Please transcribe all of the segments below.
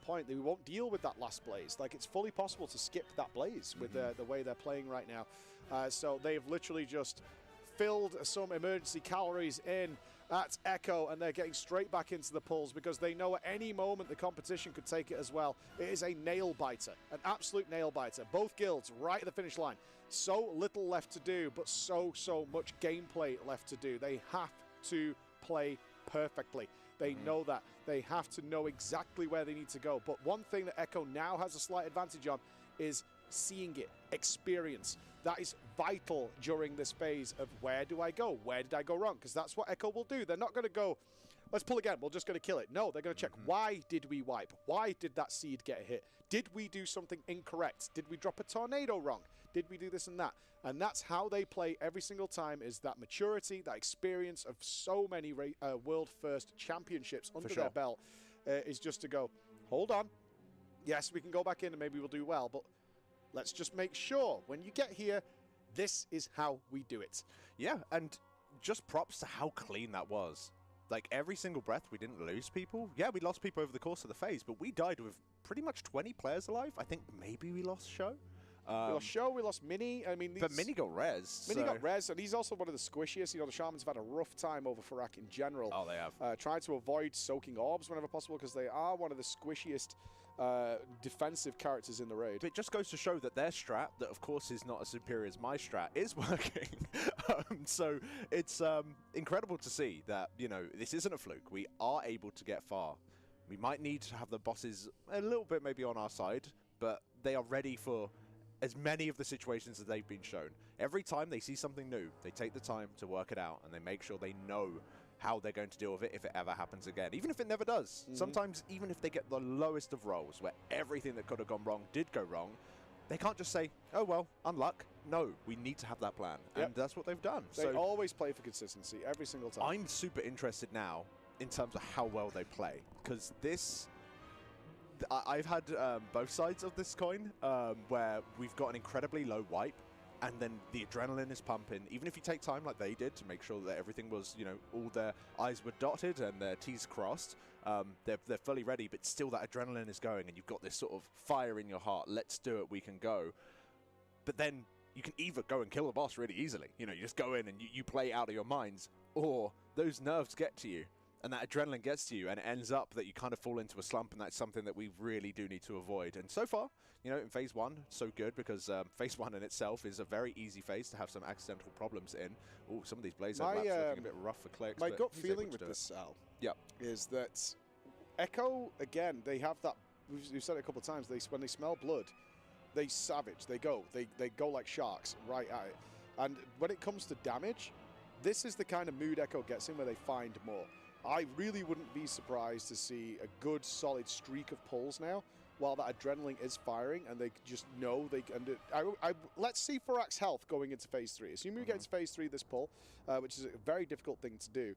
point. They won't deal with that last blaze. Like, it's fully possible to skip that blaze with the way they're playing right now. So they've literally just filled some emergency calories in at Echo, and they're getting straight back into the pulls because they know at any moment the competition could take it as well. It is a nail-biter, an absolute nail-biter. Both guilds right at the finish line. So little left to do, but so much gameplay left to do. They have to play perfectly. They know that. They have to know exactly where they need to go. But one thing that Echo now has a slight advantage on is seeing it, experience. That is vital during this phase of where do I go? Where did I go wrong? Because that's what Echo will do. They're not going to go, let's pull again, we're just going to kill it. No, they're going to check, why did we wipe? Why did that seed get hit? Did we do something incorrect? Did we drop a tornado wrong? Did we do this and that? And that's how they play every single time, is that maturity, that experience of so many world first championships under their belt, is just to go, hold on. Yes, we can go back in and maybe we'll do well, but let's just make sure when you get here, this is how we do it. Yeah, and just props to how clean that was. Like, every single breath, we didn't lose people. Yeah, we lost people over the course of the phase, but we died with pretty much 20 players alive. I think maybe we lost Show. We lost Show, we lost Mini. I mean, but Mini got res. Mini got res, and he's also one of the squishiest. You know, the Shamans have had a rough time over Farak in general. Oh, they have. Tried to avoid soaking orbs whenever possible because they are one of the squishiest defensive characters in the raid. But it just goes to show that their strat, that of course is not as superior as my strat, is working. So it's incredible to see that, you know, this isn't a fluke. We are able to get far. We might need to have the bosses a little bit maybe on our side, but they are ready for as many of the situations that they've been shown. Every time they see something new, they take the time to work it out, and they make sure they know how they're going to deal with it if it ever happens again, even if it never does. Sometimes, even if they get the lowest of rolls, where everything that could have gone wrong did go wrong, they can't just say, oh, well, unluck. No, we need to have that plan, and that's what they've done. They always play for consistency, every single time. I'm super interested now in terms of how well they play, because this... I've had both sides of this coin, where we've got an incredibly low wipe, and then the adrenaline is pumping. Even if you take time like they did to make sure that everything was, you know, all their I's were dotted and their T's crossed, they're fully ready, but still that adrenaline is going, and you've got this sort of fire in your heart. Let's do it, we can go. But then you can either go and kill the boss really easily. You know, you just go in and you play out of your minds, or those nerves get to you. And that adrenaline gets to you, and it ends up that you kind of fall into a slump, and that's something that we really do need to avoid. And so far, you know, in Phase 1, so good, because Phase 1 in itself is a very easy phase to have some accidental problems in. Oh, some of these blaze maps looking a bit rough for clicks. My gut feeling with this, Sal, is that Echo, again, they have that, we've said it a couple of times, when they smell blood, they savage, they go like sharks right at it. And when it comes to damage, this is the kind of mood Echo gets in where they find more. I really wouldn't be surprised to see a good, solid streak of pulls now, while that adrenaline is firing, and they just know they can do it. Let's see Farak's health going into Phase 3. Assuming we get into Phase 3 this pull, which is a very difficult thing to do,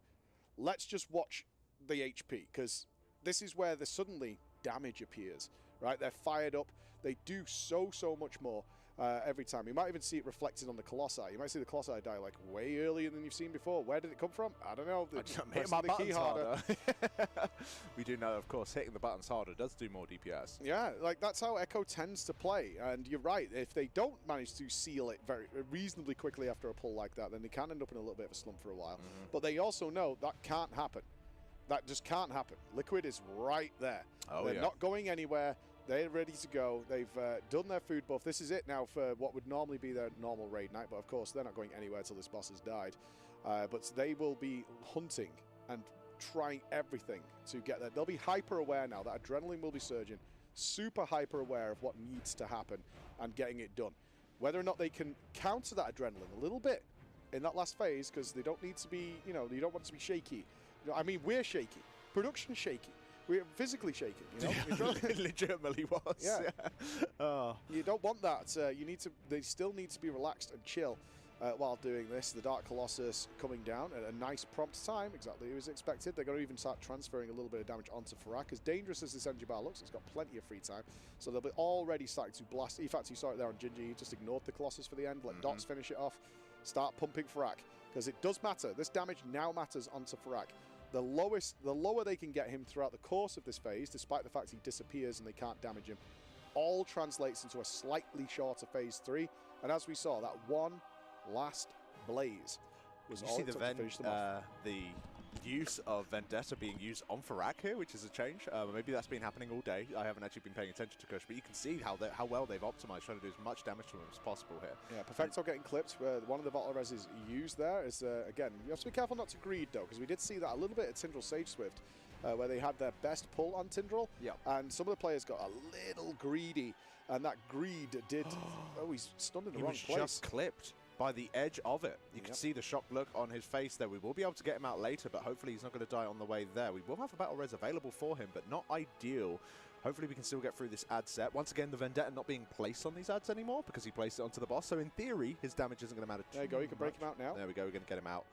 let's just watch the HP, because this is where suddenly damage appears, right? They're fired up. They do so much more every time. You might even see it reflected on the Colossi. You might see the Colossi die like way earlier than you've seen before. Where did it come from? I don't know. Hitting my buttons harder. We do know, of course, hitting the buttons harder does do more DPS. Yeah, like that's how Echo tends to play. And you're right. If they don't manage to seal it very reasonably quickly after a pull like that, then they can end up in a little bit of a slump for a while. But they also know that can't happen. That just can't happen. Liquid is right there. They're not going anywhere. They're ready to go. They've done their food buff. This is it now for what would normally be their normal raid night. But of course, they're not going anywhere till this boss has died. But they will be hunting and trying everything to get there. They'll be hyper aware now. That adrenaline will be surging. Super hyper aware of what needs to happen and getting it done. Whether or not they can counter that adrenaline a little bit in that last phase, because they don't need to be, you know, you don't want to be shaky. I mean, we're shaky. Production's shaky. We're physically shaky. You know? It legitimately was. Yeah. You don't want that. You need to. They still need to be relaxed and chill while doing this. The Dark Colossus coming down at a nice prompt time, exactly as expected. They're going to even start transferring a little bit of damage onto Farak. As dangerous as this energy bar looks, it's got plenty of free time. So they'll be already starting to blast. In fact, you saw it there on Ginger. You just ignored the Colossus for the end. Let Dots finish it off. Start pumping Farak, because it does matter. This damage now matters onto Farak. the lower they can get him throughout the course of this phase, despite the fact he disappears and they can't damage him, all translates into a slightly shorter phase 3. And as we saw, that one last blaze was all it took to finish them off. The use of Vendetta being used on Farak here, which is a change. Maybe that's been happening all day. I haven't actually been paying attention to Kush, but you can see how well they've optimized, trying to do as much damage to him as possible here. Yeah, Perfecto getting clipped. One of the bottle reses used there is, again, you have to be careful not to greed, though, because we did see that a little bit at Tindral Sage Swift, where they had their best pull on Tindral, and some of the players got a little greedy, and that greed did... oh, he's stunned in the wrong place. He was just clipped by the edge of it. You can see the shocked look on his face there. We will be able to get him out later, but hopefully he's not going to die on the way there. We will have a battle res available for him, but not ideal. Hopefully we can still get through this ad set. Once again, the Vendetta not being placed on these ads anymore because he placed it onto the boss. So in theory, his damage isn't going to matter too much. There you go. You can break him out now. There we go. We're going to get him out.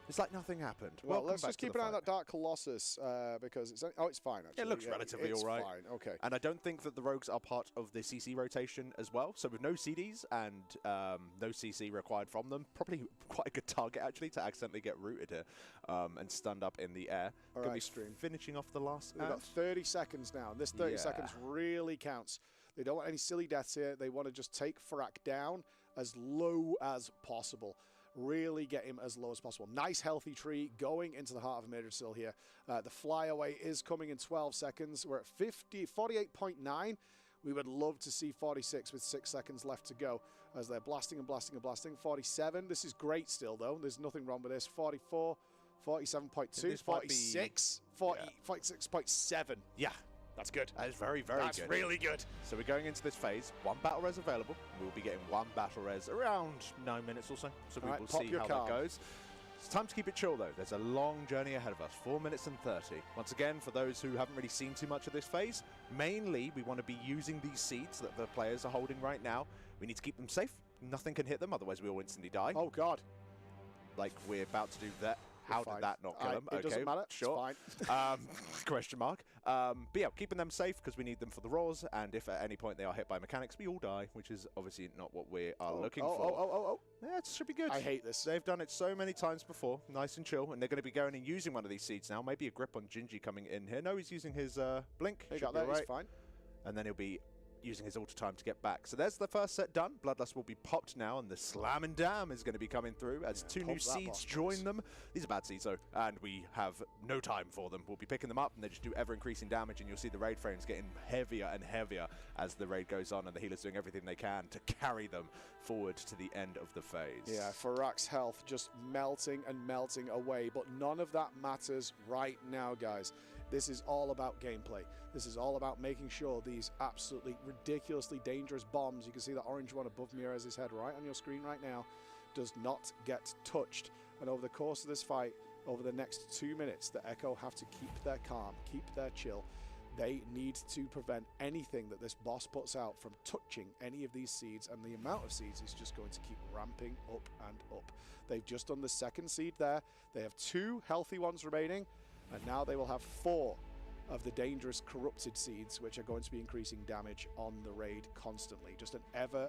It's like nothing happened. Well, let's just keep an eye on that Dark Colossus because it's fine, actually. It looks relatively all right. Fine. Okay. And I don't think that the rogues are part of the CC rotation as well. So with no CDs and no CC required from them, probably quite a good target, actually, to accidentally get rooted here and stunned up in the air. All right, Stream. Finishing off the last We've got 30 seconds now, and this 30 seconds really counts. They don't want any silly deaths here. They want to just take Farak down as low as possible. Really get him as low as possible. Nice healthy tree going into the heart of Amirdrassil here. The flyaway is coming in 12 seconds. We're at 48.9. We would love to see 46 with 6 seconds left to go as they're blasting and blasting and blasting. 47. This is great still, though. There's nothing wrong with this. 44, 47.2, 46, 46.7. Yeah. That's good. That is very, very good. That's really good. So we're going into this phase. One battle res available. We'll be getting one battle res around 9 minutes or so. So we will see how that goes. It's time to keep it chill, though. There's a long journey ahead of us. 4 minutes and 30. Once again, for those who haven't really seen too much of this phase, mainly we want to be using these seeds that the players are holding right now. We need to keep them safe. Nothing can hit them, otherwise we will instantly die. Oh, God. Like we're about to do that. How did that not kill him? It doesn't matter. Sure. It's fine. Question mark. But yeah, keeping them safe because we need them for the roars. And if at any point they are hit by mechanics, we all die, which is obviously not what we are looking for. Yeah, it should be good. I hate this. They've done it so many times before. Nice and chill. And they're going to be going and using one of these seeds now. Maybe a grip on Gingy coming in here. No, he's using his blink. He got that. He's fine. And then he'll be using his ultra time to get back. So there's the first set done. Bloodlust will be popped now, and the Slam and Dam is going to be coming through as two new seeds join them. These are bad seeds, though, and we have no time for them. We'll be picking them up, and they just do ever-increasing damage, and you'll see the raid frames getting heavier and heavier as the raid goes on, and the healers doing everything they can to carry them forward to the end of the phase. Yeah, Farak's health just melting and melting away, but none of that matters right now, guys. This is all about gameplay. This is all about making sure these absolutely ridiculously dangerous bombs, you can see that orange one above Mirez's head right on your screen right now, does not get touched. And over the course of this fight, over the next 2 minutes, the Echo have to keep their calm, keep their chill. They need to prevent anything that this boss puts out from touching any of these seeds, and the amount of seeds is just going to keep ramping up and up. They've just done the second seed there. They have 2 healthy ones remaining, and now they will have 4 of the dangerous corrupted seeds, which are going to be increasing damage on the raid constantly. Just an ever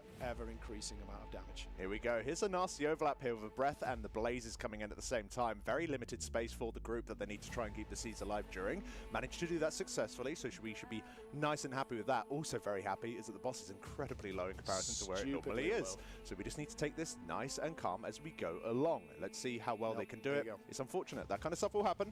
increasing amount of damage. Here we go. Here's a nasty overlap here with a breath and the blazes coming in at the same time. Very limited space for the group that they need to try and keep the seeds alive during. Managed to do that successfully, so we should be nice and happy with that. Also very happy is that the boss is incredibly low in comparison to where it normally is. So we just need to take this nice and calm as we go along. Let's see how well they can do it. It's unfortunate. That kind of stuff will happen.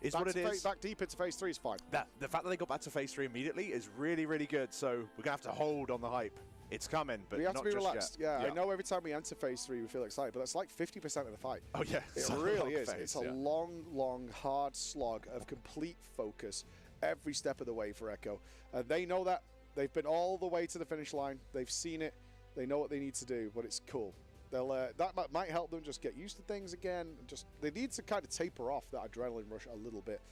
Is what it is. Back deep into phase 3 is fine. The fact that they got back to phase 3 immediately is really, really good. So we're going to have to hold on the hype. It's coming, but we have not to be just relaxed. yet. Yeah, I know every time we enter phase 3 we feel excited, but that's like 50% of the fight. Oh yeah, it really is. It's a long, hard slog of complete focus every step of the way for Echo. They know that. They've been all the way to the finish line. They've seen it. They know what they need to do, but it's cool. They'll that might help them just get used to things again. They need to kind of taper off that adrenaline rush a little bit,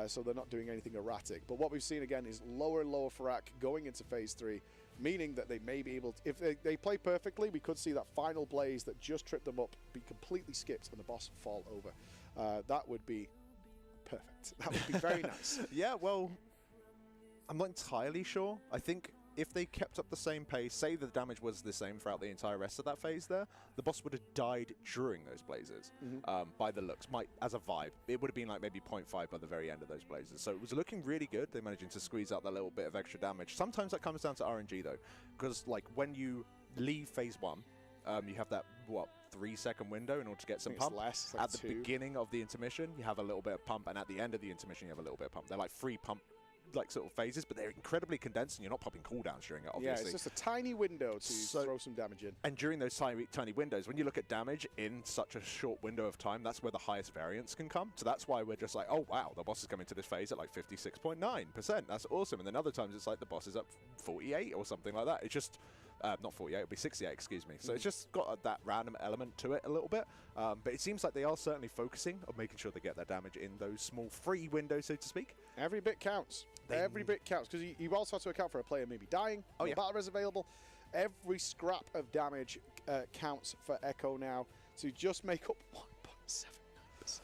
so they're not doing anything erratic. But what we've seen again is lower and lower Farak going into phase 3, meaning that they may be able to, if they play perfectly, we could see that final blaze that just tripped them up be completely skipped and the boss fall over. That would be perfect. That would be very nice. Yeah, well, I'm not entirely sure. I think if they kept up the same pace, say the damage was the same throughout the entire rest of that phase there, the boss would have died during those blazes, by the looks. As a vibe, it would have been like maybe 0.5 by the very end of those blazes. So it was looking really good. They're managing to squeeze out that little bit of extra damage. Sometimes that comes down to RNG though, because like when you leave phase 1, you have that, 3-second window in order to get some pump. Less, like at the beginning of the intermission, you have a little bit of pump, and at the end of the intermission, you have a little bit of pump. They're like 3 pump sort of phases, but they're incredibly condensed, and you're not popping cooldowns during it, obviously. Yeah, it's just a tiny window to throw some damage in. And during those tiny windows, when you look at damage in such a short window of time, that's where the highest variance can come. So that's why we're just like, oh wow, the boss is coming to this phase at like 56.9%. That's awesome. And then other times it's like the boss is up 48 or something like that. It's just not 48, it'll be 68, excuse me. So it's just got that random element to it a little bit. But it seems like they are certainly focusing on making sure they get their damage in those small free windows, so to speak. Every bit counts. Every bit counts, because you also have to account for a player maybe dying. Oh, yeah. Battle res available. Every scrap of damage counts for Echo now to just make up 1.79%.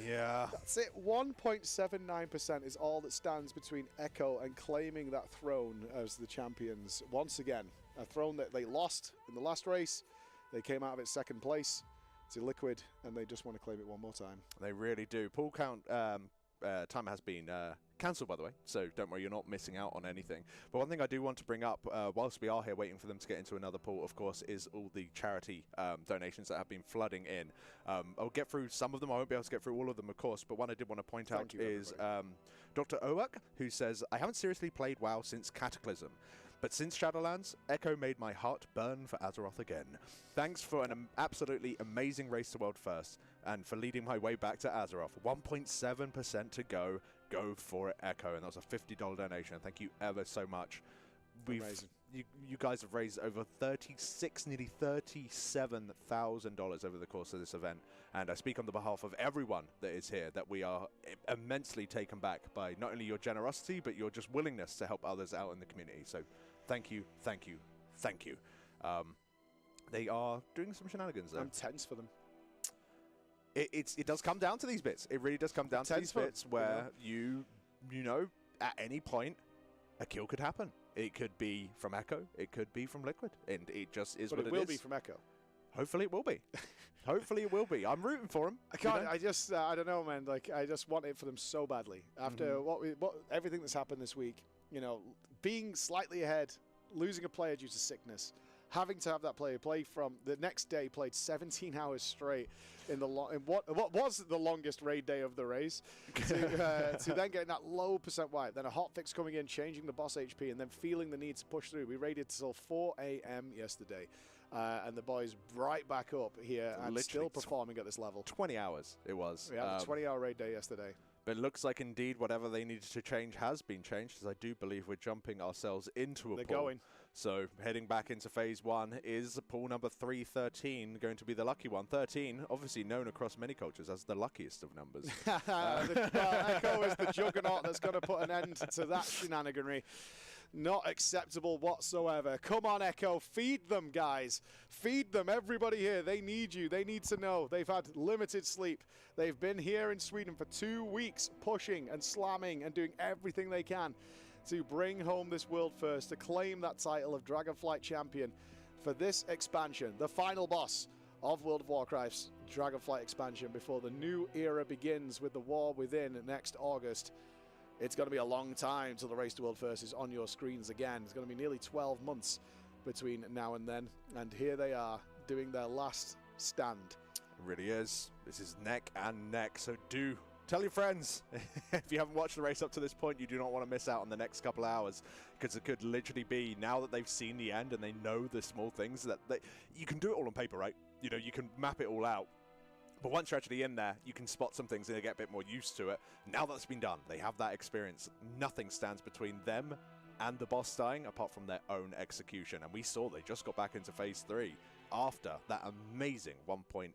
Yeah. That's it. 1.79% is all that stands between Echo and claiming that throne as the champions once again. A throne that they lost in the last race. They came out of it second place to Liquid, and they just want to claim it one more time. They really do. Pool count time has been cancelled, by the way, so don't worry, you're not missing out on anything. But one thing I do want to bring up, whilst we are here waiting for them to get into another pool, of course, is all the charity donations that have been flooding in. I'll get through some of them. I won't be able to get through all of them, of course, but one I did want to point out is Dr. Owak, who says, I haven't seriously played WoW since Cataclysm. But since Shadowlands, Echo made my heart burn for Azeroth again. Thanks for an absolutely amazing race to World First, and for leading my way back to Azeroth. 1.7% to go. Go for it, Echo. And that was a $50 donation. Thank you ever so much. Amazing. You guys have raised over nearly $37,000 over the course of this event. And I speak on the behalf of everyone that is here, that we are immensely taken back by not only your generosity, but your just willingness to help others out in the community. So thank you, thank you, thank you. They are doing some shenanigans there. I'm tense for them. It does come down to these bits. It really does come down to these bits where you know, at any point, a kill could happen. It could be from Echo. It could be from Liquid. And it just is what it is. But it will be from Echo. Hopefully it will be. Hopefully it will be. I'm rooting for him. I can't. I just. I don't know, man. Like, I just want it for them so badly. After everything that's happened this week, you know, being slightly ahead, losing a player due to sickness, having to have that player play from the next day, played 17 hours straight in what was the longest raid day of the race, to then getting that low percent wipe, then a hotfix coming in, changing the boss HP, and then feeling the need to push through. We raided till 4 a.m. yesterday, and the boys right back up here and still performing at this level. 20 hours it was. Yeah, 20-hour raid day yesterday. But it looks like indeed whatever they needed to change has been changed, as I do believe we're jumping ourselves into a pool. They're going. So heading back into phase 1 is pool number 313, going to be the lucky one. 13, obviously known across many cultures as the luckiest of numbers. Echo is the juggernaut that's going to put an end to that shenaniganry. Not acceptable whatsoever. Come on, Echo. Feed them, guys. Feed them. Everybody here. They need you. They need to know. They've had limited sleep. They've been here in Sweden for 2 weeks, pushing and slamming and doing everything they can to bring home this world first, to claim that title of Dragonflight champion for this expansion, the final boss of World of Warcraft's Dragonflight expansion before the new era begins with the War Within next August. It's going to be a long time till the Race to World First is on your screens again. It's going to be nearly 12 months between now and then. And here they are doing their last stand. It really is. This is neck and neck. So do tell your friends. If you haven't watched the race up to this point, you do not want to miss out on the next couple of hours, because it could literally be, now that they've seen the end and they know the small things, that you can do it all on paper, right? You know, you can map it all out. But once you're actually in there, you can spot some things and get a bit more used to it. Now that's been done, they have that experience. Nothing stands between them and the boss dying apart from their own execution. And we saw they just got back into phase 3 after that amazing 1.8%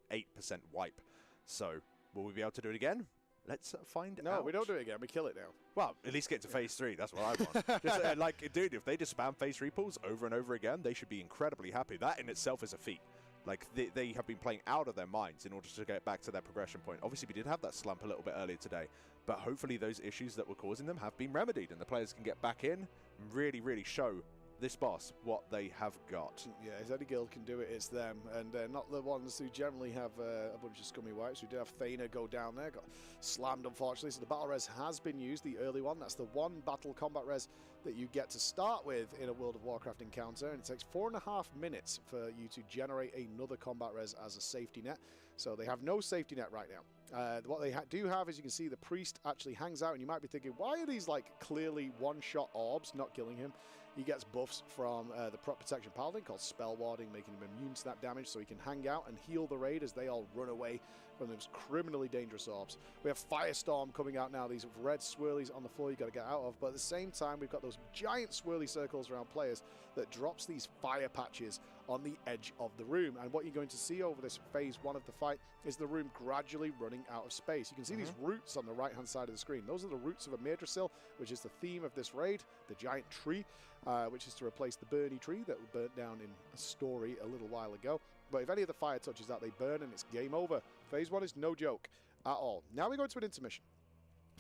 wipe. So will we be able to do it again? Let's find out. No, we don't do it again. We kill it now. Well, at least get to phase 3. That's what I want. Just, like, dude, if they just spam phase 3 pools over and over again, they should be incredibly happy. That in itself is a feat. Like, they have been playing out of their minds in order to get back to their progression point. Obviously, we did have that slump a little bit earlier today, but hopefully those issues that were causing them have been remedied, and the players can get back in and really, really show this boss what they have got. Yeah, if any guild can do it, it's them, and not the ones who generally have a bunch of scummy wipes. We did have Thana go down there, got slammed unfortunately, so the battle res has been used, the early one. That's the one battle combat res that you get to start with in a World of Warcraft encounter, and it takes 4.5 minutes for you to generate another combat res as a safety net. So they have no safety net right now. What they do have is, you can see the priest actually hangs out, and you might be thinking, why are these like clearly one-shot orbs not killing him? He gets buffs from the Prot Protection Paladin called Spell Warding, making him immune to that damage, so he can hang out and heal the raid as they all run away from those criminally dangerous orbs. We have Firestorm coming out now, these red swirlies on the floor you got to get out of, but at the same time we've got those giant swirly circles around players that drops these fire patches on the edge of the room. And what you're going to see over this phase 1 of the fight is the room gradually running out of space. You can see these roots on the right hand side of the screen. Those are the roots of Amirdrassil, which is the theme of this raid, the giant tree, which is to replace the Burnie tree that burnt down in a story a little while ago. But if any of the fire touches that, they burn and it's game over. Phase 1 is no joke at all. Now we go into an intermission.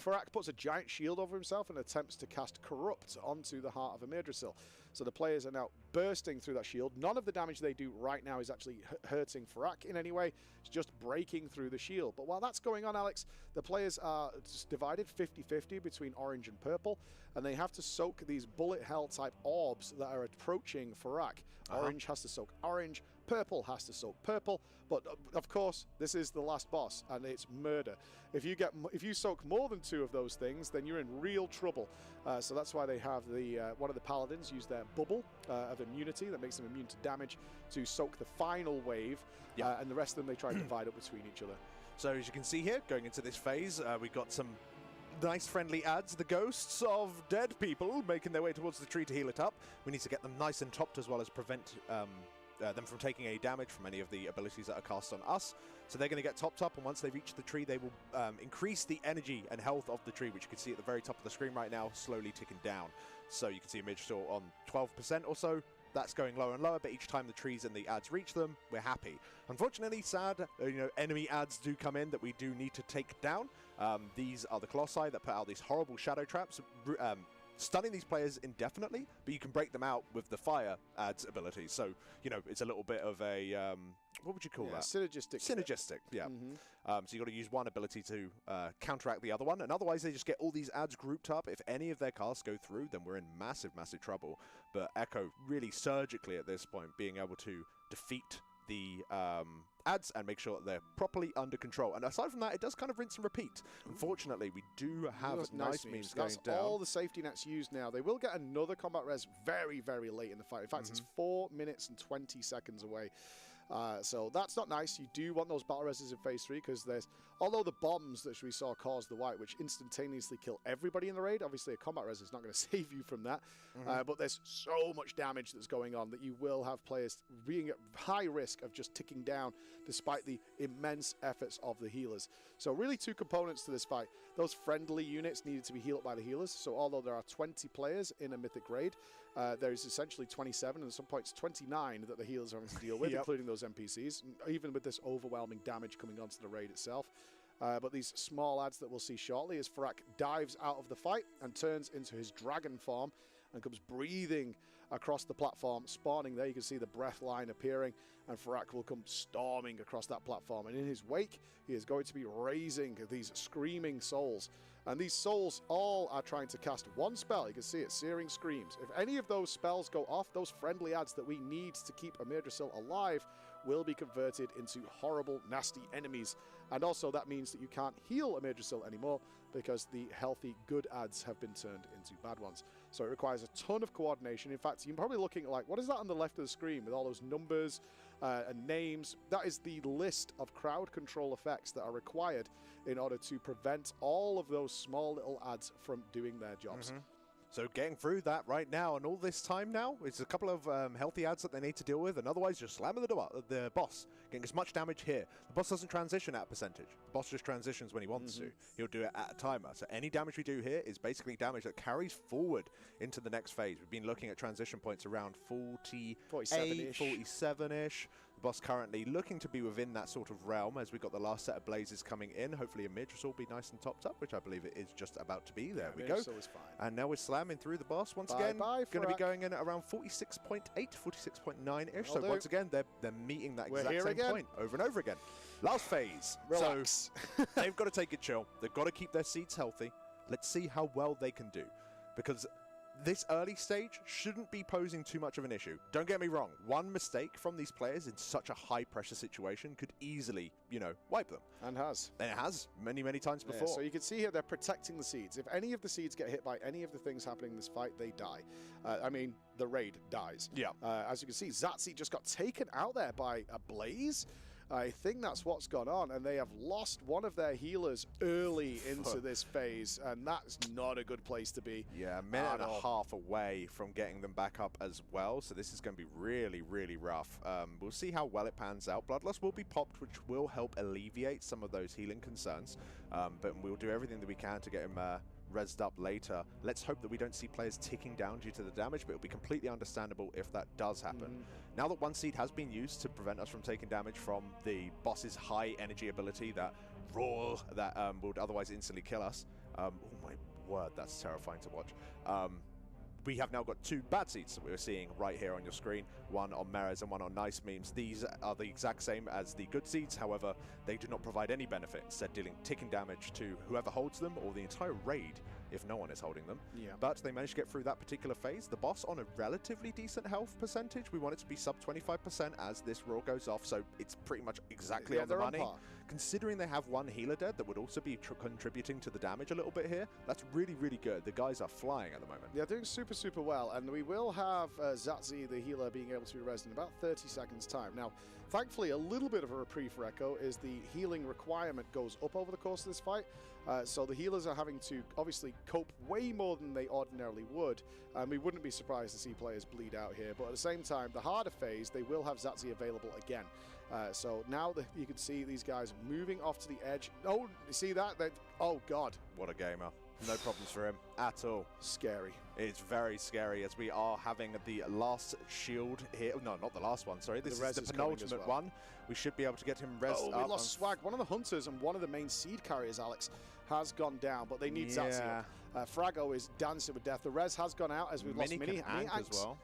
Farak puts a giant shield over himself and attempts to cast Corrupt onto the heart of Amirdrassil. So the players are now bursting through that shield. None of the damage they do right now is actually hurting Farak in any way. It's just breaking through the shield. But while that's going on, Alex, the players are divided 50-50 between orange and purple, and they have to soak these bullet hell type orbs that are approaching Farak. Orange has to soak orange, purple has to soak purple, but of course this is the last boss and it's murder. If you soak more than 2 of those things, then you're in real trouble. So that's why they have the one of the paladins use their bubble of immunity that makes them immune to damage to soak the final wave, and the rest of them they try to divide up between each other. So as you can see here, going into this phase, we've got some nice friendly adds, the ghosts of dead people making their way towards the tree to heal it up. We need to get them nice and topped as well as prevent them from taking any damage from any of the abilities that are cast on us. So they're going to get topped up, and once they reach the tree, they will increase the energy and health of the tree, which you can see at the very top of the screen right now, slowly ticking down. So you can see Amirdrassil on 12% or so. That's going lower and lower, but each time the trees and the adds reach them, we're happy. Unfortunately, sad, enemy adds do come in that we do need to take down. These are the Colossi that put out these horrible shadow traps, stunning these players indefinitely, but you can break them out with the fire adds ability. So, it's a little bit of a, what would you call that? Synergistic. Synergistic, yeah. So you got to use one ability to counteract the other one, and otherwise they just get all these adds grouped up. If any of their casts go through, then we're in massive, massive trouble. But Echo really surgically at this point being able to defeat the adds and make sure that they're properly under control. And aside from that, it does kind of rinse and repeat. Unfortunately, we do have nice memes going down. That's all the safety nets used now. They will get another combat res very, very late in the fight. In fact, it's 4 minutes and 20 seconds away. So that's not nice. You do want those battle reses in phase 3 because although the bombs that we saw caused the wipe, which instantaneously kill everybody in the raid, obviously a combat res is not going to save you from that. But there's so much damage that's going on that you will have players being at high risk of just ticking down despite the immense efforts of the healers. So really 2 components to this fight. Those friendly units needed to be healed by the healers. So although there are 20 players in a mythic raid, there is essentially 27 and at some points 29 that the healers are having to deal with, including those NPCs, even with this overwhelming damage coming onto the raid itself. But these small adds that we'll see shortly as Farak dives out of the fight and turns into his dragon form and comes breathing across the platform, spawning there. You can see the breath line appearing, and Farak will come storming across that platform. And in his wake, he is going to be raising these screaming souls. And these souls all are trying to cast one spell. You can see it, Searing Screams. If any of those spells go off, those friendly adds that we need to keep Amirdrassil alive will be converted into horrible, nasty enemies. And also that means that you can't heal Amirdrassil anymore because the healthy, good adds have been turned into bad ones. So it requires a ton of coordination. In fact, you're probably looking at what is that on the left of the screen with all those numbers and names? That is the list of crowd control effects that are required in order to prevent all of those small little adds from doing their jobs. So getting through that right now, and all this time now, it's a couple of healthy adds that they need to deal with, and otherwise just slamming the boss, getting as much damage here. The boss doesn't transition at a percentage. The boss just transitions when he wants to. He'll do it at a timer. So any damage we do here is basically damage that carries forward into the next phase. We've been looking at transition points around 48, 47-ish. The boss currently looking to be within that sort of realm as we got the last set of blazes coming in. Hopefully Amirdrassil will be nice and topped up, which I believe it is just about to be. There we go. Is fine. And now we're slamming through the boss once again. Going to be going in at around 46.8, 46.9-ish. So once again, they're meeting that exact same point over and over again. Last phase. Relax. So they've got to take it chill. They've got to keep their seeds healthy. Let's see how well they can do. Because this early stage shouldn't be posing too much of an issue. Don't get me wrong. One mistake from these players in such a high-pressure situation could easily, you know, wipe them. And has. And it has many, many times before. So you can see here they're protecting the seeds. If any of the seeds get hit by any of the things happening in this fight, they die. I mean, the raid dies. Yeah. As you can see, Zhatzi just got taken out there by a blaze. I think that's what's gone on, and they have lost one of their healers early into this phase, and that's not a good place to be. Yeah, a minute and a half away from getting them back up as well, so this is going to be really, really rough. We'll see how well it pans out. Bloodlust will be popped, which will help alleviate some of those healing concerns, but we'll do everything that we can to get him rezzed up later. Let's hope that we don't see players ticking down due to the damage, but it'll be completely understable if that does happen. Now that one seed has been used to prevent us from taking damage from the boss's high energy ability, that roar that would otherwise instantly kill us. Oh my word, that's terrifying to watch. We have now got two bad seeds that we're seeing right here on your screen, one on Merez and one on Nice Memes. These are the exact same as the good seeds, however, they do not provide any benefit, instead dealing ticking damage to whoever holds them or the entire raid if no one is holding them. Yeah. But they managed to get through that particular phase. The boss on a relatively decent health percentage. We want it to be sub 25% as this roar goes off, so it's pretty much exactly on the money. Considering they have one healer dead that would also be contributing to the damage a little bit here, that's really, really good. The guys are flying at the moment. They're doing super, super well, and we will have Zhatzi, the healer, being able to be rezzed in about 30 seconds' time. Now, thankfully, a little bit of a reprieve for Echo is the healing requirement goes up over the course of this fight, so the healers are having to obviously cope way more than they ordinarily would, and we wouldn't be surprised to see players bleed out here, but at the same time, the harder phase, they will have Zhatzi available again. So now that you can see these guys moving off to the edge. Oh, you see that? Oh, God. What a gamer. No problems for him at all. Scary. It's very scary as we are having the last shield here. No, not the last one, sorry. This is the penultimate one. We should be able to get him rezzed up. We lost Swag. One of the hunters and one of the main seed carriers, Alex, has gone down, but they need Zhatzi. Frago is dancing with death. The res has gone out as we've lost Mini as well.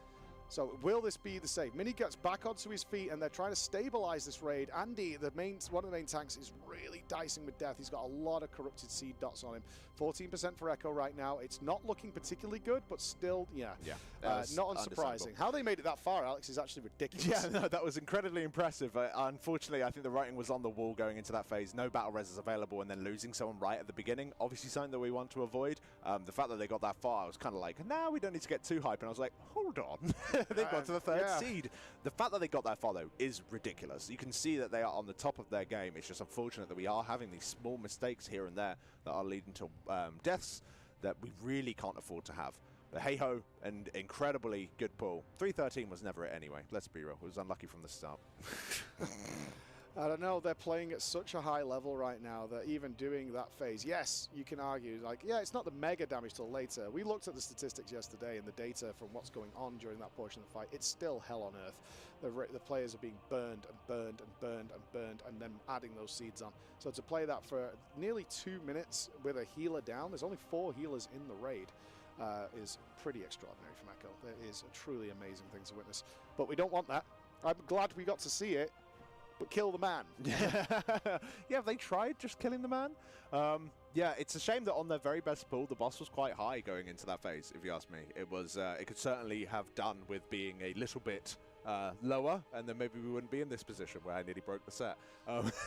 So will this be the save? Mini gets back onto his feet, and they're trying to stabilize this raid. Andy, one of the main tanks, is really dicing with death. He's got a lot of corrupted seed dots on him. 14% for Echo right now. It's not looking particularly good, but still, not unsurprising. How they made it that far, Alex, is actually ridiculous. Yeah, no, that was incredibly impressive. Unfortunately, I think the writing was on the wall going into that phase. No battle res is available, and then losing someone right at the beginning. Obviously, something that we want to avoid. The fact that they got that far, I was kind of like, nah, we don't need to get too hype. And I was like, hold on. They've got to the third seed. The fact that they got that far, though, is ridiculous. You can see that they are on the top of their game. It's just unfortunate that we are having these small mistakes here and there that are leading to deaths that we really can't afford to have. But hey-ho, and incredibly good pull. 313 was never it anyway. Let's be real. It was unlucky from the start. I don't know, they're playing at such a high level right now that even doing that phase, yes, you can argue, like, yeah, it's not the mega damage till later. We looked at the statistics yesterday and the data from what's going on during that portion of the fight. It's still hell on earth. The players are being burned and burned and burned and burned and then adding those seeds on. So to play that for nearly 2 minutes with a healer down, there's only 4 healers in the raid, is pretty extraordinary from Echo. That is a truly amazing thing to witness. But we don't want that. I'm glad we got to see it. But kill the man. Yeah, have they tried just killing the man? Yeah, it's a shame that on their very best pull, the boss was quite high going into that phase, if you ask me. It was, it could certainly have done with being a little bit lower, and then maybe we wouldn't be in this position where I nearly broke the set.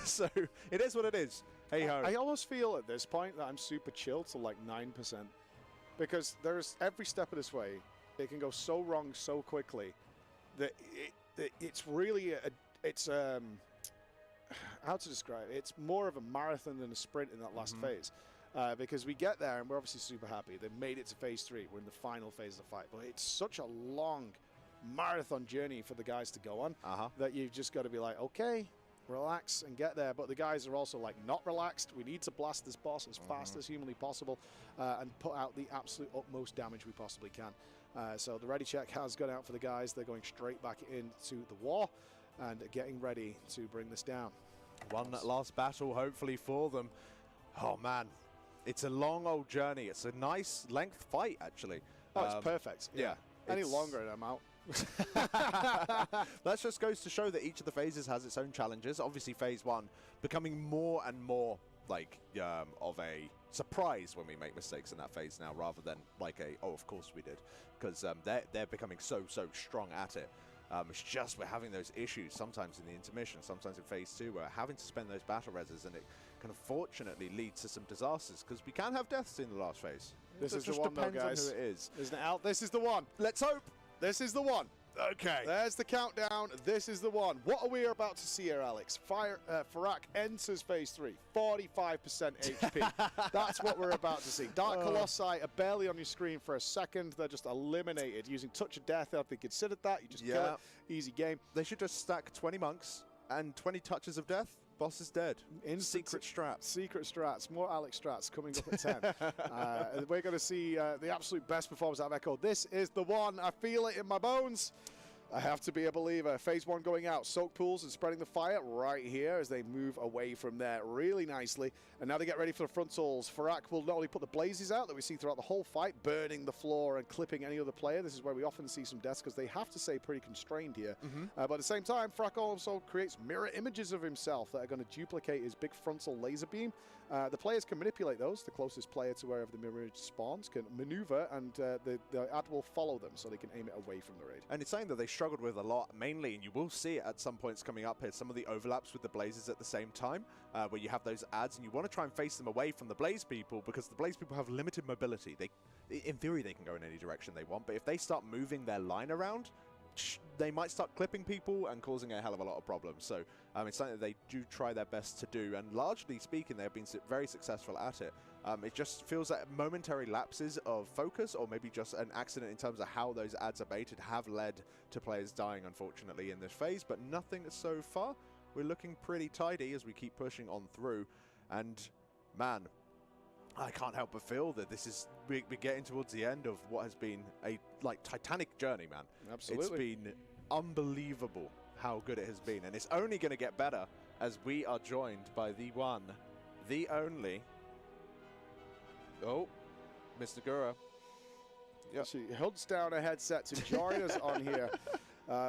So it is what it is. Hey-ho. I almost feel at this point that I'm super chill to like 9%. Because there's every step of this way, it can go so wrong so quickly that it's really it's how to describe it? It's more of a marathon than a sprint in that last phase, because we get there and we're obviously super happy. They've made it to phase 3. We're in the final phase of the fight, but it's such a long marathon journey for the guys to go on that you've just got to be like, okay, relax and get there. But the guys are also like not relaxed. We need to blast this boss as fast as humanly possible and put out the absolute utmost damage we possibly can. So the ready check has gone out for the guys. They're going straight back into the war. and getting ready to bring this down. One last battle, hopefully, for them. Oh, man. It's a long old journey. It's a nice length fight, actually. Oh, it's perfect. Yeah. Any longer and I'm out. That just goes to show that each of the phases has its own challenges. Obviously, phase 1 becoming more and more like of a surprise when we make mistakes in that phase now, rather than like a, oh, of course we did, because they're becoming so strong at it. It's just we're having those issues sometimes in the intermission, sometimes in phase 2, where we're having to spend those battle reses, and it can unfortunately lead to some disasters, because we can have deaths in the last phase. This is the one, though, guys. On who it is. Isn't it out? This is the one. Let's hope. This is the one. Okay. There's the countdown. This is the one. What are we about to see here, Alex? Farak enters phase 3. 45% HP. That's what we're about to see. Dark Colossi are barely on your screen for a second. They're just eliminated using Touch of Death. If they considered that, you just kill it. Easy game. They should just stack 20 monks and 20 touches of death. Boss is dead. Secret strats. Secret strats. More Alex strats coming up at 10. We're going to see the absolute best performance out of Echo. This is the one. I feel it in my bones. I have to be a believer. Phase 1 going out. Soak pools and spreading the fire right here as they move away from there really nicely. And now they get ready for the frontals. Farak will not only put the blazes out that we see throughout the whole fight, burning the floor and clipping any other player. This is where we often see some deaths because they have to stay pretty constrained here. But at the same time, Farak also creates mirror images of himself that are going to duplicate his big frontal laser beam. The players can manipulate those. The closest player to wherever the mirror image spawns can maneuver, and the ad will follow them so they can aim it away from the raid. And it's something that they struggled with a lot, mainly, and you will see it at some points coming up here, some of the overlaps with the blazes at the same time, where you have those ads, and you want to try and face them away from the blaze people, because the blaze people have limited mobility. In theory, they can go in any direction they want, but if they start moving their line around, they might start clipping people and causing a hell of a lot of problems. So it's something that they do try their best to do, and largely speaking, they've been very successful at it. It just feels like momentary lapses of focus, or maybe just an accident in terms of how those ads are baited, have led to players dying, unfortunately, in this phase, but nothing so far. We're looking pretty tidy as we keep pushing on through, and man, I can't help but feel that this is we're getting towards the end of what has been a titanic journey, man. Absolutely. It's been unbelievable how good it has been, and it's only going to get better as we are joined by the one, the only. Oh, Mr. Gura. Yep. She hunts down a headset to join us on here.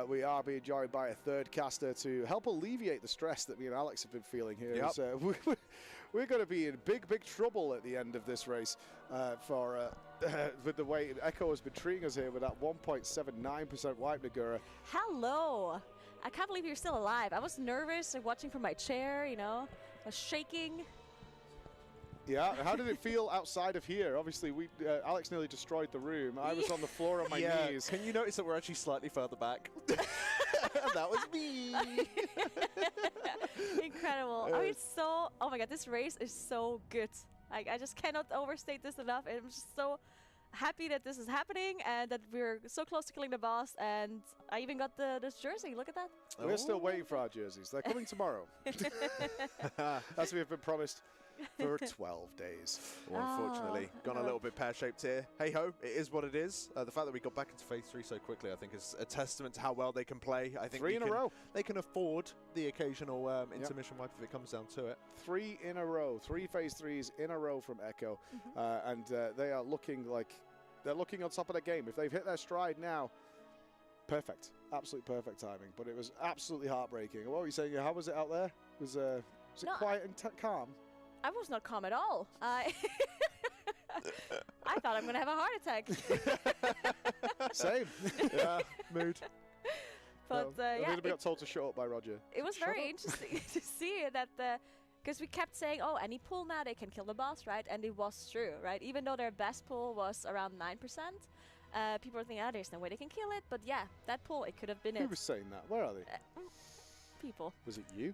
We are being joined by a third caster to help alleviate the stress that me and Alex have been feeling here. Yep. We're going to be in big trouble at the end of this race with the way Echo has been treating us here with that 1.79% wipe, Nagura. Hello. I can't believe you're still alive. I was nervous watching from my chair, you know. I was shaking. Yeah, how did it feel outside of here? Obviously, Alex nearly destroyed the room. I was on the floor on my knees. Can you notice that we're actually slightly further back? That was me. Incredible. I mean, oh my god, this race is so good. I just cannot overstate this enough. I'm just so happy that this is happening and that we're so close to killing the boss. And I even got this jersey. Look at that. We're still waiting for our jerseys. They're coming tomorrow. As we have been promised. For 12 days. Well, unfortunately, gone a little bit pear-shaped here. Hey-ho, it is what it is. The fact that we got back into phase 3 so quickly, I think, is a testament to how well they can play. I think 3 in a row. They can afford the occasional intermission wipe if it comes down to it. 3 in a row. 3 phase 3s in a row from Echo. And they are looking like they're looking on top of their game. If they've hit their stride now, perfect. Absolute perfect timing. But it was absolutely heartbreaking. What were you saying? How was it out there? Was it quiet and calm? I was not calm at all. I thought I'm going to have a heart attack. Same. Yeah, mood. But yeah, we got told to shut up by Roger. It was very interesting to see that because we kept saying, oh, any pull now they can kill the boss, right? And it was true, right? Even though their best pull was around 9%, people were thinking, oh, there's no way they can kill it. But yeah, that pull, it could have been it. Who was saying that? Where are they? People. Was it you?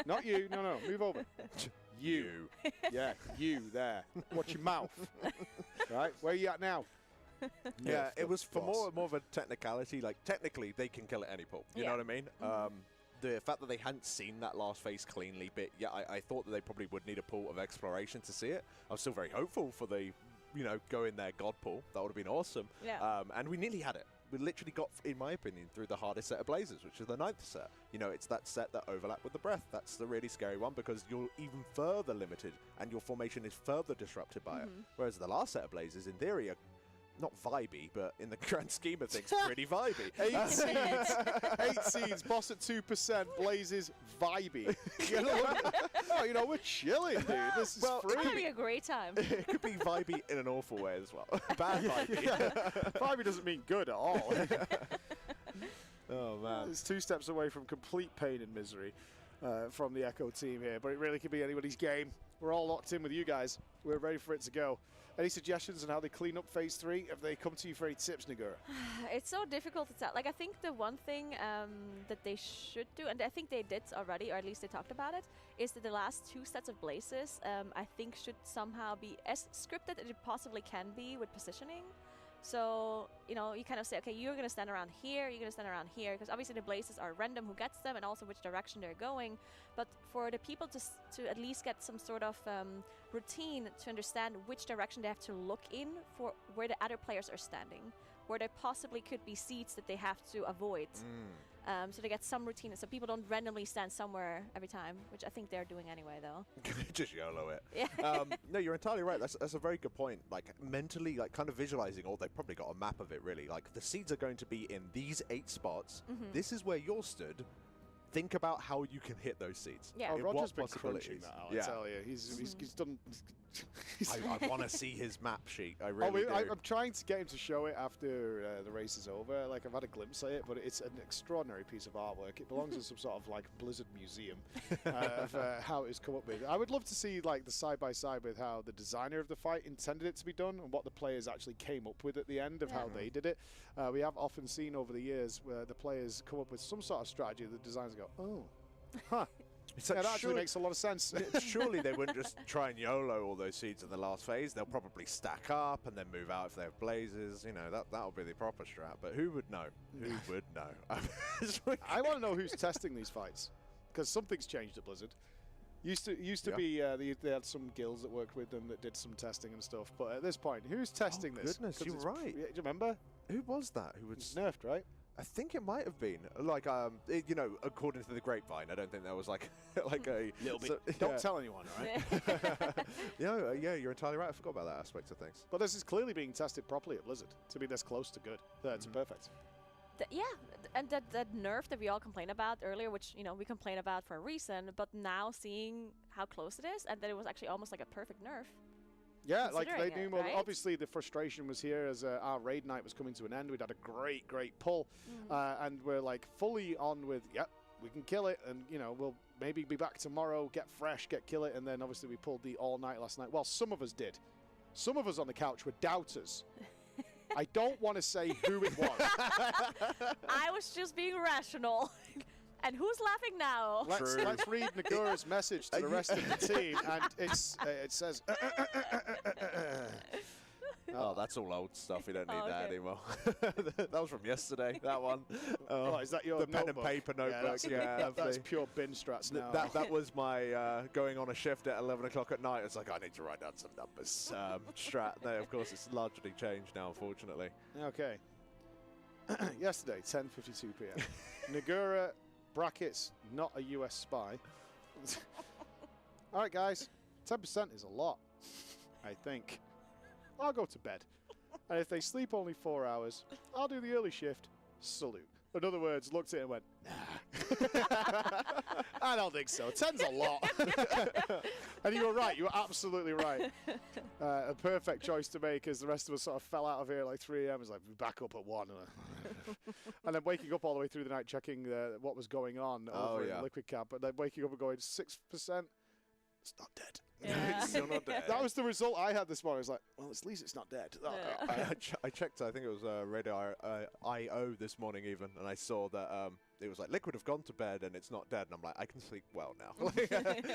Not you. No, move over. You. Yeah, you there. Watch your mouth. Right? Where are you at now? Yeah, it was for more of a technicality. Like, technically, they can kill at any pull. You know what I mean? The fact that they hadn't seen that last phase cleanly bit, I thought that they probably would need a pull of exploration to see it. I was still very hopeful for the, go in there God pull. That would have been awesome. Yeah. And we nearly had it. we literally got, in my opinion, through the hardest set of Blazers, which is the 9th set. You know, it's that set that overlap with the Breath. That's the really scary one because you're even further limited and your formation is further disrupted by it. Whereas the last set of Blazers, in theory, are not vibey, but in the grand scheme of things, pretty vibey. 8 seeds, 8 seeds, boss at 2%, Blazes vibey. You know, we're chilling, dude. This is It's free. having a great time. It could be vibey in an awful way as well. Bad vibey. Vibey doesn't mean good at all. Oh, man. It's 2 steps away from complete pain and misery from the Echo team here, but it really could be anybody's game. We're all locked in with you guys. We're ready for it to go. Any suggestions on how they clean up Phase 3? Have they come to you for any tips, Nagura? It's so difficult to tell. Like, I think the one thing that they should do, and I think they did already, or at least they talked about it, is that the last 2 sets of Blazes, I think should somehow be as scripted as it possibly can be with positioning. So, you know, you kind of say, okay, you're going to stand around here, you're going to stand around here, because obviously the Blazes are random who gets them and also which direction they're going. But for the people to at least get some sort of routine to understand which direction they have to look in for where the other players are standing, where there possibly could be seats that they have to avoid. So they get some routine, so people don't randomly stand somewhere every time, which I think they're doing anyway, though. Just YOLO it. Yeah. No, you're entirely right. That's a very good point. Like, mentally, like, kind of visualizing, or they've probably got a map of it, really. Like, the seeds are going to be in these 8 spots. This is where you're stood. Think about how you can hit those seeds. Yeah. Oh, In Roger's what been crunching possibilities. that out, Yeah. I tell you. He's done... I want to see his map sheet. I really do. I'm trying to get him to show it after the race is over. Like, I've had a glimpse at it, but it's an extraordinary piece of artwork. It belongs in some sort of like Blizzard museum of how it was come up with. I would love to see like the side by side with how the designer of the fight intended it to be done and what the players actually came up with at the end of how they did it. We have often seen over the years where the players come up with some sort of strategy. The designers go, oh, huh. It's like, Yeah, that actually makes a lot of sense. surely they wouldn't just try and YOLO all those seeds in the last phase. They'll probably stack up and then move out if they have Blazes. You know, that'll be the proper strat. But who would know? Who would know? I want to know who's testing these fights, because something's changed at Blizzard. Used to be they had some guilds that worked with them that did some testing and stuff. But at this point, who's testing this? Goodness, 'Cause you're it's right. Do you remember? Who was that? Who would It's nerfed, right? I think it might have been like you know, according to the grapevine. I don't think there was like like a Little bit. so- Don't yeah. tell anyone, all right? Yeah, you're entirely right. I forgot about that aspect of things. But this is clearly being tested properly at Blizzard to be this close to good. To perfect. Yeah, and that nerf that we all complained about earlier, which, you know, we complain about for a reason, but now seeing how close it is and that it was actually almost like a perfect nerf. Yeah, like they Considering knew it, more. right? Obviously, the frustration was here as our raid night was coming to an end. We'd had a great pull, and we're like fully on with, yep, we can kill it, and you know we'll maybe be back tomorrow, get fresh, kill it, and then obviously we pulled the all night last night. Well, some of us did. Some of us on the couch were doubters. I don't want to say who it was. I was just being rational. And who's laughing now? Let's read Nagura's message to the rest of the team, and it says. Oh, that's all old stuff. We don't need Oh, that okay. anymore. That was from yesterday. That one. Oh, is that your the pen and notebook? paper notebook? Yeah, that's pure bin strats now. that was my going on a shift at 11 o'clock at night. It's like I need to write down some numbers. Strat. No, of course, it's largely changed now, unfortunately. Okay. Yesterday, 10:52 p.m. Nagura brackets not a US spy. All right, guys, 10% is a lot. I think I'll go to bed, and if they sleep only 4 hours, I'll do the early shift. Salute. In other words, looked at it and went, nah. I don't think so. 10's a lot. And you were right. You were absolutely right. A perfect choice to make as the rest of us sort of fell out of here at like 3 a.m. It's like, we back up at 1. And then waking up all the way through the night checking what was going on over in Liquid Camp. And then waking up and going, 6%, it's not dead. Yeah. It's still not dead. That was the result I had this morning. I was like, well, at least it's not dead. Oh, Yeah. I checked, I think it was Radar IO this morning even, and I saw that it was like, Liquid have gone to bed and it's not dead. And I'm like, I can sleep well now.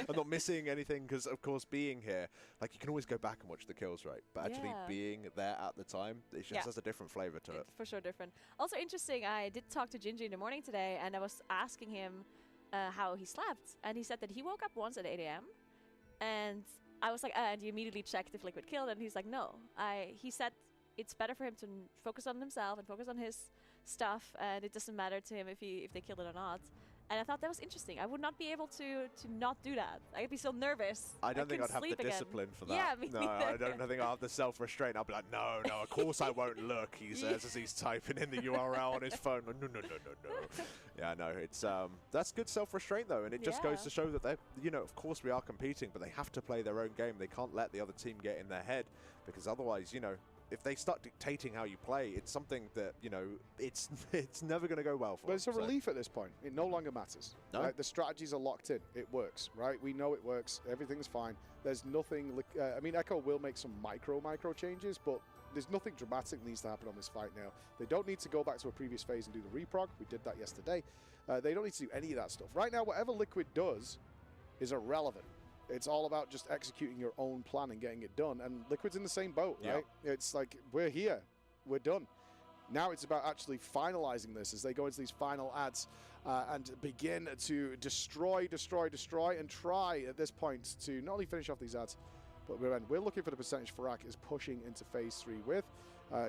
I'm not missing anything because, of course, being here, like you can always go back and watch the kills, right? But actually Yeah. being there at the time, it just has a different flavor to it. For sure different. Also interesting, I did talk to Gingy in the morning today, and I was asking him how he slept. And he said that he woke up once at 8 a.m. And I was like, and you immediately checked if Liquid killed, and he's like, no. He said it's better for him to focus on himself and focus on his stuff, and it doesn't matter to him if they kill it or not. And I thought that was interesting. I would not be able to not do that. I'd be so nervous. I don't think I'd have the again. discipline for that. Yeah, me no, neither. I don't think I'll have the self-restraint. I'll be like, no, of course I won't look, he says as he's typing in the URL on his phone. No. Yeah, no, it's that's good self-restraint though, and it just goes to show that they, you know, of course we are competing, but they have to play their own game. They can't let the other team get in their head, because otherwise, you know, if they start dictating how you play, it's something that, you know, it's never going to go well for them. But it's a relief at this point. It no longer matters. No. Right? The strategies are locked in. It works, right? We know it works. Everything's fine. There's nothing... I mean, Echo will make some micro changes, but there's nothing dramatic that needs to happen on this fight now. They don't need to go back to a previous phase and do the reprog. We did that yesterday. They don't need to do any of that stuff. Right now, whatever Liquid does is irrelevant. It's all about just executing your own plan and getting it done. And Liquid's in the same boat, right? It's like, we're here. We're done. Now it's about actually finalizing this as they go into these final ads and begin to destroy, and try at this point to not only finish off these ads, but we're looking for the percentage Farak is pushing into Phase 3 with.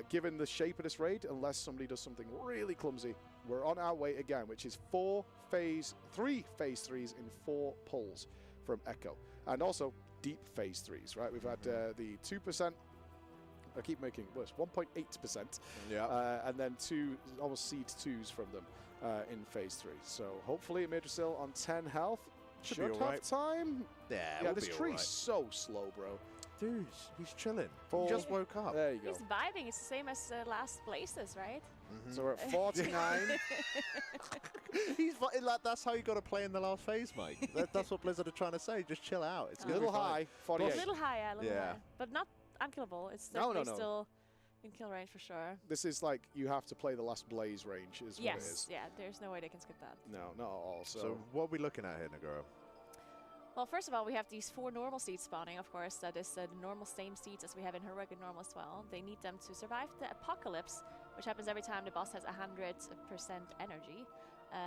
Given the shape of this raid, unless somebody does something really clumsy, we're on our way again, which is 3 Phase 3s in 4 pulls from Echo. And also deep Phase 3s, right? We've had the 2%, I keep making it worse, 1.8%, and then 2 almost seed 2s from them in Phase 3. So hopefully Amirdrassil on 10 health should have right. time. Yeah, this tree's so slow, bro. Dude, he's chilling. He just woke up. There you go. He's vibing. It's the same as last places, right? So we're at 49. That's how you got to play in the last phase, mate. That's what Blizzard are trying to say. Just chill out. It's a little high, 48. A little high, a little high. But not unkillable. It's definitely still in kill range for sure. This is like you have to play the last Blaze range is what it is. Yeah, there's no way they can skip that. No, not at all. So what are we looking at here, Nagoro? Well, first of all, we have these 4 normal seeds spawning, of course. That is the normal same seeds as we have in Heroic and Normal as well. They need them to survive the Apocalypse, which happens every time the boss has 100% energy.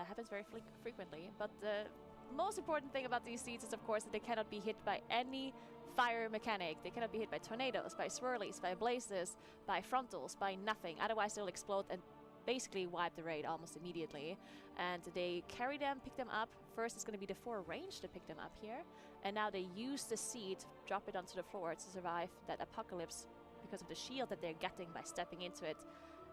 Happens very frequently. But the most important thing about these seeds is, of course, that they cannot be hit by any fire mechanic. They cannot be hit by tornadoes, by swirlies, by blazes, by frontals, by nothing. Otherwise, they'll explode and basically wipe the raid almost immediately. And they carry them, pick them up. First, it's going to be the 4 range to pick them up here. And now they use the seed, drop it onto the floor to survive that Apocalypse because of the shield that they're getting by stepping into it.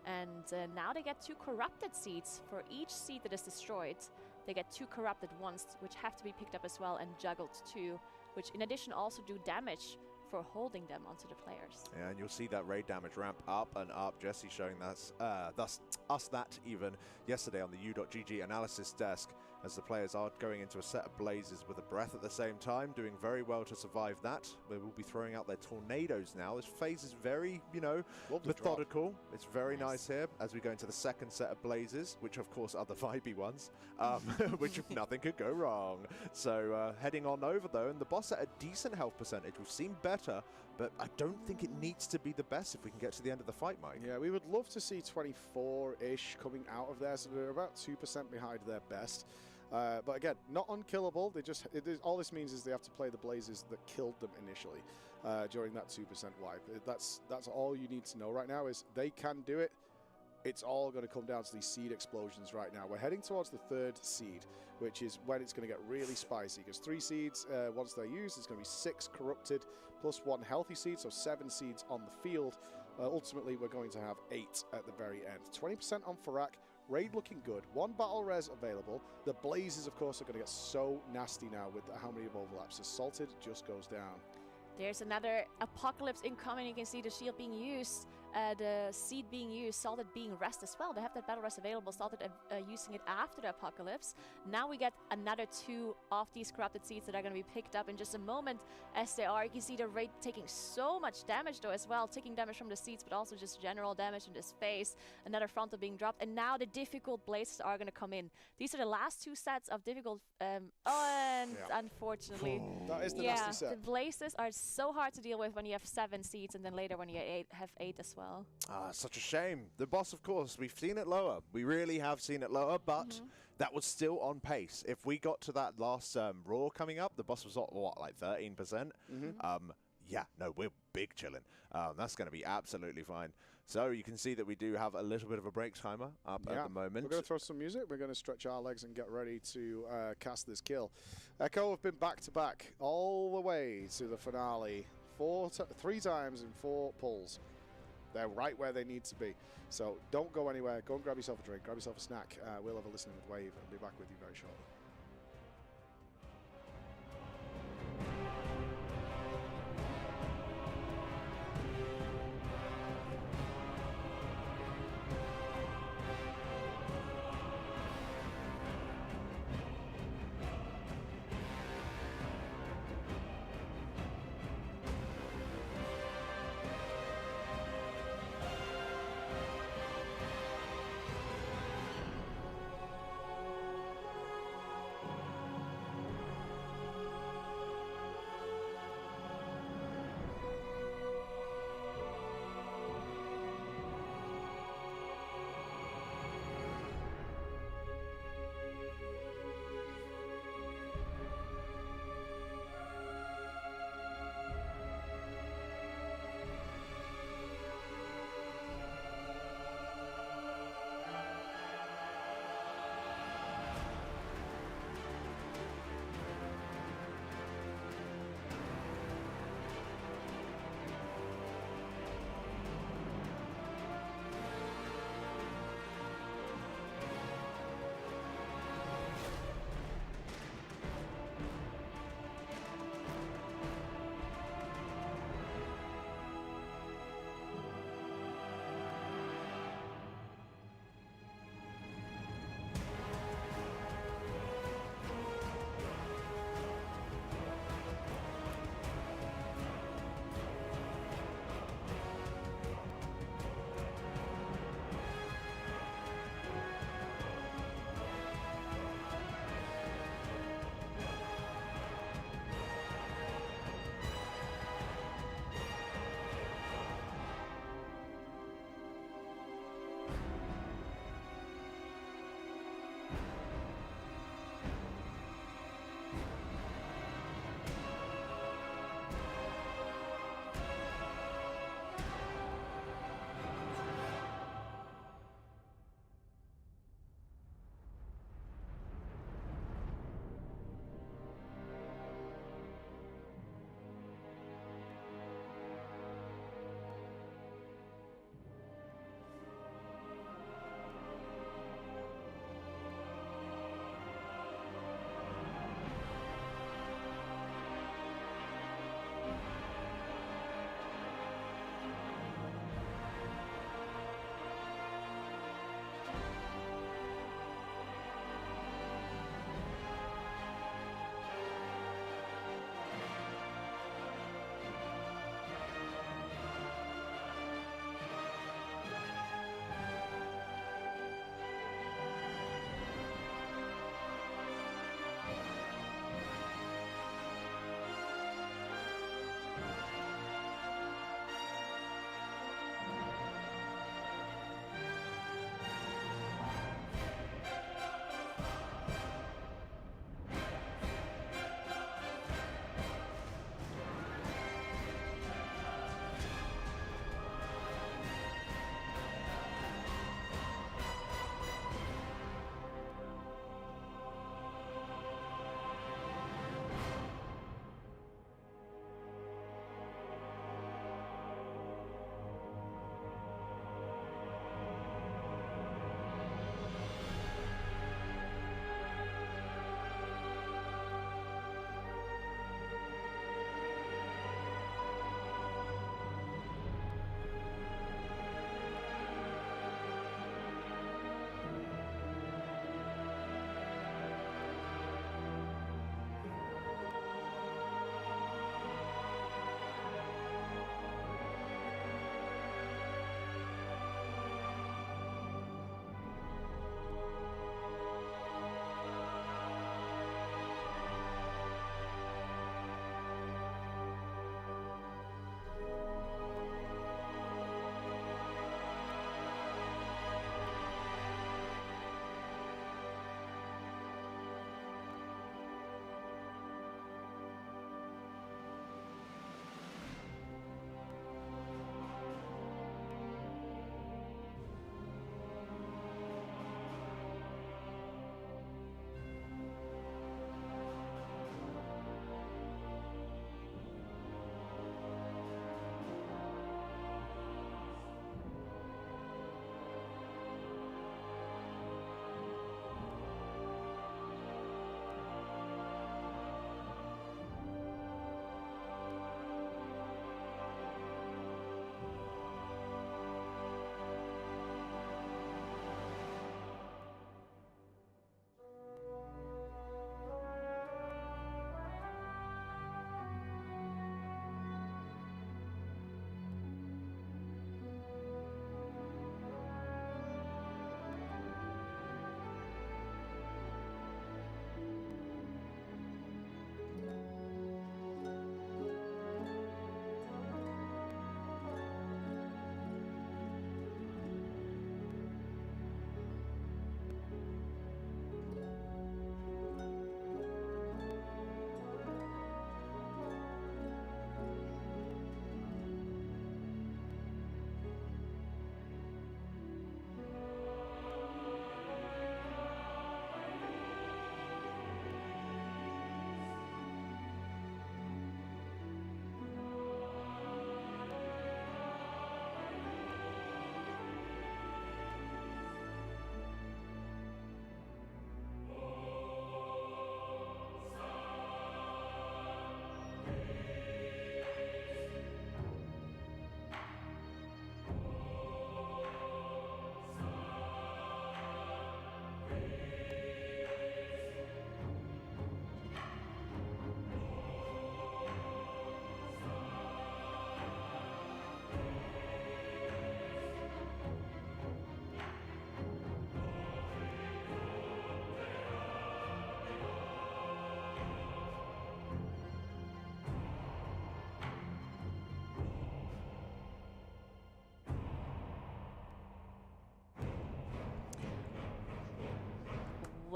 And now they get 2 corrupted seeds. For each seed that is destroyed, they get 2 corrupted ones, which have to be picked up as well and juggled too, which in addition also do damage for holding them onto the players. Yeah, and you'll see that raid damage ramp up and up. Jesse showing us that even yesterday on the U.GG analysis desk, as the players are going into a set of blazes with a breath at the same time, doing very well to survive that. They will be throwing out their tornadoes now. This phase is very, you know, methodical. It's very nice here as we go into the second set of blazes, which of course are the vibey ones, which nothing could go wrong. So heading on over though, and the boss at a decent health percentage. We've seen better, but I don't think it needs to be the best if we can get to the end of the fight, Mike. Yeah, we would love to see 24-ish coming out of there, so they're about 2% behind their best. But again, not unkillable. All this means is they have to play the blazes that killed them initially during that 2% wipe. That's all you need to know right now is they can do it. It's all going to come down to these seed explosions right now. We're heading towards the 3rd seed, which is when it's going to get really spicy, because 3 seeds, once they're used, it's going to be 6 corrupted plus 1 healthy seed, so 7 seeds on the field. Ultimately, we're going to have 8 at the very end. 20% on Farak. Raid looking good. 1 battle res available. The blazes, of course, are going to get so nasty now with how many of overlaps. Assaulted just goes down. There's another Apocalypse incoming. You can see the shield being used, the seed being used, Salted being rest as well. They have that battle rest available, Salted using it after the Apocalypse. Now we get another 2 of these corrupted seeds that are going to be picked up in just a moment as they are. You can see the raid taking so much damage though as well, taking damage from the seeds, but also just general damage in this phase. Another frontal being dropped, and now the difficult blazes are going to come in. These are the last 2 sets of difficult, unfortunately. That is the nasty set. The blazes are so hard to deal with when you have 7 seeds, and then later when you have 8 as well. Such a shame. The boss, of course, we've seen it lower. We really have seen it lower, but that was still on pace. If we got to that last Raw coming up, the boss was what, like 13%? yeah, no, we're big chilling. That's going to be absolutely fine. So you can see that we do have a little bit of a break timer up at the moment. We're going to throw some music. We're going to stretch our legs and get ready to cast this kill. Echo have been back-to-back all the way to the finale. 3 times in 4 pulls. They're right where they need to be. So don't go anywhere. Go and grab yourself a drink, grab yourself a snack. We'll have a listening with Wave and be back with you very shortly.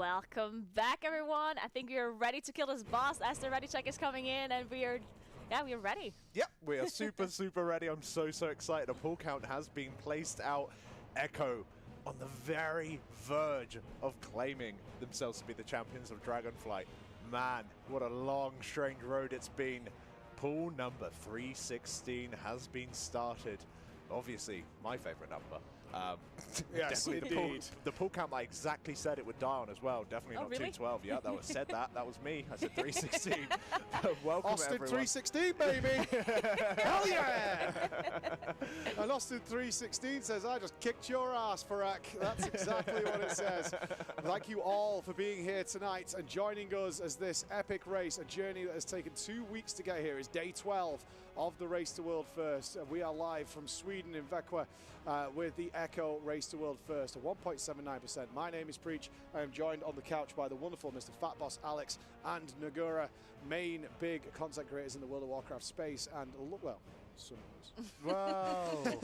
Welcome back, everyone. I think we are ready to kill this boss as the ready check is coming in, and we are ready. Yep, we are super, super ready. I'm so excited. A pull count has been placed out. Echo on the very verge of claiming themselves to be the champions of Dragonflight. Man, what a long, strange road it's been. Pool number 316 has been started. Obviously, my favorite number. Yes, indeed. The pull count I exactly said it would die on as well. Definitely not really? 212. Yeah, that was said that. That was me. I said 316. Welcome, Austin everyone. 316, baby! Hell yeah! And Austin 316 says, I just kicked your ass, Farak. That's exactly what it says. Thank you all for being here tonight and joining us as this epic race, a journey that has taken 2 weeks to get here, is day 12 of the Race to World First. We are live from Sweden in Växjö with the Echo Race to World First at 1.79%. My name is Preach. I am joined on the couch by the wonderful Mr. Fat Boss Alex and Nagura, main big content creators in the World of Warcraft space, and well, some of us. Well,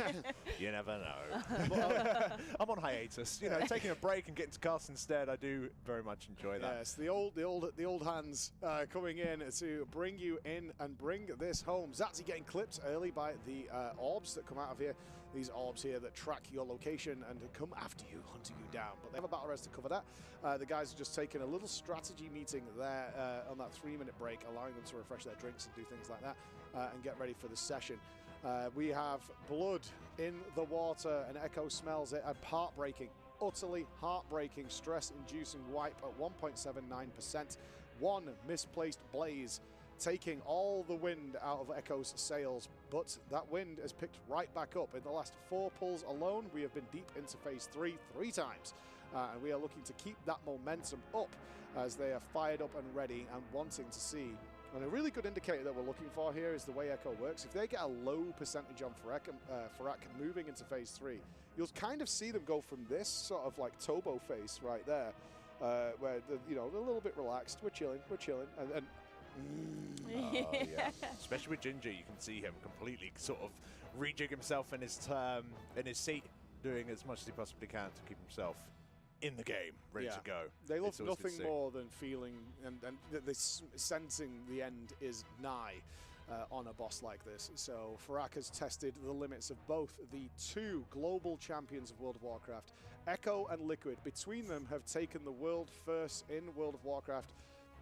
you never know. I'm on hiatus, you know, taking a break and getting to cast instead. I do very much enjoy that. Yes, the old hands coming in to bring you in and bring this home. Zatsy getting clipped early by the orbs that come out of here. These orbs here that track your location and come after you, hunting you down. But they have a battle res to cover that. The guys are just taking a little strategy meeting there on that 3-minute break, allowing them to refresh their drinks and do things like that and get ready for the session. We have blood in the water, and Echo smells it, and heartbreaking, utterly heartbreaking, stress-inducing wipe at 1.79%. One misplaced blaze, taking all the wind out of Echo's sails, but that wind has picked right back up. In the last 4 pulls alone, we have been deep into phase 3 times, and we are looking to keep that momentum up as they are fired up and ready and wanting to see. And a really good indicator that we're looking for here is the way Echo works. If they get a low percentage on Farak moving into phase 3, you'll kind of see them go from this sort of like Tobo face right there, where they're a little bit relaxed. We're chilling, and Oh, yeah. Especially with Ginger, you can see him completely sort of rejig himself in his seat, doing as much as he possibly can to keep himself in the game, ready to go. They love nothing more than feeling and this sensing the end is nigh on a boss like this. So Farak has tested the limits of both the 2 global champions of World of Warcraft, Echo and Liquid. Between them have taken the world first in World of Warcraft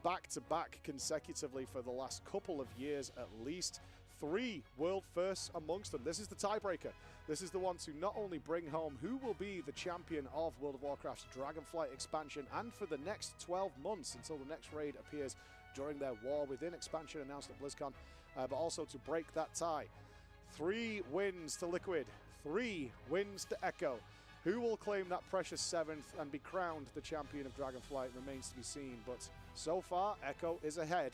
back-to-back consecutively for the last couple of years at least. 3 world firsts amongst them. This is the tiebreaker. This is the one to not only bring home who will be the champion of World of Warcraft's Dragonflight expansion and for the next 12 months until the next raid appears during their War Within expansion announced at BlizzCon, but also to break that tie. 3 wins to Liquid, 3 wins to Echo. Who will claim that precious 7th and be crowned the champion of Dragonflight remains to be seen, but so far Echo is ahead.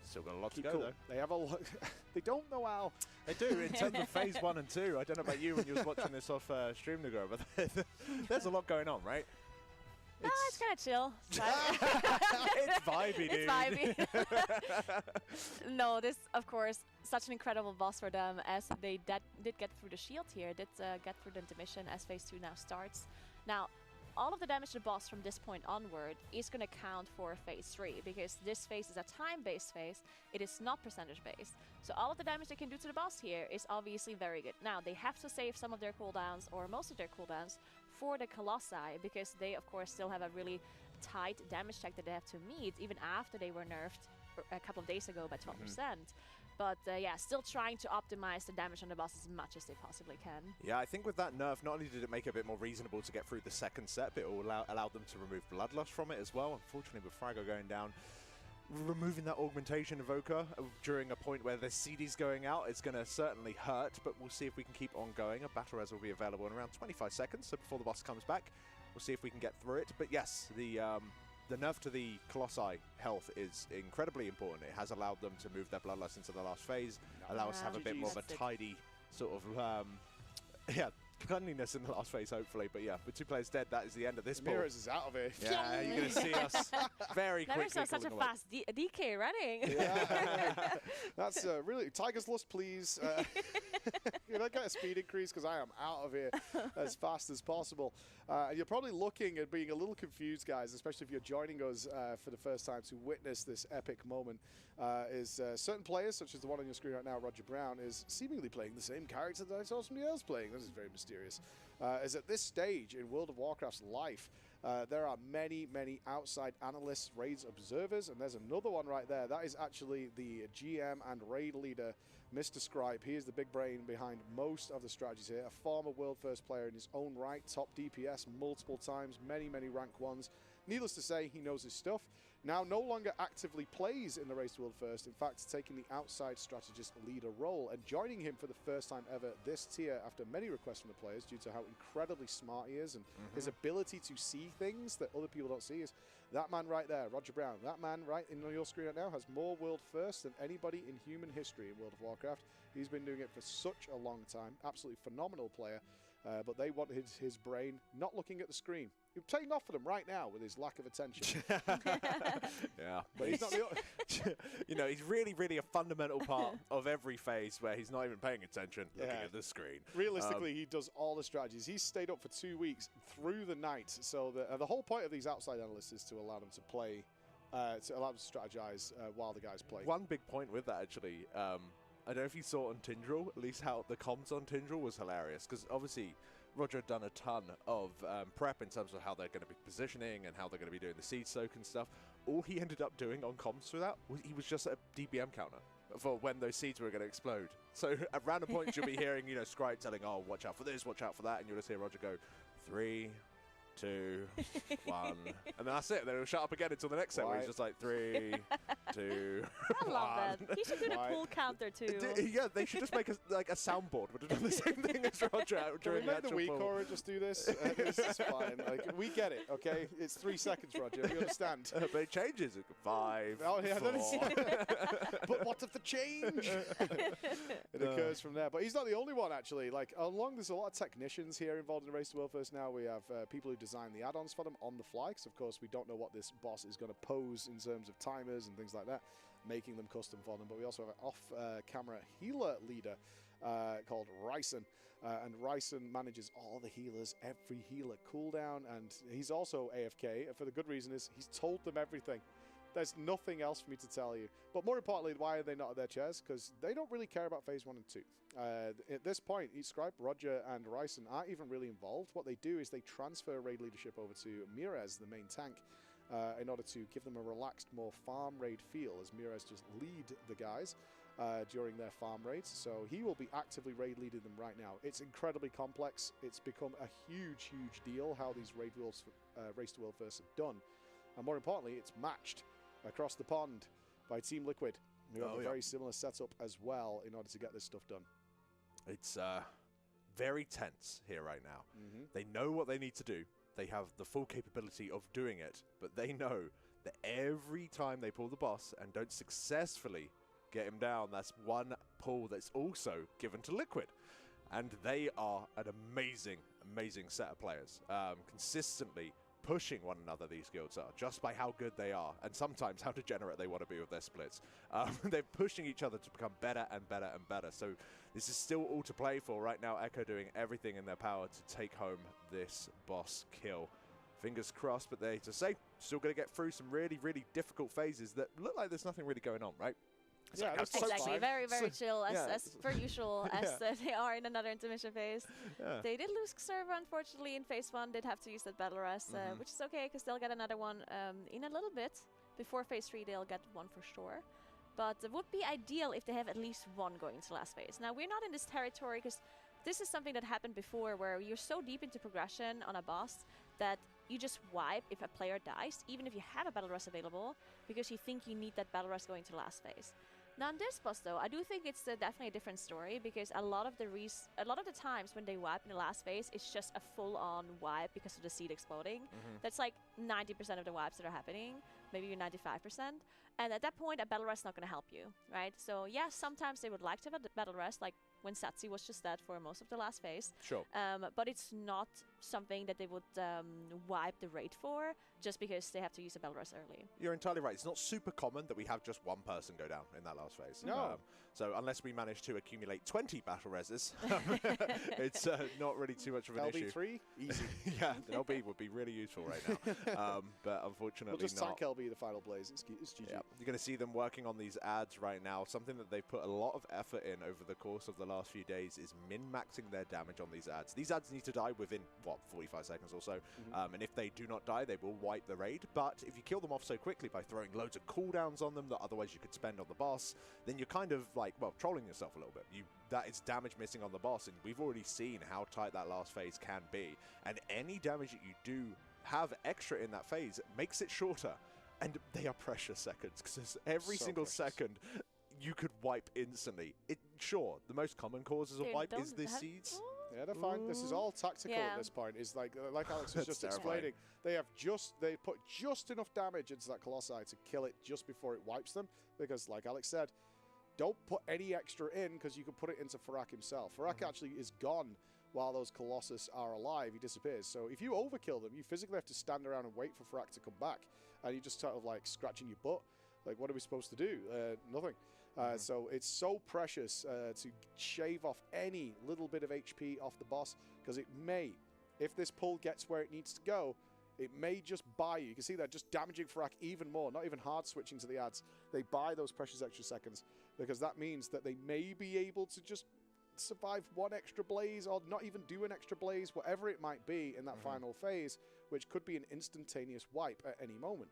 Still got a lot to go, Cool. though. They have a lot. They don't know how. They do, in terms of phase 1 and 2. I don't know about you when you was watching this off stream, Nagura, but there's a lot going on, right? It's kind of chill. It's vibey, dude. It's vibey. No, this, of course, such an incredible boss for them, as they did get through the shield here, did get through the intermission as phase 2 now starts. Now, all of the damage to the boss from this point onward is going to count for phase 3, because this phase is a time-based phase, it is not percentage-based. So all of the damage they can do to the boss here is obviously very good. Now, they have to save some of their cooldowns, or most of their cooldowns, for the Colossi, because they, of course, still have a really tight damage check that they have to meet, even after they were nerfed a couple of days ago by 12%. But yeah, still trying to optimize the damage on the boss as much as they possibly can. Yeah, I think with that nerf, not only did it make it a bit more reasonable to get through the second set, but it will allow them to remove Bloodlust from it as well. Unfortunately, with Fraggo going down, removing that augmentation evoker during a point where the CD's going out is going to certainly hurt, but we'll see if we can keep on going. A battle res will be available in around 25 seconds, so before the boss comes back, we'll see if we can get through it. But yes, the nerf to the Colossi health is incredibly important. It has allowed them to move their Bloodlust into the last phase, allow us to have a bit more of a tidy sort of cleanliness in the last phase, hopefully. But yeah, with 2 players dead, that is the end of this pool. Mirrors is out of here. Yeah, you're going to see us very quickly. Never saw such a cooling away. fast DK running. Yeah. That's really Tiger's Lust, please. Can I get a speed increase because I am out of here as fast as possible. You're probably looking at being a little confused, guys, especially if you're joining us for the first time to witness this epic moment. Certain players, such as the one on your screen right now, Roger Brown, is seemingly playing the same character that I saw somebody else playing. This is very mysterious. As at this stage in World of Warcraft's life, there are many, many outside analysts, raids observers, and there's another one right there. That is actually the GM and raid leader, Mr. Scribe. He is the big brain behind most of the strategies here. A former world first player in his own right, top DPS multiple times, many, many rank 1s. Needless to say, he knows his stuff. Now no longer actively plays in the Race to World First, in fact taking the outside strategist leader role and joining him for the first time ever this tier after many requests from the players due to how incredibly smart he is and his ability to see things that other people don't see. Is that man right there, Roger Brown. That man right in your screen right now has more World First than anybody in human history in World of Warcraft. He's been doing it for such a long time. Absolutely phenomenal player. But they wanted his brain not looking at the screen. He's playing off for them right now with his lack of attention. Yeah, but he's not the you know, he's really, really a fundamental part of every phase where he's not even paying attention, looking at the screen. Realistically, he does all the strategies. He's stayed up for 2 weeks through the night. So the whole point of these outside analysts is to allow them to play, to allow them to strategize while the guys play. One big point with that, actually, I don't know if you saw on Tindril, at least how the comms on Tindril was hilarious, because obviously Roger had done a ton of prep in terms of how they're going to be positioning and how they're going to be doing the seed soak and stuff. All he ended up doing on comms for that was he was just a DBM counter for when those seeds were going to explode. So at random points you'll be hearing, you know, Scribe telling, oh, watch out for this, watch out for that, and you'll just hear Roger go, 3, 2, 1, and then that's it. Then he'll shut up again until the next set where he's just like 3, 2, I love that. He should do the pool counter too. Yeah, they should just make a soundboard would have done the same thing as Roger during the the week or just do this. This is fine. Like, we get it, okay? It's 3 seconds, Roger. We understand. But it changes. 5. Oh yeah, 4. But what if the change? It occurs from there. But he's not the only one, actually. Like, there's a lot of technicians here involved in Race to World First now. We have people who design the add-ons for them on the fly, because of course we don't know what this boss is going to pose in terms of timers and things like that, making them custom for them. But we also have an off-camera healer leader called Ryson, and Ryson manages all the healers, every healer cooldown, and he's also AFK, and for the good reason is he's told them everything. There's nothing else for me to tell you. But more importantly, why are they not at their chairs? Because they don't really care about Phase 1 and 2. At this point, Scribe, Roger, and Ryson aren't even really involved. What they do is they transfer raid leadership over to Mirez, the main tank, in order to give them a relaxed, more farm raid feel, as Mirez just lead the guys during their farm raids. So he will be actively raid leading them right now. It's incredibly complex. It's become a huge, huge deal how these raid rules Race to World First are done. And more importantly, it's matched across the pond by Team Liquid, who have a very similar setup as well in order to get this stuff done. It's very tense here right now. They know what they need to do. They have the full capability of doing it, but they know that every time they pull the boss and don't successfully get him down, that's one pull that's also given to Liquid. And they are an amazing, amazing set of players, consistently pushing one another, these guilds are, just by how good they are, and sometimes how degenerate they want to be with their splits. They're pushing each other to become better and better and better, so this is still all to play for. Right now, Echo doing everything in their power to take home this boss kill. Fingers crossed, but they, to say, still going to get through some really, really difficult phases that look like there's nothing really going on, right? Yeah, exactly. Very, very chill, as per usual, as they are in another intermission phase. They did lose server, unfortunately, in Phase 1. Did have to use that battle rest, which is okay, because they'll get another one in a little bit. Before Phase 3, they'll get one for sure. But it would be ideal if they have at least one going to last phase. Now, we're not in this territory, because this is something that happened before, where you're so deep into progression on a boss that you just wipe if a player dies, even if you have a battle rest available, because you think you need that battle rest going to last phase. Now on this boss though, I do think it's definitely a different story, because a lot of the times when they wipe in the last phase, it's just a full-on wipe because of the seed exploding. That's like 90% of the wipes that are happening, maybe even 95%. And at that point, a battle rest is not going to help you, right? So yeah, sometimes they would like to have a battle rest, like when Satsi was just dead for most of the last phase. Sure. But it's not something that they would wipe the raid for just because they have to use a Belrus early. You're entirely right. It's not super common that we have just one person go down in that last phase. No. So unless we manage to accumulate 20 battle reses, it's not really too much of an issue. LB3, easy. Yeah, the LB would be really useful right now. But unfortunately we'll just not. tank LB the final blaze. It's GG. Yeah. You're going to see them working on these ads right now. Something that they've put a lot of effort in over the course of the last few days is min-maxing their damage on these ads. These ads need to die within, what, 45 seconds or so. And if they do not die, they will wipe the raid. But if you kill them off so quickly by throwing loads of cooldowns on them that otherwise you could spend on the boss, then you're kind of like, well, trolling yourself a little bit. That is damage missing on the boss, and we've already seen how tight that last phase can be. And any damage that you do have extra in that phase makes it shorter. And they are precious seconds, because every single second you could wipe instantly. Sure, the most common causes of wipe is the seeds. Yeah, they're fine. This is all tactical at this point. Is like Alex was just explaining. They put just enough damage into that Colossi to kill it just before it wipes them. Because, like Alex said, don't put any extra in because you can put it into Farak himself. Farak actually is gone while those Colossus are alive. He disappears. So if you overkill them, you physically have to stand around and wait for Farak to come back, and you just sort of like scratching your butt. Like, what are we supposed to do? Nothing. So it's so precious to shave off any little bit of HP off the boss, because it may, if this pull gets where it needs to go, it may just buy you. You can see that just damaging Farak even more, not even hard switching to the ads. They buy those precious extra seconds, because that means that they may be able to just survive one extra blaze, or not even do an extra blaze, whatever it might be in that final phase, which could be an instantaneous wipe at any moment.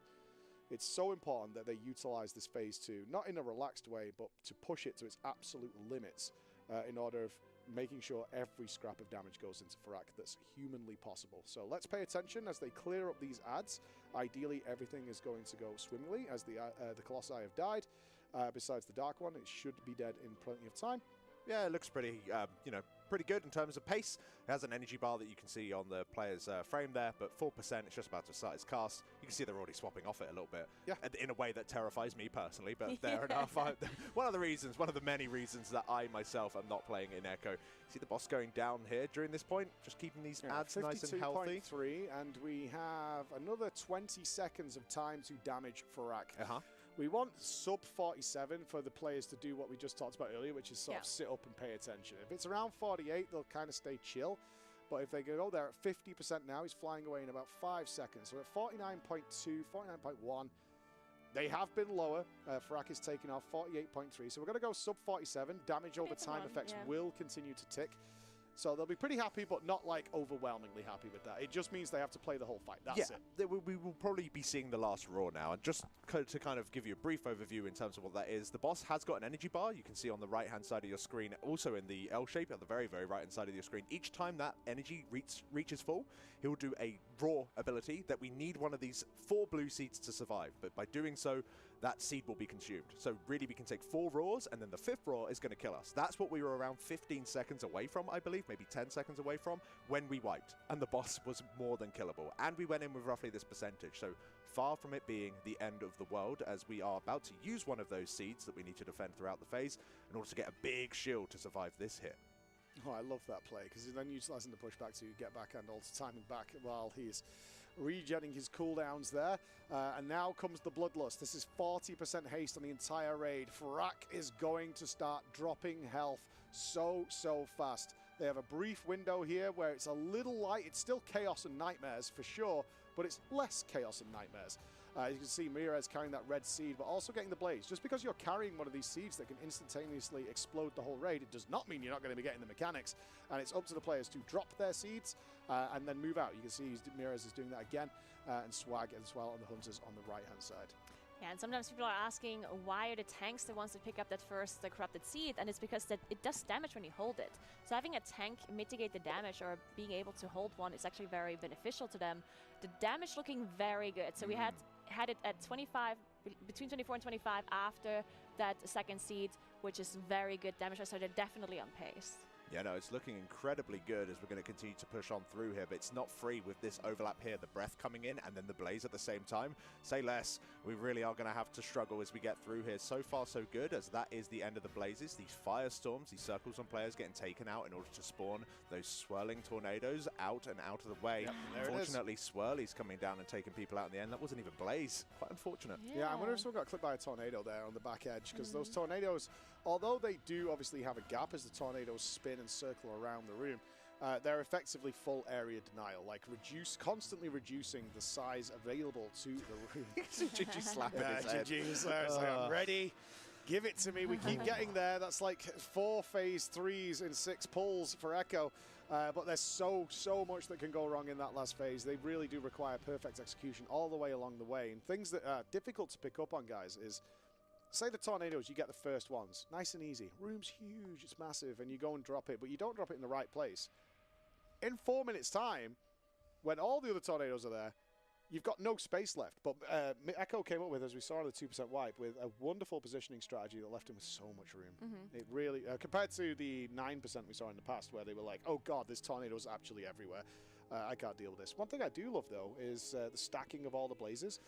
It's so important that they utilize this phase 2, not in a relaxed way, but to push it to its absolute limits in order of making sure every scrap of damage goes into Farak that's humanly possible. So let's pay attention as they clear up these ads. Ideally, everything is going to go swimmingly as the Colossi have died. Besides the Dark One, it should be dead in plenty of time. Yeah, it looks pretty, pretty good in terms of pace. It has an energy bar that you can see on the player's frame there, but 4%, it's just about to start its cast. You can see they're already swapping off it a little bit, in a way that terrifies me personally, but fair enough. One of the many reasons that I myself am not playing in Echo. See the boss going down here during this point, just keeping these ads nice and healthy. 52.3, and we have another 20 seconds of time to damage Farak. We want sub 47 for the players to do what we just talked about earlier, which is sort of sit up and pay attention. If it's around 48, they'll kind of stay chill. But if they go there at 50% now, he's flying away in about 5 seconds. So at 49.2, 49.1, they have been lower. Farak is taking off 48.3. So we're going to go sub 47. Damage over time effects will continue to tick. So they'll be pretty happy, but not like overwhelmingly happy with that. It just means they have to play the whole fight. That's it. We will probably be seeing the last Raw now. And just to kind of give you a brief overview in terms of what that is, the boss has got an energy bar. You can see on the right-hand side of your screen, also in the L shape at the very, very right-hand side of your screen. Each time that energy reaches full, he will do a Raw ability that we need one of these 4 blue seeds to survive. But by doing so, that seed will be consumed. So really we can take 4 Raws, and then the 5th Raw is going to kill us. That's what we were around 15 seconds away from, I believe, maybe 10 seconds away from, when we wiped. And the boss was more than killable. And we went in with roughly this percentage. So far from it being the end of the world, as we are about to use one of those seeds that we need to defend throughout the phase in order to get a big shield to survive this hit. Oh, I love that play, because he's then utilizing the pushback to get back and also timing back while he's regenning his cooldowns there. And now comes the Bloodlust. This is 40% haste on the entire raid. Farak is going to start dropping health so fast. They have a brief window here where it's a little light. It's still Chaos and Nightmares for sure, but it's less Chaos and Nightmares. You can see Mirez carrying that red seed, but also getting the blaze. Just because you're carrying one of these seeds that can instantaneously explode the whole raid, it does not mean you're not going to be getting the mechanics. And it's up to the players to drop their seeds and then move out. You can see Mirez is doing that again, and Swag as well on the Hunters on the right-hand side. Yeah, and sometimes people are asking, why are the tanks the ones that pick up that first corrupted seed? And it's because that it does damage when you hold it. So having a tank mitigate the damage or being able to hold one is actually very beneficial to them. The damage looking very good. So we had it at 25, between 24 and 25 after that second seed, which is very good damage. So they're definitely on pace. Yeah, no, it's looking incredibly good as we're going to continue to push on through here, but it's not free with this overlap here, the breath coming in and then the blaze at the same time. Say less, we really are going to have to struggle as we get through here. So far, so good, as that is the end of the blazes. These firestorms, these circles on players getting taken out in order to spawn those swirling tornadoes out and out of the way. Yep, Unfortunately, Swirly's coming down and taking people out in the end. That wasn't even blaze. Quite unfortunate. Yeah, I wonder if someone got clipped by a tornado there on the back edge, because those tornadoes, although they do obviously have a gap as the tornadoes spin and circle around the room, they're effectively full area denial, like constantly reducing the size available to the room. GG slapping his head. GG's there. It's like, I'm ready. Give it to me. We keep getting there. That's like 4 phase 3s in 6 pulls for Echo. But there's so much that can go wrong in that last phase. They really do require perfect execution all the way along the way. And things that are difficult to pick up on, guys, is say the tornadoes, you get the first ones. Nice and easy. Room's huge, it's massive, and you go and drop it, but you don't drop it in the right place. In 4 minutes' time, when all the other tornadoes are there, you've got no space left. But Echo came up with, as we saw on the 2% wipe, with a wonderful positioning strategy that left him with so much room. It really, compared to the 9% we saw in the past, where they were like, oh god, this tornado's actually everywhere. I can't deal with this. One thing I do love, though, is the stacking of all the blazes.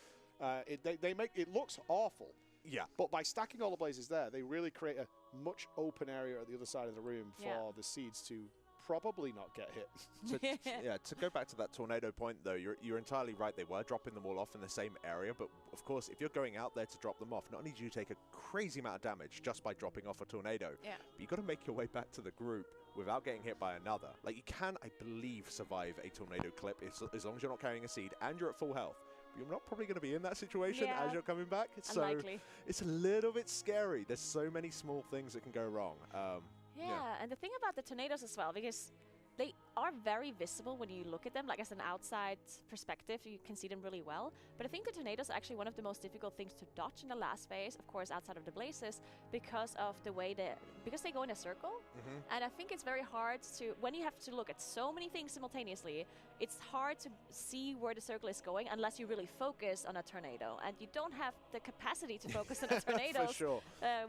It looks awful. Yeah. But by stacking all the blazes there, they really create a much open area at the other side of the room for the seeds to probably not get hit. To go back to that tornado point, though, you're entirely right. They were dropping them all off in the same area, but of course, if you're going out there to drop them off, not only do you take a crazy amount of damage just by dropping off a tornado, but you've got to make your way back to the group without getting hit by another. Like, you can, I believe, survive a tornado clip as long as you're not carrying a seed and you're at full health. You're not probably going to be in that situation as you're coming back. Unlikely. So it's a little bit scary. There's so many small things that can go wrong. And the thing about the tornadoes as well, because they are very visible when you look at them, like as an outside perspective, you can see them really well. But I think the tornadoes are actually one of the most difficult things to dodge in the last phase, of course, outside of the blazes, because of the way because they go in a circle. And I think it's very hard to, when you have to look at so many things simultaneously, it's hard to see where the circle is going unless you really focus on a tornado. And you don't have the capacity to focus on a tornado's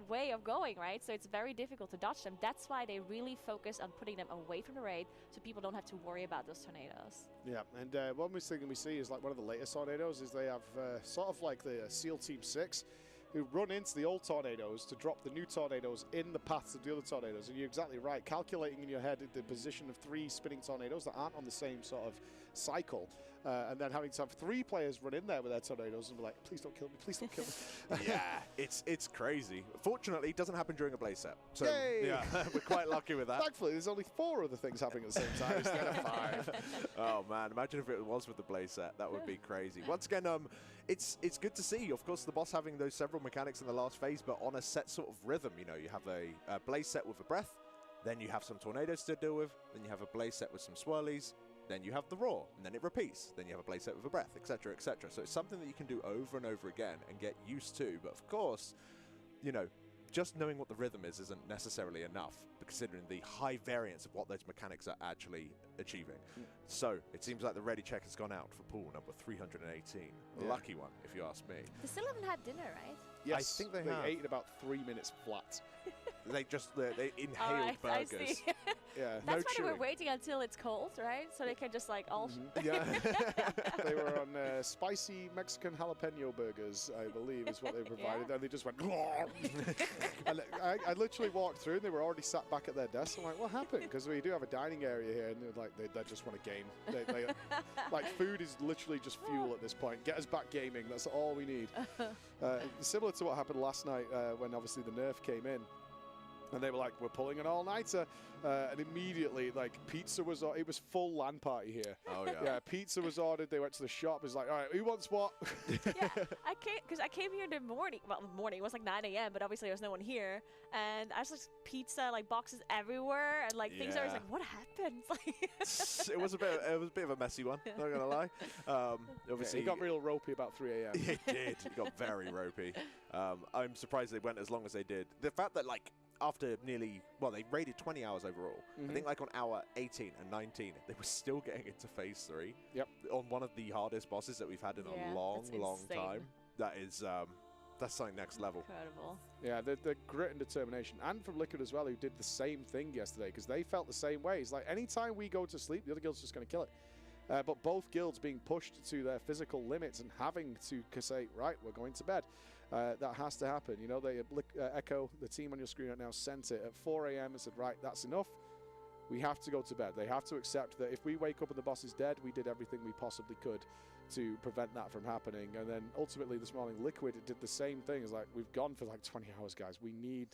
way of going, right? So it's very difficult to dodge them. That's why they really focus on putting them away from the raid, so people don't have to worry about those tornadoes. Yeah, and one thing we see is like one of the latest tornadoes is they have sort of like the SEAL Team 6 who run into the old tornadoes to drop the new tornadoes in the paths of the other tornadoes. And you're exactly right, calculating in your head the position of 3 spinning tornadoes that aren't on the same sort of cycle. And then having to have 3 players run in there with their tornadoes and be like, please don't kill me, please don't kill me. Yeah, it's crazy. Fortunately, it doesn't happen during a blaze set. So Yay! yeah, we're quite lucky with that. Thankfully, there's only 4 other things happening at the same time instead of 5. Oh man, imagine if it was with the blaze set. That would be crazy. Once again, it's good to see, of course, the boss having those several mechanics in the last phase, but on a set sort of rhythm. You know, you have a blaze set with a breath, then you have some tornadoes to deal with, then you have a blaze set with some swirlies, then you have the roar, and then it repeats. Then you have a blaze set with a breath, etc., etc. So it's something that you can do over and over again and get used to. But of course, you know, just knowing what the rhythm is isn't necessarily enough, considering the high variance of what those mechanics are actually achieving. So it seems like the ready check has gone out for pool number 318. Lucky one, if you ask me. They still haven't had dinner, right? Yes, I think they have. ate in about 3 minutes flat. They inhaled burgers. I see. Yeah, That's why they chewing. were waiting until it's cold, right? So they can just like all. Yeah. They were on spicy Mexican jalapeno burgers, I believe, is what they provided. And they just went. And I literally walked through, and they were already sat back at their desk. I'm like, what happened? Because we do have a dining area here, and they're like, they just want a game. Like food is literally just fuel at this point. Get us back gaming. That's all we need. Similar to what happened last night when obviously the nerf came in. And they were like, we're pulling an all-nighter. And immediately, like, pizza was, it was full LAN party here. Oh, yeah. Yeah, pizza was ordered. They went to the shop. It was like, all right, who wants what? Yeah, I came here in the morning. Well, morning, it was like 9 a.m., but obviously there was no one here. And I was like, pizza, like, boxes everywhere. And, like, things I was like, what happened? It was a bit of a messy one, not going to lie. Obviously, it got real ropey about 3 a.m. It did. It got very ropey. I'm surprised they went as long as they did. The fact that, like, after nearly, well, they raided 20 hours overall. I think like on hour 18 and 19, they were still getting into phase 3. Yep. On one of the hardest bosses that we've had in a long insane. time. That is, That's like next level. Incredible. Yeah, the grit and determination, and from Liquid as well, who did the same thing yesterday, because they felt the same way. It's like anytime we go to sleep, the other guild's just going to kill it. But both guilds being pushed to their physical limits and having to say, right, we're going to bed. That has to happen. You know, they Echo, the team on your screen right now, sent it at 4 a.m. and said, right, that's enough. We have to go to bed. They have to accept that if we wake up and the boss is dead, we did everything we possibly could to prevent that from happening. And then ultimately this morning, Liquid did the same thing. It's like, we've gone for like 20 hours, guys. We need...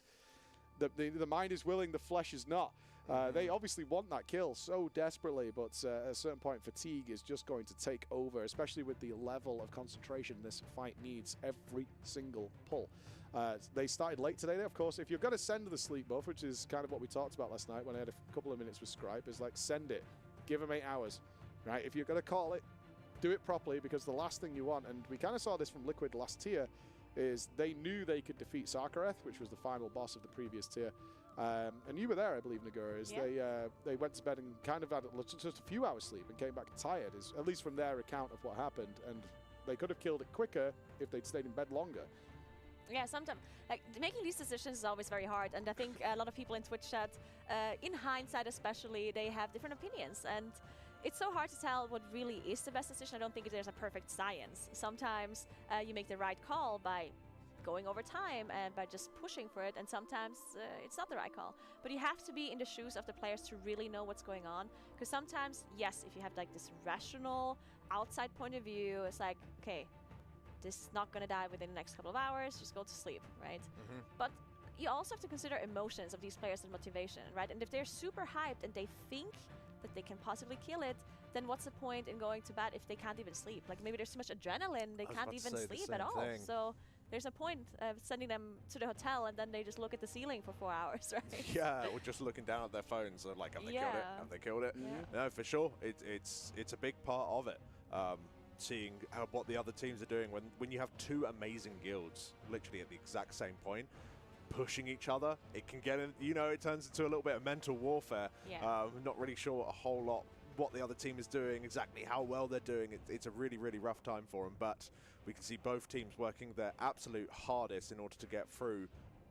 The mind is willing, the flesh is not. They obviously want that kill so desperately, but at a certain point, fatigue is just going to take over, especially with the level of concentration this fight needs every single pull. They started late today, of course. If you're going to send the sleep buff, which is kind of what we talked about last night when I had a couple of minutes with Scripe, is like, send it. Give them 8 hours, right? If you're going to call it, do it properly, because the last thing you want, and we kind of saw this from Liquid last tier, is they knew they could defeat Sarkareth, which was the final boss of the previous tier. And you were there, I believe, Nagura, is they went to bed and kind of had just a few hours sleep and came back tired, is at least from their account of what happened. And they could have killed it quicker if they'd stayed in bed longer. Yeah, sometimes like making these decisions is always very hard, and I think a lot of people in Twitch chat, in hindsight especially, they have different opinions, and it's so hard to tell what really is the best decision. I don't think there's a perfect science. Sometimes you make the right call by going over time and by just pushing for it, and sometimes it's not the right call. But you have to be in the shoes of the players to really know what's going on, because sometimes, yes, if you have like this rational outside point of view, it's like, okay, this is not going to die within the next couple of hours, just go to sleep, right? But you also have to consider emotions of these players and motivation, right? And if they're super hyped and they think that they can possibly kill it, then what's the point in going to bed if they can't even sleep? Like, maybe there's too much adrenaline, they can't even sleep at all. So there's a point of sending them to the hotel and then they just look at the ceiling for 4 hours, right? Yeah, or just looking down at their phones, like, have they killed it? Have they killed it? No, for sure. It's a big part of it. Seeing what the other teams are doing when you have two amazing guilds literally at the exact same point pushing each other, it can get in, you know, it turns into a little bit of mental warfare. Not really sure a whole lot what the other team is doing, exactly how well they're doing. It's a really, really rough time for them, but we can see both teams working their absolute hardest in order to get through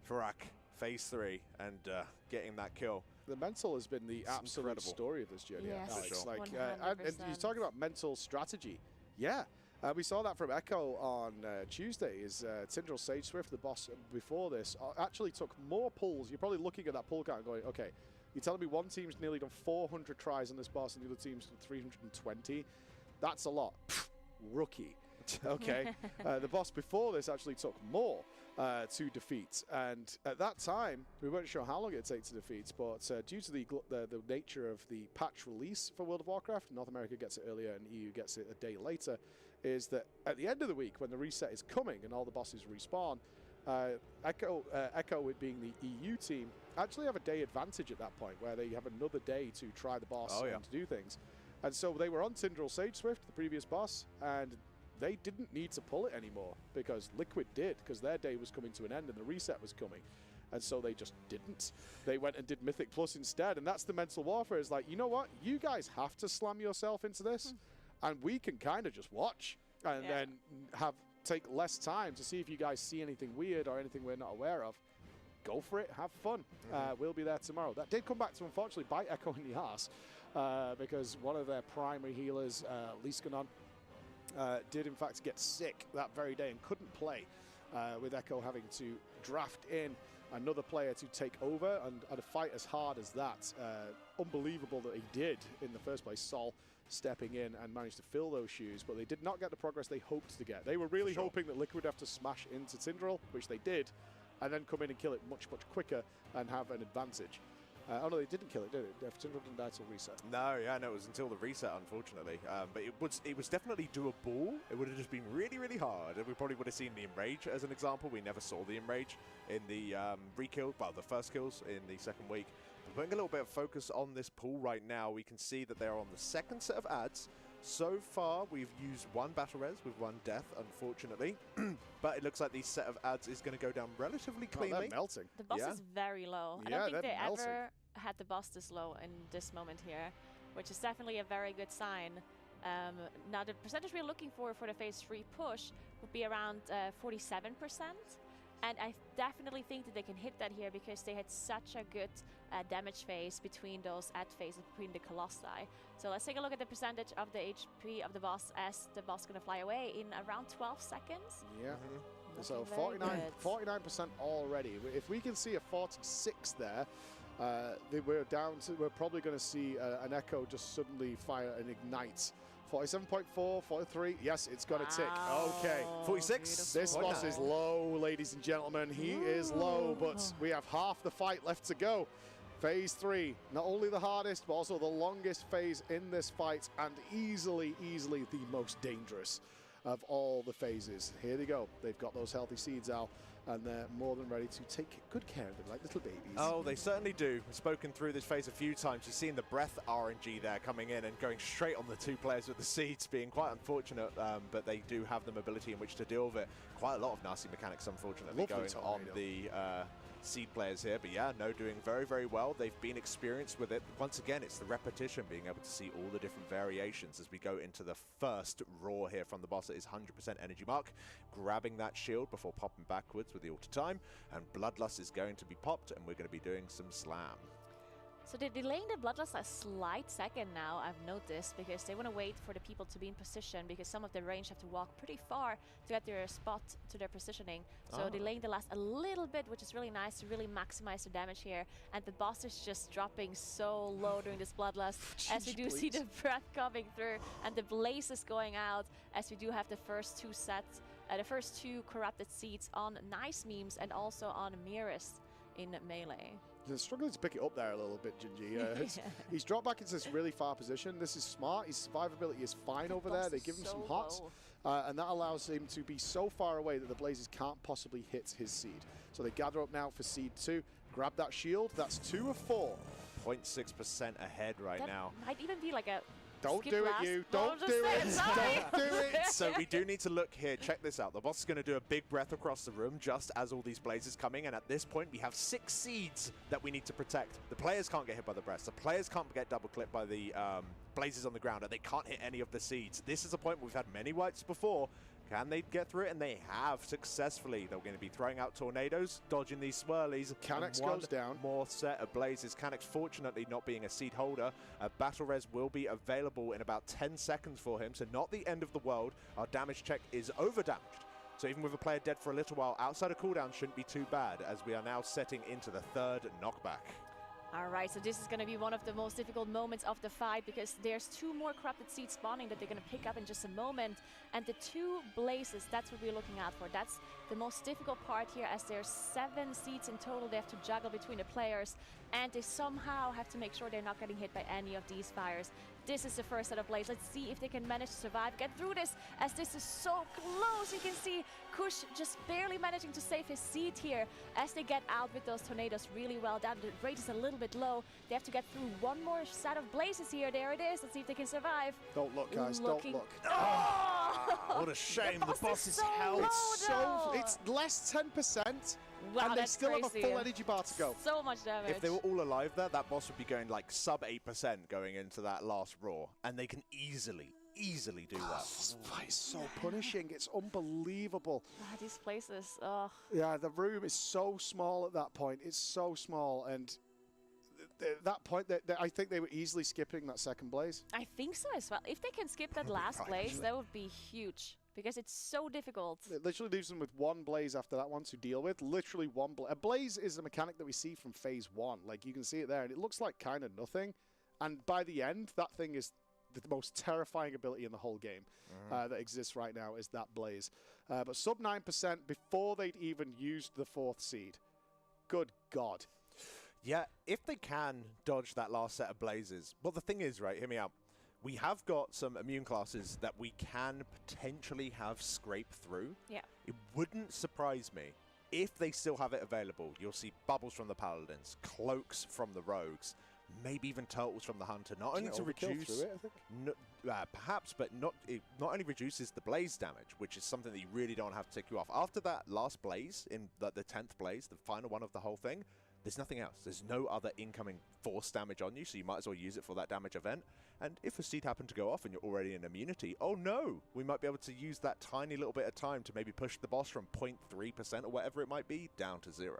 Farak Phase 3 and getting that kill. The mental has been the absolute story of this journey, yes, Alex. sure. Like, and you're talking about mental strategy. Yeah, we saw that from Echo on Tuesday. Is Tindral Sage Swift, the boss before this, actually took more pulls. You're probably looking at that pull count and going, okay, you're telling me one team's nearly done 400 tries on this boss and the other team's done 320? That's a lot. Pfft, rookie. Okay. The boss before this actually took more to defeat, and at that time we weren't sure how long it'd take to defeat, but due to the nature of the patch release for World of Warcraft, North America gets it earlier and EU gets it a day later, is that at the end of the week when the reset is coming and all the bosses respawn, Echo, it being the EU team, actually have a day advantage at that point where they have another day to try the boss and to do things. And so they were on Tindral Sage Swift, the previous boss, and they didn't need to pull it anymore because Liquid did, because their day was coming to an end and the reset was coming. And so they just didn't. They went and did Mythic Plus instead, and that's the mental warfare. Is like, you know what? You guys have to slam yourself into this, and we can kind of just watch and then take less time to see if you guys see anything weird or anything we're not aware of. Go for it. Have fun. We'll be there tomorrow. That did come back to, unfortunately, bite Echo in the arse because one of their primary healers, Liskanon, did in fact get sick that very day and couldn't play, with Echo having to draft in another player to take over and fight as hard as that. Unbelievable that he did in the first place. Sol stepping in and managed to fill those shoes, but they did not get the progress they hoped to get. They were really hoping that Liquid would have to smash into Tindral, which they did, and then come in and kill it much, much quicker and have an advantage. Oh no, they didn't kill it, did it? Tindral didn't die till reset. No, it was until the reset, unfortunately. But it was definitely doable. It would have just been really, really hard. And we probably would have seen the Enrage as an example. We never saw the Enrage in the re-kill, well, the first kills in the second week. But putting a little bit of focus on this pool right now, we can see that they're on the second set of ads. So far, we've used one battle res with one death, unfortunately. But it looks like this set of ads is going to go down relatively cleanly. They're melting. The boss is very low. I don't think they ever had the boss this low in this moment here, which is definitely a very good sign. Now the percentage we're looking for the phase 3 push would be around 47%. And I definitely think that they can hit that here because they had such a good damage phase between those ad phases, between the Colossi. So let's take a look at the percentage of the HP of the boss as the boss is going to fly away in around 12 seconds. Yeah. So Looking very 49% already. If we can see a 46 there, we're probably going to see an Echo just suddenly fire and ignite. 47.4, 43. Yes, it's got a tick. Okay. 46. This boss is low, ladies and gentlemen. He is low, but we have half the fight left to go. Phase 3, not only the hardest, but also the longest phase in this fight, and easily the most dangerous of all the phases. Here they go. They've got those healthy seeds out, and they're more than ready to take good care of them, like little babies. Oh, they certainly do. We've spoken through this phase a few times. You've seen the breath RNG there coming in and going straight on the 2 players with the seeds, being quite unfortunate, but they do have the mobility in which to deal with it. Quite a lot of nasty mechanics, unfortunately, going on the seed players here. But yeah, no, doing very well. They've been experienced with it. Once again, it's the repetition, being able to see all the different variations as we go into the first roar here from the boss at his 100% energy mark, grabbing that shield before popping backwards with the auto time, and Bloodlust is going to be popped, and we're going to be doing some slam. So they're delaying the Bloodlust a slight second now, I've noticed, because they want to wait for the people to be in position, because some of the range have to walk pretty far to get their spot to their positioning. So delaying the last a little bit, which is really nice to really maximize the damage here. And the boss is just dropping so low during this Bloodlust, as we do see the breath coming through and the blaze is going out, as we do have the first 2 sets, the first 2 corrupted seeds on Nice Memes and also on Mirrors in melee. They're struggling to pick it up there a little bit, Gingy. He's dropped back into this really far position. This is smart. His survivability is fine over there. They give him some hots, and that allows him to be so far away that the Blazes can't possibly hit his seed. So they gather up now for seed 2. Grab that shield. That's 2 of 4. 0.6% ahead right now. Might even be like a Don't do it, you. Don't do it. Don't do it. So we do need to look here. Check this out. The boss is going to do a big breath across the room just as all these blazes coming. And at this point, we have 6 seeds that we need to protect. The players can't get hit by the breath. The players can't get double clipped by the blazes on the ground. And they can't hit any of the seeds. This is a point where we've had many wipes before. Can they get through it? And they have successfully. They're going to be throwing out tornadoes, dodging these swirlies. Canucks goes down. More set of blazes. Canucks, fortunately, not being a seed holder. Battle res will be available in about 10 seconds for him, so not the end of the world. Our damage check is over damaged. So even with a player dead for a little while, outside of cooldown shouldn't be too bad, as we are now setting into the 3rd knockback. Alright, so this is going to be one of the most difficult moments of the fight, because there's 2 more corrupted seeds spawning that they're going to pick up in just a moment. And the 2 blazes, that's what we're looking out for. That's the most difficult part here, as there's 7 seeds in total they have to juggle between the players. And they somehow have to make sure they're not getting hit by any of these fires. This is the first set of blazes. Let's see if they can manage to survive, get through this, as this is so close. You can see Kush just barely managing to save his seed here, as they get out with those tornadoes really well down. The rate is a little bit low. They have to get through 1 more set of blazes here. There it is. Let's see if they can survive. Don't look, guys. Don't look. Oh! What a shame. The boss is so held. It's less 10%. Wow, and they that's still crazy. have a full energy bar to go. So much damage. If they were all alive there, that boss would be going like sub 8% going into that last roar. And they can easily do that. This fight is so punishing. It's unbelievable. These places, ugh. Yeah, the room is so small at that point. It's so small. And at that point, I think they were easily skipping that second blaze. I think so as well. If they can skip that last blaze, that would be huge, because it's so difficult. It literally leaves them with 1 blaze after that one to deal with. Literally 1 blaze. A blaze is a mechanic that we see from phase 1. Like, you can see it there, and it looks like kind of nothing. And by the end, that thing is the most terrifying ability in the whole game that exists right now, is that blaze. But sub 9% before they'd even used the 4th seed. Good God. Yeah, if they can dodge that last set of blazes. Well, the thing is, right, hear me out. We have got some immune classes that we can potentially have scrape through. Yeah. It wouldn't surprise me if they still have it available. You'll see bubbles from the paladins, cloaks from the rogues, maybe even turtles from the hunter. Not only to reduce, it, I think? perhaps, but it not only reduces the blaze damage, which is something that you really don't have to take you off. After that last blaze, in the 10th blaze, the final one of the whole thing, there's nothing else. There's no other incoming force damage on you, so you might as well use it for that damage event. And if a seed happened to go off and you're already in immunity, oh no, we might be able to use that tiny little bit of time to maybe push the boss from 0.3% or whatever it might be down to 0.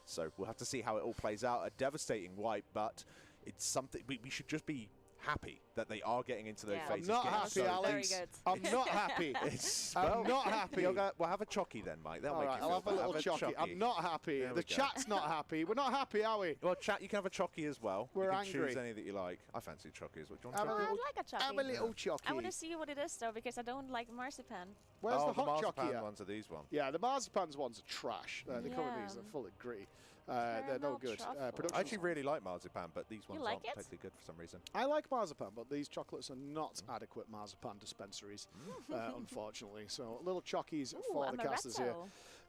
So we'll have to see how it all plays out. A devastating wipe, but it's something we should just be happy that they are getting into those phases. I'm not happy, Alex. I'm not happy. I'm not happy. We'll have a chockey then, Mike. That'll make you feel I'll have a little chockey. I'm not happy. The chat's not happy. We're not happy, are we? Well, chat, you can have a chockey as well. We're you can angry. choose any that you like. I fancy chockeys. What do you want? I'd like a chockey. Have a little chockey. I want to see what it is, though, because I don't like marzipan. Where's the hot chockey marzipan at? ones are these ones. Yeah, the marzipan's ones are trash. The current these are full of gritty. They're no good. I actually really like marzipan, but these ones aren't particularly good for some reason. I like marzipan, but these chocolates are not adequate marzipan dispensaries, unfortunately. So little chockies for the casters here.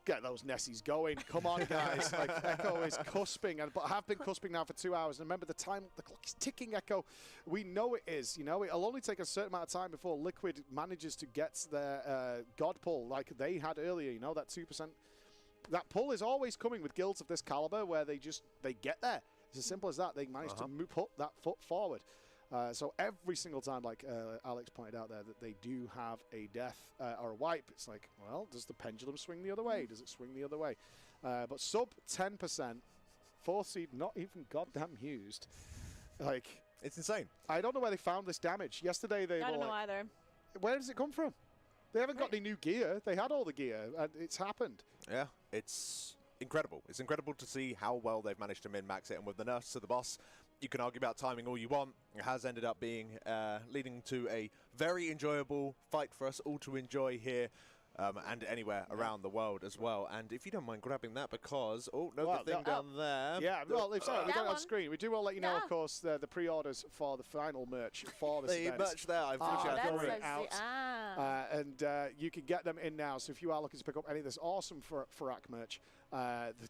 Get those Nessies going. Come on, guys. Like, Echo is cusping, but have been cusping now for 2 hours. And remember, the clock is ticking, Echo. We know it is. You know, it'll only take a certain amount of time before Liquid manages to get their God pull like they had earlier. You know, that 2%. That pull is always coming with guilds of this caliber where they get there. It's as simple as that. They manage to put that foot forward. So every single time, like Alex pointed out there, that they do have a death or a wipe, it's like, well, does the pendulum swing the other way? Does it swing the other way? But sub 10%, 4th seed not even goddamn used. Like, it's insane. I don't know where they found this damage. Yesterday they I were don't know like, either. where does it come from? They haven't got any new gear. They had all the gear, and it's happened. Yeah, it's incredible. It's incredible to see how well they've managed to min-max it, and with the nerfs to the boss, you can argue about timing all you want. It has ended up being leading to a very enjoyable fight for us all to enjoy here and anywhere around the world as well. And if you don't mind grabbing that, because the thing down there. Yeah, well, we got it on screen. We do want to let you know, of course, the pre-orders for the final merch for this event. The merch there, I've going out, and you can get them in now. So if you are looking to pick up any of this awesome Farak merch,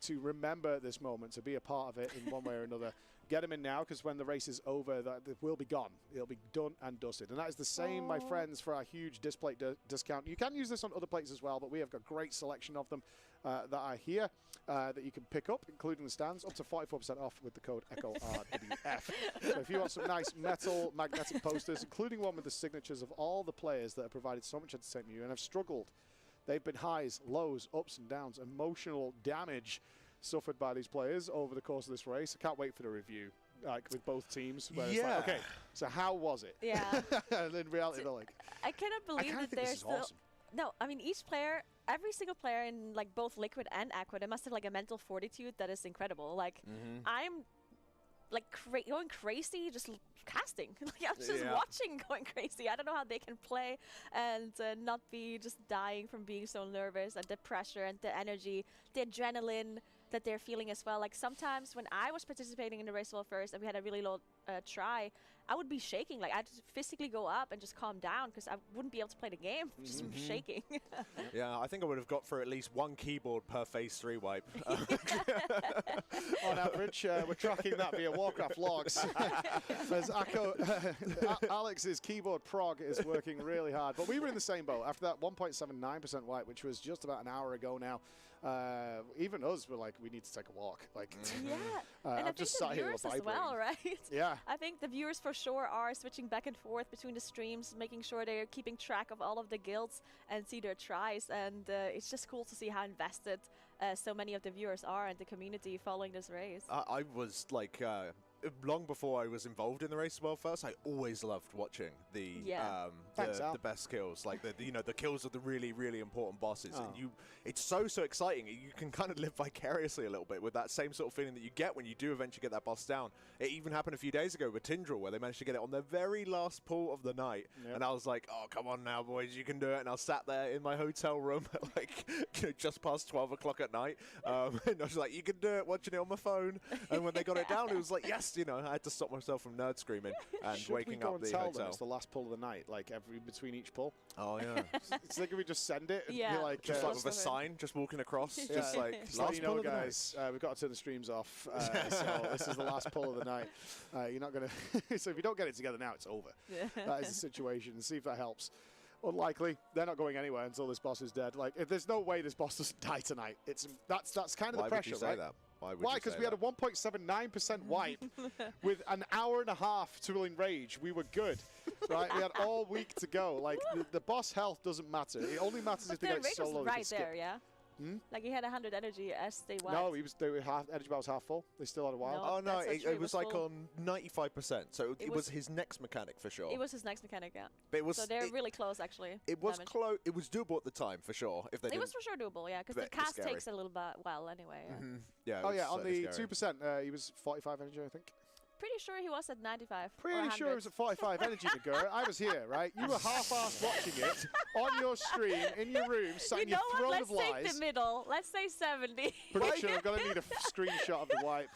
to remember this moment, to be a part of it in one way or another, get them in now, because when the race is over, that will be gone. It'll be done and dusted. And that is the same, my friends, for our huge display discount. You can use this on other plates as well, but we have got a great selection of them that are here that you can pick up, including the stands, up to 44% off with the code ECHORWF. So if you want some nice metal magnetic posters, including one with the signatures of all the players that have provided so much entertainment to you and have struggled. They've been highs, lows, ups and downs, emotional damage suffered by these players over the course of this race. I can't wait for the review, like with both teams. Where it's like, okay, so how was it? Yeah. And in reality, they're like, I cannot believe that there's still. Awesome. No, I mean each player, every single player in like both Liquid and Aqua, they must have like a mental fortitude that is incredible. Like I'm like going crazy just casting. Like I'm just watching going crazy. I don't know how they can play and not be just dying from being so nervous, and the pressure and the energy, the adrenaline that they're feeling as well. Like sometimes when I was participating in the race first and we had a really low try, I would be shaking. Like I'd just physically go up and just calm down because I wouldn't be able to play the game. Just shaking. Yeah, I think I would have got for at least one keyboard per phase 3 wipe. On average, we're tracking that via Warcraft logs. As Alex's keyboard prog is working really hard. But we were in the same boat after that 1.79% wipe, which was just about an hour ago now. Even us were like, we need to take a walk. Like, and I just think sat the here viewers as well, right? Yeah. I think the viewers for sure are switching back and forth between the streams, making sure they're keeping track of all of the guilds and see their tries. And it's just cool to see how invested so many of the viewers are and the community following this race. I was like, long before I was involved in the race as well first, I always loved watching the best kills, like the kills of the really, really important bosses. And it's so exciting. You can kind of live vicariously a little bit with that same sort of feeling that you get when you do eventually get that boss down. It even happened a few days ago with Tindril, where they managed to get it on the very last pull of the night. And I was like, oh, come on now, boys, you can do it. And I was sat there in my hotel room at like just past 12 o'clock at night. And I was like, you can do it, watching it on my phone. And when they got it down, it was like, yes, I had to stop myself from nerd screaming and waking up the hotel. It's the last pull of the night, like between each pull. Oh yeah. It's like, we just send it. And like, just like with a sign, just walking across, just like last pull of the guys. We've got to turn the streams off. So this is the last pull of the night. You're not gonna. So if you don't get it together now, it's over. That is the situation. See if that helps. Unlikely. They're not going anywhere until this boss is dead. Like, if there's no way this boss doesn't die tonight. That's kind of the pressure, right? That? Why would Why? you Because say we had a that? 1.79% wipe with an hour and a half to Rage. We were good, right? We had all week to go. Like, the boss health doesn't matter. It only matters if they their get rage was solo. right there, yeah? Hmm? Like, he had 100 energy as they went. No, they were energy bar was half full. They still had a while. No. Oh no, That's not true, it it was was like full. on 95%. So it was his next mechanic for sure. It was his next mechanic, yeah. But it was. So they're really close, actually. It was damage. close. It was doable at the time for sure. If they It didn't. was for sure doable, yeah, because the Bit cast scary. takes a little bit while anyway. Yeah. Yeah. it Oh was yeah, on certainly the scary. 2%, he was 45 energy, I think. Pretty sure he was at 95. or Pretty 100. sure it was at 45 energy, Nagura. I was here, right? You were half-assed watching it on your stream in your room, sat You in your know what? throne Let's of take lies. the middle. Let's say 70. Prediction: I'm gonna need a screenshot of the wipe.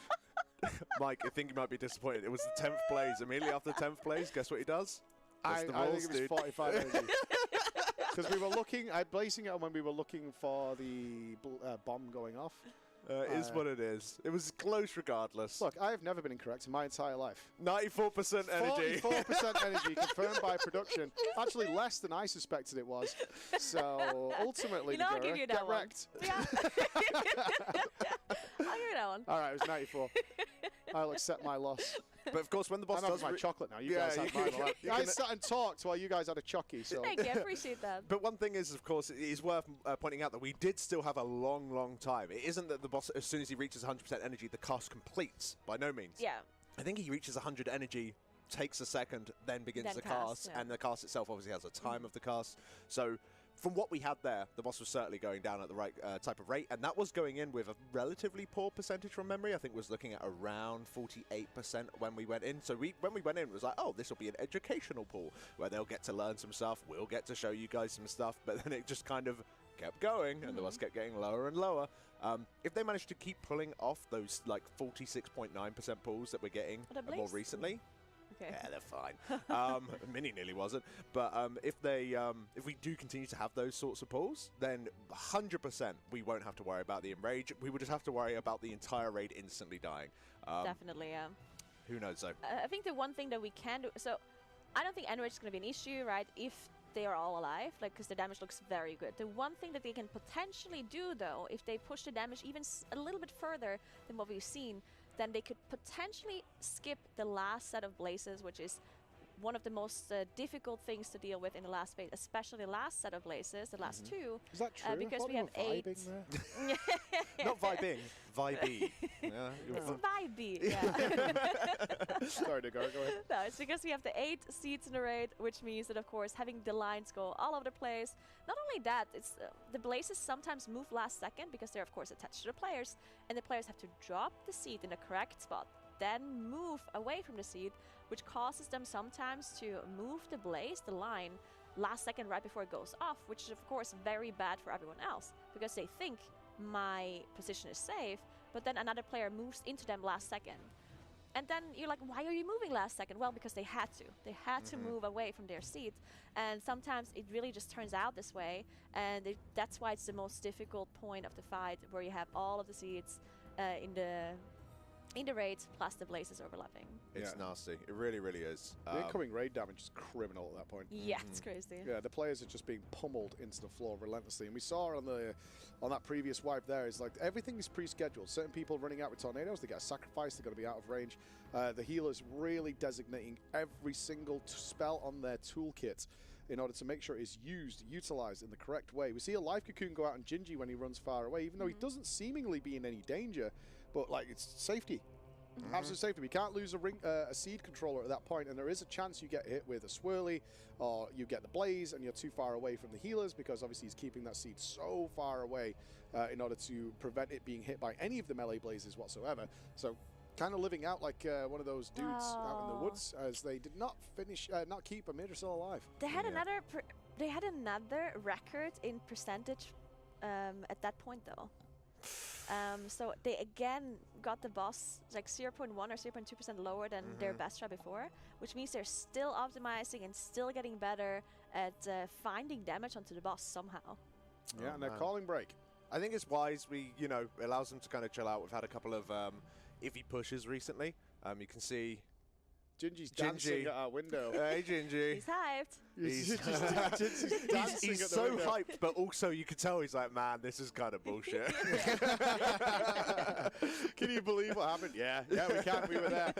Mike, I think you might be disappointed. It was the 10th place. Immediately after the 10th place, guess what he does? I That's the think rules, it was dude. 45 energy. Because we were looking, I'm basing it on when we were looking for the bomb going off. It is what it is. It was close regardless. Look, I have never been incorrect in my entire life. 94% energy. 44% energy confirmed by production. Actually, less than I suspected it was. So ultimately, You know, I'll give Nagura, you that get one. wrecked. Yeah. I'll give you that one. All right, it was 94. I'll accept my loss. But of course, when the boss I'm having does my chocolate now. You Yeah, guys you had can- mine. you I can- sat and talked while you guys had a chucky. So Thank you, I appreciate that. But one thing is, of course, it is worth pointing out that we did still have a long, long time. It isn't that the boss, as soon as he reaches 100% energy, the cast completes. By no means. Yeah. I think he reaches 100 energy, takes a second, then begins Then the cast, cast, yeah. and the cast itself obviously has a time of the cast. So from what we had there, the boss was certainly going down at the right type of rate, and that was going in with a relatively poor percentage from memory. I think was looking at around 48% when we went in. So when we went in, it was like, oh, this will be an educational pool where they'll get to learn some stuff. We'll get to show you guys some stuff. But then it just kind of kept going, and the boss kept getting lower and lower. If they manage to keep pulling off those like 46.9% pulls that we're getting Are they more blazed? recently, Okay. yeah, they're fine. Mini nearly wasn't, but if we do continue to have those sorts of pulls, then 100% we won't have to worry about the enrage. We would just have to worry about the entire raid instantly dying. Definitely, yeah. Who knows though? I think the one thing that we can do, so I don't think enrage is going to be an issue, right? If they are all alive, like, because the damage looks very good. The one thing that they can potentially do, though, if they push the damage even a little bit further than what we've seen, then they could potentially skip the last set of blazes, which is one of the most difficult things to deal with in the last phase, especially the last set of blazes, the last two. is that true? I because thought we you have were 8. vibing there. Not vibing, vibey. Yeah, you're It's fine. vibey, yeah. Sorry, Nagura, go ahead. No, it's because we have the 8 seats in the raid, which means that, of course, having the lines go all over the place. Not only that, it's the blazes sometimes move last second because they're, of course, attached to the players, and the players have to drop the seat in the correct spot, then move away from the seat, which causes them sometimes to move the blaze, the line, last second right before it goes off, which is, of course, very bad for everyone else because they think my position is safe, but then another player moves into them last second. And then you're like, why are you moving last second? Well, because they had to. They had to move away from their seat. And sometimes it really just turns out this way. And that's why it's the most difficult point of the fight, where you have all of the seats in the raids plus the blazes overlapping. It's Yeah. nasty. It really, really is. The incoming raid damage is criminal at that point. Yeah, it's crazy. Yeah, the players are just being pummeled into the floor relentlessly, and we saw on that previous wipe there is like everything is pre-scheduled. Certain people running out with tornadoes, they get a sacrifice, they're going to be out of range. The healers really designating every single spell on their toolkit in order to make sure it's utilized in the correct way. We see a life cocoon go out on Gingy when he runs far away, even though he doesn't seemingly be in any danger, but like it's safety. Absolute safety. We can't lose a seed controller at that point, and there is a chance you get hit with a swirly, or you get the blaze, and you're too far away from the healers because obviously he's keeping that seed so far away in order to prevent it being hit by any of the melee blazes whatsoever. So, kind of living out like one of those dudes out in the woods, as they did not not keep Amirdrassil alive. They had they had another record in percentage at that point, though. So they again got the boss like 0.1 or 0.2% lower than their best try before, which means they're still optimizing and still getting better at finding damage onto the boss somehow. Yeah, and they're calling break. I think it's wise. It allows them to kind of chill out. We've had a couple of iffy pushes recently. You can see Gingy's dancing at our window. Hey, Gingy. He's hyped. Gingy's dancing He's at the so window. hyped, but also you can tell he's like, man, this is kind of bullshit. Can you believe what happened? Yeah, we can. We were there.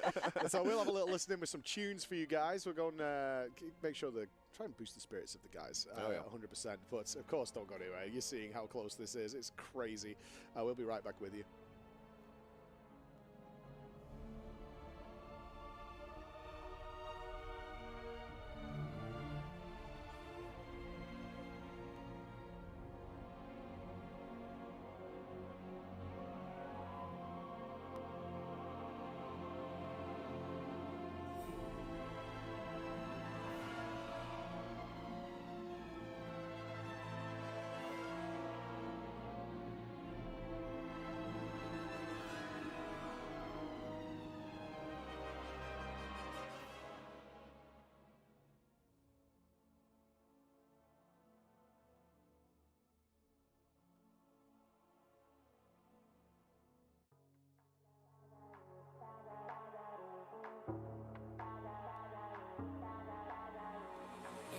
So we'll have a little listening with some tunes for you guys. We're going to make sure to try and boost the spirits of the guys, 100%. But of course, don't go anywhere. You're seeing how close this is. It's crazy. We'll be right back with you.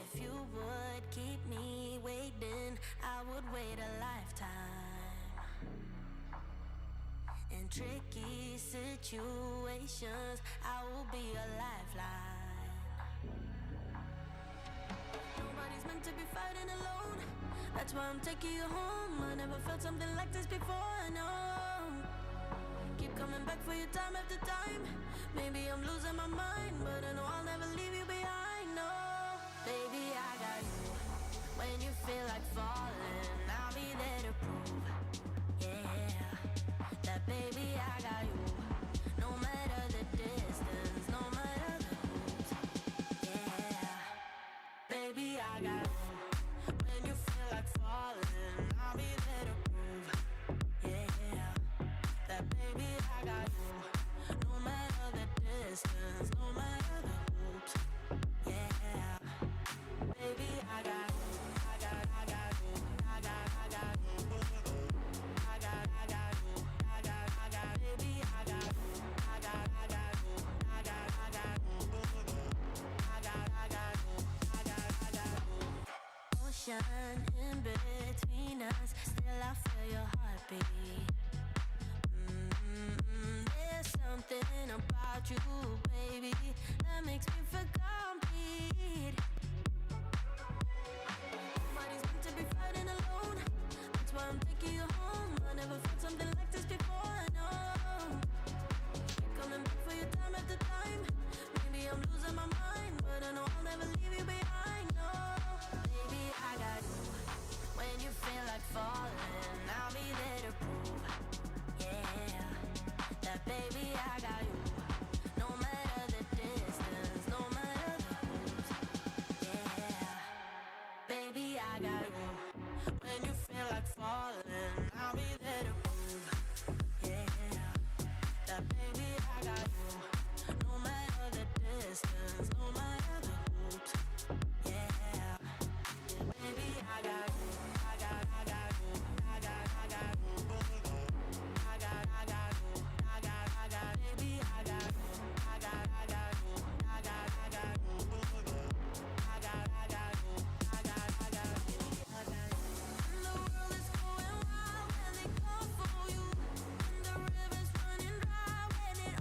If you would keep me waiting, I would wait a lifetime. In tricky situations, I will be a lifeline. Nobody's meant to be fighting alone. That's why I'm taking you home. I never felt something like this before, no. Keep coming back for you time after time. Maybe I'm losing my mind, but I know I'll never leave you behind, no. Baby, I got you. When you feel like falling, I'll be there to prove, yeah, that baby, I got you. No matter the distance, no matter the route, yeah, baby, I got you. When you feel like falling, I'll be there to prove, yeah, that baby, I got you. No matter the distance, no matter the route, yeah. Baby, I got you. I got you. I got you. I got you. I got you. Baby, I got you. I got you. I got you. Ocean in between us, still I feel your heartbeat. There's something about you, baby, that makes me feel complete. Nobody's meant to be fighting alone. That's why I'm taking you home. I never felt something like this before, no. Keep coming back for you time after time. Maybe I'm losing my mind, but I know I'll never leave you behind, no. Baby, I got you. When you feel like falling, I'll be there to prove, yeah, that baby, I got you. No matter the distance, no matter the route, yeah, baby, I got you. When you feel like falling, I'll be there to prove, yeah, that baby, I got you. No matter the distance, no matter the route, yeah, baby, I got you. I got you. I got you. I got you. I got you. Baby, I got you. I got you. I got you. I got you. I got you. And the world is going wild when they call for you. And the river's running dry when it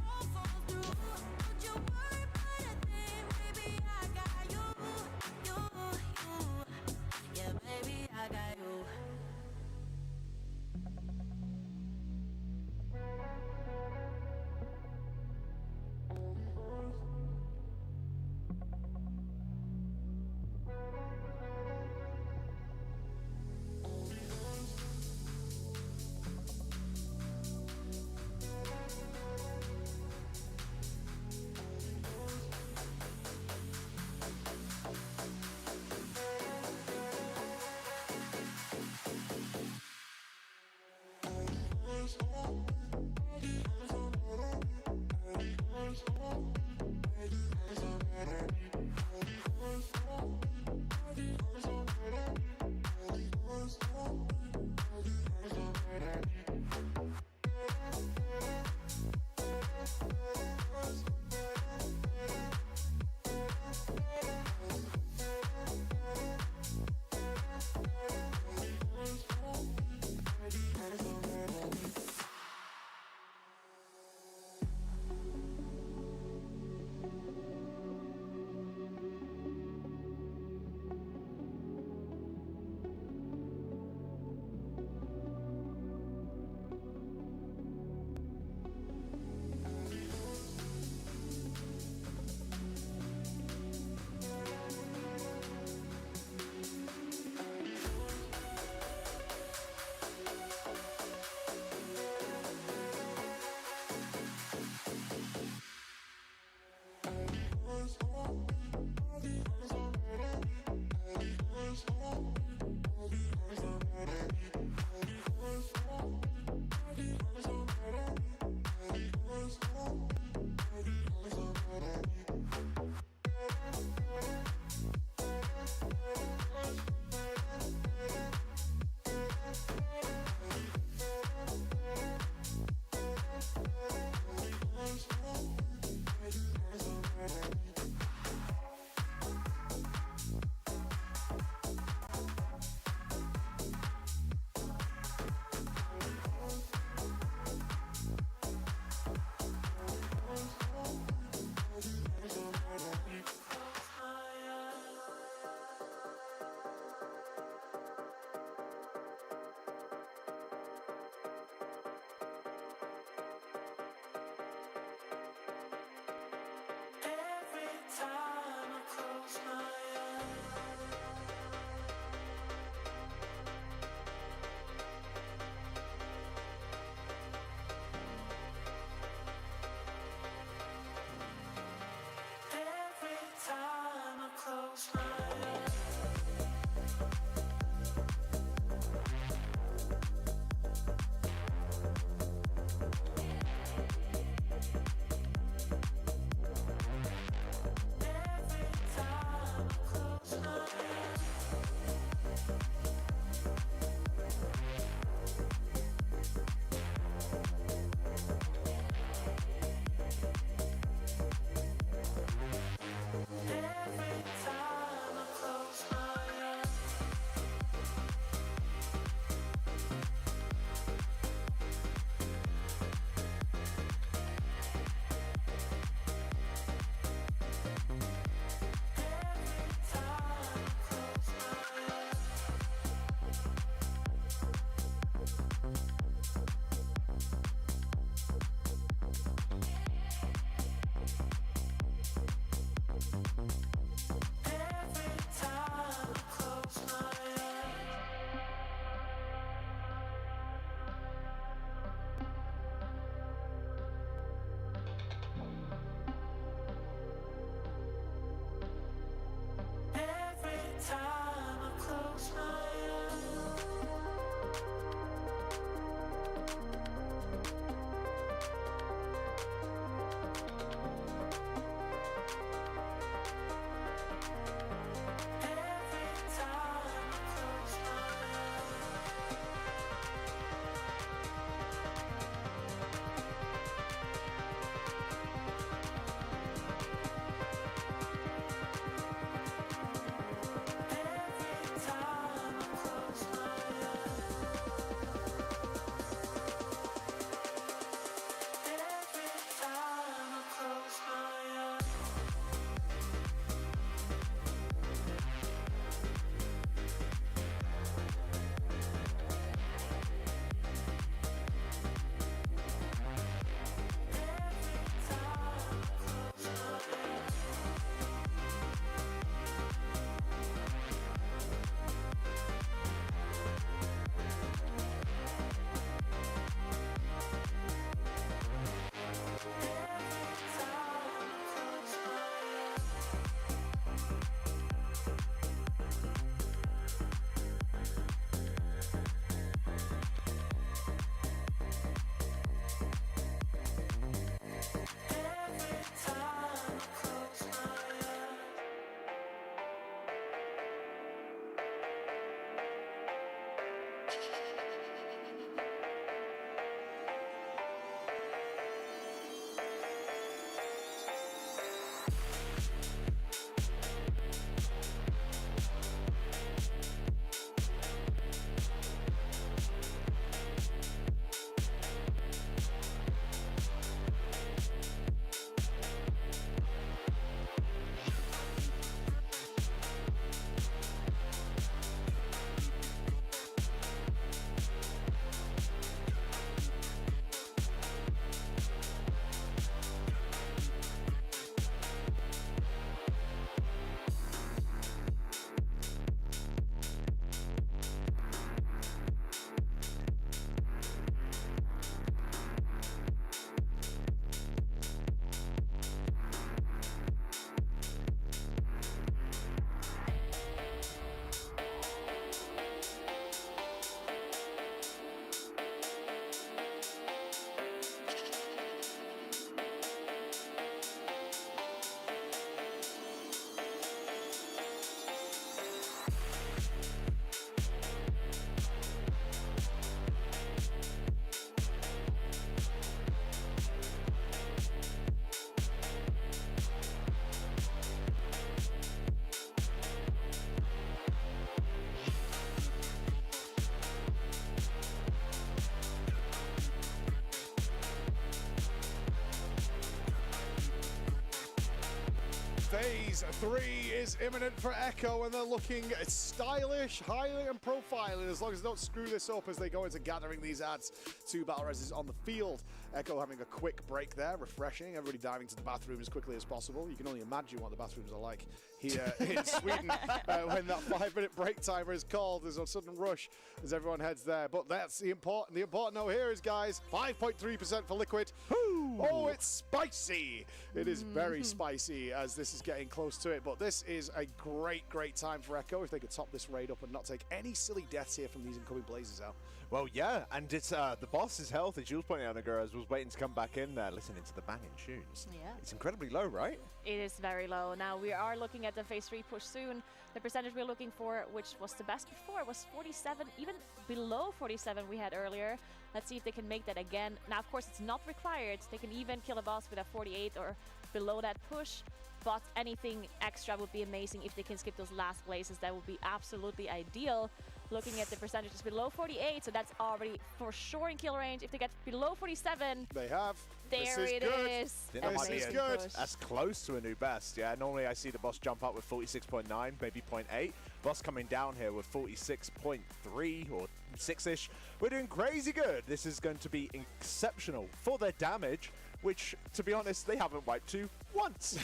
Phase 3 is imminent for Echo, and they're looking stylish, highly and profiling, as long as they don't screw this up as they go into gathering these adds. 2 battle reses on the field. Echo having a quick break there, refreshing. Everybody diving to the bathroom as quickly as possible. You can only imagine what the bathrooms are like here in Sweden when that 5-minute break timer is called. There's a sudden rush as everyone heads there. But that's the important note here is, guys, 5.3% for Liquid. Oh, it's spicy. It is very spicy as this is getting close to it. But this is a great time for Echo if they could top this raid up and not take any silly deaths here from these incoming blazes out. Well, yeah, and it's the boss's health, as you was pointing out, Nagaras, was waiting to come back in there, listening to the banging tunes. Yeah. It's incredibly low, right? It is very low. Now we are looking at the phase 3 push soon. The percentage we're looking for, which was the best before, was 47, even below 47 we had earlier. Let's see if they can make that again. Now, of course, it's not required. They can even kill a boss with a 48 or below that push, but anything extra would be amazing if they can skip those last blazes. That would be absolutely ideal. Looking at the percentages below 48, so that's already for sure in kill range. If they get below 47, they have. There it is. This is good. That's close to a new best. Yeah, normally I see the boss jump up with 46.9, maybe 0.8. Boss coming down here with 46.3 or 6-ish. We're doing crazy good. This is going to be exceptional for their damage, which, to be honest, they haven't wiped to once.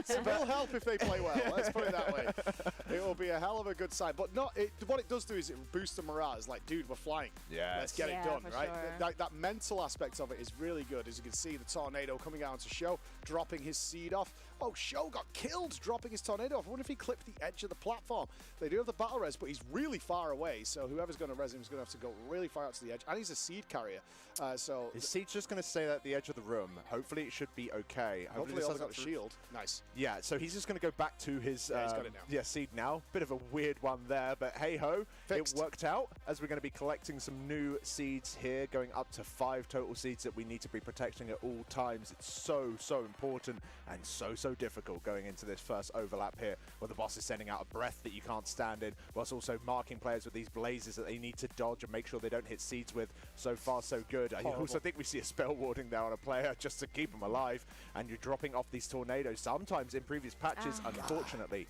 It will help if they play well, let's put it that way. It will be a hell of a good sign. But what it does do is it boosts the morale. It's like, dude, we're flying. Yes. Let's get it done, right? Sure. That mental aspect of it is really good. As you can see, the tornado coming out to Show, dropping his seed off. Oh, Show got killed, dropping his tornado off. I wonder if he clipped the edge of the platform. They do have the battle res, but he's really far away, so whoever's going to res him is going to have to go really far out to the edge. And he's a seed carrier, so... His seed's just going to stay at the edge of the room. Hopefully it should be okay. Hopefully he's got the shield. Nice. Yeah, so he's just going to go back to his he's got it now. Yeah, seed now. Bit of a weird one there, but hey-ho, it worked out, as we're going to be collecting some new seeds here, going up to 5 total seeds that we need to be protecting at all times. It's so important and so difficult going into this first overlap here, where the boss is sending out a breath that you can't stand in, whilst also marking players with these blazes that they need to dodge and make sure they don't hit seeds with. So far, so good. I also think we see a spell warding there on a player just to keep them alive, and you're dropping off these tornadoes sometimes in previous patches, unfortunately.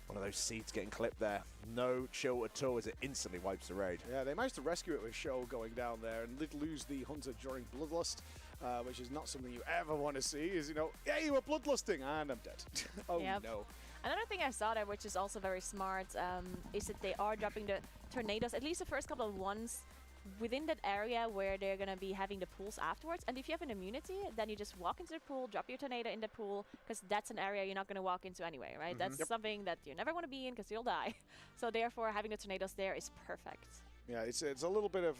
One of those seeds getting clipped there. No chill at all as it instantly wipes the raid. Yeah, they managed to rescue it with Show going down there and did lose the Hunter during Bloodlust, which is not something you ever want to see, is, you know, yeah, you were bloodlusting and I'm dead. Oh, no. Another thing I saw there, which is also very smart, is that they are dropping the tornadoes, at least the first couple of ones, within that area where they're going to be having the pools afterwards. And if you have an immunity, then you just walk into the pool, drop your tornado in the pool, because that's an area you're not going to walk into anyway, right? That's something that you never want to be in because you'll die. So therefore, having the tornadoes there is perfect. Yeah, it's a little bit of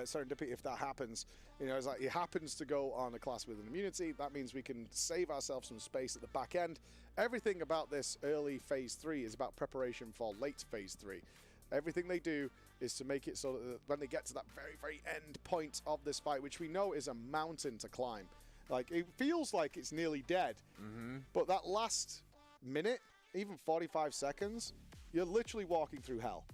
serendipity if that happens. You know, it's like it happens to go on a class with an immunity. That means we can save ourselves some space at the back end. Everything about this early phase 3 is about preparation for late phase 3. Everything they do is to make it so that when they get to that very end point of this fight, which we know is a mountain to climb, like it feels like it's nearly dead, but that last minute, even 45 seconds, you're literally walking through hell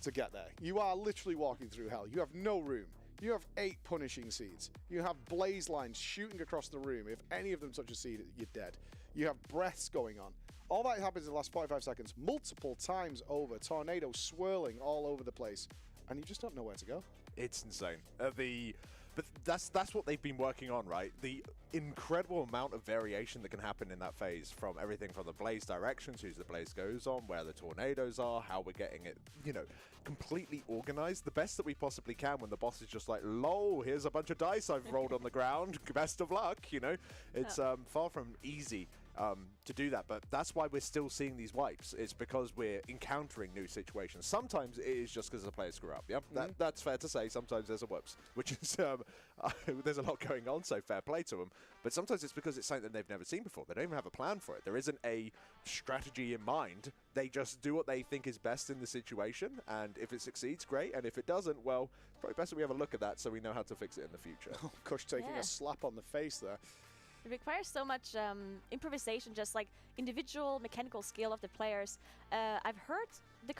to get there. You are literally walking through hell. You have no room. You have 8 punishing seeds. You have blaze lines shooting across the room. If any of them touch a seed, you're dead. You have breaths going on. All that happens in the last 45 seconds, multiple times over, tornadoes swirling all over the place, and you just don't know where to go. It's insane. But that's what they've been working on, right? The incredible amount of variation that can happen in that phase, from everything from the blaze directions, whose the blaze goes on, where the tornadoes are, how we're getting it, you know, completely organized, the best that we possibly can, when the boss is just like, lol, here's a bunch of dice I've rolled on the ground, best of luck, you know? It's far from easy to do that, but that's why we're still seeing these wipes. It's because we're encountering new situations. Sometimes it is just because the players screw up, yeah? That's fair to say. Sometimes there's a whoops, which is, there's a lot going on, so fair play to them. But sometimes it's because it's something that they've never seen before. They don't even have a plan for it. There isn't a strategy in mind. They just do what they think is best in the situation, and if it succeeds, great, and if it doesn't, well, probably best that we have a look at that so we know how to fix it in the future. Kush taking a slap on the face there. It requires so much improvisation, just like individual mechanical skill of the players. I've heard the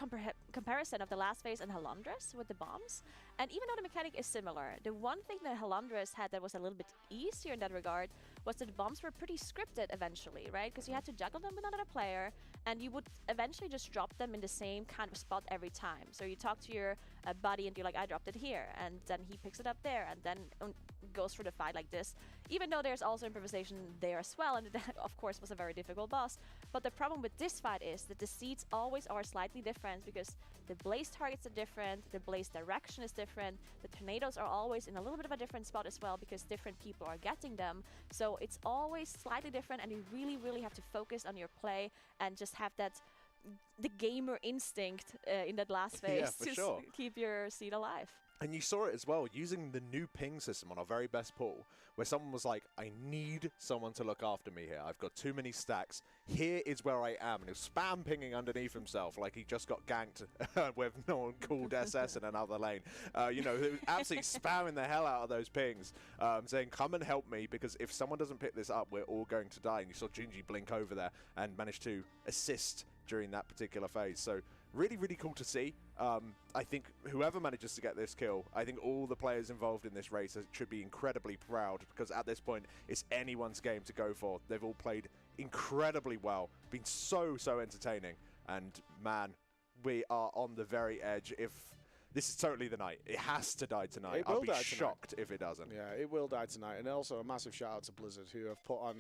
comparison of the last phase and Halandras with the bombs. And even though the mechanic is similar, the one thing that Halandras had that was a little bit easier in that regard was that the bombs were pretty scripted eventually, right? Because you had to juggle them with another player, and you would eventually just drop them in the same kind of spot every time. So you talk to your buddy and you're like, I dropped it here, and then he picks it up there, and then goes through the fight like this. Even though there's also improvisation there as well, and that of course was a very difficult boss. But the problem with this fight is that the seeds always are slightly different, because the blaze targets are different, the blaze direction is different, the tornadoes are always in a little bit of a different spot as well, because different people are getting them. So it's always slightly different, and you really, really have to focus on your play and just have that the gamer instinct in that last phase to keep your seed alive. And you saw it as well, using the new ping system on our very best pool, where someone was like, I need someone to look after me here. I've got too many stacks. Here is where I am. And he was spam pinging underneath himself like he just got ganked with no one called SS in another lane. You know, he was absolutely spamming the hell out of those pings, saying, come and help me, because if someone doesn't pick this up, we're all going to die. And you saw Gingy blink over there and managed to assist during that particular phase. So really, really cool to see. I think whoever manages to get this kill, I think all the players involved in this race should be incredibly proud, because at this point, it's anyone's game to go for. They've all played incredibly well, been so entertaining, and man, we are on the very edge. If this is totally the night, it has to die tonight. I'll be shocked if it doesn't. Yeah, it will die tonight. And also a massive shout out to Blizzard, who have put on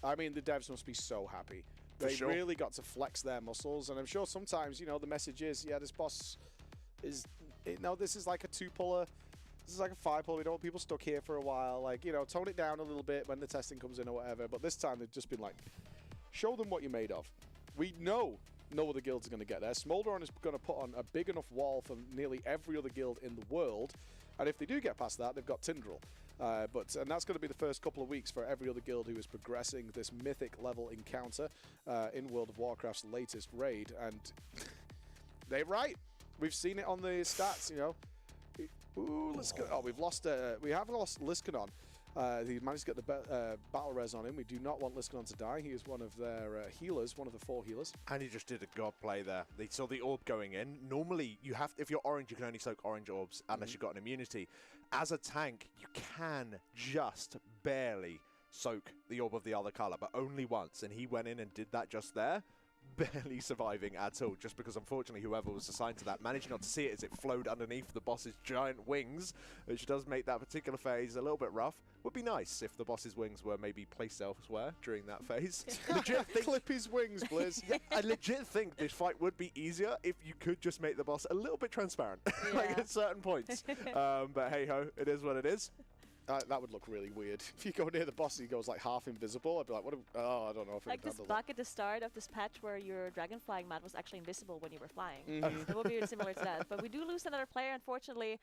I mean, the devs must be so happy. They really got to flex their muscles, and I'm sure sometimes, you know, the message is, yeah, this boss is, this is like a 2-puller, this is like a 5-puller, we don't want people stuck here for a while, like, you know, tone it down a little bit when the testing comes in or whatever, but this time they've just been like, show them what you're made of. We know no other guilds are going to get there. Smolderon is going to put on a big enough wall for nearly every other guild in the world, and if they do get past that, they've got Tindril. And that's going to be the first couple of weeks for every other guild who is progressing this mythic level encounter in World of Warcraft's latest raid. And they're right. We've seen it on the stats, you know. Ooh, we haven't lost Liskanon. He managed to get the battle res on him. We do not want Liskanon to die. He is one of their healers, one of the 4 healers. And he just did a god play there. They saw the orb going in. Normally, you have, if you're orange, you can only soak orange orbs unless you've got an immunity. As a tank, you can just barely soak the orb of the other color, but only once. And he went in and did that just there, barely surviving at all, just because unfortunately whoever was assigned to that managed not to see it as it flowed underneath the boss's giant wings, which does make that particular phase a little bit rough. Would be nice if the boss's wings were maybe placed elsewhere during that phase. Legit clip his wings, Blizz. Yeah, I legit think this fight would be easier if you could just make the boss a little bit transparent, like at certain points. But hey ho, it is what it is. That would look really weird. If you go near the boss and he goes like half invisible, I'd be like, I don't know if like this bug at the start of this patch where your dragon flying mat was actually invisible when you were flying. It will be similar to that. But we do lose another player, unfortunately.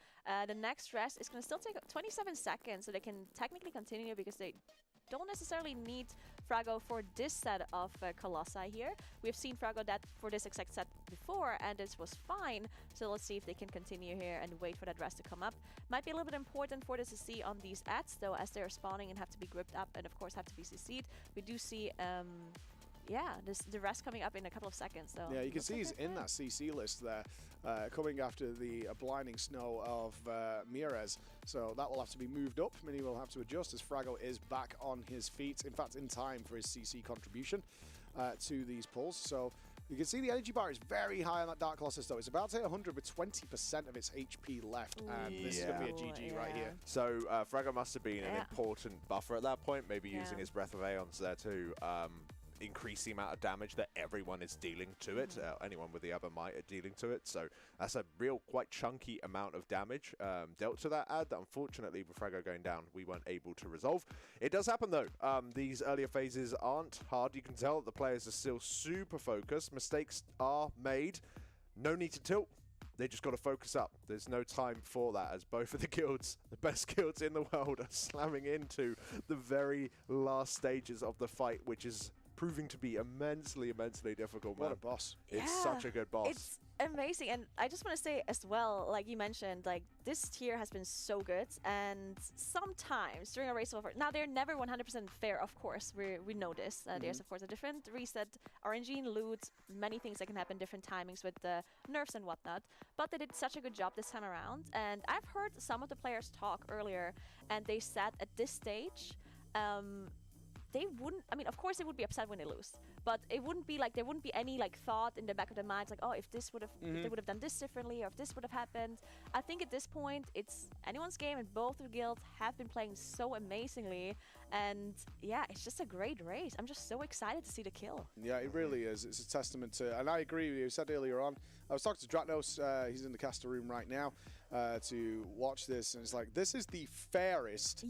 The next rest is going to still take 27 seconds, so they can technically continue because they don't necessarily need Frago for this set of Colossi here. We've seen Frago dead for this exact set before, and this was fine. So let's see if they can continue here and wait for that rest to come up. Might be a little bit important for this to see on these ads, though, as they're spawning and have to be gripped up and, of course, have to be CC'd. We do see the rest coming up in a couple of seconds. So yeah, you can see he's in that CC list there, coming after the blinding snow of Mirez. So that will have to be moved up. Mini will have to adjust as Frago is back on his feet. In fact, in time for his CC contribution to these pulls. So you can see the energy bar is very high on that Dark Colossus, though. It's about to hit 100 with 20% of its HP left, and this is going to be a GG right here. So Frago must have been an important buffer at that point, maybe using his Breath of Aeons there to increase the amount of damage that everyone is dealing to it. Anyone with the other might are dealing to it. So that's a real quite chunky amount of damage dealt to that ad that unfortunately with Frago going down, we weren't able to resolve. It does happen though. These earlier phases aren't hard. You can tell that the players are still super focused. Mistakes are made. No need to tilt. They just got to focus up. There's no time for that, as both of the guilds, the best guilds in the world, are slamming into the very last stages of the fight, which is proving to be immensely difficult. What a boss. It's such a good boss. amazing. And I just want to say as well, like you mentioned, like this tier has been so good. And sometimes during a race over, now they're never 100% fair, of course. We know this. There's, of course, a different reset, RNG, loot, many things that can happen, different timings with the nerfs and whatnot. But they did such a good job this time around. And I've heard some of the players talk earlier, and they said at this stage, they wouldn't, I mean, of course they would be upset when they lose, but it wouldn't be like, there wouldn't be any like thought in the back of their minds like, oh, if this would have, if they would have done this differently, or if this would have happened. I think at this point it's anyone's game, and both the guilds have been playing so amazingly, and yeah, it's just a great race. I'm just so excited to see the kill. Yeah, it really is. It's a testament to, and I agree with you. You said earlier on, I was talking to Dratnos, he's in the caster room right now, to watch this, and it's like, this is the fairest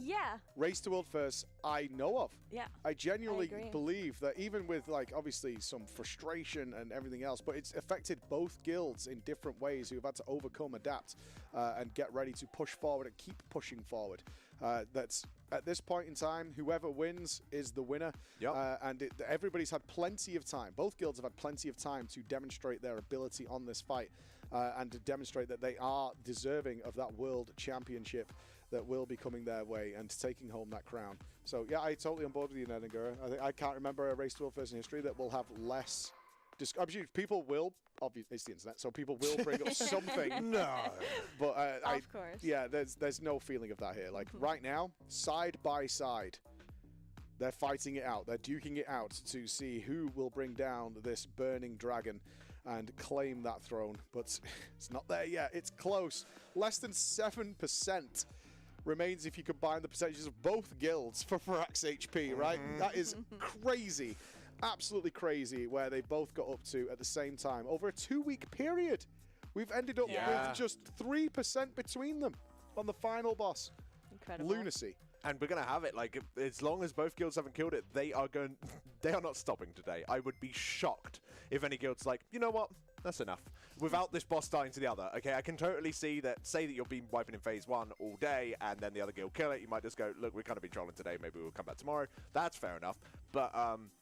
race to world first I know of. Yeah, I genuinely agree. believe that, even with like obviously some frustration and everything else, but it's affected both guilds in different ways, who have had to overcome, adapt, and get ready to push forward and keep pushing forward. That's at this point in time, whoever wins is the winner. Yep. And everybody's had plenty of time. Both guilds have had plenty of time to demonstrate their ability on this fight, and to demonstrate that they are deserving of that world championship that will be coming their way and taking home that crown. So yeah, I totally on board with you, Nedengura. I can't remember a race to world first in history that will have less. People will, obviously it's the internet, so people will bring up something. No. But of course. yeah, there's no feeling of that here. Like right now, side by side, they're fighting it out. They're duking it out to see who will bring down this burning dragon and claim that throne. But it's not there yet. It's close. Less than 7% remains if you combine the percentages of both guilds for Frax HP, right? That is crazy. Absolutely crazy, where they both got up to at the same time over a 2-week period. We've ended up with just 3% between them on the final boss. Incredible. Lunacy. And we're going to have it, like, as long as both guilds haven't killed it, they are not stopping today. I would be shocked if any guild's like, you know what, that's enough. Without this boss dying to the other. Okay, I can totally see that, say that you've been wiping in phase 1 all day, and then the other guild kill it, you might just go, look, we've kind of been trolling today, maybe we'll come back tomorrow. That's fair enough. But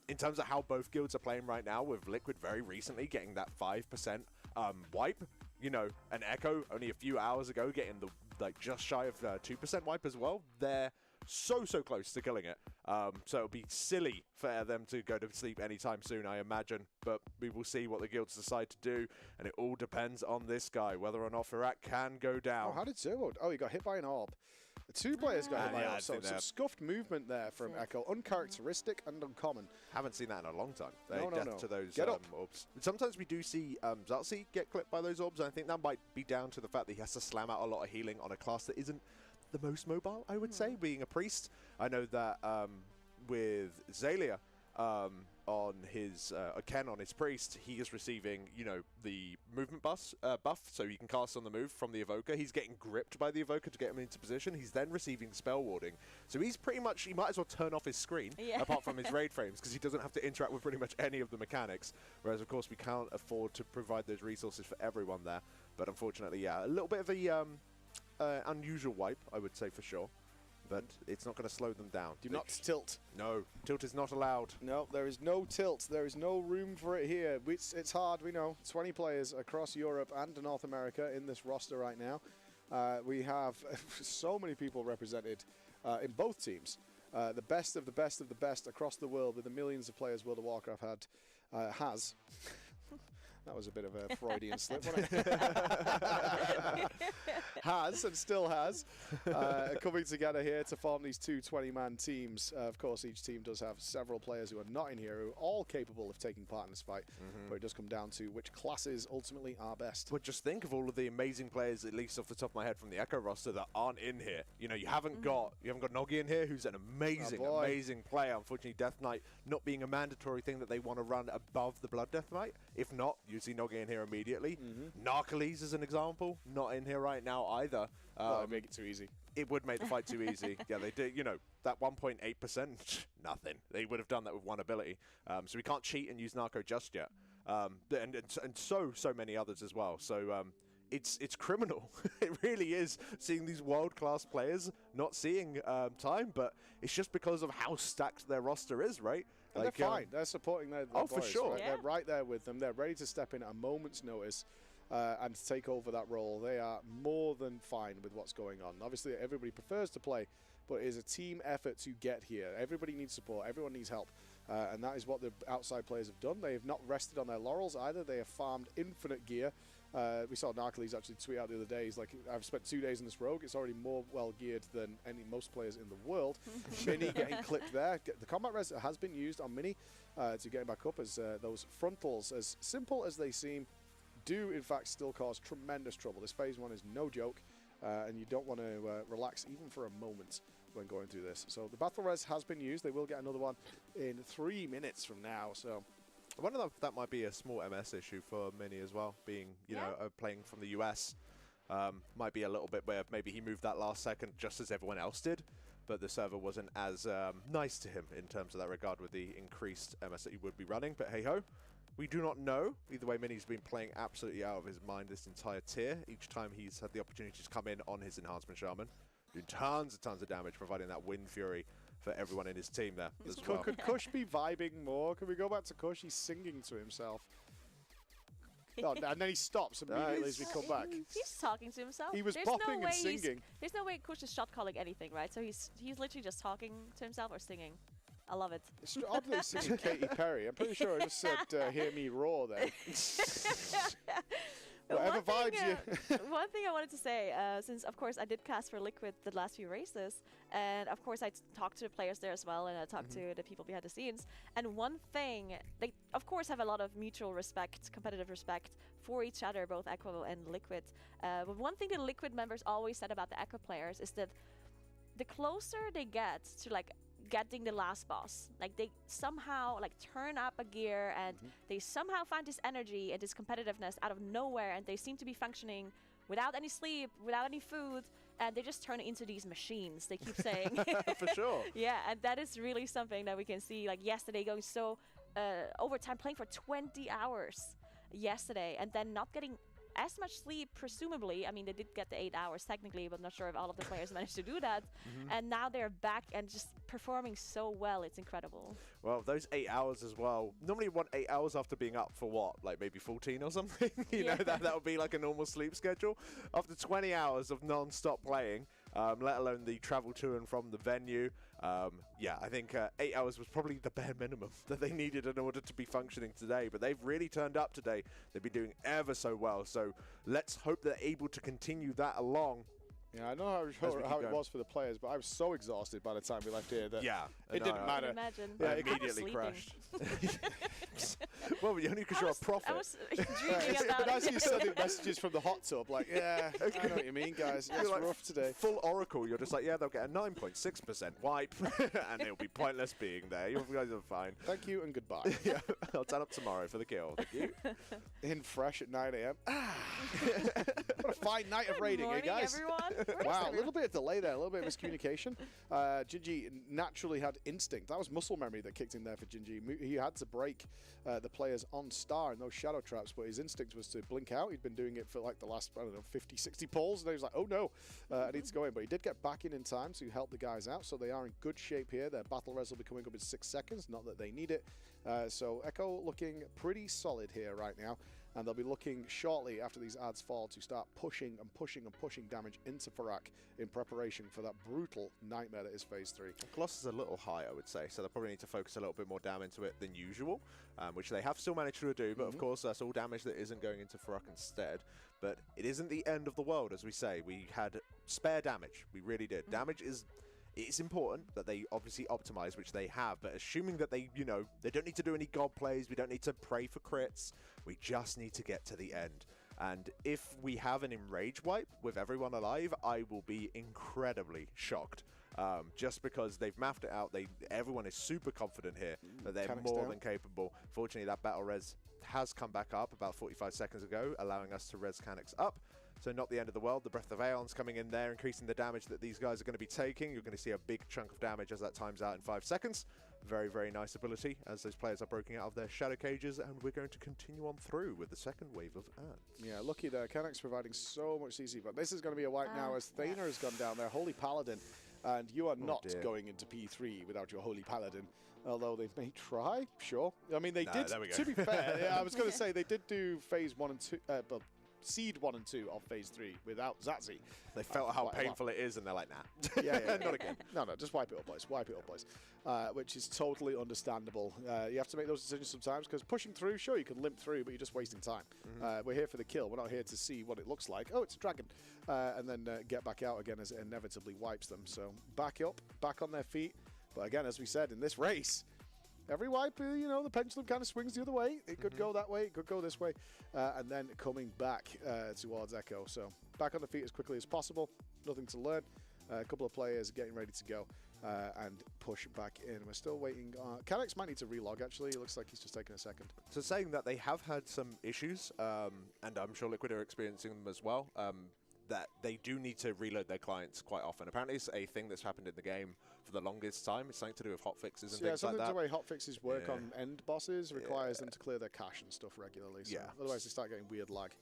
in terms of how both guilds are playing right now, with Liquid very recently getting that 5% wipe, you know, and Echo only a few hours ago getting the, like, just shy of 2% wipe as well, they're so close to killing it. So it'll be silly for them to go to sleep anytime soon, I imagine. But we will see what the guilds decide to do, and it all depends on this guy, whether or not Firat can go down. Oh, how did Zero? Oh, he got hit by an orb. The two players got hit by an orb, so some scuffed movement there from Echo. Uncharacteristic and uncommon. Haven't seen that in a long time. No. To those Get up. orbs. Sometimes we do see Zartzi get clipped by those orbs, and I think that might be down to the fact that he has to slam out a lot of healing on a class that isn't the most mobile, I would say, being a priest. I know that with Zalia on his Ken on his priest, he is receiving, you know, the movement buff, so he can cast on the move from the evoker. He's getting gripped by the evoker to get him into position. He's then receiving spell warding, so he's pretty much, he might as well turn off his screen apart from his raid frames, because he doesn't have to interact with pretty much any of the mechanics. Whereas of course we can't afford to provide those resources for everyone there. But unfortunately, yeah, a little bit of a unusual wipe, I would say, for sure. But it's not going to slow them down. Do not tilt. No, tilt is not allowed. No, there is no tilt. There is no room for it here. It's hard, we know. 20 players across Europe and North America in this roster right now. We have so many people represented in both teams. The best of the best of the best across the world, with the millions of players World of Warcraft has. That was a bit of a Freudian slip, wasn't it? Has and still has coming together here to form these two 20-man teams. Of course, each team does have several players who are not in here, who are all capable of taking part in this fight. But it does come down to which classes ultimately are best. But just think of all of the amazing players, at least off the top of my head, from the Echo roster that aren't in here. You know, you haven't got Noggy in here, who's an amazing player. Unfortunately, Death Knight not being a mandatory thing that they want to run above the Blood Death Knight. If not, you see Noggy in here immediately. Narcoles, as an example, not in here right now either. Well, it'd make it too easy. It would make the fight too easy. Yeah, they did. You know, that 1.8%, nothing. They would have done that with one ability. So we can't cheat and use Narco just yet. And so many others as well. So it's criminal. It really is, seeing these world-class players not seeing time, but it's just because of how stacked their roster is, right? And they're fine. They're supporting their oh, boys, for sure. Right? Yeah. They're right there with them. They're ready to step in at a moment's notice. and to take over that role. They are more than fine with what's going on. Obviously, everybody prefers to play, but it is a team effort to get here. Everybody needs support. Everyone needs help. And that is what the outside players have done. They have not rested on their laurels either. They have farmed infinite gear. We saw Narcles actually tweet out the other day. He's like, I've spent 2 days in this rogue. It's already more well geared than most players in the world. Mini getting clipped there. The combat res has been used on Mini to get him back up, as those frontals, as simple as they seem, do in fact still cause tremendous trouble. This phase 1 is no joke, and you don't want to relax even for a moment when going through this. So the battle res has been used. They will get another one in 3 minutes from now. So I wonder if that might be a small MS issue for Mini as well, being, you know, playing from the US. Might be a little bit where maybe he moved that last second just as everyone else did, but the server wasn't as nice to him in terms of that regard with the increased MS that he would be running. But hey-ho, we do not know. Either way, Mini's been playing absolutely out of his mind this entire tier. Each time he's had the opportunity to come in on his Enhancement Shaman, doing tons of damage, providing that Wind Fury for everyone in his team there as well. Could Kush be vibing more? Can we go back to Kush? He's singing to himself. Oh, and then he stops immediately as we come back. He's talking to himself. He was popping and singing. There's no way Kush is shot calling anything, right? So he's literally just talking to himself or singing. I love it. It's odd that he's singing Katy Perry. I'm pretty sure I just said, hear me roar there. Whatever vibes you. One thing I wanted to say, since of course I did cast for Liquid the last few races, and of course I talked to the players there as well, and I talked to the people behind the scenes. And one thing, they of course have a lot of mutual respect, competitive respect for each other, both Echo and Liquid. But one thing the Liquid members always said about the Echo players is that the closer they get to like getting the last boss, like they somehow like turn up a gear and they somehow find this energy and this competitiveness out of nowhere, and they seem to be functioning without any sleep, without any food, and they just turn into these machines, they keep saying. For sure. Yeah, and that is really something that we can see, like yesterday going so overtime, playing for 20 hours yesterday, and then not getting as much sleep, presumably. I mean, they did get the 8 hours technically, but not sure if all of the players managed to do that. And now they're back and just performing so well. It's incredible. Well, those 8 hours as well. Normally you want 8 hours after being up for what? Like maybe 14 or something? you know, that would be like a normal sleep schedule. After 20 hours of non-stop playing, let alone the travel to and from the venue. Yeah, I think 8 hours was probably the bare minimum that they needed in order to be functioning today. But they've really turned up today. They've been doing ever so well. So let's hope they're able to continue that along. Yeah, I know how it was for the players, but I was so exhausted by the time we left here that it didn't matter. Yeah, immediately crashed. Well, only because you're a prophet. I was dreaming about but it. as you sending messages from the hot tub, like, yeah, I know what you mean, guys. It's like rough today. Full Oracle. You're just like, yeah, they'll get a 9.6% wipe, and it'll be pointless being there. You guys are fine. Thank you and goodbye. Yeah, I'll turn up tomorrow for the kill. Thank you. In fresh at 9 a.m. What a fine night of raiding, morning, guys? Everyone. Wow, a little bit of delay there, a little bit of miscommunication. Gingy naturally had instinct. That was muscle memory that kicked in there for Gingy. He had to break the players on star in those shadow traps, but his instinct was to blink out. He'd been doing it for like the last, I don't know, 50, 60 pulls, and he was like, oh no, I need to go in. But he did get back in time to help the guys out, so they are in good shape here. Their battle res will be coming up in 6 seconds, not that they need it. So Echo looking pretty solid here right now. And they'll be looking shortly after these ads fall to start pushing and pushing and pushing damage into Farak in preparation for that brutal nightmare that is Phase 3. Gloss is a little high, I would say, so they'll probably need to focus a little bit more down into it than usual, which they have still managed to do, but of course that's all damage that isn't going into Farak instead. But it isn't the end of the world, as we say. We had spare damage. We really did. Damage is... It's important that they obviously optimize, which they have, but assuming that they, you know, they don't need to do any god plays, we don't need to pray for crits, we just need to get to the end. And if we have an enrage wipe with everyone alive, I will be incredibly shocked. Just because they've mapped it out, everyone is super confident here that they're more than capable. Fortunately, that battle res has come back up about 45 seconds ago, allowing us to res Canix up. So not the end of the world. The Breath of Aeon's coming in there, increasing the damage that these guys are going to be taking. You're going to see a big chunk of damage as that times out in 5 seconds. Very, very nice ability as those players are breaking out of their shadow cages, and we're going to continue on through with the second wave of ads. Yeah, lucky there. Canucks providing so much CC, but this is going to be a wipe now as Thaner has gone down there. Holy Paladin, and you are not going into P3 without your Holy Paladin. Although they may try, sure. I mean, they did, to be fair. Yeah, I was going to say, they did do Phase 1 and 2, seed 1 and 2 of Phase 3 without Zazie. They felt how painful it is, and they're like, nah. Not again. No, just wipe it up, boys. Wipe it up, boys. Which is totally understandable. You have to make those decisions sometimes, because pushing through, sure, you can limp through, but you're just wasting time. We're here for the kill. We're not here to see what it looks like. Oh, it's a dragon. And then get back out again as it inevitably wipes them. So back up, back on their feet. But again, as we said, in this race, every wipe, the pendulum kind of swings the other way. It could go that way, it could go this way, and then coming back towards Echo. So back on the feet as quickly as possible. Nothing to learn. A couple of players getting ready to go and push back in. We're still waiting. Canex might need to relog, actually. It looks like he's just taking a second. So saying that they have had some issues, and I'm sure Liquid are experiencing them as well, that they do need to reload their clients quite often. Apparently it's a thing that's happened in the game for the longest time. It's something to do with hotfixes and things like that. Yeah, something to the way hotfixes work on end bosses requires them to clear their cache and stuff regularly. So otherwise they start getting weird lag.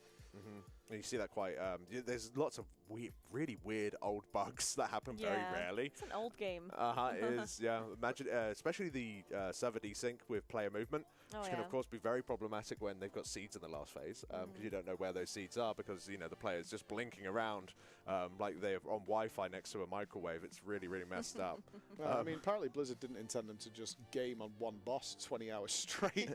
And you see that quite, there's lots of really weird old bugs that happen very rarely. It's an old game. It is, yeah. Imagine, especially the server desync with player movement, which can of course be very problematic when they've got seeds in the last phase, because you don't know where those seeds are, because the player's just blinking around like they're on Wi-Fi next to a microwave. It's really messed up. Well, I mean, apparently Blizzard didn't intend them to just game on one boss 20 hours straight.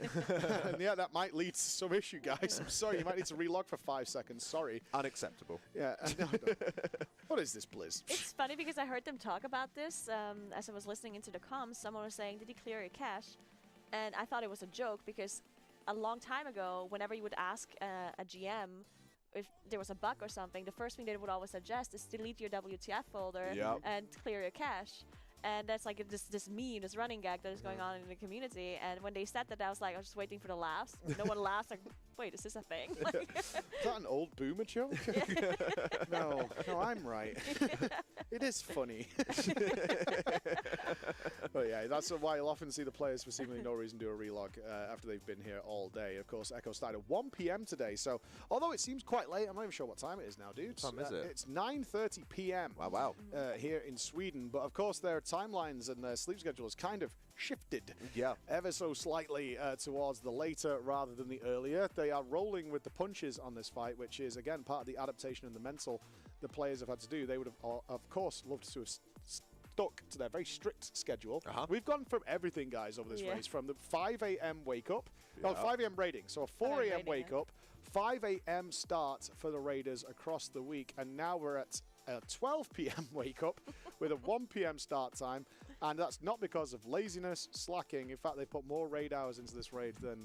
And yeah, that might lead to some issue, guys. I'm sorry, you might need to relog for 5 seconds. Sorry. Unacceptable. Yeah. No. What is this, Blizz? It's funny because I heard them talk about this as I was listening into the comms. Someone was saying, did you clear your cache? And I thought it was a joke because a long time ago, whenever you would ask a GM if there was a bug or something, the first thing they would always suggest is delete your WTF folder and clear your cache. And that's like this meme, this running gag that is going on in the community. And when they said that, I was just waiting for the laughs. No one laughs. Like, wait, is this a thing? Is that an old boomer joke? No, I'm right. It is funny. But yeah, that's why you'll often see the players for seemingly no reason do a relog after they've been here all day. Of course, Echo started at 1 p.m. today. So although it seems quite late, I'm not even sure what time it is now, dudes. What time is it? It's 9:30 p.m. Wow. Here in Sweden. But of course, their timelines and their sleep schedules kind of shifted ever so slightly towards the later rather than the earlier. They are rolling with the punches on this fight, which is, again, part of the adaptation and the mental the players have had to do. They would have, of course, loved to have stuck to their very strict schedule. We've gone from everything, guys, over this race, from the 5 a.m. wake up, 5 a.m. raiding, so a 4 a.m. wake up, 5 a.m. start for the Raiders across the week, and now we're at a 12 p.m. wake up with a 1 p.m. start time, and that's not because of laziness, slacking. In fact, they put more raid hours into this raid than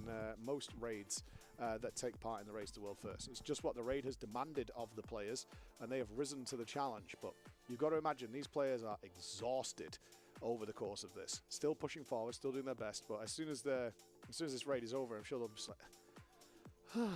most raids that take part in the Race to World First. It's just what the raid has demanded of the players, and they have risen to the challenge. But you've got to imagine these players are exhausted over the course of this, still pushing forward, still doing their best. But as soon as this raid is over, I'm sure they'll be just like,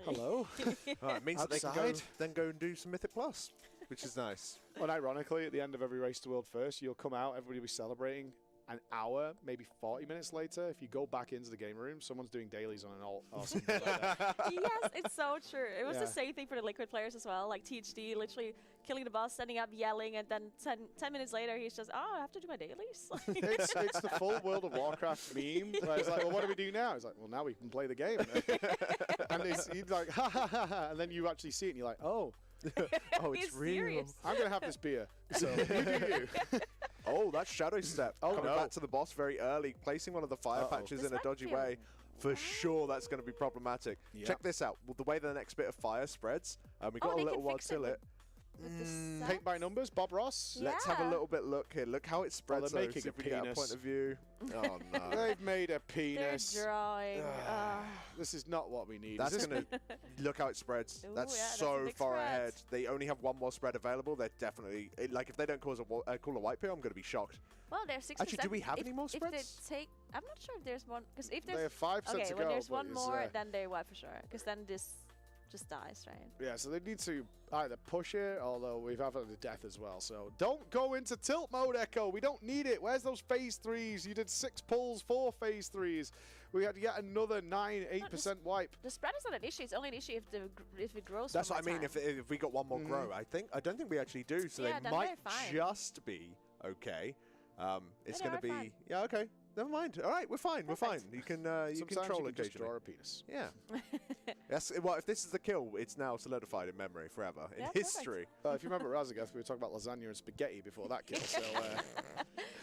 hello. It means that they can then go and do some Mythic Plus, which is nice. Well, ironically, at the end of every Race to World First, you'll come out, everybody will be celebrating. An hour, maybe 40 minutes later, if you go back into the game room, someone's doing dailies on an alt or something like that. Yes, it's so true. It was the same thing for the Liquid players as well. Like THD literally killing the boss, standing up, yelling, and then 10 minutes later, he's just, I have to do my dailies. It's the full World of Warcraft meme. Where it's like, well, what do we do now? He's like, well, now we can play the game. And he's like, ha, ha, ha, ha. And then you actually see it, and you're like, oh. Oh, it's real. Serious. I'm going to have this beer. So you do you. Oh, that's Shadow Step. Coming back to the boss very early, placing one of the fire patches in a dodgy way. For sure, that's going to be problematic. Check this out. Well, the way the next bit of fire spreads, we've got a little while till it. Paint by numbers, Bob Ross. Let's have a little bit look here. Look how it spreads. They're making a penis. Point of view. Oh no! They've made a penis. They're drawing. This is not what we need. That's gonna look how it spreads. Ooh, that's that's so a big far spread. ahead. They only have one more spread available. They're definitely like if they don't cause call a white pill, I'm gonna be shocked. Well, there's 6%. Actually, do we have any more If spreads? they take, I'm not sure if there's one, because if there's They have 5 sets to go. when there's but one it's, more, then they wipe for sure, because then this just dies, right? Yeah, so they need to either push it, although we've had the death as well. So don't go into tilt mode, Echo. We don't need it. Where's those phase 3s? You did 6 pulls, 4 phase 3s. We had yet another 9-8% wipe. The spread is not an issue. It's only an issue if it grows. That's one what I mean. more time. If we got one more grow, I don't think we actually do. So Yeah, they then might they're fine. just be okay. It's Yeah, going to they're be fine. okay. never mind. All right, we're fine. We're fine. Perfect. You can you Sometimes can troll you can just draw occasionally. a penis. Yeah. Yes. Well, if this is the kill, it's now solidified in memory forever in Yeah, perfect. history. If you remember Razagath, we were talking about lasagna and spaghetti before that kill. So,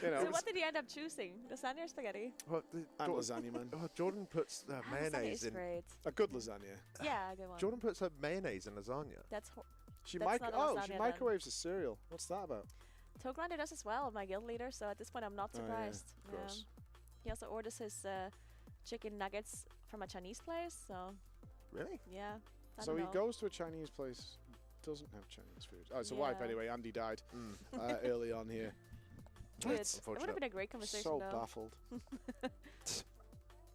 you know, So what did he end up choosing? Lasagna or spaghetti? Well, I'm lasagna man. Jordan puts Lasagna mayonnaise is in. great. A good lasagna. Yeah, good one. Jordan puts her mayonnaise in lasagna. That's She That's not a lasagna she then. microwaves a cereal. What's that about? Toglander does as well, my guild leader. So at this point, I'm not Oh, yeah. surprised. Gross. He also orders his chicken nuggets from a Chinese place. So Really? yeah. I So don't he know. goes to a Chinese place, doesn't have Chinese food. Oh, it's a wipe Yeah. anyway. Andy died Mm. early on here. Good. It would Unfortunate. have been a great conversation So though. baffled.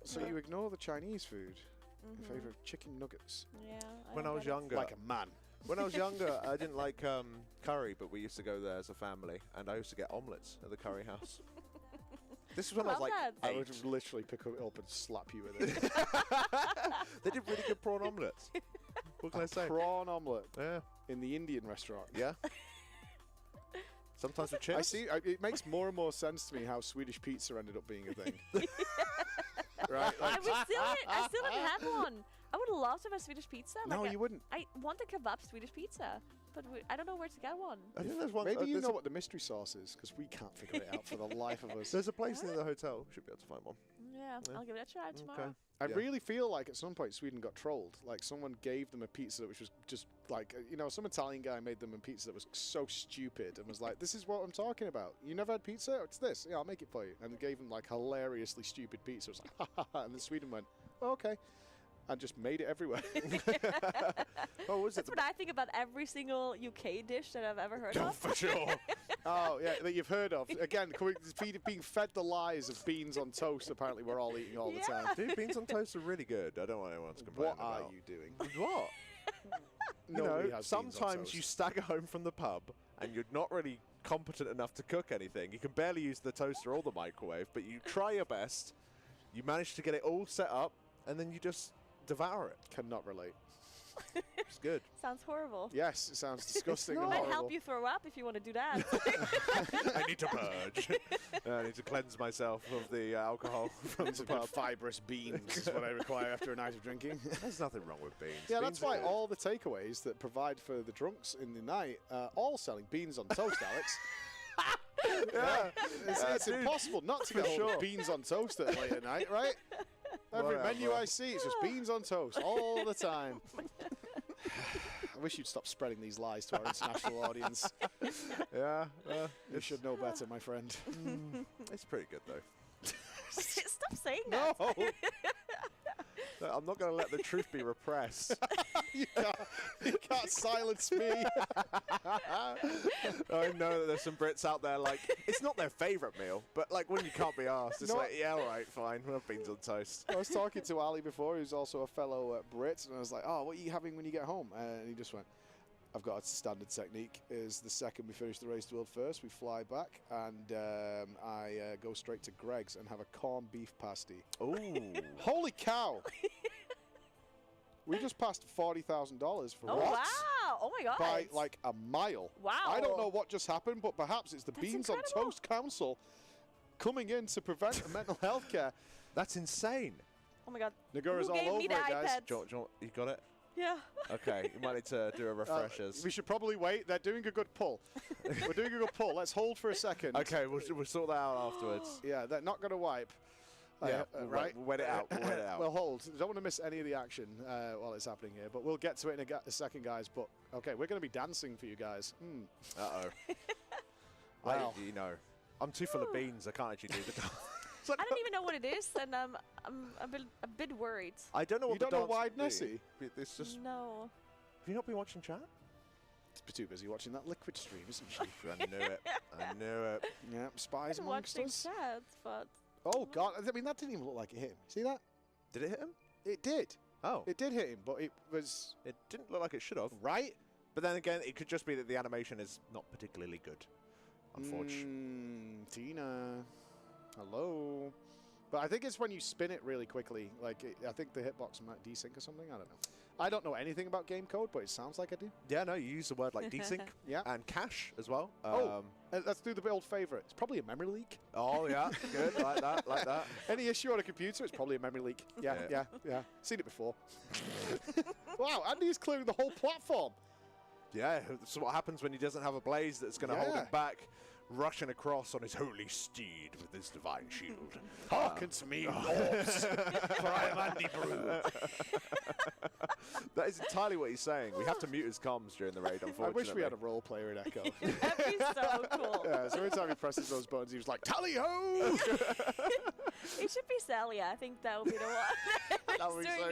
So Yeah. you ignore the Chinese food in Mhm. favour of chicken nuggets, Yeah. When I don't was get it. younger, like a man. when I was younger, I didn't like curry, but we used to go there as a family, and I used to get omelets at the curry house. This was when I was Love like that. I 8. would literally pick it up and slap you with it. They did really good prawn omelets. What can I say? Prawn omelette Yeah. in the Indian restaurant. Yeah. Sometimes with chips. I see. It makes more and more sense to me how Swedish pizza ended up being a thing. Right? I Like, still haven't had one. I would love to have a Swedish pizza. no, like you wouldn't. I want a kebab Swedish pizza, but I don't know where to get one. I think there's one. Maybe you there's know a- what the mystery sauce is, because we can't figure it out for the life of us. There's a place near the hotel. Should be able to find one. Yeah, Yeah. I'll give it a try tomorrow. I Yeah. really feel like at some point Sweden got trolled. Like someone gave them a pizza which was just like, some Italian guy made them a pizza that was so stupid and was like, this is what I'm talking about. You never had pizza? It's this. Yeah, I'll make it for you. And gave them like hilariously stupid pizza. It was like, ha ha ha. And then Sweden went, oh, okay. And just made it everywhere. Oh, was it? That's what I think about every single UK dish that I've ever heard Oh, of. for sure. Oh, yeah, that you've heard of. Again, being fed the lies of beans on toast, apparently we're all eating all the time. Dude, beans on toast are really good. I don't want anyone to complain What are about. you doing? What? You Nobody know, has beans on sometimes toast. you stagger home from the pub and you're not really competent enough to cook anything. You can barely use the toaster or the microwave, but you try your best. You manage to get it all set up, and then you just devour it. Cannot relate. It's good. Sounds horrible. Yes, it sounds disgusting It and might horrible. help you throw up if you want to do that. I need to purge. I need to cleanse myself of the alcohol from It's the a good pub. fibrous beans is what I require after a night of drinking. There's nothing wrong with beans. Yeah, Beans that's are why good. all the takeaways that provide for the drunks in the night are all selling beans on toast, Alex. Yeah. It's Dude, impossible not to for get hold sure. of beans on toast at late at night, right? Every menu Whatever. I see, it's just beans on toast all the time. I wish you'd stop spreading these lies to our international audience. Yeah. You should know better, my friend. It's pretty good, though. Stop saying No, that. No, I'm not going to let the truth be repressed. you can't silence me. I know that there's some Brits out there, like, it's not their favourite meal, but, like, when you can't be asked, it's No. like, yeah, all right, fine, we'll have beans on toast. I was talking to Ali before, who's also a fellow Brit, and I was like, oh, what are you having when you get home? And he just went, I've got a standard technique. Is the second we finish the race to world first, we fly back, and I go straight to Greg's and have a corned beef pasty. Ooh. Holy cow! We just passed $40,000 for Oh, what? wow. Oh, my God. By like a mile. Wow. I don't know what just happened, but perhaps it's the That's Beans on incredible. Toast Council coming in to prevent mental health care. That's insane. Oh, my God. Nagura's Who all gave over me it, the guys. iPad? You got it? Yeah. Okay, you might need to do a refreshers. We should probably wait. They're doing a good pull. We're doing a good pull. Let's hold for a second. Okay, we'll sort that out afterwards. Yeah, they're not going to wipe. Yeah, right. We'll wait it out. We'll wait it out. We'll hold. Don't want to miss any of the action while it's happening here, but we'll get to it in a second, guys. But okay, we're going to be dancing for you guys. Uh-oh. Wow. You know, I'm too full of beans. I can't actually do the dance. I don't even know what it is, and I'm a bit worried. I don't know what You the don't know dance Wide would be. Nessie? It's just. No. Have you not been watching chat? It's too busy watching that liquid stream, isn't she? I knew it. I knew it. Yeah, spies I'm amongst watching us. chat, but Oh God! I mean, that didn't even look like it hit him. See that? Did it hit him? It did. Oh. It did hit him, but it was It didn't look like it should have. right. But then again, it could just be that the animation is not particularly good. Unfortunately. Tina, hello. But I think it's when you spin it really quickly. Like I think the hitbox might desync or something. I don't know. I don't know anything about game code, but it sounds like I do. Yeah, no, you use the word like desync Yeah. and cache as well. Let's do the old favourite. It's probably a memory leak. Oh, yeah, good, like that, like that. Any issue on a computer, it's probably a memory leak. Yeah. Seen it before. Wow, Andy's clearing the whole platform. Yeah, that's what happens when he doesn't have a blaze that's going to hold him back, rushing across on his holy steed with his divine shield. Hearken to me, lords, for I am Andy Brew. That is entirely what he's saying. We have to mute his comms during the raid, unfortunately. I wish we had a role player in Echo. That'd be so cool. Yeah, so every time he presses those buttons, he was like, tally-ho! It should be Sally. I think that would be the one. That would be Doing so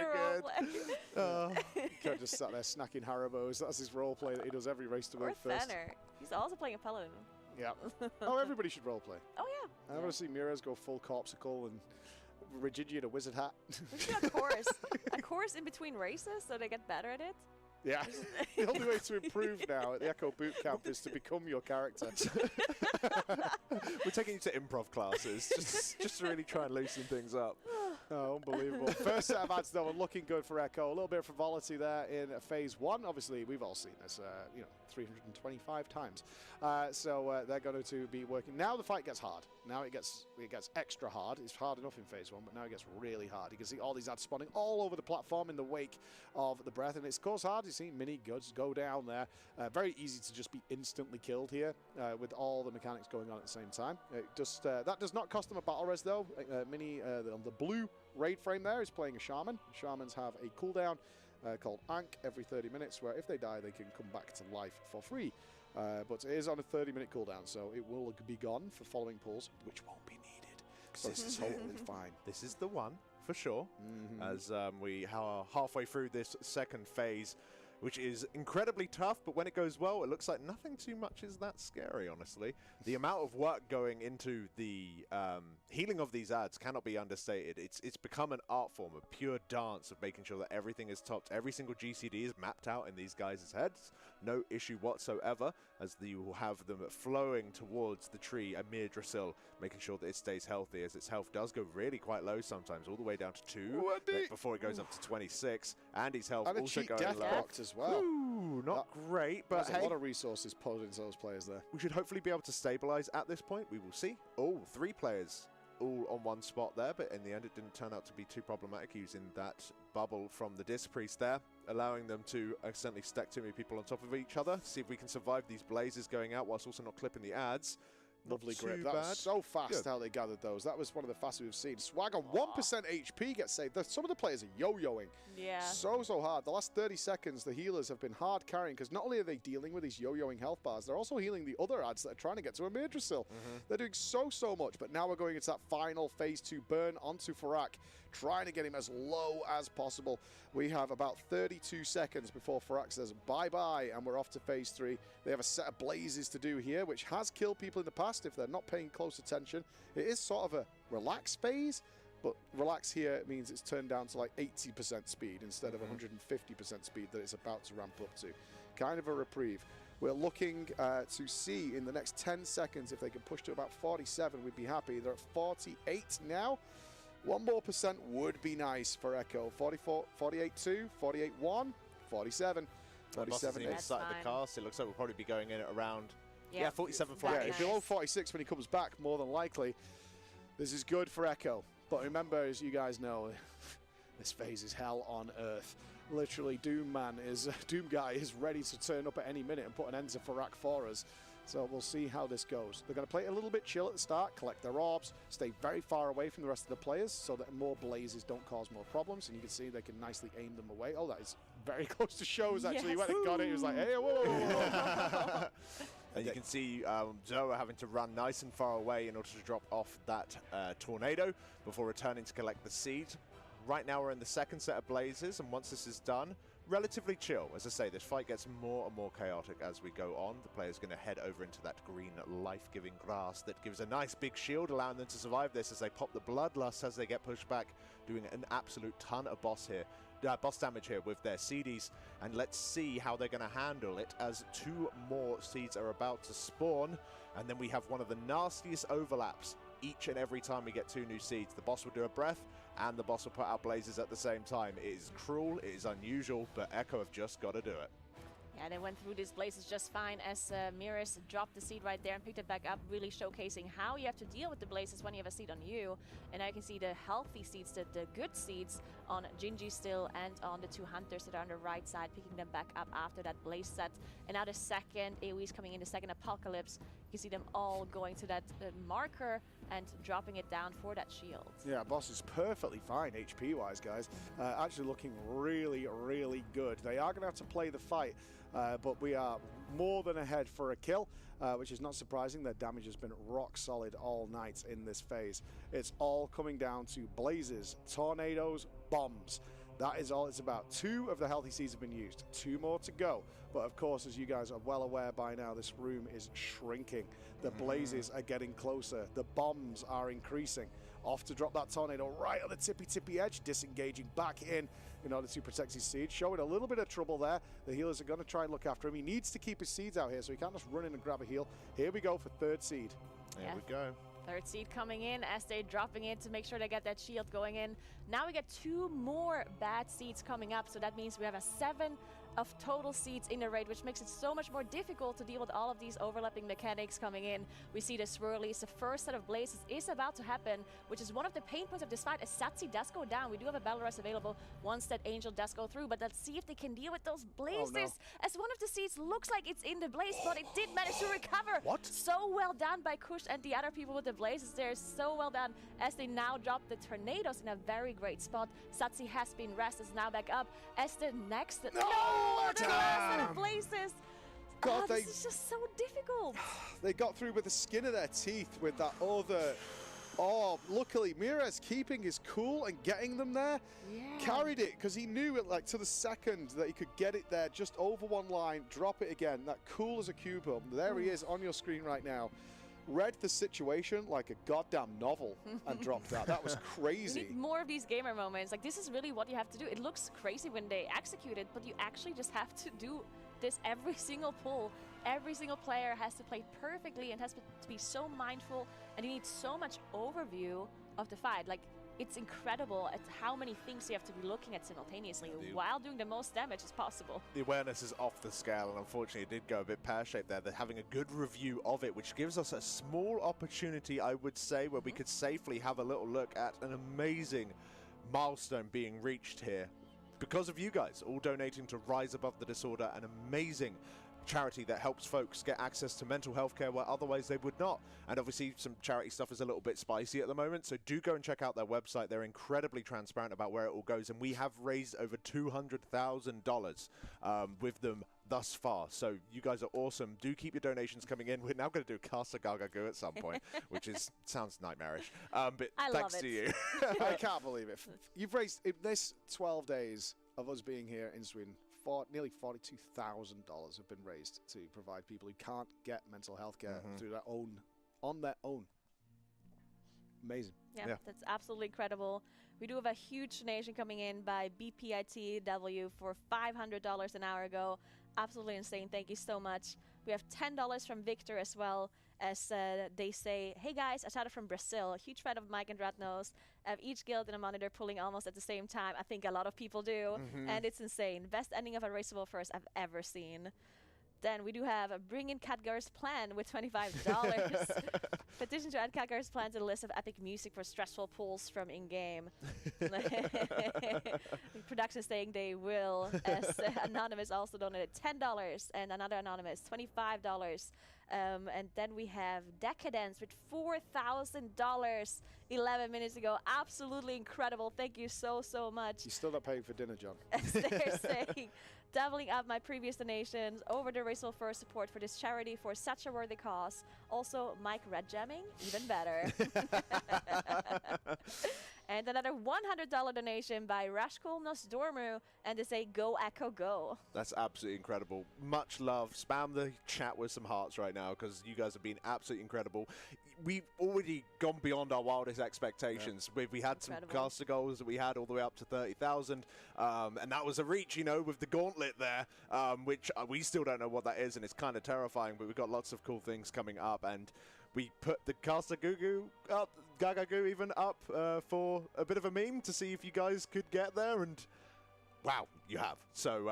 the role play. Kurt just sat there snacking Haribos. That's his role play that he does every race to Or win first. Thenner. He's also playing a paladin. Yeah. Oh, everybody should role play. Oh yeah. I want to see Mirez go full corpsicle and Regigia a wizard hat. We should have a course in between races so they get better at it. Yeah. The only way to improve now at the Echo Boot Camp is to become your character. We're taking you to improv classes just to really try and loosen things up. Oh, unbelievable. First set of ads, though, and looking good for Echo. A little bit of frivolity there in Phase 1. Obviously, we've all seen this, 325 times. So they're going to be working. Now the fight gets hard. Now it gets extra hard. It's hard enough in Phase 1, but now it gets really hard. You can see all these ads spawning all over the platform in the wake of the breath, and it's course hard. You see mini goods go down there. Very easy to just be instantly killed here with all the mechanics going on at the same time. That does not cost them a battle res, though. The blue raid frame there is playing a shaman. Shamans have a cooldown called Ankh every 30 minutes, where if they die, they can come back to life for free. But it is on a 30-minute cooldown, so it will be gone for following pulls, which won't be needed. So this is totally fine. This is the one, for sure, as we are halfway through this second phase, which is incredibly tough, but when it goes well, it looks like nothing too much is that scary, honestly. The amount of work going into the healing of these ads cannot be understated. It's become an art form, a pure dance of making sure that everything is topped. Every single GCD is mapped out in these guys' heads. No issue whatsoever, as you will have them flowing towards the tree, Amirdrassil, making sure that it stays healthy, as its health does go really quite low sometimes, all the way down to 2 before it goes up to 26. Andy's health And a also cheap going death low. box as well. Ooh, not great, but There's a lot of resources poured into those players there. we should hopefully be able to stabilize at this point. We will see. Oh, 3 players all on one spot there, but in the end it didn't turn out to be too problematic, using that bubble from the Disc Priest there, allowing them to accidentally stack too many people on top of each other. See if we can survive these blazes going out whilst also not clipping the ads. Lovely Not grip. too That bad. was so fast Good. how they gathered those. That was one of the fastest we've seen. Swagger, 1% HP gets saved. Some of the players are yo-yoing Yeah. so hard. The last 30 seconds, the healers have been hard carrying, because not only are they dealing with these yo-yoing health bars, they're also healing the other ads that are trying to get to Amirdrassil. They're doing so much, but now we're going into that final Phase 2 burn onto Farak, trying to get him as low as possible. We have about 32 seconds before Farak says bye-bye, and we're off to Phase 3. They have a set of blazes to do here, which has killed people in the past if they're not paying close attention. It is sort of a relax phase, but relax here means it's turned down to like 80% speed instead of 150% speed that it's about to ramp up to. Kind of a reprieve. We're looking to see in the next 10 seconds if they can push to about 47, we'd be happy. They're at 48 now. 1 more percent would be nice for Echo. 44, 48-2, 48-1, 47. 47 even That's started fine. the cast. It looks like we'll probably be going in at around 47 Very flat. Yeah, nice. if below 46 when he comes back, more than likely, this is good for Echo. But remember, as you guys know, this phase is hell on earth. Literally, Doom Guy is ready to turn up at any minute and put an end to Farak for us. So we'll see how this goes. They're going to play it a little bit chill at the start, collect their orbs, stay very far away from the rest of the players so that more blazes don't cause more problems. And you can see they can nicely aim them away. Oh, that is very close to shows, actually. Yes. When it got it, he was like, hey, whoa, whoa, whoa. And you can see Zoa having to run nice and far away in order to drop off that tornado before returning to collect the seed. Right now we're in the second set of blazes, and once this is done, relatively chill. As I say, this fight gets more and more chaotic as we go on. The player's going to head over into that green life-giving grass that gives a nice big shield, allowing them to survive this as they pop the bloodlust as they get pushed back, doing an absolute ton of boss damage here with their CDs. And let's see how they're going to handle it as 2 more seeds are about to spawn. And then we have one of the nastiest overlaps each and every time we get 2 new seeds. The boss will do a breath, and the boss will put out blazes at the same time. It is cruel, it is unusual, but Echo have just got to do it. Yeah, they went through these blazes just fine as Miris dropped the seed right there and picked it back up, really showcasing how you have to deal with the blazes when you have a seed on you. And now you can see the healthy seeds, the good seeds on Gingy still and on the 2 hunters that are on the right side, picking them back up after that blaze set. And now the second AoE is coming in, the second apocalypse. You can see them all going to that marker and dropping it down for that shield. Yeah, boss is perfectly fine HP-wise, guys. Actually looking really, really good. They are going to have to play the fight, but we are more than ahead for a kill, which is not surprising. Their damage has been rock solid all night in this phase. It's all coming down to blazes, tornadoes, bombs. That is all it's about. 2 of the healthy seeds have been used, 2 more to go. But of course, as you guys are well aware by now, this room is shrinking. The blazes are getting closer. The bombs are increasing. Off to drop that tornado right on the tippy edge, disengaging back in order to protect his seed. Showing a little bit of trouble there. The healers are going to try and look after him. He needs to keep his seeds out here, so he can't just run in and grab a heal. Here we go for 3rd seed. There we go. 3rd seed coming in as they're dropping it to make sure they get that shield going in. Now we get 2 more bad seeds coming up, so that means we have a 7 of total seeds in the raid, which makes it so much more difficult to deal with all of these overlapping mechanics coming in. We see the swirlies. The first set of blazes is about to happen, which is one of the pain points of this fight. As Satsi does go down, we do have a battle rest available once that angel does go through, but let's see if they can deal with those blazes. Oh, no. As one of the seeds looks like it's in the blaze, but it did manage to recover. What? So well done by Kush and the other people with the blazes there. So well done as they now drop the tornadoes in a very great spot. Satsi has been rested, is now back up as the next... No! The last set of blazes. God, this is just so difficult. They got through with the skin of their teeth with that other... Oh, luckily, Mirez keeping his cool and getting them there. Yeah. Carried it because he knew it like to the second that he could get it there just over one line, drop it again. That cool as a cucumber. There he is on your screen right now. Read the situation like a goddamn novel and dropped that. That was crazy. You need more of these gamer moments. Like, this is really what you have to do. It looks crazy when they execute it, but you actually just have to do this every single pull. Every single player has to play perfectly and has to be so mindful, and you need so much overview of the fight. Like, it's incredible at how many things you have to be looking at simultaneously while doing the most damage as possible. The awareness is off the scale, and unfortunately it did go a bit pear-shaped there. They're having a good review of it, which gives us a small opportunity, I would say, where we could safely have a little look at an amazing milestone being reached here. Because of you guys all donating to Rise Above the Disorder, an amazing charity that helps folks get access to mental health care where otherwise they would not. And obviously some charity stuff is a little bit spicy at the moment, so do go and check out their website. They're incredibly transparent about where it all goes, and we have raised over $200,000 with them thus far. So you guys are awesome. Do keep your donations coming in. We're now going to do Casa Gagagu at some point, which sounds nightmarish. But thanks to you. I can't believe it. You've raised, in this 12 days of us being here in Sweden, nearly $42,000 have been raised to provide people who can't get mental health care through their own, on their own. Amazing. Yeah, that's absolutely incredible. We do have a huge donation coming in by BPITW for $500 an hour ago. Absolutely insane. Thank you so much. We have $10 from Victor as well, as they say, hey guys, I shouted from Brazil, a huge fan of Mike and Ratnos. I have each guild and a monitor pulling almost at the same time. I think a lot of people do, and it's insane. Best ending of a Raceable First I've ever seen. Then we do have a Bring in Khadgar's Plan with $25. Petition to add Khadgar's Plan to the list of epic music for stressful pulls from in-game. Production saying they will. As Anonymous also donated $10, and another Anonymous $25. And then we have Decadence with $4,000 11 minutes ago. Absolutely incredible. Thank you so, so much. You're still not paying for dinner, John. As they're saying, doubling up my previous donations over the Racial First support for this charity for such a worthy cause. Also, Mike red jamming, even better. And another $100 donation by Rashkul Nosdormu, and they say, go Echo, go. That's absolutely incredible. Much love. Spam the chat with some hearts right now, because you guys have been absolutely incredible. We've already gone beyond our wildest expectations. Yeah. We had some caster goals that we had all the way up to 30,000, and that was a reach, you know, with the gauntlet there, which we still don't know what that is, and it's kind of terrifying, but we've got lots of cool things coming up, and We put the Caster Gugu up, Gagagu even up for a bit of a meme to see if you guys could get there, and wow, you have. So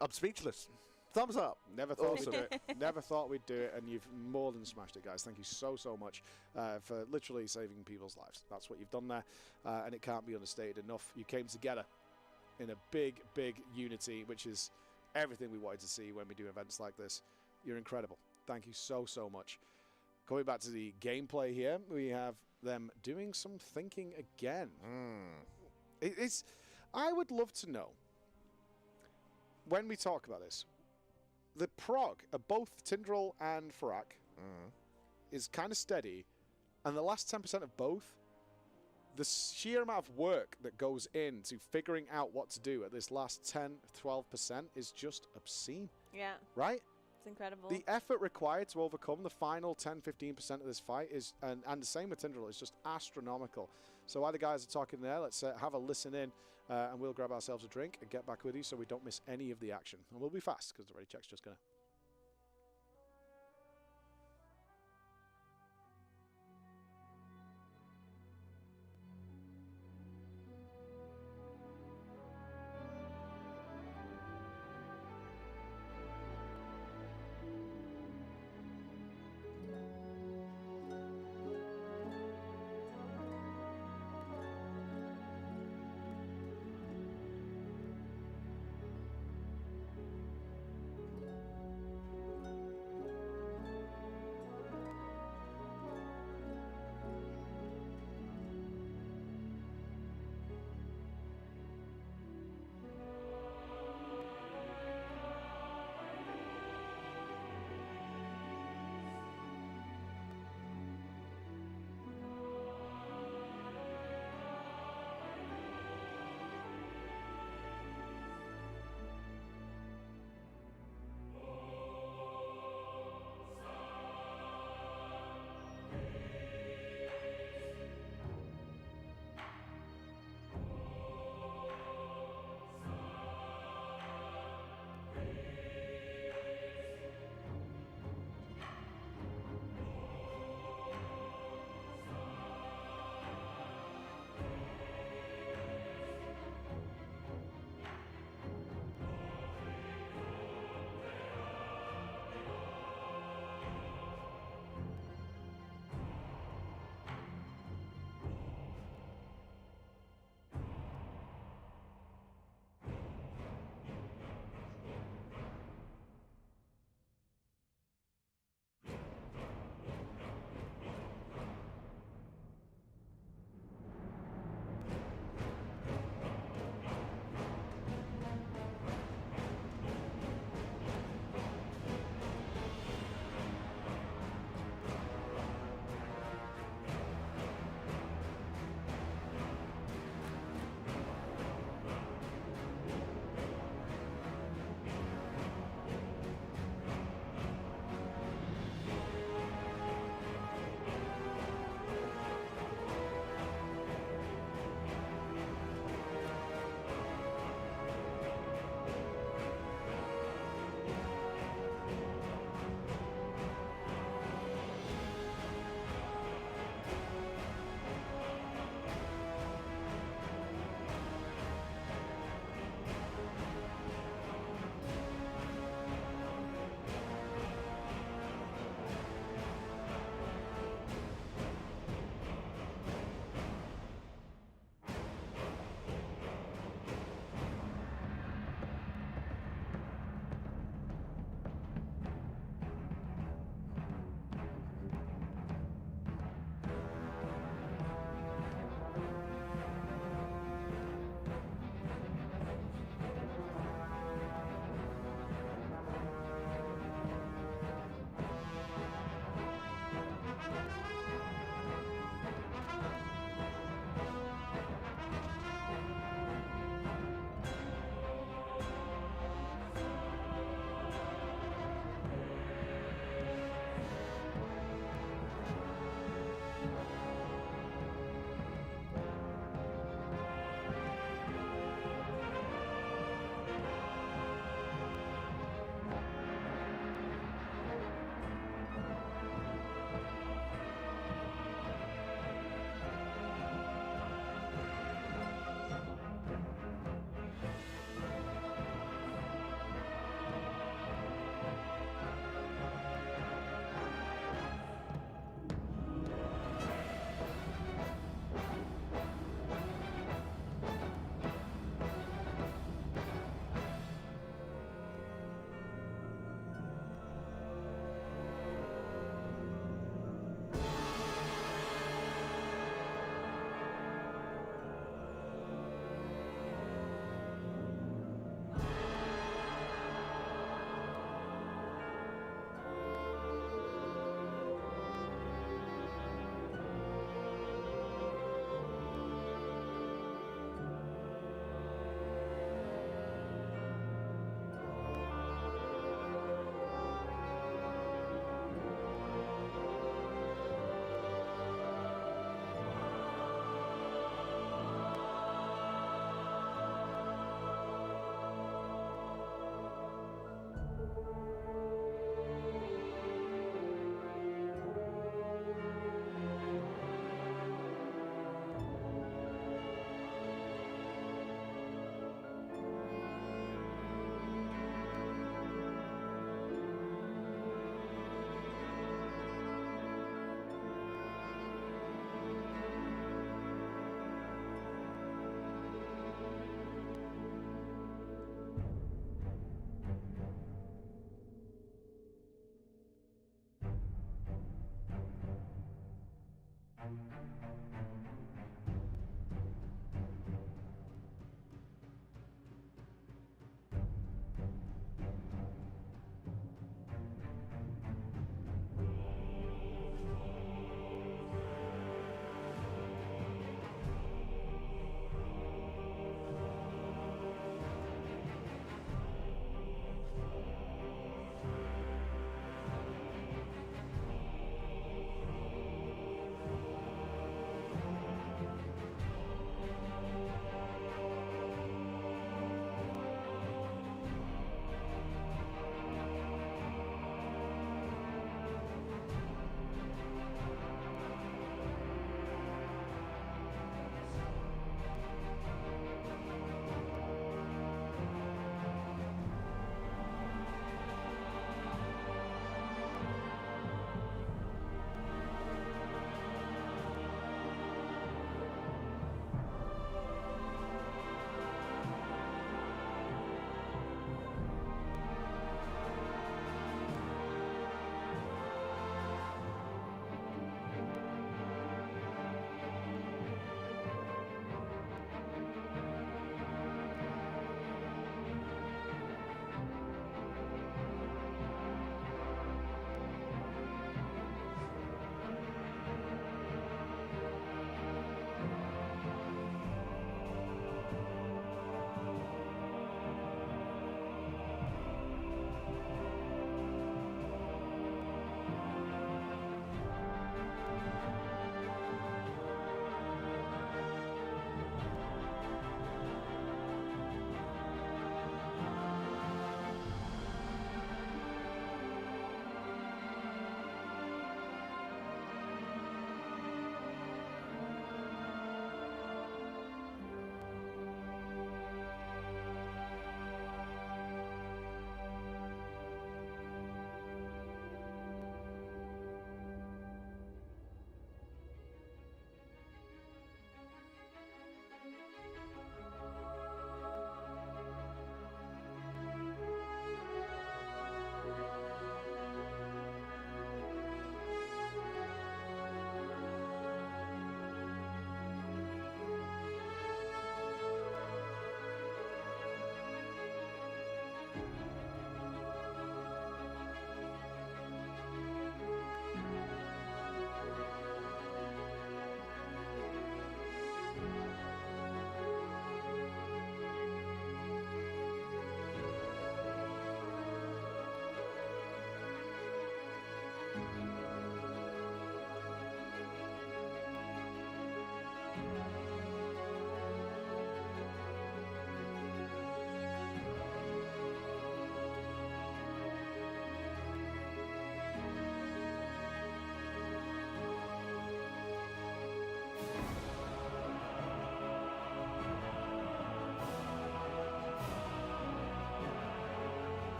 I'm speechless. Thumbs up. Never thought Awesome. we'd do it. Never thought we'd do it, and you've more than smashed it, guys. Thank you so much for literally saving people's lives. That's what you've done there, and it can't be understated enough. You came together in a big unity, which is everything we wanted to see when we do events like this. You're incredible. Thank you so much. Going back to the gameplay here, we have them doing some thinking again. I would love to know, when we talk about this, the prog of both Tindral and Farak is kind of steady, and the last 10% of both, the sheer amount of work that goes into figuring out what to do at this last 10-12% is just obscene. Yeah, Right? it's incredible. The effort required to overcome the final 10-15% of this fight is, and the same with Tindral, is just astronomical. So while the guys are talking there, let's have a listen in, and we'll grab ourselves a drink and get back with you so we don't miss any of the action. And we'll be fast because the ready check's just going to...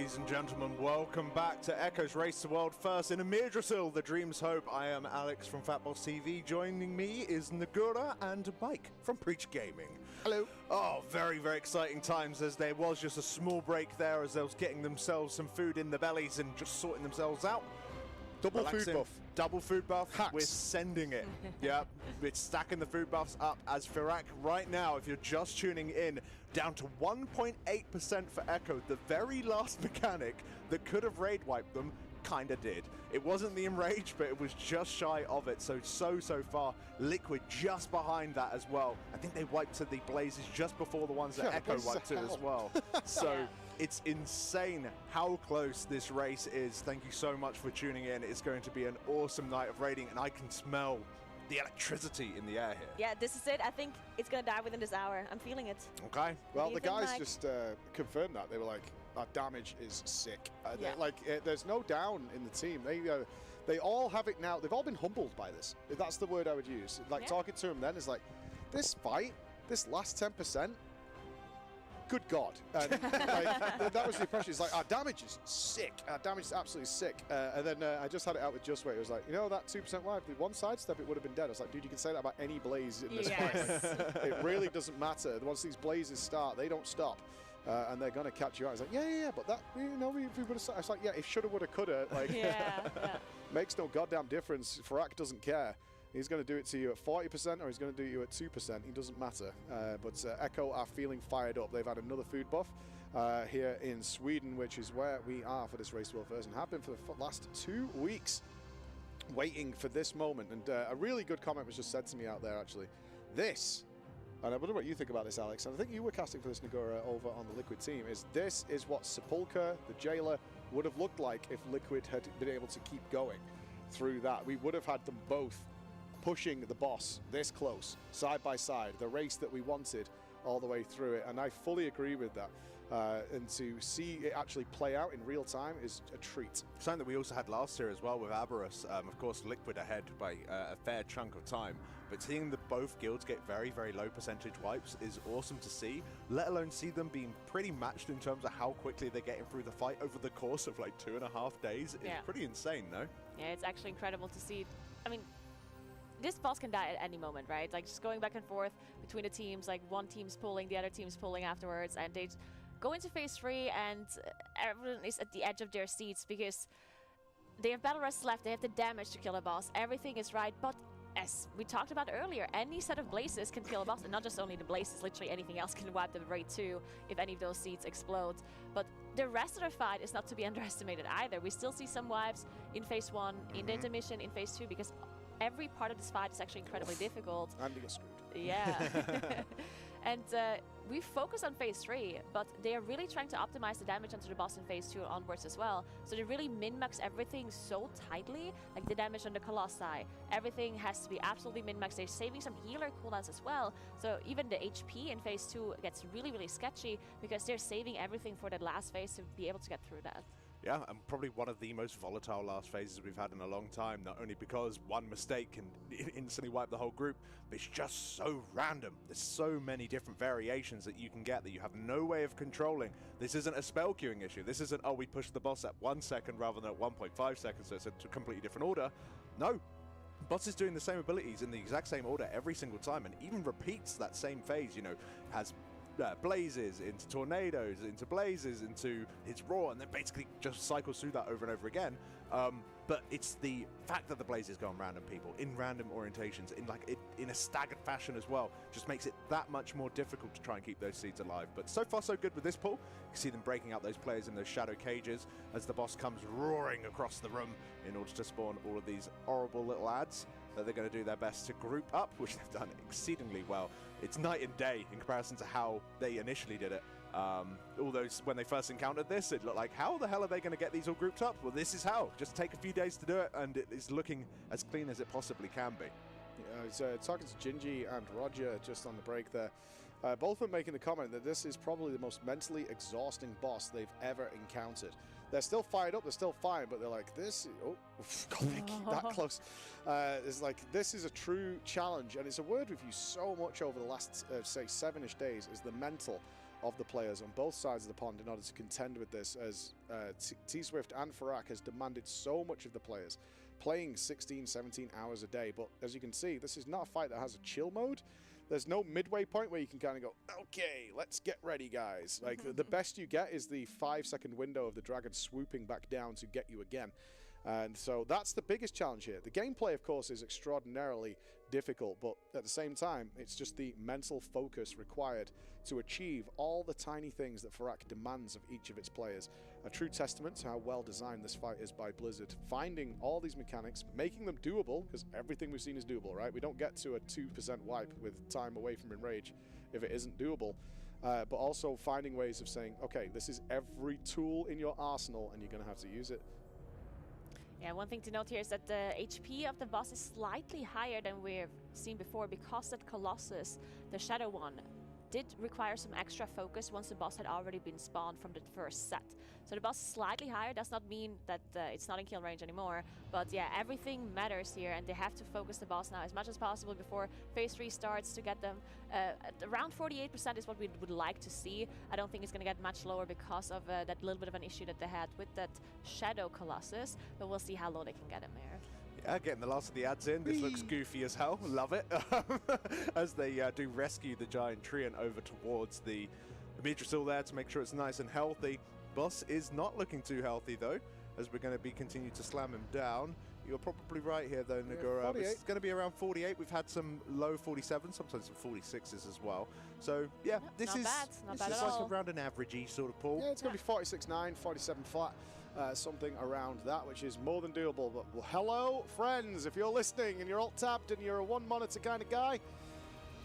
Ladies and gentlemen, welcome back to Echo's Race to World First in Amirdrassil, the Dream's Hope. I am Alex from Fatboss TV. Joining me is Nagura and Mike from Preach Gaming. Hello. Oh, very, very exciting times, as there was just a small break there as they was getting themselves some food in their bellies and just sorting themselves out. Double Relaxing. food buff. Double food buff. Hacks. We're sending it. Yep. We're stacking the food buffs up as Firak right now, if you're just tuning in, down to 1.8% for Echo. The very last mechanic that could have raid wiped them kind of did. It wasn't the Enrage, but it was just shy of it. So far. Liquid just behind that as well. I think they wiped to the Blazes just before the ones that Echo wiped to as well. So it's insane how close this race is. Thank you so much for tuning in. It's going to be an awesome night of raiding, and I can smell the electricity in the air here. Yeah, this is it. I think it's going to die within this hour. I'm feeling it. Okay. Well, do you the think, guys Mike? just confirmed that. They were like, our damage is sick. Yeah. There's no down in the team. They all have it now. They've all been humbled by this. That's the word I would use. Like, talking to them then is like, this fight, this last 10%, good God. And that was the impression. It's like, our damage is sick. Our damage is absolutely sick. And then I just had it out with Just Wait. It was like, that 2% life, the one sidestep, it would have been dead. I was like, dude, you can say that about any Blaze in this fight. It really doesn't matter. Once these Blazes start, they don't stop. And they're going to catch you out. I was like, yeah, but that, if we would have, I was like, yeah, if shoulda, woulda, coulda, like, makes no goddamn difference. Farak doesn't care. He's going to do it to you at 40% or he's going to do it to you at 2%. It doesn't matter. But Echo are feeling fired up. They've had another food buff here in Sweden, which is where we are for this race to World First and have been for the last 2 weeks, waiting for this moment. And a really good comment was just said to me out there, actually. And I wonder what you think about this, Alex. And I think you were casting for this, Nagura, over on the Liquid team. This is what Sepulchre, the Jailer, would have looked like if Liquid had been able to keep going through that. We would have had them both pushing the boss this close, side by side, the race that we wanted all the way through it. And I fully agree with that. And to see it actually play out in real time is a treat. Something that we also had last year as well with Aberus. Of course, Liquid ahead by a fair chunk of time. But seeing both guilds get very, very low percentage wipes is awesome to see, let alone see them being pretty matched in terms of how quickly they're getting through the fight over the course of like 2.5 days. It's pretty insane, no? Yeah, it's actually incredible to see. I mean, this boss can die at any moment, right? Like, just going back and forth between the teams, like one team's pulling, the other team's pulling afterwards, and they go into phase 3 and everyone is at the edge of their seats because they have battle rests left, they have the damage to kill a boss, everything is right, but as we talked about earlier, any set of Blazes can kill a boss, and not just only the Blazes, literally anything else can wipe the raid too if any of those seats explode. But the rest of the fight is not to be underestimated either. We still see some wipes in phase 1, in the intermission, in phase 2, because every part of this fight is actually incredibly difficult. And we get screwed. Yeah. And we focus on phase 3, but they are really trying to optimize the damage onto the boss in phase 2 onwards as well. So they really min-max everything so tightly, like the damage on the Colossi. Everything has to be absolutely min-maxed. They're saving some healer cooldowns as well. So even the HP in phase 2 gets really, really sketchy because they're saving everything for that last phase to be able to get through that. Yeah, and probably one of the most volatile last phases we've had in a long time, not only because one mistake can instantly wipe the whole group, but it's just so random. There's so many different variations that you can get that you have no way of controlling. This isn't a spell queuing issue. This isn't, we pushed the boss at 1 second rather than at 1.5 seconds, so it's a completely different order. No. Boss is doing the same abilities in the exact same order every single time, and even repeats that same phase, has blazes into tornadoes, into blazes, into his roar, and then basically just cycles through that over and over again. But it's the fact that the blazes go on random people in random orientations in a staggered fashion as well, just makes it that much more difficult to try and keep those seeds alive. But so far so good with this pull. You can see them breaking out those players in those shadow cages as the boss comes roaring across the room in order to spawn all of these horrible little ads that they're going to do their best to group up, which they've done exceedingly well. It's night and day in comparison to how they initially did it. Although when they first encountered this, it looked like, how the hell are they going to get these all grouped up? Well, this is how. Just take a few days to do it, and it is looking as clean as it possibly can be. Yeah, I was talking to Gingy and Roger just on the break there. Both of them making the comment that this is probably the most mentally exhausting boss they've ever encountered. They're still fired up, they're still fine, but they're like, this, that close. It's like, this is a true challenge, and it's a word we've used so much over the last, say, 7-ish days, is the mental of the players on both sides of the pond in order to contend with this, as T-Swift and Farak has demanded so much of the players, playing 16, 17 hours a day. But as you can see, this is not a fight that has a chill mode. There's no midway point where you can kind of go, okay, let's get ready, guys. Like, the best you get is the 5-second window of the dragon swooping back down to get you again. And so that's the biggest challenge here. The gameplay, of course, is extraordinarily difficult, but at the same time, it's just the mental focus required to achieve all the tiny things that Farak demands of each of its players. A true testament to how well designed this fight is by Blizzard, finding all these mechanics, making them doable, because everything we've seen is doable, right? We don't get to a 2% wipe with time away from Enrage if it isn't doable. But also finding ways of saying, okay, this is every tool in your arsenal, and you're going to have to use it. Yeah, one thing to note here is that the HP of the boss is slightly higher than we've seen before, because that Colossus, the Shadow one, did require some extra focus once the boss had already been spawned from the first set. So the boss is slightly higher. Does not mean that it's not in kill range anymore, but yeah, everything matters here, and they have to focus the boss now as much as possible before phase 3 starts to get them around 48% is what we would like to see. I don't think it's going to get much lower because of that little bit of an issue that they had with that Shadow Colossus, but we'll see how low they can get him there. Yeah, getting the last of the ads in. This looks goofy as hell. Love it. As they do rescue the giant treant over towards the Amirdrassil there to make sure it's nice and healthy. Boss is not looking too healthy, though, as we're going to be continuing to slam him down. You're probably right here, though, Nagura. It's going to be around 48. We've had some low 47, sometimes some 46s as well. So, yeah, this is like around an averagey sort of pull. Yeah, it's going to be 46.9, 47 flat. Something around that, which is more than doable. But well, hello, friends. If you're listening and you're alt-tabbed and you're a one-monitor kind of guy,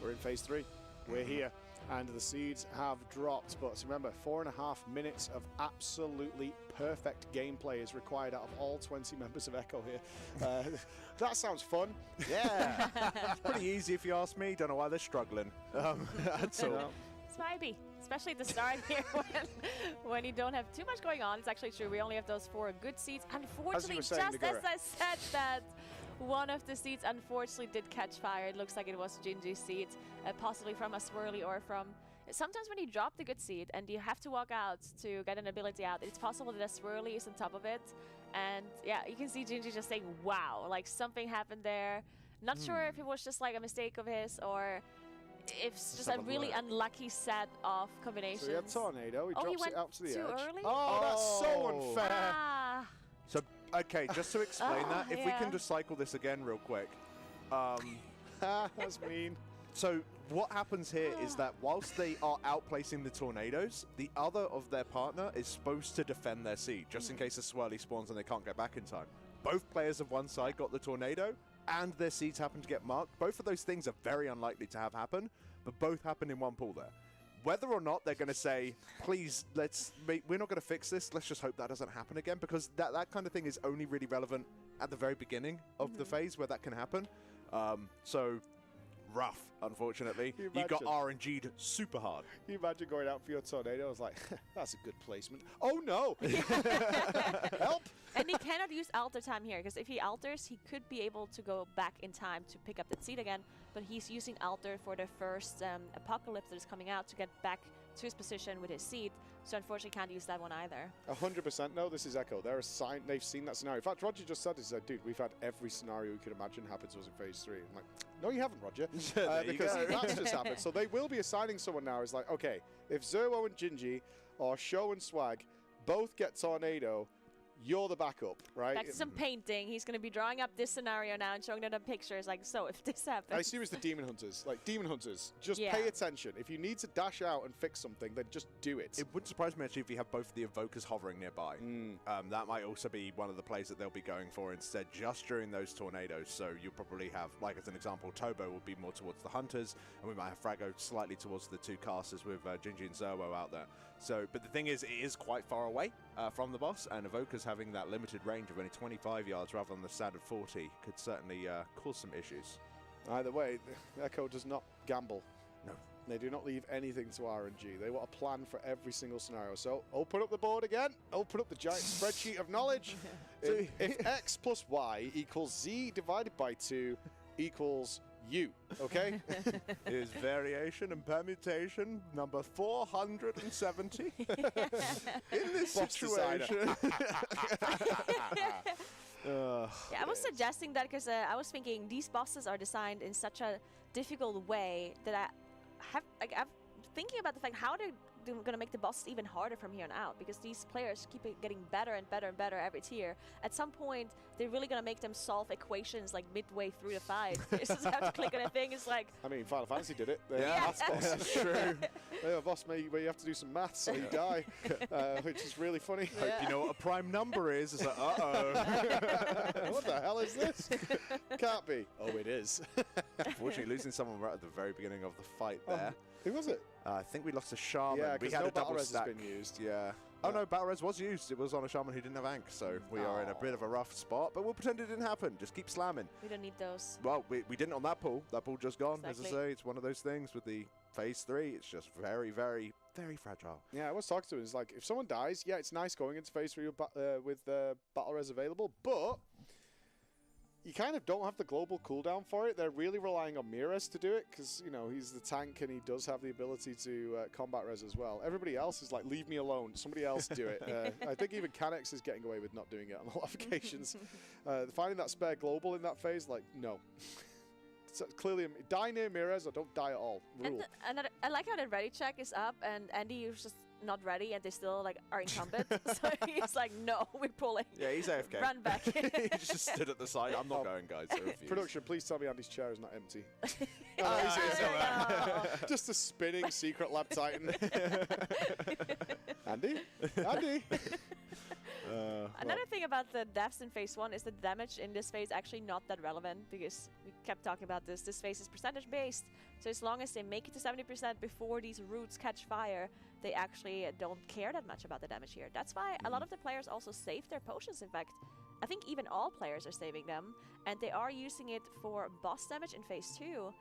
we're in phase 3. We're here. And the seeds have dropped. But remember, 4.5 minutes of absolutely perfect gameplay is required out of all 20 members of Echo here. That sounds fun. Yeah. It's pretty easy if you ask me. Don't know why they're struggling. That's all. It's maybe, especially at the start here when you don't have too much going on. It's actually true. We only have those 4 good seeds. Unfortunately, just as I said that, one of the seeds unfortunately did catch fire. It looks like it was Gingy's seed, possibly from a swirly or from... Sometimes when you drop the good seed and you have to walk out to get an ability out, it's possible that a swirly is on top of it. And yeah, you can see Gingy just saying, wow, like something happened there. Not sure if it was just like a mistake of his or if it's just a really unlucky set of combinations. So he had Tornado, he drops it out to the edge. Early? Oh, that's so unfair. Ah. So, okay, just to explain that, if we can just cycle this again real quick. That's mean. So what happens here is that whilst they are outplacing the tornadoes, the other of their partner is supposed to defend their seed, just in case a swirly spawns and they can't get back in time. Both players of one side got the tornado, and their seeds happen to get marked. Both of those things are very unlikely to have happen, but both happen in one pool there. Whether or not they're going to say, please, we're not going to fix this, let's just hope that doesn't happen again, because that kind of thing is only really relevant at the very beginning of the phase where that can happen. So rough, unfortunately. You got RNG'd super hard. Can you imagine going out for your tornado? I was like, that's a good placement. Oh no! Help! And he cannot use alter time here, because if he alters, he could be able to go back in time to pick up that seed again, but he's using alter for the first apocalypse that is coming out to get back to his position with his seed, so unfortunately can't use that one either. 100% no, this is Echo. They've seen that scenario. In fact, Roger just said this, he said, dude, we've had every scenario we could imagine happen to us in phase 3. I'm like, no, you haven't, Roger. Because that's just happened. So they will be assigning someone now. It's like, okay, if Zerwo and Gingy or Show and Swag both get Tornado, you're the backup, right? Back to some painting. He's going to be drawing up this scenario now and showing them the pictures. Like, so if this happens. I assume it's the Demon Hunters. Like, Demon Hunters, just pay attention. If you need to dash out and fix something, then just do it. It wouldn't surprise me, actually, if you have both of the Evokers hovering nearby. That might also be one of the plays that they'll be going for instead, just during those tornadoes. So you'll probably have, like as an example, Tobo will be more towards the Hunters, and we might have Frago slightly towards the 2 casters with Gingy and Zerwo out there. So, but the thing is, it is quite far away from the boss, and Evokers having that limited range of only 25 yards rather than the standard 40 could certainly cause some issues. Either way, Echo does not gamble. No. They do not leave anything to RNG. They want a plan for every single scenario. So open up the board again. Open up the giant spreadsheet of knowledge. If X plus Y equals Z divided by 2, equals you, okay? Is variation and permutation number 470 in this Boss designer. situation. Yeah, I was suggesting that because I was thinking these bosses are designed in such a difficult way that I'm thinking about the fact how they're going to make the bosses even harder from here on out, because these players keep getting better and better and better every tier. At some point, they're really going to make them solve equations like midway through the fight. You just have to click on a thing. It's like, I mean, Final Fantasy did it. The Yeah. maths boss. That's true. They have a boss where you have to do some maths so you die, which is really funny. Hope you know what a prime number is. It's like, uh-oh. What the hell is this? Can't be. Oh, it is. Unfortunately, losing someone right at the very beginning of the fight there. Who was it? I think we lost a Shaman. Yeah, we 'cause had no a double battle res has stack. been used. Yeah. Oh no, battle res was used. It was on a Shaman who didn't have Ankh, so we are in a bit of a rough spot. But we'll pretend it didn't happen. Just keep slamming. we don't need those. Well, we didn't on that pool. That pool just gone. As I Exactly. say, it's one of those things with the phase 3. It's just very, very, very fragile. Yeah, I was talking to him. It's like, if someone dies, yeah, it's nice going into phase 3 with battle res available, but you kind of don't have the global cooldown for it. They're really relying on Mires to do it because, you know, he's the tank and he does have the ability to combat res as well. Everybody else is like, leave me alone. Somebody else do it. I think even Canex is getting away with not doing it on a lot of occasions. Finding that spare global in that phase, like, no. So clearly, die near Mires or don't die at all. Rule. And I like how the ready check is up and Andy is just not ready and they still like are incumbent. So he's like, no, we're pulling. Yeah, he's AFK. Run back. He just stood at the side. I'm not going, guys. I refuse. Production, please tell me Andy's chair is not empty. Oh, Just a spinning secret lab titan. Andy? Andy? Another thing about the deaths in phase 1 is the damage in this phase actually not that relevant, because we kept talking about this. This phase is percentage based, so as long as they make it to 70% before these roots catch fire, they actually don't care that much about the damage here. That's why a lot of the players also save their potions. In fact, I think even all players are saving them, and they are using it for boss damage in phase 2,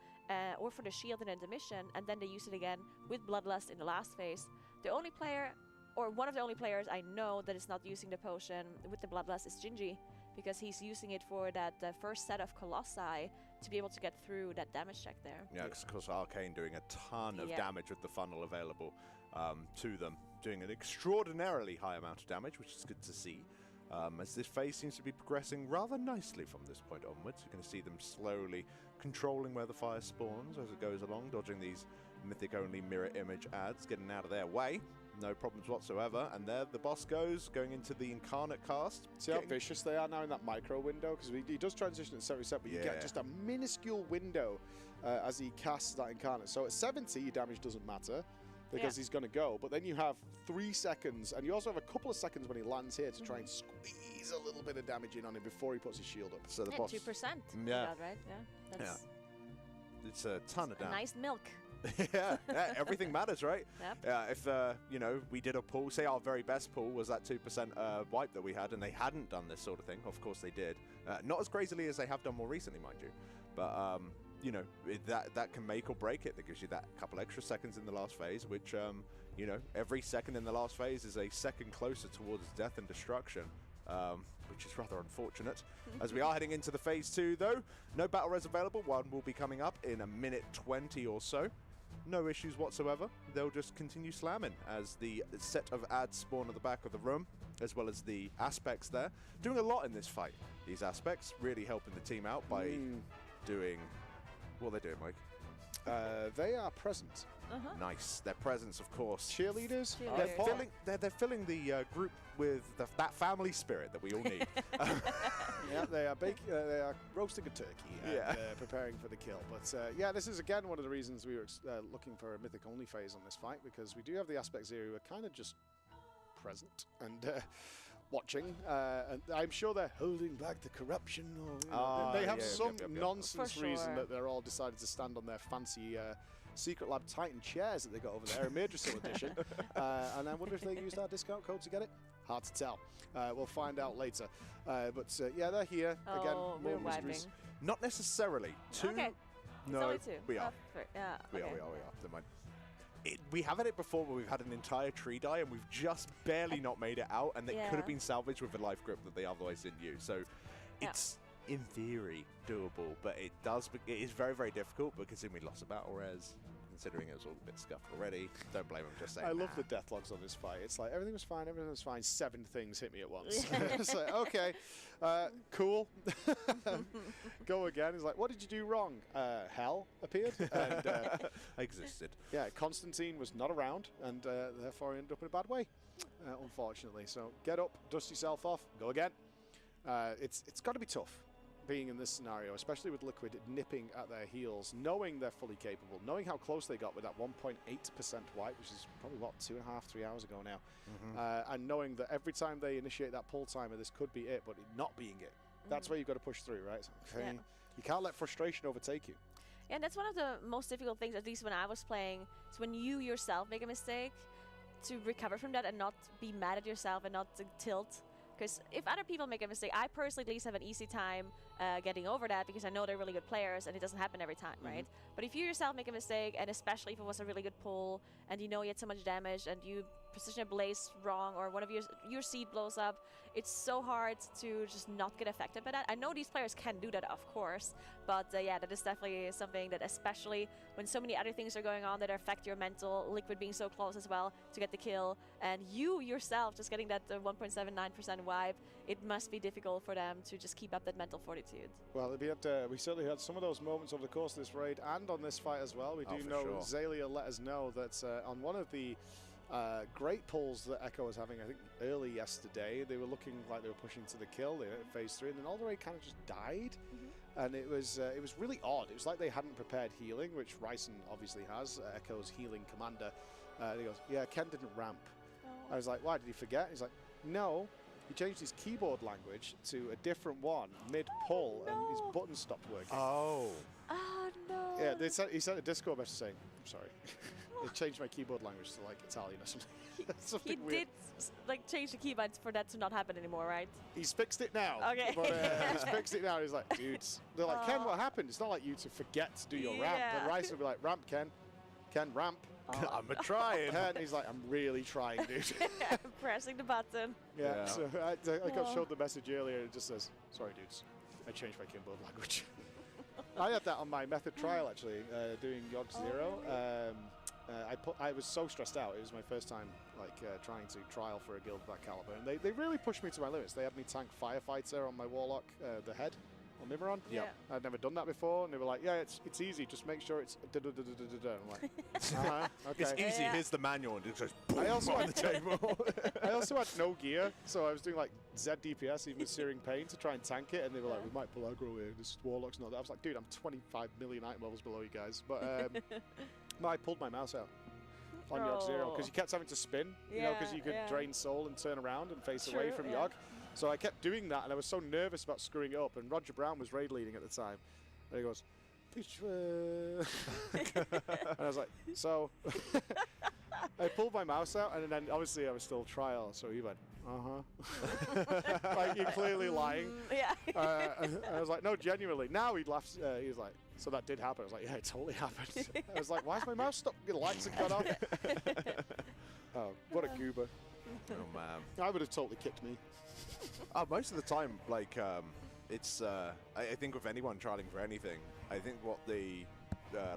or for the shield in intermission, and then they use it again with Bloodlust in the last phase. The only player, or one of the only players I know that is not using the potion with the Bloodlust is Gingy, because he's using it for that first set of Colossi to be able to get through that damage check there. Yeah, because of course Arcane doing a ton of damage with the funnel available to them, doing an extraordinarily high amount of damage, which is good to see. As this phase seems to be progressing rather nicely from this point onwards. You're going to see them slowly controlling where the fire spawns as it goes along, dodging these mythic-only mirror image ads, getting out of their way. No problems whatsoever. And there the boss goes, going into the Incarnate cast. See how vicious they are now in that micro window? Because he does transition at 70%, but you get just a minuscule window as he casts that Incarnate. So at 70, your damage doesn't matter, because he's going to go. But then you have 3 seconds, and you also have a couple of seconds when he lands here to try and squeeze a little bit of damage in on him before he puts his shield up. So the boss... 2%. Yeah. About, right? Yeah. That's It's a ton of damage. nice milk. yeah, everything matters, right? Yep. If you know, we did a pull, say our very best pull was that 2% wipe that we had, and they hadn't done this sort of thing. Of course they did. Not as crazily as they have done more recently, mind you. But you know, that can make or break it. That gives you that couple extra seconds in the last phase, which you know, every second in the last phase is a second closer towards death and destruction. Which is rather unfortunate. As we are heading into the phase 2, though, no battle res available. One will be coming up in a minute 20 or so. No issues whatsoever. They'll just continue slamming as the set of ads spawn at the back of the room, as well as the aspects there. Doing a lot in this fight. These aspects really helping the team out by doing... What are they doing, Mike? They are present. Nice. Their presence, of course. Cheerleaders? They're filling the group with that family spirit that we all need. Yeah, they are roasting a turkey and preparing for the kill. But yeah, this is again one of the reasons we were looking for a mythic only phase on this fight, because we do have the aspects here who are kind of just present and watching, and I'm sure they're holding back the corruption. Or, they have some nonsense reason that they're all decided to stand on their fancy Secret Lab Titan chairs that they got over there, Amirdrassil edition. And I wonder if they used our discount code to get it. Hard to tell. We'll find out later. But yeah, they're here again. We're More wiping. mysteries. Not necessarily. Okay. No, only 2. we are. Yeah. We Okay. are. Never mind. We have had it before where we've had an entire tree die and we've just barely not made it out, and it could have been salvaged with a life grip that they otherwise didn't use. So it's in theory, doable, but it is very, very difficult, but considering we lost a battle res, considering it was all a bit scuffed already, don't blame him, just saying. I love the death logs on this fight. It's like, everything was fine, 7 things hit me at once. It's like, okay, cool. Go again. He's like, what did you do wrong? Hell appeared. And existed. yeah, Constantine was not around, and therefore ended up in a bad way, unfortunately. So get up, dust yourself off, go again. It's got to be tough being in this scenario, especially with Liquid nipping at their heels, knowing they're fully capable, knowing how close they got with that 1.8% wipe, which is probably, what, 2.5, 3 hours ago now, and knowing that every time they initiate that pull timer, this could be it, but it not being it. That's where you've got to push through, right? So, okay. Yeah. You can't let frustration overtake you. Yeah, and that's one of the most difficult things, at least when I was playing, is when you yourself make a mistake, to recover from that and not be mad at yourself and not to tilt. Because if other people make a mistake, I personally at least have an easy time getting over that, because I know they're really good players and it doesn't happen every time, right? But if you yourself make a mistake, and especially if it was a really good pull and you know you had so much damage and you position a blaze wrong, or one of your seed blows up, it's so hard to just not get affected by that. I know these players can do that, of course, but yeah, that is definitely something that, especially when so many other things are going on that affect your mental, Liquid being so close as well to get the kill, and you yourself just getting that 1.79% wipe, it must be difficult for them to just keep up that mental fortitude. Well, we certainly had some of those moments over the course of this raid and on this fight as well. We do know, sure. Zalia let us know that on one of the great pulls that Echo was having, I think early yesterday, they were looking like they were pushing to the kill. They were at phase 3, and then all the way kind of just died. And it was really odd. It was like they hadn't prepared healing, which Ryson obviously has, Echo's healing commander. He goes, yeah, Ken didn't ramp. I was like, why, did he forget? He's like, no, he changed his keyboard language to a different one mid-pull, and his buttons stopped working. Oh. Oh, no. Yeah, he sent a Discord message saying, I'm sorry. They changed my keyboard language to, like, Italian or something. Something He weird. did like change the keybinds for that to not happen anymore, right? He's fixed it now. Okay. But, he's fixed it now. He's like, dudes. They're like, Ken, what happened? It's not like you to forget to do your ramp. Yeah. But Rice will be like, ramp, Ken. Ken, ramp. I'm trying. Ken, he's like, I'm really trying, dude. Pressing the button. Yeah. So I got showed the message earlier. It just says, sorry, dudes. I changed my keyboard language. I had that on my method trial, actually, doing Yogg Zero. I was so stressed out. It was my first time trying to trial for a guild of that caliber, and they really pushed me to my limits. They had me tank Firefighter on my Warlock, the head on Mimiron. Yeah. I'd never done that before, and they were like, yeah, it's easy. Just make sure it's da-da-da-da-da-da. I'm like, okay. It's easy. Yeah. Here's the manual, and it just boom, I also on had the table. I also had no gear, so I was doing like Z DPS, even with Searing Pain, to try and tank it, and they were like, we might pull aggro here. This Warlock's not that. I was like, dude, I'm 25 million item levels below you guys. But I pulled my mouse out on Yogg Zero, because you kept having to spin, you know, because you could drain soul and turn around and face away from Yogg. So I kept doing that, and I was so nervous about screwing it up. And Roger Brown was raid leading at the time, and he goes, and I was like, so I pulled my mouse out, and then obviously I was still trial, so he went, like, you're clearly lying. Yeah. I was like, no, genuinely. Now he laughs. He was like, so that did happen. I was like, yeah, it totally happened. I was like, why is my mouse stopped? The lights have got off. Oh, what a goober. Oh, man. I would have totally kicked me. Most of the time, like, it's, I think with anyone trialing for anything, I think what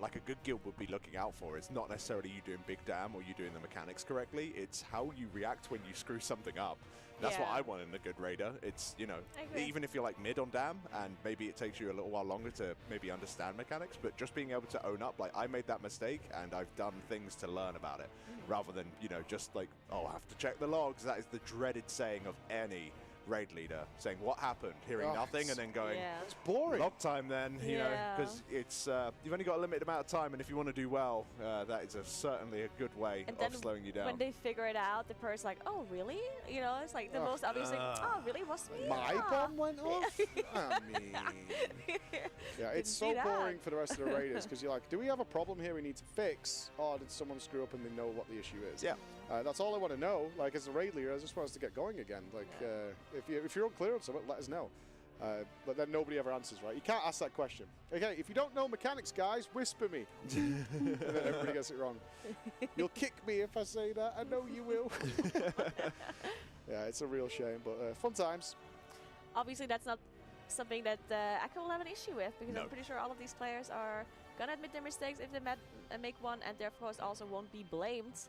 like a good guild would be looking out for is not necessarily you doing big damn or you doing the mechanics correctly, it's how you react when you screw something up. That's what I want in a good raider. It's, you know, even if you're like mid on damn and maybe it takes you a little while longer to maybe understand mechanics, but just being able to own up, like, I made that mistake and I've done things to learn about it, rather than, you know, just like, oh, I have to check the logs. That is the dreaded saying of any raid leader, saying what happened, hearing nothing, and then going, it's boring. Log time then, you know, because it's, you've only got a limited amount of time, and if you want to do well, that is certainly a good way of slowing you down. When they figure it out, the person's like, oh, really? You know, it's like the most obvious thing, oh, really? Was me? My bomb went off? I mean, yeah, it's so boring for the rest of the raiders, because you're like, do we have a problem here we need to fix, or did someone screw up and they know what the issue is? Yeah. That's all I want to know. Like, as a raid leader, I just want us to get going again. Like, if you're unclear on something, let us know. But then nobody ever answers, right? You can't ask that question. Okay, if you don't know mechanics, guys, whisper me. And then everybody gets it wrong. You'll kick me if I say that. I know you will. Yeah, it's a real shame, but fun times. Obviously, that's not something that Echo will have an issue with, because I'm pretty sure all of these players are gonna admit their mistakes if they make one, and therefore also won't be blamed.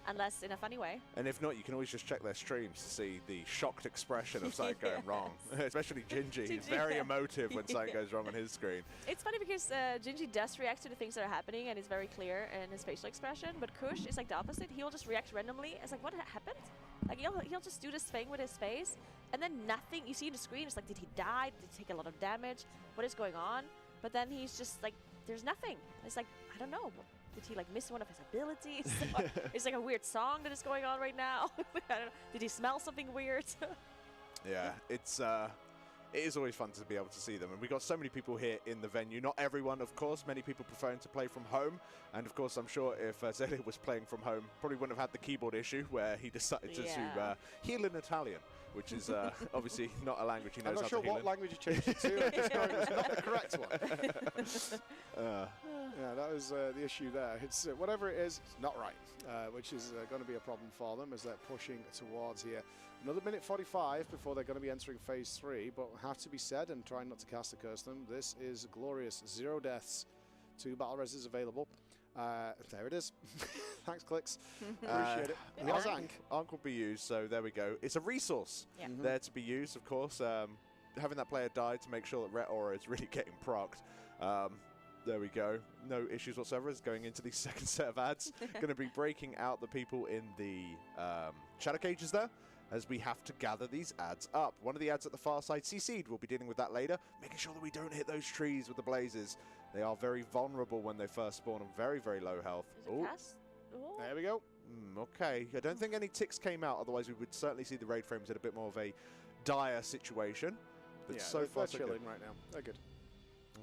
Unless in a funny way. And if not, you can always just check their streams to see the shocked expression of something going wrong. Especially Gingy. He's very emotive when something goes wrong on his screen. It's funny because Gingy does react to the things that are happening and is very clear in his facial expression, but Kush is like the opposite. He'll just react randomly. It's like, what happened? Like, he'll just do this thing with his face, and then nothing. You see in the screen, it's like, did he die? Did he take a lot of damage? What is going on? But then he's just like, there's nothing. It's like, I don't know. Did he like miss one of his abilities? It's like a weird song that is going on right now. I don't know. Did he smell something weird? Yeah, it is always fun to be able to see them. And we got so many people here in the venue. Not everyone, of course. Many people preferring to play from home. And of course, I'm sure if Zelia was playing from home, probably wouldn't have had the keyboard issue where he decided to heal in Italian, which is obviously not a language he knows how to heal in. I'm not sure what language you changed it to. It's not the correct one. Yeah, that was the issue there. It's whatever it is, it's not right, which is going to be a problem for them as they're pushing towards here. Another minute 45 before they're going to be entering phase 3, but have to be said, and trying not to cast a curse them, this is glorious. 0 deaths, 2 battle reses available. There it is. Thanks, Clicks. Appreciate it. Ankh will be used, so there we go. It's a resource there to be used, of course. Having that player die to make sure that Ret Aura is really getting procced. There we go. No issues whatsoever. It's going into the second set of ads. Going to be breaking out the people in the shadow cages there, as we have to gather these ads up. One of the ads at the far side, CC'd, we'll be dealing with that later, making sure that we don't hit those trees with the blazes. They are very vulnerable when they first spawn and very, very low health. There we go. Okay, I don't think any ticks came out, otherwise we would certainly see the raid frames in a bit more of a dire situation. But so far, they're chilling right now. They're good.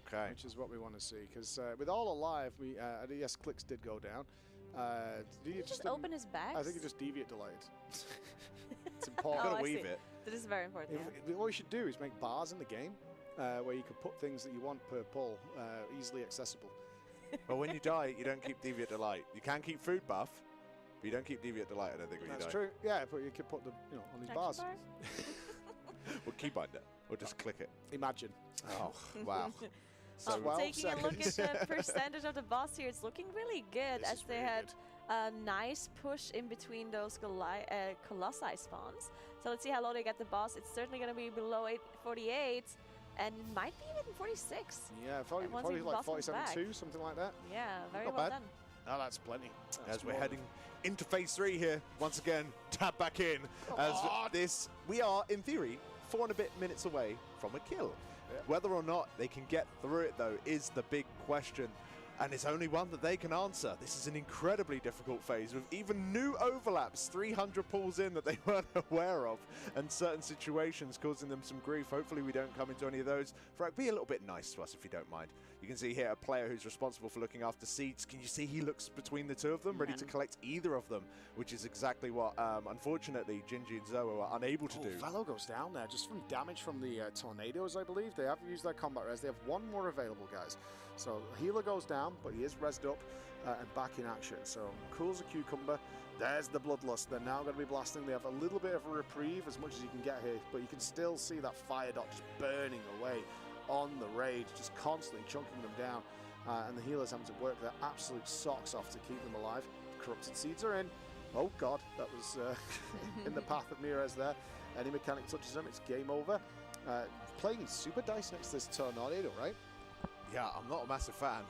Okay. Which is what we want to see, because with all alive, we yes, Clicks did go down. Did you just open his bags? I think he just deviate delayed. It's important. You've got to weave it. That is very important. What you should do is make bars in the game where you can put things that you want per pull easily accessible. Well, when you die, you don't keep Deviate Delight. You can keep Food Buff, but you don't keep Deviate Delight, I don't think, when you die. That's true. Yeah, but you can put them on these bars. We'll keybind it. Or just click it. Imagine. Oh, wow. So taking a look at the percentage of the boss here, it's looking really good as they had a nice push in between those Colossi spawns. So let's see how low they get the boss. It's certainly going to be below 48, and it might be even 46. Yeah, probably like 47.2, something like that. Yeah, very Not well bad. done. Oh, that's plenty. As we're heading into phase 3 here, once again, tap back in. We are, in theory, 4 and a bit minutes away from a kill. Yeah. Whether or not they can get through it, though, is the big question. And it's only one that they can answer. This is an incredibly difficult phase with even new overlaps, 300 pulls in that they weren't aware of, and certain situations causing them some grief. Hopefully we don't come into any of those. Frank, be a little bit nice to us if you don't mind. You can see here a player who's responsible for looking after seeds. Can you see he looks between the two of them, ready to collect either of them, which is exactly what, unfortunately, Gingy and Zoa are unable to do. Velo goes down there just from damage from the tornadoes, I believe. They have used their combat res. They have one more available, guys. So healer goes down, but he is rezzed up and back in action. So cools a cucumber. There's the bloodlust. They're now going to be blasting. They have a little bit of a reprieve as much as you can get here, but you can still see that fire dot just burning away on the raid, just constantly chunking them down. And the healers having to work their absolute socks off to keep them alive. Corrupted seeds are in. Oh god, that was in the path of Mirez there. Any mechanic touches them, it's game over. Playing super dice next to this tornado, right? Yeah, I'm not a massive fan.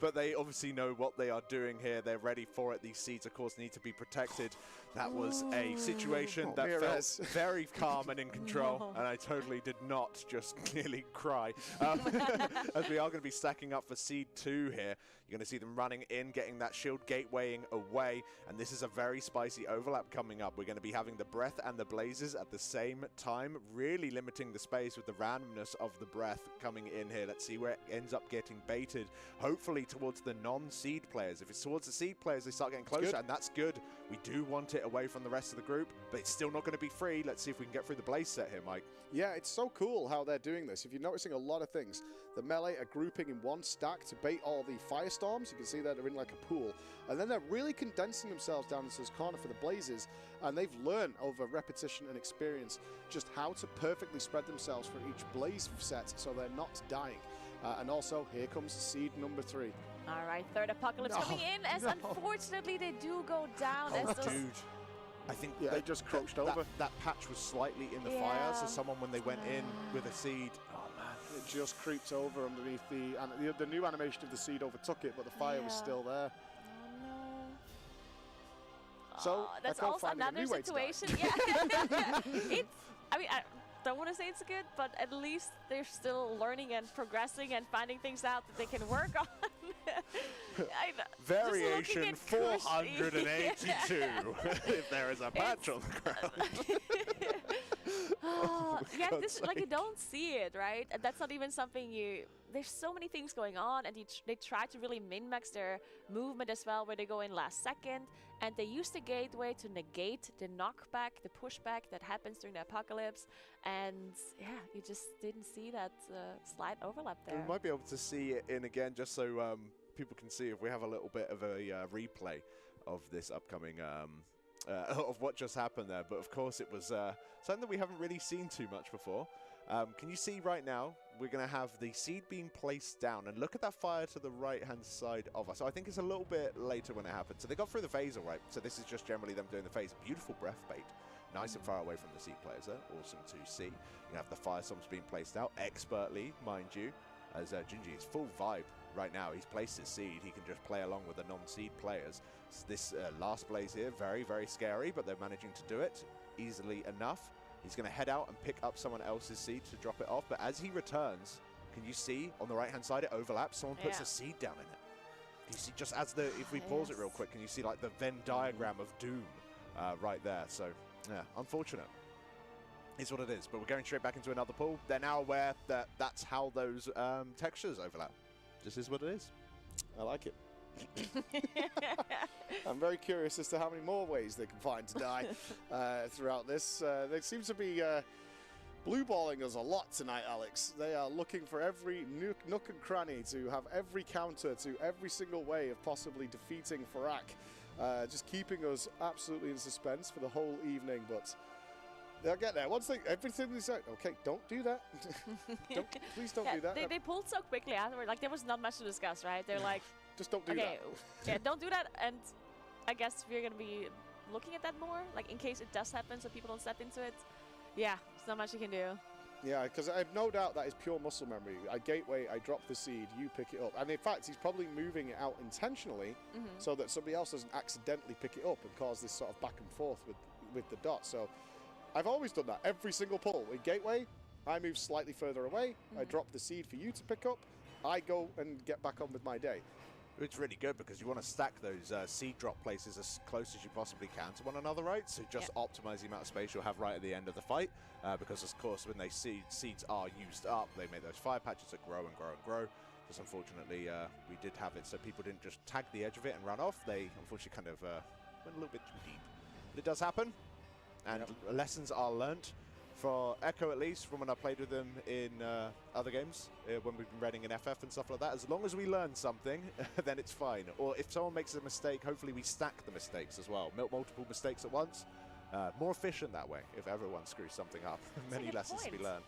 But they obviously know what they are doing here. They're ready for it. These seeds, of course, need to be protected. That was a situation that felt very calm and in control, and I totally did not just nearly cry. As we are going to be stacking up for seed 2 here. You're going to see them running in, getting that shield gatewaying away, and this is a very spicy overlap coming up. We're going to be having the breath and the blazes at the same time, really limiting the space with the randomness of the breath coming in here. Let's see where it ends up getting baited, hopefully towards the non-seed players. If it's towards the seed players, they start getting closer, and that's good. We do want it away from the rest of the group, but it's still not going to be free. Let's see if we can get through the blaze set here, Mike. Yeah, it's so cool how they're doing this. If you're noticing a lot of things, the melee are grouping in one stack to bait all the firestorms. You can see that they're in like a pool. And then they're really condensing themselves down into this corner for the blazes. And they've learned over repetition and experience just how to perfectly spread themselves for each blaze set so they're not dying. And also, here comes seed number 3. All right, third apocalypse coming in as unfortunately they do go down. Oh, as those dude. I think they just crouched over. That patch was slightly in the fire, so someone, when they went in with a seed, oh man. It just creeped over underneath the new animation of the seed overtook it, but the fire was still there. Oh no. So that's Echo also finding a another new way to die. situation. Yeah. I mean, I don't want to say it's good, but at least they're still learning and progressing and finding things out that they can work on. Variation 482, if there is a patch on the ground. Yeah, this like you don't see it, right? And that's not even something there's so many things going on, and they try to really min-max their movement as well, where they go in last second, and they use the gateway to negate the knockback, the pushback that happens during the apocalypse, and yeah, you just didn't see that slight overlap there. We might be able to see it in again, just so people can see if we have a little bit of a replay of this upcoming of what just happened there. But of course it was something that we haven't really seen too much before. Can you see right now we're going to have the seed being placed down, and look at that fire to the right hand side of us. So I think it's a little bit later when it happened. So they got through the phase all right, so this is just generally them doing the phase. Beautiful breath bait, nice and far away from the seed players there, awesome to see. You have the firestorms being placed out expertly, mind you, as Gingy is full vibe right now. He's placed his seed, he can just play along with the non-seed players. So this last blaze here, very, very scary, but they're managing to do it easily enough. He's going to head out and pick up someone else's seed to drop it off, but as he returns, can you see on the right-hand side it overlaps? Someone puts a seed down in it. Can you see, just as if we pause it real quick, can you see like the Venn diagram of doom right there? So, yeah, unfortunate. Is what it is, but we're going straight back into another pool. They're now aware that that's how those textures overlap. This is what it is. I like it. I'm very curious as to how many more ways they can find to die throughout this. They seem to be blue balling us a lot tonight, Alex. They are looking for every nook and cranny to have every counter to every single way of possibly defeating Farak. Just keeping us absolutely in suspense for the whole evening, but they'll get there. Once everything is out, okay, don't do that. Please don't do that. They pulled so quickly afterward. Like, there was not much to discuss, right? They're like, just don't do that. Yeah, don't do that. And I guess we're going to be looking at that more, like in case it does happen so people don't step into it. Yeah, there's not much you can do. Yeah, because I have no doubt that is pure muscle memory. I gateway, I drop the seed, you pick it up. And in fact, he's probably moving it out intentionally so that somebody else doesn't accidentally pick it up and cause this sort of back and forth with the dot. So I've always done that. Every single pull. In gateway, I move slightly further away. I drop the seed for you to pick up. I go and get back on with my day. It's really good because you want to stack those seed drop places as close as you possibly can to one another, right? So just optimize the amount of space you'll have right at the end of the fight. Because, of course, when seeds are used up, they make those fire patches that grow and grow and grow. Just unfortunately, we did have it so people didn't just tag the edge of it and run off. They unfortunately kind of went a little bit too deep. But it does happen, and lessons are learnt. For Echo, at least, from when I played with them in other games, when we've been running in FF and stuff like that, as long as we learn something, then it's fine. Or if someone makes a mistake, hopefully we stack the mistakes as well. Multiple mistakes at once. More efficient that way, if everyone screws something up. Many lessons to be learned.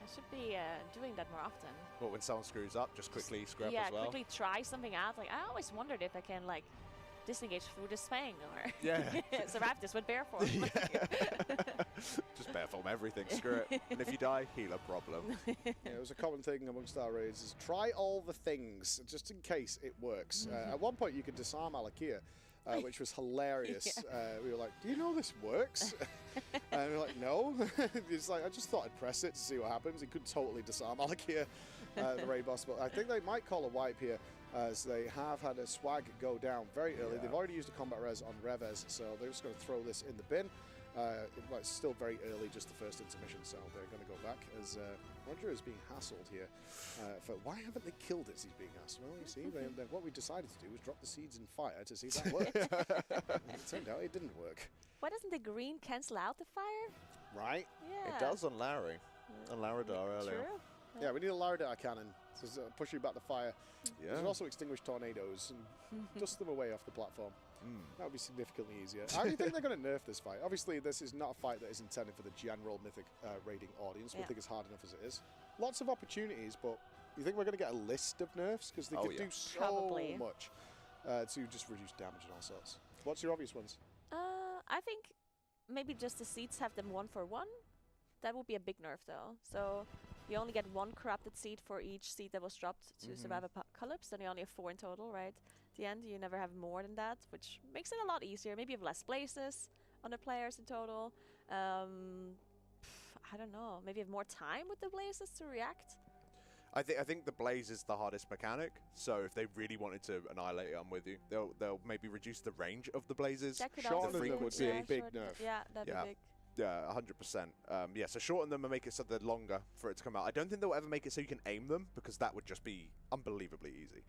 I should be doing that more often. Well, when someone screws up, just quickly screw up as well? Yeah, quickly try something out. Like, I always wondered if I can, like, disengage through this fang or survive this with bear form. Just bear form everything, screw it. And if you die, heal a problem. It was a common thing amongst our raids is try all the things just in case it works. At one point you could disarm Alakia, which was hilarious. We were like, do you know this works? And we were like, no. It's like, I just thought I'd press it to see what happens. He could totally disarm Alakia, the raid boss. But I think they might call a wipe here, as they have had a swag go down very early. They've already used a combat res on Revez, so they're just going to throw this in the bin. Well, it's still very early, just the first intermission, so they're going to go back as Roger is being hassled here. For why haven't they killed it as he's being asked? Well, you see, what we decided to do was drop the seeds in fire to see if that worked. And it turned out it didn't work. Why doesn't the green cancel out the fire? Right? Yeah. It does on Larry. On Laradar earlier. True. Yeah, we need a Laradar cannon to push you back the fire. Yeah. You can also extinguish tornadoes and dust them away off the platform. That would be significantly easier. How do you think they're going to nerf this fight? Obviously, this is not a fight that is intended for the general Mythic raiding audience. We think it's hard enough as it is. Lots of opportunities, but you think we're going to get a list of nerfs? Because they could do so much to just reduce damage and all sorts. What's your obvious ones? I think maybe just the seeds have them 1-for-1. That would be a big nerf, though. So you only get 1 corrupted seed for each seed that was dropped to survive a collapse. Then you only have 4 in total, right? At the end, you never have more than that, which makes it a lot easier. Maybe you have less places on the players in total. I don't know. Maybe you have more time with the blazes to react. I think the blaze is the hardest mechanic. So if they really wanted to annihilate it, I'm with you. They'll maybe reduce the range of the blazes. That could Shorten also them would be a big nerf. Yeah, that'd be big. Yeah, 100%. Yeah, so shorten them and make it so they're longer for it to come out. I don't think they'll ever make it so you can aim them, because that would just be unbelievably easy.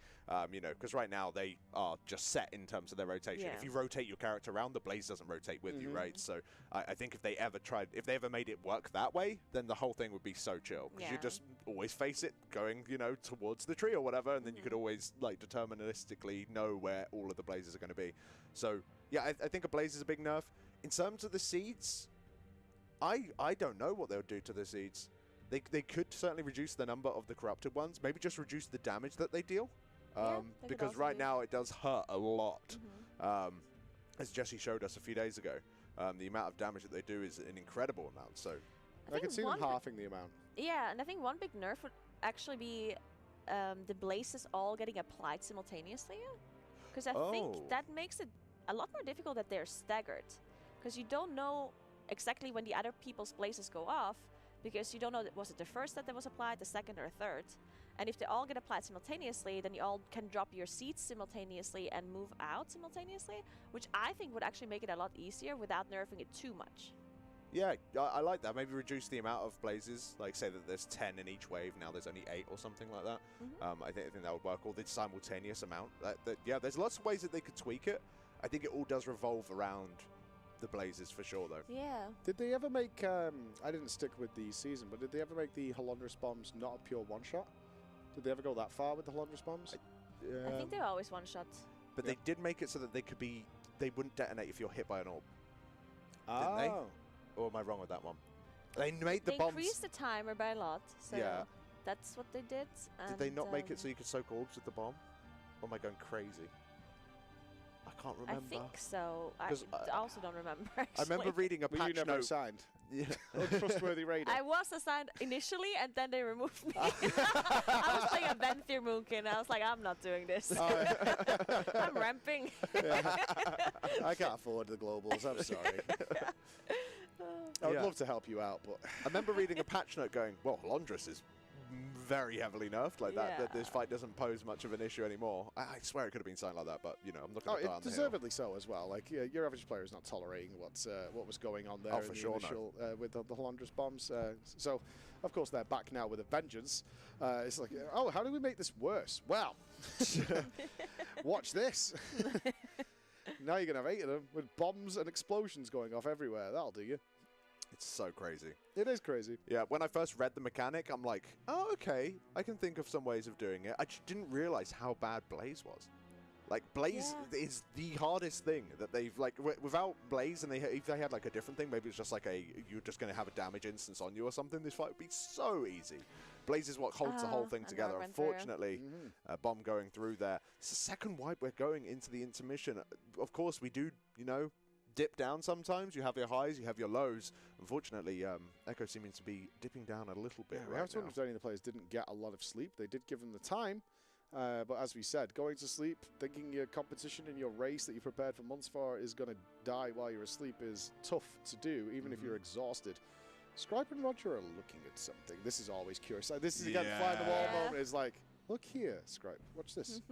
You know, because right now they are just set in terms of their rotation. Yeah. If you rotate your character around, the blaze doesn't rotate with you, right? So I think if they ever made it work that way, then the whole thing would be so chill. Because you just always face it going, you know, towards the tree or whatever, and then you could always, like, deterministically know where all of the blazes are going to be. So, yeah, I think a blaze is a big nerf. In terms of the seeds, I don't know what they'll do to the seeds. They could certainly reduce the number of the corrupted ones. Maybe just reduce the damage that they deal. Because right now it does hurt a lot. As Jesse showed us a few days ago, the amount of damage that they do is an incredible amount. So I can see them halving the amount. Yeah, and I think one big nerf would actually be the blazes all getting applied simultaneously. Because I think that makes it a lot more difficult that they're staggered. Because you don't know exactly when the other people's blazes go off, because you don't know, was it the first that was applied, the second or third? And if they all get applied simultaneously, then you all can drop your seeds simultaneously and move out simultaneously, which I think would actually make it a lot easier without nerfing it too much. Yeah, I like that. Maybe reduce the amount of blazes, like say that there's 10 in each wave, now there's only 8 or something like that. I think that would work, or the simultaneous amount. Yeah, there's lots of ways that they could tweak it. I think it all does revolve around the blazes for sure, though. Yeah. Did they ever make, I didn't stick with the season, but did they ever make the Holondrus bombs not a pure one-shot? Did they ever go that far with the Holondrus bombs? I think they were always one-shot. But they did make it so that they wouldn't detonate if you're hit by an orb. Didn't they? Or am I wrong with that one? They made the bombs... They increased the timer by a lot, so that's what they did. Did they not make it so you could soak orbs with the bomb? Or am I going crazy? I can't remember. I think so. I also don't remember, actually. I remember reading a patch you never note. assigned. Yeah. Untrustworthy raider. I was assigned initially, and then they removed me. I was playing a Benthir Moonkin. I was like, I'm not doing this. I'm ramping. I can't afford the globals. I'm sorry. I would love to help you out, but... I remember reading a patch note going, well, Holondrus is very heavily nerfed like that this fight doesn't pose much of an issue anymore. I swear it could have been something like that, but, you know, I'm not going to die on the hill. Deservedly so as well. Like, your average player is not tolerating what was going on there for sure, with the Holondrus bombs. So, of course, they're back now with a vengeance. It's like, oh, how do we make this worse? Well, watch this. Now you're going to have 8 of them with bombs and explosions going off everywhere. That'll do you. It's so crazy. It is crazy. Yeah, when I first read the mechanic, I'm like, oh, okay, I can think of some ways of doing it. I just didn't realize how bad Blaze was. Like, Blaze is the hardest thing that they've, like, without Blaze, and if they had, like, a different thing, maybe it's just like you're just going to have a damage instance on you or something, this fight would be so easy. Blaze is what holds the whole thing together. Unfortunately, bomb going through there. It's the second wipe we're going into the intermission. Of course, we do, you know, dip down sometimes. You have your highs, you have your lows. Unfortunately, Echo seems to be dipping down a little bit we have to understand the players didn't get a lot of sleep. They did give them the time, but as we said, going to sleep, thinking your competition and your race that you prepared for months for is going to die while you're asleep is tough to do, even if you're exhausted. Scribe and Roger are looking at something. This is always curious. This is, again, fly the wall moment. It's like, look here, Scribe. Watch this.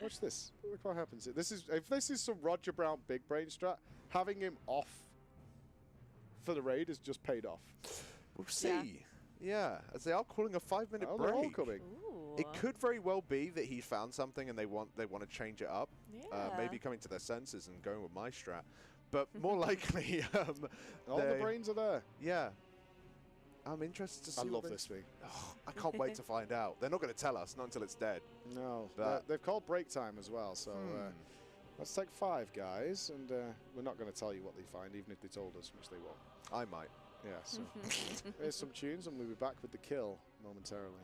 Watch this. Look what happens here. If this is some Roger Brown big brain strat, having him off for the raid has just paid off. We'll see. Yeah, as they are calling a 5-minute Oh, break. they're all coming. Ooh. It could very well be that he found something and they want to change it up. Yeah. Maybe coming to their senses and going with my strat. But more likely, All the brains are there. Yeah. I'm interested to see. I what love they- this thing. Oh, I can't wait to find out. They're not going to tell us, not until it's dead. No, But- they've called break time as well, so let's take 5, guys, and we're not going to tell you what they find, even if they told us, which they won't. I might. Yeah, so here's some tunes, and we'll be back with the kill momentarily.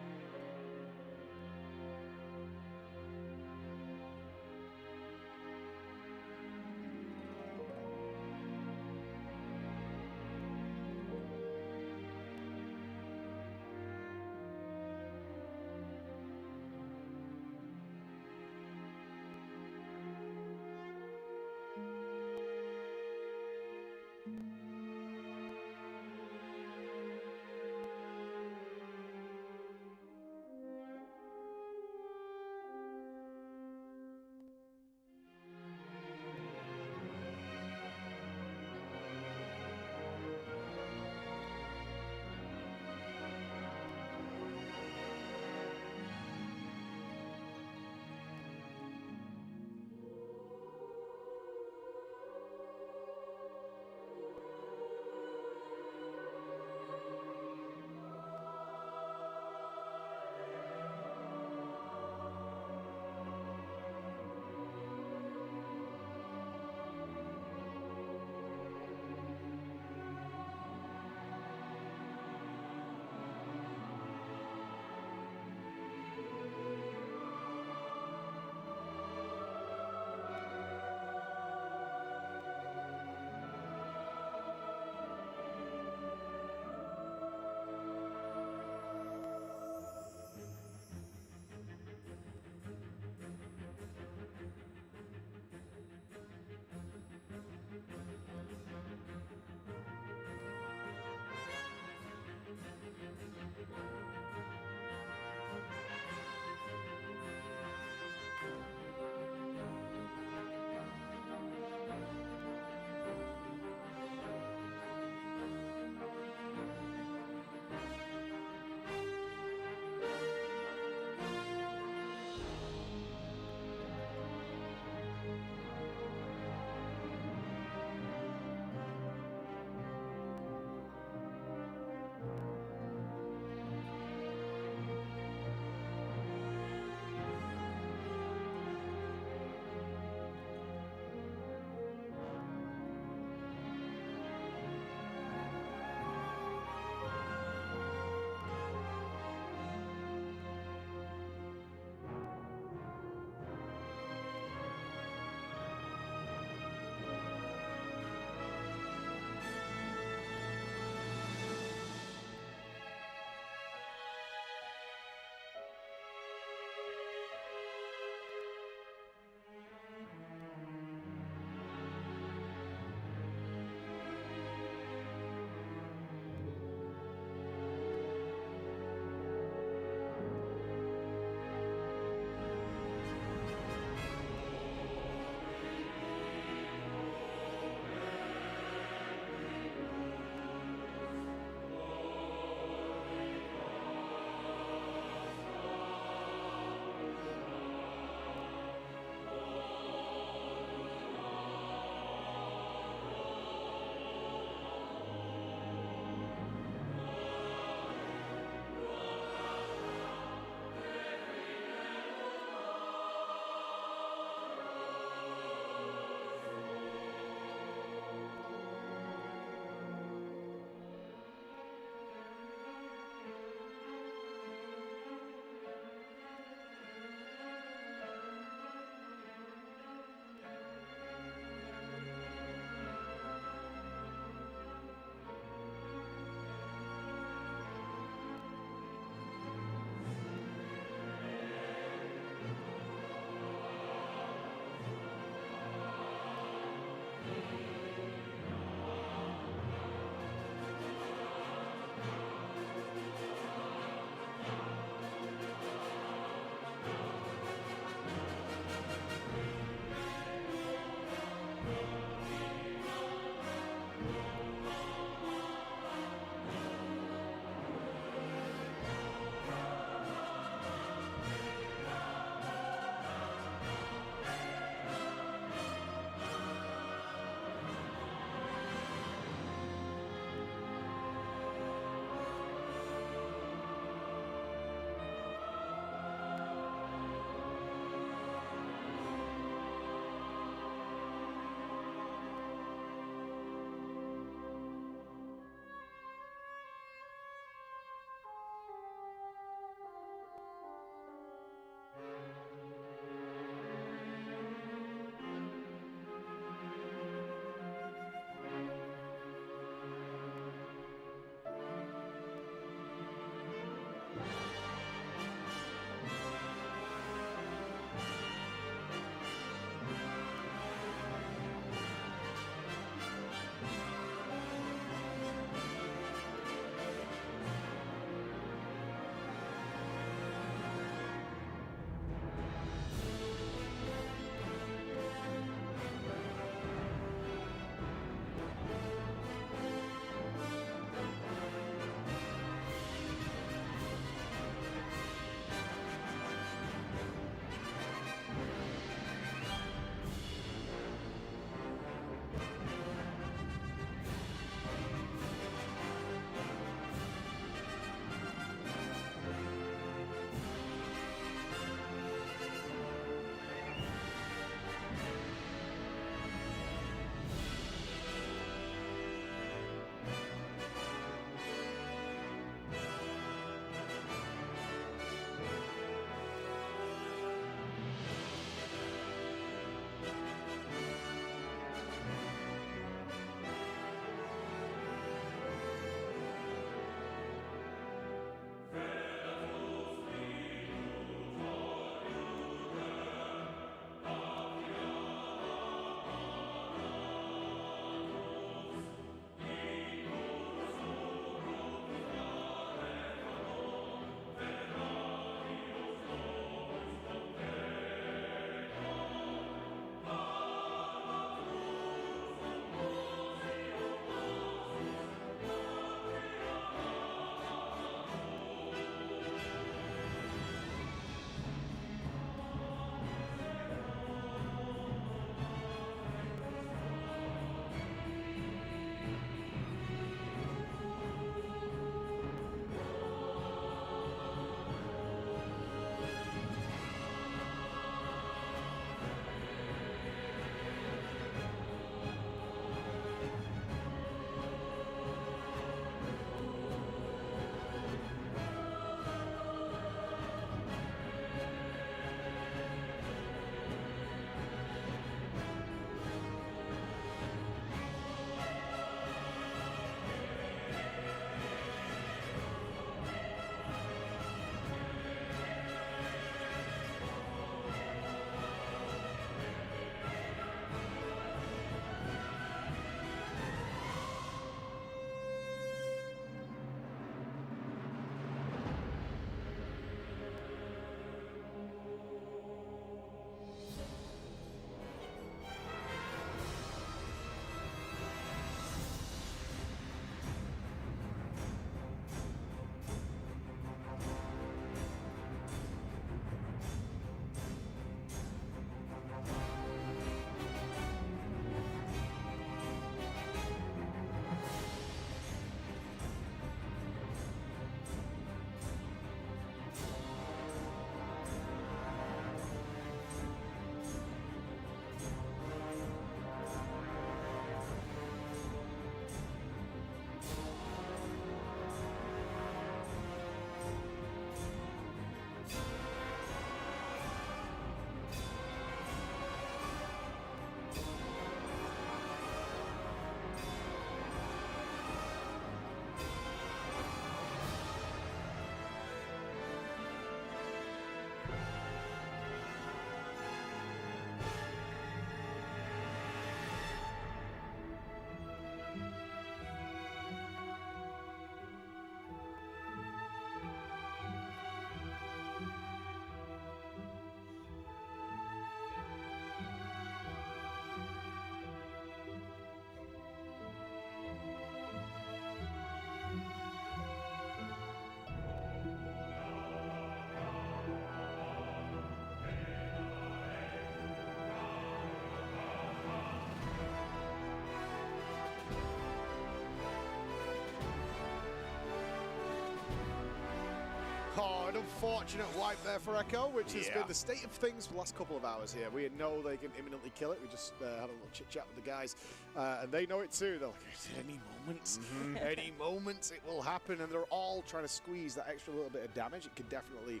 unfortunate wipe there for Echo, which has been the state of things for the last couple of hours here. We know they can imminently kill it. We just had a little chit-chat with the guys, and they know it too. They're like, any moment, any moment it will happen, and they're all trying to squeeze that extra little bit of damage. It can definitely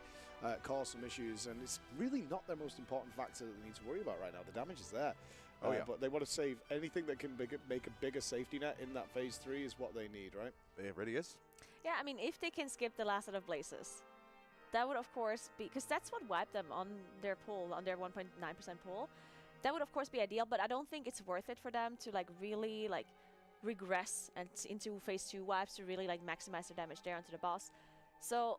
cause some issues, and it's really not their most important factor that they need to worry about right now. The damage is there. But they want to save anything that can make a bigger safety net in that phase 3 is what they need, right? It really is. Yeah, I mean, if they can skip the last set of blazes, that would of course be, because that's what wiped them on their pool, on their 1.9% pool. That would of course be ideal, but I don't think it's worth it for them to like really like regress and into phase 2 wipes to really like maximize their damage there onto the boss. So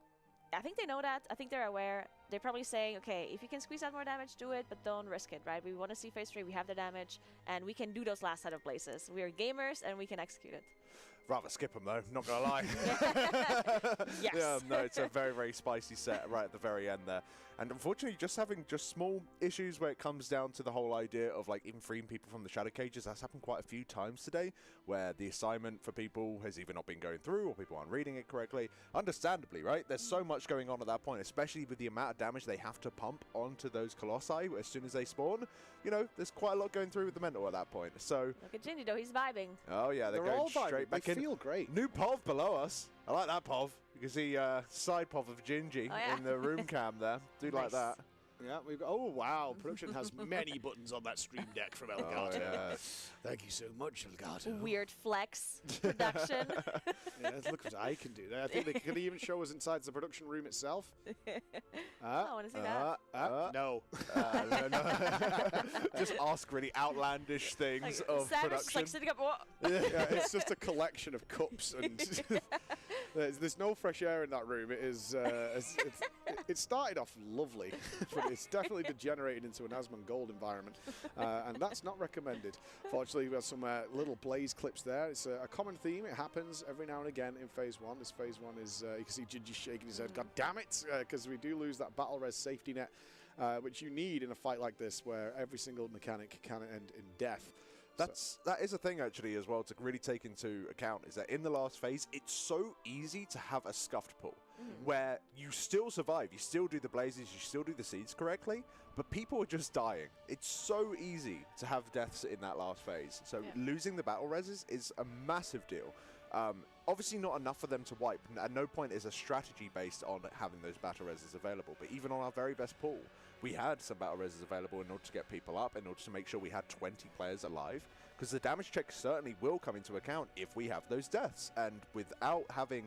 I think they know that. I think they're aware. They're probably saying, okay, if you can squeeze out more damage, do it, but don't risk it, right? We want to see phase 3, we have the damage, and we can do those last set of blazes. We are gamers, and we can execute it. Rather skip them though, not gonna lie. Yes. Yeah, no, it's a very, very spicy set right at the very end there. And unfortunately, just having small issues where it comes down to the whole idea of like even freeing people from the shadow cages. That's happened quite a few times today, where the assignment for people has either not been going through or people aren't reading it correctly. Understandably, right? There's so much going on at that point, especially with the amount of damage they have to pump onto those Colossi as soon as they spawn. You know, there's quite a lot going through with the mental at that point. So Look at Ginny though, he's vibing. oh yeah, they're going all straight vibing. back They in. feel great. New POV below us. I like that POV. You can see side POV of Gingy in the room cam there. Do like Nice. that. Yeah, we've got. Oh wow! Production has many buttons on that stream deck from Elgato. yeah. Thank you so much, Elgato. Weird flex production. Yeah, look what I can do there. I think they can even show us inside the production room itself. I want to see that. No. No. Just ask really outlandish things Like, of Sam is production. just like sitting up. What? Yeah, it's just a collection of cups, and there's no fresh air in that room. It is. It started off lovely, but it's definitely degenerated into an Asmongold environment, and that's not recommended. Fortunately, we have some little blaze clips there. It's a common theme. It happens every now and again in phase 1. This phase 1 is you can see Gingy shaking his head. God damn it, because we do lose that battle res safety net, which you need in a fight like this, where every single mechanic can end in death. That is a thing actually as well to really take into account, is that in the last phase it's so easy to have a scuffed pull where you still survive, you still do the blazes, you still do the seeds correctly, but people are just dying. It's so easy to have deaths in that last phase, so losing the battle reses is a massive deal. Obviously not enough for them to wipe. At no point is a strategy based on having those battle reses available, but even on our very best pool, we had some battle reses available in order to get people up, in order to make sure we had 20 players alive, because the damage check certainly will come into account if we have those deaths, and without having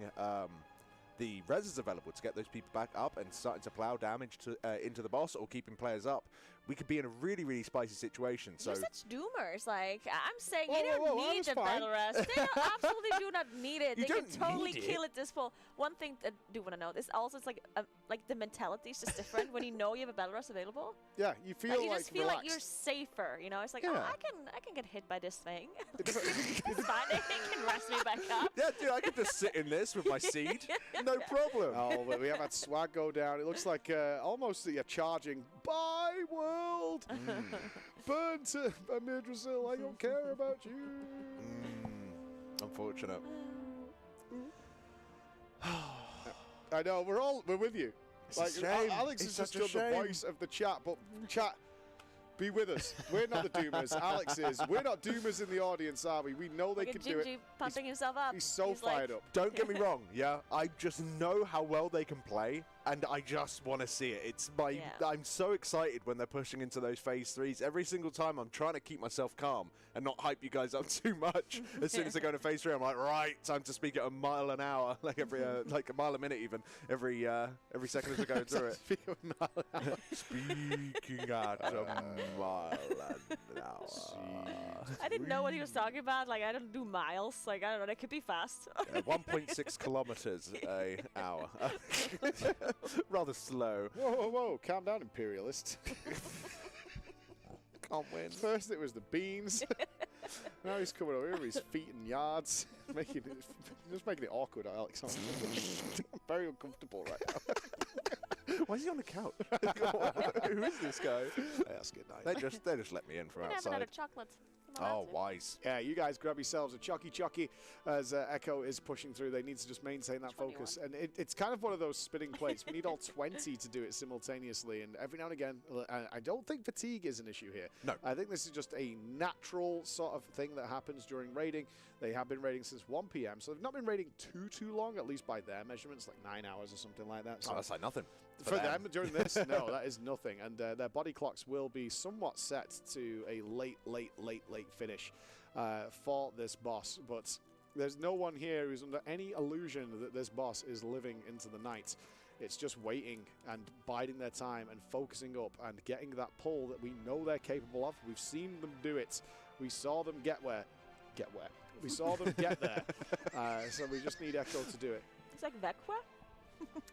the reses available to get those people back up and starting to plow damage to, into the boss or keeping players up, we could be in a really, really spicy situation. So You're such doomers. Like, I'm saying Whoa, you don't whoa, whoa, need that the was fine. battle rest. They absolutely do not need it. You They can don't totally need kill it this full. One thing I do want to know is also it's like the mentality is just different when you know you have a battle rest available. Yeah, you feel Like, you just feel like relaxed. you're safer. You know, it's like, Yeah. oh, I can get hit by this thing. It's fine. They can rest me back up. yeah, dude, I could just sit in this with my seed, no problem. Oh, but we have had swag go down. It looks like almost that you're charging. Bye, world! Burn to Amirdrassil. I don't care about you. Unfortunate. I know, we're with you. It's a shame. Alex It's is just such a still the shame. voice of the chat, but chat, be with us. We're not the doomers. Alex is. We're not doomers in the audience, are we? We know they Look can at do it. Gingy pumping himself up. He's so like, fired up. Don't get me wrong, yeah. I just know how well they can play, and I just want to see it. It's my. Yeah. I'm so excited when they're pushing into those phase 3s. Every single time, I'm trying to keep myself calm and not hype you guys up too much. As soon as they go to phase 3, I'm like, right, time to speak at a mile an hour, like every like a mile a minute, even every second as we're going through it. Speaking of Mal- Speaking at a mile an hour. I didn't know what he was talking about. Like, I don't do miles. Like, I don't know. That could be fast. 1.6 kilometers a hour. Rather slow. Whoa, whoa, whoa. Calm down, imperialist. Can't win. First it was the beans. Now he's coming over here with his feet in yards. Just making it awkward, Alex. I'm very uncomfortable right now. Why is he on the couch? Who is this guy? That's good night. They just let me in from Can I have outside. another chocolate? I'm allowed Oh, to. wise. Yeah, you guys grab yourselves a Chucky as Echo is pushing through. They need to just maintain that 21. focus. And it's kind of one of those spinning plates. We need all 20 to do it simultaneously. And every now and again, I don't think fatigue is an issue here. No. I think this is just a natural sort of thing that happens during raiding. They have been raiding since 1 p.m., so they've not been raiding too long, at least by their measurements, like 9 hours or something like that. So Oh, that's like nothing. for them during this, no, that is nothing. And their body clocks will be somewhat set to a late finish for this boss. But there's no one here who's under any illusion that this boss is living into the night. It's just waiting and biding their time and focusing up and getting that pull that we know they're capable of. We've seen them do it. We saw them get where. We saw them get there. So we just need Echo to do it. It's like Vekwa.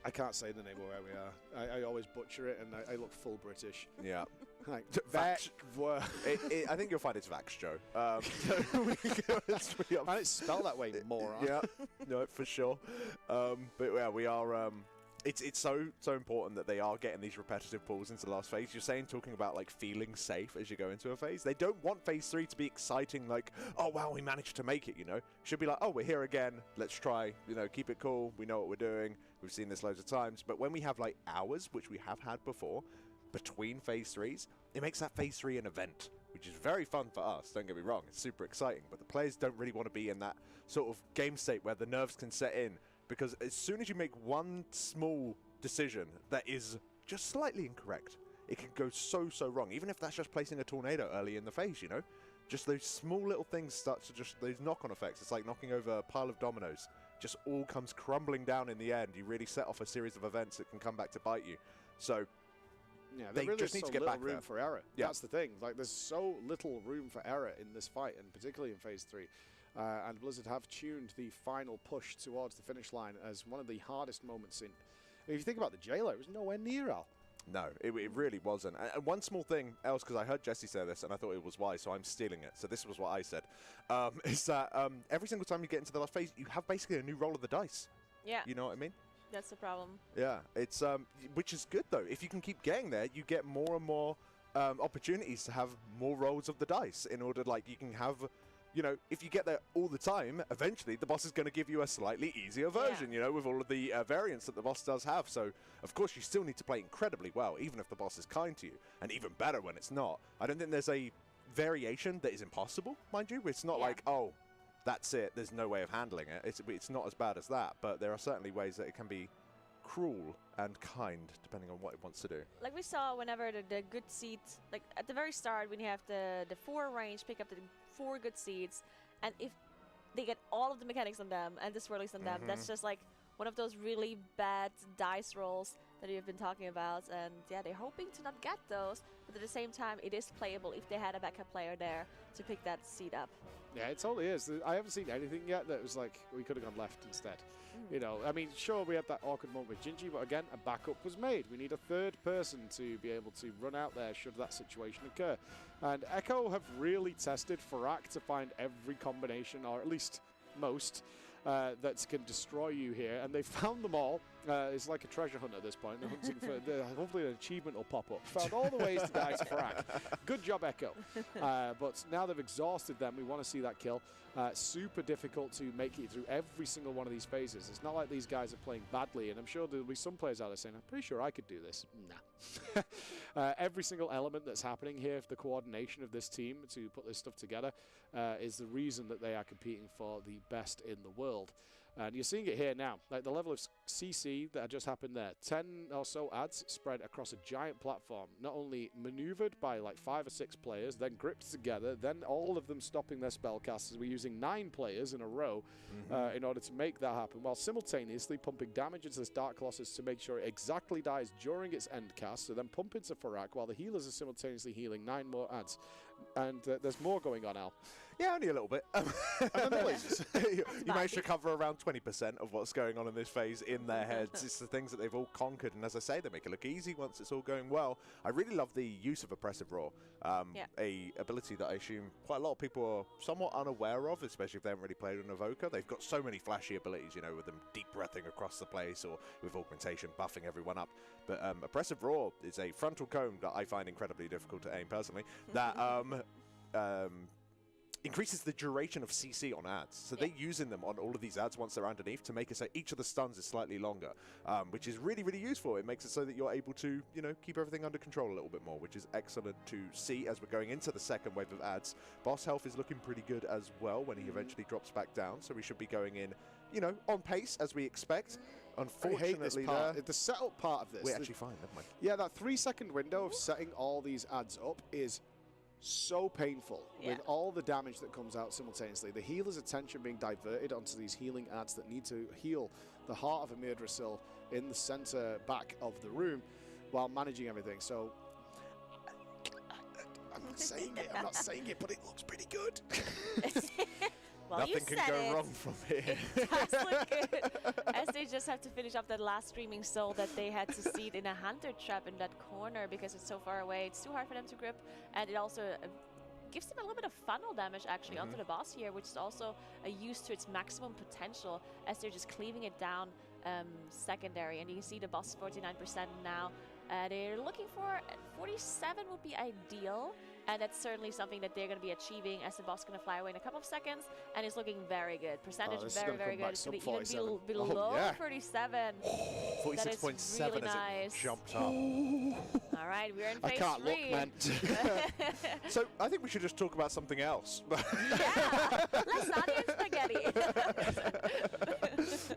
I can't say the name of where we are. I always butcher it, and I look full British. Yeah. Like, Vax- Vekwa. I think you'll find it's Vax, Joe. And it's spelled that way, moron. Yeah, no, for sure. But yeah, we are. It's so important that they are getting these repetitive pulls into the last phase. You're talking about like feeling safe as you go into a phase. They don't want phase 3 to be exciting, like, oh wow, we managed to make it. Should be like, oh, we're here again. Let's try. Keep it cool. We know what we're doing. We've seen this loads of times. But when we have like hours, which we have had before, between phase 3s, it makes that phase 3 an event, which is very fun for us. Don't get me wrong, it's super exciting. But the players don't really want to be in that sort of game state where the nerves can set in. Because as soon as you make one small decision that is just slightly incorrect, it can go so wrong. Even if that's just placing a tornado early in the phase, Just those small little things start to those knock-on effects. It's like knocking over a pile of dominoes. Just all comes crumbling down in the end. You really set off a series of events that can come back to bite you. So yeah, they there really just is need so to get little back room there. for error. Yeah. That's the thing. Like, there's so little room for error in this fight, and particularly in phase 3. And Blizzard have tuned the final push towards the finish line as one of the hardest moments in. If you think about the jailer, it was nowhere near Al. No, it really wasn't. And one small thing else, because I heard Jesse say this, and I thought it was wise, so I'm stealing it. So this was what I said, is that every single time you get into the last phase, you have basically a new roll of the dice. Yeah, You know what I mean? that's the problem. Yeah, it's which is good though. If you can keep getting there, you get more and more opportunities to have more rolls of the dice. In order, like, you can have, if you get there all the time, eventually the boss is going to give you a slightly easier version. With all of the variants that the boss does have. So of course you still need to play incredibly well, even if the boss is kind to you, and even better when it's not. I don't think there's a variation that is impossible, mind you. It's not like, oh, that's it, there's no way of handling it. It's not as bad as that, but there are certainly ways that it can be cruel and kind, depending on what it wants to do. Like we saw whenever the good seeds, like at the very start when you have the 4 range, pick up the 4 good seeds, and if they get all of the mechanics on them and the swirlies on them, that's just like one of those really bad dice rolls that you've been talking about. And yeah, they're hoping to not get those, but at the same time it is playable if they had a backup player there to pick that seed up. Yeah, it totally is. I haven't seen anything yet that was like, we could have gone left instead. I mean, sure, we had that awkward moment with Gingy, but again, a backup was made. We need a third person to be able to run out there should that situation occur. And Echo have really tested Farak to find every combination, or at least most, that can destroy you here, and they found them all. It's like a treasure hunt at this point. They're hunting for, hopefully an achievement will pop up. Found all the ways to die to Farak. Good job, Echo. But now they've exhausted them. We want to see that kill. Super difficult to make it through every single one of these phases. It's not like these guys are playing badly, and I'm sure there'll be some players out there saying, I'm pretty sure I could do this. Nah. Every single element that's happening here, the coordination of this team to put this stuff together, is the reason that they are competing for the best in the world. And you're seeing it here now, like the level of CC that had just happened there. 10 or so ads spread across a giant platform, not only maneuvered by like 5 or 6 players, then gripped together, then all of them stopping their spellcasters. We're using 9 players in a row in order to make that happen, while simultaneously pumping damage into this Dark Colossus to make sure it exactly dies during its end cast, so then pump into Farak while the healers are simultaneously healing 9 more ads. And there's more going on, Al. Yeah, only a little bit. You managed to cover around 20% of what's going on in this phase in their heads. It's the things that they've all conquered, and as I say, they make it look easy once it's all going well. I really love the use of Oppressive Roar, a ability that I assume quite a lot of people are somewhat unaware of, especially if they haven't really played an Evoker. They've got so many flashy abilities, with them deep breathing across the place, or with augmentation buffing everyone up. But Oppressive Roar is a frontal cone that I find incredibly difficult to aim personally, that increases the duration of CC on ads. So they're using them on all of these ads once they're underneath to make it so each of the stuns is slightly longer, which is really, really useful. It makes it so that you're able to, you know, keep everything under control a little bit more, which is excellent to see as we're going into the second wave of ads. Boss health is looking pretty good as well when he eventually drops back down, so we should be going in, you know, on pace as we expect. Unfortunately, I hate this part. The setup part of this. We're actually fine, never mind. Yeah, that 3-second window of setting all these ads up is so painful with all the damage that comes out simultaneously. The healer's attention being diverted onto these healing ads that need to heal the heart of Amirdrassil in the center back of the room while managing everything. So I'm not saying it, but it looks pretty good. Well, nothing can go wrong from here. It does look good. As they just have to finish off that last Streaming Soul that they had to seed in a Hunter Trap in that corner because it's so far away. It's too hard for them to grip, and it also gives them a little bit of funnel damage actually onto the boss here, which is also used to its maximum potential as they're just cleaving it down secondary. And you can see the boss is 49% now. They're looking for 47 would be ideal. And that's certainly something that they're going to be achieving as the boss is going to fly away in a couple of seconds. And it's looking very good. Percentage very, very good. It's going to be even below 37. 46.7 really as nice. it jumped up. All right, we're in phase 3. I can't look, man. So I think we should just talk about something else. Yeah, let's not eat spaghetti.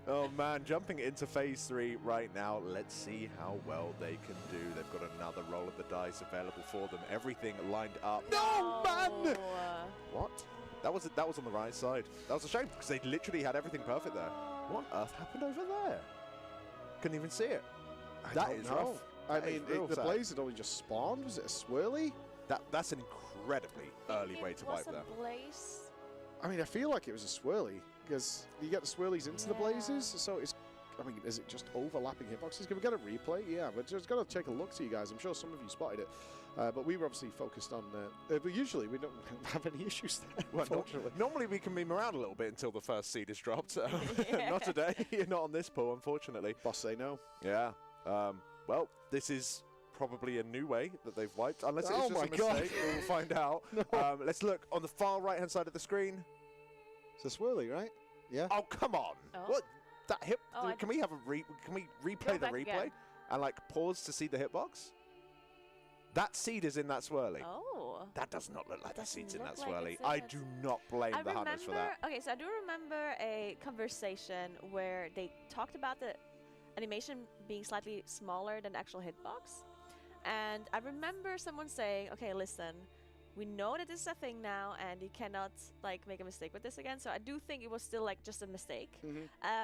Oh man, jumping into phase 3 right now. Let's see how well they can do. They've got another roll of the dice available for them. Everything lined up. No, man! What? That was on the right side. That was a shame because they literally had everything perfect there. What on earth happened over there? Couldn't even see it. That is rough. I mean, the blaze had only just spawned. Was it a swirly? That's an incredibly early way to wipe that. Blaze. I mean, I feel like it was a swirly because you get the swirlies into the blazes, so it's. I mean, is it just overlapping hitboxes? Can we get a replay? Yeah, but just got to take a look to you guys. I'm sure some of you spotted it, but we were obviously focused on. But usually we don't have any issues there. Well, unfortunately, normally we can meme around a little bit until the first seed is dropped. Not today. Not on this pool, unfortunately. Boss say no. Yeah. Well, this is probably a new way that they've wiped, unless it's just a mistake. We'll find out. No. Let's look on the far right-hand side of the screen. It's a swirly, right? Yeah. Oh, come on! Oh. What? That hit? Oh, can we have Can we replay the replay again. and like pause to see the hitbox? That seed is in that swirly. Oh. That does not look like the seed's in that look like swirly. it's in I it. do not blame the hunters for that. Okay, so I do remember a conversation where they talked about the animation being slightly smaller than the actual hitbox. And I remember someone saying, okay, listen, we know that this is a thing now and you cannot like make a mistake with this again. So I do think it was still like just a mistake.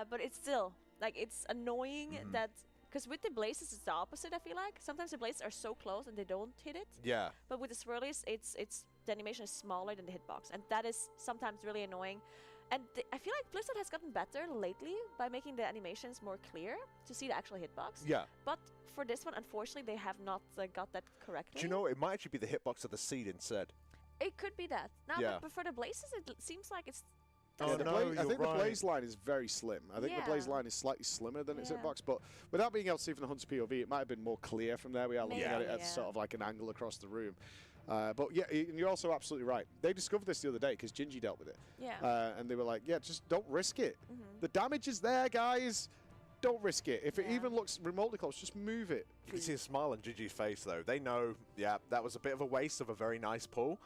But it's still like, it's annoying that, because with the blazes it's the opposite, I feel like. Sometimes the blazes are so close and they don't hit it. Yeah. But with the swirlies, the animation is smaller than the hitbox. And that is sometimes really annoying. And I feel like Blizzard has gotten better lately by making the animations more clear to see the actual hitbox. Yeah. But for this one, unfortunately, they have not got that correctly. Do you know, it might actually be the hitbox of the seed instead. It could be that. No, Yeah. but for the blazes, it seems like it's... Oh, Yeah, no, I think you're the right. blaze line is very slim. I think the blaze line is slightly slimmer than its hitbox, but without being able to see from the Hunter POV, it might have been more clear from there. We are looking at it as sort of like an angle across the room. But yeah, and you're also absolutely right. They discovered this the other day because Gingy dealt with it. Yeah. And they were like, yeah, just don't risk it. The damage is there, guys. Don't risk it. If it even looks remotely close, just move it. You can see a smile on Gigi's face, though. They know, yeah, that was a bit of a waste of a very nice pull,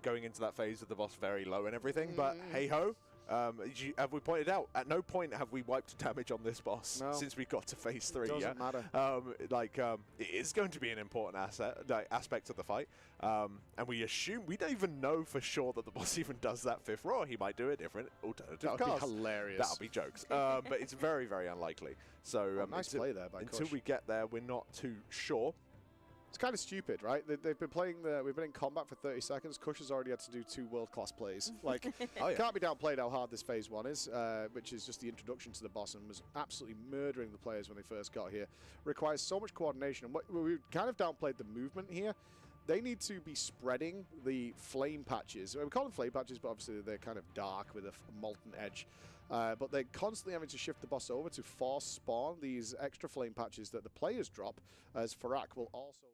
going into that phase with the boss very low and everything. But hey-ho, have we pointed out, at no point have we wiped damage on this boss since we got to phase 3. Doesn't matter. It is going to be an important aspect of the fight. And we assume, we don't even know for sure that the boss even does that 5th roar. He might do a different alternative That would be cast. hilarious. That'll be jokes. But it's very, very unlikely. So nice play there by until Kush. we get there, we're not too sure. It's kind of stupid, right? They've been playing we've been in combat for 30 seconds. Kush has already had to do 2 world-class plays. Like, can't be downplayed how hard this phase 1 is, which is just the introduction to the boss and was absolutely murdering the players when they first got here. Requires so much coordination. And we kind of downplayed the movement here. They need to be spreading the flame patches. We call them flame patches, but obviously they're kind of dark with a molten edge. But they're constantly having to shift the boss over to force spawn these extra flame patches that the players drop, as Farak will also...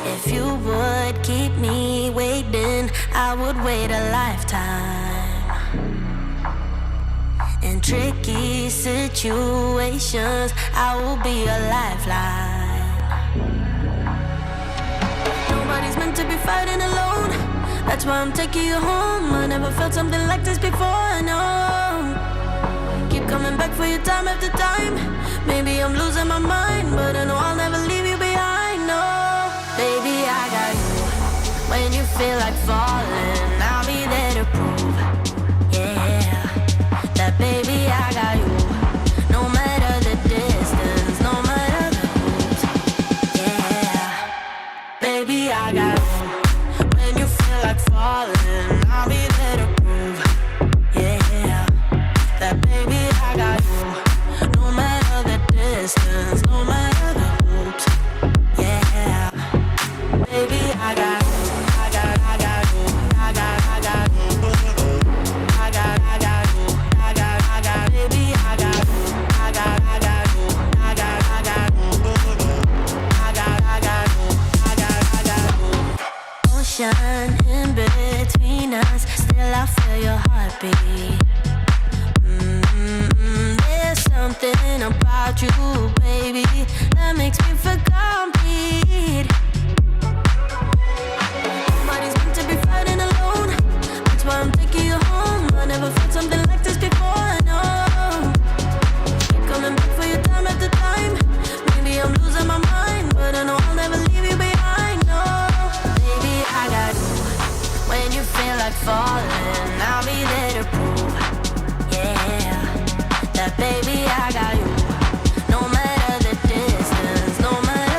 If you would keep me waiting, I would wait a lifetime. In tricky situations, I will be a lifeline. Nobody's meant to be fighting alone. That's why I'm taking you home. I never felt something like this before, no. Keep coming back for you time after time. Maybe I'm losing my mind, but I know I'll never leave you behind, no. Baby, I got you. When you feel like falling, I'll be there to prove, yeah, that baby, I got you. No matter the distance, no matter the route, yeah, baby, I got you. When you feel like falling, I'll be there to prove, yeah, that baby, I got you. No matter the distance, no matter the route, yeah, baby, I got you. In between us, still I feel your heartbeat. There's something about you, baby, that that makes me feel complete. Nobody's meant to be fighting alone. That's why I'm taking you home. I never felt something like this before, no. Coming back for your time after time. Maybe I'm losing my mind, but I know I'll never leave you behind, no. Baby, I got you. When you feel like falling, I'll be there to prove, yeah, that baby I got you. No matter the distance, no matter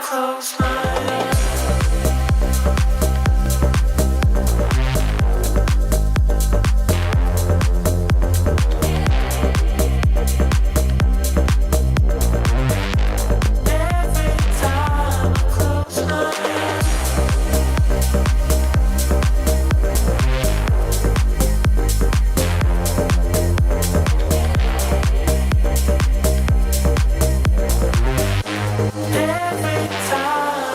close my eyes. Every time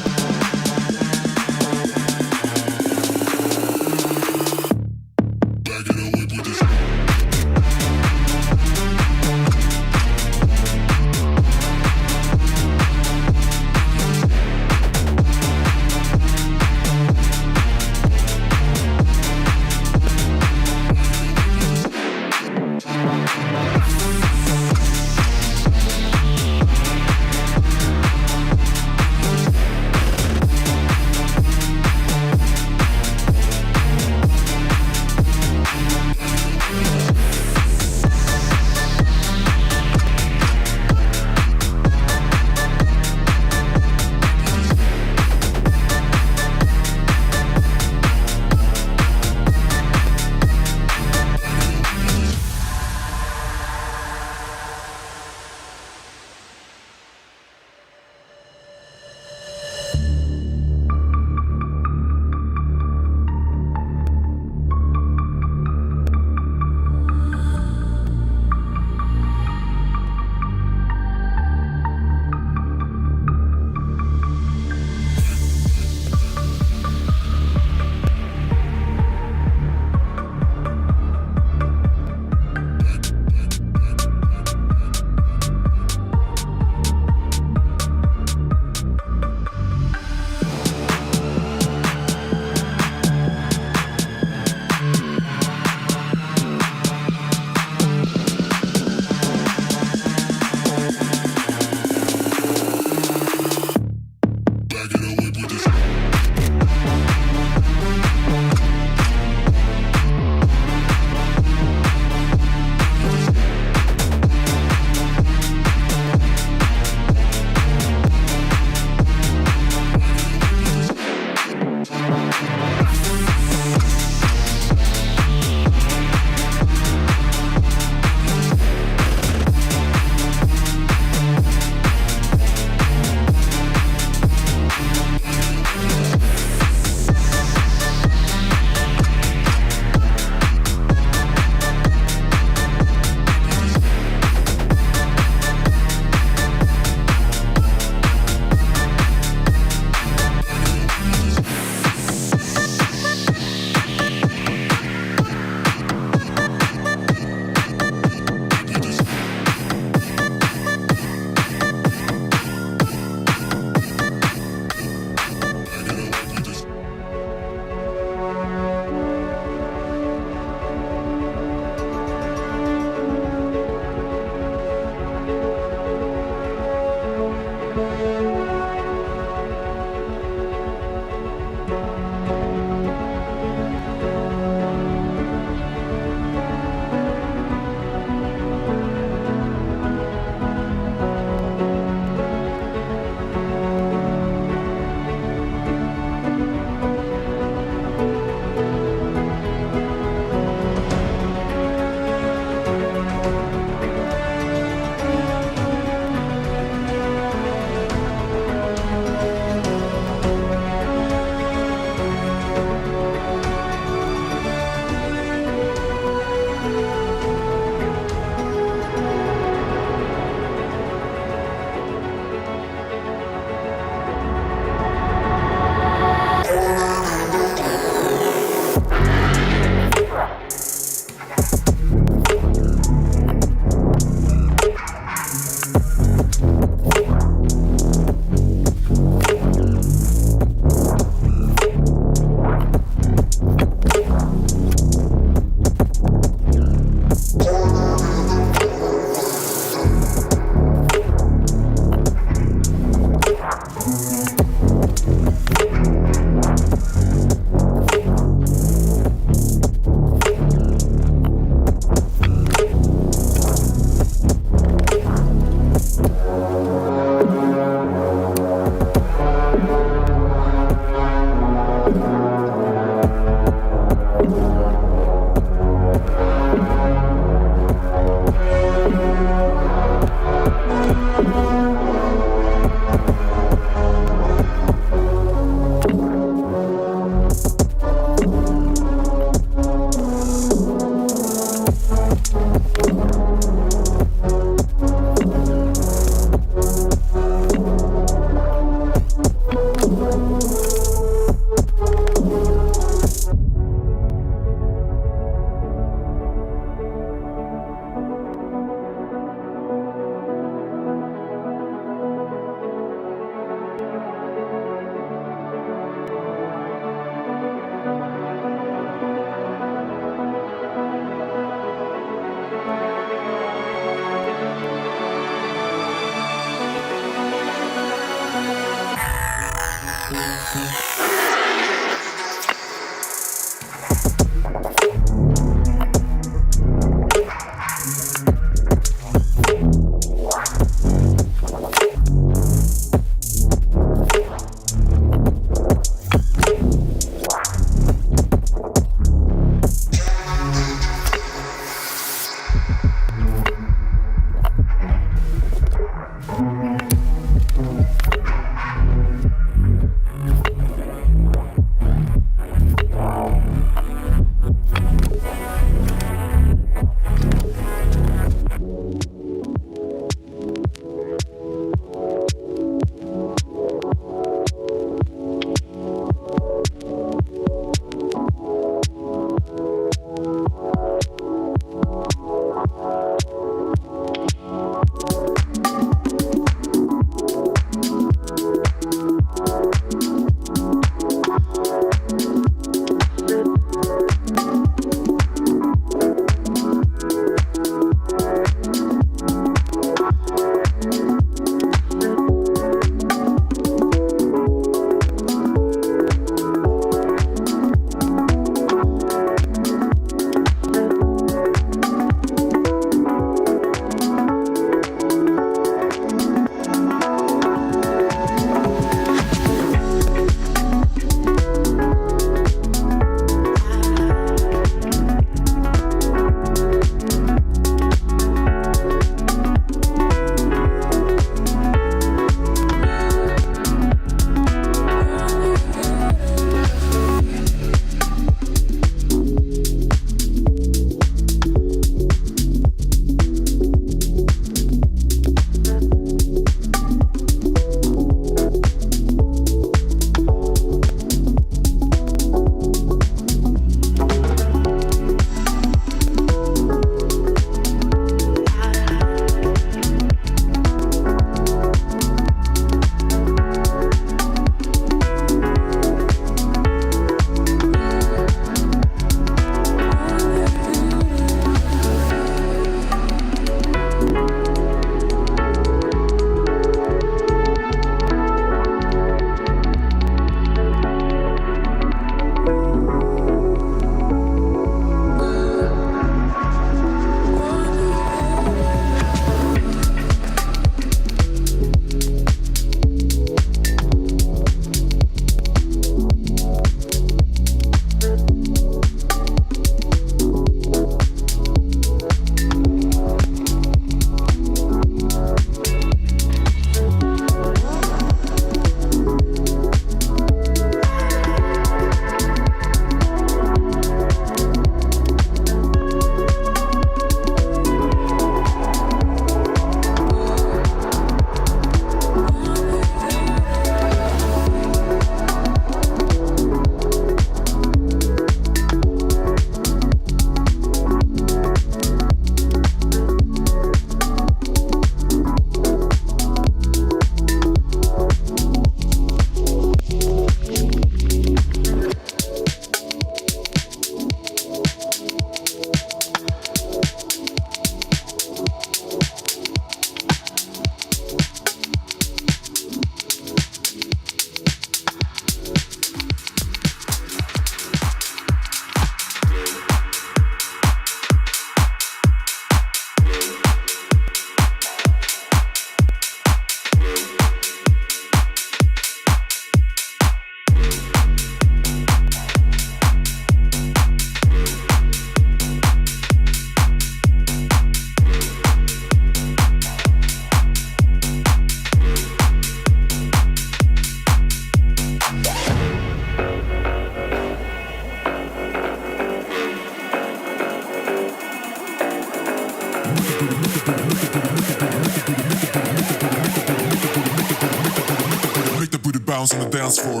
bounce on the dance floor.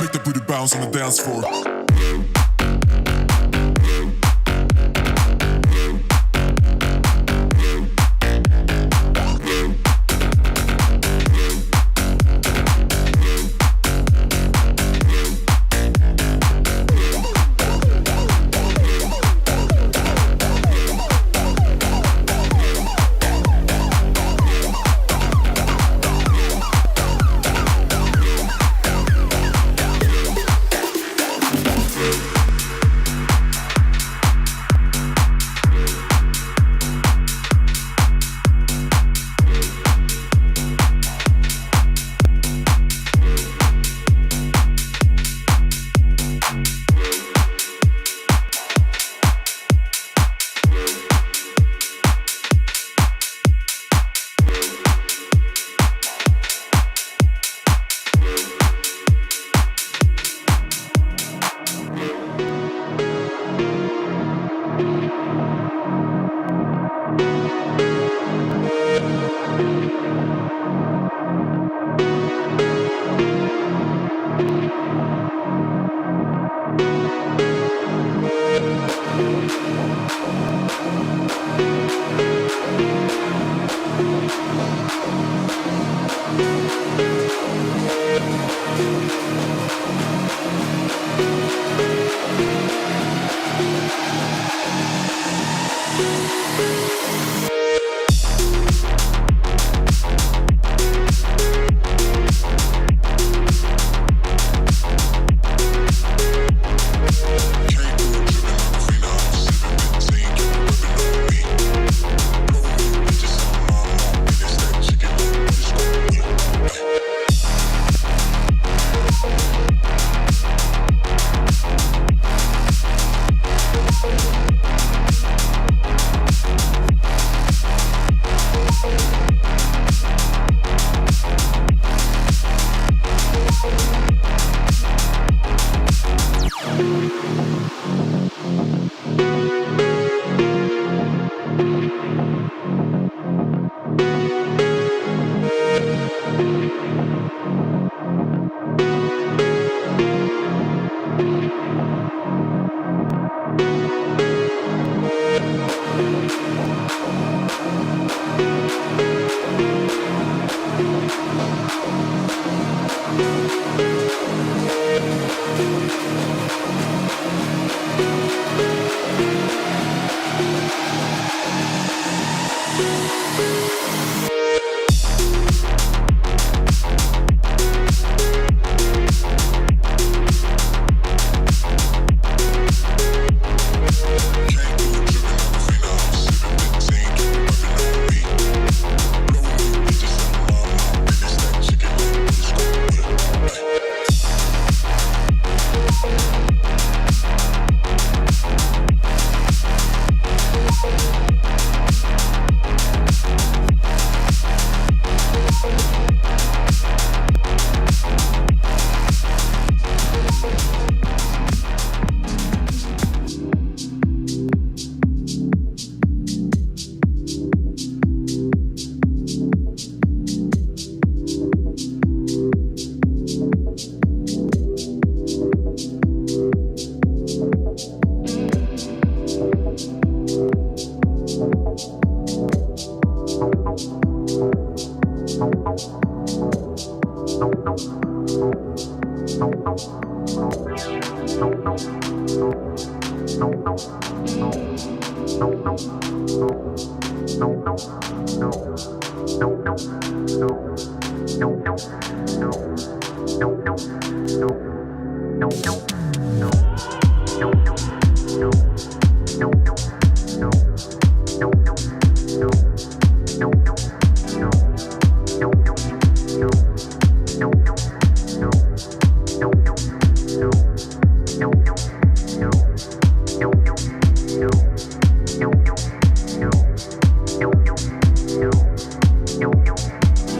Make the booty bounce on the dance floor.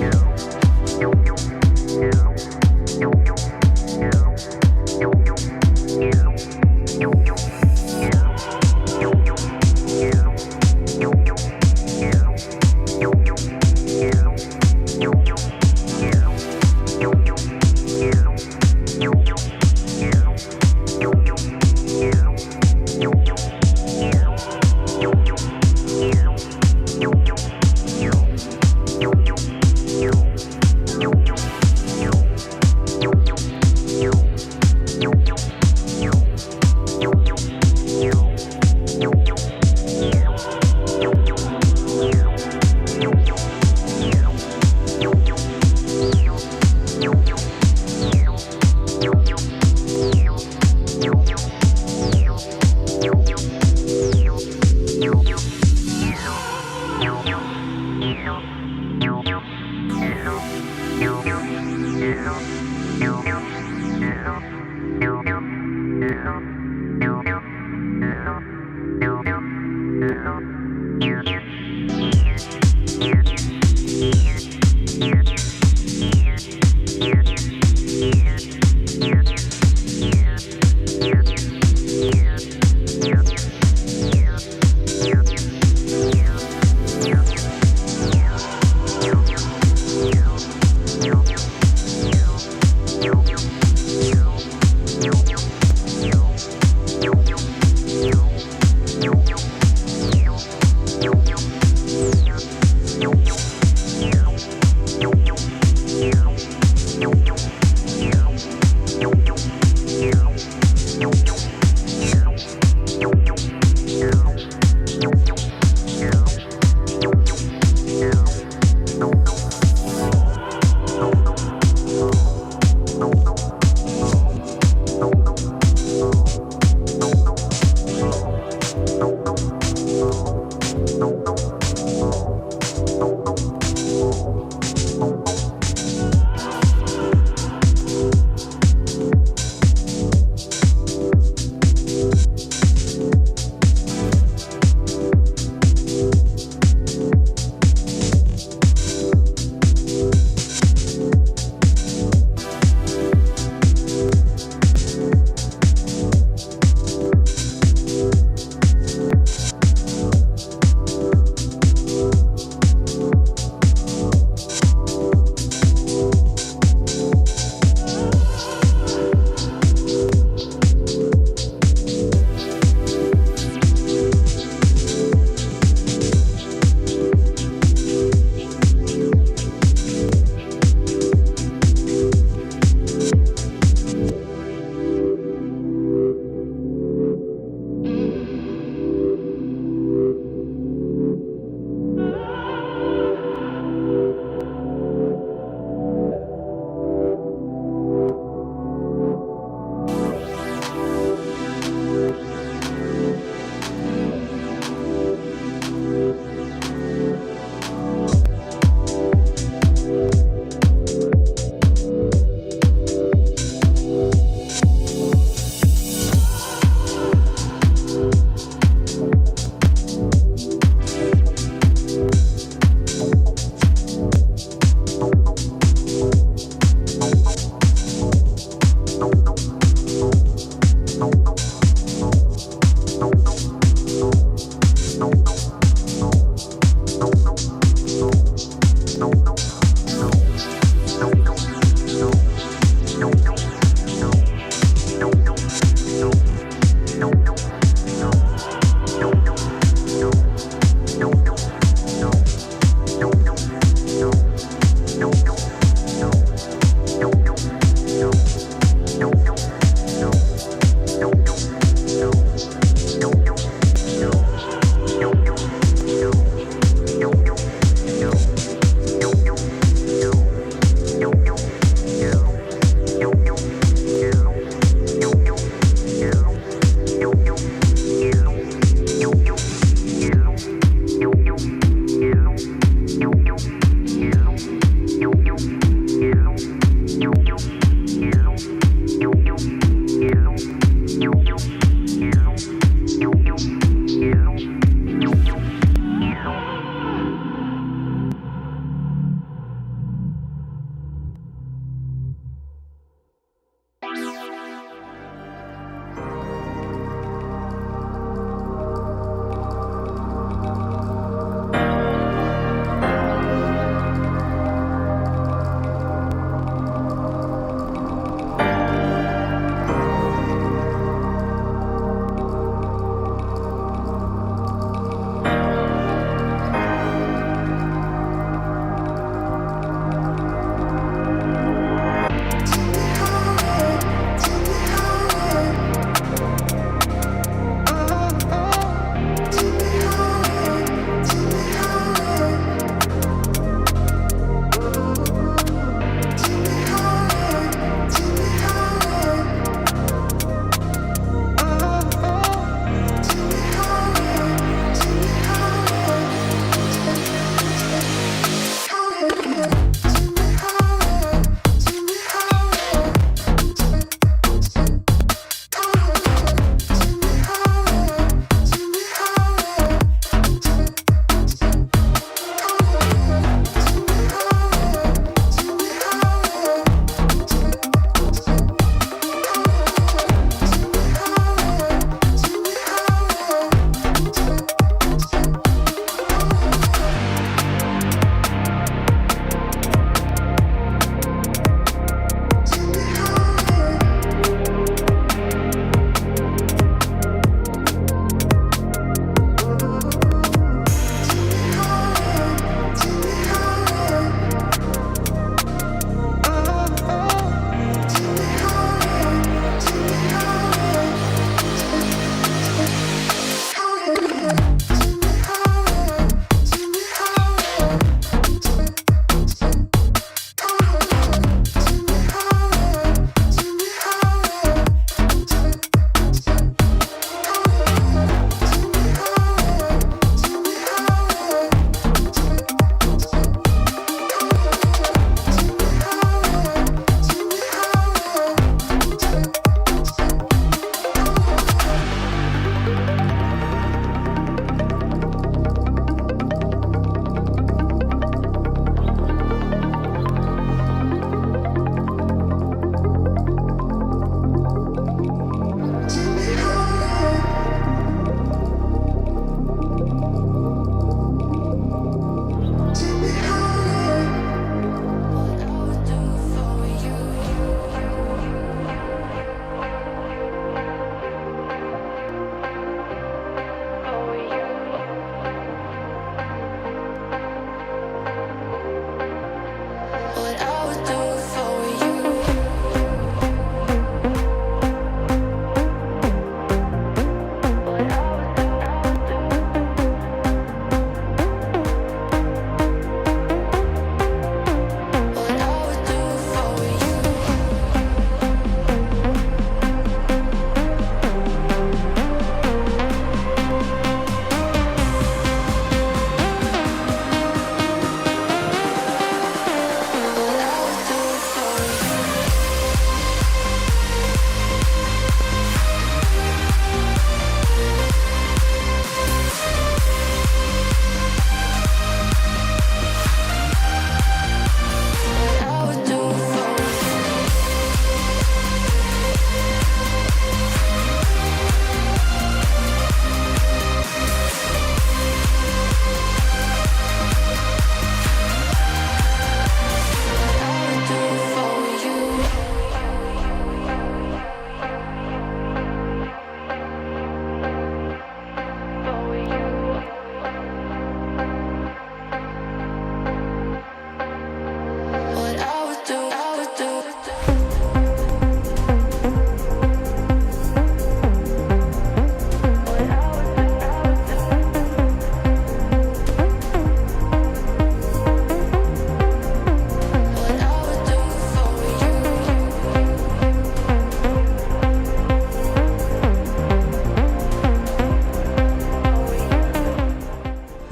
You.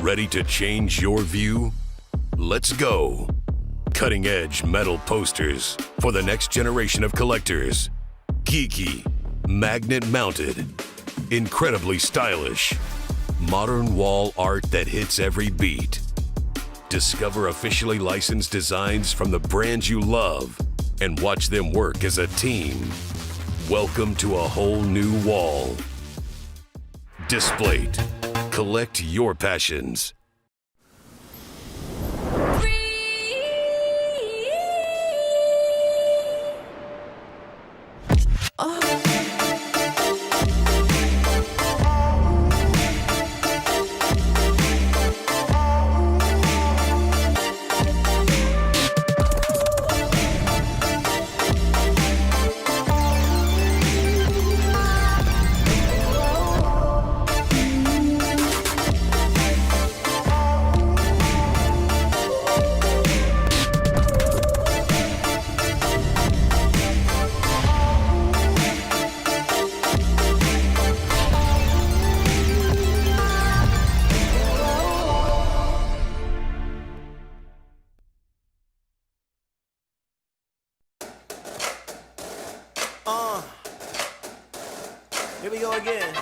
Ready to change your view? Let's go. Cutting-edge metal posters for the next generation of collectors. Geeky, magnet-mounted, incredibly stylish. Modern wall art that hits every beat. Discover officially licensed designs from the brands you love and watch them work as a team. Welcome to a whole new wall. Displate. Collect your passions. Here we go again.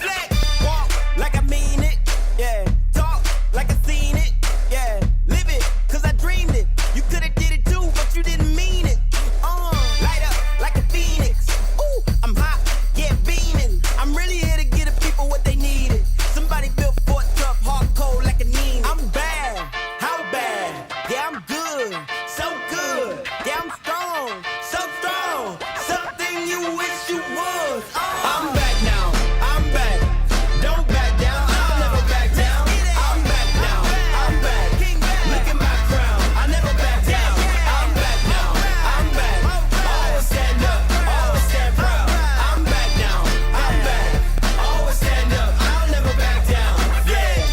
Flex, walk like I mean it, yeah. Talk like I seen it, yeah. Live it, cause I dreamed it. You could've did it too, but you didn't mean it. Light up like a phoenix. Ooh, I'm hot, yeah, beaming. I'm really here to give the people what they needed. Somebody built Fort tough, hard cold like a need. I'm bad, how bad? Yeah, I'm good, so good. Yeah, I'm strong, so strong. Something you wish you was. I'm back now, I'm back. Don't back down, I'll never back down. I'm back now, I'm back. Look at my crown, I never back down. I'm back now, I'm back. Always stand up, always stand proud. I'm back now, I'm back. Always stand up, I'll never back down. Yeah.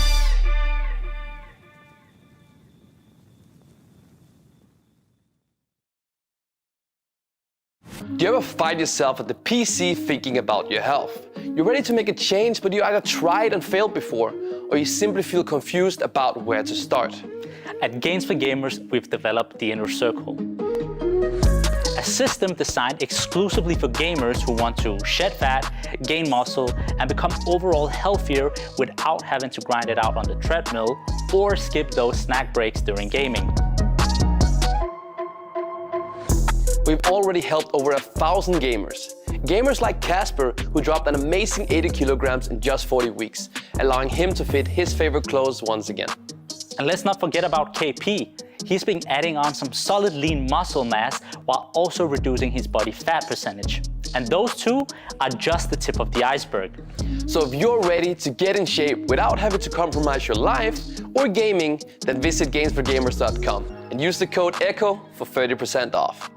Do you ever find yourself at the PC thinking about your health? You're ready to make a change, but you either tried and failed before, or you simply feel confused about where to start. At Gains for Gamers, we've developed the Inner Circle, a system designed exclusively for gamers who want to shed fat, gain muscle, and become overall healthier without having to grind it out on the treadmill or skip those snack breaks during gaming. We've already helped over 1,000 gamers. Gamers like Casper, who dropped an amazing 80 kilograms in just 40 weeks, allowing him to fit his favorite clothes once again. And let's not forget about KP. He's been adding on some solid lean muscle mass while also reducing his body fat percentage. And those two are just the tip of the iceberg. So if you're ready to get in shape without having to compromise your life or gaming, then visit gainsforgamers.com and use the code ECHO for 30% off.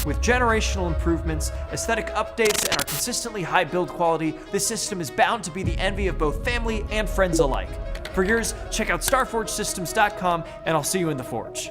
With generational improvements, aesthetic updates, and our consistently high build quality, this system is bound to be the envy of both family and friends alike. For yours, check out starforgesystems.com, and I'll see you in the forge.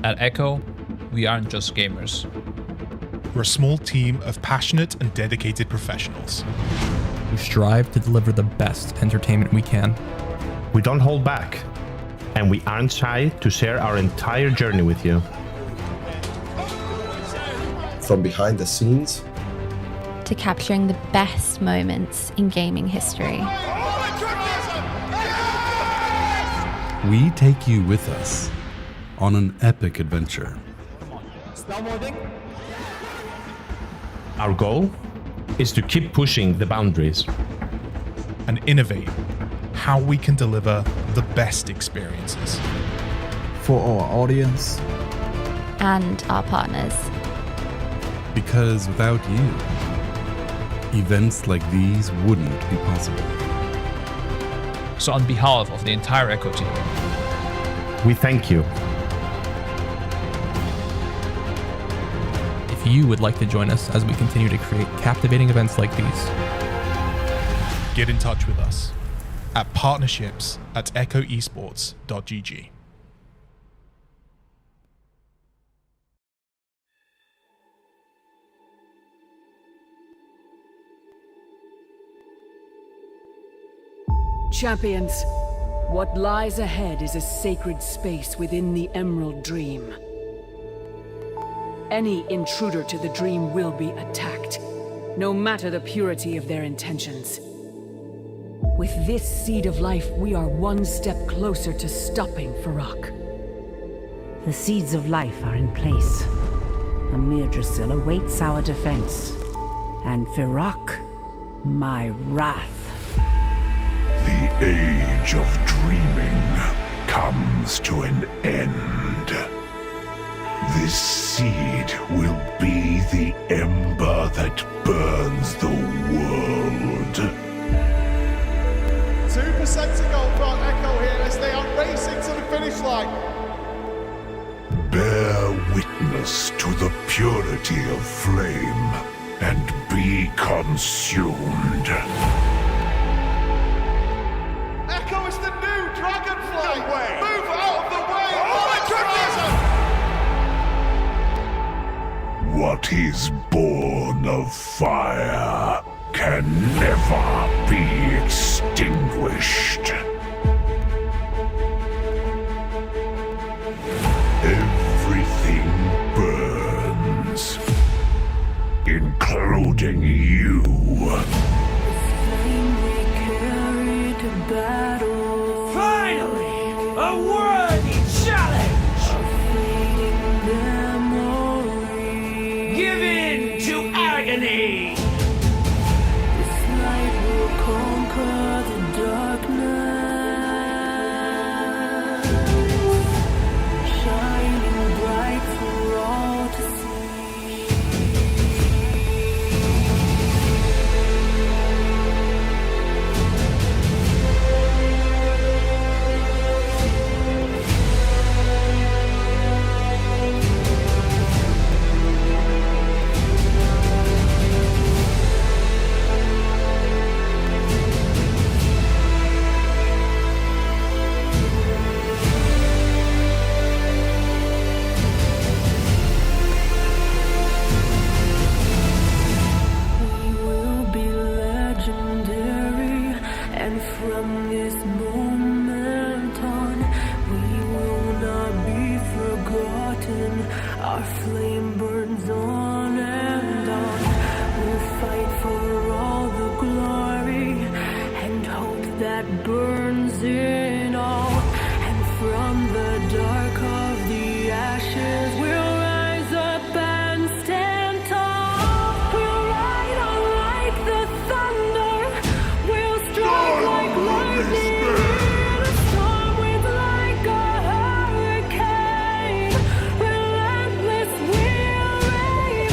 At Echo, we aren't just gamers. We're a small team of passionate and dedicated professionals who strive to deliver the best entertainment we can. We don't hold back, and we aren't shy to share our entire journey with you. From behind the scenes to capturing the best moments in gaming history. We take you with us on an epic adventure. Our goal is to keep pushing the boundaries and innovate how we can deliver the best experiences for our audience and our partners. Because without you, events like these wouldn't be possible. So on behalf of the entire Echo team, we thank you. If you would like to join us as we continue to create captivating events like these, get in touch with us at partnerships@echoesports.gg. Champions, what lies ahead is a sacred space within the Emerald Dream. Any intruder to the dream will be attacked, no matter the purity of their intentions. With this seed of life, we are one step closer to stopping Farak. The seeds of life are in place. Amirdrassil awaits our defense. And Farak, my wrath. The age of dreaming comes to an end. This seed will be the ember that burns the world. 2% to go for Echo here as they are racing to the finish line. Bear witness to the purity of flame and be consumed. Echo is the new dragonfly! Move out of the way! Oh my goodness! What is born of fire can never be extinguished. Everything burns, including you. Finally, a worthy challenge! Give in to agony! This light will conquer the darkness, shining bright for all to see. From this moment on, we will not be forgotten. Our flame burns on and on. We'll fight for all the glory and hope that burns in all. And from the dark of the ashes, we'll rise up and stand tall. We'll ride on like the thunder. We'll strike like lightning. The storm winds like a hurricane. Relentless, we'll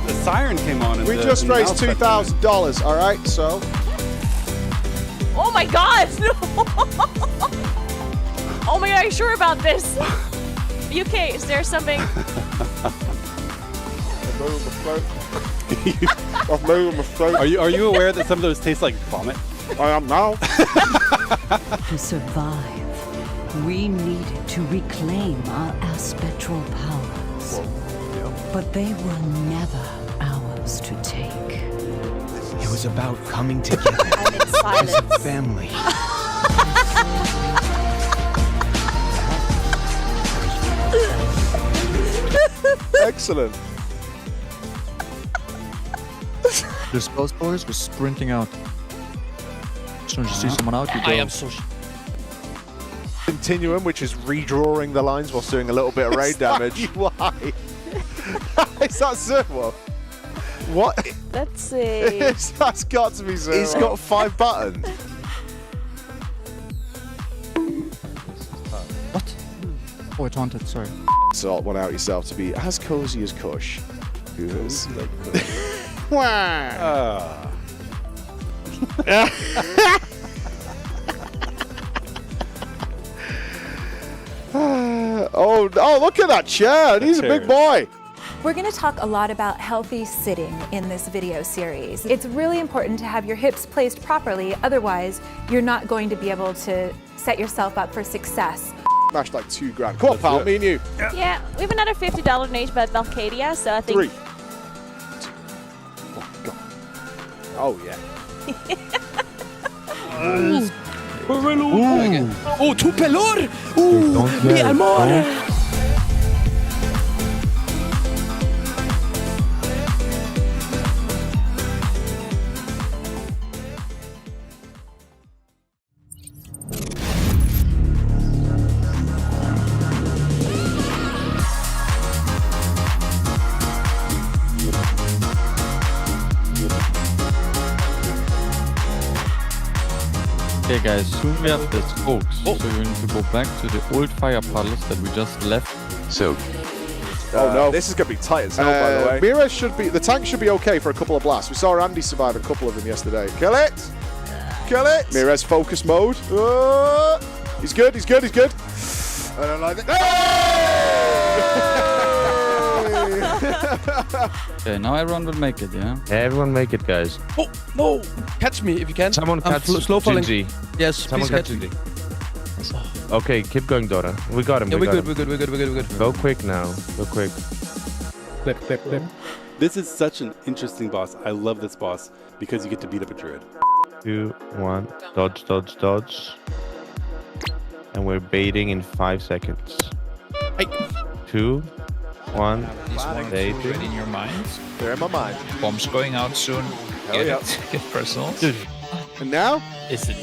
the siren came on. We just raised $2,000. All right, so. Oh my God! Oh my God, are you sure about this? UK, is there something? Are you aware that some of those taste like vomit? I am now. To survive, we needed to reclaim our aspectral powers. But they were never ours to take. It was about coming together I'm in silence. as a family. Excellent. The spell spoilers was sprinting out. As soon as you see someone out, you go. I am so. Continuum, which is redrawing the lines whilst doing a little bit of raid damage. Why? Is that Zerwo? What? Let's see. That's got to be Zerwo. He's got 5 buttons. What? Oh, it's haunted, sorry. Sort one out yourself to be as cozy as Kush. Who is. Wow. Oh, look at that chair. He's a big boy. We're going to talk a lot about healthy sitting in this video series. It's really important to have your hips placed properly, otherwise you're not going to be able to set yourself up for success. Smashed like $2,000. Come on, pal, me and you. Yeah, we have another $50 donation by Valcadia, so I think... 3. Oh, yeah. Oh, tu pelor! Mi amore! Okay guys, soon we have the spokes, so we need to go back to the old fire puddles that we just left. So, oh no, this is going to be tight as hell, by the way. Mira should be, the tank should be okay for a couple of blasts. We saw Andy survive a couple of them yesterday. Kill it! Kill it! Mira's focus mode. He's good, he's good, he's good. I don't like it. Okay, now everyone will make it, yeah? Everyone make it, guys. Oh, no! Catch me if you can. Someone catch slow falling. Gingy. Yes, Someone please catch Gingy. Okay, keep going, Dora. We got him, Yeah, we got him. we're good. Go quick now. Go quick. Clip. This is such an interesting boss. I love this boss because you get to beat up a druid. 2, 1. Dodge, dodge, dodge. And we're baiting in 5 seconds. 2, 1. These ones already in your mind. They're in my mind. Bombs going out soon. Get yeah. it. Get personals. And now? Is it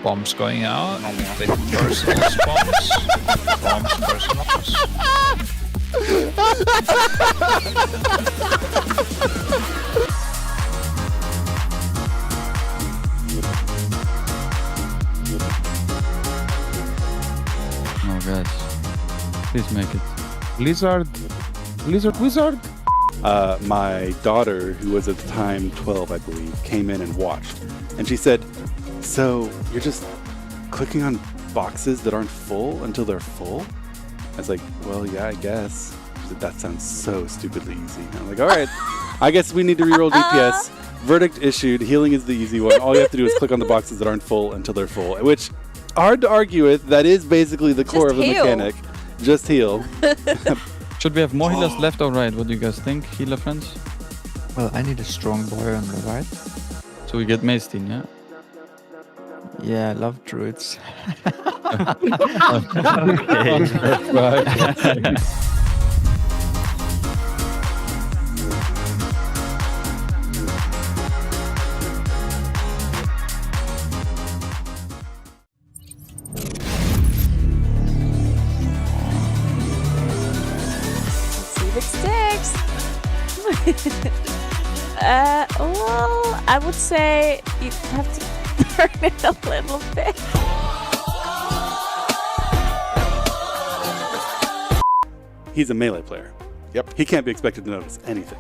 bombs going out? With personals, bombs. Bombs, personals. Oh guys, please make it. Lizard. Wizard. My daughter, who was at the time 12, I believe, came in and watched. And she said, so you're just clicking on boxes that aren't full until they're full? I was like, well, yeah, I guess. She said, that sounds so stupidly easy. And I'm like, all right, I guess we need to reroll DPS. Verdict issued. Healing is the easy one. All you have to do is click on the boxes that aren't full until they're full, which, hard to argue with. That is basically the core of the mechanic. Just heal. Should we have more healers left or right? What do you guys think, healer friends? Well, I need a strong boy on the right. So we get Maestin, yeah? Yeah, I love druids. Okay, right. Well, I would say you have to burn it a little bit. He's a melee player. Yep. He can't be expected to notice anything.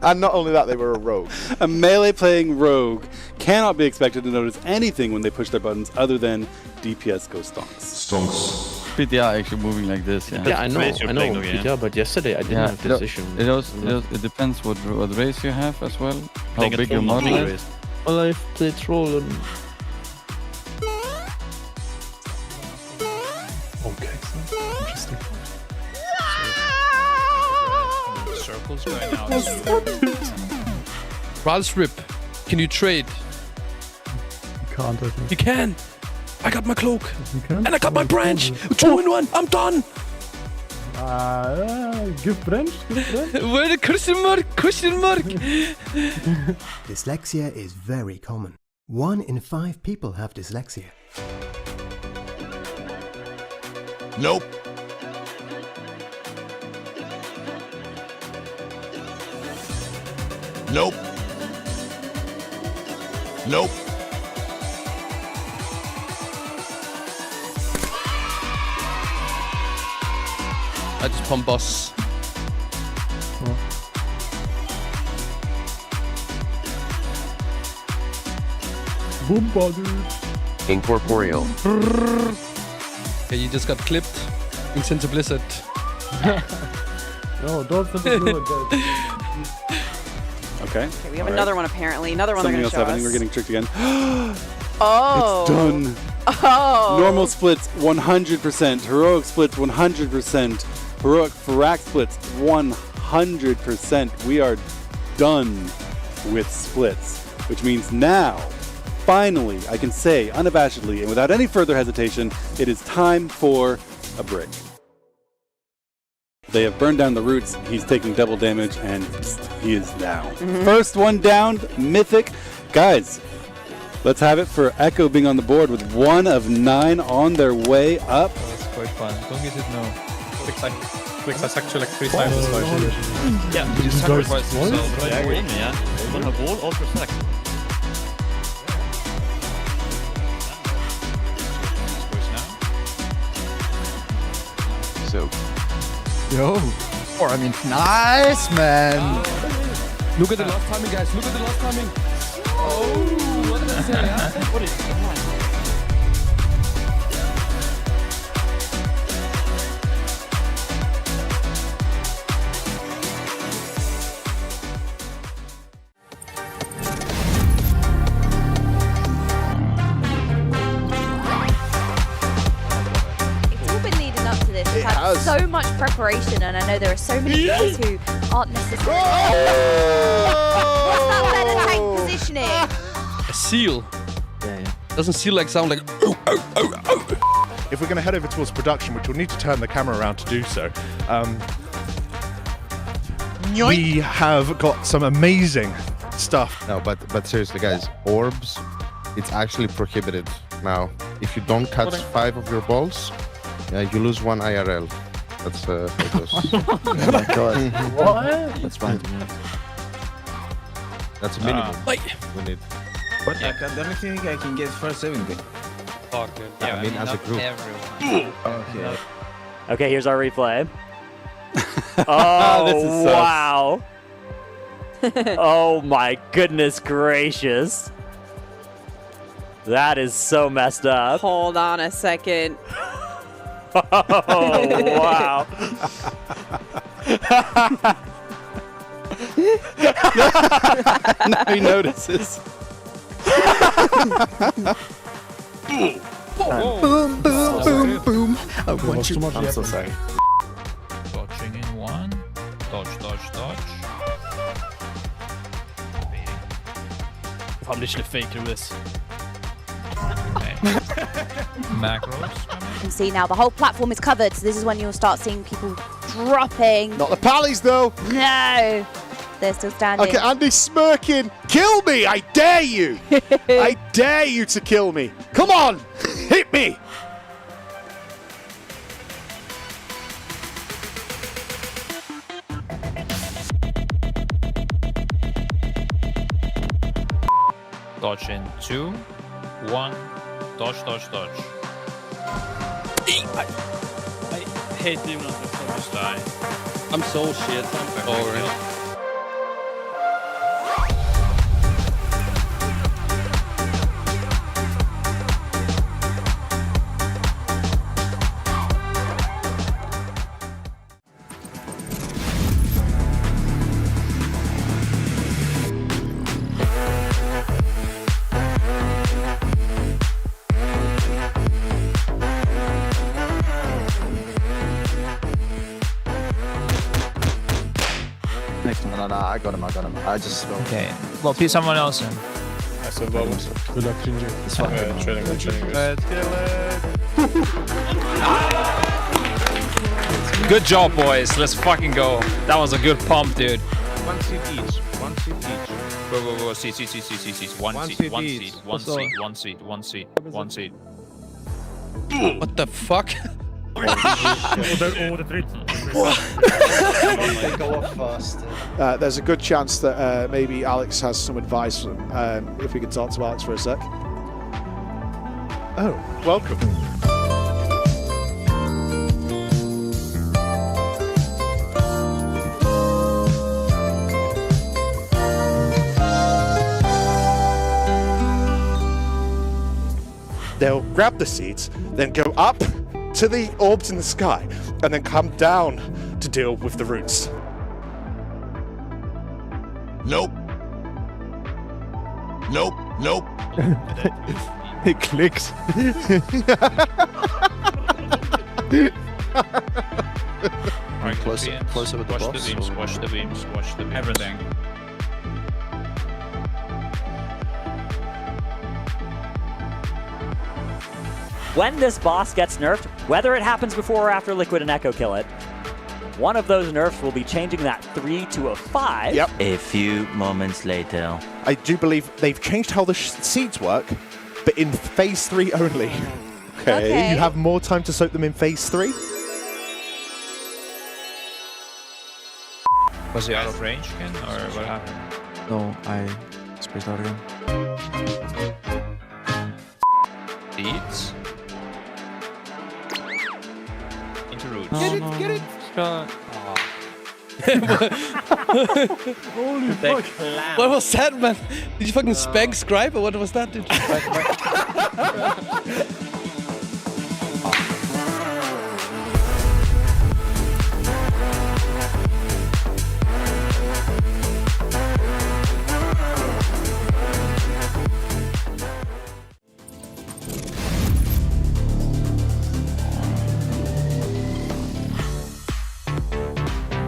And not only that, they were a rogue. A melee playing rogue cannot be expected to notice anything when they push their buttons other than DPS go stonks. Stonks. PTR actually moving like this, yeah. Yeah, I know, PTR, but yesterday I didn't have this issue. It depends what race you have as well. How Playing a big your troll model race. is. Well, I've played troll and... Okay, so interesting. Circles going out. Ralsrip, can you trade? You can't, I think. You can! I got my cloak! You can? And I got my branch! 2 in 1! I'm done! Give branch? Where the question mark? Question mark! Dyslexia is very common. 1 in 5 people have dyslexia. Nope. Nope. Nope. I just pump boss. Boom bugger. Incorporeal. Okay, you just got clipped. Into Blizzard. No, don't send the fluid, Okay. We have another one apparently. Another one they're Something going else to show happening. us. We're getting tricked again. Oh. It's done. Oh. Normal splits 100%. Heroic splits 100%. Heroic Farak splits 100%. We are done with splits, which means now, finally, I can say unabashedly and without any further hesitation, it is time for a break. They have burned down the roots. He's taking double damage, and he is down. First one down, Mythic. Guys, let's have it for Echo being on the board with 1 of 9 on their way up. That's quite fun. Don't get it now. Quick actually like 3 times as much. Yeah, you just sacrifice yourself. yourself. Yeah, Win, yeah. One have all for sec. So. Yo. Or I mean, nice, man. Look at the last timing, guys. Look at the last timing. Oh, what did I say? What is going on? We've had so much preparation, and I know there are so many players who aren't necessarily. What's that better tank positioning? A seal. Yeah. Doesn't seal like sound like. If we're going to head over towards production, which we'll need to turn the camera around to do so, we have got some amazing stuff. No, but seriously, guys, orbs, it's actually prohibited now. If you don't catch 5 of your balls, you lose 1 IRL. That's how it goes. Oh my god. What? That's fine. That's a minimum. We need. But the only thing I can get is first 70. Fuck, yeah, I mean as a group. Okay. Okay, here's our replay. Oh, This is wow. Oh my goodness gracious. That is so messed up. Hold on a second. Oh, wow. Now he notices. Boom, boom, boom, boom. I want you. I'm so sorry. Dodging in 1. Dodge. I'm literally faking this. Macros. You can see now the whole platform is covered, so this is when you'll start seeing people dropping. Not the pallies, though. No. They're still standing. Okay, Andy's smirking. Kill me, I dare you. I dare you to kill me. Come on, hit me. Dodge in 2, 1. Dodge. hate demon hunter, so just die. I'm so shit. I'm sorry. Next one. No, I got him. I just... Okay. Well, please someone else in. I said bubbles. Good luck, Ginger. It's fine. Training, Let's kill it. Good job, boys. Let's fucking go. That was a good pump, dude. 1 seed each. 1 seed each. Whoa. Seed. One seed. What the fuck? Order 3. They go off fast. There's a good chance that maybe Alex has some advice. If we could talk to Alex for a sec. Oh, welcome. They'll grab the seeds, then go up to the orbs in the sky, and then come down to deal with the roots. Nope. It clicks. Right, closer with the watch boss. The beams, watch the beams. Everything. When this boss gets nerfed, whether it happens before or after Liquid and Echo kill it, one of those nerfs will be changing that 3 to a 5. Yep. A few moments later. I do believe they've changed how the seeds work, but in phase 3 only. Okay. You have more time to soak them in phase 3. Was he out of range again, or what happened? No, I spaced out again. Seeds. Into roots. Get it! Holy fuck. What was that, man? Did you fucking spank Scribe or what was that, dude?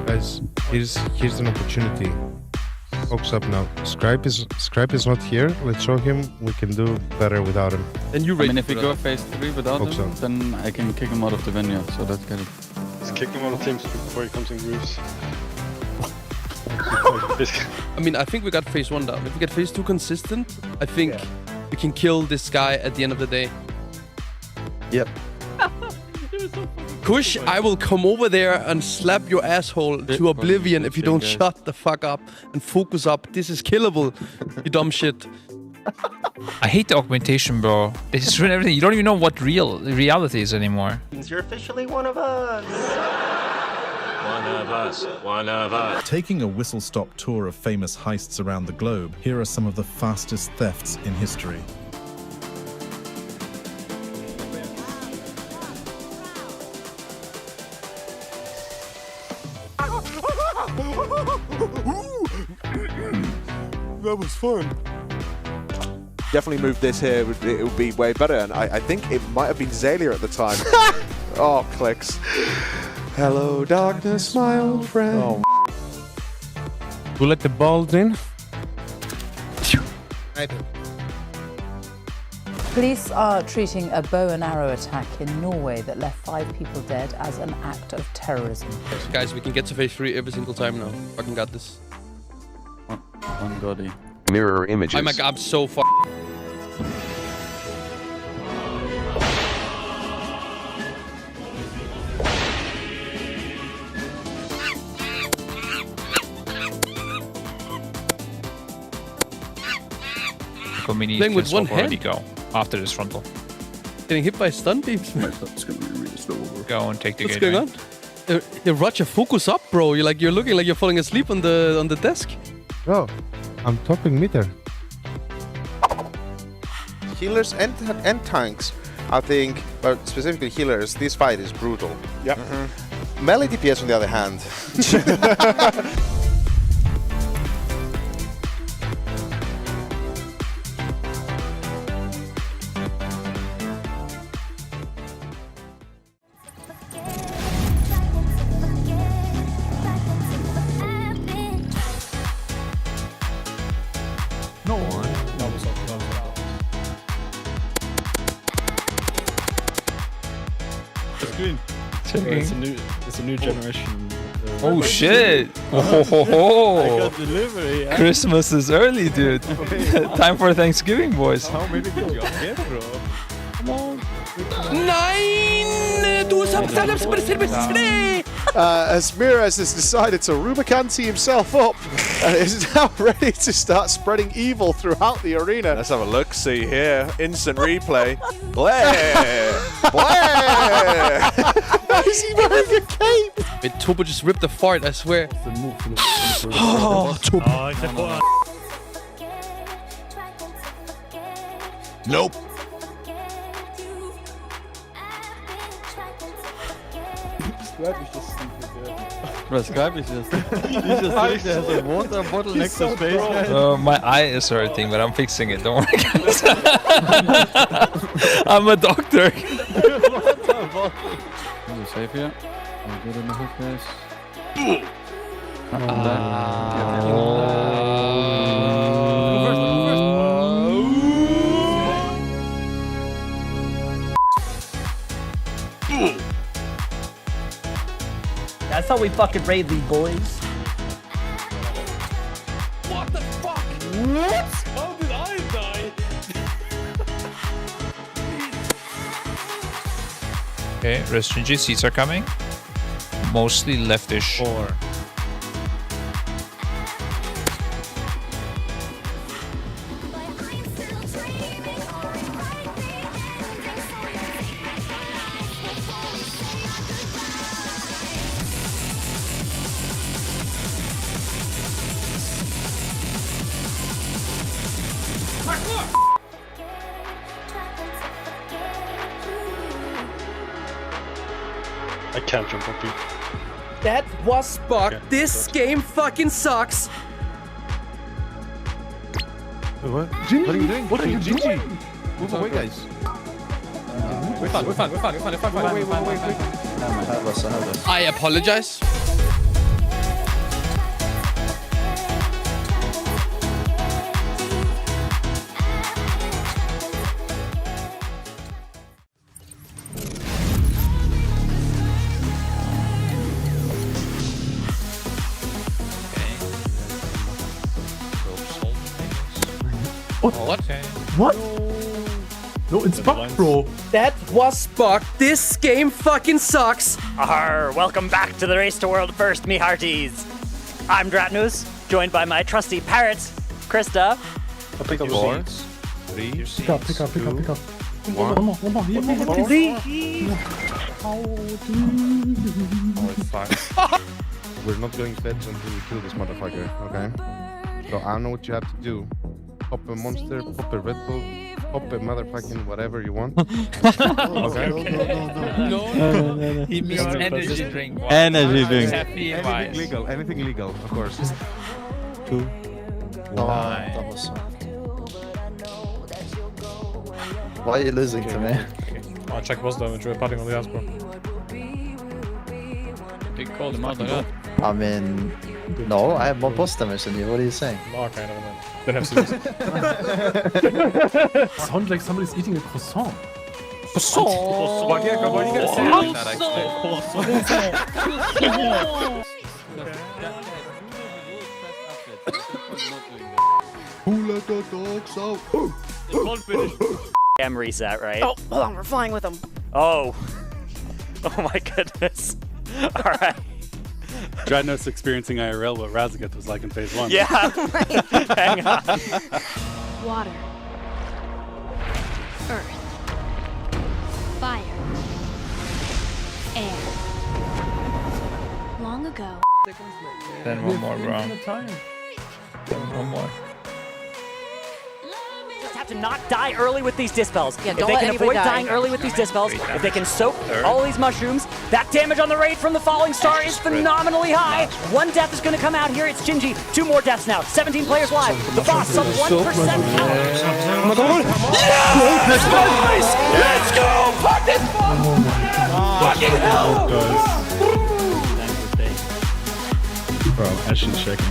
Guys, here's an opportunity. Focus up now. Scribe is not here. Let's show him we can do better without him. And you I mean, if we go phase 3 without Focus him, on. then I can kick him out of the venue, so that's good. Just kick him out of teams before he comes in grooves. I mean, I think we got phase 1 down. If we get phase 2 consistent, I think we can kill this guy at the end of the day. Yep. Kush, I will come over there and slap your asshole to oblivion if you don't shut the fuck up and focus up. This is killable, you dumb shit. I hate the augmentation, bro. They just ruin everything. You don't even know what reality is anymore. You're officially one of us. One of us. Taking a whistle-stop tour of famous heists around the globe, here are some of the fastest thefts in history. That was fun. Definitely move this here. It would be way better. And I think it might have been Zalia at the time. Oh, clicks. Hello, darkness, my old friend. Oh, Who let the balls in? I did. Police are treating a bow and arrow attack in Norway that left 5 people dead as an act of terrorism. Guys, we can get to phase 3 every single time now. Fucking got this. One body. Mirror images. I'm so fucked. Mini Playing with one already hand? go after this frontal. Getting hit by stun beams, man. That's gonna be really slow. Go and take the What's gateway. going on? Yeah, Roger, focus up, bro. You're looking like you're falling asleep on the desk. Bro, I'm topping meter. Healers and tanks, I think, but specifically healers, this fight is brutal. Yep. Melee DPS, on the other hand. No one. It's green. It's a new generation. Oh shit! I got delivery. Yeah. Christmas is early, dude. Time for Thanksgiving, boys. How many did you get, bro? Come on. Nine! Du Asmirdrassil has decided to Rubicanti himself up and is now ready to start spreading evil throughout the arena. Let's have a look. See here. Instant replay. Blair! Blair! Why is he wearing a cape? Wait, Tobo just ripped a fart, I swear. Oh, Tobo. Nope. Skype is just he's just sitting there, has a water bottle next to space guy. My eye is hurting, but I'm fixing it. Don't worry, guys. I'm a doctor. Are safe here? Are good in the hook, guys? That's how we fucking raid these boys. What the fuck? What? How did I die? Okay, Restringy seats are coming. Mostly leftish. 4. I can't jump up you. That was bug. Okay, This game fucking sucks. What? Gingy, What are you doing? what are you doing? Move away, guys. We're fine. I apologize. What? Okay. What? No, it's bugged, bro. That was bug. This game fucking sucks. Arr, welcome back to the Race to World First, me hearties. I'm Dratnus, joined by my trusty parrots, Krista. I'll pick up 4, seats. 3, Pick up. One more. Oh, fuck. We're not going feds until we kill this motherfucker, okay? So I know what you have to do. Pop a monster, pop a Red Bull, pop a motherfucking whatever you want. Okay? No. He missed energy drink. Wow. Energy drink. Happy Anything legal, of course. 2, 1. That was Why are you losing to me? I'll check boss damage. We're padding on the ass, bro. Big call him out like that. I mean, no, I have more boss damage than you. What are you saying? Okay, never mind. Then have scissors. Sounds like somebody's eating a croissant. Croissant? Why do you gotta say it like that, actually? Who let the dogs out? M reset, right? Oh, hold on, we're flying with them. Oh. Oh my goodness. All right. Dratnos experiencing IRL what Razageth was like in phase 1. Yeah. Hang on. Water. Earth. Fire. Air. Long ago. Then one more round. Then one more. Just have to not die early with these dispels. Yeah, if don't they let can anybody avoid die. dying early with these dispels, if they can soak all these mushrooms, that damage on the raid from the Falling Star is phenomenally high. One death is going to come out here. It's Gingy. 2 more deaths now. 17 players live. The boss sub 1% power. Yes! Let's go! Fuck this fucking hell! Bro, Ashen's checking.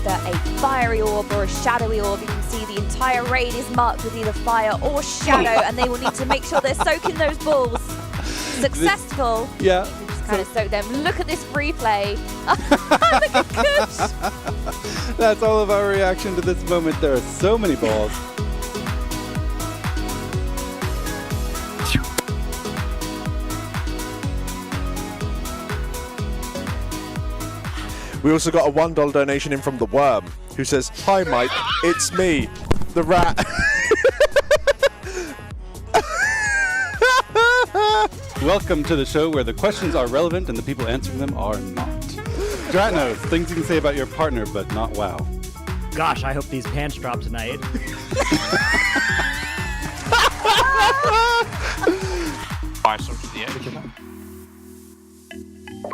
A fiery orb or a shadowy orb. You can see the entire raid is marked with either fire or shadow, and they will need to make sure they're soaking those balls. Successful. Yeah. Just kind of soak them. Look at this replay. Look at Kush. That's all of our reaction to this moment. There are so many balls. We also got a $1 donation in from the Worm, who says, "Hi Mike, it's me, the rat." Welcome to the show where the questions are relevant and the people answering them are not. Dratnos, things you can say about your partner, but not WoW. Gosh, I hope these pants drop tonight.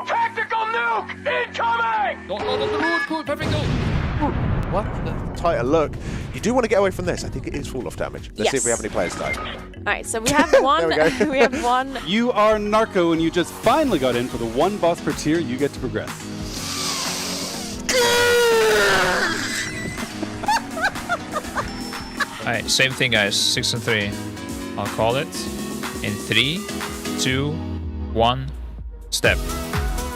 Tactical nuke incoming! What? Tighter look. You do want to get away from this. I think it is fall-off damage. Let's see if we have any players die. Alright, so we have one. There we go. We have one. You are Narco and you just finally got in for the one boss per tier you get to progress. Alright, same thing guys, 6 and 3. I'll call it in 3, 2, 1, step.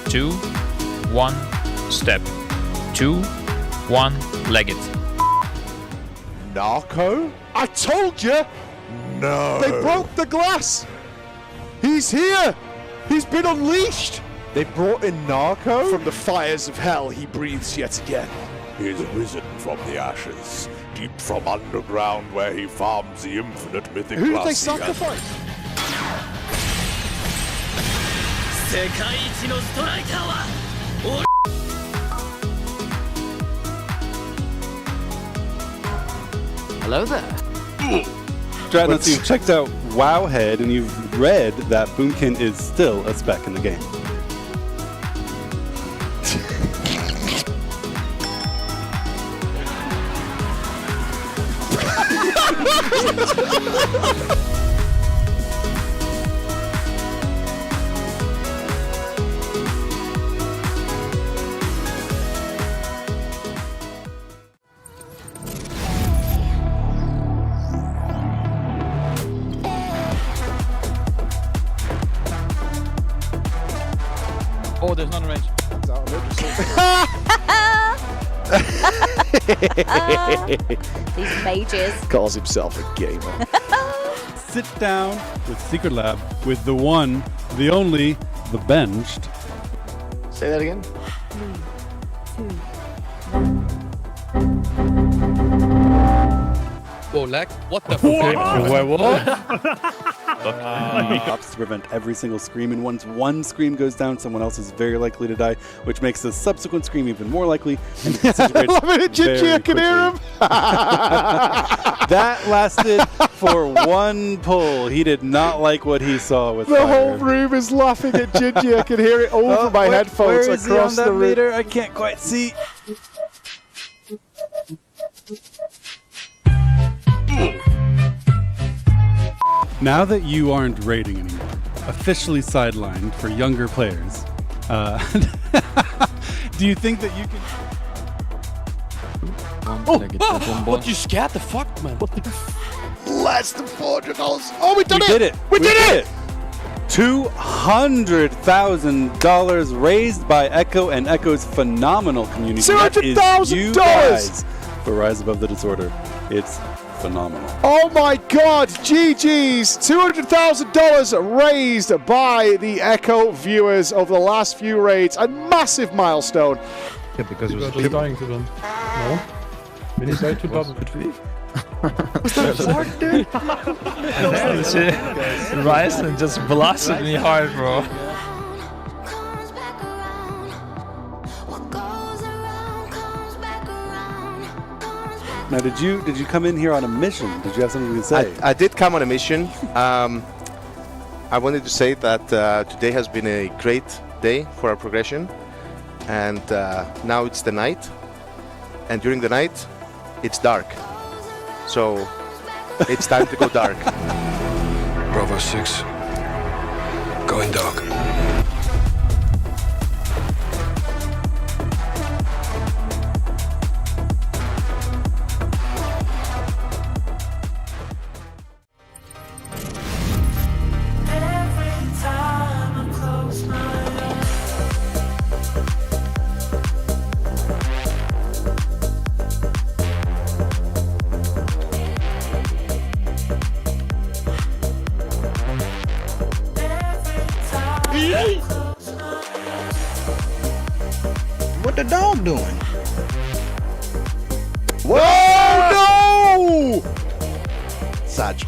2, 1, step. 2, 1, leg it. Narco? I told you! No. They broke the glass! He's here! He's been unleashed! They brought in Narco? From the fires of hell, he breathes yet again. He is risen from the ashes, deep from underground where he farms the infinite mythic Who did they glass. sacrifice? Hello there. Dratnos, you've checked out Wowhead and you've read that Boomkin is still a spec in the game. Oh, there's none range. These mages. Calls himself a gamer. Sit down with Secret Lab with the one, the only, the benched. Say that again. 3, 2. Whoa, lag. What the fuck? Ops to prevent every single scream, and once one scream goes down, someone else is very likely to die, which makes the subsequent scream even more likely. And I love it, Gingy, I can hear him. That lasted for one pull. He did not like what he saw with The fire. whole room is laughing at Gingy. I can hear it over my headphones where is across he on that the room. meter? I can't quite see. Now that you aren't raiding anymore, officially sidelined for younger players, do you think that you can... What, you scared the fuck, man? What the Less than $400. Oh, we did it! We did it! $200,000 raised by Echo and Echo's phenomenal community. $200,000 for Rise Above the Disorder. It's phenomenal. Oh my God, GG's, $200,000 raised by the Echo viewers over the last few raids. A massive milestone. Yeah, because it was dying to them. No. When he died to double. Was that hard, dude? Ryzen just blasted me hard, bro. Now, did you come in here on a mission? Did you have something to say? I did come on a mission. I wanted to say that today has been a great day for our progression, and now it's the night, and during the night, it's dark. So it's time to go dark. Bravo 6. Going dark. What the dog doing? Whoa, no! Saj.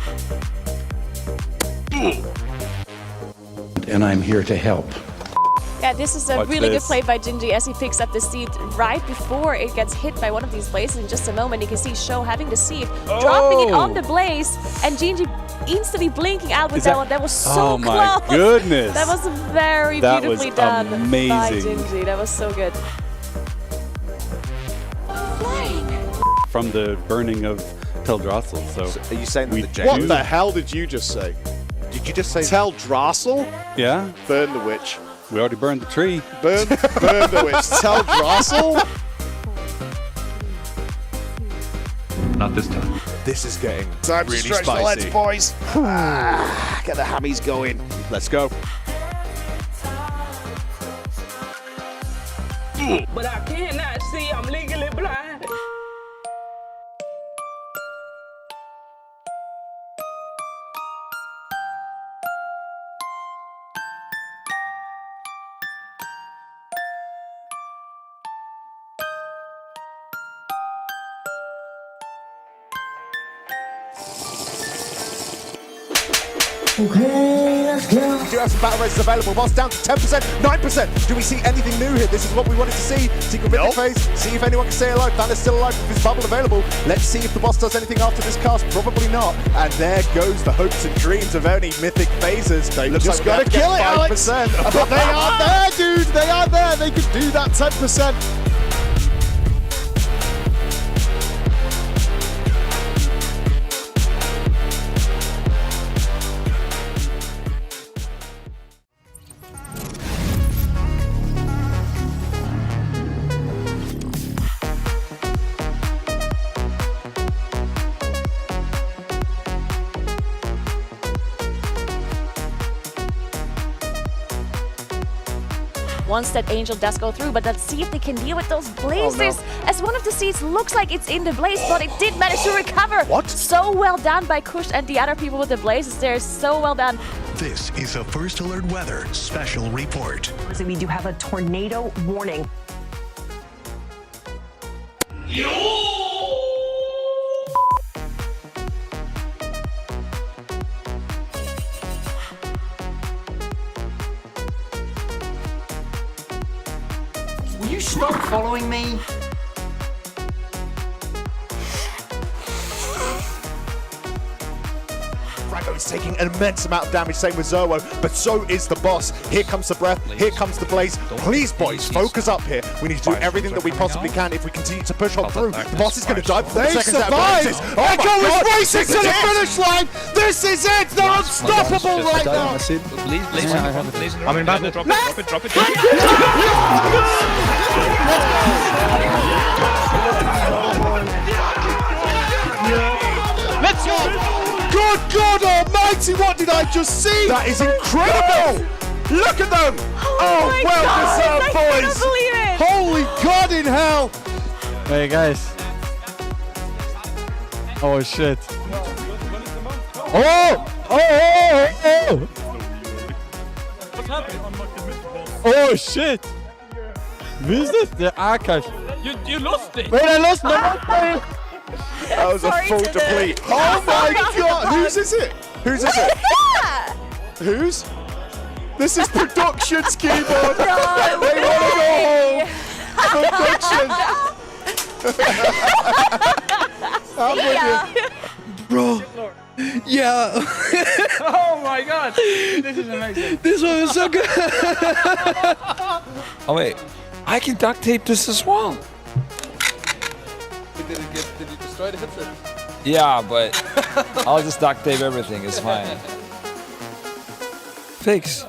And I'm here to help. Yeah, this is a Watch really this. good play by Gingy as he picks up the seed right before it gets hit by one of these blazes. In just a moment, you can see Show having the seed, dropping it on the blaze, and Gingy instantly blinking out with that one. That was so close. Oh my goodness. That was very beautifully done by amazing. Gingy. That was so good. From the burning of Amirdrassil. So are you saying that the What the hell did you just say? Did you just say Amirdrassil? Yeah. Burn the witch. We already burned the tree. Burn the witch. Amirdrassil? Not this time. This is getting Time really to stretch spicy. the legs, boys. Get the hammies going. Let's go. But I cannot see. I'm legally blind. Okay, let's go. We do have some battle races available. Boss down to 10%, 9%. Do we see anything new here? This is what we wanted to see. Secret mythic phase. See if anyone can stay alive. Thunder's still alive with his bubble available. Let's see if the boss does anything after this cast. Probably not. And there goes the hopes and dreams of only mythic phases. They Looks just like gotta kill it, Alex. 5%. But they are there, dude. They are there. They could do that 10%. Once that angel does go through, but let's see if they can deal with those blazers. As one of the seeds looks like it's in the blaze, but it did manage to recover. What? So well done by Kush and the other people with the blazes there. So well done. This is a First Alert Weather special report. We do have a tornado warning. Will you stop following me? Franco is taking an immense amount of damage, same with Zerwo, but so is the boss. Here comes the breath, here comes the blaze. Please, boys, focus up here. We need to do everything that we possibly can if we continue to push on through. The boss is going to die before the They second set of survived! blazes. Oh my Echo God, is racing this to is the it! finish line! This is it! They're unstoppable right now! Please, I'm in battle. Drop it, drop it, drop it. Let's go! Good God almighty, what did I just see? That is incredible! Look at them! Oh, my well God, deserved, I boys! cannot believe it. Holy God in hell! Hey guys. Oh shit. Oh! What's happening? Oh shit! Who's this? The Akash. You lost it. Wait, I lost my That was a full deplete. Oh my God! Whose is it? Whose is it? Whose? This is production's keyboard. They want to go home. Production. I'm with you. Bro. Yeah. Oh my God. This is amazing. This one was so good. Oh wait, I can duct tape this as well. Did you destroy the headset? Yeah, but I'll just duct tape everything. It's fine. Fix.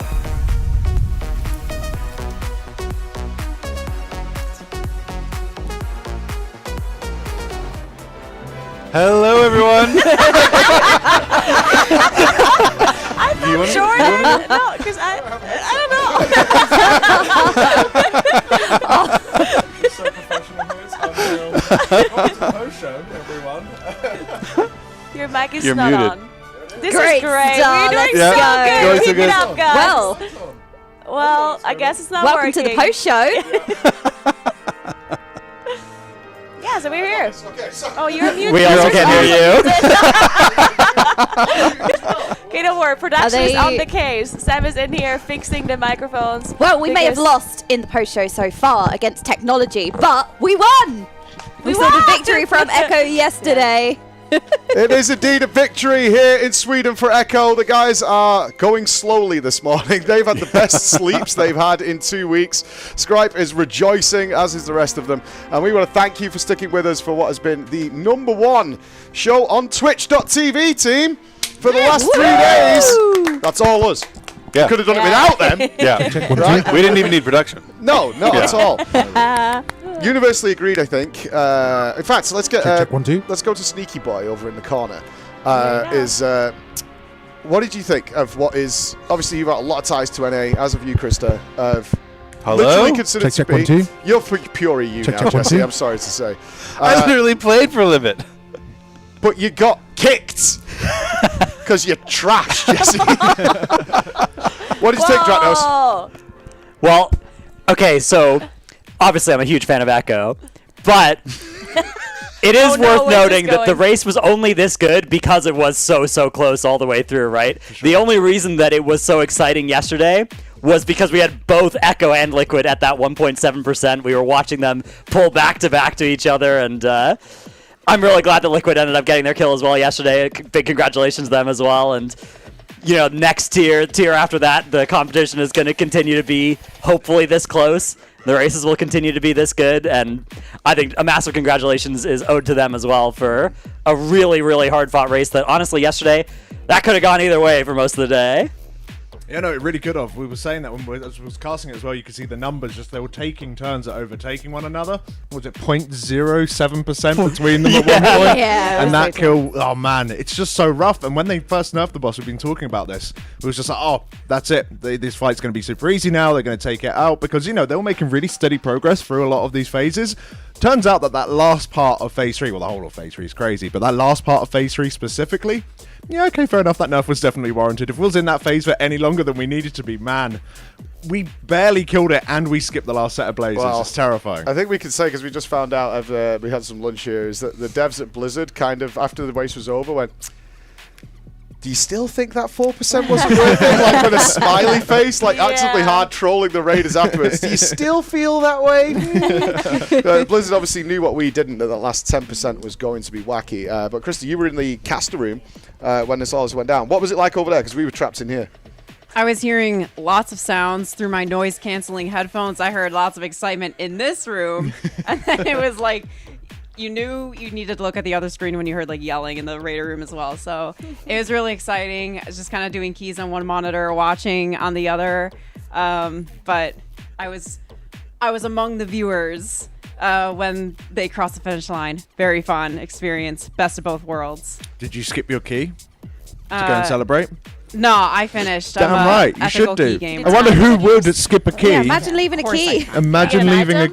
Hello, everyone. I thought Jordan. No, because I don't know. So professional, welcome to the post show, everyone. Your mic is You're not muted. on. This Great is great. stuff. We're doing Let's so go. good. Going so Keep it good. up, guys. Well, I guess it's not welcome working. to the post show. Yeah, so we're here. Oh, you're muted. We also can hear you. Okay, don't worry. Production is they- on the case. Sam is in here fixing the microphones. Well, we may have because- lost in the post show so far against technology, but we won. We saw the victory from Echo yesterday. It is indeed a victory here in Sweden for Echo. The guys are going slowly this morning. They've had the best sleeps they've had in 2 weeks. Scripe is rejoicing, as is the rest of them. And we want to thank you for sticking with us for what has been the #1 show on Twitch.tv, team, for the last 3 days. That's all us. Yeah. Could have done it without them. Yeah. Right? We didn't even need production. No, not Yeah. at all. Universally agreed, I think. In fact, let's get check 1, 2. let's go to Sneaky Boy over in the corner. What did you think of what is obviously you've got a lot of ties to NA, as have you, Krista. Literally considered Check, to check, be 1, 2. you're pure EU Check, now, check, 1, Jesse. 2. I'm sorry to say, I literally played for a living. but you got kicked because you're trash, Jesse. What did you think, Dratnos? Whoa. Well, okay, so obviously I'm a huge fan of Echo, but it is Oh, no, worth where's noting this that the going? race was only this good because it was so close all the way through, right? The only reason that it was so exciting yesterday was because we had both Echo and Liquid at that 1.7%. We were watching them pull back to each other, and I'm really glad that Liquid ended up getting their kill as well yesterday. Big congratulations to them as well, and you know, next tier after that, the competition is going to continue to be hopefully this close. The races will continue to be this good, and I think a massive congratulations is owed to them as well for a really hard-fought race that, honestly, yesterday, that could have gone either way for most of the day. Yeah, no, it really could have. We were saying that when we was casting it as well, you could see the numbers, just they were taking turns at overtaking one another. Was it 0.07% between them at one point? Yeah, and that kill, oh man, it's just so rough. And when they first nerfed the boss, we've been talking about this, it was just like, oh, that's it. This fight's going to be super easy now. They're going to take it out because, you know, they were making really steady progress through a lot of these phases. Turns out that last part of Phase 3, well, the whole of Phase 3 is crazy, but that last part of Phase 3 specifically, yeah, okay, fair enough. That nerf was definitely warranted. If we was in that phase for any longer than we needed to be, man, we barely killed it and we skipped the last set of blazes. Well, it's terrifying. I think we can say, because we just found out, we had some lunch here, is that the devs at Blizzard kind of, after the race was over, went, do you still think that 4% wasn't worth it? Like with a smiley face, like absolutely hard trolling the raiders afterwards. Do you still feel that way? Blizzard obviously knew what we didn't, that the last 10% was going to be wacky. But Krista, you were in the caster room when this all went down. What was it like over there? Because we were trapped in here. I was hearing lots of sounds through my noise-canceling headphones. I heard lots of excitement in this room. And then it was like, you knew you needed to look at the other screen when you heard like yelling in the raider room as well. So it was really exciting. I was just kind of doing keys on one monitor, watching on the other. But I was among the viewers when they crossed the finish line. Very fun experience. Best of both worlds. Did you skip your key? To go and celebrate? No, I finished. Damn I'm right, you should do. I wonder who would skip a key. Yeah, imagine leaving a key. Imagine leaving a...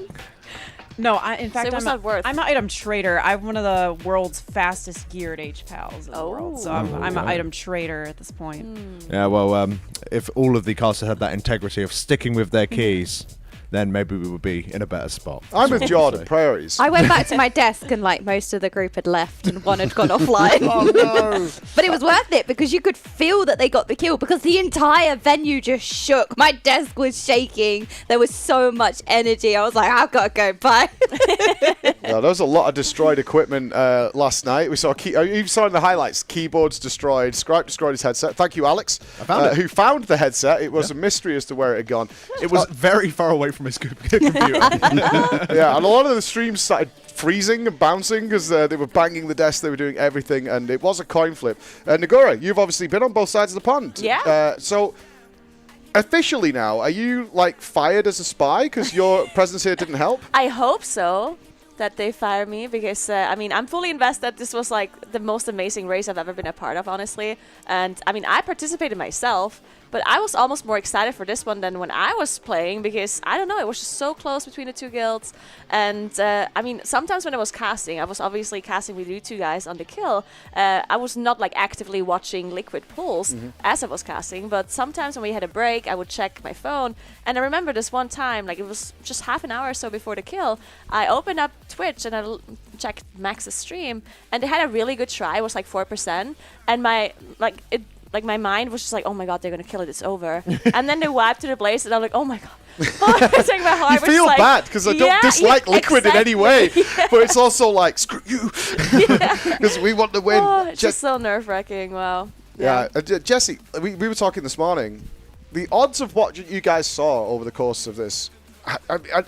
No, in fact, So what's that worth? I'm an item trader. I'm one of the world's fastest geared H-Pals in the world. So I'm an item trader at this point. Yeah, well, if all of the casters had that integrity of sticking with their keys, then maybe we would be in a better spot. I'm with Jordan. Priorities. I went back to my desk and like most of the group had left and one had gone offline. Oh no! But it was worth it because you could feel that they got the kill because the entire venue just shook. My desk was shaking. There was so much energy. I was like, I've got to go. Bye. Yeah, there was a lot of destroyed equipment last night. We saw you saw in the highlights keyboards destroyed. Scribe destroyed his headset. Thank you, Alex, who found the headset. It was a mystery as to where it had gone. It was very far away from his computer. Yeah, and a lot of the streams started freezing and bouncing because they were banging the desk. They were doing everything, and it was a coin flip. Nagora, you've obviously been on both sides of the pond. Yeah. So officially now, are you like fired as a spy because your presence here didn't help? I hope so. That they fire me because I mean I'm fully invested. This was like the most amazing race I've ever been a part of, honestly. And I mean I participated myself, but I was almost more excited for this one than when I was playing because I don't know, it was just so close between the two guilds. And I mean sometimes when I was casting, I was obviously casting with you two guys on the kill. I was not like actively watching Liquid pulls as I was casting, but sometimes when we had a break, I would check my phone. And I remember this one time, like it was just half an hour or so before the kill, I opened up Twitch and I checked Max's stream, and they had a really good try. It was like 4%, and my mind was just like, oh my god, they're gonna kill it. It's over. And then they wiped to the blaze, and I'm like, oh my god. It's like my heart You feel was bad because I don't dislike Liquid in any way, but it's also like screw you because we want to win. Oh, it's just so nerve-wracking. Wow. Yeah, Jesse, we were talking this morning. The odds of what you guys saw over the course of this,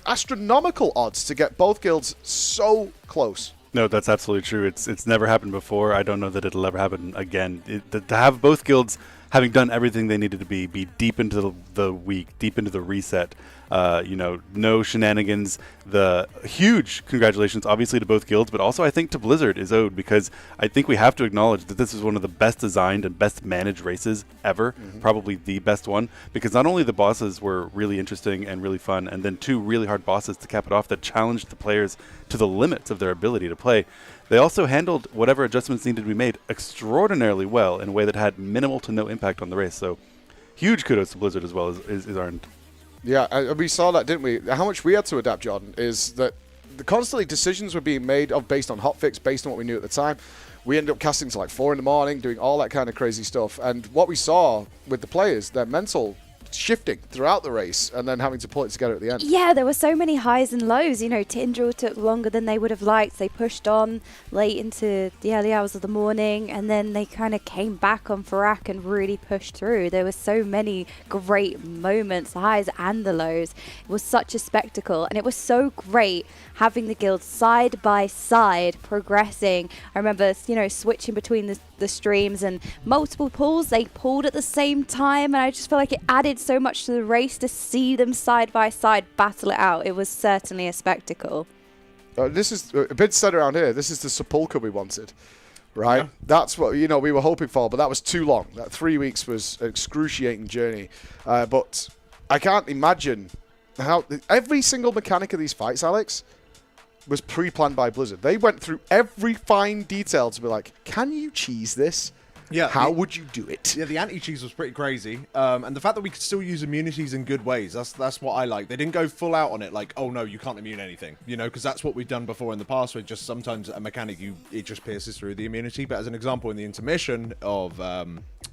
astronomical odds to get both guilds so close. No, that's absolutely true. It's never happened before. I don't know that it'll ever happen again. To have both guilds having done everything they needed to be deep into the week, deep into the reset, no shenanigans. The huge congratulations, obviously, to both guilds, but also I think to Blizzard is owed because I think we have to acknowledge that this is one of the best designed and best managed races ever, probably the best one, because not only the bosses were really interesting and really fun, and then two really hard bosses to cap it off that challenged the players to the limits of their ability to play. They also handled whatever adjustments needed to be made extraordinarily well in a way that had minimal to no impact on the race. So huge kudos to Blizzard as well is earned. Yeah, we saw that, didn't we? How much we had to adapt, Jordan, is that constantly decisions were being made based on hotfix, based on what we knew at the time. We ended up casting to like 4 in the morning, doing all that kind of crazy stuff. And what we saw with the players, their mental shifting throughout the race and then having to pull it together at the end. Yeah, there were so many highs and lows. You know, Tindril took longer than they would have liked. They pushed on late into the early hours of the morning, and then they kind of came back on Farak and really pushed through. There were so many great moments, the highs and the lows. It was such a spectacle, and it was so great having the guilds side by side progressing. I remember, switching between the streams and multiple pulls. They pulled at the same time, and I just feel like it added so much to the race to see them side by side battle it out. It was certainly a spectacle. This is a bit said around here. This is the Sepulchre we wanted, right? Yeah. That's what we were hoping for, but that was too long. That 3 weeks was an excruciating journey. But I can't imagine how every single mechanic of these fights, Alex, was pre-planned by Blizzard. They went through every fine detail to be like, can you cheese this? Yeah. How would you do it? Yeah, the anti-cheese was pretty crazy. And the fact that we could still use immunities in good ways, that's what I like. They didn't go full out on it like, oh no, you can't immune anything. Because that's what we've done before in the past, where just sometimes a mechanic, it just pierces through the immunity. But as an example, in the intermission of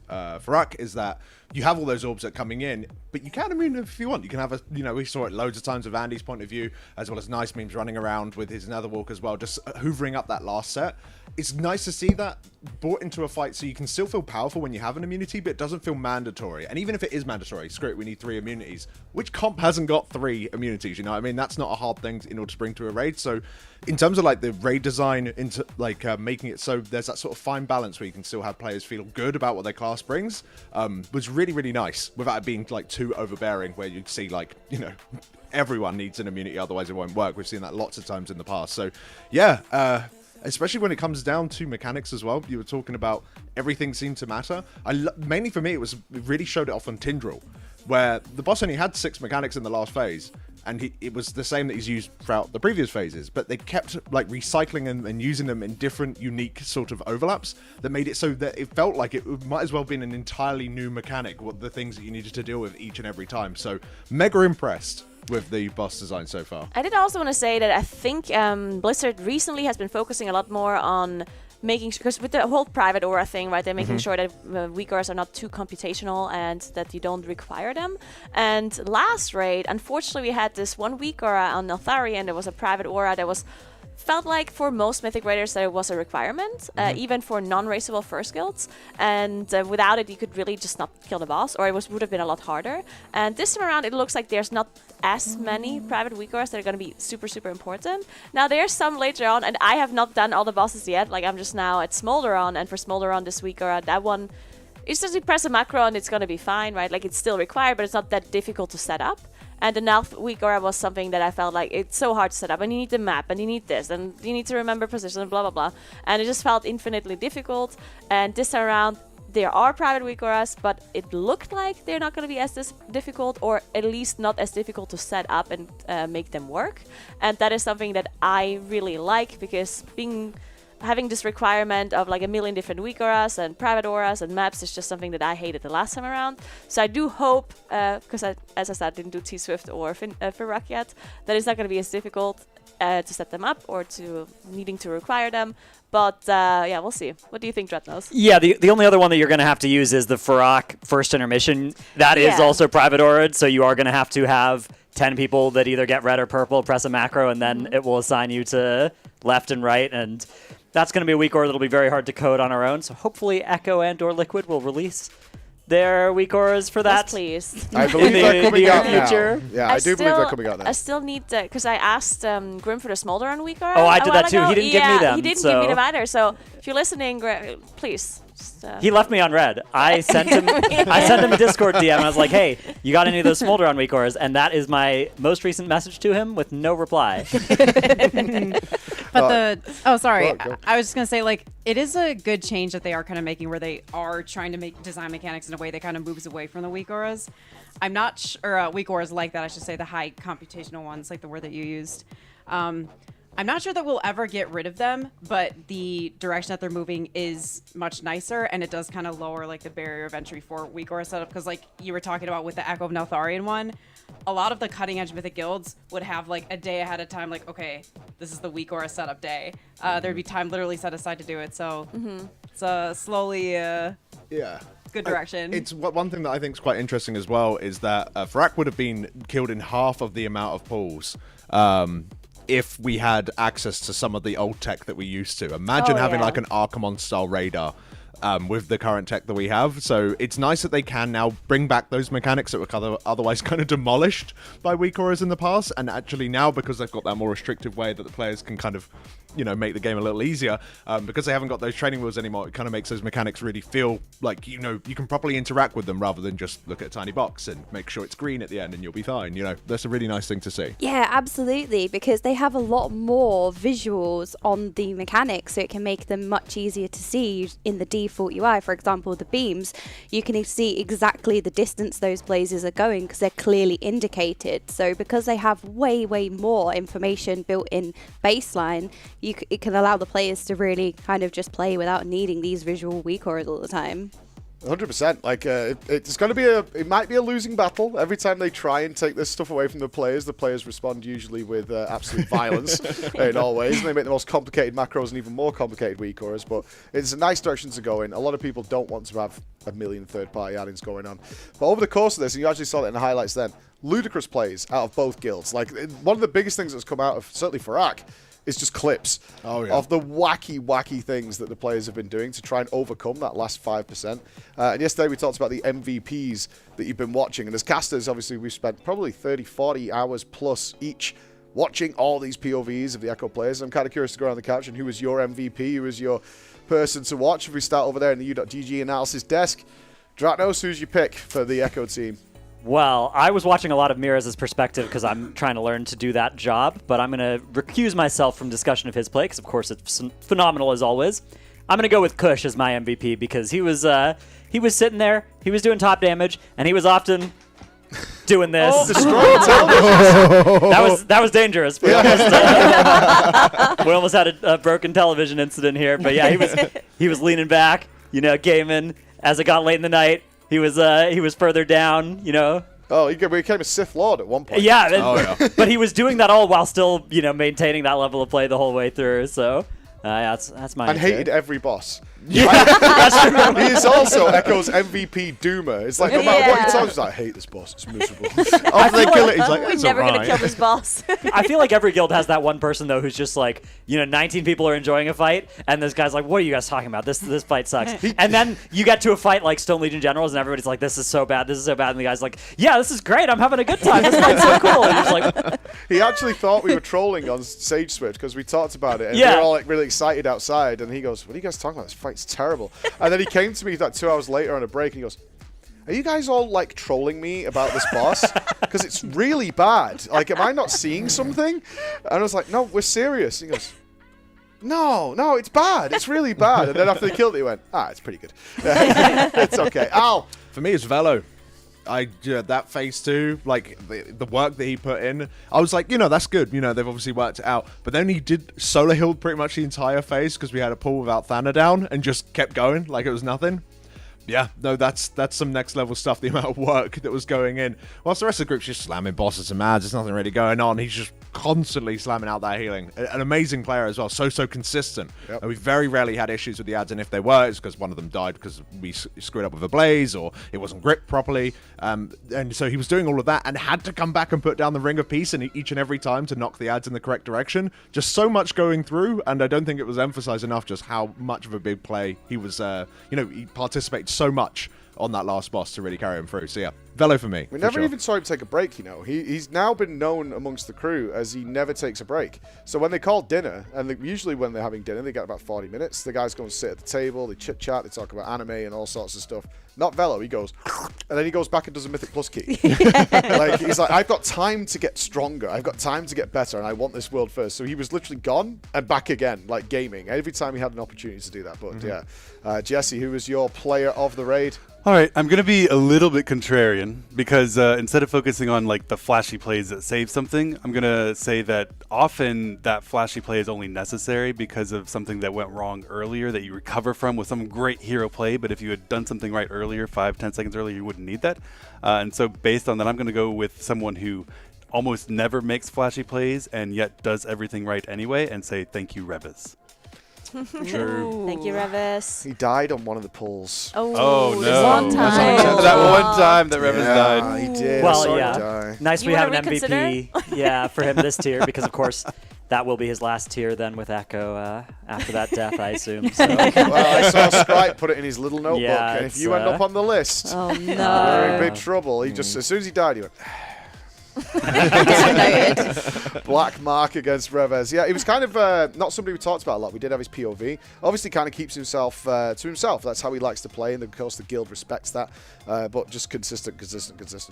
Farak, is that you have all those orbs that are coming in, but you can immune if you want. You can have we saw it loads of times with Andy's point of view, as well as Nice Memes running around with his Netherwalk as well, just hoovering up that last set. It's nice to see that brought into a fight so you can still feel powerful when you have an immunity, but it doesn't feel mandatory. And even if it is mandatory, screw it, we need 3 immunities. Which comp hasn't got 3 immunities, you know what I mean? That's not a hard thing in order to bring to a raid. So in terms of like the raid design, into like making it so there's that sort of fine balance where you can still have players feel good about what their class brings, was really, really nice without it being like too overbearing, where you'd see like, everyone needs an immunity, otherwise it won't work. We've seen that lots of times in the past. So yeah, especially when it comes down to mechanics as well. You were talking about everything seemed to matter. Mainly for me, it really showed it off on Tindril, where the boss only had 6 mechanics in the last phase, and it was the same that he's used throughout the previous phases, but they kept like recycling and using them in different unique sort of overlaps that made it so that it felt like it might as well have been an entirely new mechanic, what the things that you needed to deal with each and every time. So mega impressed with the boss design so far. I did also want to say that I think Blizzard recently has been focusing a lot more on making sure, because with the whole private aura thing, right, they're making sure that weak auras are not too computational and that you don't require them. And last raid, unfortunately, we had this one weak aura on Neltharion. There was a private aura that felt like for most Mythic Raiders that it was a requirement, even for non-raceable first guilds, and without it you could really just not kill the boss, or it would have been a lot harder. And this time around it looks like there's not as many private weak auras that are going to be super important. Now there's some later on, and I have not done all the bosses yet, like I'm just now at Smolderon, and for Smolderon this week aura, that one, it's just you press a macro and it's going to be fine, right? Like it's still required, but it's not that difficult to set up. And the Nelth weak aura was something that I felt like it's so hard to set up, and you need the map, and you need this, and you need to remember position, and blah blah blah. And it just felt infinitely difficult. And this time around, there are private weak auras, but it looked like they're not going to be as difficult, or at least not as difficult to set up and make them work. And that is something that I really like, because having this requirement of like a million different weak auras and private auras and maps is just something that I hated the last time around. So I do hope, because as I said, I didn't do T-Swift or Firak yet, that it's not going to be as difficult to set them up or to needing to require them. But yeah, we'll see. What do you think, Dreadnoughts? Yeah, the only other one that you're going to have to use is the Firak first intermission. That is also private aura'd, so you are going to have 10 people that either get red or purple, press a macro, and then it will assign you to left and right, and that's going to be a weak aura that'll be very hard to code on our own. So hopefully Echo and or Liquid will release their weak auras for that. Yes, please. I believe they're coming out future. now. Yeah, I do believe they're coming out now. I still need because I asked Grim for the Smolderon weak aura. Oh, I did that too. He didn't give me them. He didn't give me them either. So if you're listening, please. He left me on red. I sent him a Discord DM. I was like, "Hey, you got any of those Smolderon weak auras?" And that is my most recent message to him with no reply. But sorry. I was just gonna say, like, it is a good change that they are kind of making, where they are trying to design mechanics in a way that kind of moves away from the weak auras. I'm not sure weak auras like that. I should say the high computational ones, like the word that you used. I'm not sure that we'll ever get rid of them, but the direction that they're moving is much nicer, and it does kind of lower like the barrier of entry for weak aura setup, because like you were talking about with the Echo of Neltharion one, a lot of the cutting edge mythic guilds would have like a day ahead of time, like, okay, this is the weak aura setup day. There'd be time literally set aside to do it, so it's slowly good direction. It's one thing that I think is quite interesting as well is that Firak would have been killed in half of the amount of pulls if we had access to some of the old tech that we used to. Imagine having like an Archimon style radar with the current tech that we have. So it's nice that they can now bring back those mechanics that were otherwise kind of demolished by weak auras in the past, and actually now, because they've got that more restrictive way that the players can kind of, you know, make the game a little easier, because they haven't got those training wheels anymore, it kind of makes those mechanics really feel like, you know, you can properly interact with them rather than just look at a tiny box and make sure it's green at the end and you'll be fine. You know, that's a really nice thing to see. Yeah, absolutely, because they have a lot more visuals on the mechanics, so it can make them much easier to see in the default UI. For example, the beams, you can see exactly the distance those blazes are going because they're clearly indicated. So because they have way more information built in baseline, it can allow the players to really kind of just play without needing these visual weak auras all the time. 100%. Like, it's going to be it might be a losing battle. Every time they try and take this stuff away from the players respond usually with absolute violence in all ways. And they make the most complicated macros and even more complicated weak auras. But it's a nice direction to go in. A lot of people don't want to have a million third-party add-ins going on. But over the course of this, and you actually saw it in the highlights then, ludicrous plays out of both guilds. Like, one of the biggest things that's come out of, certainly Firak, it's just clips of the wacky things that the players have been doing to try and overcome that last 5%. And yesterday we talked about the MVPs that you've been watching. And as casters, obviously, we've spent probably 30, 40 hours plus each watching all these POVs of the Echo players. I'm kind of curious to go around the couch and who was your MVP, who was your person to watch. If we start over there in the U.DG analysis desk, Dratnos, who's your pick for the Echo team? Well, I was watching a lot of Miraz's perspective because I'm trying to learn to do that job, but I'm going to recuse myself from discussion of his play because, of course, it's phenomenal as always. I'm going to go with Kush as my MVP because he was sitting there, he was doing top damage, and he was often doing this. That was dangerous. We almost had a broken television incident here, but yeah, he was leaning back, gaming. As it got late in the night, he was further down, Oh, he became a Sith Lord at one point. Yeah, but he was doing that all while still, maintaining that level of play the whole way through. So, that's my. And hated every boss. Yeah, that's true. He is also Echo's MVP doomer. It's like no matter what he tells, he's like, I hate this boss. It's miserable. After they kill it, he's like, we're never gonna kill this boss. I feel like every guild has that one person though who's just like, 19 people are enjoying a fight, and this guy's like, what are you guys talking about? This fight sucks. And then you get to a fight like Stone Legion Generals, and everybody's like, this is so bad, and the guy's like, yeah, this is great. I'm having a good time. This fight's so cool. And he's like, he actually thought we were trolling on Sage Switch because we talked about it, and we were all like really excited outside, and he goes, what are you guys talking about? This fight's terrible. And then he came to me like 2 hours later on a break, and he goes, are you guys all like trolling me about this boss? Because it's really bad. Like, am I not seeing something? And I was like, no, we're serious. And he goes, no, it's bad. It's really bad. And then after they killed it, he went, it's pretty good. It's okay. Al. For me, it's Velo. That phase 2, like the work that he put in, I was like, that's good. They've obviously worked it out. But then he did solo healed pretty much the entire phase because we had a pull without Thana down and just kept going like it was nothing. Yeah, no, that's some next level stuff, the amount of work that was going in. Whilst the rest of the group's just slamming bosses and mads, there's nothing really going on. He's just constantly slamming out that healing. An amazing player as well, so consistent. Yep. And we very rarely had issues with the ads, and if they were, it's because one of them died because we screwed up with a blaze or it wasn't gripped properly. And so he was doing all of that and had to come back and put down the Ring of Peace each and every time to knock the ads in the correct direction. Just so much going through, and I don't think it was emphasized enough just how much of a big play he was. He participated so much on that last boss to really carry him through. So yeah, Velo for me. We never even saw him take a break, He's now been known amongst the crew as he never takes a break. So when they call dinner, and usually when they're having dinner, they get about 40 minutes. The guys go and sit at the table, they chit-chat, they talk about anime and all sorts of stuff. Not Velo, he goes, and then he goes back and does a Mythic Plus key. He's like, I've got time to get stronger, I've got time to get better, and I want this world first. So he was literally gone and back again, like gaming, every time he had an opportunity to do that. But Jesse, who was your player of the raid? All right, I'm going to be a little bit contrarian because instead of focusing on like the flashy plays that save something, I'm going to say that often that flashy play is only necessary because of something that went wrong earlier that you recover from with some great hero play. But if you had done something right earlier, 5-10 seconds earlier, you wouldn't need that. And so based on that, I'm going to go with someone who almost never makes flashy plays and yet does everything right anyway and say thank you, Revis. True. Thank you, Revis. He died on one of the pulls. Oh, no. One time. That one time that Revis died. He did. Well, Sorry to die. Nice You we have wanna an MVP for him this tier because, of course, that will be his last tier then with Echo after that death, I assume. So. Well, I saw Scripe put it in his little notebook, Yeah, and if you end up on the list, Oh, you're no. in big trouble. He just, as soon as he died, he went... Black mark against Reves. Yeah, he was kind of not somebody we talked about a lot. We did have his POV. Obviously, kind of keeps himself to himself. That's how he likes to play, and of course the guild respects that. But just consistent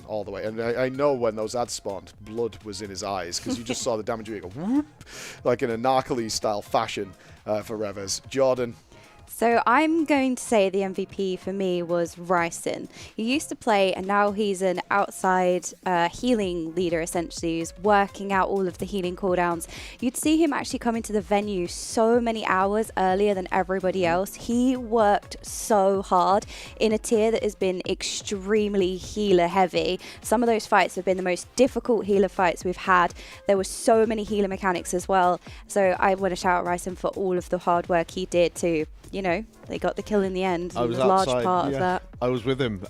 all the way. And I know when those ads spawned, blood was in his eyes because you just saw the damage go whoop, like in a Narcoles style fashion for Reves. Jordan. So I'm going to say the MVP for me was Ryson. He used to play, and now he's an outside healing leader, essentially, who's working out all of the healing cooldowns. You'd see him actually come into the venue so many hours earlier than everybody else. He worked so hard in a tier that has been extremely healer heavy. Some of those fights have been the most difficult healer fights we've had. There were so many healer mechanics as well. So I want to shout out Ryson for all of the hard work he did to, they got the kill in the end. I was a large outside, part of that. I was with him,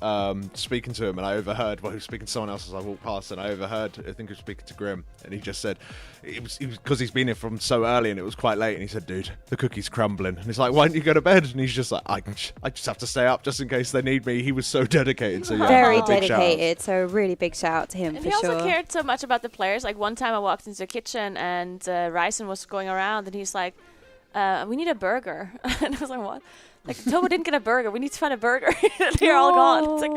speaking to him, and I overheard, he was speaking to someone else as I walked past, and I overheard, I think he was speaking to Grim, and he just said, it was because he's been here from so early and it was quite late, and he said, dude, the cookie's crumbling. And he's like, why don't you go to bed? And he's just like, I just have to stay up just in case they need me. He was so dedicated. So yeah, very big dedicated. So a really big shout out to him And for he also sure. cared so much about the players. Like one time I walked into the kitchen and Ryson was going around and he's like, we need a burger. And I was like, what? Like, Tobo didn't get a burger. We need to find a burger. They're all gone. It's like,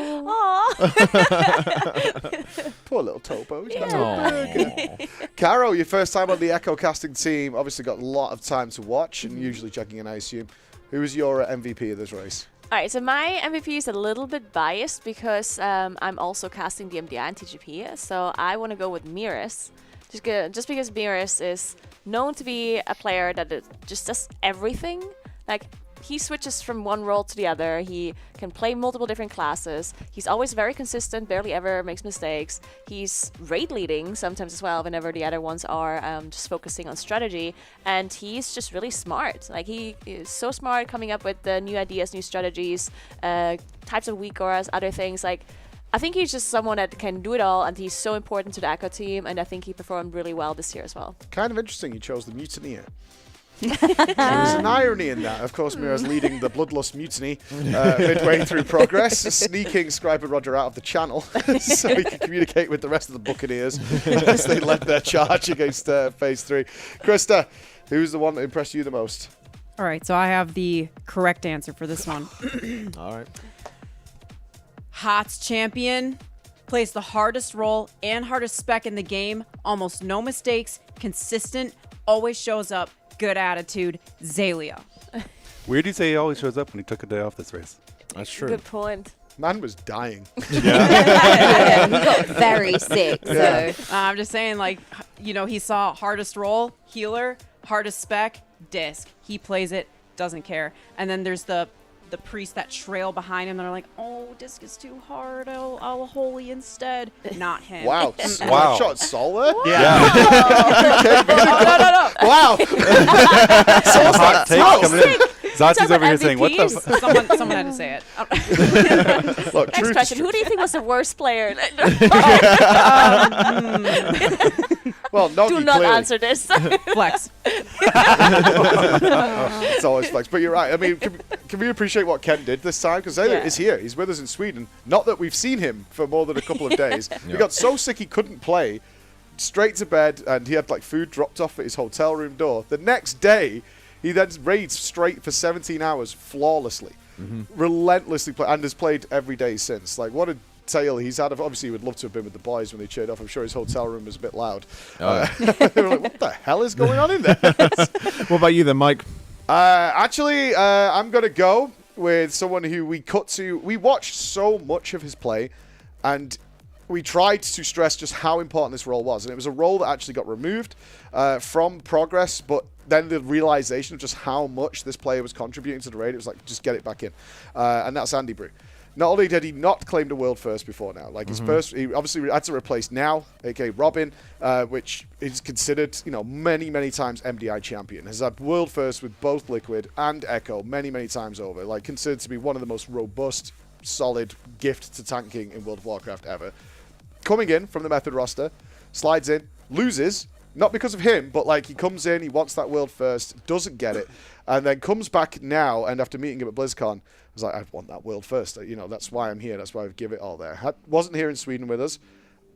aw. Poor little Tobo. He's got no burger. Caro, your first time on the Echo casting team. Obviously got a lot of time to watch and usually checking in, I assume. Who was your MVP of this race? All right, so my MVP is a little bit biased because I'm also casting the MDI and TGP. So I want to go with Miras. Just because Miras is known to be a player that just does everything. Like, he switches from one role to the other. He can play multiple different classes. He's always very consistent, barely ever makes mistakes. He's raid leading sometimes as well whenever the other ones are just focusing on strategy. And he's just really smart. Like, he is so smart coming up with the new ideas, new strategies, types of weak auras, other things. Like, I think he's just someone that can do it all, and he's so important to the Echo team, and I think he performed really well this year as well. Kind of interesting you chose the Mutineer. There's an irony in that. Of course, Mira's leading the Bloodlust Mutiny midway through Progress, sneaking Scribe and Roger out of the channel so he can communicate with the rest of the Buccaneers as they led their charge against Phase 3. Krista, who's the one that impressed you the most? All right, so I have the correct answer for this one. All right. HOTS champion, plays the hardest role and hardest spec in the game, almost no mistakes, consistent, always shows up, good attitude, Zalia. Weird you say he always shows up when he took a day off this race. That's true. Good point. Man was dying. Yeah. He got very sick. Yeah. So I'm just saying, like, you know, he saw hardest role, healer, hardest spec, disc. He plays it, doesn't care. And then there's the priests that trail behind him that are like, oh, disc is too hard. I'll holy instead. Not him. Wow. Wow. Shot Sol there? Yeah. No. Wow. Sol's Hot take coming in. Zati's over here saying, what the fuck? Someone had to say it. Look, Next question. Who do you think was the worst player? Well, do not clearly. answer this. Flex. It's always flex. But you're right. I mean, can we appreciate what Ken did this time? Because Zalia is here. He's with us in Sweden. Not that we've seen him for more than a couple of days. He got so sick he couldn't play. Straight to bed, and he had like food dropped off at his hotel room door. The next day, he then raids straight for 17 hours flawlessly. Relentlessly play, and has played every day since. Like, what a tale he's had. Obviously, he would love to have been with the boys when they cheered off. I'm sure his hotel room was a bit loud. They were like, what the hell is going on in there? What about you then, Mike? Actually, I'm going to go with someone who we watched so much of his play, and we tried to stress just how important this role was. And it was a role that actually got removed from Progress, but then the realization of just how much this player was contributing to the raid, it was like, just get it back in. And that's Andy Brew. Not only did he not claim the world first before now, like his first, he obviously had to replace Now, aka Robin, which is considered, many, many times MDI champion. Has had world first with both Liquid and Echo many, many times over. Like, considered to be one of the most robust, solid gift to tanking in World of Warcraft ever. Coming in from the Method roster, slides in, loses, not because of him, but like he comes in, he wants that world first, doesn't get it, and then comes back now, and after meeting him at BlizzCon, I was like, I want that world first. That's why I'm here. That's why I give it all there. Wasn't here in Sweden with us,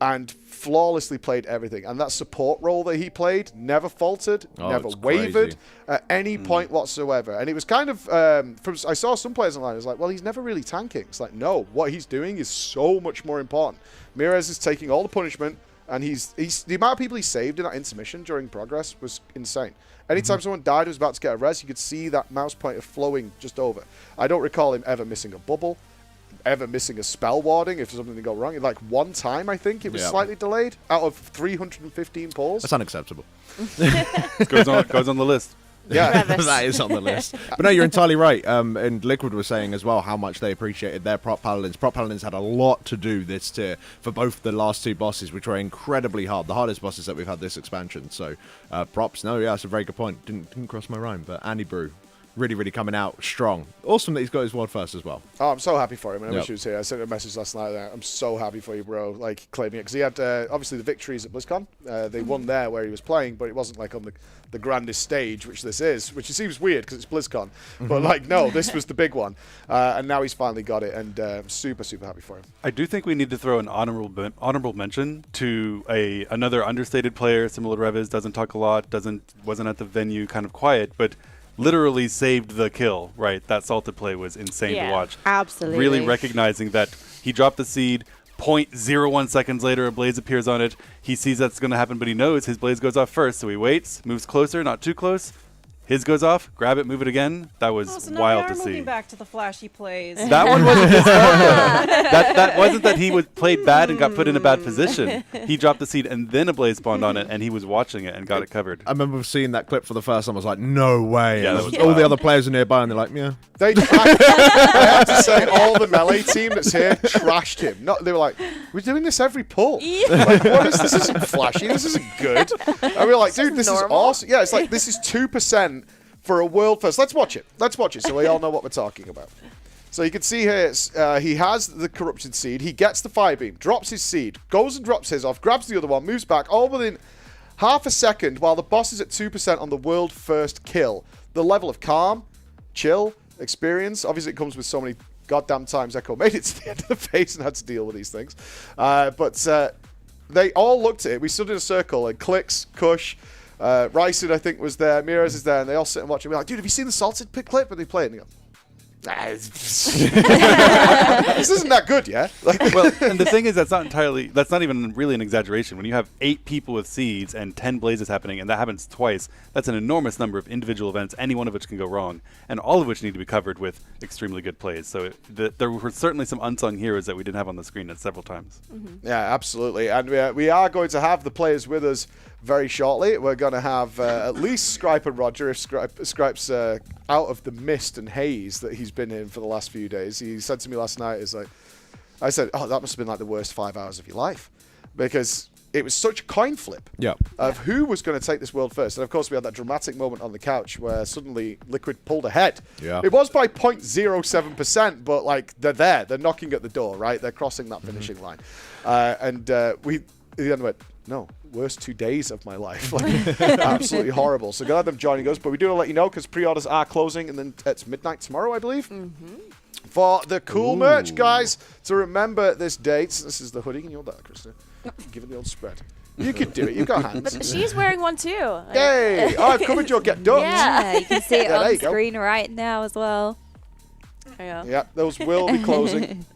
and flawlessly played everything. And that support role that he played never faltered, never wavered at any point whatsoever. And it was kind of, I saw some players online, it was like, well, he's never really tanking. It's like, no, what he's doing is so much more important. Mirez is taking all the punishment, and he's the amount of people he saved in that intermission during Progress was insane. Anytime someone died who was about to get a res, you could see that mouse pointer flowing just over. I don't recall him ever missing a bubble, ever missing a spell warding if something go wrong. Like one time, I think, it was slightly delayed out of 315 pulls. That's unacceptable. goes on the list. Yeah, that is on the list. But no, you're entirely right. And Liquid was saying as well how much they appreciated their Prop Paladins. Prop Paladins had a lot to do this tier for both the last two bosses, which were incredibly hard. The hardest bosses that we've had this expansion. So props. No, yeah, that's a very good point. Didn't cross my rhyme, but Andy Brew. Really, really coming out strong. Awesome that he's got his world first as well. Oh, I'm so happy for him. And I wish he was here. I sent him a message last night. I'm so happy for you, bro. Like, claiming it. Because he had, obviously, the victories at BlizzCon. They won there where he was playing, but it wasn't, like, on the grandest stage, which this is. Which seems weird because it's BlizzCon. But, like, no, this was the big one. And now he's finally got it. And I'm super, super happy for him. I do think we need to throw an honorable mention to another understated player, similar to Revis, doesn't talk a lot, wasn't at the venue, kind of quiet, but literally saved the kill, right? That salted play was insane to watch. Absolutely. Really recognizing that he dropped the seed, 0.01 seconds later a blaze appears on it. He sees that's going to happen, but he knows his blaze goes off first, so he waits, moves closer, not too close. His goes off, grab it, move it again. That was So now wild we are to see. moving back to the flashy plays. That one wasn't his fault, though. That wasn't that he played bad and got put in a bad position. He dropped the seed and then a blaze spawned on it, and he was watching it and got it covered. I remember seeing that clip for the first time. I was like, no way. Yeah, And that was all wild. the other players are nearby, and they're like, yeah. I have to say, all the melee team that's here trashed him. They were like, we're doing this every pull. Like, what is this? Isn't flashy. This isn't good. And we were like, dude, this is awesome. Yeah, it's like, this is 2% for a world first. Let's watch it. Let's watch it so we all know what we're talking about. So you can see here, he has the corruption seed. He gets the fire beam, drops his seed, goes and drops his off, grabs the other one, moves back, all within half a second while the boss is at 2% on the world first kill. The level of calm, chill, experience, obviously it comes with so many goddamn times Echo made it to the end of the phase and had to deal with these things. But they all looked at it. We stood in a circle and Clicks, Kush, Ryson, I think, was there. Mirrors is there, and they all sit and watch it. We're like, dude, have you seen the salted pit clip? And they play it, and they go, this isn't that good, yeah? Well, and the thing is, that's not even really an exaggeration. When you have 8 people with seeds and 10 blazes happening, and that happens twice, that's an enormous number of individual events, any one of which can go wrong, and all of which need to be covered with extremely good plays. So there were certainly some unsung heroes that we didn't have on the screen at several times. Yeah, absolutely. And we are going to have the players with us very shortly. We're going to have at least Scripe and Roger, if Scripe's out of the mist and haze that he's been in for the last few days. He said to me last night, I said, oh, that must have been like the worst 5 hours of your life. Because it was such a coin flip of who was going to take this world first. And of course, we had that dramatic moment on the couch where suddenly Liquid pulled ahead. Yeah. It was by 0.07%, but like they're there. They're knocking at the door, right? They're crossing that finishing line. And we, at the end, went, no, worst 2 days of my life. Like, absolutely horrible. So glad them joining us. But we do want to let you know because pre-orders are closing, and then it's midnight tomorrow, I believe. For the cool merch, guys, to remember this date. This is the hoodie in your dark, Krista. Give it the old spread. You can do it. You've got hands. But she's wearing one too. Yay! Oh, I've covered your get ducked. Yeah, you can see it Yeah, there on you go. screen right now as well. Yeah, those will be closing.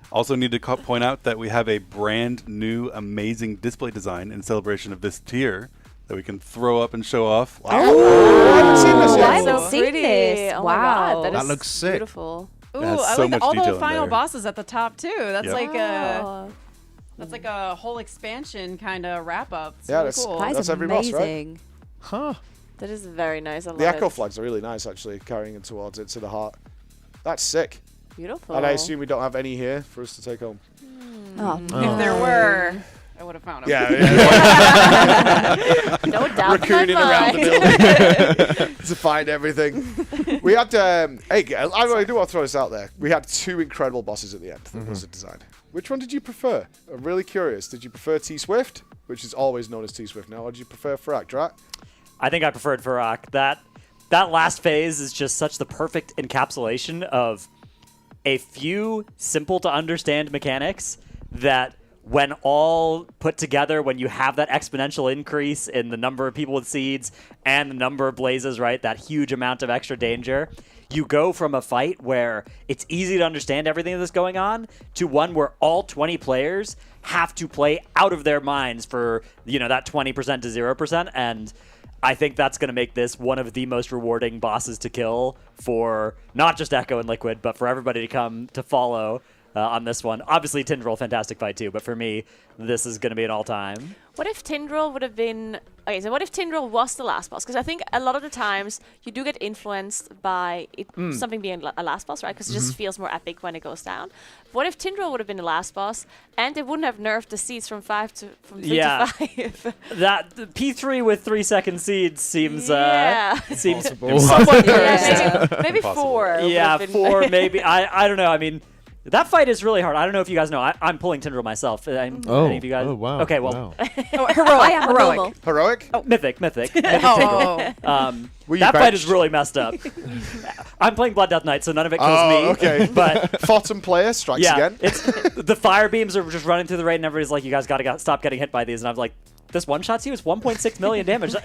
Also need to point out that we have a brand new amazing display design in celebration of this tier that we can throw up and show off. Wow. I haven't seen this yet. I haven't seen this. Oh my God, Wow. that is looks sick. beautiful. Ooh, has I so like much all detail the in final there. bosses at the top too. That's Yep. like Wow. that's like a whole expansion kind of wrap up. It's Yeah, really that's- cool. That That's is every boss, right? amazing. Huh. That is very nice. I love The echo it. flags are really nice, actually, carrying it towards it to the heart. That's sick. Beautiful. And I assume we don't have any here for us to take home. Oh, If there were, I would have found them. No doubt in my Raccooning around the mind. building to find everything. We had, hey, I do want to throw this out there. We had 2 incredible bosses at the end that was designed. Which one did you prefer? I'm really curious. Did you prefer T-Swift, which is always known as T-Swift now, or did you prefer Farak? Drat? I think I preferred Farak. That last phase is just such the perfect encapsulation of a few simple to understand mechanics that when all put together, when you have that exponential increase in the number of people with seeds and the number of blazes, right, that huge amount of extra danger, you go from a fight where it's easy to understand everything that's going on to one where all 20 players have to play out of their minds for, that 20% to 0%. And I think that's going to make this one of the most rewarding bosses to kill for not just Echo and Liquid, but for everybody to come to follow on this one. Obviously, Tindril, fantastic fight too, but for me, this is going to be an all-time. What if Tindril would have been... Okay, so what if Tindril was the last boss? Because I think a lot of the times you do get influenced by something being a last boss, right? Because it just feels more epic when it goes down. What if Tindril would have been the last boss and they wouldn't have nerfed the seeds from 3 to 5? That the P3 with 3-second seeds seems seems Impossible. somewhat Yeah, maybe 4. Yeah, would have been 4 maybe. I don't know. I mean, that fight is really hard. I don't know if you guys know. I'm pulling Tindril myself. Any of you guys? Oh, wow. Okay, well, Heroic. I am Heroic. Heroic? oh, mythic. Oh. Were you That fight is benched? really messed up. I'm playing Blood Death Knight, so none of it goes me. Okay. But Bottom player strikes yeah, again. it's the fire beams are just running through the raid, and everybody's like, "You guys gotta stop getting hit by these." And I'm like, this one-shots you. It's 1.6 million damage.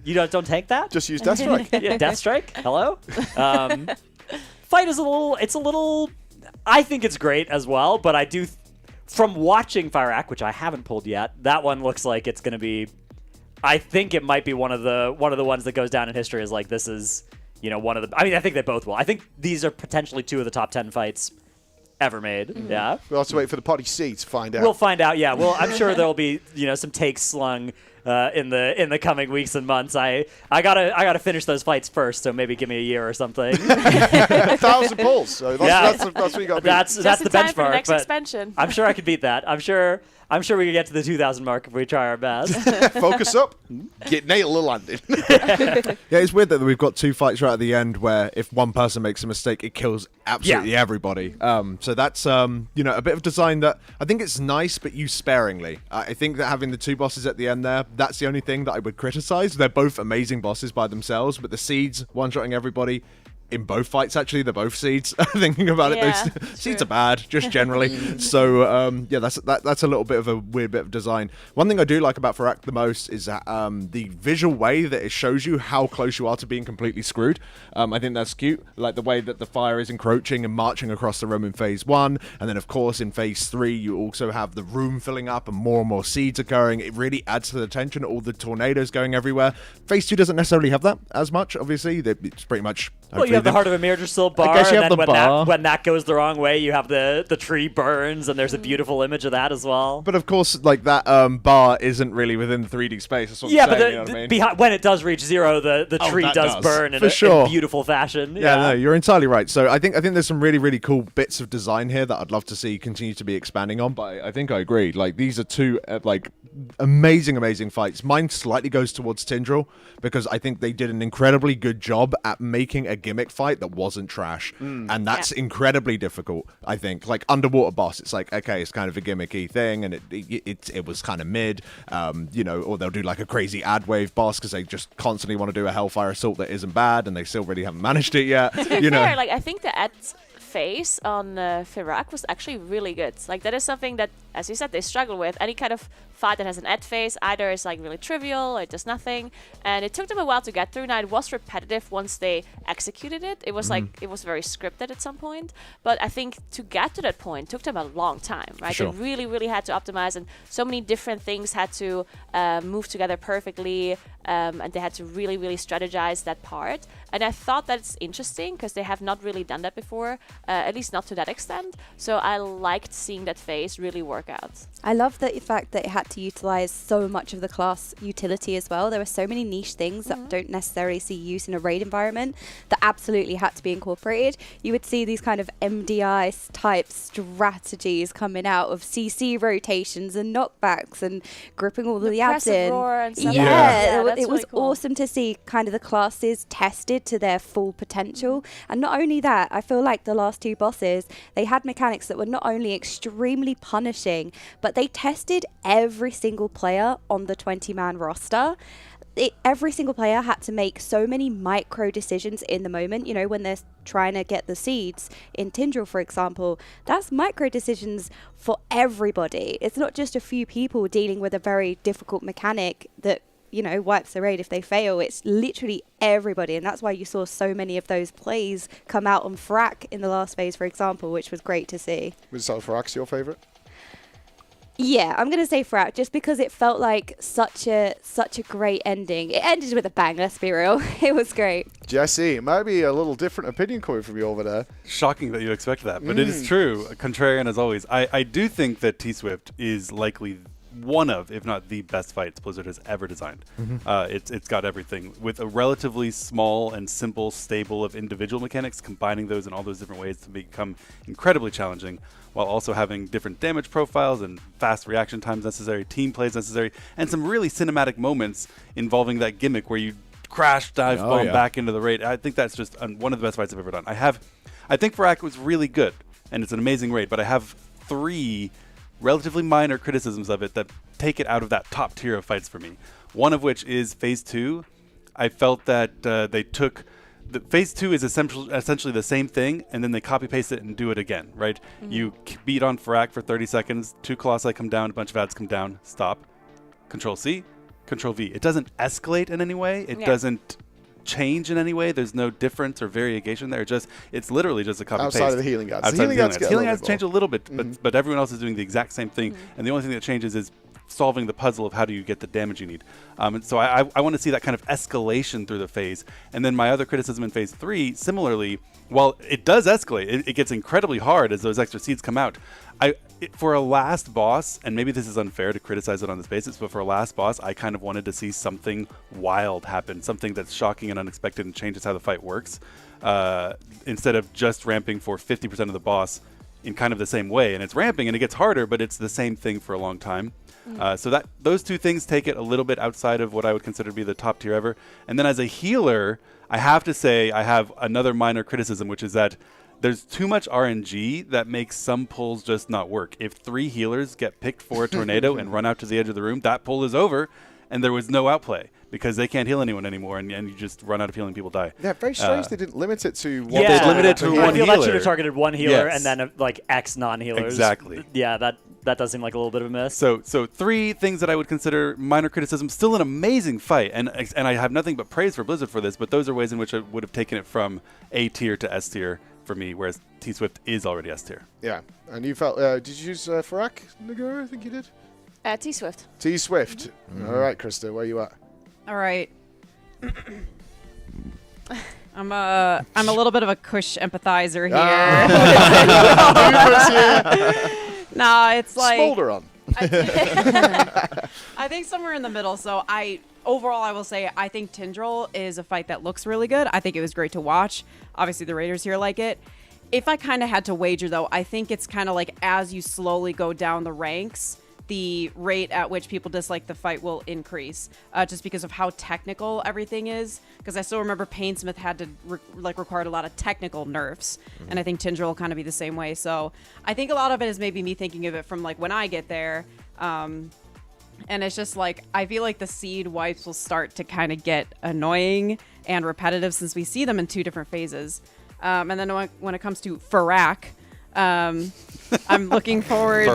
You don't take that? Just use Death Strike. Yeah, Death Strike. Hello? Fight is a little... I think it's great as well, but I do... From watching Firac, which I haven't pulled yet, that one looks like it's going to be... I think it might be one of the ones that goes down in history as like, this is, one of the... I mean, I think they both will. I think these are potentially 2 of the top 10 fights ever made. Yeah. We'll have to wait for the Potty C to find out. We'll find out, yeah. Well, I'm sure there'll be, some takes slung in the coming weeks and months. I gotta finish those fights first, so maybe give me a year or something. 1,000 pulls. So that's what you got to beat. That's the benchmark. For the next but expansion. I'm sure I could beat that. I'm sure we could get to the 2,000 mark if we try our best. Focus up. Get nail a landing. Yeah, it's weird that we've got 2 fights right at the end where if one person makes a mistake, it kills absolutely everybody. So that's a bit of design that I think it's nice, but used sparingly. I think that having the 2 bosses at the end there, that's the only thing that I would criticize. They're both amazing bosses by themselves, but the seeds one-shotting everybody in both fights, actually, they're both seeds. Thinking about it, those seeds are bad, just generally. So, that's a little bit of a weird bit of design. One thing I do like about Firac the most is that, the visual way that it shows you how close you are to being completely screwed. I think that's cute. Like the way that the fire is encroaching and marching across the room in Phase 1. And then, of course, in Phase 3, you also have the room filling up and more seeds occurring. It really adds to the tension, all the tornadoes going everywhere. Phase 2 doesn't necessarily have that as much, obviously. It's pretty much... Well, you have the Heart of Amirdrassil bar, and then when that goes the wrong way, you have the tree burns, and there's a beautiful image of that as well. But of course, like that bar isn't really within the 3D space. That's what I'm saying, you know what I mean? When it does reach 0, the tree does burn in a beautiful fashion. Yeah, no, you're entirely right. So I think there's some really, really cool bits of design here that I'd love to see continue to be expanding on. But I think I agree. Like these are 2 amazing fights. Mine slightly goes towards Tindril because I think they did an incredibly good job at making a gimmick fight that wasn't trash, and that's incredibly difficult. I think like underwater boss, it's like, okay, it's kind of a gimmicky thing, and it was kind of mid, or they'll do like a crazy ad wave boss because they just constantly want to do a Hellfire Assault that isn't bad, and they still really haven't managed it yet. To be fair, like I think the ad phase on Firac was actually really good. Like that is something that, as you said, they struggle with. Any kind of fight that has an ad phase either is like really trivial or it does nothing, and it took them a while to get through. Now it was repetitive once they executed it. It was like it was very scripted at some point, but I think to get to that point took them a long time, right? Sure. They really had to optimize, and so many different things had to move together perfectly, and they had to really strategize that part. And I thought that's interesting because they have not really done that before, at least not to that extent. So I liked seeing that phase really work out. I love the fact that it had to utilize so much of the class utility as well. There were so many niche things that don't necessarily see use in a raid environment that absolutely had to be incorporated. You would see these kind of MDI type strategies coming out of CC rotations and knockbacks and gripping all of the ads in. And stuff. It was awesome to see kind of the classes tested to their full potential. And not only that, I feel like the last 2 bosses, they had mechanics that were not only extremely punishing, but they tested every single player on the 20-man roster. Every single player had to make so many micro decisions in the moment. You know, when they're trying to get the seeds in Tindril, for example, that's micro decisions for everybody. It's not just a few people dealing with a very difficult mechanic that, wipes the raid if they fail. It's literally everybody, and that's why you saw so many of those plays come out on Firac in the last phase, for example, which was great to see. Was Firac's your favorite? Yeah, I'm going to say Firac, just because it felt like such a great ending. It ended with a bang, let's be real. It was great. Jesse, it might be a little different opinion coming from you over there. Shocking that you expect that, but it is true. Contrarian as always. I do think that T-Swift is likely one of, if not the best fights Blizzard has ever designed. It's got everything with a relatively small and simple stable of individual mechanics, combining those in all those different ways to become incredibly challenging, while also having different damage profiles and fast reaction times necessary, team plays necessary, and some really cinematic moments involving that gimmick where you crash, dive bomb back into the raid. I think that's just one of the best fights I've ever done. I think Firac was really good, and it's an amazing raid, but I have 3 relatively minor criticisms of it that take it out of that top tier of fights for me. One of which is Phase 2. I felt that they took... Phase 2 is essentially the same thing, and then they copy-paste it and do it again, right? You beat on Firac for 30 seconds, 2 Colossi come down, a bunch of ads come down, stop. Control-C, Control-V. It doesn't escalate in any way. It doesn't change in any way. There's no difference or variegation there. It's literally just a copy paste. Outside of the healing guards. Outside The of the healing healing guards change a little bit, but everyone else is doing the exact same thing. And the only thing that changes is solving the puzzle of how do you get the damage you need. And so I want to see that kind of escalation through the phase. And then my other criticism in phase 3, similarly, while it does escalate, it gets incredibly hard as those extra seeds come out. For a last boss, and maybe this is unfair to criticize it on this basis, but for a last boss, I kind of wanted to see something wild happen, something that's shocking and unexpected and changes how the fight works, instead of just ramping for 50% of the boss in kind of the same way. And it's ramping and it gets harder, but it's the same thing for a long time. So those two things take it a little bit outside of what I would consider to be the top tier ever. And then as a healer, I have to say I have another minor criticism, which is that there's too much RNG that makes some pulls just not work. If 3 healers get picked for a tornado and run out to the edge of the room, that pull is over, and there was no outplay because they can't heal anyone anymore, and you just run out of healing, people die. Yeah, very strange they didn't limit it to one. Yeah, they limited it to one I feel healer. that should have targeted one healer Yes. and then like X non-healers. Exactly. Yeah, that does seem like a little bit of a miss. So 3 things that I would consider minor criticism. Still an amazing fight, and I have nothing but praise for Blizzard for this. But those are ways in which I would have taken it from A tier to S tier for me, whereas T-Swift is already S tier. Yeah, and you felt. Did you use Farak Nagura? I think you did. T-Swift. T-Swift. All right, Krista, where you at? All right. I'm a little bit of a Kush empathizer here. Nah, it's like Smolder on. I think somewhere in the middle. So overall, I will say I think Tindril is a fight that looks really good. I think it was great to watch. Obviously, the Raiders here like it. If I kind of had to wager, though, I think it's kind of like as you slowly go down the ranks, the rate at which people dislike the fight will increase, just because of how technical everything is. Because I still remember Painsmith had to required a lot of technical nerfs, and I think Tindril will kind of be the same way. So I think a lot of it is maybe me thinking of it from like when I get there, and it's just like I feel like the seed wipes will start to kind of get annoying and repetitive since we see them in 2 different phases. And then when it comes to Farak, I'm looking forward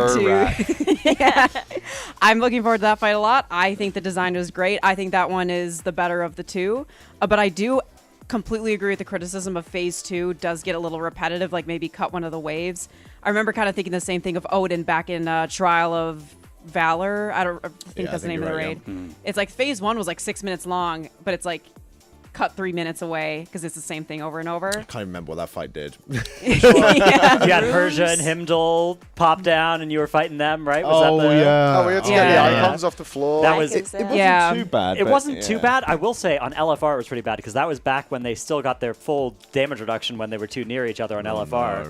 I'm looking forward to that fight a lot. I think the design was great. I think that one is the better of the 2. But I do completely agree with the criticism of phase 2 does get a little repetitive, like maybe cut one of the waves. I remember kind of thinking the same thing of Odin back in Trial of Valor. I think that's the name of the raid. Yeah. It's like phase 1 was like 6 minutes long, but it's like cut 3 minutes away because it's the same thing over and over. I can't remember what that fight did. You had Persia and Himdall pop down, and you were fighting them, right? Was that yeah. Oh, we had to get the icons off the floor. That was It wasn't too bad. It but wasn't yeah. too bad. I will say on LFR it was pretty bad because that was back when they still got their full damage reduction when they were too near each other on LFR.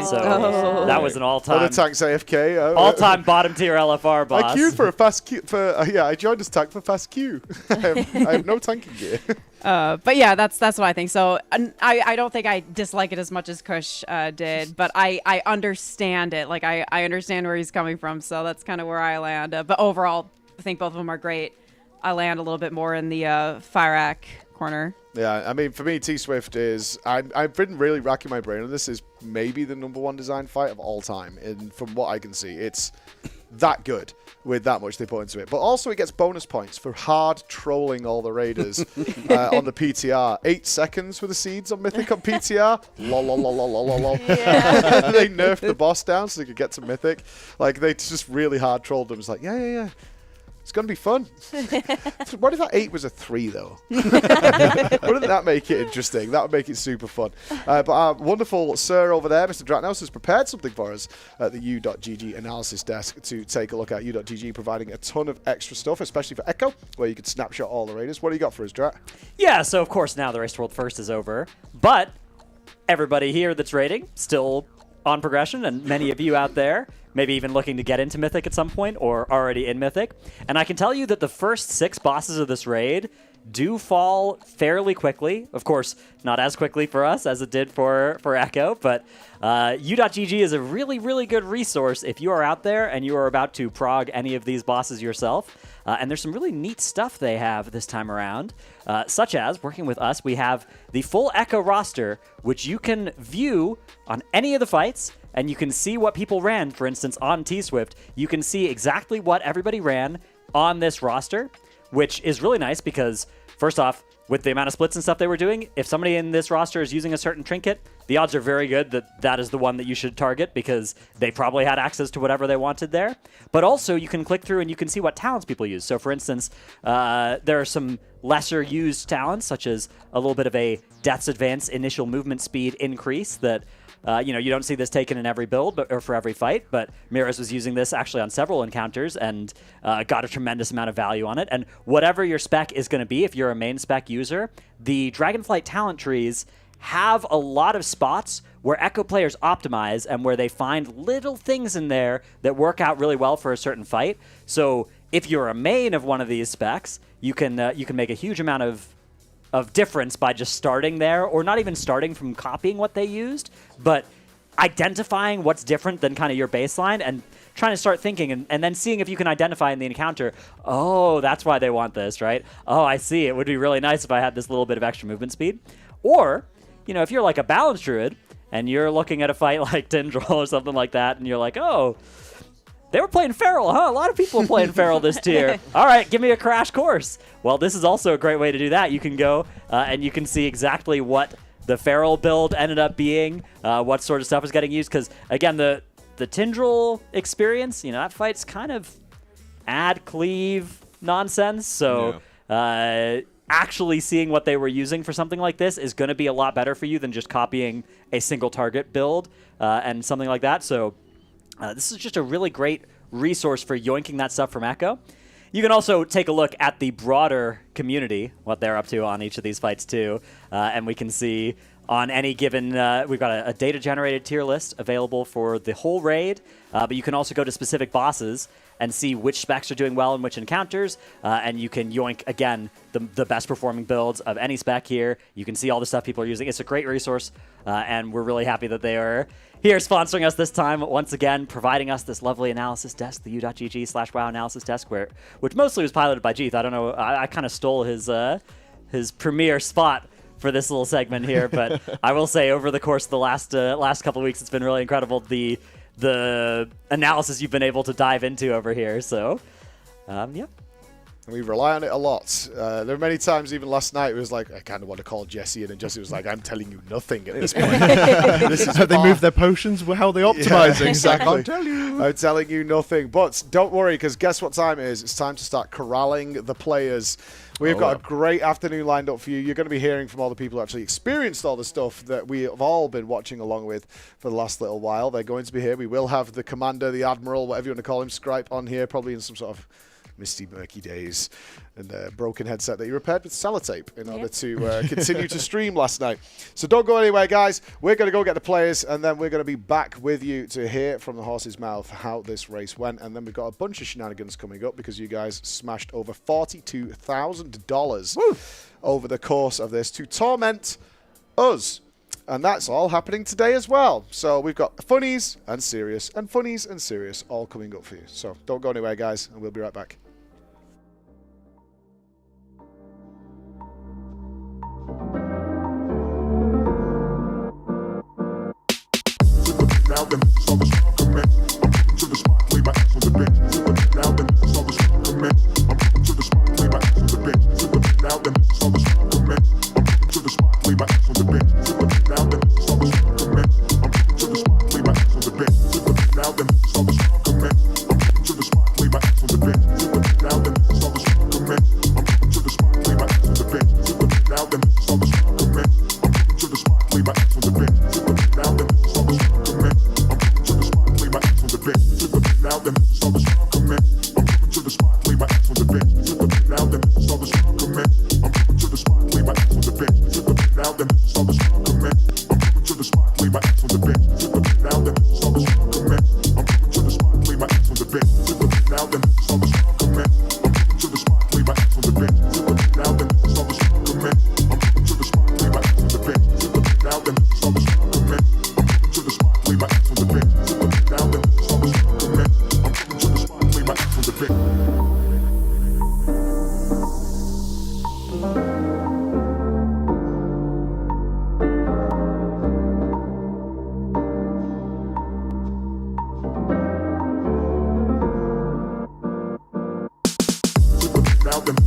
So that was an all-time. Other tanks AFK. All-time bottom tier LFR boss. I queued for a fast Q. I joined as tank for fast Q. I have no tanking gear. But yeah, that's what I think. So I don't think I dislike it as much as Kush did, but I understand it. Like I understand where he's coming from. So that's kind of where I land. But overall, I think both of them are great. I land a little bit more in the Fyrak corner. Yeah, I mean, for me, T-Swift is... I've been really racking my brain on this. Is maybe the #1 design fight of all time. And from what I can see, it's that good with that much they put into it. But also it gets bonus points for hard trolling all the raiders on the PTR. 8 seconds for the seeds on Mythic on PTR. Lol, lol, lol, lol, lol, lol. They nerfed the boss down so they could get to Mythic. Like, they just really hard trolled them. It's like, yeah. It's going to be fun. What if that 8 was a 3, though? Wouldn't that make it interesting? That would make it super fun. But our wonderful sir over there, Mr. Dratnos, has prepared something for us at the U.GG analysis desk to take a look at. U.GG providing a ton of extra stuff, especially for Echo, where you could snapshot all the raiders. What do you got for us, Drat? Yeah, so of course now the Race to World First is over, but everybody here that's raiding still on progression, and many of you out there maybe even looking to get into Mythic at some point or already in Mythic. And I can tell you that the first 6 bosses of this raid do fall fairly quickly. Of course, not as quickly for us as it did for Echo, but U.GG is a really, really good resource if you are out there and you are about to prog any of these bosses yourself. And there's some really neat stuff they have this time around, such as, working with us, we have the full Echo roster, which you can view on any of the fights, and you can see what people ran. For instance, on T-Swift, you can see exactly what everybody ran on this roster, which is really nice because, first off, with the amount of splits and stuff they were doing, if somebody in this roster is using a certain trinket, the odds are very good that that is the one that you should target because they probably had access to whatever they wanted there. But also, you can click through and you can see what talents people use. So, for instance, there are some lesser used talents, such as a little bit of a Death's Advance initial movement speed increase that you don't see this taken in every build or for every fight, but Miraz was using this actually on several encounters and got a tremendous amount of value on it. And whatever your spec is going to be, if you're a main spec user, the Dragonflight talent trees have a lot of spots where Echo players optimize and where they find little things in there that work out really well for a certain fight. So if you're a main of one of these specs, you can make a huge amount of difference by just starting there, or not even starting from copying what they used, but identifying what's different than kind of your baseline and trying to start thinking and then seeing if you can identify in the encounter, oh, that's why they want this, right? Oh, I see. It would be really nice if I had this little bit of extra movement speed. Or, if you're like a balanced druid and you're looking at a fight like Tindril or something like that, and you're like, oh, they were playing Feral, huh? A lot of people are playing Feral this tier. All right, give me a crash course. Well, this is also a great way to do that. You can go and you can see exactly what the Feral build ended up being, what sort of stuff is getting used. Because, again, the Tindril experience, that fight's kind of add cleave nonsense. So actually seeing what they were using for something like this is going to be a lot better for you than just copying a single target build and something like that. So this is just a really great resource for yoinking that stuff from Echo. You can also take a look at the broader community, what they're up to on each of these fights too, and we can see on any given, we've got a data-generated tier list available for the whole raid, but you can also go to specific bosses and see which specs are doing well in which encounters, and you can yoink, again, the best performing builds of any spec here. You can see all the stuff people are using. It's a great resource, and we're really happy that they are here sponsoring us this time, once again, providing us this lovely analysis desk, the u.gg/WoW analysis desk, which mostly was piloted by Jeeth. I don't know, I kind of stole his premier spot for this little segment here, but I will say over the course of the last couple of weeks, it's been really incredible, the analysis you've been able to dive into over here. So, yeah. We rely on it a lot. There are many times, even last night, it was like, I kind of want to call Jesse in, and Jesse was like, I'm telling you nothing at this point. Have they moved their potions? How are they optimizing? Yeah, exactly. I can't tell you. I'm telling you nothing. But don't worry, because guess what time it is? It's time to start corralling the players. We've got a great afternoon lined up for you. You're going to be hearing from all the people who actually experienced all the stuff that we have all been watching along with for the last little while. They're going to be here. We will have the commander, the admiral, whatever you want to call him, Scripe on here, probably in some sort of misty, murky days, and a broken headset that he repaired with sellotape in order to continue to stream last night. So don't go anywhere, guys. We're going to go get the players, and then we're going to be back with you to hear from the horse's mouth how this race went. And then we've got a bunch of shenanigans coming up because you guys smashed over $42,000 over the course of this to torment us. And that's all happening today as well. So we've got funnies and serious all coming up for you. So don't go anywhere, guys, and we'll be right back. Now then,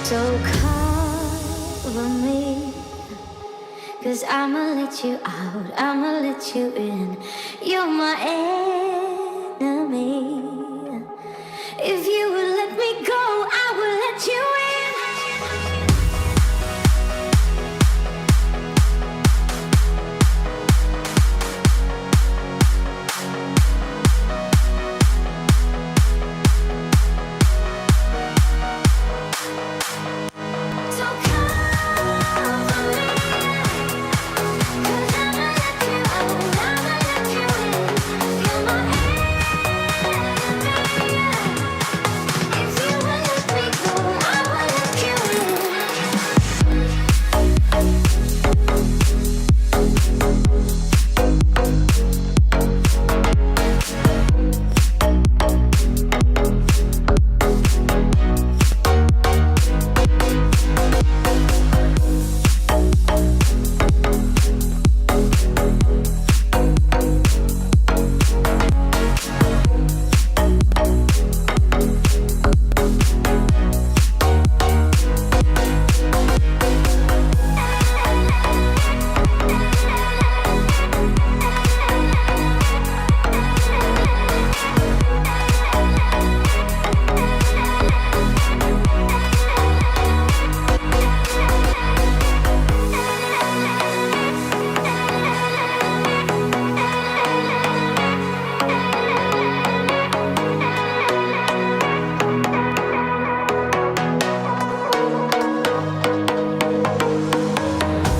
So cover me, 'cause I'ma let you out, I'ma let you in. You're my enemy. If you would let me go, I will let you in.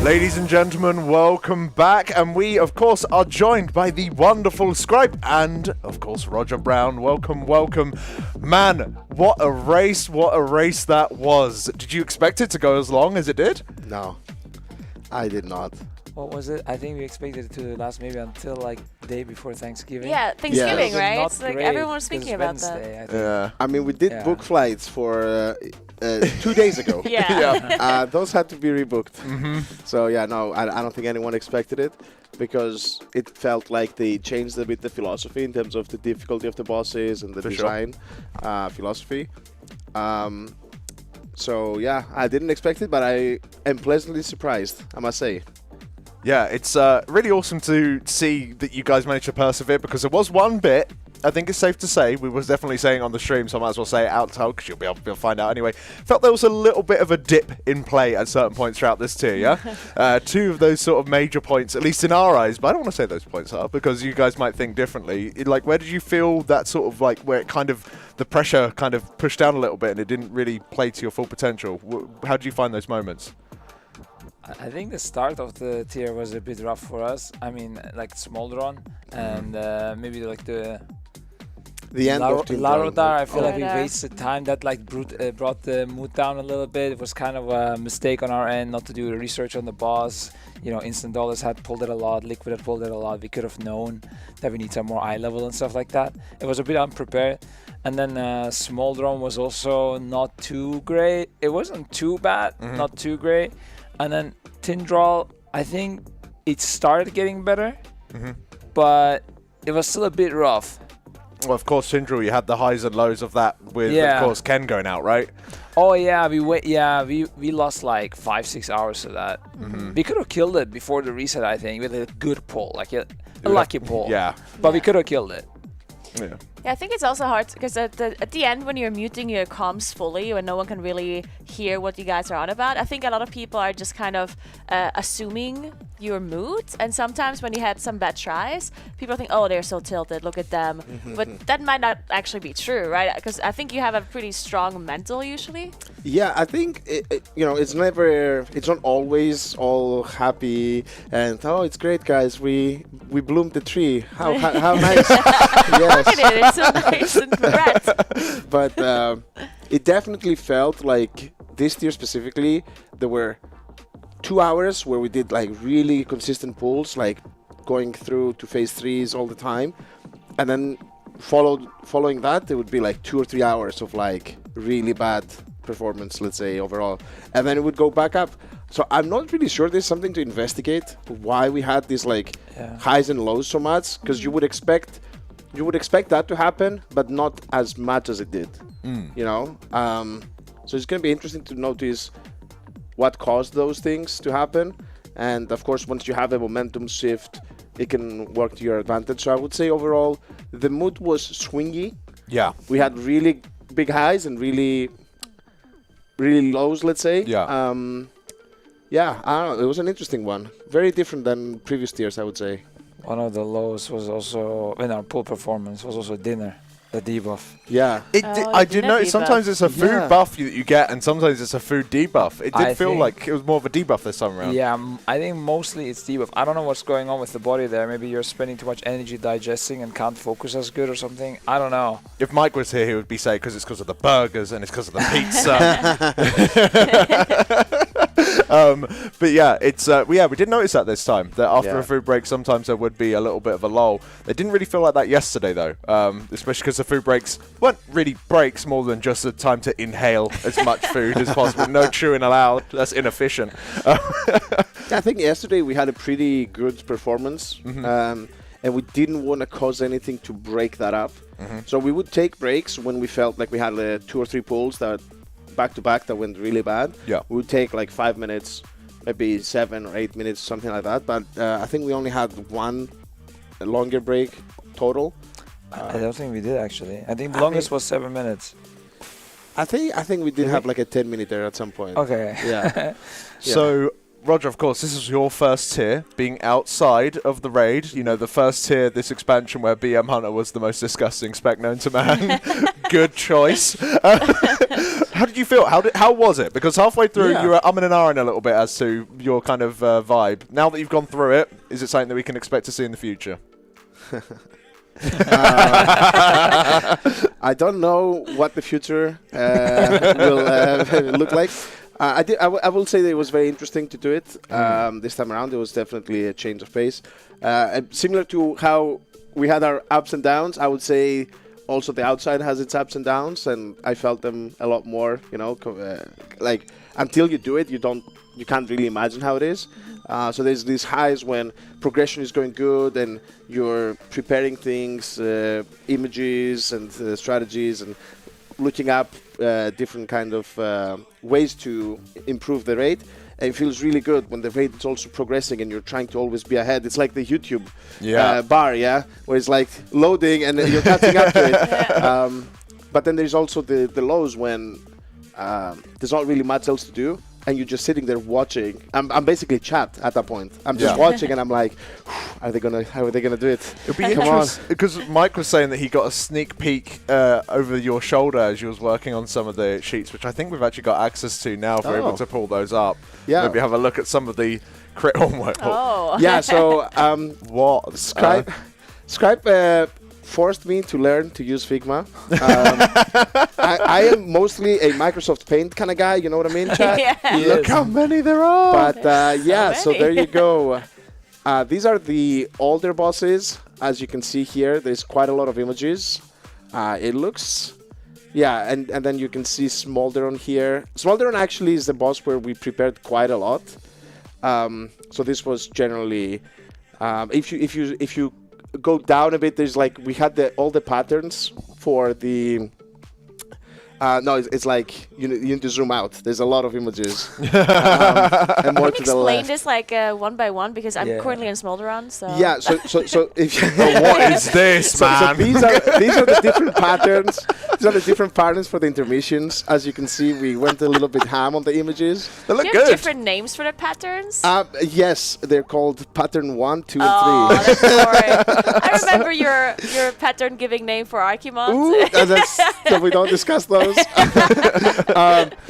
Ladies and gentlemen, welcome back, and we, of course, are joined by the wonderful Scripe and, of course, Roger Brown. Welcome, welcome. Man, what a race that was. Did you expect it to go as long as it did? No, I did not. What was it? I think we expected it to last maybe until like the day before Thanksgiving. Yeah, Thanksgiving, Yeah. right? Not It's like great, everyone was 'cause thinking it's about Wednesday, that. I think. Yeah. I mean, we did Yeah. book flights for 2 days ago. Yeah. Those had to be rebooked. Mhm. So, yeah, no, I don't think anyone expected it because it felt like they changed a bit the philosophy in terms of the difficulty of the bosses and the For sure. design philosophy. So, yeah, I didn't expect it, but I am pleasantly surprised, I must say. Yeah, it's really awesome to see that you guys managed to persevere, because there was one bit, I think it's safe to say, we was definitely saying on the stream, so I might as well say it out loud because you'll be able to find out anyway. Felt there was a little bit of a dip in play at certain points throughout this tier, yeah? Two of those sort of major points, at least in our eyes, but I don't want to say those points are because you guys might think differently. Like, where did you feel that sort of like, where it kind of, the pressure kind of pushed down a little bit and it didn't really play to your full potential? How did you find those moments? I think the start of the tier was a bit rough for us. I mean, like Smoldron and maybe like the end of Team Larodar. Brown. I feel like we Larodar. wasted time. That like brought the mood down a little bit. It was kind of a mistake on our end not to do research on the boss. You know, Instant Dollars had pulled it a lot. Liquid had pulled it a lot. We could have known that we need some more eye level and stuff like that. It was a bit unprepared. And then Smoldron was also not too great. It wasn't too bad, not too great. And then Tindral, I think it started getting better, but it was still a bit rough. Well, of course, Tindral, you had the highs and lows of that with, of course, Ken going out, right? Oh yeah, we lost like 5-6 hours to that. We could have killed it before the reset, I think, with a good pull, like a lucky pull. Yeah. But we could have killed it. Yeah. Yeah, I think it's also hard because at the end when you're muting your comms fully when no one can really hear what you guys are on about, I think a lot of people are just kind of assuming your mood, and sometimes when you had some bad tries, people think, oh, they're so tilted, look at them. But that might not actually be true, right? Because I think you have a pretty strong mental usually. Yeah, I think it's not always all happy and it's great, guys. We bloomed the tree. How nice. Yes. Look at it, it's so nice and red. But it definitely felt like this tier specifically, there were 2 hours where we did like really consistent pulls, like going through to phase 3s all the time, and then following that there would be like 2 or 3 hours of like really bad performance, let's say, overall, and then it would go back up. So I'm not really sure there's something to investigate why we had these like highs and lows so much, because you would expect that to happen, but not as much as it did. You know, So it's going to be interesting to notice what caused those things to happen. And of course, once you have a momentum shift, it can work to your advantage. So I would say overall, the mood was swingy. Yeah. We had really big highs and really lows, let's say. Yeah. Yeah, I don't know. It was an interesting one. Very different than previous tiers, I would say. One of the lows was also, in our pool performance, was also dinner, the debuff. Yeah. I did notice sometimes it's a food buff that you get, and sometimes it's a food debuff. It did feel like it was more of a debuff this time around. Yeah, I think mostly it's debuff. I don't know what's going on with the body there. Maybe you're spending too much energy digesting and can't focus as good or something. I don't know. If Mike was here, he would be saying because it's because of the burgers and it's because of the pizza. But yeah, it's we did notice that this time, that after a food break sometimes there would be a little bit of a lull. They didn't really feel like that yesterday though, especially because the food breaks weren't really breaks more than just a time to inhale as much food as possible. No chewing allowed. That's inefficient. I think yesterday we had a pretty good performance, and we didn't want to cause anything to break that up. So we would take breaks when we felt like we had 2 or 3 pulls that back-to-back that went really bad. Yeah. We would take like 5 minutes, maybe 7 or 8 minutes, something like that. But I think we only had one longer break total. I don't think we did actually. I think the longest was 7 minutes. I think we did have like a 10-minute there at some point. Okay. Yeah. So, Roger, of course, this is your first tier, being outside of the raid. You know, the first tier, this expansion where BM Hunter was the most disgusting spec known to man. Good choice. How did you feel? How was it? Because halfway through, you were umming and ahhing a little bit as to your kind of vibe. Now that you've gone through it, is it something that we can expect to see in the future? I don't know what the future will look like. I will say that it was very interesting to do it this time around. It was definitely a change of pace. Similar to how we had our ups and downs, I would say also the outside has its ups and downs, and I felt them a lot more. You know, like until you do it, you can't really imagine how it is. So there's these highs when progression is going good and you're preparing things, images and strategies, and looking up different kind of ways to improve the rate. And it feels really good when the rate is also progressing and you're trying to always be ahead. It's like the YouTube bar, where it's like loading and you're catching up to it. But then there's also the lows when there's not really much else to do. And you're just sitting there watching. I'm basically chat at that point. I'm just watching, and I'm like, how are they gonna do it? It'll be interesting because Mike was saying that he got a sneak peek over your shoulder as you was working on some of the sheets, which I think we've actually got access to now. If we're able to pull those up, maybe have a look at some of the crit homework. Yeah. So what Scribe forced me to learn to use Figma. I am mostly a Microsoft Paint kind of guy, you know what I mean, chat? Look how many there are! But so there you go. These are the older bosses. As you can see here, there's quite a lot of images. It looks... Yeah, and then you can see Smolderon here. Smolderon actually is the boss where we prepared quite a lot. So this was generally... If you go down a bit, there's like we had all the patterns for the no, it's like you need to zoom out. There's a lot of images and more to the left. Explain this like one by one because I'm currently in Smolderon. So so if what is this, man? So these are the different patterns. These are the different patterns for the intermissions. As you can see, we went a little bit ham on the images. They look Do you good. have different names for the patterns? Yes, they're called pattern 1, 2, and 3. Oh, that's boring. I remember your pattern giving name for Archimon. So we don't discuss those.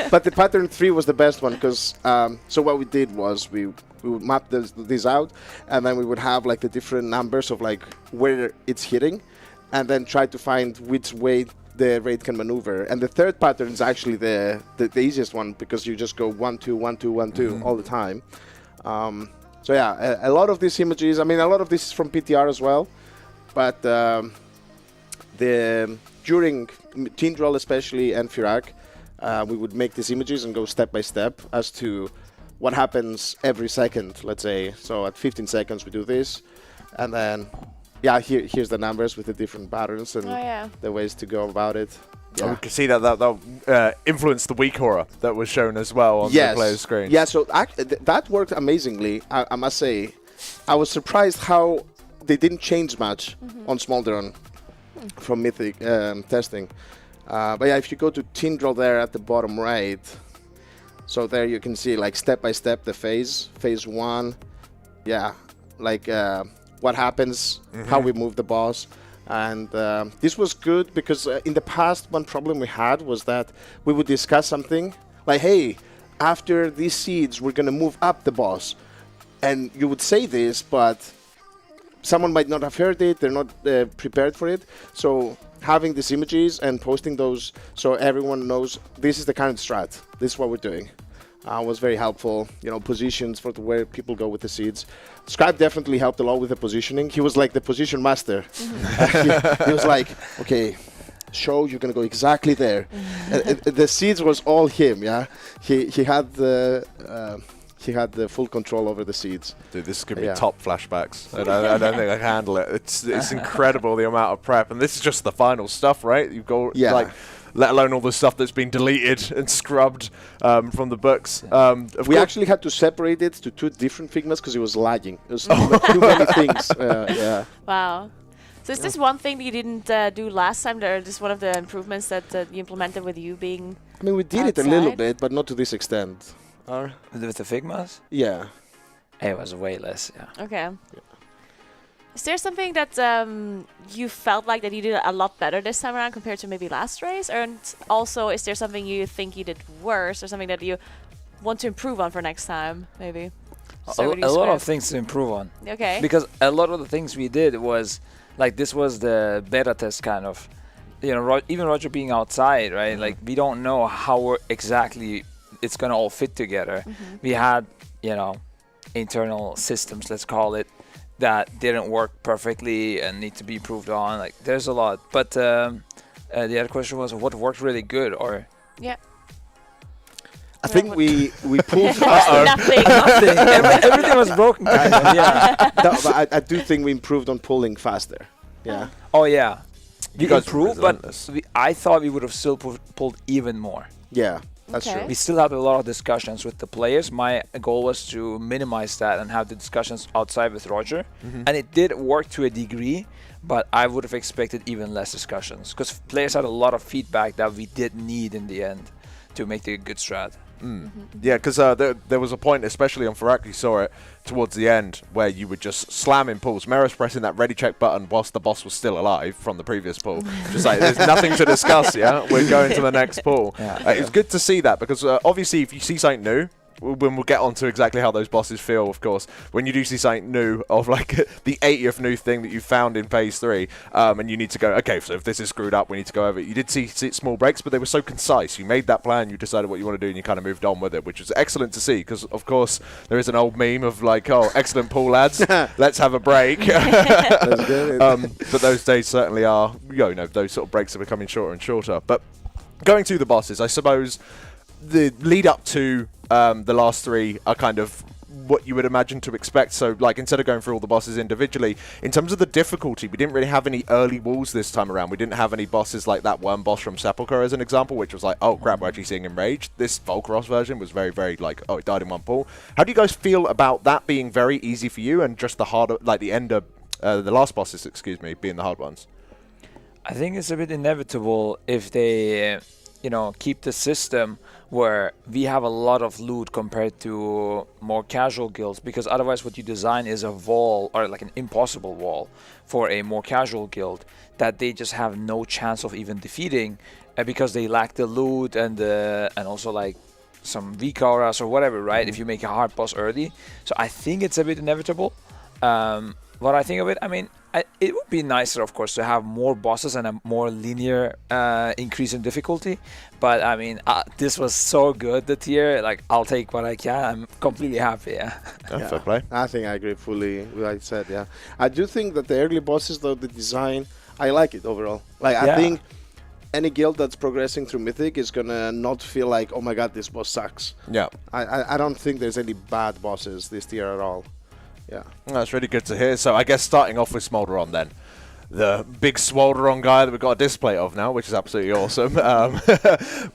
But the pattern 3 was the best one because so what we did was we would map these out, and then we would have like the different numbers of like where it's hitting, and then try to find which way the raid can maneuver. And the third pattern is actually the easiest one because you just go 1, 2, 1, 2, 1, 2 all the time. So yeah, a lot of these images. I mean, a lot of this is from PTR as well, but during Tindrell especially and Firak, we would make these images and go step by step as to what happens every second, let's say. So at 15 seconds we do this, and then here's the numbers with the different patterns and the ways to go about it. And we can see that influenced the weak aura that was shown as well on the player's screen. Yeah, so that worked amazingly, I must say. I was surprised how they didn't change much on Smolderon from Mythic testing. But yeah, if you go to Tindral there at the bottom right, so there you can see like step by step the phase 1, yeah, like what happens, how we move the boss. And this was good because in the past, one problem we had was that we would discuss something like, hey, after these seeds, we're going to move up the boss. And you would say this, but someone might not have heard it. They're not prepared for it. So having these images and posting those so everyone knows this is the current strat. This is what we're doing. Was very helpful. You know, positions for where people go with the seeds. Scribe definitely helped a lot with the positioning. He was like the position master. He was like, okay, show you're gonna go exactly there. The seeds was all him. Yeah, he had the full control over the seeds. Dude, this is going to be top flashbacks. I don't think I can handle it. It's incredible the amount of prep, and this is just the final stuff, right? You go like, let alone all the stuff that's been deleted and scrubbed from the books. We actually had to separate it to 2 different Figmas because it was lagging. It was too many things. Wow. So is this one thing that you didn't do last time, or just one of the improvements that you implemented with you being I mean, we did it a little bit, but not to this extent. With the Figmas? Yeah. It was way less, yeah. Okay. Yeah. Is there something that you felt like that you did a lot better this time around compared to maybe last race? And also, is there something you think you did worse or something that you want to improve on for next time, maybe? A lot of things to improve on. Okay. Because a lot of the things we did was, like, this was the beta test kind of. You know, even Roger being outside, right? Like, we don't know how exactly it's going to all fit together. We had, you know, internal systems, let's call it, that didn't work perfectly and need to be improved on. Like, there's a lot. But the other question was what worked really good, or? Yeah. I think we pulled nothing. Everything was broken, kind of, yeah. No, but I do think we improved on pulling faster. Yeah. Oh, yeah. You We guys improved, but I thought we would have still pulled even more. Yeah, that's true. We still had a lot of discussions with the players. My goal was to minimize that and have the discussions outside with Roger. And it did work to a degree, but I would have expected even less discussions because players had a lot of feedback that we did need in the end to make the good strat. Yeah, because there was a point, especially on Farak, you saw it towards the end, where you were just slamming pulls. Meros pressing that ready check button whilst the boss was still alive from the previous pull. Just like, there's nothing to discuss, yeah? We're going to the next pull. It's good to see that, because obviously if you see something new, when we'll get on to exactly how those bosses feel, of course, when you do see something new of like the 80th new thing that you found in phase 3, and you need to go, okay, so if this is screwed up, we need to go over it. You did see small breaks, but they were so concise. You made that plan, you decided what you want to do, and you kind of moved on with it, which was excellent to see, because of course there is an old meme of like, oh, excellent pull, lads, let's have a break. That's good. But those days certainly are, you know, those sort of breaks are becoming shorter and shorter. But going to the bosses, I suppose the lead up to the last 3 are kind of what you would imagine to expect. So, like, instead of going through all the bosses individually, in terms of the difficulty, we didn't really have any early walls this time around. We didn't have any bosses like that one boss from Sepulchre as an example, which was like, oh crap, we're actually seeing Enraged. This Volcaros version was very, very like, oh, it died in one pull. How do you guys feel about that being very easy for you and just the harder, like the ender, the last bosses, excuse me, being the hard ones? I think it's a bit inevitable if they, you know, keep the system where we have a lot of loot compared to more casual guilds, because otherwise what you design is a wall, or like an impossible wall for a more casual guild that they just have no chance of even defeating because they lack the loot and also like some weak auras or whatever, right? If you make a hard boss early. So I think it's a bit inevitable. What I think of it, I mean, it would be nicer, of course, to have more bosses and a more linear increase in difficulty. But I mean, this was so good, the tier. Like, I'll take what I can. I'm completely happy. Yeah. Fair play. I think I agree fully with what I said. Yeah, I do think that the early bosses, though, the design, I like it overall. Like, I think any guild that's progressing through Mythic is gonna not feel like, oh my god, this boss sucks. Yeah. I don't think there's any bad bosses this tier at all. Yeah. That's really good to hear. So I guess starting off with Smolderon then. the big Swolderon guy that we've got a display of now, which is absolutely awesome.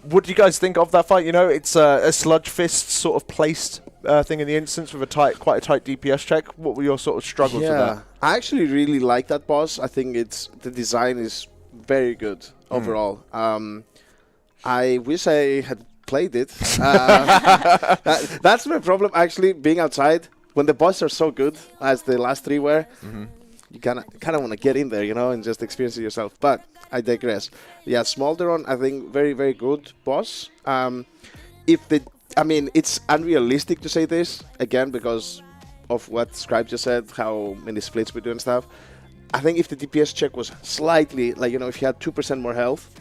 What do you guys think of that fight? You know, it's a sludge fist sort of placed thing in the instance with quite a tight DPS check. What were your sort of struggles with that? I actually really like that boss. I think the design is very good overall. I wish I had played it. That's my problem, actually, being outside. When the bosses are so good, as the last 3 were, you kind of want to get in there, you know, and just experience it yourself. But I digress. Yeah, Smolderon, I think, very, very good boss. It's unrealistic to say this, again, because of what Scribe just said, how many splits we do and stuff. I think if the DPS check was slightly, like, you know, if you had 2% more health,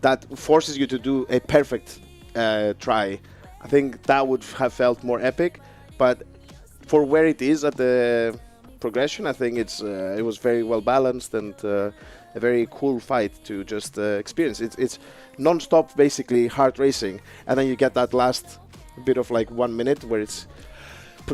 that forces you to do a perfect try. I think that would have felt more epic. But for where it is at the progression, I think it was very well balanced and a very cool fight to just experience. It's non-stop, basically, heart racing. And then you get that last bit of, like, 1 minute where it's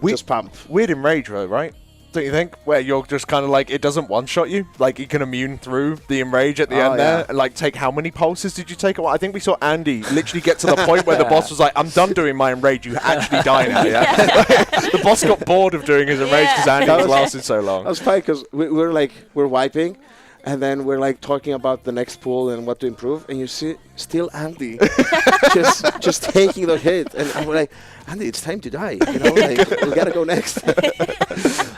just pump. Weird enrage, though, right? Don't you think? Where you're just kind of like, it doesn't one-shot you. Like, you can immune through the enrage at the end there. And, like, take how many pulses did you take? Well, I think we saw Andy literally get to the point where the boss was like, I'm done doing my enrage. You actually die now, the boss got bored of doing his enrage because Andy was lasting so long. That was funny because we're wiping. And then we're like talking about the next pool and what to improve, and you see still Andy just taking the hit, and we're like, Andy, it's time to die. You know, like, we gotta go next.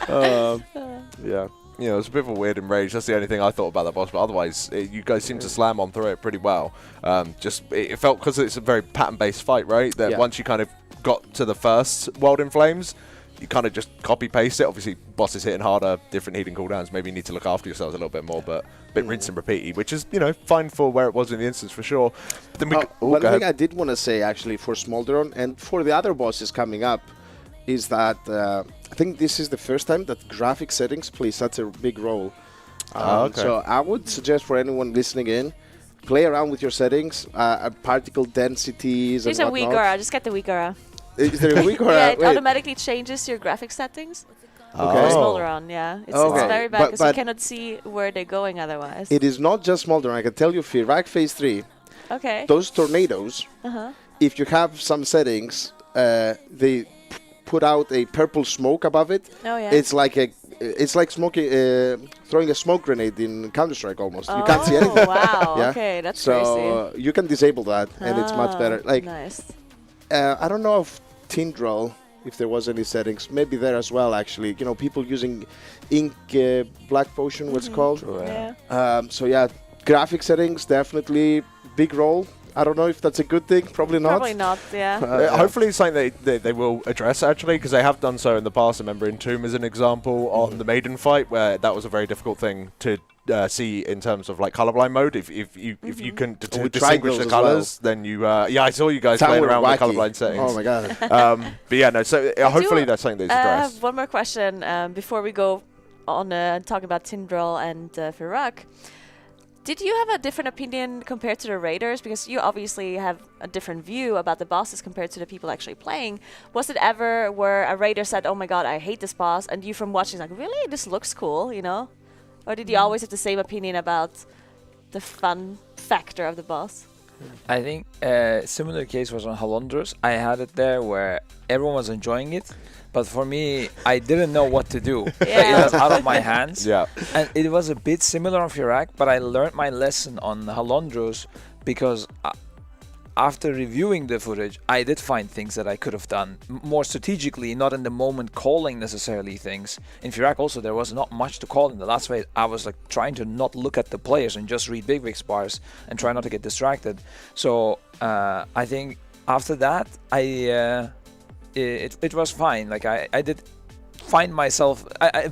Yeah. You know, it's a bit of a weird enrage. That's the only thing I thought about that boss. But otherwise, you guys seem to slam on through it pretty well. It felt, because it's a very pattern-based fight, right? That once you kind of got to the first World in Flames, you kind of just copy-paste it. Obviously, bosses hitting harder, different healing cooldowns. Maybe you need to look after yourselves a little bit more, but a bit rinse and repeat, which is, you know, fine for where it was in the instance for sure. But then one thing I did want to say, actually, for Smolderon and for the other bosses coming up is that I think this is the first time that graphic settings play such a big role. So I would suggest for anyone listening in, play around with your settings, particle densities and whatnot. There's a Weak Aura. Just get the Weak Aura. Is there a Weak Aura? Yeah, it automatically changes your graphic settings. Okay. Smolderon, yeah. It's very bad because you cannot see where they're going otherwise. It is not just Smolderon. I can tell you, Firak Phase 3, those tornadoes, if you have some settings, they put out a purple smoke above it. Oh, yeah. It's like smoking, throwing a smoke grenade in Counter-Strike almost. You can't see anything. Wow, okay, that's crazy. So you can disable that, and it's much better. Like, nice. I don't know if Tindral, if there was any settings, maybe there as well, actually. You know, people using ink black potion, what's it called? So yeah, graphic settings, definitely big role. I don't know if that's a good thing. Probably not. Probably not, yeah. Hopefully it's something they will address, actually, because they have done so in the past. I remember in Tomb as an example on the Maiden fight, where that was a very difficult thing to see in terms of like colorblind mode. If you can distinguish the colors, then you I saw you guys playing around with colorblind settings. Oh my god. But yeah, no. So hopefully that's something that's addressed. I have one more question before we go on talking about Tindral and Firak. Did you have a different opinion compared to the Raiders? Because you obviously have a different view about the bosses compared to the people actually playing. Was it ever where a Raider said, "Oh my god, I hate this boss," and you from watching like, "Really? This looks cool," you know? Or did you always have the same opinion about the fun factor of the boss? I think a similar case was on Halondros. I had it there where everyone was enjoying it, but for me, I didn't know what to do. It was out of my hands. And it was a bit similar on Firak, but I learned my lesson on Halondros because after reviewing the footage, I did find things that I could have done more strategically, not in the moment calling necessarily things. In Firak also, there was not much to call in the last fight. I was like trying to not look at the players and just read Big Vic's bars and try not to get distracted. So I think after that, it was fine. Like I did find myself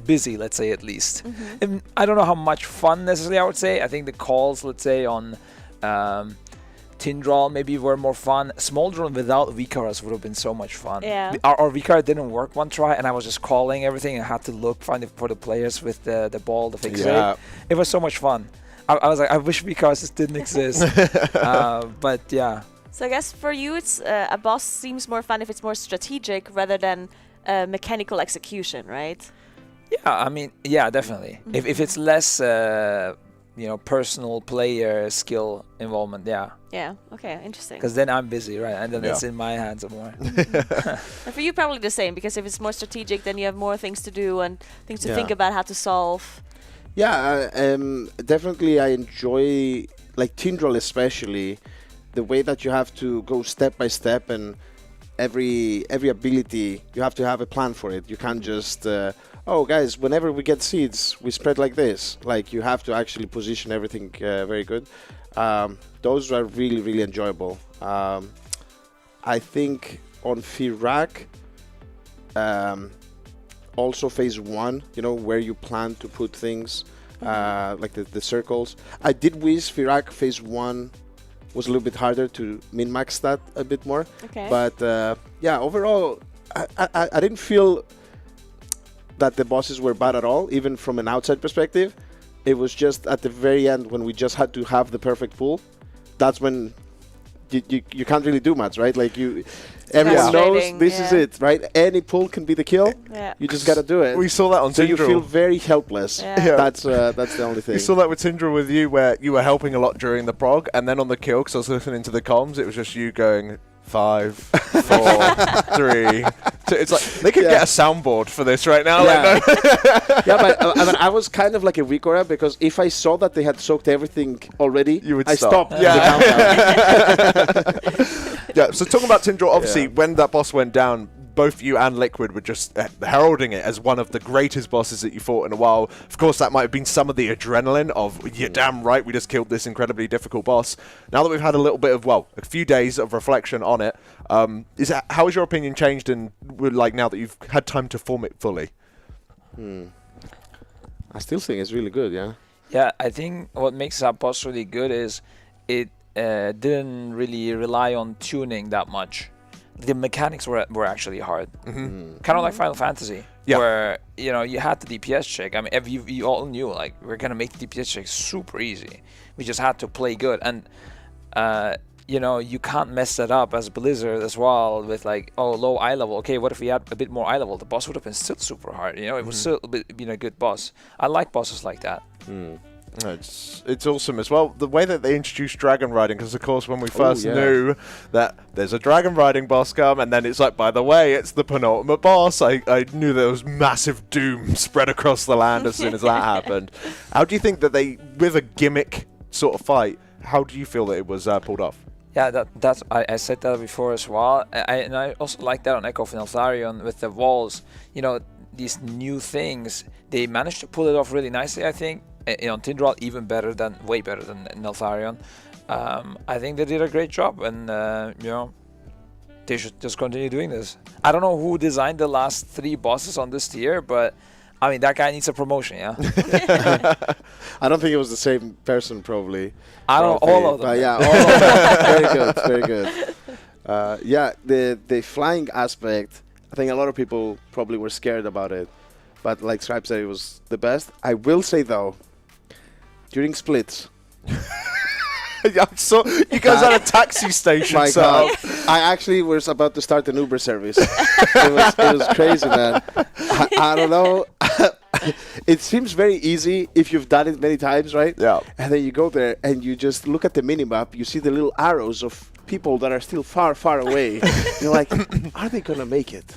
busy, let's say, at least. I don't know how much fun necessarily I would say. I think the calls, let's say, on Tindral maybe were more fun. Smolderon without Vikaras would have been so much fun. Our Vikara didn't work one try, and I was just calling everything. I had to look for the players with the ball, the fixate. It was so much fun. I was like, I wish Vikaras just didn't exist. But yeah. So I guess for you, it's a boss seems more fun if it's more strategic rather than mechanical execution, right? Yeah, I mean, yeah, definitely. If it's less, personal player skill involvement, yeah. Yeah. Okay. Interesting. Because then I'm busy, right? And then Yeah. it's in my hands more. And for you, probably the same, because if it's more strategic, then you have more things to do and things to Yeah. think about how to solve. Yeah, definitely I enjoy, like Tindral especially, the way that you have to go step by step, and every ability, you have to have a plan for it. You can't just, oh guys, whenever we get seeds, we spread like this. Like, you have to actually position everything very good. Those are really, really enjoyable. I think on Firak, also phase 1, where you plan to put things, like the circles. I did wish Firak phase 1 was a little bit harder to min-max that a bit more. Okay. But yeah, overall, I didn't feel that the bosses were bad at all, even from an outside perspective. It was just at the very end when we just had to have the perfect pool. That's when you can't really do much, right? Like everyone knows this is it, right? Any pull can be the kill. Yeah. You just gotta do it. We saw that on So you Tindral. feel very helpless. Yeah. That's the only thing. We saw that with Tindral with you, where you were helping a lot during the prog, and then on the kill, because I was listening to the comms, it was just you going 5, 4, 3. 2. It's like they could get a soundboard for this right now. Yeah, like, no. yeah, but I was kind of like a Ricora, because if I saw that they had soaked everything already, I stopped. Yeah. Yeah. So talking about Tindral, obviously when that boss went down, both you and Liquid were just heralding it as one of the greatest bosses that you fought in a while. Of course, that might have been some of the adrenaline of, you're damn right, we just killed this incredibly difficult boss. Now that we've had a little bit of, a few days of reflection on it, how has your opinion changed now that you've had time to form it fully? I still think it's really good, yeah. Yeah, I think what makes that boss really good is it didn't really rely on tuning that much. The mechanics were actually hard. Kind of like Final Fantasy, where you had the DPS check. I mean, you all knew we're gonna make the DPS check super easy. We just had to play good, and you can't mess that up as Blizzard as well with low eye level. Okay, what if we had a bit more eye level? The boss would have been still super hard. It would still been a good boss. I like bosses like that. It's awesome as well, the way that they introduced dragon riding, because of course when we first knew that there's a dragon riding boss come, and then it's like, by the way, it's the penultimate boss, I knew there was massive doom spread across the land as soon as that happened. How do you think that they, with a gimmick sort of fight, how do you feel that it was pulled off? Yeah, that's I said that before as well. And I also like that on Echo of Neltharion with the walls. These new things, they managed to pull it off really nicely, I think. On Tindral, way better than Neltharion. I think they did a great job, and they should just continue doing this. I don't know who designed the last 3 bosses on this tier, but I mean, that guy needs a promotion, yeah. I don't think it was the same person, probably. I don't know, all of them. But yeah, all of them. Very good. Yeah, the flying aspect, I think a lot of people probably were scared about it, but like Stripe said, it was the best. I will say though, during splits, I saw you guys at a taxi station. My God, I actually was about to start an Uber service. it was crazy, man. I don't know. It seems very easy if you've done it many times, right? Yeah. And then you go there and you just look at the minimap. You see the little arrows of people that are still far, far away. You're like, are they gonna make it?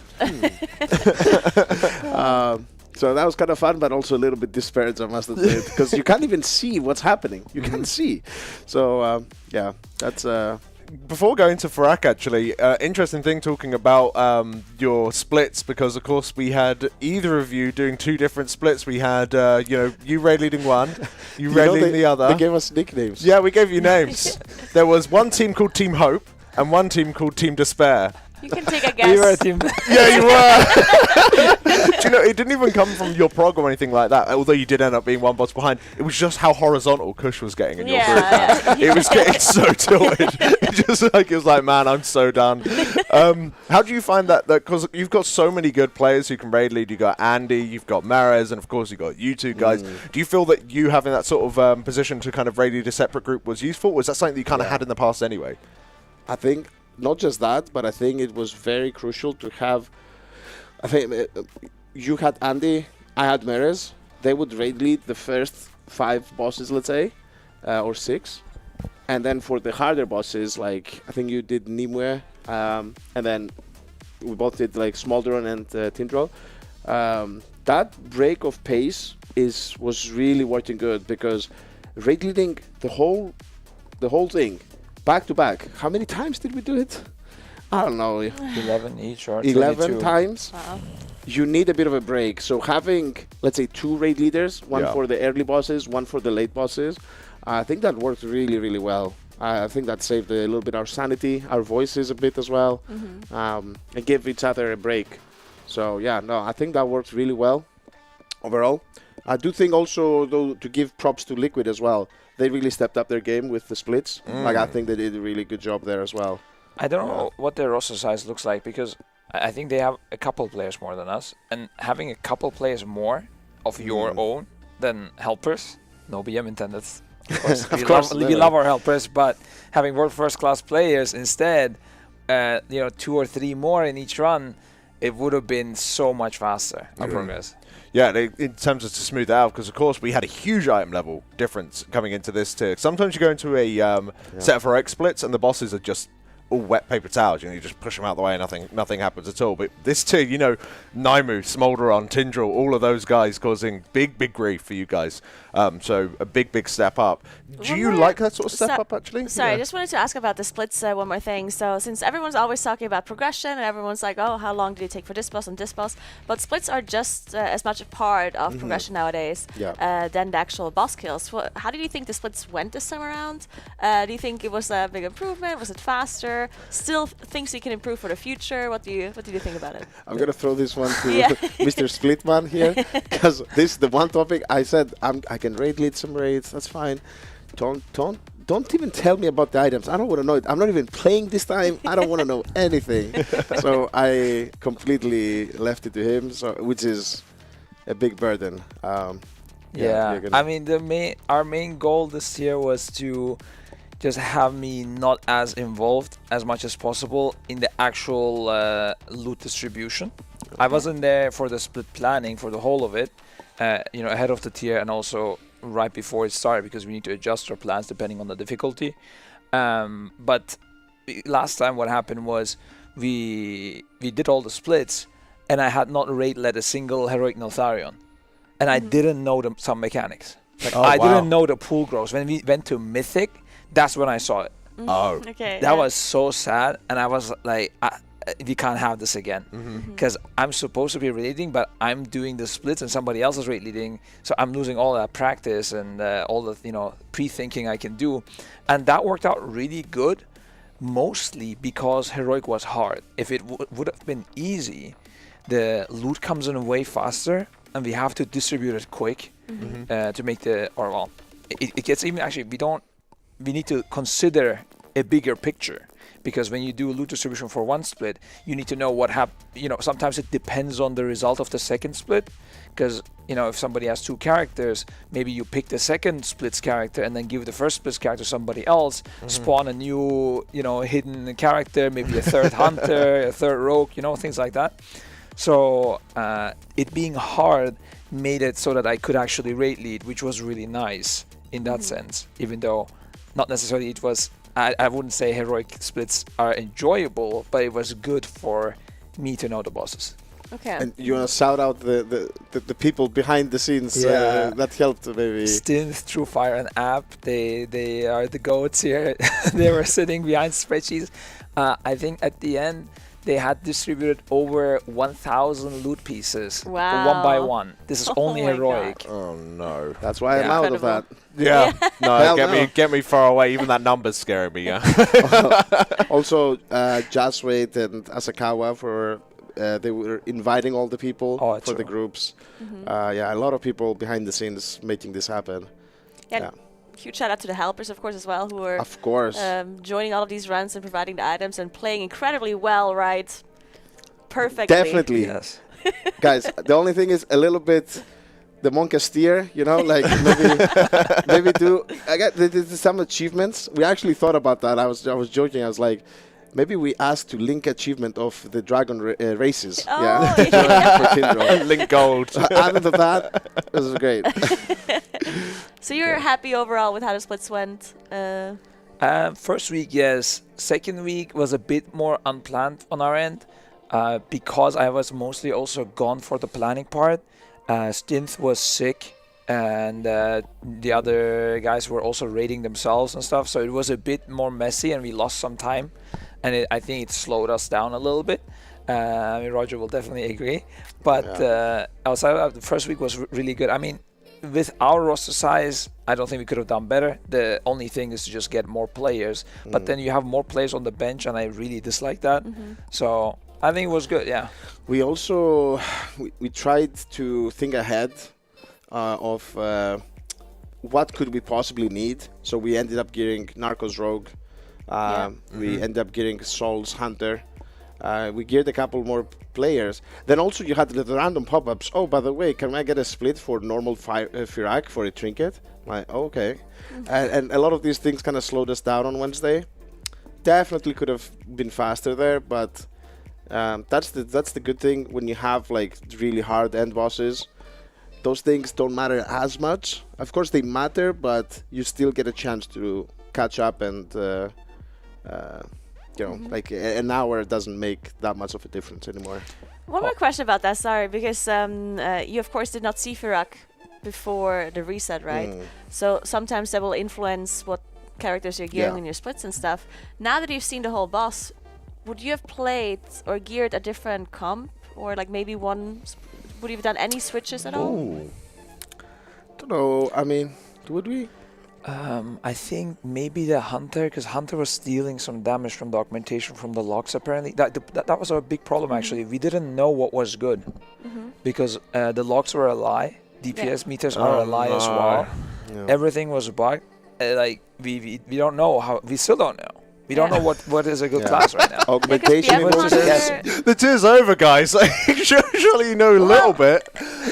So that was kind of fun, but also a little bit disparaging, I must admit, because you can't even see what's happening. You can't see. So, yeah, that's... Before going to Farak, actually, interesting thing talking about your splits, because, of course, we had either of you doing 2 different splits. We had, you raid leading one, you raid leading the other. They gave us nicknames. Yeah, we gave you names. There was one team called Team Hope and one team called Team Despair. You can take a guess. We were a team. Yeah, you were. Do you know, it didn't even come from your prog or anything like that, although you did end up being one boss behind. It was just how horizontal Kush was getting in your group. Yeah. It was getting so tilted. It was like, man, I'm so done. How do you find that? Because you've got so many good players who can raid lead. You've got Andy, you've got Mares, and of course you've got you two guys. Do you feel that you having that sort of position to kind of raid lead a separate group was useful? Was that something that you kind of had in the past anyway? I think not just that, but I think it was very crucial to have. I think you had Andy I had Meres, they would raid lead the first 5 bosses, let's say, or 6. And then for the harder bosses, like I think you did Nimue, and then we both did like Smolderon and Tindral. That break of pace was really working good because raid leading the whole thing back to back. How many times did we do it? I don't know. 11 each or 11 22. times. Wow. You need a bit of a break. So having, let's say, 2 raid leaders, one for the early bosses, one for the late bosses, I think that worked really, really well. I think that saved a little bit our sanity, our voices a bit as well, and gave each other a break. So yeah, no, I think that worked really well overall. I do think also, though, to give props to Liquid as well. They really stepped up their game with the splits. Like I think they did a really good job there as well. I don't know what their roster size looks like because I think they have a couple players more than us, and having a couple players more of your own than helpers, no BM intended. Of course, we love our helpers, but having world first class players instead, 2 or 3 more in each run, it would have been so much faster our progress. Yeah, in terms of to smooth it out, because of course we had a huge item level difference coming into this tier. Sometimes you go into a set of heroic splits and the bosses are just all wet paper towels. You just push them out the way and nothing happens at all. But this tier, Naimu, Smolderon, Tindral, all of those guys causing big grief for you guys. So a big step up. Do you like that sort of step up, actually? Sorry, I just wanted to ask about the splits, one more thing. So since everyone's always talking about progression and everyone's like, oh, how long did it take for this boss and this boss? But splits are just as much a part of progression nowadays than the actual boss kills. How did you think the splits went this time around? Do you think it was a big improvement? Was it faster? Still things you can improve for the future? What do you think about it? I'm going to throw this one to Mr. Splitman here, because this is the one topic I said I can raid lead some raids, that's fine. Don't even tell me about the items. I don't want to know it. I'm not even playing this time. I don't want to know anything. So I completely left it to him, which is a big burden. I mean, our main goal this year was to just have me not as involved as much as possible in the actual loot distribution. I wasn't there for the split planning for the whole of it, ahead of the tier and also right before it started, because we need to adjust our plans depending on the difficulty. But last time what happened was we did all the splits and I had not raid led a single heroic Notharion, and I didn't know some mechanics. I didn't know the pool grows. When we went to Mythic, that's when I saw it. That was so sad, and I was like, we can't have this again, because I'm supposed to be raiding, but I'm doing the splits and somebody else is raid leading, so I'm losing all that practice and all the pre-thinking I can do. And that worked out really good, mostly because heroic was hard. If it would have been easy, the loot comes in way faster and we have to distribute it quick to make it gets even, actually we need to consider a bigger picture, because when you do loot distribution for one split, you need to know what sometimes it depends on the result of the second split, because if somebody has 2 characters, maybe you pick the second split's character and then give the first split's character to somebody else, spawn a new hidden character, maybe a third hunter, a third rogue, things like that. So it being hard made it so that I could actually raid lead, which was really nice in that sense, even though not necessarily it was, I wouldn't say heroic splits are enjoyable, but it was good for me to know the bosses. Okay. And you want to shout out the people behind the scenes that helped, maybe. Stinth, Truefire, and App, they are the goats here. They were sitting behind spreadsheets. I think at the end, they had distributed over 1,000 loot pieces, one by one. This is only heroic. Oh no! That's why I'm out of that. Yeah, no, get me far away. Even that number's scaring me. Yeah. Also, Jaswait and Asakawa they were inviting all the people for the groups. A lot of people behind the scenes making this happen. Huge shout out to the helpers, of course, as well, who were joining all of these runs and providing the items and playing incredibly well, right? Perfectly. Definitely. Yes. Guys, the only thing is a little bit the Moncastier, maybe do. I got some achievements. We actually thought about that. I was joking. I was like, Maybe we asked to link achievement of the dragon races. Oh, yeah. yeah. For Tindro. Link gold. Other than that, this is great. So you're happy overall with how the splits went? First week, yes. Second week was a bit more unplanned on our end because I was mostly also gone for the planning part. Stinth was sick, and the other guys were also raiding themselves and stuff, so it was a bit more messy and we lost some time, and I think it slowed us down a little bit. I mean, Roger will definitely agree, but outside of the first week was really good. I mean, with our roster size, I don't think we could have done better. The only thing is to just get more players, but then you have more players on the bench, and I really dislike that. So I think it was good, yeah. We also we tried to think ahead of what could we possibly need. So we ended up getting Narcos Rogue. We ended up getting Souls Hunter. We geared a couple more players. Then also you had the random pop-ups. Oh, by the way, can I get a split for normal Firak for a trinket? Like, oh, okay. And a lot of these things kind of slowed us down on Wednesday. Definitely could have been faster there, but that's the good thing when you have like really hard end bosses. Those things don't matter as much. Of course they matter, but you still get a chance to catch up and you know, like an hour doesn't make that much of a difference anymore. One more question about that, sorry, because you of course did not see Firak before the reset, right? So sometimes that will influence what characters you're gearing in your splits and stuff. Now that you've seen the whole boss, would you have played or geared a different comp, or like maybe one? Would you have done any switches at all? Don't know. I mean, would we? I think maybe the Hunter, because Hunter was stealing some damage from the augmentation from the locks apparently. That was a big problem actually. We didn't know what was good because the locks were a lie. DPS meters are a lie as well. Everything was bugged. Like we don't know how. We still don't know. We don't know what is a good class right now. Augmentation. The tier's over, guys. Like, surely you know a little bit.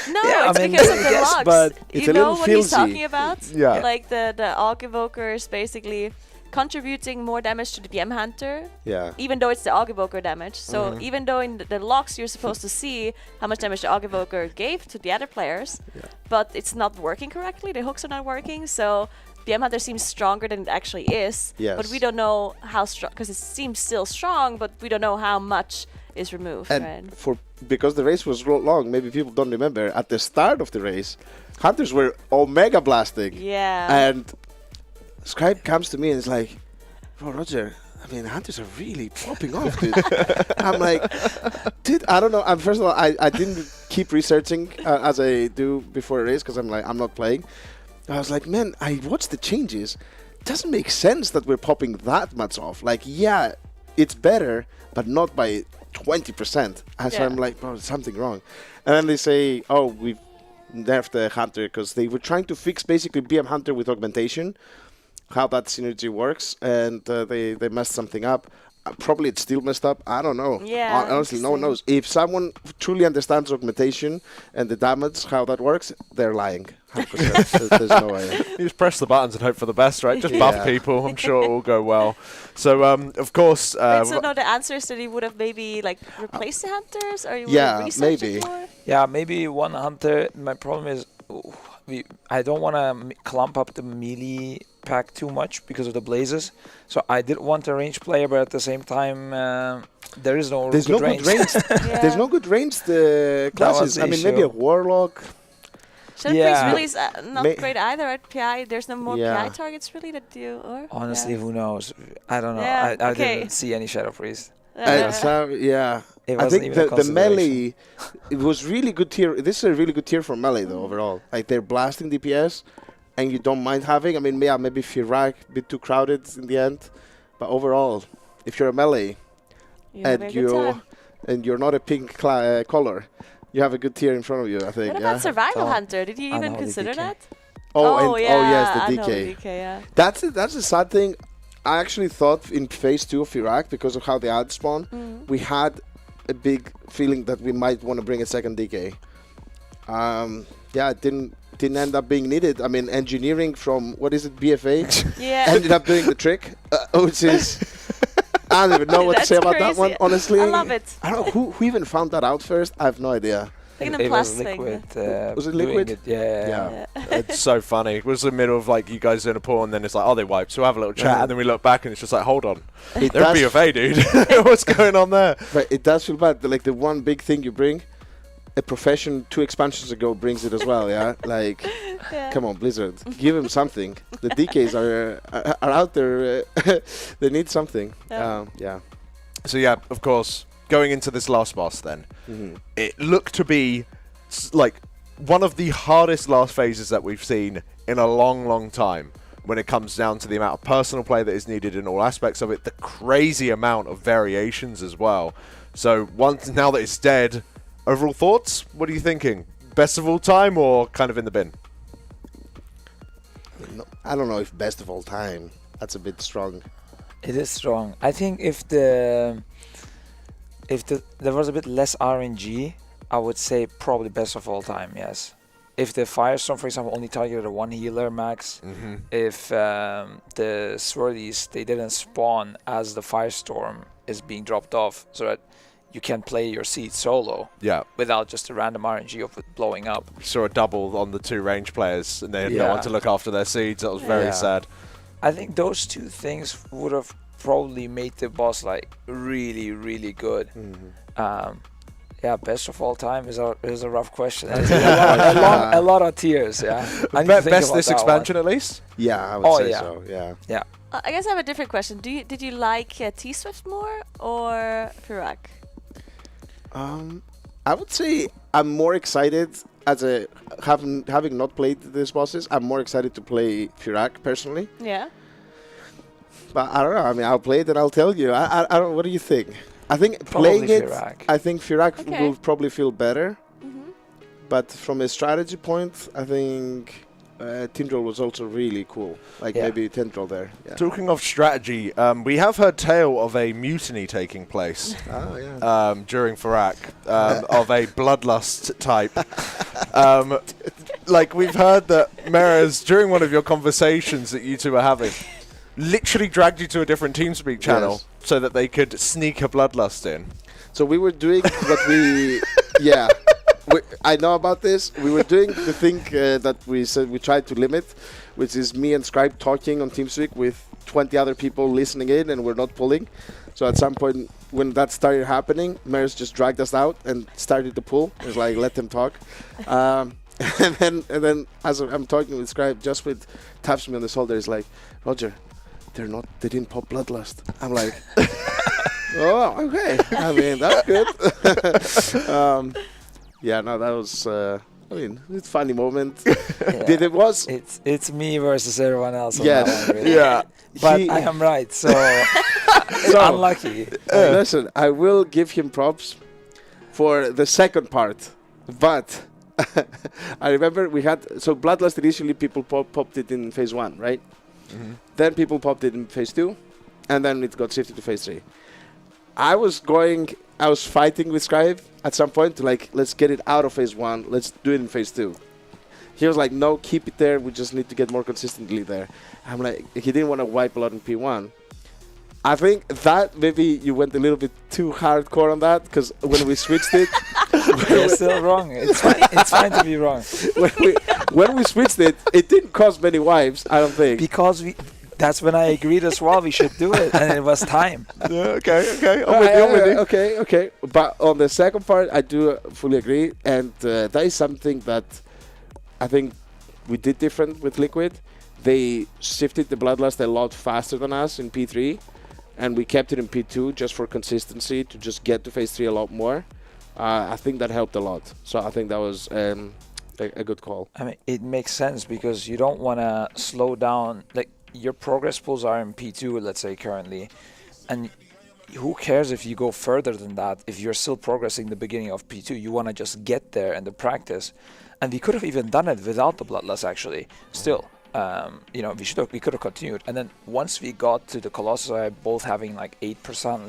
No, it's because of the logs. But it's you a know little what he's filthy. talking about? Yeah. Like the Aug Evoker is basically contributing more damage to the BM Hunter. Yeah. Even though it's the Aug Evoker damage. So even though in the logs you're supposed to see how much damage the Aug Evoker gave to the other players, but it's not working correctly. The hooks are not working. So BM Hunter seems stronger than it actually is. Yes. But we don't know how strong, because it seems still strong, but we don't know how much is removed. And right? because the race was long, maybe people don't remember, at the start of the race, Hunters were Omega blasting. Yeah. And Scribe comes to me and is like, bro, Roger, I mean, Hunters are really popping off, dude. I'm like, dude, I don't know. First of all, I didn't keep researching as I do before a race because I'm like, I'm not playing. I was like, man, I watched the changes. It doesn't make sense that we're popping that much off. Like, yeah, it's better, but not by 20%. And so I'm like, bro, there's something wrong. And then they say, oh, we've nerfed the Hunter because they were trying to fix basically BM Hunter with augmentation, how that synergy works, and they messed something up. Probably it's still messed up. I don't know. Yeah, honestly, no one knows. If someone truly understands augmentation and the damage, how that works, they're lying. 100%. There's no way. You just press the buttons and hope for the best, right? Just buff people. I'm sure it'll all go well. So, of course... Wait, so no, the answer is that he would have maybe like replaced the Hunters? Or you would have researched it more? Yeah, maybe one Hunter. My problem is I don't want to clump up the melee pack too much because of the blazes. So I did want a range player, but at the same time, there is no good range. There's no good ranged classes. I mean, maybe a Warlock. Shadow Priest really is not great either at PI. There's no more PI targets really that do. Or honestly, who knows? I don't know. Yeah, I didn't see any Shadow Priest. I think the melee, it was really good tier. This is a really good tier for melee though overall. Like they're blasting DPS, and you don't mind having. I mean, maybe Firak a bit too crowded in the end, but overall, if you're a melee, and you're not a pink color, you have a good tier in front of you. I think. What about Survival Hunter? Did you even consider that? Yes, the DK. Yeah. That's a sad thing. I actually thought in phase 2 of Iraq, because of how they ad spawn, we had a big feeling that we might want to bring a second DK. It didn't end up being needed. I mean, engineering from, what is it, BFA? ended up doing the trick, which is I don't even know what to say about that crazy. one, honestly. I love it. I don't know who even found that out first. I have no idea. Like It was Liquid. Was it doing Liquid? It. Yeah. It's so funny. It was the middle of like you guys in a pool, and then it's like, oh, they wiped. So we have a little chat, and then we look back, and it's just like, hold on, It they're does- BFA, dude. What's going on there? But it does feel bad. Like the one big thing you bring, a profession 2 expansions ago brings it as well. Yeah, like, come on, Blizzard, give them something. The DKs are out there. They need something. Yeah. So yeah, of course, going into this last boss, then it looked to be like one of the hardest last phases that we've seen in a long, long time. When it comes down to the amount of personal play that is needed in all aspects of it, the crazy amount of variations as well. So now that it's dead, overall thoughts? What are you thinking? Best of all time or kind of in the bin? No, I don't know if best of all time. That's a bit strong. It is strong. I think if there was a bit less RNG, I would say probably best of all time. Yes. If the Firestorm, for example, only targeted a 1 healer max, if the Swirlies, they didn't spawn as the Firestorm is being dropped off, so that you can play your seed solo without just a random RNG of it blowing up. We saw a double on the 2 range players, and they had no one to look after their seeds. That was very sad. I think those 2 things would have probably made the boss like really, really good. Yeah, best of all time is a rough question. a lot of tears. Yeah. Best this expansion at least. Yeah, I would say so. Yeah. I guess I have a different question. Did you like T-Swift more or Firak? I would say I'm more excited having not played these bosses. I'm more excited to play Firak personally. Yeah. But I don't know. I mean, I'll play it and I'll tell you. I don't. What do you think? I think Probably playing Firak. it, I think Firak will probably feel better. But from a strategy point, I think Tindril was also really cool. Like maybe Tindril there. Yeah. Talking of strategy, we have heard tale of a mutiny taking place during Firak of a bloodlust type. Like we've heard that Meras, during one of your conversations that you two were having, literally dragged you to a different TeamSpeak channel so that they could sneak a bloodlust in. So we were doing what we, I know about this. We were doing the thing that we said we tried to limit, which is me and Scribe talking on TeamSpeak with 20 other people listening in, and we're not pulling. So at some point, when that started happening, Meras just dragged us out and started to pull. It was like, let them talk. And then as I'm talking with Scribe, just with taps me on the shoulder, it's like, Roger, they didn't pop bloodlust. I'm like, oh, okay. I mean, that's good. That was, it's a funny moment. It was. It's me versus everyone else. On Yes. that one, really. But I am right, so it's unlucky. Listen, I will give him props for the second part, but I remember we had Bloodlust initially people popped it in phase 1, right? Then people popped it in phase 2, and then it got shifted to phase 3. I was fighting with Scribe at some point to let's get it out of phase 1, let's do it in phase 2. He was like, no, keep it there, we just need to get more consistently there. I'm like, he didn't want to wipe a lot in P1. I think that maybe you went a little bit too hardcore on that, because when we switched it... You're still wrong. It's fine to be wrong. When we switched it, it didn't cause many wipes, I don't think. Because that's when I agreed as well we should do it, and it was time. Okay. I'm with you. Okay. But on the second part, I do fully agree, and that is something that I think we did different with Liquid. They shifted the Bloodlust a lot faster than us in P3, and we kept it in P2 just for consistency to just get to phase 3 a lot more. I think that helped a lot. So I think that was a good call. I mean, it makes sense because you don't want to slow down. Like, your progress pools are in P2, let's say, currently. And who cares if you go further than that? If you're still progressing the beginning of P2, you want to just get there and the practice. And we could have even done it without the Bloodlust, actually. Still. We could have continued, and then once we got to the Colossus, both having like 8%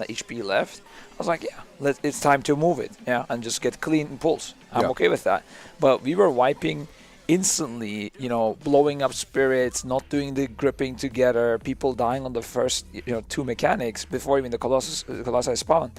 HP left, I was like, it's time to move it, and just get clean pulls. I'm okay with that. But we were wiping instantly, blowing up spirits, not doing the gripping together, people dying on the first, 2 mechanics before even the Colossi spawn.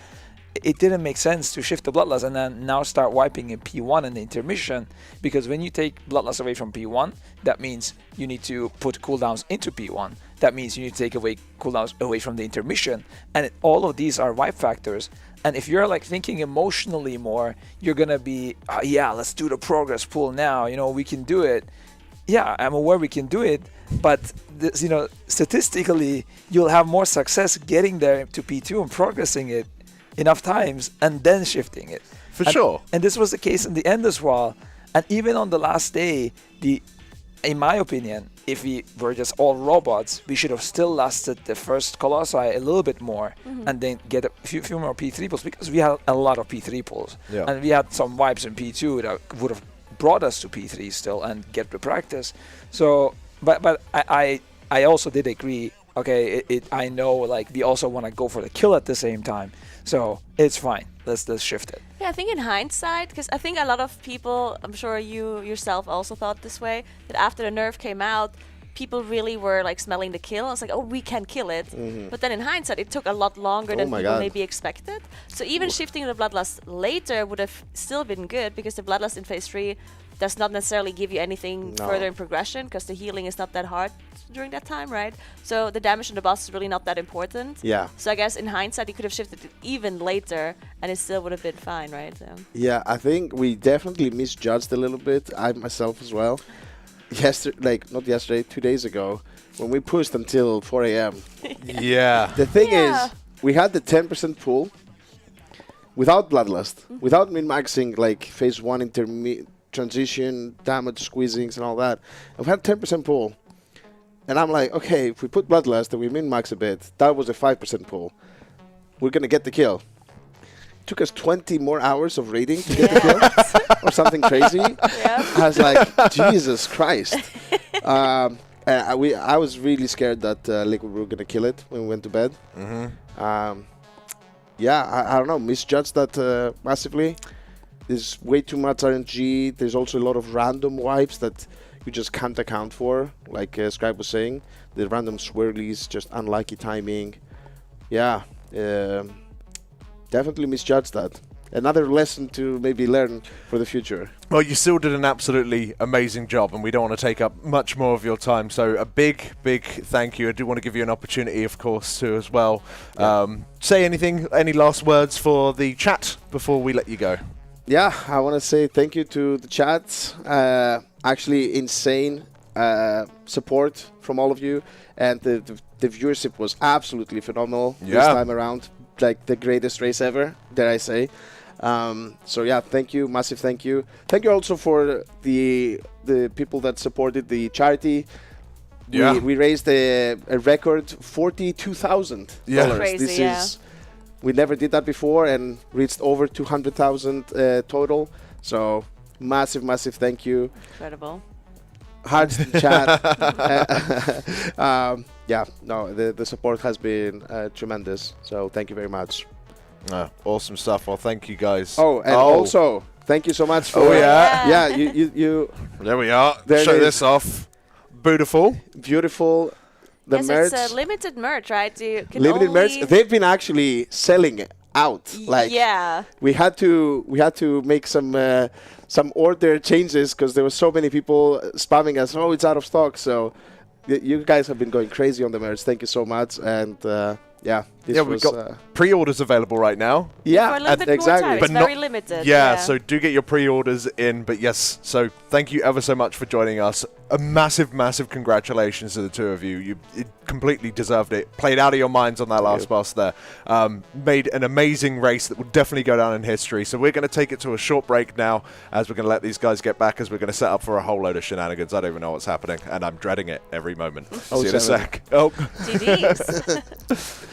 It didn't make sense to shift the Bloodlust and then now start wiping in P1 in the intermission, because when you take Bloodlust away from P1, that means you need to put cooldowns into P1. That means you need to take away cooldowns away from the intermission, and all of these are wipe factors. And if you're like thinking emotionally more, you're gonna be, let's do the progress pull now. We can do it. Yeah, I'm aware we can do it, but this, statistically, you'll have more success getting there to P2 and progressing it enough times and then shifting it. For sure. And this was the case in the end as well. And even on the last day, in my opinion, if we were just all robots, we should have still lasted the first Colossi a little bit more and then get a few more P3 pulls, because we had a lot of P3 pulls. Yeah. And we had some wipes in P2 that would have brought us to P3 still and get the practice. So, but I also did agree, okay, I know, like, we also want to go for the kill at the same time. So it's fine. Let's shift it. Yeah, I think in hindsight, because I think a lot of people, I'm sure you yourself also thought this way, that after the nerf came out, people really were like smelling the kill. It's like, oh, we can kill it. But then in hindsight, it took a lot longer than people maybe expected. So even shifting the Bloodlust later would have still been good, because the Bloodlust in phase 3 does not necessarily give you anything further in progression, because the healing is not that hard during that time, right? So the damage on the boss is really not that important. Yeah. So I guess in hindsight, you could have shifted it even later, and it still would have been fine, right? So. Yeah, I think we definitely misjudged a little bit. I myself as well. Not yesterday, 2 days ago, when we pushed until 4 a.m. Yeah. The thing is, we had the 10% pull without Bloodlust, without min-maxing like phase 1 transition, damage, squeezings, and all that. And we had 10% pull. And I'm like, okay, if we put Bloodlust and we min-max a bit, that was a 5% pull. We're going to get the kill. Took us 20 more hours of raiding to get the kill, or something crazy. I was like, Jesus Christ. And I was really scared that Liquid were going to kill it when we went to bed. I don't know, misjudged that massively. There's way too much RNG. There's also a lot of random wipes that you just can't account for, like Scribe was saying. The random swirlies, just unlucky timing. Yeah, definitely misjudged that. Another lesson to maybe learn for the future. Well, you still did an absolutely amazing job, and we don't want to take up much more of your time. So a big, big thank you. I do want to give you an opportunity, of course, to as well. Say anything, any last words for the chat before we let you go? Yeah, I want to say thank you to the chat. Actually, insane support from all of you, and the viewership was absolutely phenomenal this time around. Like the greatest race ever, dare I say. So yeah, thank you, massive thank you. Thank you also for the people that supported the charity. Yeah. We raised a record $42,000. Yeah. Crazy, This is we never did that before, and reached over 200,000 total. So massive thank you. Incredible. Hearts in chat. The support has been tremendous. So thank you very much. Awesome stuff. Well, thank you guys. Also, thank you so much for. You. There we are. There Show this off. Beautiful. The yes, merch. It's a limited merch, right? You can Limited only merch. They've been actually selling it out. We had to make some order changes because there were so many people spamming us. Oh, it's out of stock. So you guys have been going crazy on the merch. Thank you so much. And we've got pre-orders available right now. Yeah, for a little bit more time. It's very limited. Yeah, so do get your pre-orders in. But yes, so thank you ever so much for joining us. A massive congratulations to the two of you. You completely deserved it. Played out of your minds on that last boss there. Made an amazing race that will definitely go down in history. So we're going to take it to a short break now, as we're going to let these guys get back, as we're going to set up for a whole load of shenanigans. I don't even know what's happening, and I'm dreading it every moment. See you in a sec. GG's.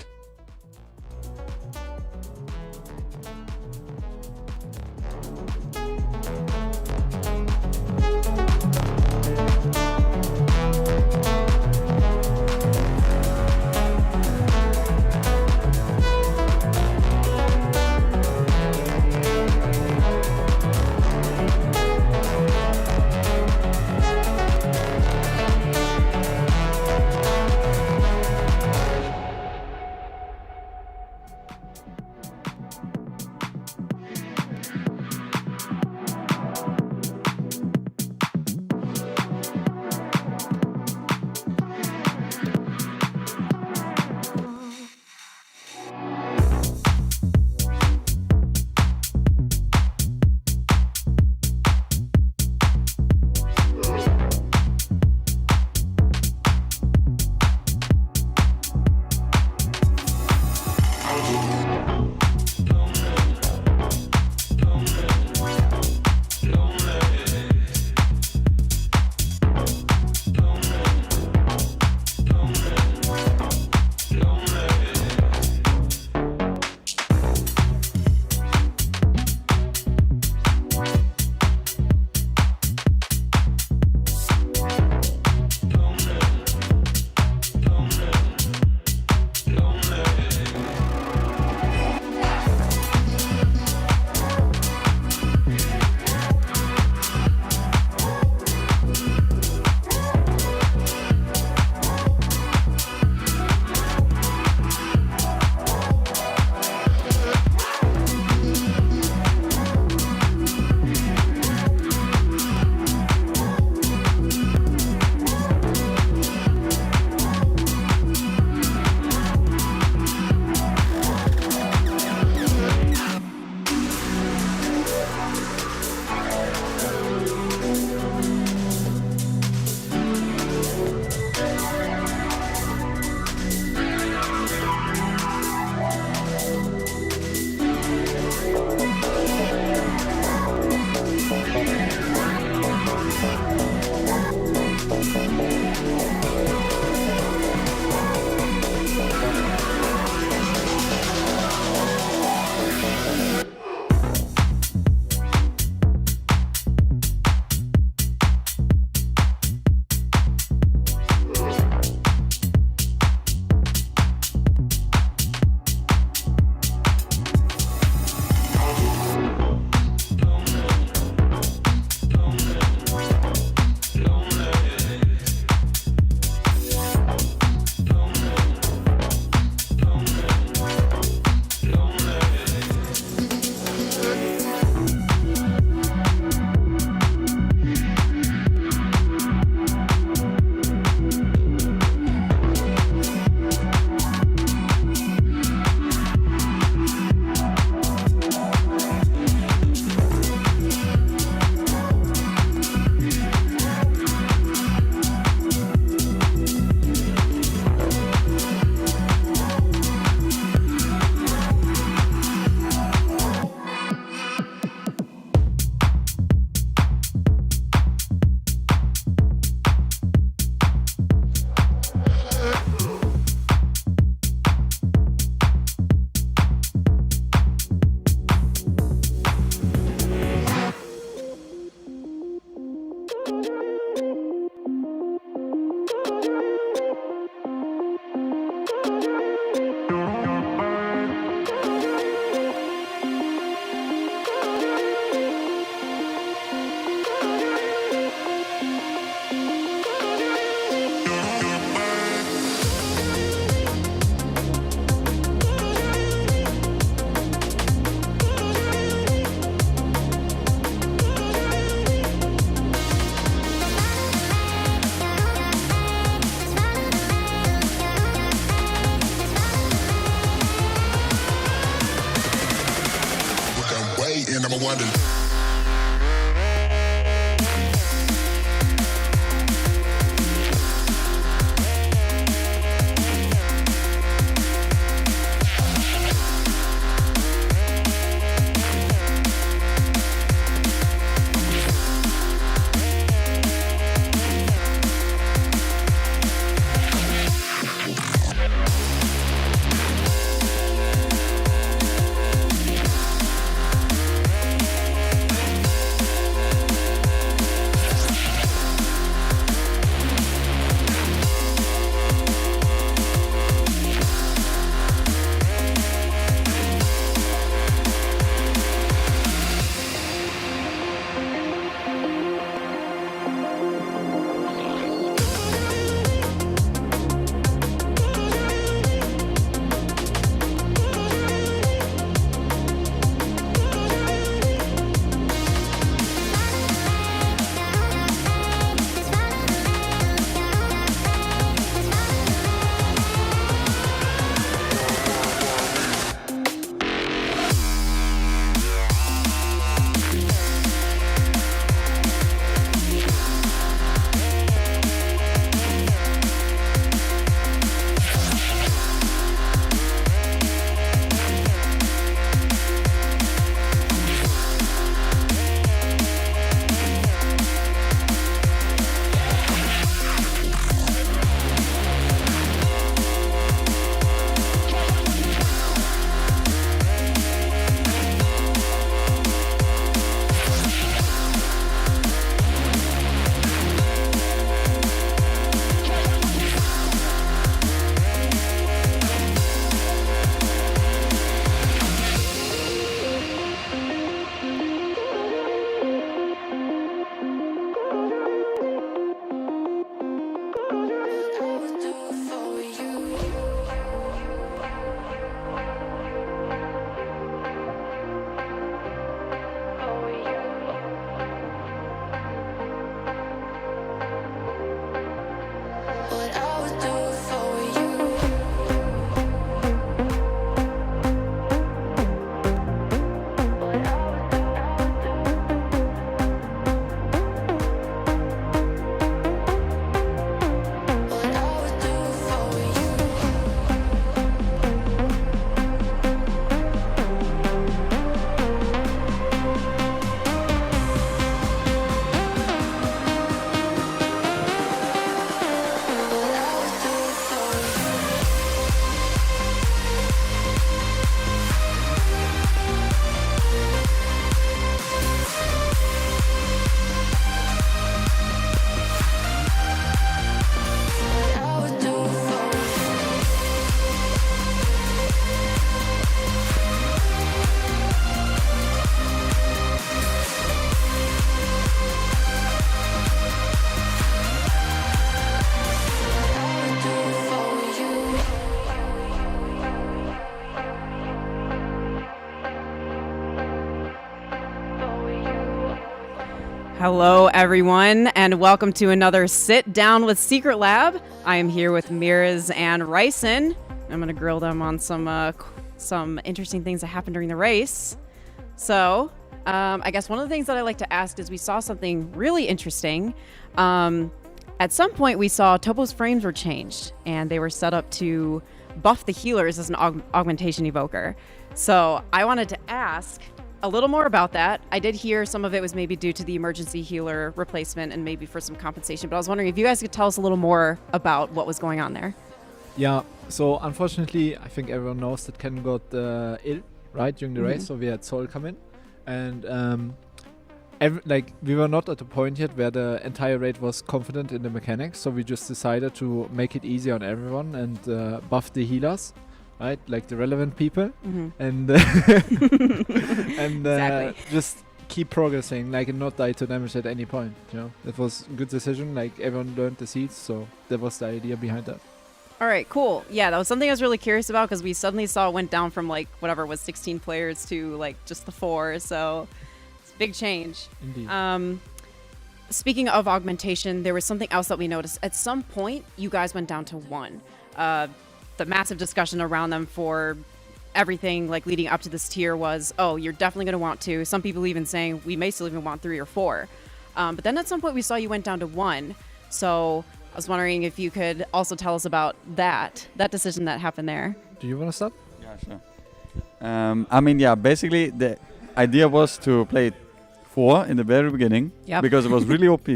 Hello, everyone, and welcome to another Sit Down with Secret Lab. I am here with Miraz and Ryson. I'm going to grill them on some interesting things that happened during the race. So, I guess one of the things that I like to ask is we saw something really interesting. At some point, we saw Topo's frames were changed, and they were set up to buff the healers as an augmentation evoker. So, I wanted to ask a little more about that. I did hear some of it was maybe due to the emergency healer replacement and maybe for some compensation, but I was wondering if you guys could tell us a little more about what was going on there. Yeah, so unfortunately, I think everyone knows that Ken got ill, right, during the race, so we had Sol come in, and we were not at the point yet where the entire raid was confident in the mechanics, so we just decided to make it easy on everyone and buff the healers. Right, like the relevant people, and Exactly. Just keep progressing, like, and not die to damage at any point. You know, it was a good decision. Like, everyone learned the seeds, so that was the idea behind that. All right, cool. Yeah, that was something I was really curious about because we suddenly saw it went down from like whatever was 16 players to like just the 4. So it's a big change. Indeed. Speaking of augmentation, there was something else that we noticed. At some point, you guys went down to 1. The massive discussion around them for everything like leading up to this tier was, oh, you're definitely going to want 2. Some people even saying we may still even want 3 or 4. But then at some point we saw you went down to 1. So I was wondering if you could also tell us about that decision that happened there. Do you want to start? Yeah, sure. I mean, yeah, basically the idea was to play 4 in the very beginning because it was really OP.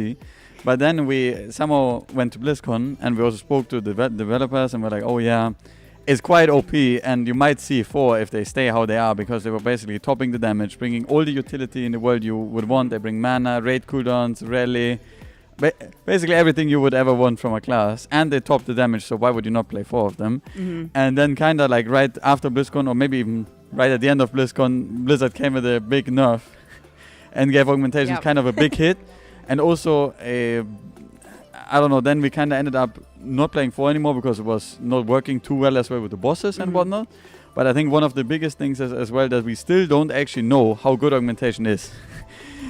But then we somehow went to BlizzCon and we also spoke to the developers and we're like, oh yeah, it's quite OP and you might see 4 if they stay how they are, because they were basically topping the damage, bringing all the utility in the world you would want. They bring mana, raid cooldowns, rally, basically everything you would ever want from a class, and they top the damage, so why would you not play 4 of them? And then kind of like right after BlizzCon, or maybe even right at the end of BlizzCon, Blizzard came with a big nerf and gave augmentations kind of a big hit. And also, I don't know, then we kind of ended up not playing 4 anymore because it was not working too well as well with the bosses and whatnot. But I think one of the biggest things as well that we still don't actually know how good augmentation is.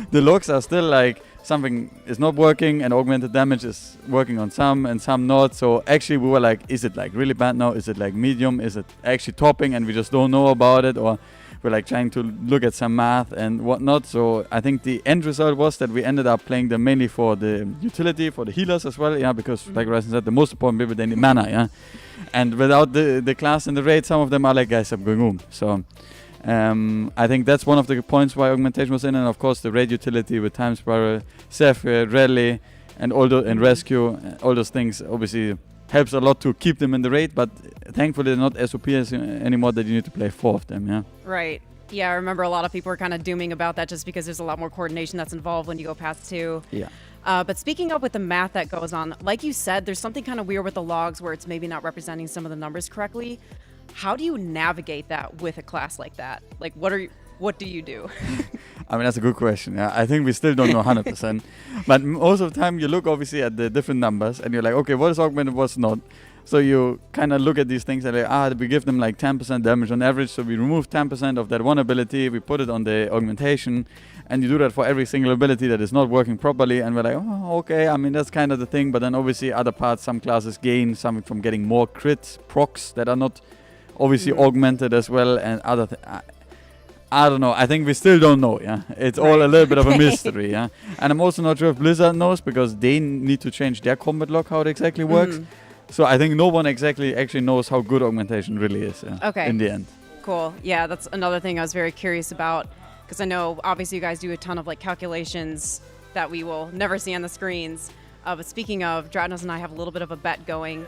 The logs are still like something is not working and augmented damage is working on some and some not. So actually we were like, is it like really bad now? Is it like medium? Is it actually topping and we just don't know about it? Or we're like trying to look at some math and whatnot. So I think the end result was that we ended up playing them mainly for the utility, for the healers as well, because like Ryzen said, the most important people, they need mana, and without the class and the raid, some of them are like, guys, I'm going home. So I think that's one of the points why augmentation was in, and of course the raid utility with Time Spiral, Zephyr, Rally, and all and Rescue, all those things obviously helps a lot to keep them in the raid, but thankfully they're not SOP anymore that you need to play 4 of them, Right. Yeah, I remember a lot of people were kind of dooming about that just because there's a lot more coordination that's involved when you go past 2. Yeah. But speaking of with the math that goes on, like you said, there's something kind of weird with the logs where it's maybe not representing some of the numbers correctly. How do you navigate that with a class like that? Like, what do you do? I mean, that's a good question. I think we still don't know 100%. But most of the time you look obviously at the different numbers and you're like, okay, what is augmented, what's not? So you kind of look at these things and like, we give them like 10% damage on average. So we remove 10% of that one ability, we put it on the augmentation, and you do that for every single ability that is not working properly. And we're like, oh, okay, I mean, that's kind of the thing. But then obviously other parts, some classes gain something from getting more crit procs that are not obviously augmented as well, and other I don't know. I think we still don't know, It's all a little bit of a mystery, And I'm also not sure if Blizzard knows, because they need to change their combat log, how it exactly works. So I think no one actually knows how good augmentation really is in the end. Cool. Yeah, that's another thing I was very curious about, because I know obviously you guys do a ton of like calculations that we will never see on the screens. But speaking of, Dratnos and I have a little bit of a bet going.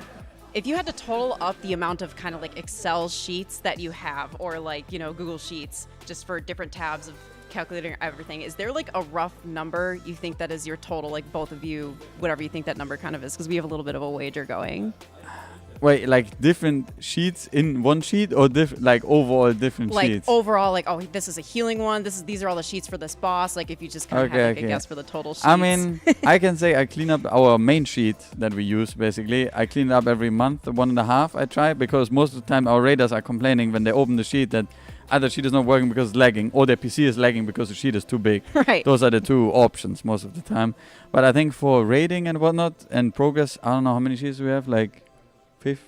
If you had to total up the amount of kind of like Excel sheets that you have, or like, Google Sheets, just for different tabs of calculating everything, is there like a rough number you think that is your total, like both of you, whatever you think that number kind of is? Because we have a little bit of a wager going. Wait, like different sheets in one sheet, or like overall different sheets? Like overall, like, oh, this is a healing one. These are all the sheets for this boss. Like if you just kind of have like a guess for the total sheets. I mean, I can say I clean up our main sheet that we use basically. I clean it up every month, 1.5 I try, because most of the time our raiders are complaining when they open the sheet that either sheet is not working because it's lagging, or their PC is lagging because the sheet is too big. Right. Those are the two options most of the time. But I think for raiding and whatnot and progress, I don't know how many sheets we have, like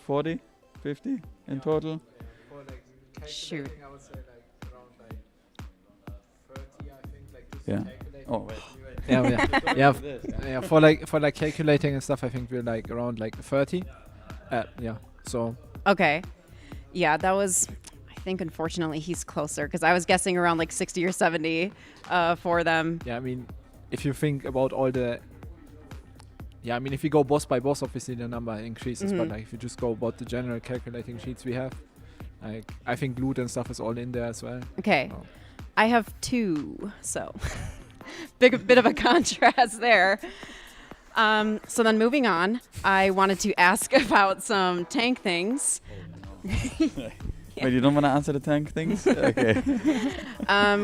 40, 50 in total. Shoot. I would say like around like 30, I think, like just calculating. Oh, wait. For like calculating and stuff, I think we're like around like 30. So. Okay. Yeah, that was. I think unfortunately he's closer, because I was guessing around like 60 or 70 for them. Yeah, I mean, if you think about all the. Yeah, I mean, if you go boss by boss, obviously the number increases, but like if you just go about the general calculating sheets we have, like I think loot and stuff is all in there as well. Okay, I have 2, so bit of a contrast there. So then moving on, I wanted to ask about some tank things. Wait, you don't want to answer the tank things? Okay.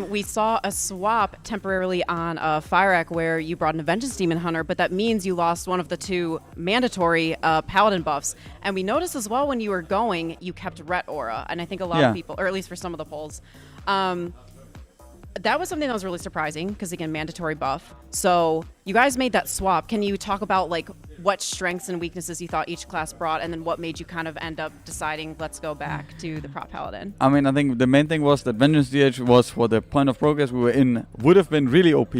We saw a swap temporarily on Fyrak where you brought an Vengeance Demon Hunter, but that means you lost one of the 2 mandatory Paladin buffs. And we noticed as well when you were going, you kept Ret Aura. And I think a lot of people, or at least for some of the polls. that was something that was really surprising because, again, mandatory buff. So you guys made that swap. Can you talk about like what strengths and weaknesses you thought each class brought, and then what made you kind of end up deciding let's go back to the prop paladin? I mean, I think the main thing was that Vengeance DH was, for the point of progress we were in, would have been really OP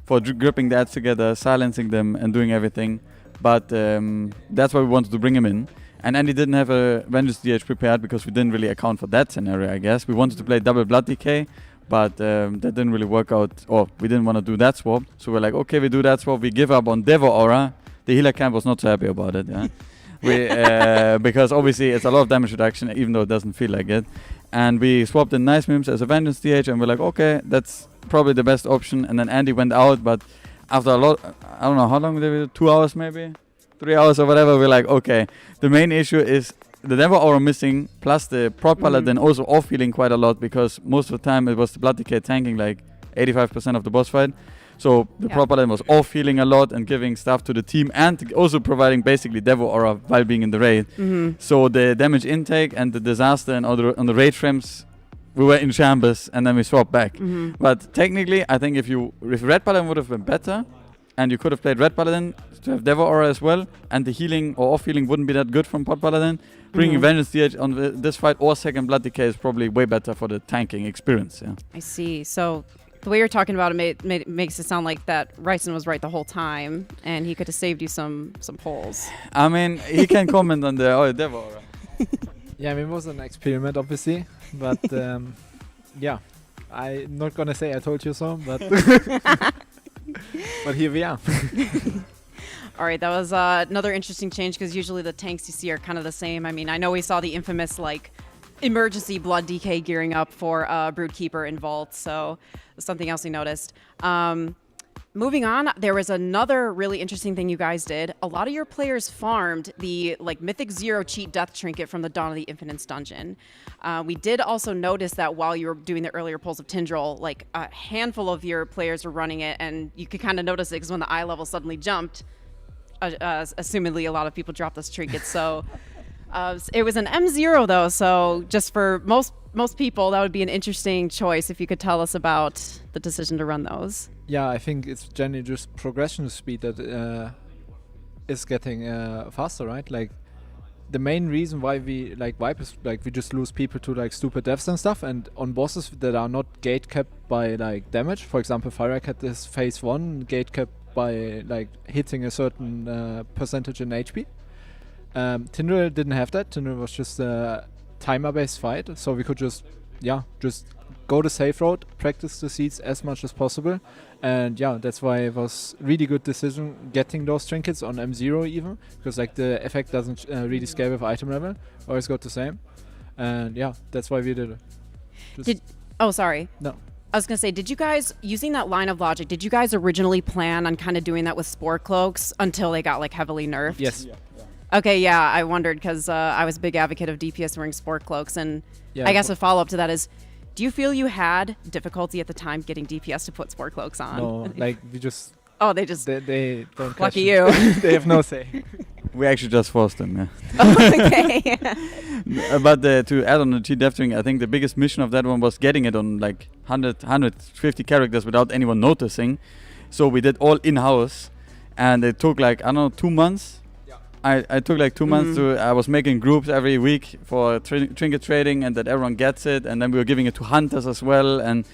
for gripping the ads together, silencing them, and doing everything. But that's why we wanted to bring him in. And Andy didn't have a Vengeance DH prepared because we didn't really account for that scenario, I guess. We wanted to play double Blood Decay, but that didn't really work out, or we didn't want to do that swap. So we're like, okay, we do that swap, we give up on Devo Aura. The healer camp was not so happy about it, yeah. Because obviously it's a lot of damage reduction, even though it doesn't feel like it. And we swapped in Nice Mims as a Vengeance DH, and we're like, okay, that's probably the best option. And then Andy went out, but after a lot, I don't know, how long did we do? 2 hours maybe? 3 hours or whatever, we're like, okay, the main issue is the Devo Aura missing, plus the Prop Paladin also off-healing quite a lot, because most of the time it was the Blood Decay tanking like 85% of the boss fight. So the Prop Paladin was off-healing a lot and giving stuff to the team, and also providing basically Devo Aura while being in the raid. So the damage intake and the disaster and on the raid frames, we were in shambles, and then we swapped back. But technically, I think if Red Paladin would have been better, and you could have played Red Paladin to have Devo Aura as well, and the healing or off-healing wouldn't be that good from Pot Paladin, bringing Vengeance DH on this fight or second Blood Decay is probably way better for the tanking experience. Yeah. I see. So the way you're talking about it makes it sound like that Ryson was right the whole time, and he could have saved you some pulls. I mean, he can comment on the Devo Aura. Yeah, I mean, it was an experiment, obviously, but yeah, I'm not gonna say I told you so, but but here we are. All right, that was another interesting change, because usually the tanks you see are kind of the same. I mean, I know we saw the infamous like emergency Blood Decay gearing up for Broodkeeper in Vault, so that's something else we noticed. Moving on, there was another really interesting thing you guys did. A lot of your players farmed the like Mythic Zero cheat death trinket from the Dawn of the Infinites dungeon. We did also notice that while you were doing the earlier pulls of Tindral, like a handful of your players were running it, and you could kind of notice it because when the eye level suddenly jumped, assumedly a lot of people dropped this trinket. So it was an M0 though, so just for most people, that would be an interesting choice if you could tell us about the decision to run those. Yeah, I think it's generally just progression speed that is getting faster, right? Like the main reason why we like wipe is like we just lose people to like stupid deaths and stuff, and on bosses that are not gate capped by like damage. For example, Fire Cat is phase 1 gate capped by like hitting a certain percentage in HP. Tindral didn't have that. Tindral was just a timer-based fight, so we could just go the safe road, practice the seeds as much as possible, and yeah, that's why it was really good decision getting those trinkets on M0 even, because like the effect doesn't really scale with item level, always got the same, and yeah, that's why we did it. Sorry. No. I was going to say, did you guys, using that line of logic, did you guys originally plan on kind of doing that with Spore Cloaks until they got like heavily nerfed? Yes. Okay, yeah, I wondered because I was a big advocate of DPS wearing Spore Cloaks, and I guess a follow-up to that is, do you feel you had difficulty at the time getting DPS to put Spore Cloaks on? No, like we just... Oh, they just... They don't lucky you. They have no say. We actually just forced them, yeah. Oh, okay. But to add on the cheat death string, I think the biggest mission of that one was getting it on like 150 characters without anyone noticing. So we did all in-house, and it took like, I don't know, 2 months. I took like 2 months I was making groups every week for trinket trading, and that everyone gets it, and then we were giving it to hunters as well, and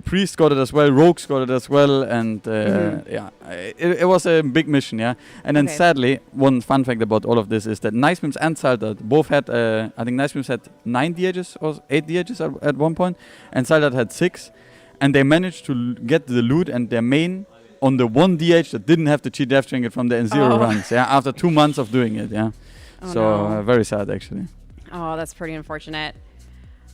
priests got it as well, rogues got it as well, and yeah, it was a big mission, yeah. And then sadly, one fun fact about all of this is that Nice Mims and Saldat both had, I think Nice Mims had 9 DHs or 8 DHs at one point, and Saldat had 6, and they managed to get the loot and their main on the one DH that didn't have the cheat death trinket from the N0 runs, yeah, after 2 months of doing it, yeah. Oh, so no. Very sad, actually. Oh, that's pretty unfortunate.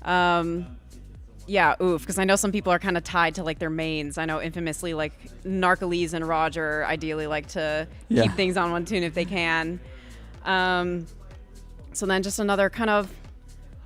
Yeah, oof, because I know some people are kind of tied to like their mains. I know infamously like Narcoles and Roger ideally like to keep things on one tune if they can. So then just another kind of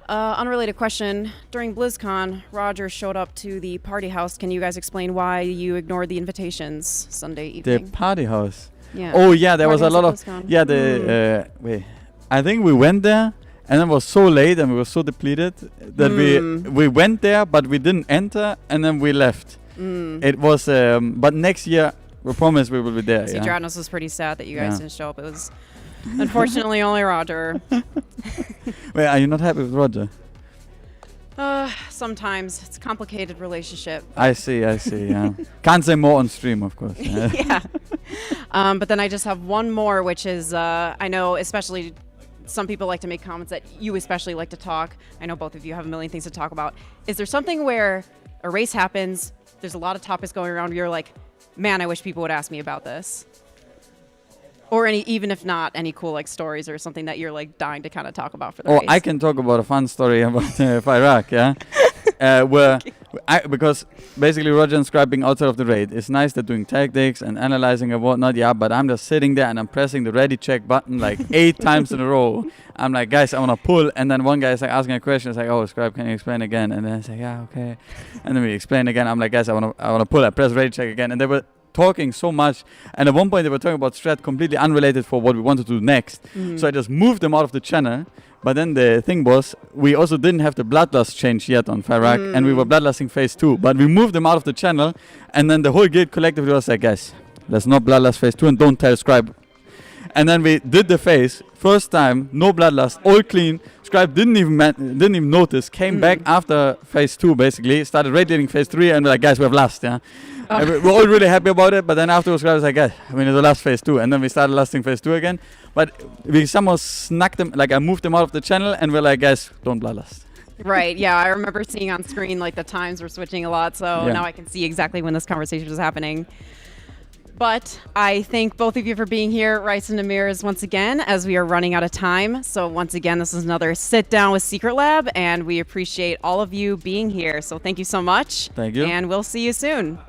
unrelated question. During BlizzCon, Roger showed up to the party house. Can you guys explain why you ignored the invitations Sunday evening? The party house? Yeah. Oh, yeah, there was a lot of... BlizzCon. Yeah, wait. I think we went there, And it was so late and we were so depleted that we went there, but we didn't enter, and then we left. It was, but next year, we promise we will be there. See, Yeah? Dranos was pretty sad that you guys didn't show up. It was unfortunately only Roger. Wait, are you not happy with Roger? Sometimes it's a complicated relationship. I see, yeah. Can't say more on stream, of course. Yeah. But then I just have one more, which is, I know especially some people like to make comments that you especially like to talk. I know both of you have a million things to talk about. Is there something where a race happens, there's a lot of topics going around, you're like, man, I wish people would ask me about this? Or even if not, any cool like stories or something that you're like dying to kind of talk about for the race? I can talk about a fun story about Iraq, yeah? Because basically Roger and Scribe being outside of the raid, it's nice they're doing tactics and analyzing and whatnot, yeah, but I'm just sitting there and I'm pressing the ready check button like 8 times in a row. I'm like, guys, I want to pull, and then one guy is like asking a question, it's like, oh, Scribe, can you explain again? And then I say, yeah, okay. And then we explain again, I'm like, guys, I want to pull, I press ready check again, and they were talking so much, and at one point they were talking about strat completely unrelated for what we wanted to do next. So I just moved them out of the channel. But then the thing was, we also didn't have the bloodlust change yet on Farak, and we were bloodlusting phase 2. But we moved them out of the channel, and then the whole guild collectively was like, guys, let's not bloodlust phase 2 and don't tell Scribe. And then we did the phase, first time, no bloodlust, all clean. Scribe didn't even notice, came back after phase 2 basically, started raid leading phase 3, and we're like, guys, we have last, yeah. We're all really happy about it, but then afterwards Scribe was like, guys, we need the last phase 2, and then we started lasting phase 2 again. But we somehow snuck them, like I moved them out of the channel, and we're like, guys, don't bloodlust. Right, yeah, I remember seeing on screen like the times were switching a lot, so now I can see exactly when this conversation was happening. But I thank both of you for being here, Rice and Amirs, once again, as we are running out of time. So once again, this is another Sit Down with Secret Lab, and we appreciate all of you being here. So thank you so much. Thank you. And we'll see you soon.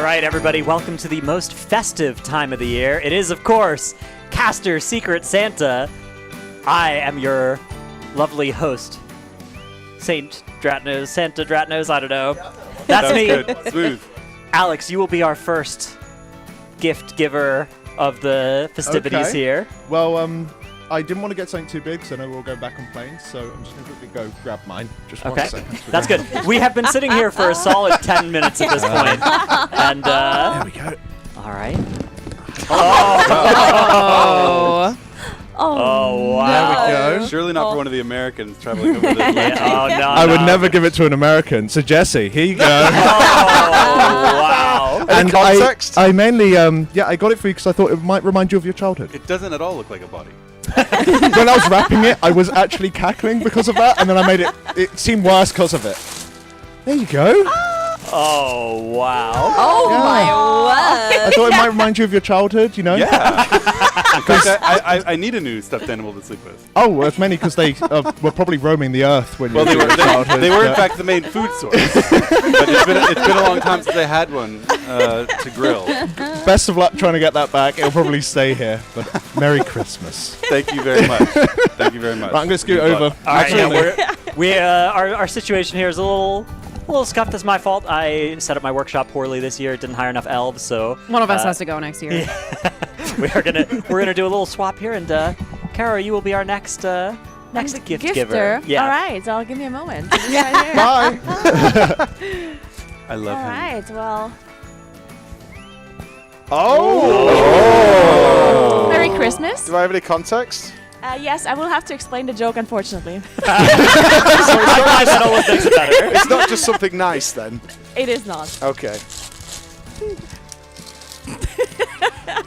right, everybody, welcome to the most festive time of the year. It is, of course, Caster Secret Santa. I am your lovely host, Saint Dratnose, Santa Dratnose, I don't know. That's me. Good. Smooth. Alex, you will be our first gift giver of the festivities Okay. here. Well, I didn't want to get something too big, so I know we'll go back on planes. So I'm just going to quickly go grab mine. Just Okay, 1 second. that's good. We have been sitting here for a solid 10 minutes at this point. And, there we go. All right. Oh. Oh, wow. There we go. Surely not for one of the Americans traveling over the Atlantic. Oh, no, I would never give it to an American. So Jesse, here you go. Wow. And context? I mainly, I got it for you because I thought it might remind you of your childhood. It doesn't at all look like a body. When I was wrapping it, I was actually cackling because of that, and then I made it seemed worse because of it. There you go. Oh, wow. Oh Yeah. my word. I thought it might remind you of your childhood, you know? Yeah. In fact, I need a new stuffed animal to sleep with. Oh, well, it's mainly because they were probably roaming the earth when Well, you were in childhood. they were in yeah. fact the main food source. But it's been a long time since I had one to grill. Best of luck trying to get that back. It'll probably stay here. But Merry Christmas. Thank you very much. Thank you very much. Right, I'm going to scoot Good over. luck. All right, Actually, now our situation here is a little scuffed. That's my fault. I set up my workshop poorly this year. Didn't hire enough elves, so One of us has to go next year. we're gonna do a little swap here. And Kara, you will be our next gift Gifter. giver. Yeah. All right, so give me a moment. Bye. I love All him. right, well, Oh! Merry Christmas. Do I have any context? Yes, I will have to explain the joke, unfortunately. It's not just something nice then. It is not. Okay.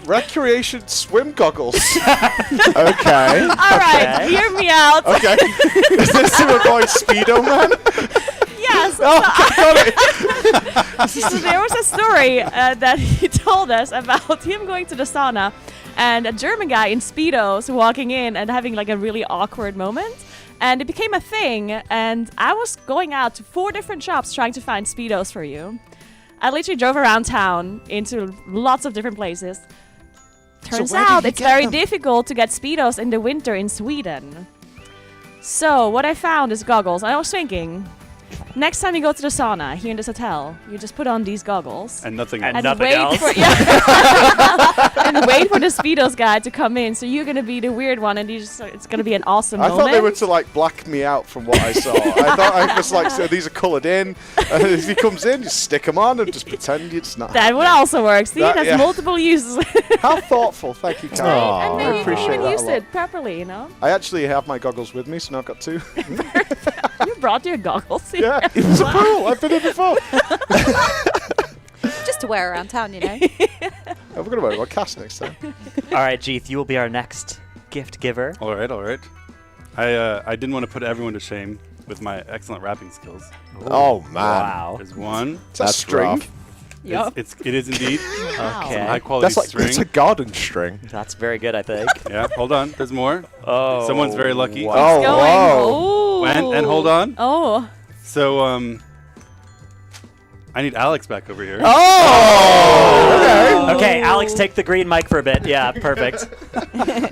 Recreation swim goggles. Okay. All right, hear me out. Okay. Is this to avoid Speedo Man? Yes. Oh, got it. So there was a story that he told us about him going to the sauna and a German guy in Speedos walking in and having like a really awkward moment. And it became a thing. And I was going out to 4 different shops trying to find Speedos for you. I literally drove around town into lots of different places. Turns where did out he it's get very them? difficult to get Speedos in the winter in Sweden. So what I found is goggles. I was thinking, next time you go to the sauna here in this hotel, you just put on these goggles And nothing And else. nothing wait else. for and wait for the Speedos guy to come in. So you're gonna be the weird one, and it's gonna be an awesome I moment. thought they were to like black me out from what I saw. I thought I was like, so these are coloured in. And if he comes in, just stick them on and just pretend it's not. That would also work. See, That- that's yeah. multiple uses. How thoughtful. Thank you, Karen. and I maybe you can appreciate even that a use lot. it properly, you know? I actually have my goggles with me, so now I've got 2. You brought your goggles here. Yeah, it was a pool. I've been here before. Just to wear around town, you know. We're going to wear a cast next time. All right, Jeeth, you will be our next gift giver. All right, all right. I didn't want to put everyone to shame with my excellent rapping skills. Oh, man. Wow. There's one. It's a string. Yup. It is indeed. Okay. Some high quality That's like string. it's a garden string. That's very good, I think. Yeah, hold on. There's more. Oh. Someone's very lucky. Oh, Going. whoa. And hold on. Oh. So I need Alex back over here. Oh! Okay, Alex, take the green mic for a bit. Yeah, perfect.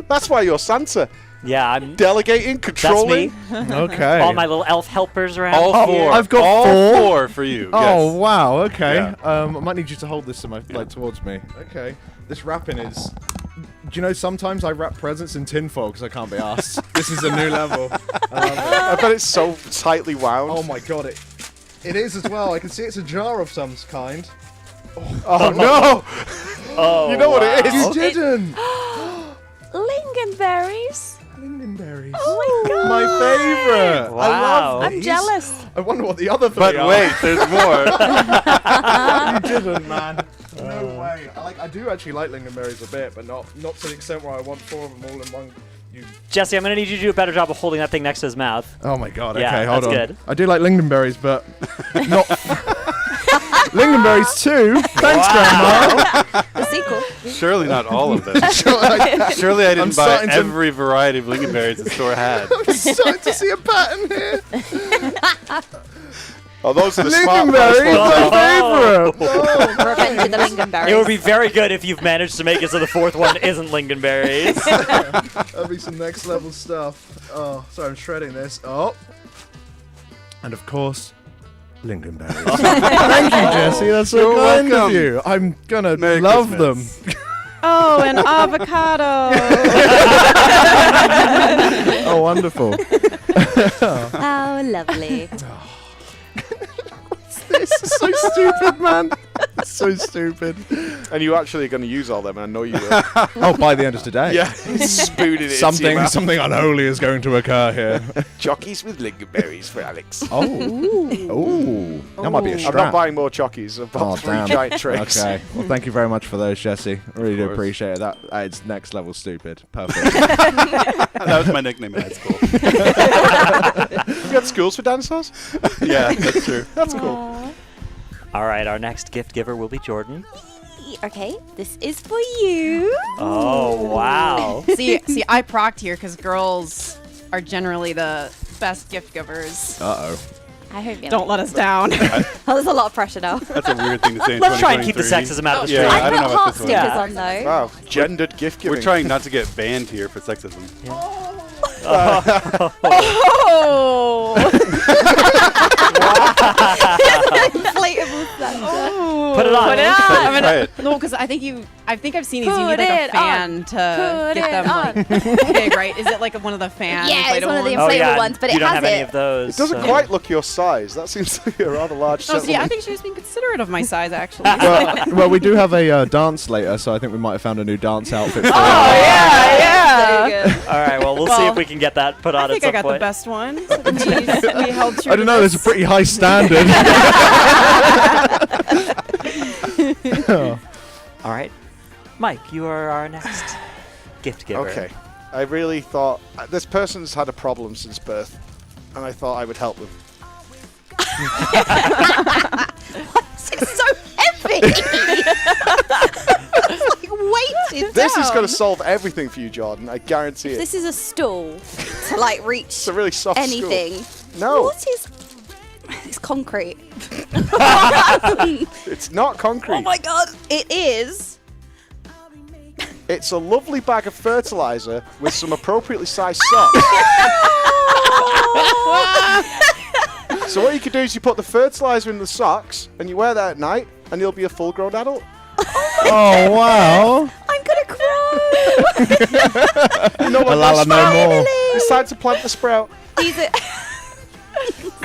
That's why you're Santa. Yeah, I'm. Delegating, That's controlling. me. Okay. All my little elf helpers around. All four. I've got all 4. 4 for you. Oh, yes. wow. Okay. Yeah. I might need you to hold this to my, like, towards me. Okay. This wrapping is... Do you know, sometimes I wrap presents in tinfoil because I can't be asked. This is a new level. I love it. I bet it's so tightly wound. Oh my god, it is as well. I can see it's a jar of some kind. Oh, no! Oh, You know what it is? You didn't! Lingonberries. Lingonberries. Oh my god. My favourite! I Wow. love I'm these. jealous. I wonder what the other 3 But are. wait, there's more. You didn't, man. No way. I do actually like lingonberries a bit, but not to the extent where I want 4 of them all in one. Jesse, I'm going to need you to do a better job of holding that thing next to his mouth. Oh my god. Yeah, Okay, hold that's on. good. I do like lingonberries, but not. Lingonberries too. Thanks, Grandma. The sequel. Surely not all of them. Surely I didn't buy every variety of lingonberries the store had. I'm starting to see a pattern here. Oh, those are the smart Lingonberry, my favorite. Oh, revenge of the lingonberries. It would be very good if you've managed to make it so the fourth one isn't lingonberries. That'd be some next level stuff. Oh, sorry, I'm shredding this. Oh. And of course, lingonberries. Thank you, Jesse. That's so You're kind welcome. of you. I'm gonna Merry love Christmas. them. Oh, an avocado. Oh, wonderful. Oh, lovely. This is so stupid, man. So stupid. And you actually are going to use all them, and I know you will. Oh, by the end of today. Yeah, spooning it into your mouth. Something unholy is going to occur here. Jockeys with lingonberries for Alex. Oh. Ooh. That might be a I'm strap. not buying more jockeys. I've bought 3 damn. giant tricks. Okay. Well, thank you very much for those, Jesse. I really do appreciate it. That it's next level stupid. Perfect. That was my nickname in high school. You got schools for dinosaurs? Yeah, that's true. That's cool. All right, our next gift giver will be Jordan. Okay, this is for you. Oh, wow. see, I procced here because girls are generally the best gift givers. Uh-oh. I hope you Don't let us down. Oh, there's a lot of pressure now. That's a weird thing to say in Let's try and keep the 2023. sexism out of the Yeah, stream. I don't know about this one. Stickers on though. Wow, gendered gift giving. We're trying not to get banned here for sexism. Oh! Inflatable Santa. Put it on. Put it on. Try I'm it. gonna, no, because I think I've seen these. You need like a fan to get them like big, right? Is it like one of the fan? Yeah, it's one of the inflatable ones? inflatable ones, but you it don't has have it. any of those. It doesn't quite look your size. That seems to be a rather large No, see, I settlement. think she was being considerate of my size, actually. Well, we do have a dance later, so I think we might have found a new dance outfit. For Oh, yeah. All right, well, we'll see if we can get that put on I think at I some got the point. best one. We held true I don't know. There's a pretty high standard. All right, Mike, you are our next gift giver. Okay. I really thought this person's had a problem since birth, and I thought I would help them. It's so heavy. It's like weighted This down. is going to solve everything for you, Jordan. I guarantee it. This is a stool to like reach It's a really soft stool. anything. No. What is? It's concrete. It's not concrete. Oh my god! It is. It's a lovely bag of fertilizer with some appropriately sized socks. So what you can do is you put the fertilizer in the socks and you wear that at night and you'll be a full-grown adult. Oh, wow. I'm gonna cry. No one Alala, no more. It's time to plant the sprout. These are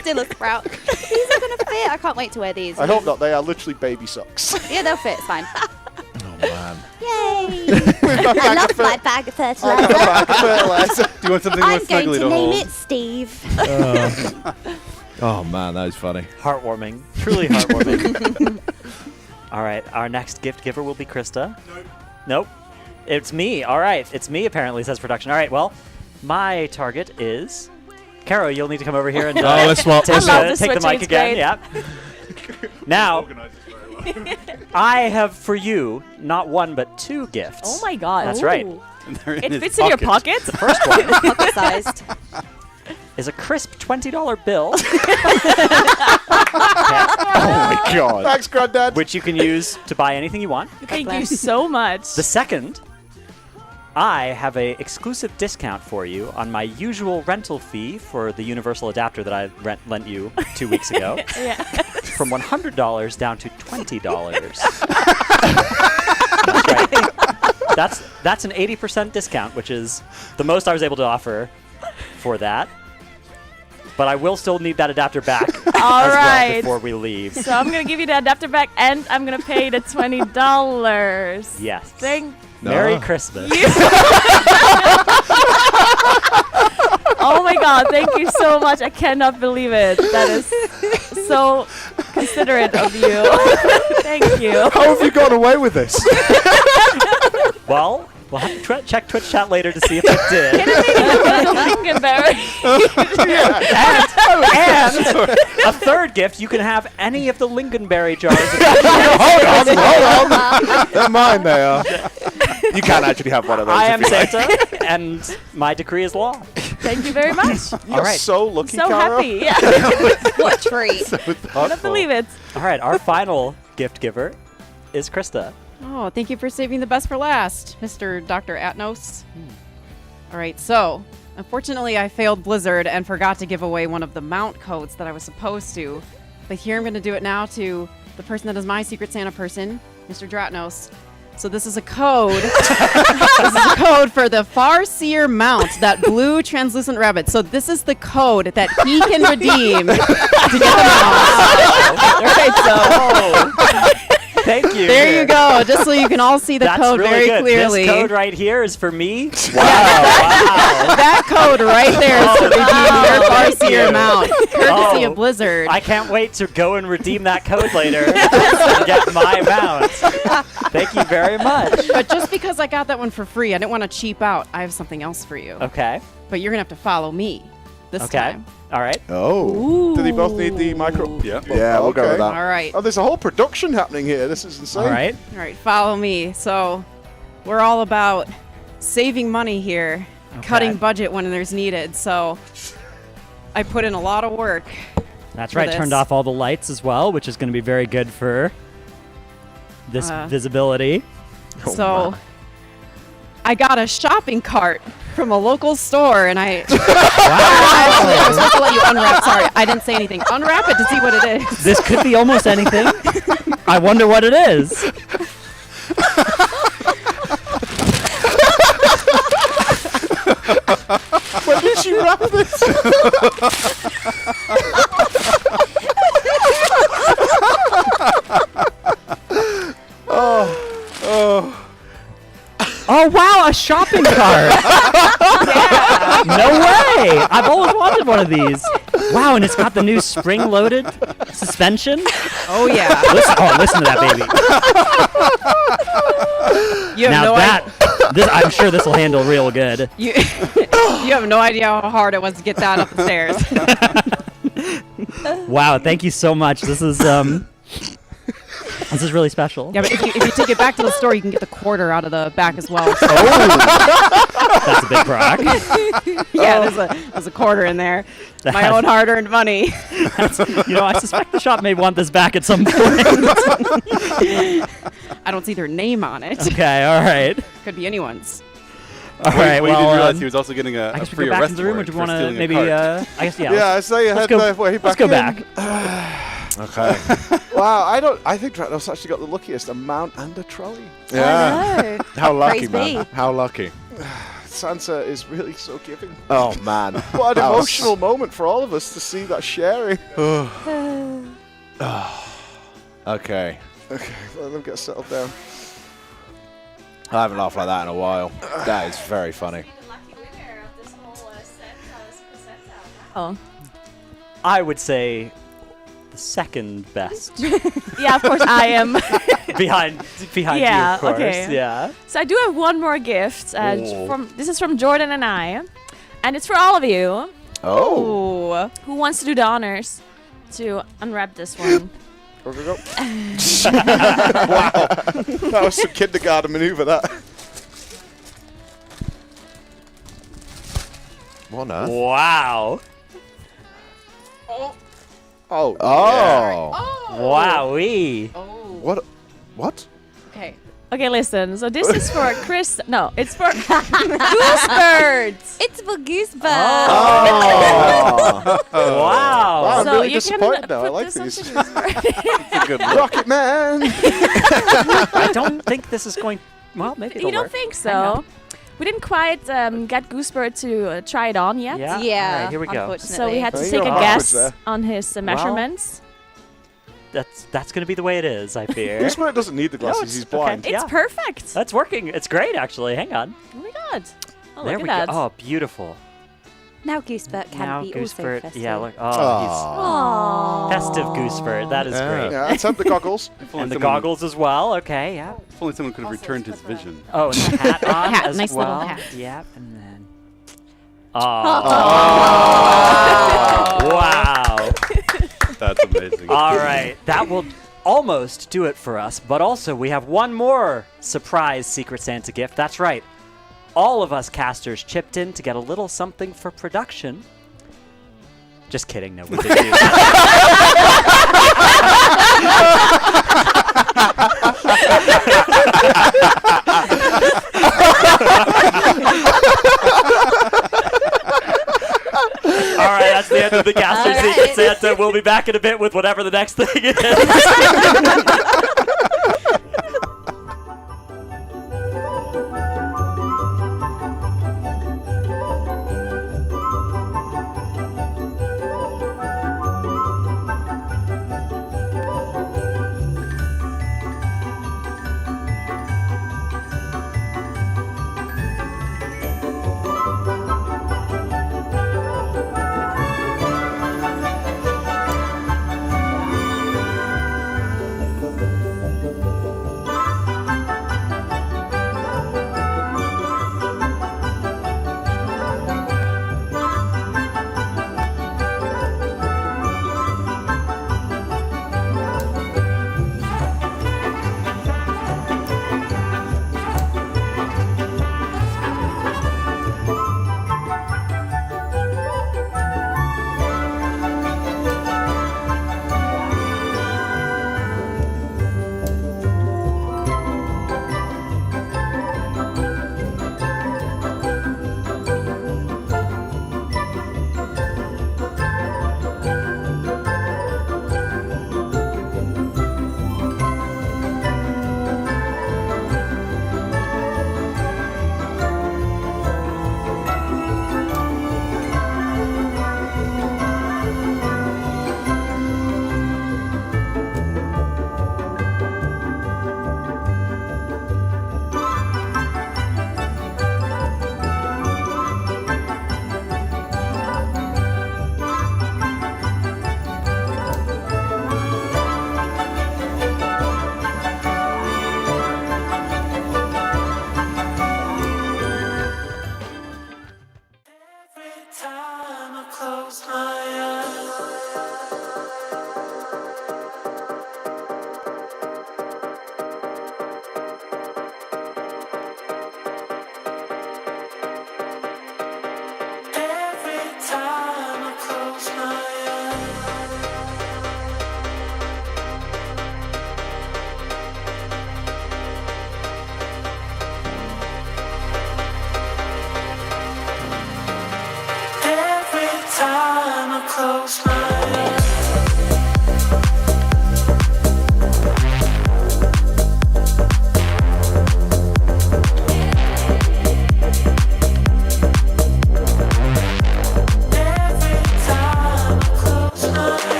still a sprout. These are gonna fit. I can't wait to wear these. I hope not. They are literally baby socks. Yeah, they'll fit. It's fine. Man. Yay! I I love my bag of fertilizer. fertilizer. Do you want something I'm more going snuggly to to name hold? it Steve. Oh, man, that is funny. Heartwarming. Truly heartwarming. All right, our next gift giver will be Krista. Nope. It's me. All right, it's me apparently, says production. All right, well, my target is... Caro, you'll need to come over here and let's swap. take, I love the, the take the mic switching, it's again. great. Yep. Now, I have for you not one but 2 gifts. Oh my god. That's right. They're in It his fits in your pocket. The first one Pocket sized. is a crisp $20 bill, Oh my god. Thanks, Granddad. which you can use to buy anything you want. Thank you so much. The second, I have a exclusive discount for you on my usual rental fee for the universal adapter that I lent you 2 weeks ago. Yeah. From $100 down to $20. That's right. That's an 80% discount, which is the most I was able to offer for that. But I will still need that adapter back All as right. well before we leave. So I'm gonna give you the adapter back, and I'm gonna pay the $20. Yes. Thank Merry Christmas. Oh my god, thank you so much. I cannot believe it. That is so considerate of you. Thank you. How have you gotten away with this? Well, we'll have to check Twitch chat later to see if it did. Lingonberry. And a third gift, you can have any of the lingonberry jars. Hold on. They're mine, they are. You can't actually have one of those. I if am you like. Santa, and my decree is law. Thank you very much. You're so lucky, So Cara. happy. Yeah. What a treat. I don't believe it. All right, our final gift giver is Krista. Oh, thank you for saving the best for last, Mr. Dr. Atnos. All right, so unfortunately I failed Blizzard and forgot to give away one of the mount codes that I was supposed to. But here I'm going to do it now to the person that is my Secret Santa person, Mr. Dratnos. So this is a code. This is a code for the Farseer mount, that blue translucent rabbit. So this is the code that he can redeem to get the mount. All right, so Thank you. there you go. Just so you can all see the That's code really very good. clearly. This code right here is for me. Wow. That code right there is to redeem your Farseer mount, courtesy of Blizzard. I can't wait to go and redeem that code later and get my mount. Thank you very much. But just because I got that one for free, I didn't want to cheap out. I have something else for you. Okay. But you're going to have to follow me this time. All right. Oh. Do they both need the micro? Yeah, we'll go with that. All right. Oh, there's a whole production happening here. This is insane. All right. All right, follow me. So we're all about saving money here, cutting budget when there's needed. So I put in a lot of work. That's for right. this. Turned off all the lights as well, which is going to be very good for this visibility. So I got a shopping cart from a local store, and I actually, I was supposed to let you unwrap. Sorry, I didn't say anything. Unwrap it to see what it is. This could be almost anything. I wonder what it is. When did she wrap this? Oh wow, a shopping cart! No way! I've always wanted one of these. Wow, and it's got the new spring-loaded suspension. Oh yeah. Listen to that baby. You have Now no I'm sure this will handle real good. You have no idea how hard it was to get that up the stairs. Wow, thank you so much. This is really special. Yeah, but if you take it back to the store, you can get the quarter out of the back as well. So. That's a big rock. Yeah, there's a quarter in there. My own hard-earned money. I suspect the shop may want this back at some point. I don't see their name on it. Okay, all right. Could be anyone's. All right, well, you well, didn't realize he was also getting I a guess we free go back arrest into the room, or warrant do we for want to stealing a maybe? cart. I guess yeah. Yeah, I say you head let's go back. Okay. Wow, I think Dratnos actually got the luckiest, a mount and a trolley. Yeah. How lucky, Praise man. be. How lucky. Sansa is really so giving. Oh, man. What an That was- emotional moment for all of us to see that sharing. Okay. Okay, let them get settled down. I haven't laughed like that in a while. That is very funny. Oh. I would say the second best. Yeah, of course I am. behind Yeah, you, of course. okay. Yeah. So I do have one more gift. Oh. This is from Jordan and I, and it's for all of you. Oh. Who wants to do the honors to unwrap this one? Go, go, go. Wow. That was some kindergarten maneuver, that. What on earth? Wow. Oh. Wowee. What? What? Okay. Okay, listen. So this is for Chris. No, it's for Goosebirds. It's for Goosebirds. Wow. Wow, I'm So really you can disappointed now. I put like this onto these. Goosebirds. It's a good look. Rocket Man. I don't think this is going. Well, maybe it'll You don't work. think Hang on. so? We didn't quite get Goosebird to try it on yet. Yeah. Yeah. All right, here we go. Unfortunately. So we had to There you take go. a Backwards guess there. on his measurements. That's going to be the way it is, I fear. This one doesn't need the glasses. it's He's blind. okay. It's Yeah. perfect. That's working. It's great, actually. Hang on. Oh my god. Oh, There look we at go. that. Oh, beautiful. Now Goosebird can Now be also Goosebird. festive. Yeah, look. Oh, Aww. he's festive Goosebird. That is great. Yeah, let's have the goggles. And the goggles as well. Okay, yeah. If only someone could have returned his vision. Oh, and the hat on Hat, as nice well. little hat. Yep, and then. Oh. Wow. That's amazing. All right, that will almost do it for us. But also, we have one more surprise Secret Santa gift. That's right. all of us casters chipped in to get a little something for production. Just kidding, no, we didn't do that. All right, that's the end of the Caster Secret Santa. We'll be back in a bit with whatever the next thing is.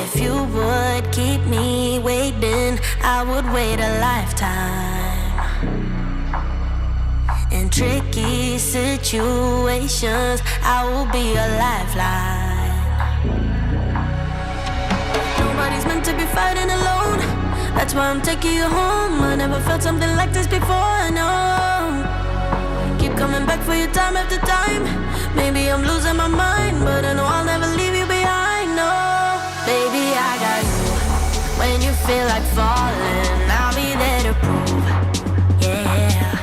If you would keep me waiting, I would wait a lifetime. In tricky situations, I will be a lifeline. Nobody's meant to be fighting alone. That's why I'm taking you home. I never felt something like this before, no. Keep coming back for your time after time. Maybe I'm losing my mind, but I know I'll never leave you behind, no. Baby, I got you. When you feel like falling, I'll be there to prove, yeah,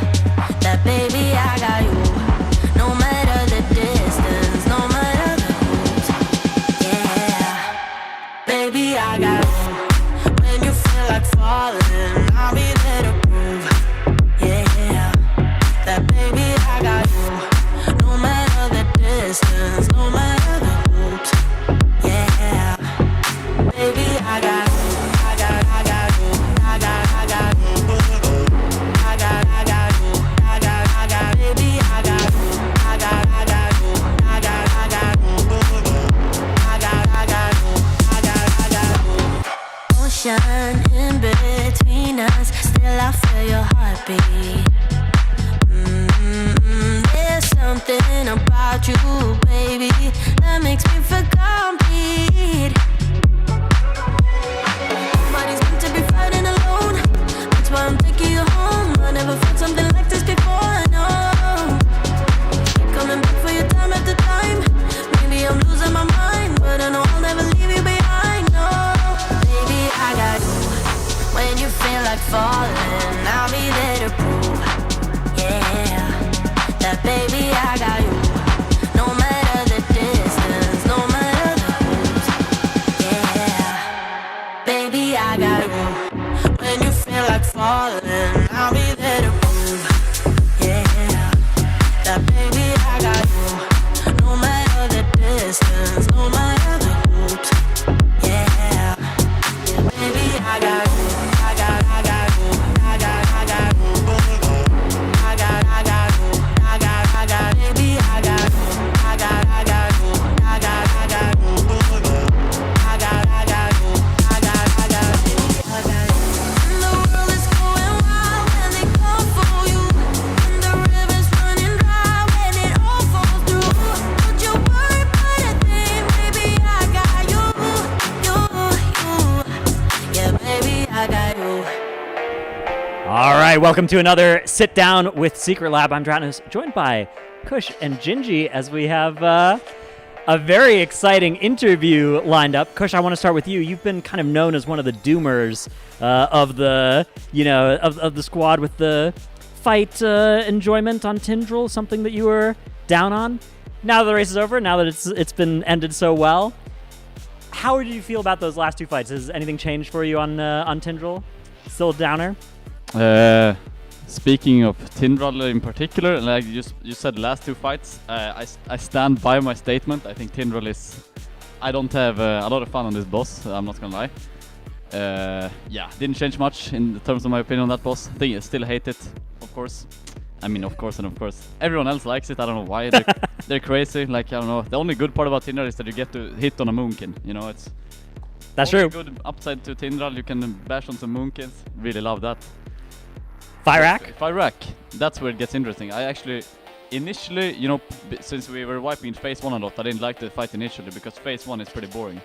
that baby, I got you. No matter the distance, no matter the route, yeah, baby, I got you. When you feel like falling, I'll be there to prove, yeah, that baby, I got you. No matter the distance, no matter the route, yeah, baby, I got you. I got you. I got you. I got you. I got you. I got, baby, I got you. I got you. I got you. I got you. Ocean in between us, still I feel your heartbeat. There's something about you, baby, that makes me feel complete. Nobody's meant to be fighting alone. That's why I'm taking you home. I never felt something like this before, no. Keep coming back for your time after time. Maybe I'm losing my mind, but I know I'll never leave you behind, no. Baby, I got you. When you feel like falling, I'll be there to prove, yeah, that baby, I got you. No matter the distance, no matter the route, yeah, baby, I got you. When you feel like falling, I'll be there to prove, yeah, that baby, I got you. No matter the distance, no matter the route, yeah, baby, I got you. I got you. I got you. I got you. I got you. I got, baby, I got you. I got you. I got you. I got you. I got you. And the world is going wild when they come for you. And the river's running dry when it all falls through. Don't you worry about a thing, baby, I got you. Yeah, baby, I got you. All right, welcome to another Sit Down with Secret Lab. I'm Dranos, joined by Kush and Gingy as we have a very exciting interview lined up. Kush, I want to start with you. You've been kind of known as one of the doomers of the, of the squad with the fight enjoyment on Tindrell, something that you were down on. Now that the race is over, now that it's been ended so well, how did you feel about those last two fights? Has anything changed for you on Tindrell? Still a downer? Speaking of Tindrell in particular, like you said, last two fights, I stand by my statement. I think Tindrell is. I don't have a lot of fun on this boss. I'm not gonna lie. Yeah, didn't change much in terms of my opinion on that boss. I still hate it, of course. I mean, of course. Everyone else likes it. I don't know why. They're crazy. Like, I don't know. The only good part about Tindrell is that you get to hit on a moonkin. You know, that's true. Good upside to Tindrell. You can bash on some moonkins. Really love that. Fire rack. That's where it gets interesting. I actually, initially, since we were wiping phase 1 a lot, I didn't like the fight initially because phase 1 is pretty boring.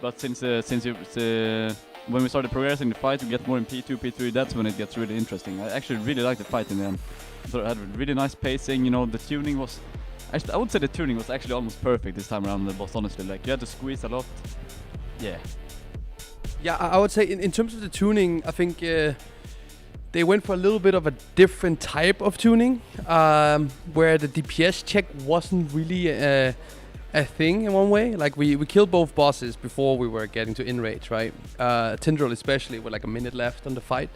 But since when we started progressing the fight, we get more in P2, P3. That's when it gets really interesting. I actually really liked the fight in the end. So it had really nice pacing. The tuning was. Actually, I would say the tuning was actually almost perfect this time around on the boss. Honestly, like you had to squeeze a lot. Yeah. Yeah, I would say in terms of the tuning, I think. They went for a little bit of a different type of tuning, where the DPS check wasn't really a thing in one way. Like we killed both bosses before we were getting to in-rage, right? Tindrell especially with like a minute left on the fight.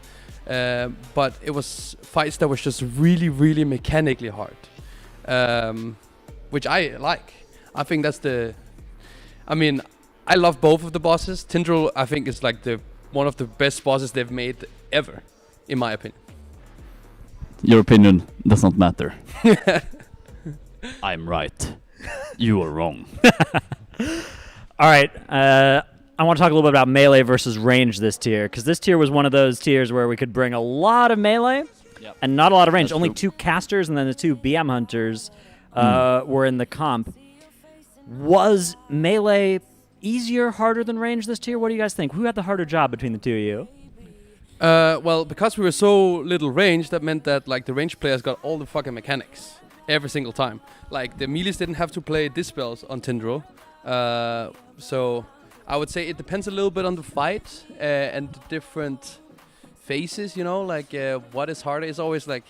But it was fights that was just really, really mechanically hard, which I like. I think that's I love both of the bosses. Tindrell, I think, is like one of the best bosses they've made ever. In my opinion. Your opinion does not matter. I'm right. You are wrong. All right. I want to talk a little bit about melee versus range this tier, because this tier was one of those tiers where we could bring a lot of melee and not a lot of range. Only 2 casters and then the 2 BM hunters were in the comp. Was melee easier, harder than range this tier? What do you guys think? Who had the harder job between the two of you? Well, because we were so little range, that meant that like the range players got all the fucking mechanics every single time. Like the melees didn't have to play dispels on Tindro. So I would say it depends a little bit on the fight and the different phases, you know, like what is harder is always like,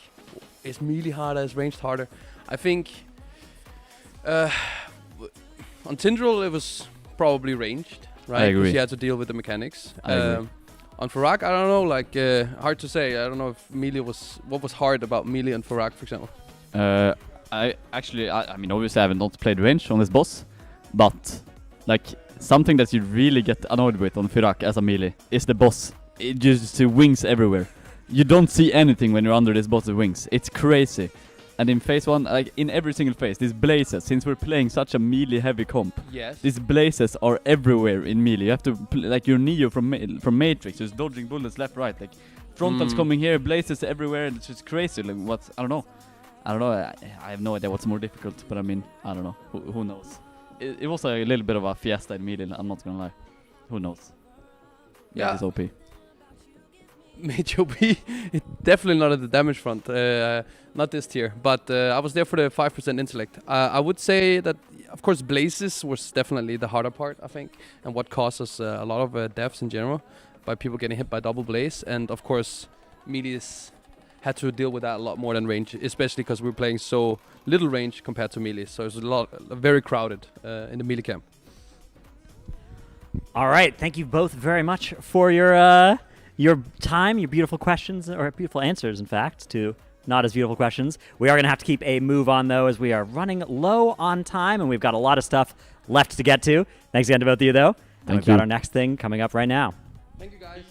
is melee harder, is ranged harder? I think on Tindril it was probably ranged, right? I agree. Because you had to deal with the mechanics. I agree. On Farak, I don't know, like hard to say. I don't know if melee was, what was hard about melee and Farak, for example. I mean, obviously I have not played range on this boss, but like something that you really get annoyed with on Firak as a melee is the boss. It just wings everywhere. You don't see anything when you're under this boss's wings. It's crazy. And in phase 1, like in every single phase, these blazes, since we're playing such a melee heavy comp, these blazes are everywhere in melee. You have to, like your Neo from Matrix, just dodging bullets left, right. Like frontals coming here, blazes everywhere, it's just crazy. Like what's, I don't know. I have no idea what's more difficult, but I mean, I don't know. Who knows? It was a little bit of a fiesta in melee, I'm not gonna lie. Who knows? Yeah. It's OP. Mage OP, definitely not at the damage front, not this tier, but I was there for the 5% intellect. I would say that, of course, blazes was definitely the harder part, I think, and what caused us a lot of deaths in general, by people getting hit by double blaze, and of course, melees had to deal with that a lot more than range, especially because we were playing so little range compared to melee, so it was very crowded in the melee camp. All right, thank you both very much for your time, your beautiful questions, or beautiful answers, in fact, to not as beautiful questions. We are going to have to keep a move on, though, as we are running low on time, and we've got a lot of stuff left to get to. Thanks again to both of you, though. And we've got our next thing coming up right now. Thank you, guys.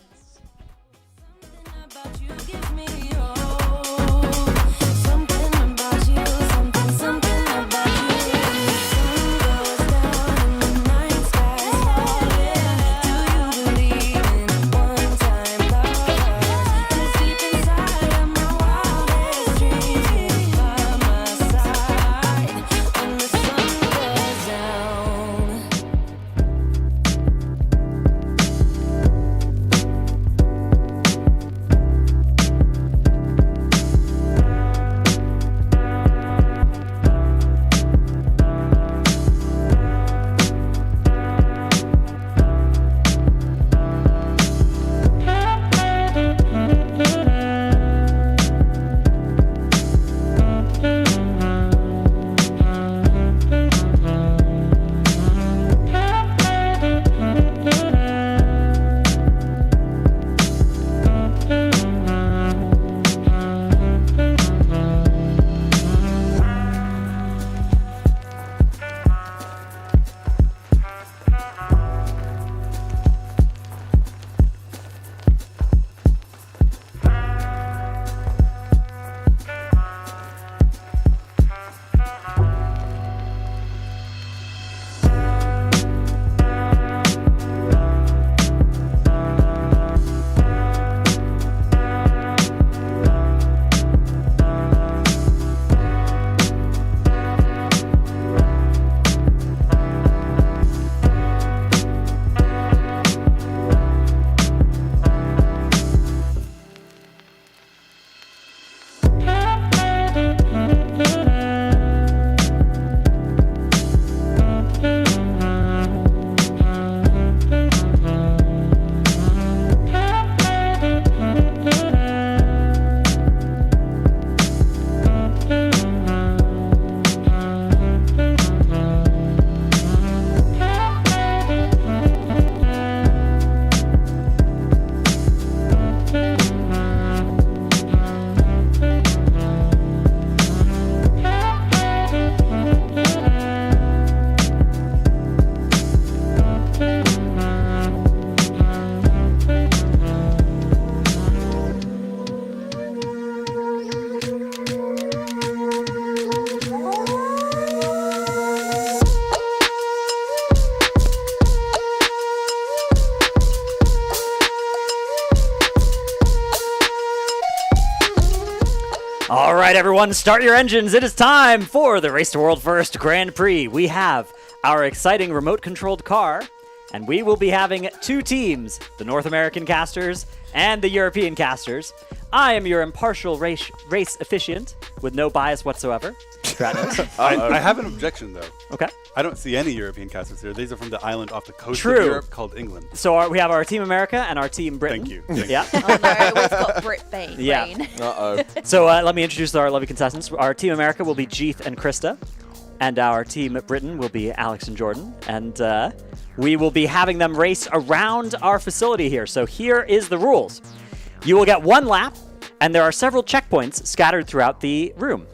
right, everyone, start your engines. It is time for the Race to World First Grand Prix. We have our exciting remote-controlled car, and we will be having 2 teams, the North American casters and the European casters. I am your impartial race officiant with no bias whatsoever. I have an objection, though. Okay. I don't see any European casters here. These are from the island off the coast True. of Europe called England. So we have our Team America and our Team Britain. Thank you. Yeah. Oh no, we've got Brit Bane. Yeah. Uh-oh. So let me introduce our lovely contestants. Our Team America will be Jeeth and Krista, and our Team Britain will be Alex and Jordan. And we will be having them race around our facility here. So here is the rules. You will get 1 lap, and there are several checkpoints scattered throughout the room.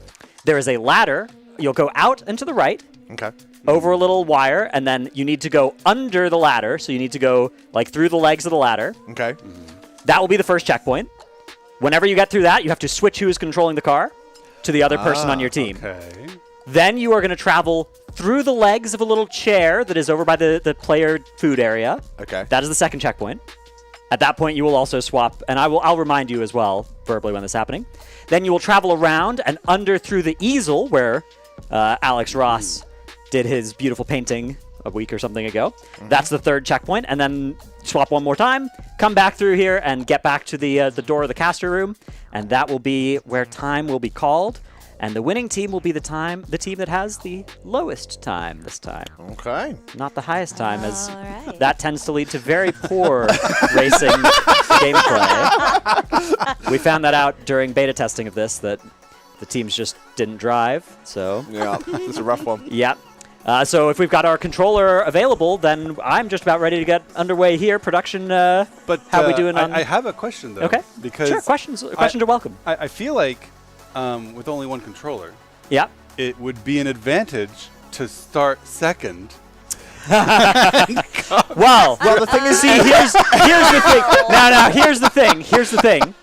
There is a ladder. You'll go out and to the right. Okay. Over a little wire, and then you need to go under the ladder. So you need to go like through the legs of the ladder. Okay. That will be the first checkpoint. Whenever you get through that, you have to switch who is controlling the car to the other person on your team. Okay. Then you are going to travel through the legs of a little chair that is over by the player food area. Okay. That is the second checkpoint. At that point, you will also swap, and I'll remind you as well verbally when this is happening. Then you will travel around and under through the easel where Alex Ross did his beautiful painting a week or something ago. That's the third checkpoint, and then swap one more time, come back through here, and get back to the door of the caster room, and that will be where time will be called, and the winning team will be the team that has the lowest time this time. Okay. Not the highest time, as that tends to lead to very poor racing gameplay. We found that out during beta testing of this, that the teams just didn't drive, so... Yeah, it's a rough one. Yep. So if we've got our controller available, then I'm just about ready to get underway here. Production, But how are we doing on... I have a question, though. Okay. Because Sure, questions are welcome. I feel like with only one controller, Yep. it would be an advantage to start second. Well, the thing is, see, here's the thing. Now, here's the thing. Here's the thing.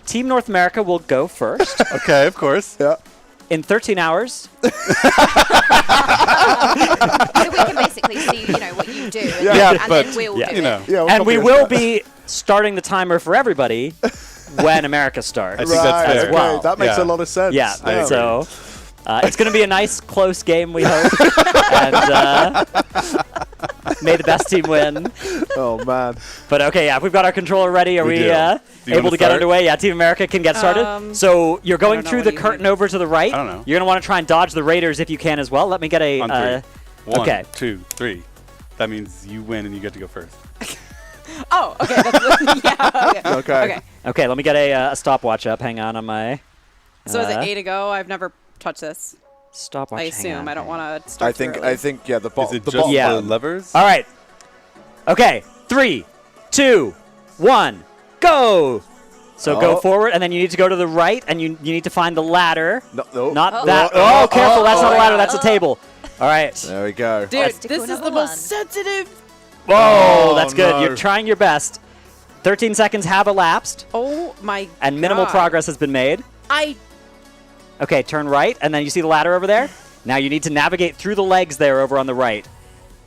Team North America will go first. Okay, of course. Yeah. In 13 hours. So we can basically see, what you do, and, then we'll do it. And we will be starting the timer for everybody when America starts. I think that's fair. as well. Okay, that makes a lot of sense. Yeah, I so it's going to be a nice, close game, we hope. And may the best team win. Oh, man. But okay, yeah, if we've got our controller ready, are we able to get underway? Yeah, Team America can get started. So you're going through the curtain over to the right. I don't know. You're going to want to try and dodge the Raiders if you can as well. Let me get a... On 3. 1, okay. 2, 3. That means you win and you get to go first. Oh, okay. Yeah, okay. Okay, let me get a stopwatch up. Hang on my... So is it A to go? I've never touched this. Stopwatch. I assume. I don't want to start I think Is it the just bottom. the levers? All right. Okay, 3, 2, 1, go! So go forward, and then you need to go to the right, and you need to find the ladder. No. Not that. Oh, careful, that's not a ladder, that's a table. All right. There we go. Dude, this is the most sensitive. Whoa, that's good. no. You're trying your best. 13 seconds have elapsed, Oh my and minimal God. progress has been made. Okay, turn right, and then you see the ladder over there? Now you need to navigate through the legs there over on the right.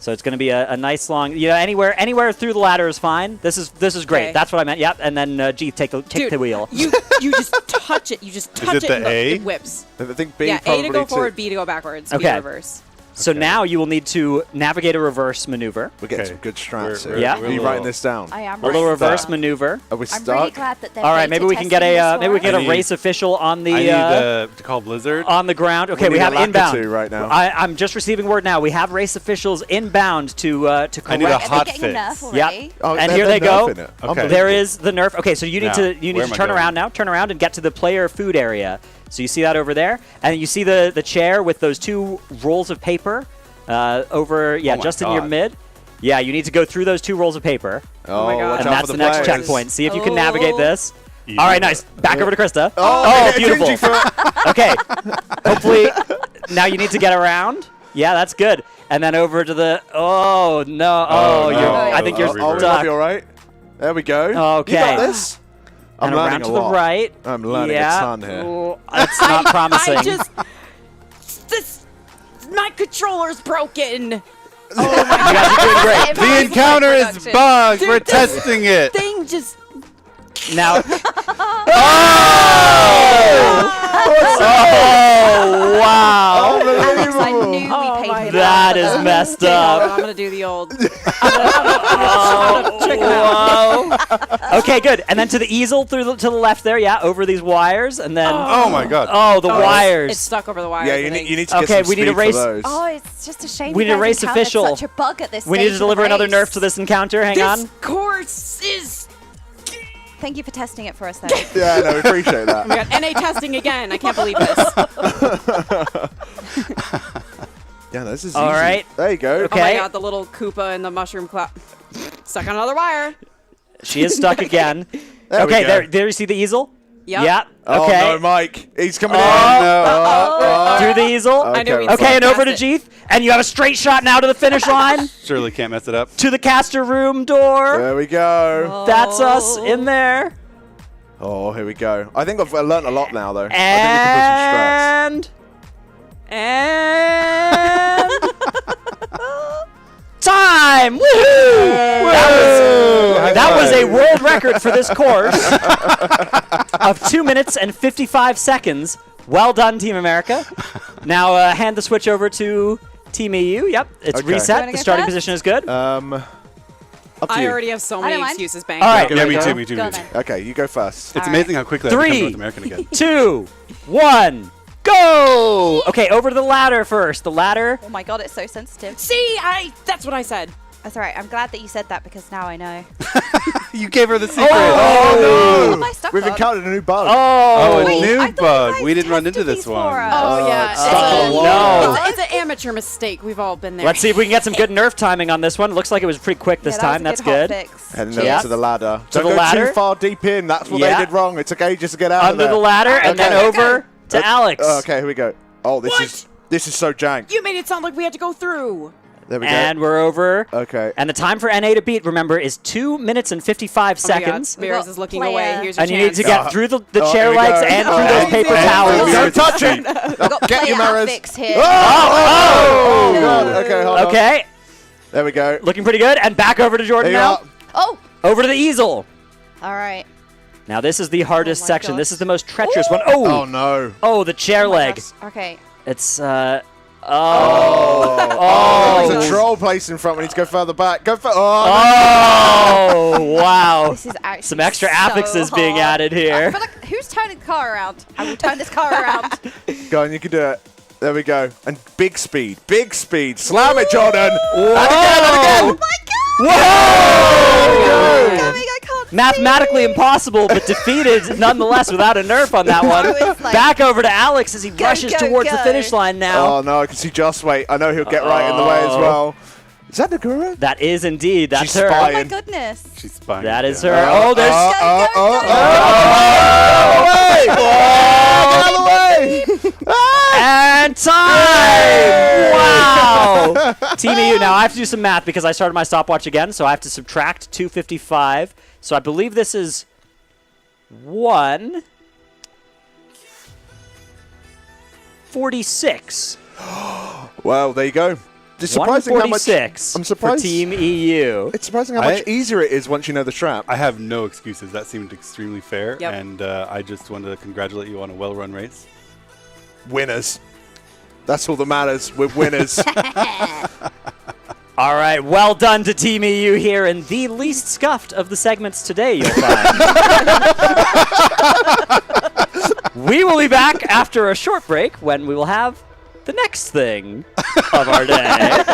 So it's going to be a nice long, anywhere through the ladder is fine. This is great. Okay. That's what I meant. Yep. And then Jeeth, take the wheel. You just touch it. You just touch it the and A? it whips. I think B Yeah, probably A to go too. forward, B to go backwards, B Okay. to reverse. So now you will need to navigate a reverse maneuver. We're getting some good strats here. Yeah. Are you writing this down? I am. A little right. reverse maneuver. Are we I'm stuck? really glad that they're All right, maybe we can get a us. race official on the I need to call Blizzard. on the ground. Okay, we need have a lap or inbound two right now. I'm just receiving word now. We have race officials inbound to correct. I need a hot Getting a fix. nerf Yep. already. Oh, And they're here they go. nerfing it. Okay. Unbelievable. There is the nerf. Okay, so you need Now, to where am I turn going? around now. Turn around and get to the player food area. So you see that over there, and you see the chair with those 2 rolls of paper over. Yeah, Oh my just in your God. mid. Yeah, you need to go through those 2 rolls of paper, Oh, my God. watch and out that's for the the next players. checkpoint. See if you can navigate this. You All right, do nice. Back over to Krista. Oh, beautiful. Gingy for- Okay. Hopefully, now you need to get around. Yeah, that's good. And then over to the. Oh no! Oh, no. I think you're Oh, stuck. you all right? There we go. Okay. You got this. I'm And learning around a to lot. the right. I'm learning yeah. a ton here. Ooh, it's not promising. My controller's broken. You guys are doing great. The encounter is bugged. We're testing it. Thing just. Now. Oh, wow. Alex, I knew we paid him. That is messed up. I'm gonna do the old. I'm gonna check it out. Okay, good. And then to the easel to the left there, yeah, over these wires, and then. Oh my God. Oh, the wires. It's stuck over the wires. Yeah, I you think. need to get some we need a speed race. for those. Oh, it's just a shame. We need you a guys race encountered official. Such a bug at this We need stage to of the deliver another nerf race. to this encounter. Hang on. This course is. Thank you for testing it for us, though. Yeah, no, we appreciate that. Oh my God, NA testing again. I can't believe this. Yeah, this is All easy. right. There you go. Oh my God, the little Koopa and the mushroom cloud. Stuck on another wire. She is stuck again. There we Okay, go. there you see the easel? Yep. Yeah. Oh Okay. no, Mike. He's coming in. No. Through the easel. I knew we'd Okay, and slip over to past Jeeth. And you have a straight shot now to the finish line. Surely can't mess it up. To the caster room door. There we go. That's us in there. Oh, here we go. I think I've learnt a lot now, though. And time! Woohoo! That was a world record for this course of 2 minutes and 55 seconds. Well done, Team America. Now hand the switch over to Team EU. Yep, it's Okay. reset. The starting position is good. Up to I you. already have so many excuses banked. All right. Yeah, me too, me too, Go me too. then. Okay, you go first. It's amazing how quickly I become Three, North American again. 2, 1, go! Okay, over to the ladder first. The ladder. Oh my God, it's so sensitive. See, that's what I said. That's all right. I'm glad that you said that because now I know. You gave her the secret. Oh, What am I stuck We've on? encountered a new bug. Oh, a Wait, I new thought you bug. guys We didn't run into tested this these for one. us. Oh, yeah. it's stuck on the no. wall. It's an amateur mistake. We've all been there. Let's see if we can get some good nerf timing on this one. Looks like it was pretty quick this Yeah, that was time. a That's good. good. Hot fix. And then Yeah. to the ladder. To Don't the go ladder. too far deep in. That's what Yeah. they did wrong. It took ages to get out of Under there. the ladder, and then Okay. over to Alex. Okay, here we go. Oh, this is so jank. You made it sound like we had to go through. There we And we're over. go. Okay. And the time for NA to beat, remember, is 2 minutes and 55 seconds. Mirrors is looking player. away. Here's your And you need chance. to get through the Oh, chair here we legs go. and through Oh, those paper hey, towels. Don't touch it. We've got Get player your mirrors. fix here. Oh, God. Okay, hold on. Okay, There we go. looking pretty good. And back over to Jordan There you now. are. Oh, Over to the easel. all right. Now this is the hardest my section. God. This is the most treacherous one. Oh, Oh, no. oh, the chair Oh my leg. gosh. Okay. It's Oh, there's a troll place in front. We need to go further back. Go further. Oh, wow. This is actually Some extra so affixes being hard. added I here. feel like, who's turning the car around? I will turn this car around. Go on, you can do it. There we go. And big speed. Big speed. Slam it, Jordan. Whoa. And again. Oh my God! Whoa! Going, I can't Mathematically see. impossible, but defeated nonetheless without a nerf on that one. was like, Back over to Alex as he rushes go, towards the go. finish line now. Oh, no. I can see Joss wait. I know he'll get right in the way as well. Is that Nagura? That is indeed. That's She's her. spying. Oh my goodness. She's spying. That is again. her. Oh, there's. Get out of the way! And time! Wow! Team EU. Now I have to do some math because I started my stopwatch again, so I have to subtract 255. So I believe this is 146. Well, there you go. It's surprising how much. 146 I'm surprised. for Team EU. It's surprising how much easier it is once you know the strap. I have no excuses. That seemed extremely fair, Yep. and I just wanted to congratulate you on a well-run race. Winners. That's all that matters. We're winners. All right, well done to Team EU here in the least scuffed of the segments today, you'll find. We will be back after a short break when we will have the next thing of our day.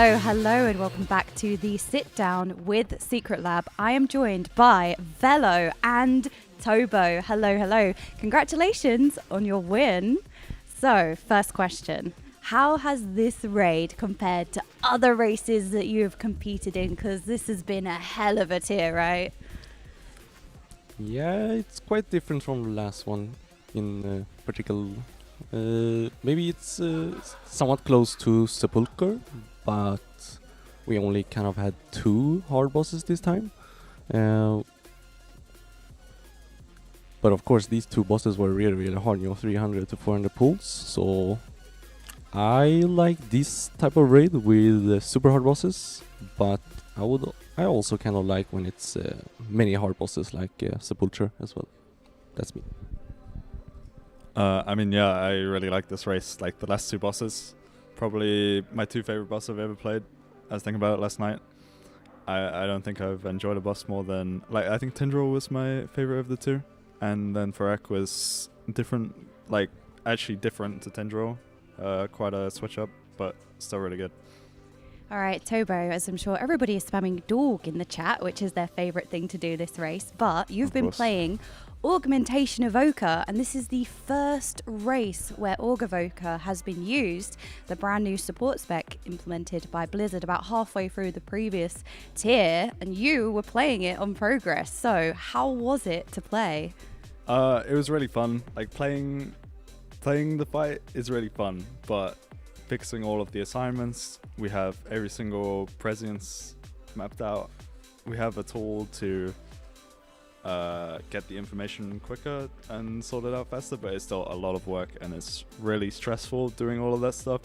Hello, hello, and welcome back to the Sit Down with Secret Lab. I am joined by Velo and Tobo. Hello, hello. Congratulations on your win. So, first question. How has this raid compared to other races that you have competed in? Because this has been a hell of a tier, right? Yeah, it's quite different from the last one in particular. Maybe it's somewhat close to Sepulcher, but we only kind of had 2 hard bosses this time. But of course, these 2 bosses were really, really hard, 300 to 400 pulls. So I like this type of raid with super hard bosses, but I also kind of like when it's many hard bosses like Sepulcher as well. That's me. I mean, yeah, I really like this race. Like the last 2 bosses, probably my 2 favorite bosses I've ever played. I was thinking about it last night. I don't think I've enjoyed a boss more than, like, I think Tindral was my favorite of the 2, and then Forfeit was different, like actually different to Tindral. Quite a switch up, but still really good. All right, Tobo, as I'm sure everybody is spamming dog in the chat, which is their favorite thing to do this race, but you've been playing Augmentation Evoker, and this is the first race where Aug Evoker has been used, the brand new support spec implemented by Blizzard about halfway through the previous tier, and you were playing it on Progress. So how was it to play? It was really fun. Like playing the fight is really fun, but fixing all of the assignments, we have every single presence mapped out. We have a tool to get the information quicker and sort it out faster, but it's still a lot of work and it's really stressful doing all of that stuff.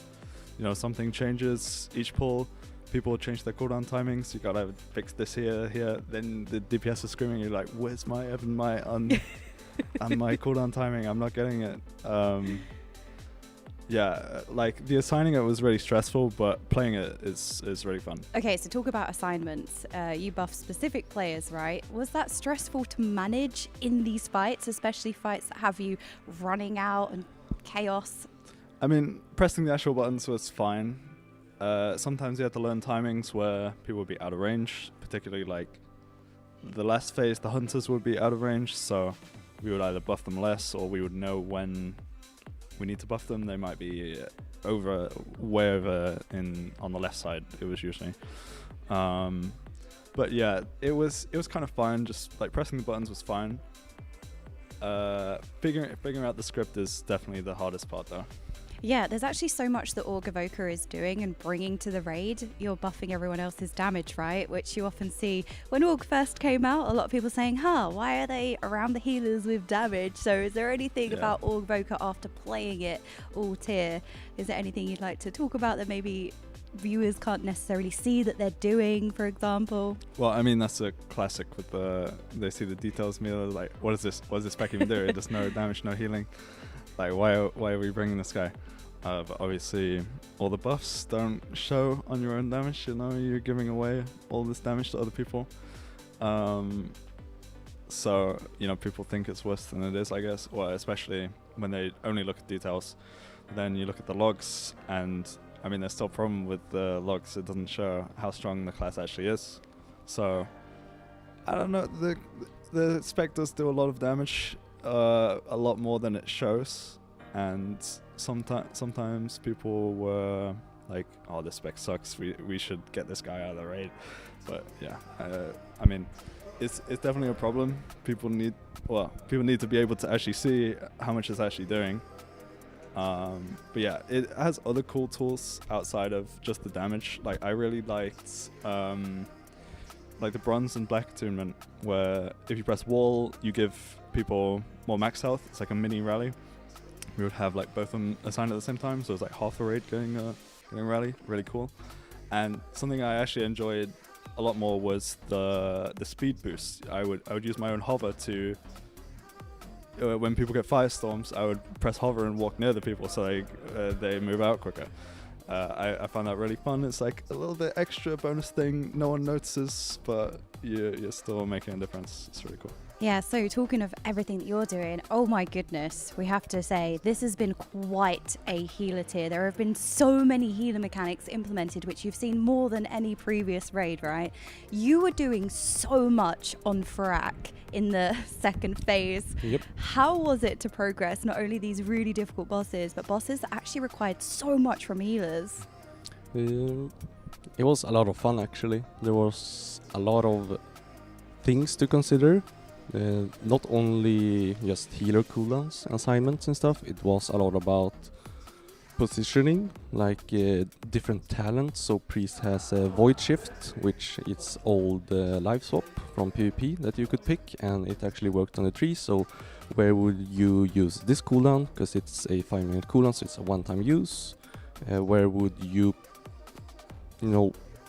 You know, something changes each pull, people change their cooldown timings, you gotta fix this here, then the DPS is screaming, you're like, where's my Evan, my and my cooldown timing, I'm not getting it. Yeah, like the assigning it was really stressful, but playing it is really fun. Okay, so talk about assignments. You buff specific players, right? Was that stressful to manage in these fights, especially fights that have you running out and chaos? I mean, pressing the actual buttons was fine. Sometimes you had to learn timings where people would be out of range, particularly like the last phase, the hunters would be out of range, so we would either buff them less or we would know when we need to buff them. They might be way over on the left side, it was usually. But yeah, it was kind of fun, just like pressing the buttons was fine. Figuring out the script is definitely the hardest part though. Yeah, there's actually so much that Aug Evoker is doing and bringing to the raid. You're buffing everyone else's damage, right? Which you often see when Aug first came out. A lot of people saying, why are they around the healers with damage? So is there anything about Aug Evoker after playing it all tier? Is there anything you'd like to talk about that maybe viewers can't necessarily see that they're doing, for example? Well, I mean, that's a classic with they see the details meter, like, what is this spec even do? It does no damage, no healing. Like, why are we bringing this guy? But obviously, all the buffs don't show on your own damage. You know, you're giving away all this damage to other people. So, you know, people think it's worse than it is, I guess. Well, especially when they only look at details. Then you look at the logs, and I mean, there's still a problem with the logs. It doesn't show how strong the class actually is. So, I don't know. The spec does do a lot of damage. A lot more than it shows, and sometimes people were like, oh, this spec sucks, we should get this guy out of the raid. But yeah, I mean, it's definitely a problem. People need to be able to actually see how much it's actually doing. But yeah, it has other cool tools outside of just the damage. Like, I really liked like the bronze and black attunement, where if you press wall, you give people more max health. It's like a mini rally. We would have like both of them assigned at the same time, so it's like half a raid getting rally. Really cool. And something I actually enjoyed a lot more was the speed boost. I would use my own hover to when people get firestorms, I would press hover and walk near the people so they move out quicker. I found that really fun. It's like a little bit extra bonus thing no one notices, but you're still making a difference. It's really cool. Yeah, so talking of everything that you're doing, oh my goodness, we have to say this has been quite a healer tier. There have been so many healer mechanics implemented, which you've seen more than any previous raid, right? You were doing so much on Farak in the second phase. Yep. How was it to progress not only these really difficult bosses, but bosses that actually required so much from healers? It was a lot of fun, actually. There was a lot of things to consider. Not only just healer cooldowns, assignments and stuff, it was a lot about positioning, like different talents. So Priest has a Void Shift, which is old life swap from PvP that you could pick, and it actually worked on the tree. So where would you use this cooldown? Because it's a 5-minute cooldown, so it's a one-time use. Where would you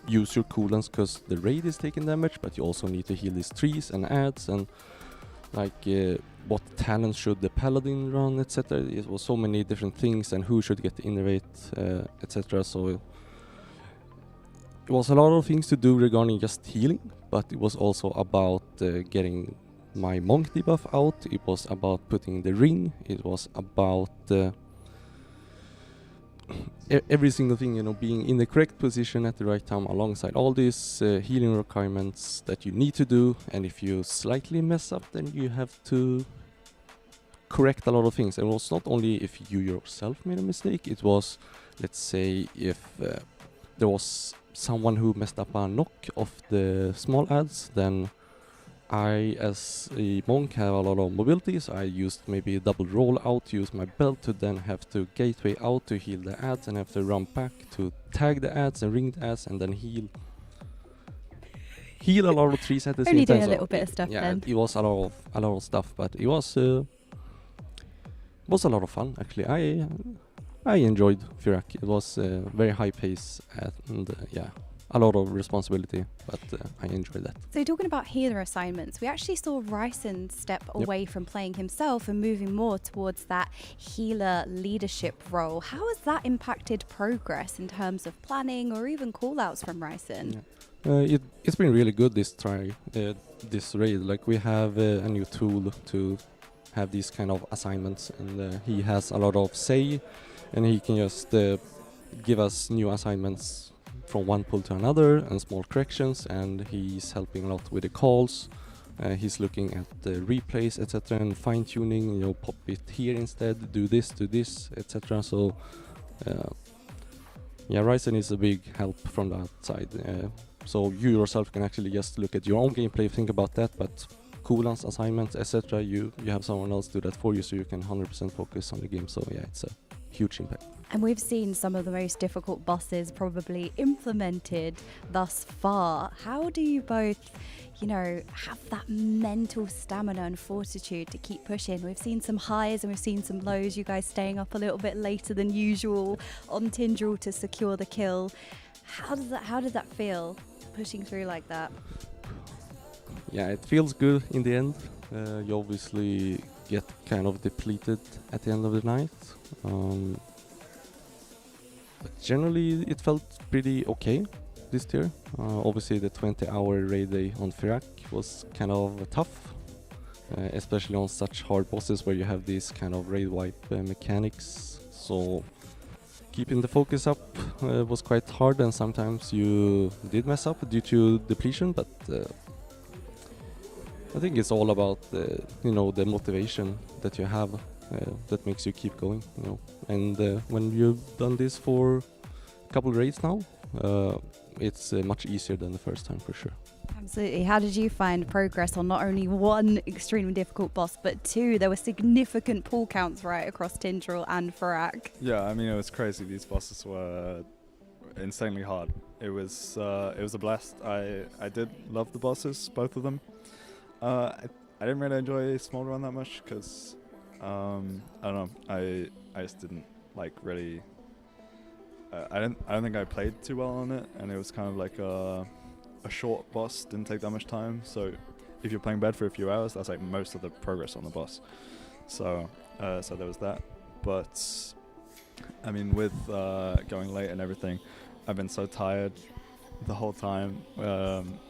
use your cooldowns, because the raid is taking damage, but you also need to heal these trees and adds, and like what talents should the paladin run, etc. It was so many different things, and who should get the innervate, etc. So it was a lot of things to do regarding just healing, but it was also about getting my monk debuff out. It was about putting the ring. It was about every single thing, being in the correct position at the right time alongside all these healing requirements that you need to do. And if you slightly mess up, then you have to correct a lot of things. And it was not only if you yourself made a mistake, it was, let's say, if there was someone who messed up a knock of the small ads, then I, as a monk, have a lot of mobility, so I used maybe a double roll out to use my belt to then have to gateway out to heal the ads, and have to run back to tag the ads and ring the ads and then heal a lot of trees at the same time. Only doing a little bit of stuff then. It was a lot of stuff, but it was a lot of fun actually. I enjoyed Firak. It was very high pace and a lot of responsibility, but I enjoyed that. So talking about healer assignments, we actually saw Ryson step away from playing himself and moving more towards that healer leadership role. How has that impacted progress in terms of planning or even callouts from Ryson? It's been really good this raid. Like, we have a new tool to have these kind of assignments, and he has a lot of say, and he can just give us new assignments from one pull to another and small corrections, and he's helping a lot with the calls. He's looking at the replays, etc., and fine-tuning, pop it here instead, do this, etc. So Ryzen is a big help from that side. So you yourself can actually just look at your own gameplay, think about that, but cooldowns, assignments, etc., you have someone else do that for you, so you can 100% focus on the game. So it's a huge impact. And we've seen some of the most difficult bosses probably implemented thus far. How do you both, have that mental stamina and fortitude to keep pushing? We've seen some highs and we've seen some lows, you guys staying up a little bit later than usual on Tindril to secure the kill. How does that feel, pushing through like that? Yeah, it feels good in the end. You obviously get kind of depleted at the end of the night. But generally it felt pretty okay this tier. Obviously the 20-hour raid day on Firak was kind of tough, especially on such hard bosses where you have these kind of raid wipe mechanics. So keeping the focus up was quite hard, and sometimes you did mess up due to depletion, but I think it's all about the motivation that you have that makes you keep going, And when you've done this for a couple of raids now, it's much easier than the first time for sure. Absolutely. How did you find progress on not only one extremely difficult boss, but two? There were significant pull counts right across Tindril and Farak. Yeah, I mean, it was crazy. These bosses were insanely hard. It was a blast. I did love the bosses, both of them. I didn't really enjoy Small Run that much because I don't know. I just didn't really. I don't think I played too well on it, and it was kind of like a short boss. Didn't take that much time. So if you're playing bad for a few hours, that's like most of the progress on the boss. So there was that. But I mean, with going late and everything, I've been so tired the whole time.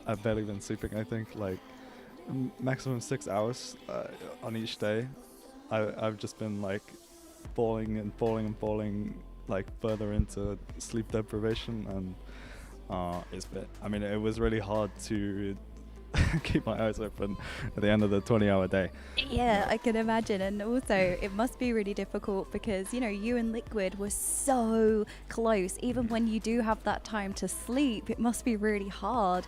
I've barely been sleeping. I think like maximum 6 hours on each day. I've just been like falling and falling and falling like further into sleep deprivation, and it was really hard to keep my eyes open at the end of the 20-hour day. Yeah, I can imagine. And also, it must be really difficult because, you and Liquid were so close. Even when you do have that time to sleep, it must be really hard,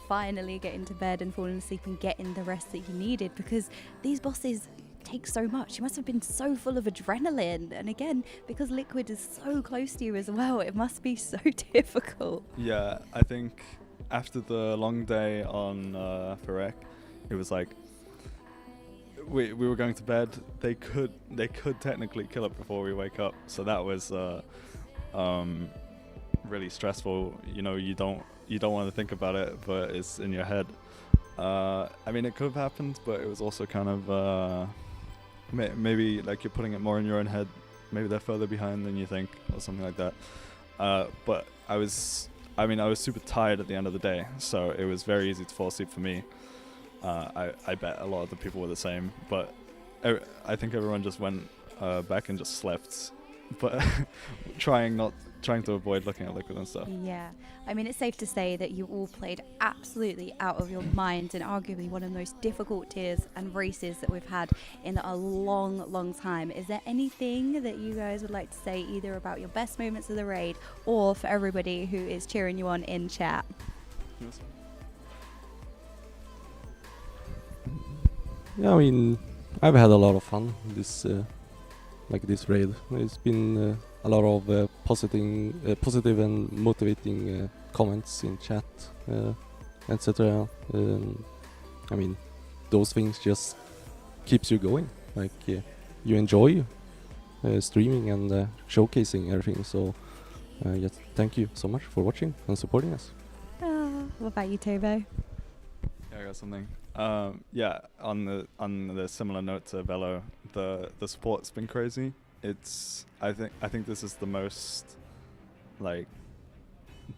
finally getting to bed and falling asleep and getting the rest that you needed, because these bosses take so much. You must have been so full of adrenaline. And again, because Liquid is so close to you as well, it must be so difficult. Yeah, I think after the long day on Forfeit, it was like we were going to bed. They could technically kill it before we wake up, so that was really stressful. You don't want to think about it, but it's in your head. It could have happened, but it was also kind of maybe like you're putting it more in your own head. Maybe they're further behind than you think, or something like that. But I was super tired at the end of the day, so it was very easy to fall asleep for me. I bet a lot of the people were the same, but I think everyone just went back and just slept, but trying to avoid looking at Liquid and stuff. Yeah, it's safe to say that you all played absolutely out of your minds in arguably one of the most difficult tiers and races that we've had in a long, long time. Is there anything that you guys would like to say, either about your best moments of the raid or for everybody who is cheering you on in chat? Yes. Yeah, I've had a lot of fun this raid. It's been a lot of positive and motivating comments in chat, etc. Those things just keeps you going. You enjoy streaming and showcasing everything. So, thank you so much for watching and supporting us. What about you, Tobo? Yeah, I got something. On the similar note to Velo, the support's been crazy. I think this is the most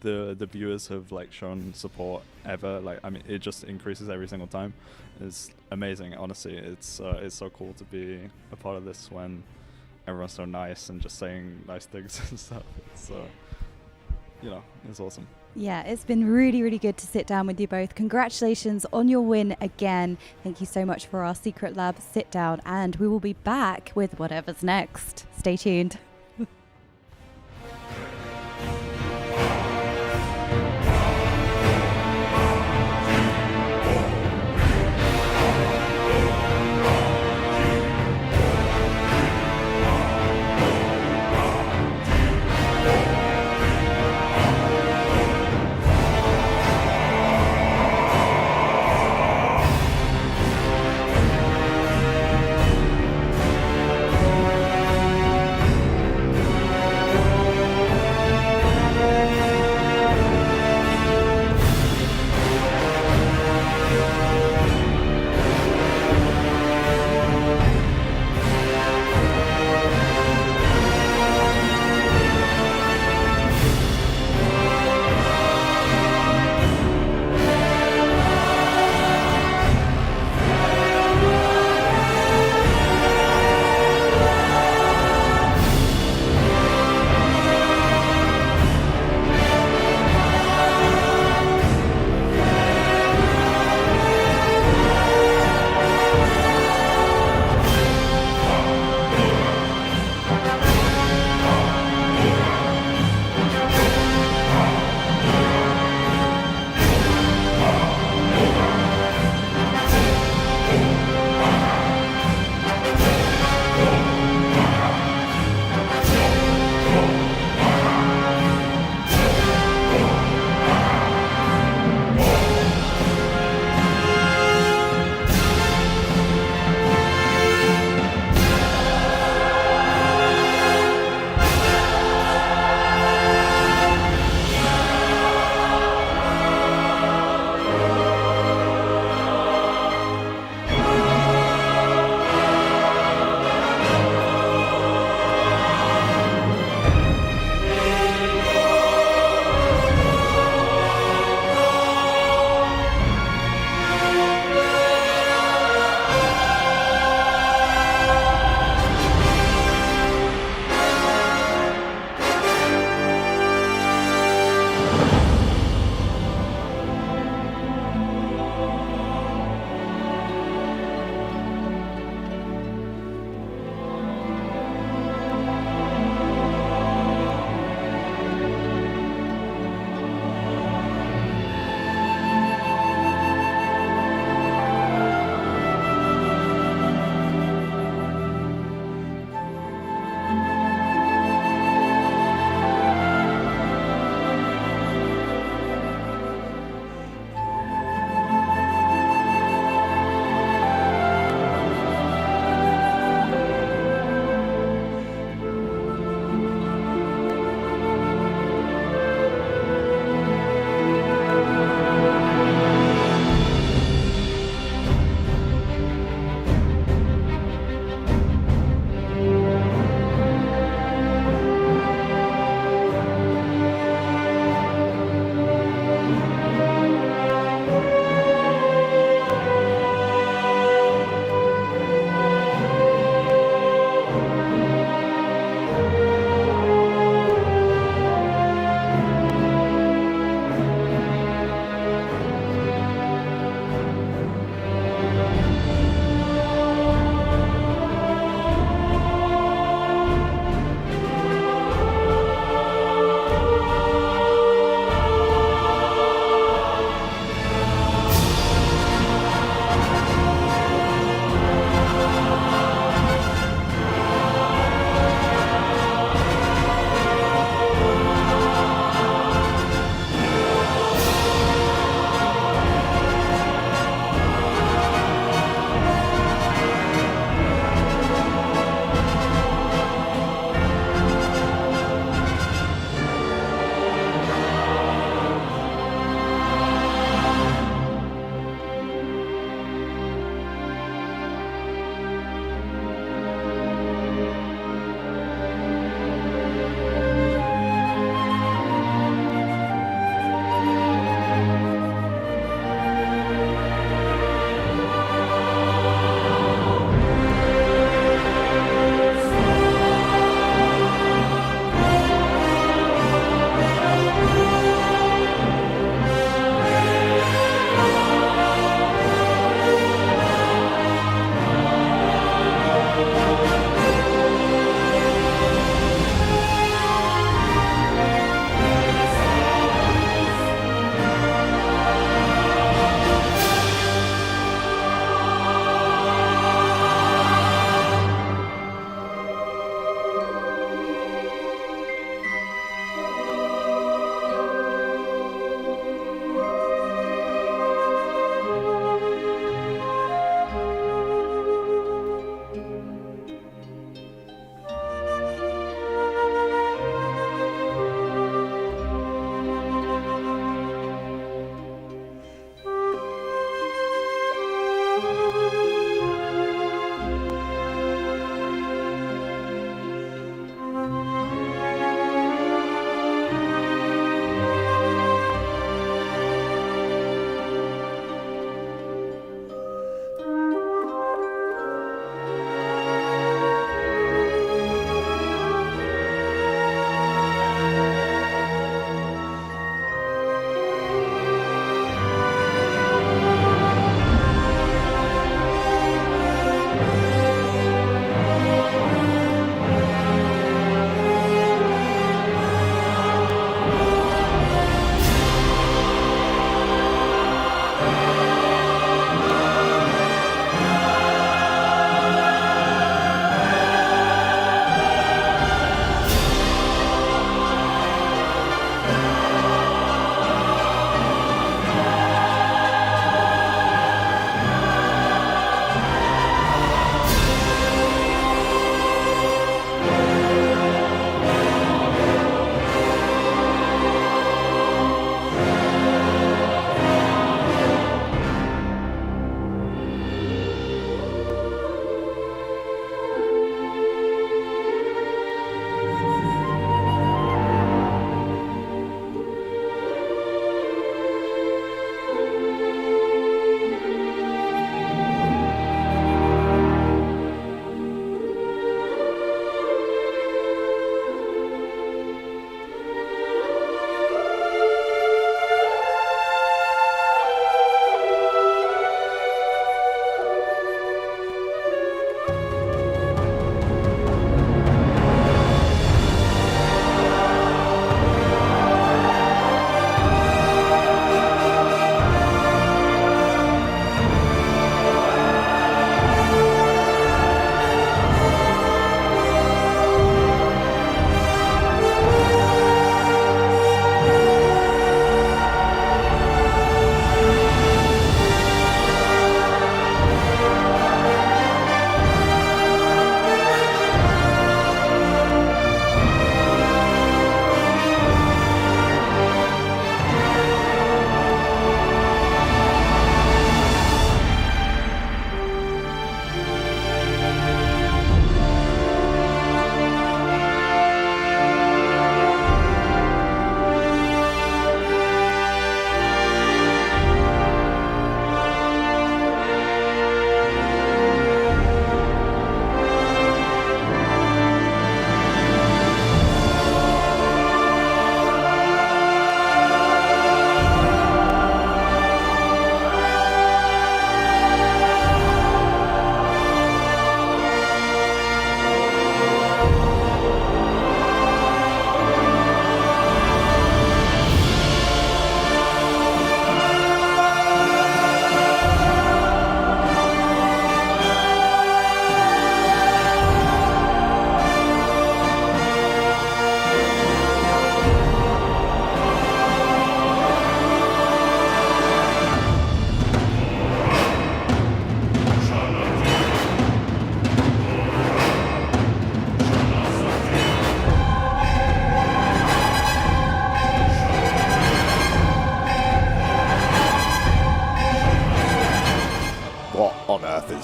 the viewers have shown support ever. It just increases every single time. It's amazing, honestly. It's so cool to be a part of this when everyone's so nice and just saying nice things and stuff. It's it's awesome. Yeah, it's been really, really good to sit down with you both. Congratulations on your win again. Thank you so much for our Secret Lab sit down, and we will be back with whatever's next. Stay tuned.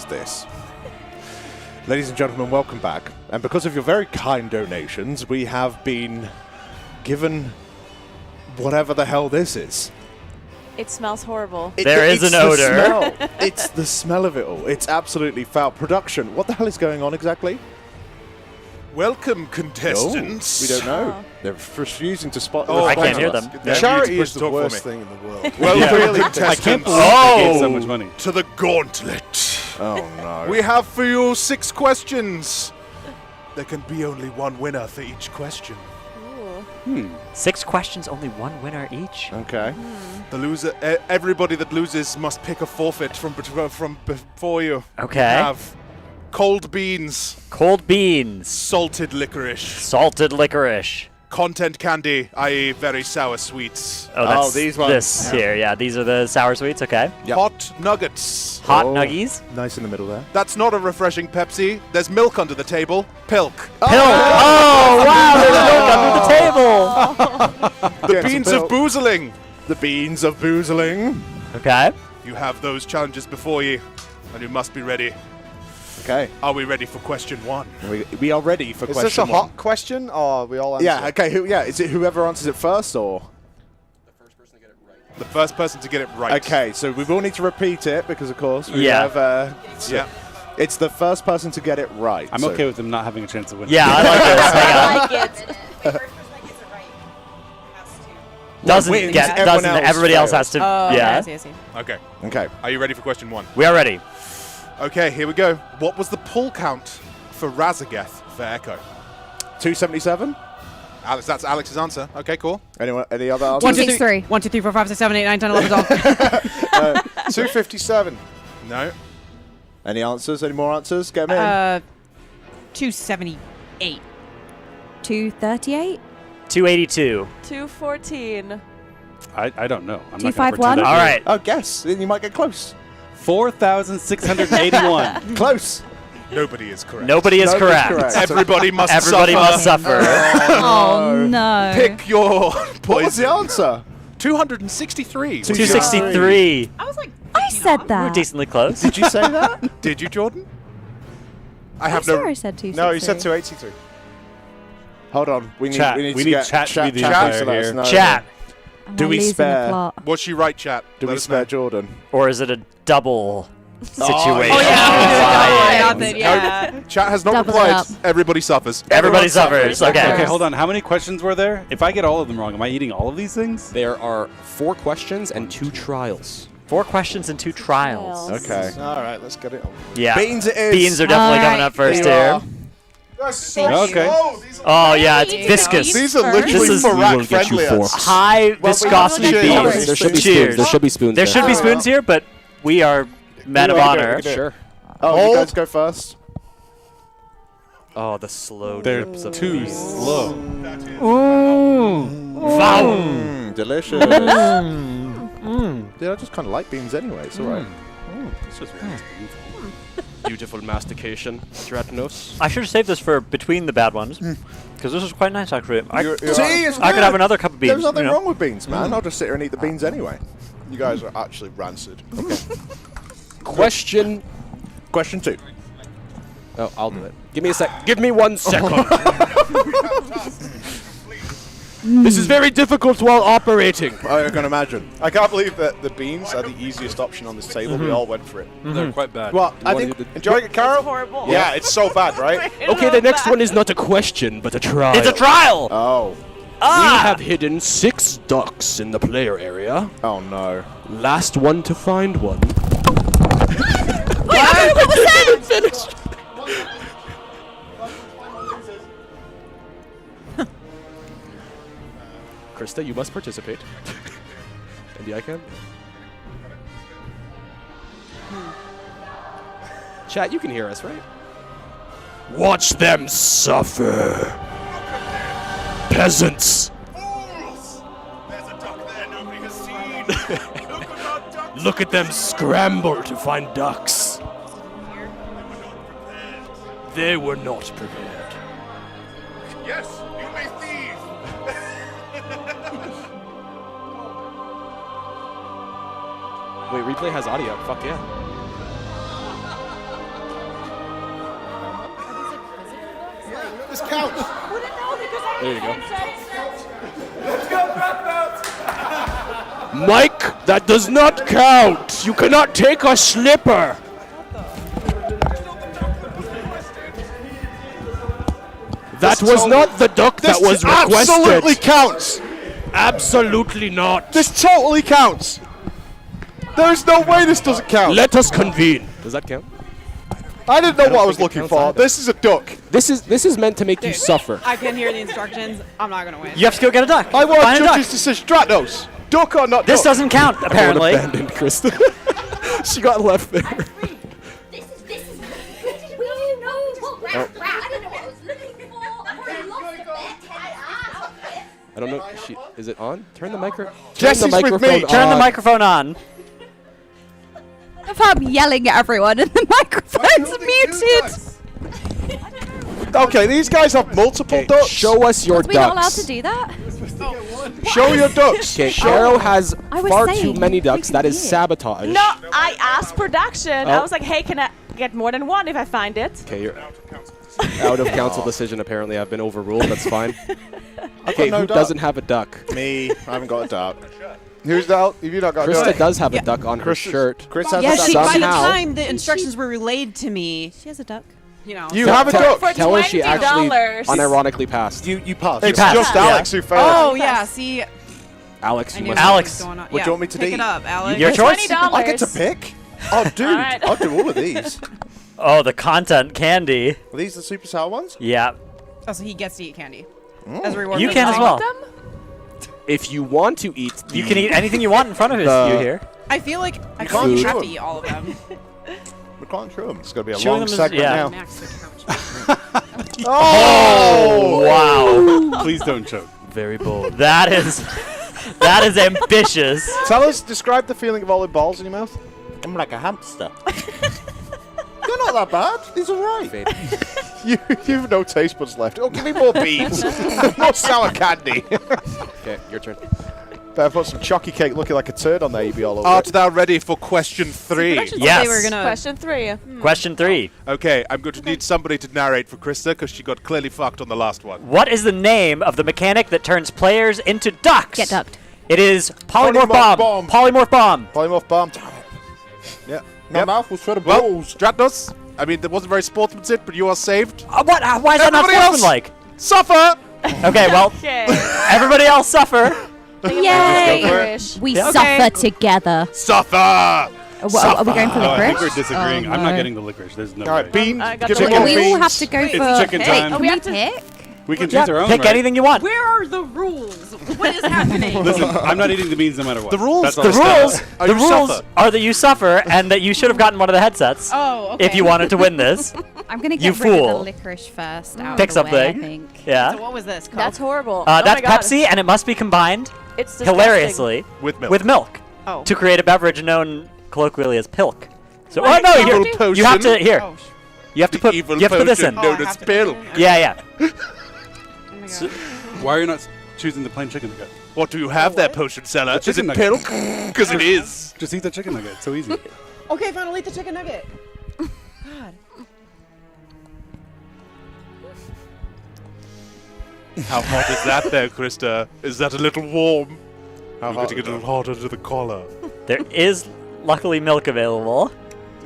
this. Ladies and gentlemen, welcome back. And because of your very kind donations, we have been given whatever the hell this is. It smells horrible. There is an odor. Smell. It's the smell of it all. It's absolutely foul. Production, what the hell is going on exactly? Welcome, contestants. We don't know. They're refusing to spot. I can't hear them. Charity is is the worst thing in the world. Welcome, I contestants. can't believe they gave so much money. To the gauntlet. Oh no. We have for you 6 questions. There can be only one winner for each question. 6 questions, only 1 winner each. Okay. The loser, everybody that loses must pick a forfeit from before you. Okay. We have cold beans. Cold beans. Salted licorice. Salted licorice. Content candy, i.e. very sour sweets. Oh, that's these ones. This here, yeah. These are the sour sweets, okay. Yep. Hot nuggets. Hot nuggies. Nice in the middle there. That's not a refreshing Pepsi. There's milk under the table. Pilk. Pilk. Oh, wow, there's milk under the table. The beans of boozling. The beans of boozling. Okay. You have those challenges before you. and you must be ready. Okay. Are we ready for question 1? We are ready for Is question this a 1. hot question, or are we all answer? Yeah, okay. Is it whoever answers it first, or? The first person to get it right. Okay, so we will need to repeat it because, of course, we Yeah. have. It's the first person to get it right. I'm okay with them not having a chance to win. Yeah, I like this. I like it. Everybody else has to. Yeah. I see. Okay. Okay. Are you ready for question 1? We are ready. Okay, here we go. What was the pull count for Razageth for Echo? 277. Alex, that's Alex's answer. Okay, cool. Anyone? Any other answers? 1, 2, 3. 1, 2, 3, 4, 5, 6, 7, 8, 9, 10, 11, 12. 257. No. Any answers? Any more answers? Get them in. 278. 238. 282. 214. I don't know. I'm 251. All right. Oh, guess. Then you might get close. 4,681. Close. Nobody is correct. Nobody is correct. Everybody must Everybody suffer. must suffer. Oh, no. Pick your poison. What was the answer? 263. 263. I was like, I said We're that. decently close. Did you say that? Did you, Jordan? I have swear I said 263. No, you said 283. Hold on. We need Chat. we need We to need get chat to be the chat umpire to let us here. know. Chat. Am Do I we losing the spare- plot? What's she right, chat? Do Let we us spare know. Jordan? Or is it a double situation? Oh, yeah. Chat has not Double it replied. up. Everybody suffers. Everybody suffers. Okay. Okay, hold on. How many questions were there? If I get all of them wrong, am I eating all of these things? There are 4 questions and 2 trials. 4 questions and 2 trials. Okay. All right, let's get it on. Yeah. Beans it is. Beans are definitely coming up first here. Okay. Oh yeah, it's viscous. These are This literally is Farak friendly. high viscosity beans. There should be spoons. Cheers. There should be spoons. There there. should be spoons here, but we are men of honor. Sure. Oh, you guys go first. Oh, the slow They're drips of too beans. slow. Delicious. Yeah, I just kind of like beans anyway. It's all right. It's just really Beautiful mastication, Dratanos. I should have saved this for between the bad ones, because this is quite nice actually. I See, it's could good. have another cup of beans. There's nothing you know? wrong with beans, man. I'll just sit here and eat the beans anyway. You guys are actually rancid. Question. Question 2. Oh, I'll do it. Give me a sec. Give me 1 second. This is very difficult while operating. I can imagine. I can't believe that the beans are the easiest option on this table. We all went for it. They're quite bad. Well, I think Enjoying it, Carol? Horrible. Yeah, it's so bad, right? Okay, the next one is not a question, but a trial. It's a trial. Oh. We have hidden 6 ducks in the player area. Oh no. Last one to find one. What was that? Finished. Krista, you must participate. And I can. Chat, you can hear us, right? Watch them suffer. Peasants. Look at them scramble to find ducks. They were not prepared. Yes, you may thieve. Wait, replay has audio. Fuck yeah. This counts. There you go. Mike, that does not count. You cannot take a slipper. That was not the duck that was requested. Absolutely counts. Absolutely not. This totally counts. There's no way this doesn't count. Let us convene. Does that count? I didn't know don't what I was think it looking counts for. either. This is a duck. This is meant to make you suffer. I can hear the instructions. I'm not gonna win. You have to go get a duck. I want Find a judges duck. decision. Stratos. Duck or not This duck? doesn't count apparently. Everyone abandoned Krista. She got left there. I don't know. Is it on? Turn the microphone. Jesse's with me. Turn the microphone on. If I'm yelling at everyone and the microphone's muted. Okay, these guys have multiple ducks. Show us your Are we not allowed ducks. to do that? Show your ducks. Okay, Show Arrow them. has I was far saying, too many ducks. That is sabotage. No, I asked production. I Oh. was like, hey, can I get more than one if I find it? Okay, you're out of council decision. Apparently, I've been overruled. That's fine. I've Okay, got no who duck. doesn't have a duck? Me. I haven't got a duck. Who's that? Have you not got a duck? Krista does have a duck on her shirt. Chris has Yeah, a duck. she, by the Somehow. time the instructions were relayed to me, She has a duck. you know. You have a duck. For Tell her she actually $20. unironically passed. You passed. It's You just passed. Alex who failed. Oh yeah, see, Alex, I you knew must. something Alex, was going on. what do you want me to pick do? it up, Alex. Your choice. $20. I get to pick. Oh, dude, Alright. I'll do all of these. Oh, the content candy. Are these the super sour ones? Yeah. Oh, so he gets to eat candy as a reward. You for can as eating. well. If you want to eat, You can eat anything you want in front of you here. I feel like I You can't can't have chew to eat all of them. We can't chew them. It's going to be a Chewing long them is- segment yeah. now. Max the couch. Oh, wow. Please don't choke. Very bold. That is ambitious. Tell us, describe the feeling of all the balls in your mouth. I'm like a hamster. They're not that bad. These are right. You've no taste buds left. Oh, give me more beans. More sour candy. Okay, your turn. Better put some chalky cake looking like a turd on there, you'd be all over Art it. thou ready for question 3? Yes. They were gonna. Question 3. Question 3. Okay, I'm going to need somebody to narrate for Krista because she got clearly fucked on the last one. What is the name of the mechanic that turns players into ducks? Get ducked. It is polymorph Polymorph bomb. bomb. Polymorph bomb. Polymorph bomb. Yeah. My mouth was full of Well, balls. Stratos, I mean, that wasn't very sportsmanship, but you are saved. What? Why is that not Everybody else- sportsmanlike? Suffer! Okay, well, Okay. everybody else suffer. Yay! Irish. We Yeah. suffer Okay. together. Suffer! Are we going for Oh, I think licorice? we're disagreeing. Oh, I'm not no. getting the licorice. There's no All right, way. bean. I got Give the me licorice. more We all beans. have to go It's for. chicken Hey, time. can we we have to- pick? We can choose our own, Pick right? anything you want. Where are the rules? What is happening? Listen, I'm not eating the beans no matter what. The rules- That's all The I'm saying. rules, Oh, the you rules suffer. are that you suffer and that you should have gotten one of the headsets Oh, okay. if you wanted to win this. I'm gonna You get rid of fool. the licorice first. Out Pick of the way, something. I think. Yeah. So what was this? Coke? That's horrible. That's oh my God. Pepsi, and it must be combined It's disgusting. hilariously With milk. with milk Oh. to create a beverage known colloquially as pilk. So, Wait, oh no, you you, have you have to here. Oh, You have to put. You evil have to put this in. potion. Oh, I Known have as to put it pill. in? Yeah, yeah. Oh my God. Why are you not choosing the plain chicken nugget? What do you have there, potion seller? The Is it chicken pilk? nugget. Because it is. Just eat the chicken nugget. It's so easy. Okay, fine. I'll eat the chicken nugget. God. How hot is that there, Krista? Is that a little warm? How You're hot getting a is little hot under the collar. There is luckily milk available.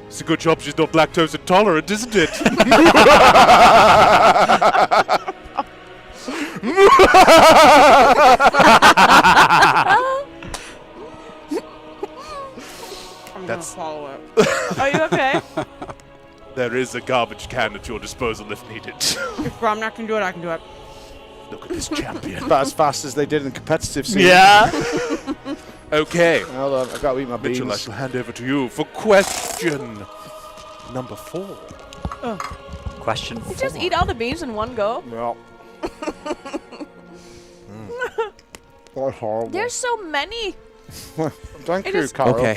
It's a good job she's not lactose intolerant, isn't it? I'm That's- gonna follow it. Are you okay? There is a garbage can at your disposal if needed. If I'm not gonna do it, I can do it. Look at this champion. About as fast as they did in the competitive scene. Yeah. Okay. Hold on, I've got to eat my beans. Mitchell, I shall hand over to you for question number 4. Question You 4. just eat all the beans in one go. Well. That's horrible. There's so many. Thank It you, is- Carl. Okay.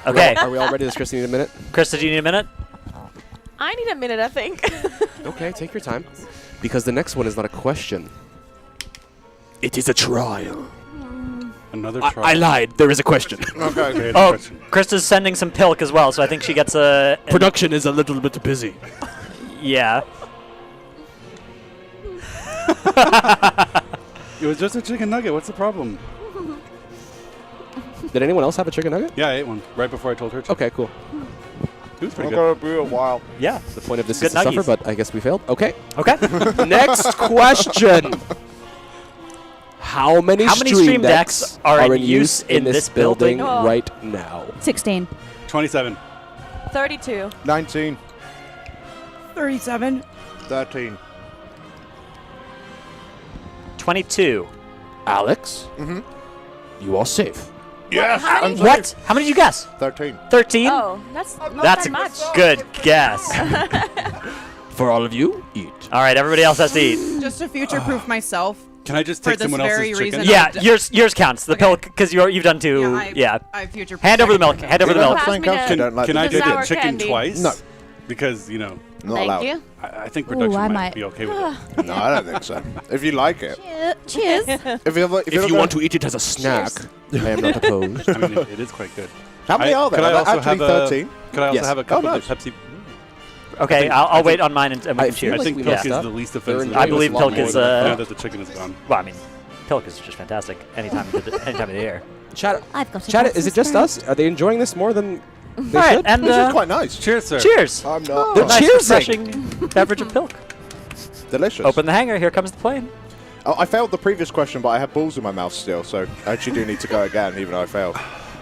Okay. Are we all ready? Does Krista need a minute? Krista, do you need a minute? I need a minute, I think. Okay, take your time. Because the next one is not a question. It is a trial. Another I try. lied. There is a question. Okay. Oh, Krista's sending some pilk as well, so I think she gets a. Production is a little bit busy. Yeah. It was just a chicken nugget. What's the problem? Did anyone else have a chicken nugget? Yeah, I ate one right before I told her to. Okay, cool. It was I'm pretty good. gonna be a while. Yeah. The point of this Good is to suffer, nuggies. but I guess we failed. Okay. Okay. Next question. How many stream decks are in use in this building Oh. right now? 16. 27. 32. 19. 37. 13. 22. Alex? You are safe. Yes! How I'm many? What? How many did you guess? 13. 13? Oh, that's not That's that a much. good guess. For all of you, eat. All right, everybody else has to eat. Just to future-proof myself. Can I just For take this someone very else's chicken? reason. Yeah, yours counts. The Okay. pilk, because you've done two. Yeah, Yeah. I future. Hand over the milk. Hand over the milk. Pass me the- Can I the do the sour chicken candy. twice? No. because, you know. Not Thank allowed. You. I think production I might might. be okay with it. No, I don't think so. If you like it. Cheers. If you want to eat it as a snack, I am not opposed. I mean, it is quite good. How many are there? Could I also Actually have 13? Could I also Yes. have a cup Oh, of the Pepsi? Okay, I'll wait on mine and we can choose. I think Pilk is the least offensive. I believe Pilk is. Now that the chicken is gone. Well, I mean, Pilk is just fantastic. Anytime of the year. Chat. I've got Chat. Is it just us? Are they enjoying this more than they All right, should? and This is quite nice. Cheers, sir. Cheers. I'm not. They're Nice cheersing. refreshing beverage of Pilk. Delicious. Open the hanger. Here comes the plane. Oh, I failed the previous question, but I have balls in my mouth still, so I actually do need to go again, even though I failed.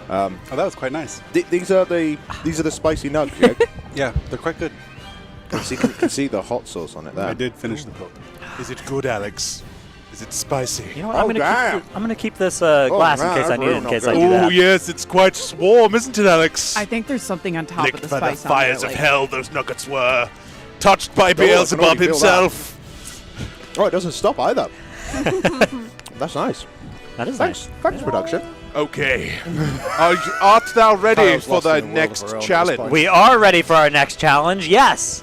Oh, that was quite nice. These are the spicy nugs, yeah? Yeah, they're quite good. You can see the hot sauce on it there. I did finish the Pilk. Is it good, Alex? Is it spicy? You know what? I'm gonna keep this glass in case I need it. In case I do Oh that. yes, it's quite warm, isn't it, Alex? I think there's something on top Licked of the by the spice. fires of hell, those nuggets were. Touched by Oh, I can Beelzebub already feel himself. Oh, it doesn't stop either. That's nice. That is Thanks. nice. Thanks, production. Okay. Art thou ready Kyle's for lost the in a world of next her own at this challenge? point. We are ready for our next challenge. Yes.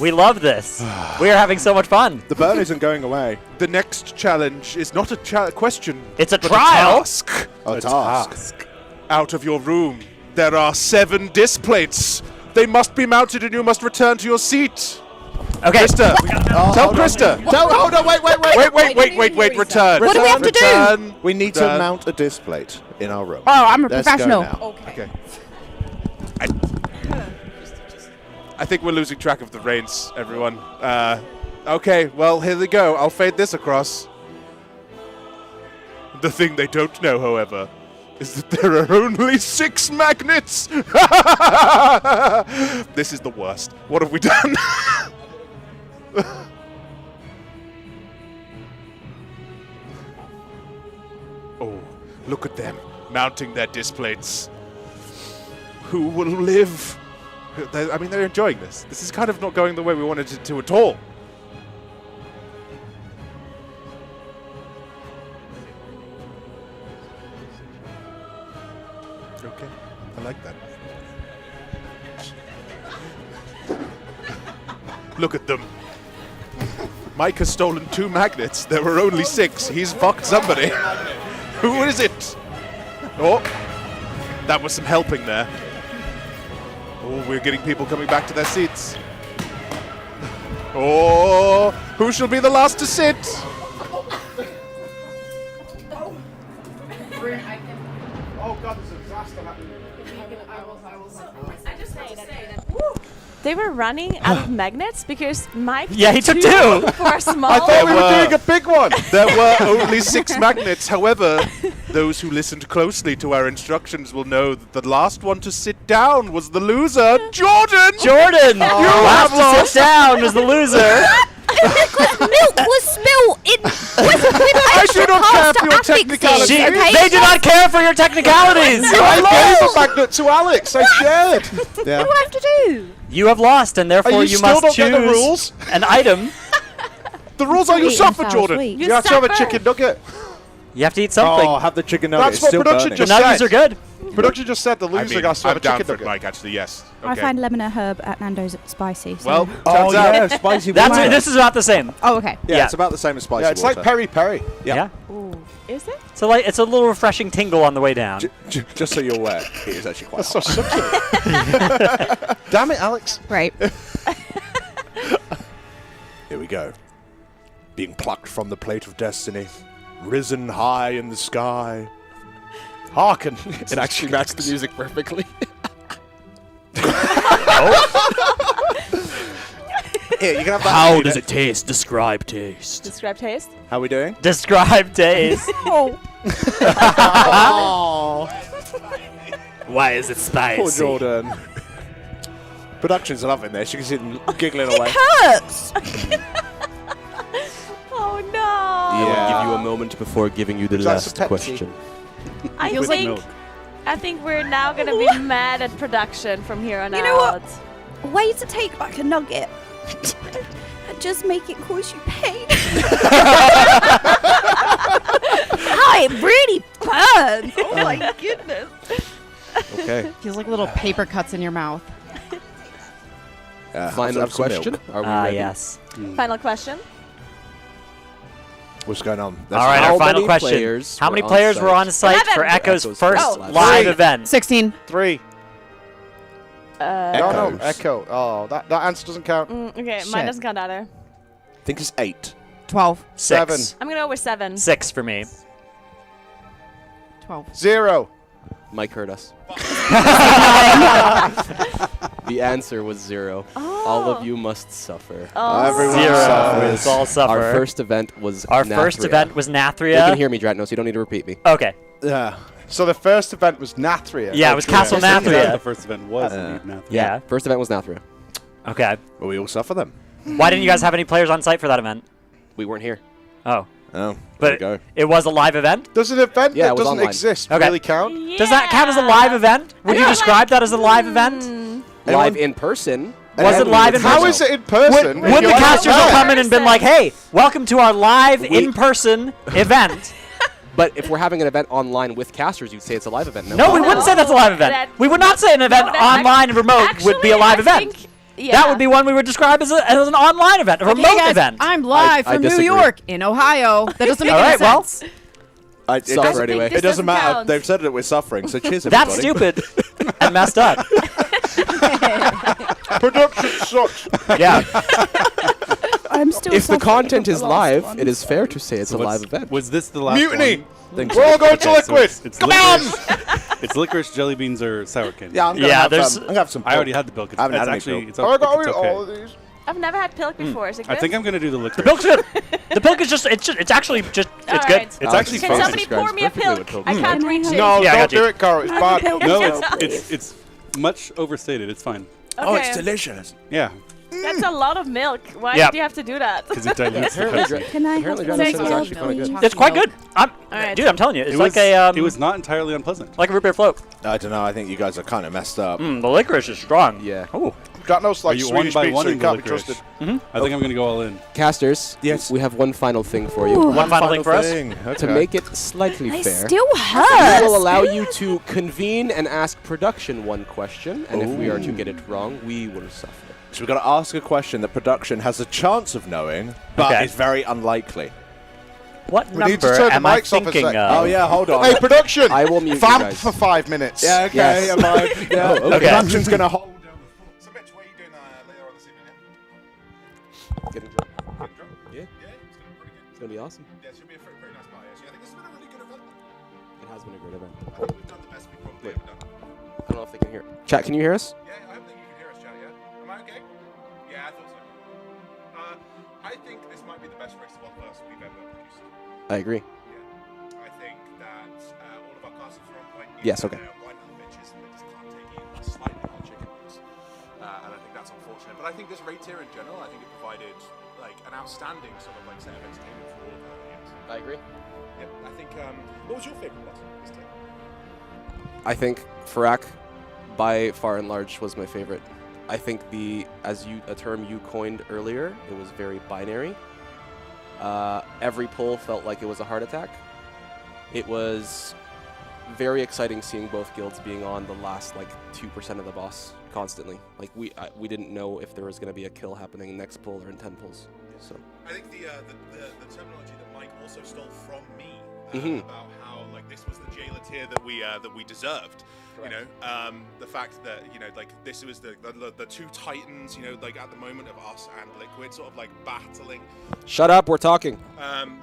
We love this. We are having so much fun. The burn isn't going away. The next challenge is not a question. It's a but trial. A task. A task. Out of your room, there are 7 disc plates. They must be mounted and you must return to your seat. Okay. Krista, tell Krista. Hold on, wait. Wait, return. What do we have to do? Return. We need to mount a disc plate in our room. Oh, I'm a Let's go professional. now. Okay. I think we're losing track of the reins, everyone. Okay, well, here they go. I'll fade this across. The thing they don't know, however, is that there are only 6 magnets! This is the worst. What have we done? Oh, look at them, mounting their disc plates. Who will live? They're enjoying this. This is kind of not going the way we wanted it to at all. Okay, I like that. Look at them. Mike has stolen 2 magnets. There were only 6. He's fucked somebody. Who is it? Oh, that was some helping there. Oh, we're getting people coming back to their seats. Oh, who shall be the last to sit? Oh God, there's a disaster happening. They were running out of magnets because Mike he took 2 for a small. I thought we were doing a big one. There were only 6 magnets. However, those who listened closely to our instructions will know that the last one to sit down was the loser, Jordan. Jordan, you last have to lost. sit down was the loser. Milk was spilled in. I do not care for your technicalities. They do not care for your technicalities. I gave a magnet to Alex. I shared. What do I have to do? You have lost, and therefore you must still don't get the choose rules? an item. The rules are you Sweet and suffer, sour Jordan. sweet. You have to have a chicken nugget. You have to eat something. Oh, have the chicken nugget. That's It's what still production burning. The just nuggets said. are good. Production just said the loser has to have I'm a down chicken for it, nugget. Mike, actually, yes. I Okay. find lemon and herb at Nando's spicy. So. Well, Oh, turns out. yeah, spicy That's water. this is about the same. Oh, okay. Yeah, it's about the same as spicy Yeah, it's water. like peri-peri. Yeah. Ooh, is it? So like it's a little refreshing tingle on the way down. Just so you're aware, it is actually quite That's so hot. subtle. Damn it, Alex. Right. Here we go. Being plucked from the plate of destiny, risen high in the sky. Hearken. It actually matched the music perfectly. Here, you can have that. How does it taste? Describe taste. Describe taste. How are we doing? Describe taste. Oh. Why is it spicy? Poor Jordan. Production's loving this. You can see them giggling away. Hurts. Oh no. I will give you a moment before giving you the Would you like last some Pepsi? question. I think we're now gonna be mad at production from here on out. You know what? Way to take back a nugget and just make it cause you pain. Oh, it really burns. Oh my goodness. Okay. Feels like little paper cuts in your mouth. Final question. Are we ready? Yes. Final question. What's going on? All right, our final many question. players How many were on players were on site? site for 11. Echo's Echo's first first live live event? 16. 3. No, Echoes. Echo. Oh, that answer doesn't count. Okay, Shit. mine doesn't count either. I think it's 8. 12. 7. I'm gonna go with 7. 6 for me. 12. 0. Mike heard us. The answer was 0. Oh. All of you must suffer. Oh. Everyone 0. suffers. Let's all suffer. Our first event was Our Nathria. first event was Nathria. You can hear me, Dratno, so you don't need to repeat me. Okay. Yeah. So the first event was Nathria. Yeah, it was Castle Nathria. The first event was indeed Nathria. Yeah. First event was Nathria. Okay. Well, we all suffer them. Why didn't you guys have any players on site for that event? We weren't here. Oh. Oh, But there we go. it was a live event? Does an event Yeah, it that was doesn't online. exist Okay. really count? Does that count as a live event? Would you describe that as a live event? Live in person. Was it live in person? How is it in person? Would the casters have come in and been like, hey, welcome to our live in-person event? But if we're having an event online with casters, you'd say it's a live event. No, we wouldn't say that's a live event. We would not say an event online and remote would be a live event. That would be one we would describe as an online event, a remote guys, event. I'm live from New disagree. York in Ohio. That doesn't make All any right, well, sense. It Suffer doesn't, anyway. it doesn't matter. count. They've said that we're suffering, so cheers, That's everybody. stupid and messed up. Production sucks. Yeah. I'm still If the suffering content from is the last live, one. it is fair to say it's a live event. Was this the last Mutiny. one? Thanks. We're all going to Okay, so liquid. it's Come licorice. on. It's licorice, jelly beans, or sour candy. Yeah, I'm gonna Yeah, have there's- I'm gonna have some. I already Pilk. had the bilk. It's, I haven't it's had any actually Pilk. it's, Oh, I got it's all okay. of these. I've never had Pilk before. Is it good? I think I'm gonna do the licorice. The Pilk's good. The Pilk is just, it's actually just, it's All good. right. It's actually Can fun. somebody pour me a Pilk? I can't reach it. No, Yeah, I don't got you. do it, Caro. It's bad. No, it's much overstated. It's fine. Okay. delicious. Yeah, That's a lot of milk. Why Yeah. did you have to do that? because it dilutes the Apparently, Pepsi. Can I apparently have Dratno Thank said it's you. actually kind of good. It's quite good. Alright. Dude, I'm telling you, it's It like was, a, it was not entirely unpleasant. like a root beer float. I don't know. I think you guys are kind of messed up. The licorice is strong. Yeah. Ooh. Dratno's Are like you Swedish one by pizza. one He in the can't be licorice? trusted. I think I'm gonna go all in. Casters, Yes. we have one final thing for you. One final thing for us. To make it slightly I fair, still we hurt. will allow you to convene and ask production one question, and if we are to get it wrong, we will suffer. So we've got to ask a question that production has a chance of knowing, but Okay. is very unlikely. What We need to number turn the am I mics off a thinking sec. of? Oh yeah, hold on. Hey, production. I will mute you Vamp guys. for 5 minutes. Yeah, okay. Yes. Am I? Yeah. Oh, okay. Production's gonna hold. So, Mitch, what are you doing later on this evening? Getting drunk. Yeah, Yeah, it's going to be pretty good. it's gonna be awesome. Yeah, it should be a very nice party, actually. I think this has been a really good event. It has been a great event. I think we've done the best we probably Wait. have done. I don't know if they can hear. Chat, can you hear us? Yeah, I hope that you can hear us, chat, yeah? Am I okay? Yeah, I thought so. I think this might be the best race of all first we've ever produced. I agree. Yeah. I think that all of our castles are on point. Yes, okay. White little bitches and they just can't take even slightly hot chicken wings. And I think that's unfortunate. But I think this raid tier in general, I think it provided like an outstanding sort of like set of entertainment for all of our audience. I agree. Yeah, I think. What was your favorite boss this tier? I think Farak, by far and large, was my favorite. I think a term you coined earlier, it was very binary. Every pull felt like it was a heart attack. It was very exciting seeing both guilds being on the last like 2% of the boss constantly. Like we didn't know if there was going to be a kill happening next pull or in 10 pulls. So I think the terminology that Mike also stole from me about how like this was the jailer tier that we deserved. Correct. You know, the fact that like this was the two titans. Like at the moment of us and Liquid sort of like battling. Shut up, we're talking.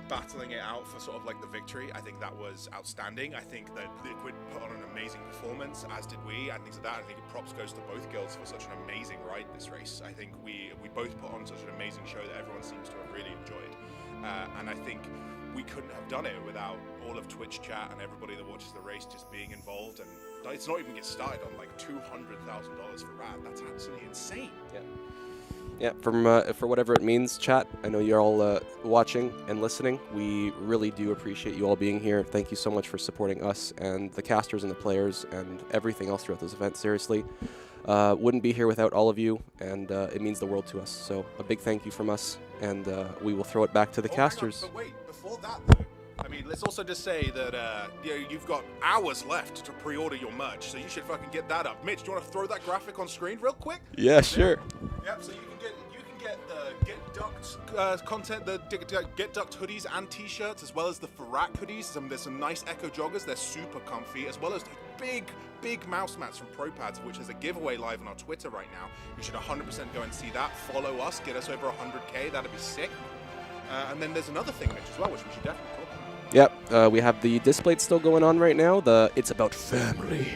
Battling it out for sort of like the victory. I think that was outstanding. I think that Liquid put on an amazing performance, as did we, and things like that. I think props goes to both guilds for such an amazing ride this race. I think we both put on such an amazing show that everyone seems to have really enjoyed. And I think we couldn't have done it without all of Twitch chat and everybody that watches the race just being involved. And it's not even get started on like $200,000 for RAD. That's absolutely insane. Yeah, for whatever it means, chat. I know you're all watching and listening. We really do appreciate you all being here. Thank you so much for supporting us and the casters and the players and everything else throughout this event. Seriously, wouldn't be here without all of you, and it means the world to us. So a big thank you from us, and we will throw it back to the casters. But wait, before that though, I mean, let's also just say that you've got hours left to pre-order your merch, so you should fucking get that up. Mitch, do you want to throw that graphic on screen real quick? Yeah, sure. Yep. So you can get the Get Ducked content, the Get Ducked hoodies and T-shirts, as well as the Forfeit hoodies. There's some nice Echo joggers. They're super comfy, as well as the big mouse mats from ProPads, which is a giveaway live on our Twitter right now. You should 100% go and see that. Follow us, get us over 100K. That'd be sick. And then there's another thing, Mitch, as well, which we should definitely talk about. Yep, we have the display still going on right now. It's About Family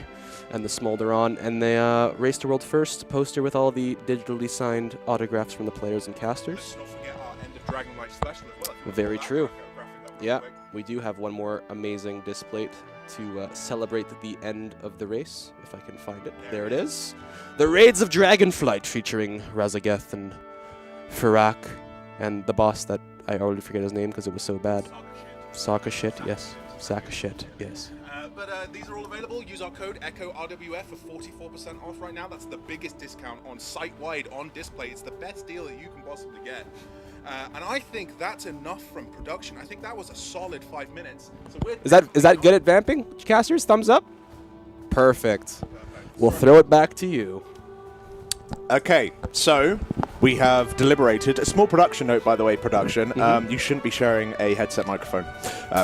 and the Smolder on, and the Race to World First poster with all the digitally signed autographs from the players and casters. Don't forget our End of Dragon Light special as well. Very true. Yeah, we do have one more amazing display to celebrate the end of the race, if I can find it. There it is. The Raids of Dragonflight, featuring Razageth and Farak, and the boss that I already forget his name because it was so bad. Saka shit, yes. Saka shit, yes. But these are all available. Use our code ECHORWF for 44% off right now. That's the biggest discount on site-wide on display. It's the best deal that you can possibly get. And I think that's enough from production. I think that was a solid 5 minutes. So Is that good at vamping, casters? Thumbs up? Perfect. We'll throw it back to you. Okay, so we have deliberated. A small production note, by the way, production. You shouldn't be sharing a headset microphone.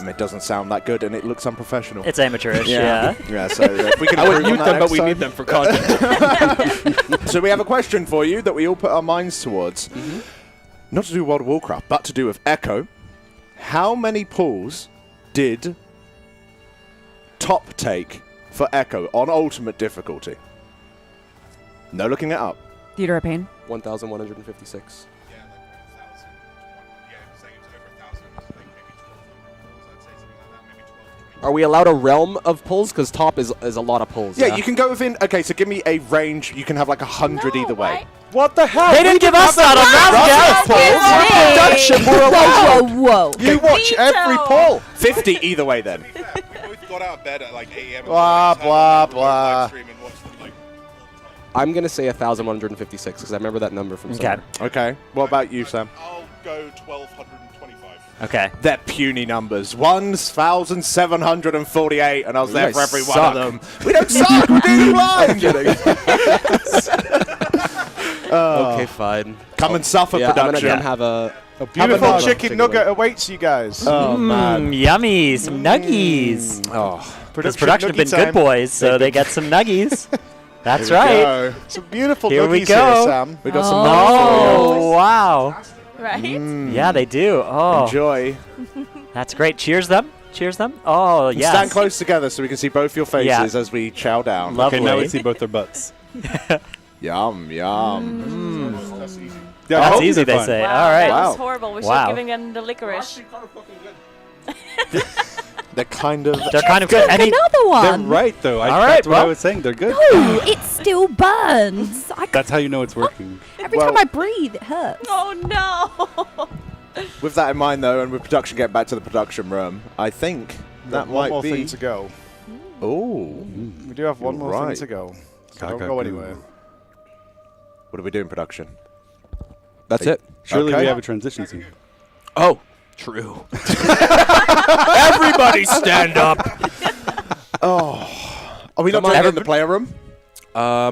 It doesn't sound that good, and it looks unprofessional. It's amateurish, yeah. Yeah, so if we can I would improve mute on that them, but we next need them for content. So we have a question for you that we all put our minds towards. Not to do with World of Warcraft, but to do with Echo. How many pulls did Top take for Echo on Ultimate difficulty? No looking it up. Theater of Pain. 1,156. Are we allowed a realm of pulls? Because top is a lot of pulls. Yeah, you can go within. Okay, so give me a range. You can have like 100 either way. What the hell? They didn't give us that on We're allowed. Whoa. You watch every pull. 50 either way then. We both got out of bed at like 8 a.m. Blah, blah, blah. I'm going to say 1,156 because I remember that number from somewhere. Okay. What about you, Sam? I'll go 1,225. Okay. They're puny numbers. 1,748, and I was there You for guys every suck. one of them. We don't suck. We're doing it live. Okay, fine. Come and suffer, yeah, production. I'm going to have a beautiful chicken nugget awaits you guys. Oh, man. Yummy. Some nuggies. Because production have been good boys, so they get some nuggies. That's right. Some beautiful Here we nuggies go. here, Sam. We got some Oh, wow. Right? Yeah, they do. Oh. Enjoy. That's great. Cheers them. Cheers them. Oh, And yes. stand close together so we can see both your faces as we chow down. Lovely. Okay, now we see both their butts. Yum, yum. That's easy. Yeah, That's hope easy, they're they fun. say. Wow, All right. that was horrible. We should Wow. have given them the licorice. They're kind of. They're kind of good. Took another one. They're right, though. All right, That's what I well. was saying. They're good. No, it still burns. That's how you know it's working. Every time I breathe, it hurts. Oh no! With that in mind, though, and with production getting back to the production room, I think that one might more be. thing to go. Oh. We do have one more thing right. to go. So don't Gaga go goo. anywhere. What are we doing, production? That's it. Surely Okay. we have a transition scene. Oh, true. Everybody stand up. Oh. Are we not Come on, doing it in the player room? Yeah,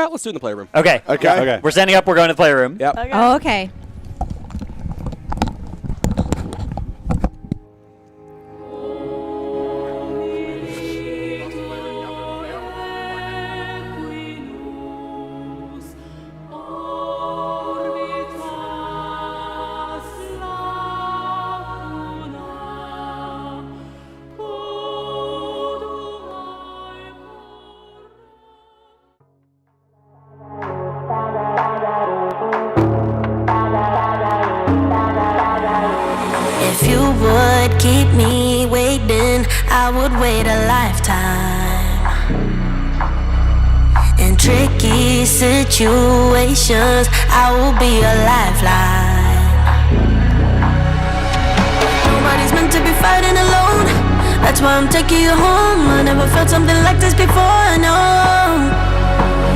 let's do it in the playroom. Okay. Okay. We're standing up. We're going to the playroom. Yep. Okay. Oh, okay. If you would keep me waiting, I would wait a lifetime. In tricky situations, I will be a lifeline. Nobody's meant to be fighting alone. That's why I'm taking you home. I never felt something like this before, no.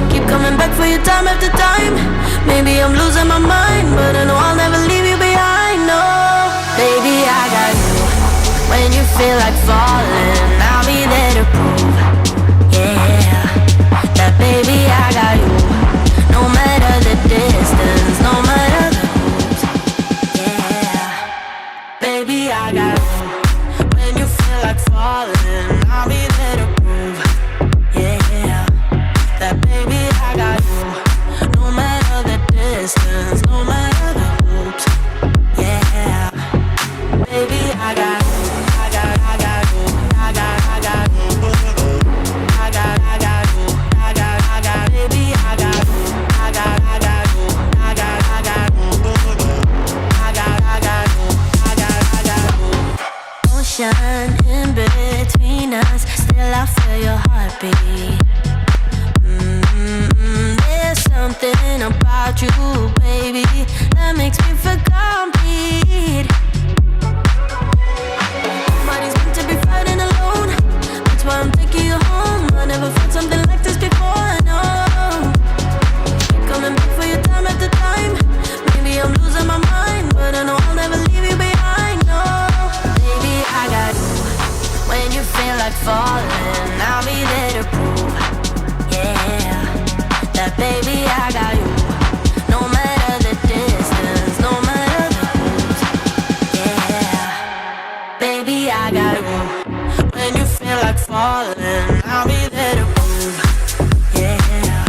Keep coming back for you time after time. Maybe I'm losing my mind, but I know I'll never leave you behind, no. Baby, I got you. When feel like falling, I'll be there to prove, yeah, that baby I got you. No matter the distance, no matter the moves, yeah, baby I got you. When you feel like falling, I'll be there to prove, yeah, that baby I got you. No matter the distance, no matter the hoops, yeah, baby I got you. I got you. I got you. I got you. Baby I got you. I got you. I got you. Ocean in between us, still I feel your heartbeat. There's something about you, baby, that makes me feel complete. Nobody's meant to be fighting alone. That's why I'm taking you home. I never felt something like this before, no. Coming back for your time after time. Maybe I'm losing my mind, but I know I'll never leave you behind, no. Baby, I got you. When you feel like falling, I'll be there to prove, yeah, that baby I got you. No matter the distance, no matter the moves, yeah, baby I got you. When you feel like falling, I'll be there to prove, yeah,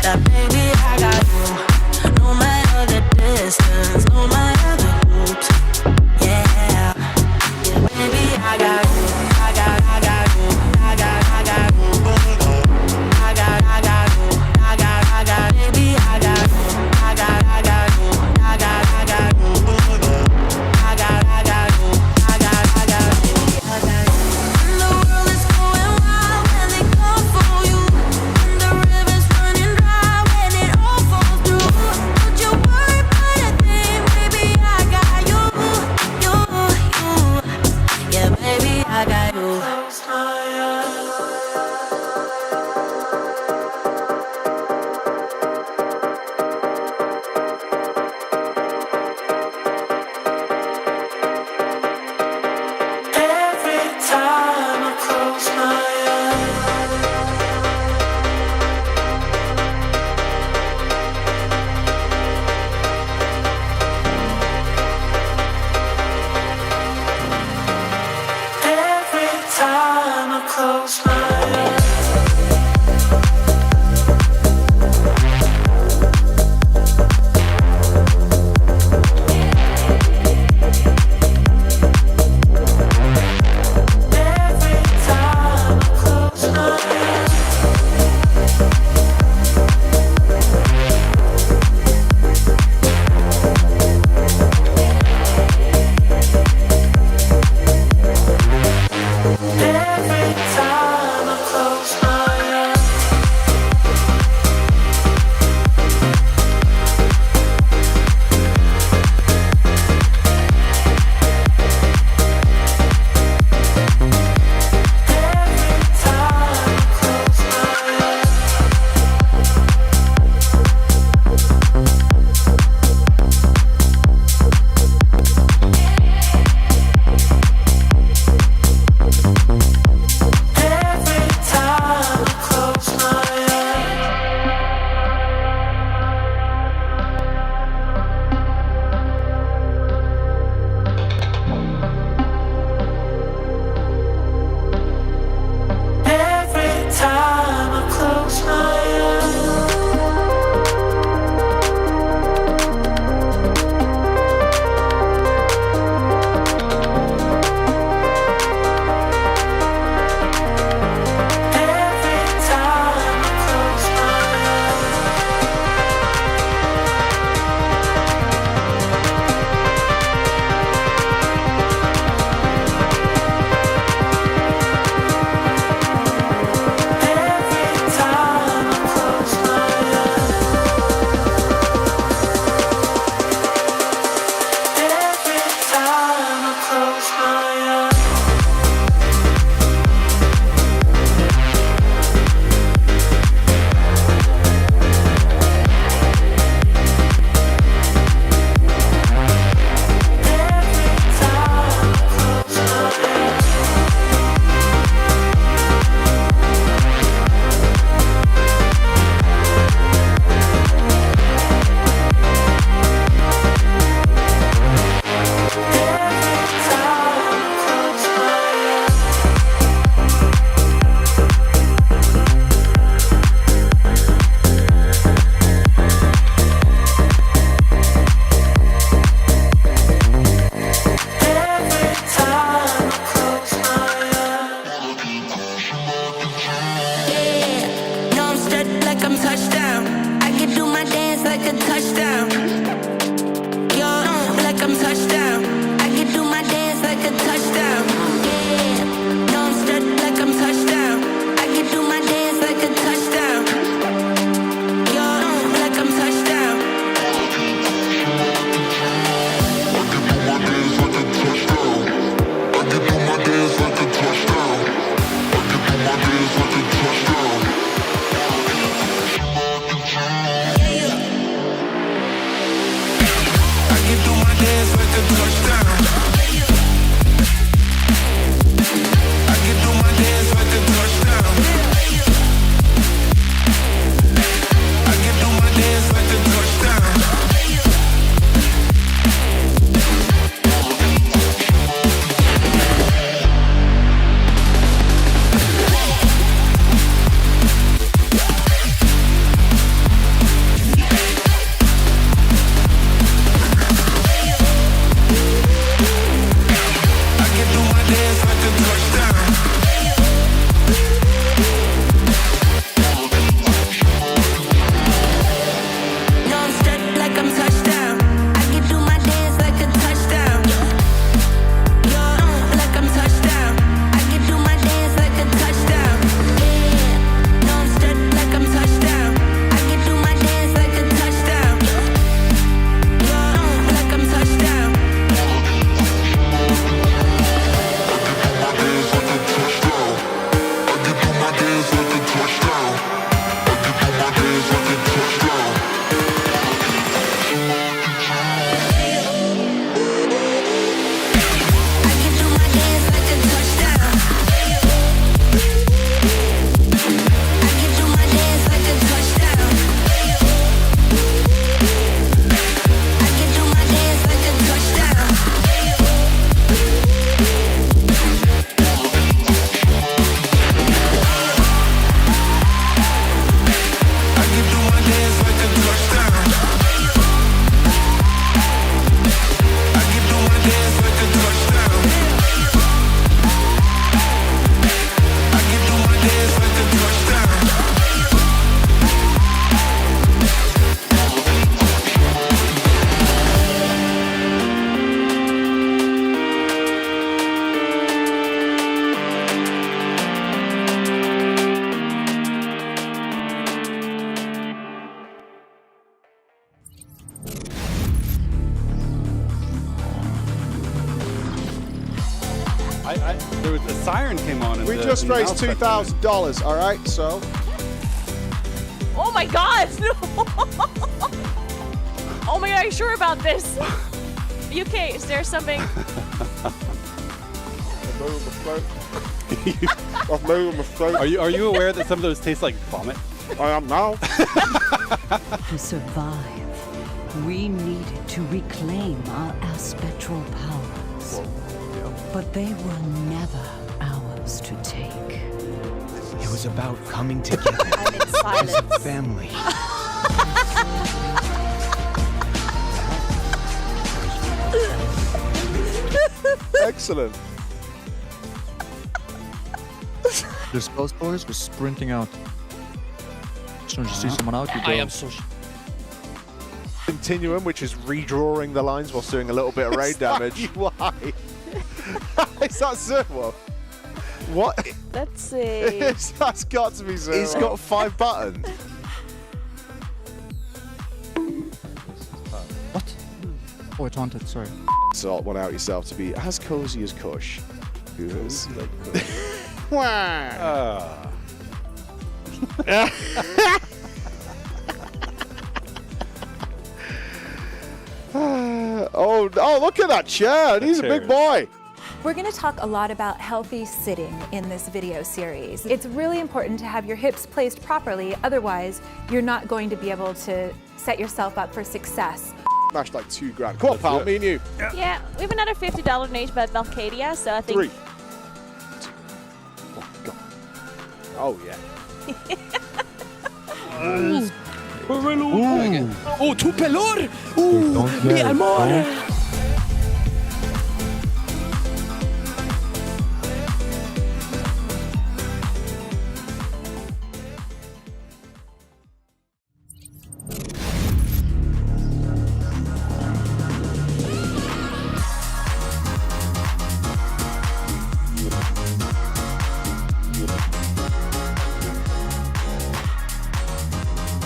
that baby I got you. No matter the distance, no matter the hoops, yeah, baby I got you. I got you. I got you. I got you. Baby I got you. I got you. I got you. I got you. The world is going touchdown. Yo, like I'm touchdown. I can do my dance like a touchdown. Yeah, no, I'm strut like I'm touchdown. I can do my dance like a touchdown. Yo, like I'm touchdown. I can do my dance like a touchdown. I can do my dance like a touchdown. I can do my dance like a touchdown. I can do my dance like a touchdown. I can do my dance like a touchdown. There was a siren came on. We just raised $2,000. All right, so. Oh my God! No. Oh my God, are you sure about this? UK, is there something? Are you aware that some of those taste like vomit? I am now. To survive, we needed to reclaim our aspectral powers. But they were never ours to take. It was about coming together I'm in silence. as a family. Excellent. The Spells boys was sprinting out. As soon as you see someone out, you go. I am so. Continuum, which is redrawing the lines whilst doing a little bit of raid damage. Why? Is that Zerwo? What? Let's see. That's got to be Zerwo. He's got 5 buttons. What? Oh, it's haunted, sorry. Sort one out yourself to be as cozy as Kush. Who is Wow. Oh, look at that chair. He's a big boy. We're going to talk a lot about healthy sitting in this video series. It's really important to have your hips placed properly, otherwise you're not going to be able to set yourself up for success. Smashed like $2,000. Come on, pal, me and you. Yeah, we have another $50 donation by Valcadia, so I think... 3. Oh, yeah. Oh, tu pelor! Mi amor!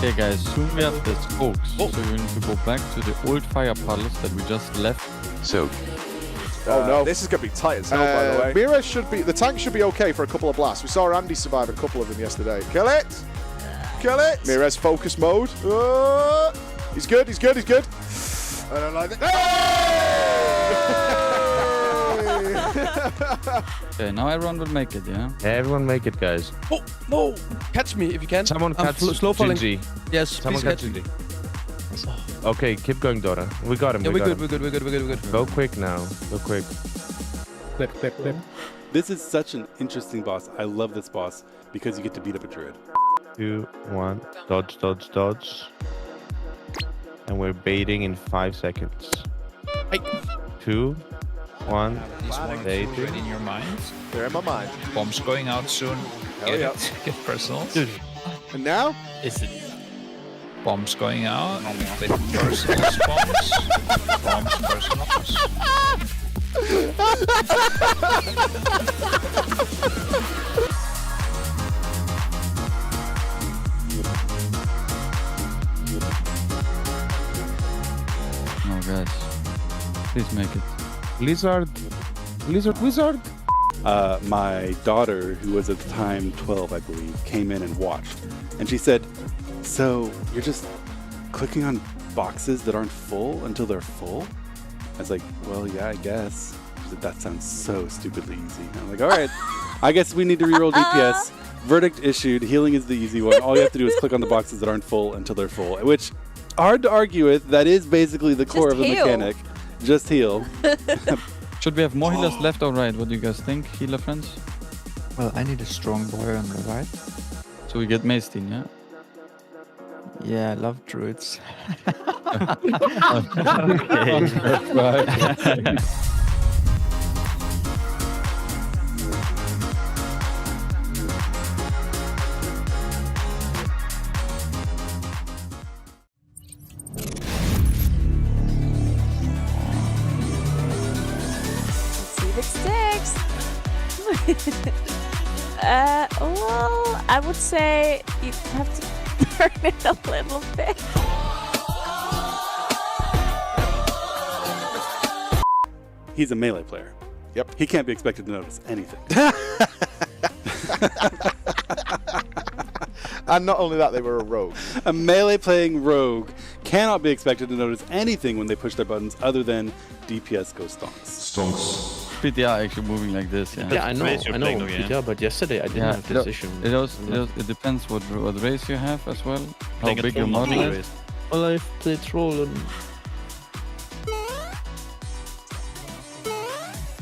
Okay, guys, soon we have the spokes, so you need to go back to the old fire puddles that we just left. So, Oh no. This is going to be tight as hell, by the way. Mira the tank should be okay for a couple of blasts. We saw Andy survive a couple of them yesterday. Kill it! Kill it! Mira's focus mode. He's good. I don't like it. Okay, now everyone will make it, yeah? everyone make it, guys. Oh, no! Catch me if you can. Someone I'm catch slow falling. Gingy. Yes, Someone please catch catch me. Gingy. Okay, keep going, Dora. We got him. Yeah, we got him. we're good. Go quick now. Go quick. Clip. This is such an interesting boss. I love this boss because you get to beat up a druid. 2, 1. Dodge. And we're baiting in 5 seconds. 2, 1. Already in your mind. They're in my mind. Bombs going out soon. Get personals. And now? Is it bombs going out with personals bombs? Bombs personals. No, guys. Please make it. Wizard. My daughter, who was at the time 12, I believe, came in and watched. And she said, so you're just clicking on boxes that aren't full until they're full? I was like, well, yeah, I guess. She said, that sounds so stupidly easy. And I'm like, all right, I guess we need to reroll DPS. Verdict issued. Healing is the easy one. All you have to do is click on the boxes that aren't full until they're full, which, hard to argue with. That is basically the core of the mechanic. Just heal. Should we have more healers left or right? What do you guys think, healer friends? Well, I need a strong boy on the right. So we get Maestin, yeah? Yeah, I love druids. Okay, that's right. Well, I would say you have to burn it a little bit. He's a melee player. Yep. He can't be expected to notice anything. And not only that, they were a rogue. A melee playing rogue cannot be expected to notice anything when they push their buttons other than DPS go stonks. PTR actually moving like this, yeah. Yeah, I know, PTR, but yesterday I didn't have decision. It depends what race you have as well. How big your model is. Well, I played troll and...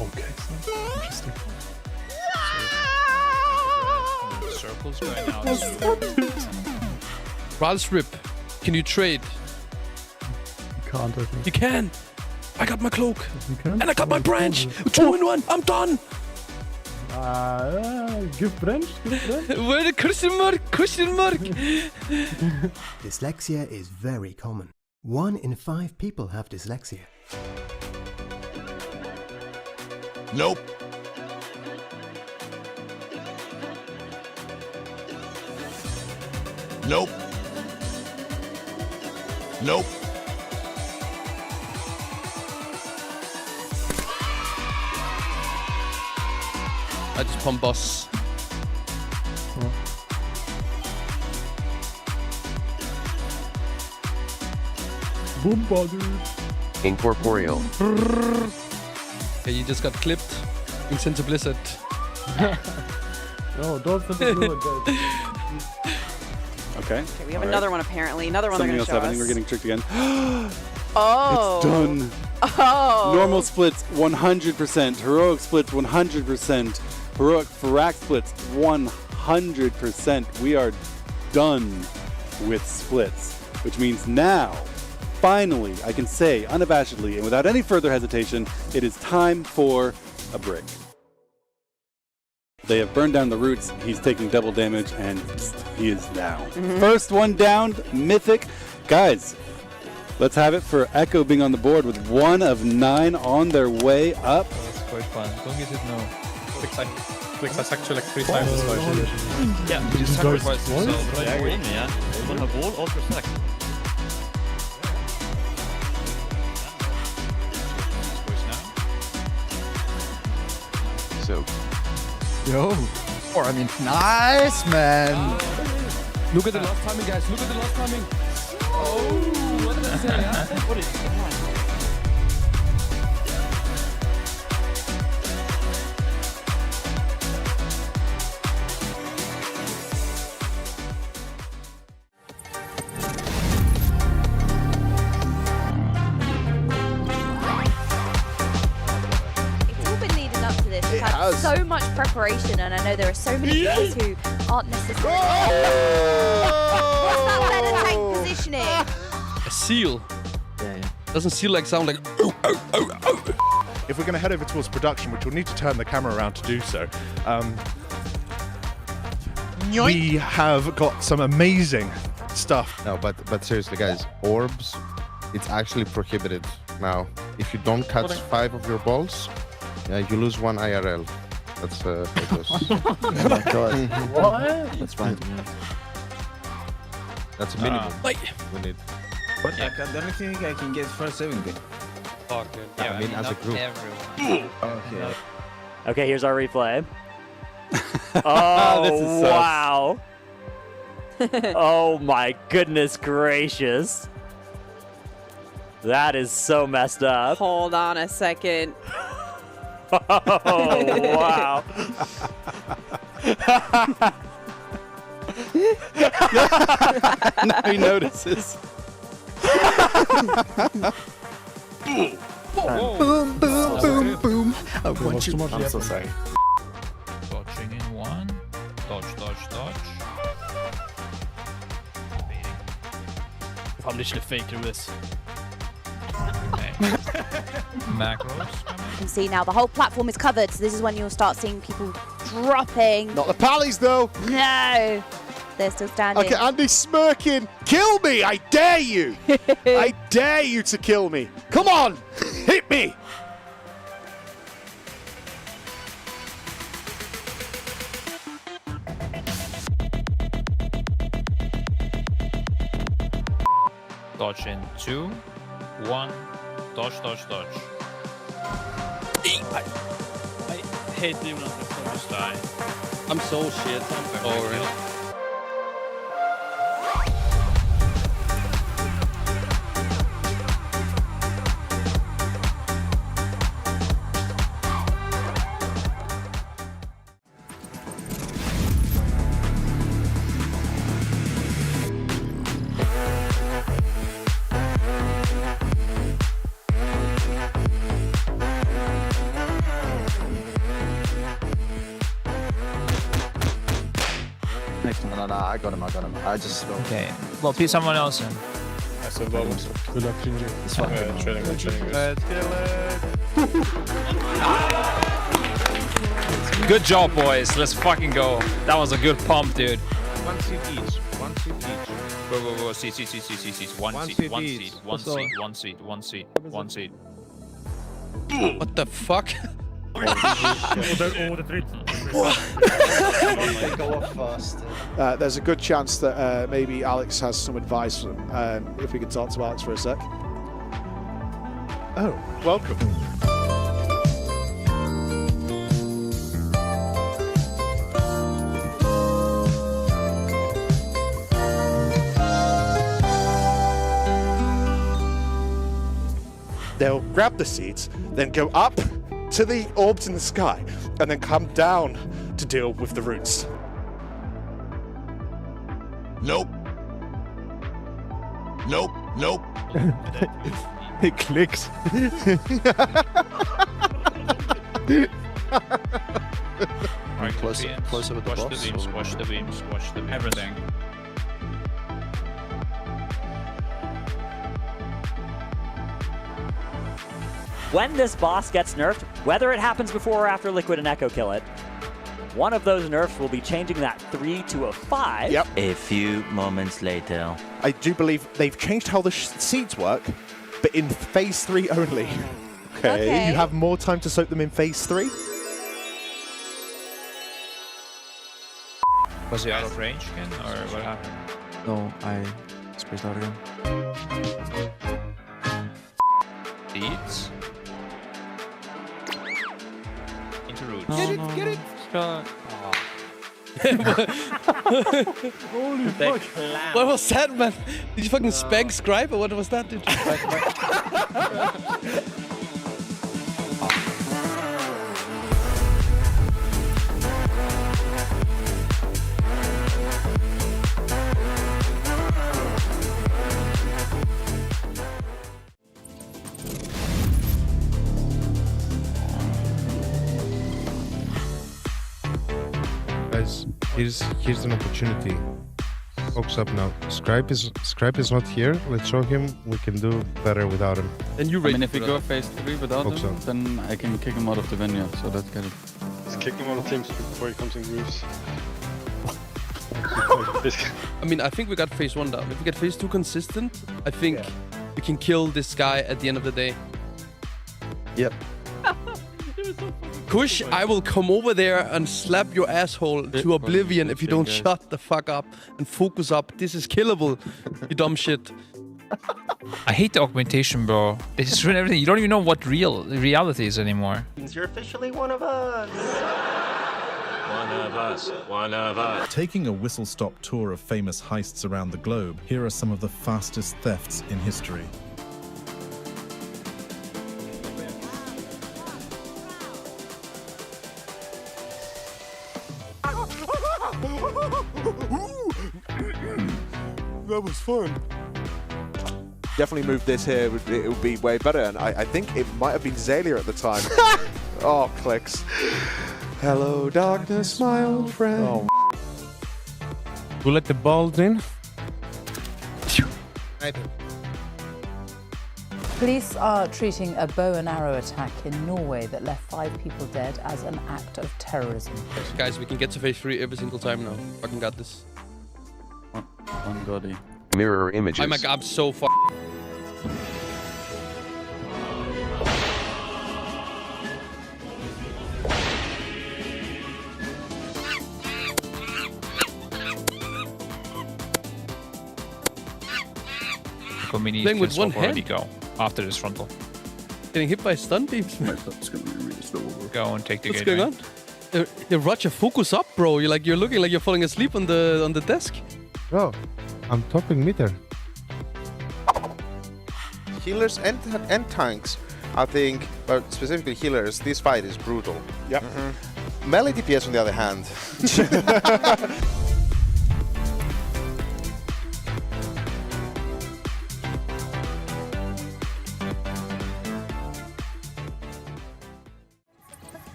Okay, interesting. Circles going out soon. Ralsrip, can you trade? You can't, I think. You can! I got my cloak! You can? And I got my branch! 2 in 1! I'm done! Give branch. Where the question mark? Dyslexia is very common. 1 in 5 people have dyslexia. Nope. Nope. Nope. I just pump boss. Bombarded. Incorporeal. Okay, you just got clipped. You sent to Blizzard. No, don't send the Blizzard, guys. Okay. Okay, we have another one apparently. Another one Something they're else going to show happening. us. We're getting tricked again. Oh. It's done. Oh. Normal splits 100%. Heroic splits 100%. Heroic Farak splits 100%. We are done with splits, which means now, finally, I can say unabashedly and without any further hesitation, it is time for a break. They have burned down the roots. He's taking double damage, and he is down. First one down, Mythic. Guys, let's have it for Echo being on the board with 1 of 9 on their way up. That's quite fun. Don't get it now. Clicks actually like 3 times as much. Yeah, you sacrifice yourself right away, yeah. on her wall, ultra select. So. Yo. Or I mean, nice man. Look at the last timing, guys. Look at the last timing. Oh, what did I say? Huh? What is that? We've had so much preparation, and I know there are so many players who aren't necessarily. What's that better tank positioning? A seal. Yeah. Doesn't seal like sound like. If we're going to head over towards production, which we'll need to turn the camera around to do so, we have got some amazing stuff. No, but seriously, guys, orbs, it's actually prohibited now. If you don't catch 5 of your balls, you lose 1 IRL. That's how it goes. Oh my god. What? That's fine. That's a minimum. We need. But the only thing I can get first 70. Fuck, yeah, I mean as a group. Okay. Okay, here's our replay. Oh, This is wow. Oh my goodness gracious. That is so messed up. Hold on a second. Oh, wow. Now he notices. Boom, boom, boom, boom. I want you. I'm so sorry. Dodging in one. Dodge, dodge, dodge. I'm literally faking this. Macros. You can see now the whole platform is covered, so this is when you'll start seeing people dropping. Not the pallies, though. No. They're still standing. Okay, Andy's smirking. Kill me, I dare you. I dare you to kill me. Come on, hit me. Dodge in 2, 1. Dodge, dodge, dodge. I hate the Just die. I'm so shit. I'm sorry. No, I got him. I just. Okay. Well, piece someone else in. Good luck, Ginger. It's fine. Good job, boys. Let's fucking go. That was a good pump, dude. 1 seat each. 1 seat each. Go. Seat. One seat. What the fuck? Go off fast. There's a good chance that maybe Alex has some advice. If we could talk to Alex for a sec. Oh, welcome. They'll grab the seeds, then go up to the orbs in the sky, and then come down to deal with the roots. Nope. It clicks. Alright, closer with the watch boss. Watch the beams. Everything. When this boss gets nerfed, whether it happens before or after Liquid and Echo kill it, one of those nerfs will be changing that 3 to a 5. Yep. A few moments later. I do believe they've changed how the seeds work, but in phase 3 only. Okay. You have more time to soak them in phase 3. Was he out of range again, or what happened? No, I spaced out again. Deeds. Into roots. Get it! Scott. Holy fuck. What was that, man? Did you fucking spank Scribe or what was that, dude? Guys, here's an opportunity. Focus up now. Scribe is not here. Let's show him we can do better without him. And you I mean, if we go phase 3 without Focus him, up. then I can kick him out of the vineyard, so that's good. Just kick him out of teams before he comes in grooves. I mean, I think we got phase 1 down. If we get phase 2 consistent, I think we can kill this guy at the end of the day. Yep. Kush, I will come over there and slap your asshole to oblivion if you don't shut the fuck up and focus up. This is killable, you dumb shit. I hate the augmentation, bro. They just ruin everything. You don't even know what reality is anymore. You're officially one of us. One of us. One of us. Taking a whistle-stop tour of famous heists around the globe, here are some of the fastest thefts in history. That was fun. Definitely move this here. It would be way better. And I think it might have been Zalia at the time. Oh, clicks. Hello, darkness, my old friend. Oh. We'll let the balls in. Police are treating a bow and arrow attack in Norway that left 5 people dead as an act of terrorism. Guys, we can get to phase 3 every single time now. Fucking got this. One body. Mirror images. Oh my god, I'm so far. Mini Playing with one already hand. go after this frontal. Getting hit by stun beams. Go and take the What's gateway. going on? Roger, focus up, bro. You're looking like you're falling asleep on the desk. Bro, I'm topping meter. Healers and tanks, I think, but specifically healers, this fight is brutal. Yep. Melee DPS, on the other hand.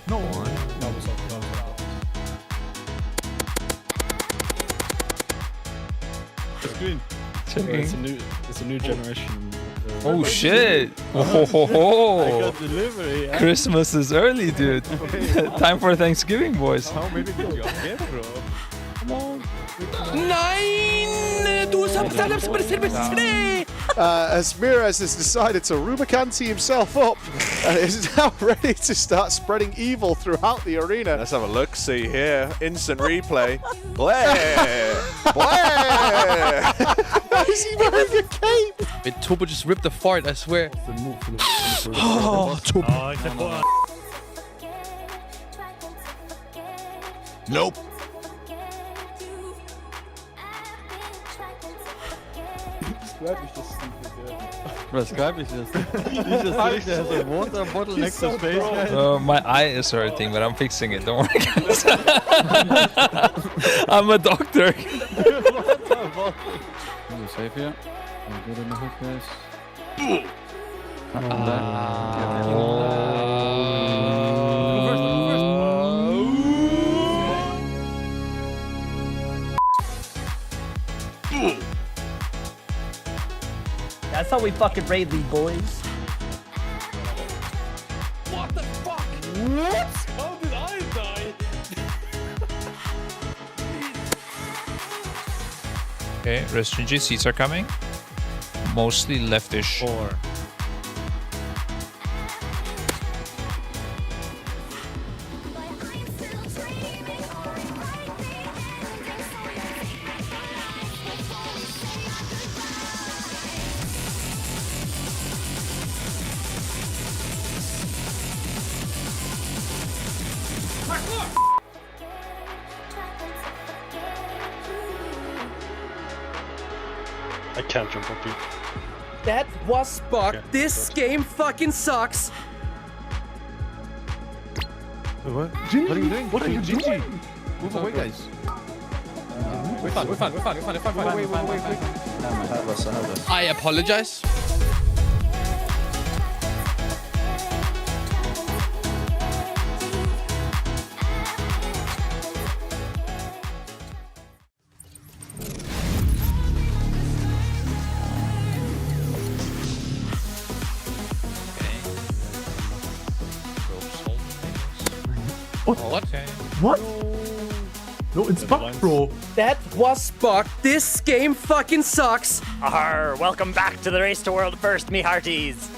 No one. No, what's up? It's green. It's a new generation. Oh shit! Oh ho ho I ho! got delivery. Yeah? Christmas is early, dude. Time for Thanksgiving, boys. How many did you get, bro? Come on. Nine! Du As Miraz has decided to Rubicanti himself up and is now ready to start spreading evil throughout the arena. Let's have a look. See here. Instant replay. Blair! Blair! Why is he wearing a cape? Wait, Tobo just ripped a fart, I swear. Oh, Tobo. Nope. Scribe is just stupid, yeah. Bro, Scribe is just... He's just sitting there, has a water bottle next to space, guys. My eye is hurting, but I'm fixing it. Don't worry, guys. I'm a doctor. You safe here? I'm good in the hook, guys. That's how we fucking raid these boys. What the fuck? What? How did I die? Okay, restringent seats are coming. Mostly leftish. I can't jump up you. That was bug. Okay, This game fucking sucks. What? Gingy, What are you doing? what are you doing? Move away, guys. We're fine. Wait. I apologize. What? What? No, it's bug, bro. That was bug. This game fucking sucks. Welcome back to the Race to World First, me hearties.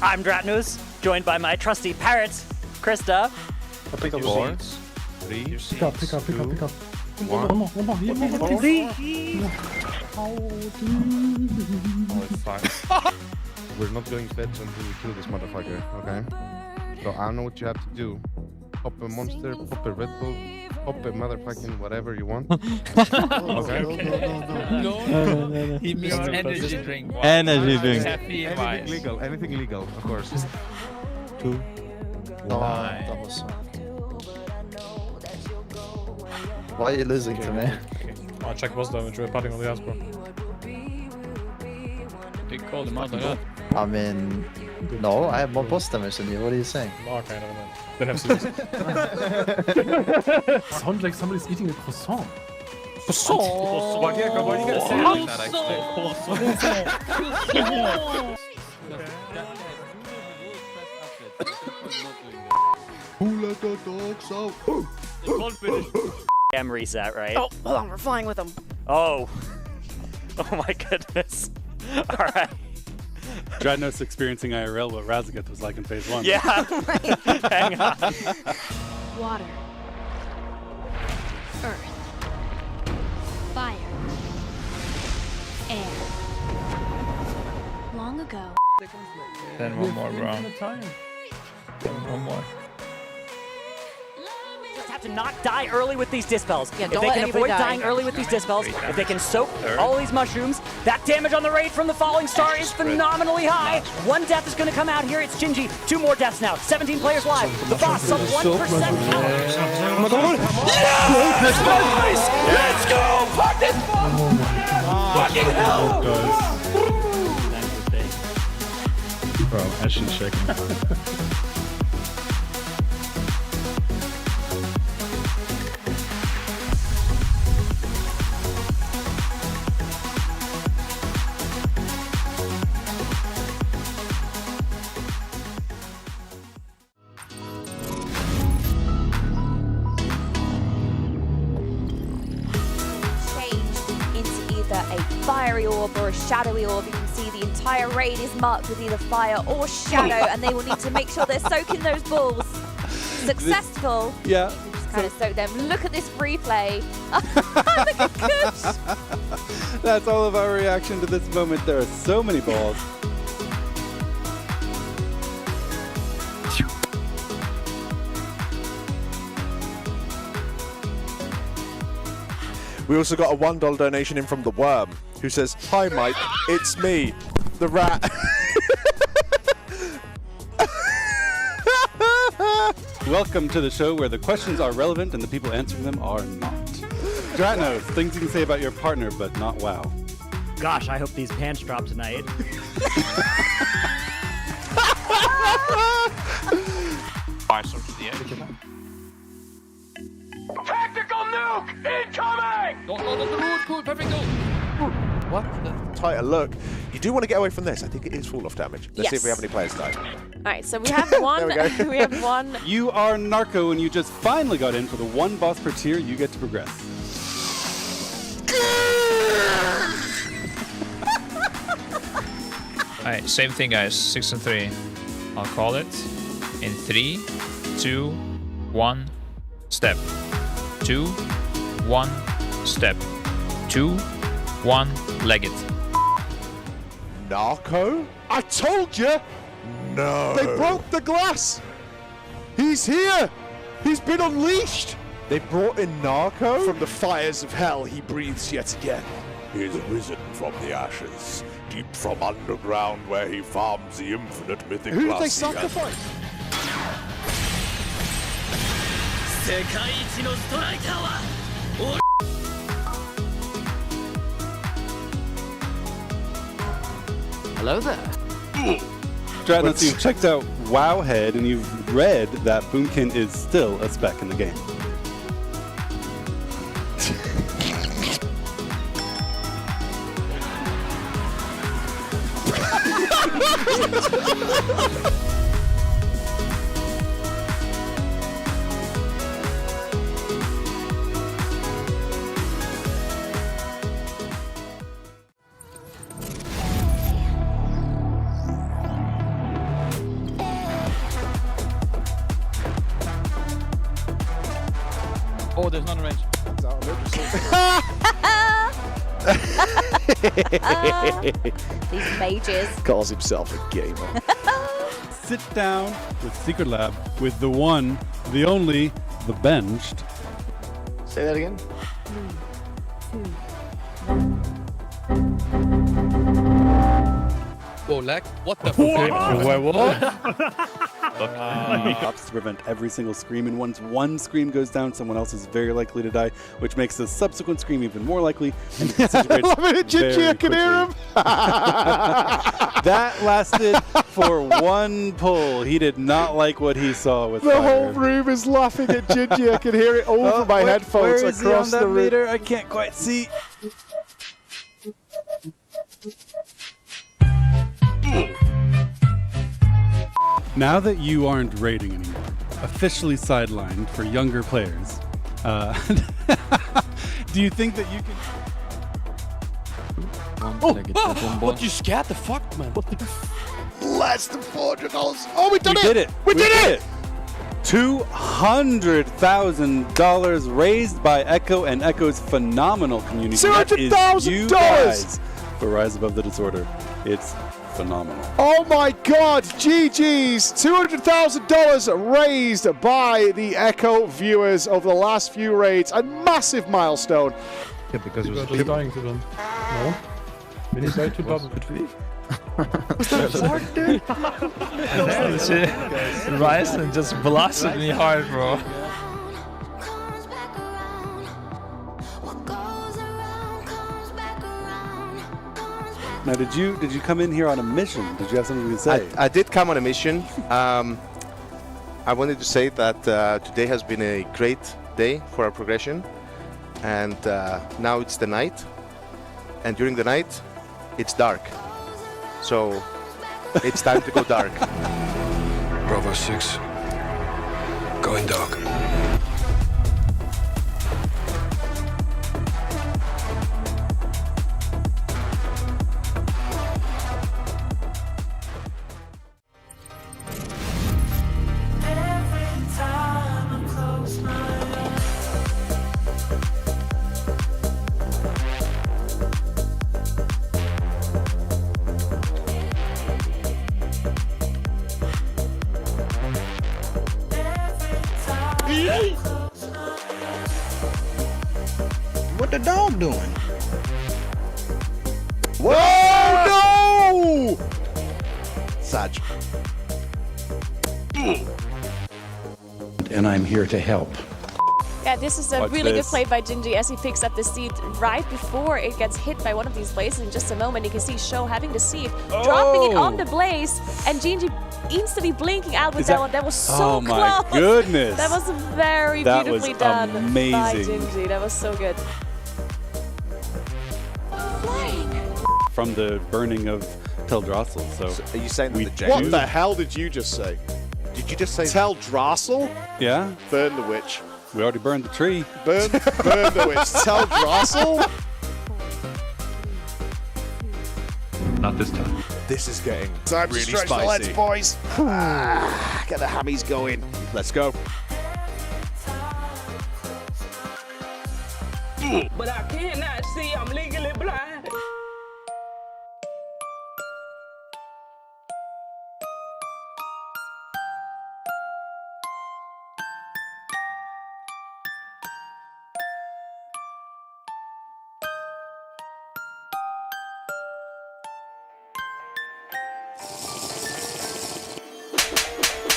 I'm Dratnus, joined by my trusty parrot, Krista. I'll pick up 4, 3, Pick up. 1. One more. We're not going feds until we kill this motherfucker, okay? So I know what you have to do. Pop a monster, pop a Red Bull, pop a motherfucking whatever you want. Okay? No. He missed energy drink. Energy drink. Anything legal, of course. 2, 1. Why are you losing to me? I'll check boss damage. We're putting on the Asper. Big call him out like that. I mean, no, I have more boss damage than you. What are you saying? Okay, never mind. Then have serious. Sounds like somebody's eating a croissant. Croissant? Why do you gotta say it like that, Who let the dogs out? Damn reset, right? Oh, hold on, we're flying with them. Oh. Oh my goodness. All right. Dratnos experiencing IRL what Razageth was like in phase 1. Yeah. Hang on. Water. Earth. Fire. Air. Long ago. Then one more round. Then one more. Just have to not die early with these dispels. Yeah, if don't they let can anybody avoid die. dying early with these dispels, if they can soak all these mushrooms, that damage on the raid from the falling star is phenomenally high. One death is going to come out here. It's Gingy. 2 more deaths now. 17 players live. The boss sub 1% count. Yes! Nice! Let's go! Fuck this fucking hell! Bro, actually shaking. A fiery orb or a shadowy orb. You can see the entire raid is marked with either fire or shadow, and they will need to make sure they're soaking those balls. Successful. Yeah. Just kind of soak them. Look at this replay. Look at Kush. That's all of our reaction to this moment. There are so many balls. We also got a $1 donation in from the Worm, who says, "Hi Mike, it's me, the rat." Welcome to the show where the questions are relevant and the people answering them are not. Dratnos, things you can say about your partner, but not WoW. Gosh, I hope these pants drop tonight. Tactical nuke incoming! What? Tighter look. You do want to get away from this. I think it is fall-off damage. Let's see if we have any players die. Alright, so we have one. There we go. We have one. You are Narco and you just finally got in for the 1 boss per tier you get to progress. Alright, same thing guys, 6 and 3. I'll call it in 3, 2, 1, step. 2, 1, step. 2, 1, leg it. Narco? I told you! No! They broke the glass! He's here! He's been unleashed! They brought in Narco? From the fires of hell, he breathes yet again. He is risen from the ashes, deep from underground where he farms the infinite mythic Who did they glass. sacrifice? Hello there. Stratnos, you've checked out Wowhead and you've read that Boomkin is still a spec in the game. Oh, there's none in range. These mages. Calls himself a gamer. Sit down with Secret Lab with the one, the only, the benched. Say that again. Whoa, lag. What the Stops to prevent every single scream, and once one scream goes down, someone else is very likely to die, which makes the subsequent scream even more likely. And it disintegrates very I can hear him. That lasted for one pull. He did not like what he saw with The fire. whole room is laughing at Gingy. I can hear it over my headphones where is across he on the that room. meter? I can't quite see. Now that you aren't raiding anymore, officially sidelined for younger players, do you think that you can... What, you scared the fuck, man? What the Less than $400. Oh, we did it! Did it. We did it! $200,000 raised by Echo and Echo's phenomenal community. That is $200,000! you guys for Rise Above the Disorder. It's phenomenal. Oh my God! GG's! $200,000 raised by the Echo viewers over the last few raids. A massive milestone. Yeah, because it was dying to them. No. When he died to double. Was that hard, dude? Ryzen just blasted me hard, bro. Now, did you come in here on a mission? Did you have something to say? I did come on a mission. I wanted to say that today has been a great day for our progression, and now it's the night, and during the night, it's dark. So it's time to go dark. Bravo 6, going dark. What the dog doing? Whoa! No! Saj. And I'm here to help. Yeah, this is a Watch really this. good play by Gingy as he picks up the seed right before it gets hit by one of these blazes. In just a moment, you can see Show having the seed, dropping it on the blaze, and Gingy instantly blinking out with that one. That was so Oh my close. goodness. That was very That beautifully was done by amazing. Gingy. That was so good. From the burning of Teldrassil. So are you saying that the What the hell did you just say? Did you just say Teldrassil? Yeah. Burn the witch. We already burned the tree. Burn the witch. Teldrassil? Not this time. This is getting Time to really stretch the spicy. legs, boys. Get the hammies going. Let's go. But I cannot see. I'm legally blind.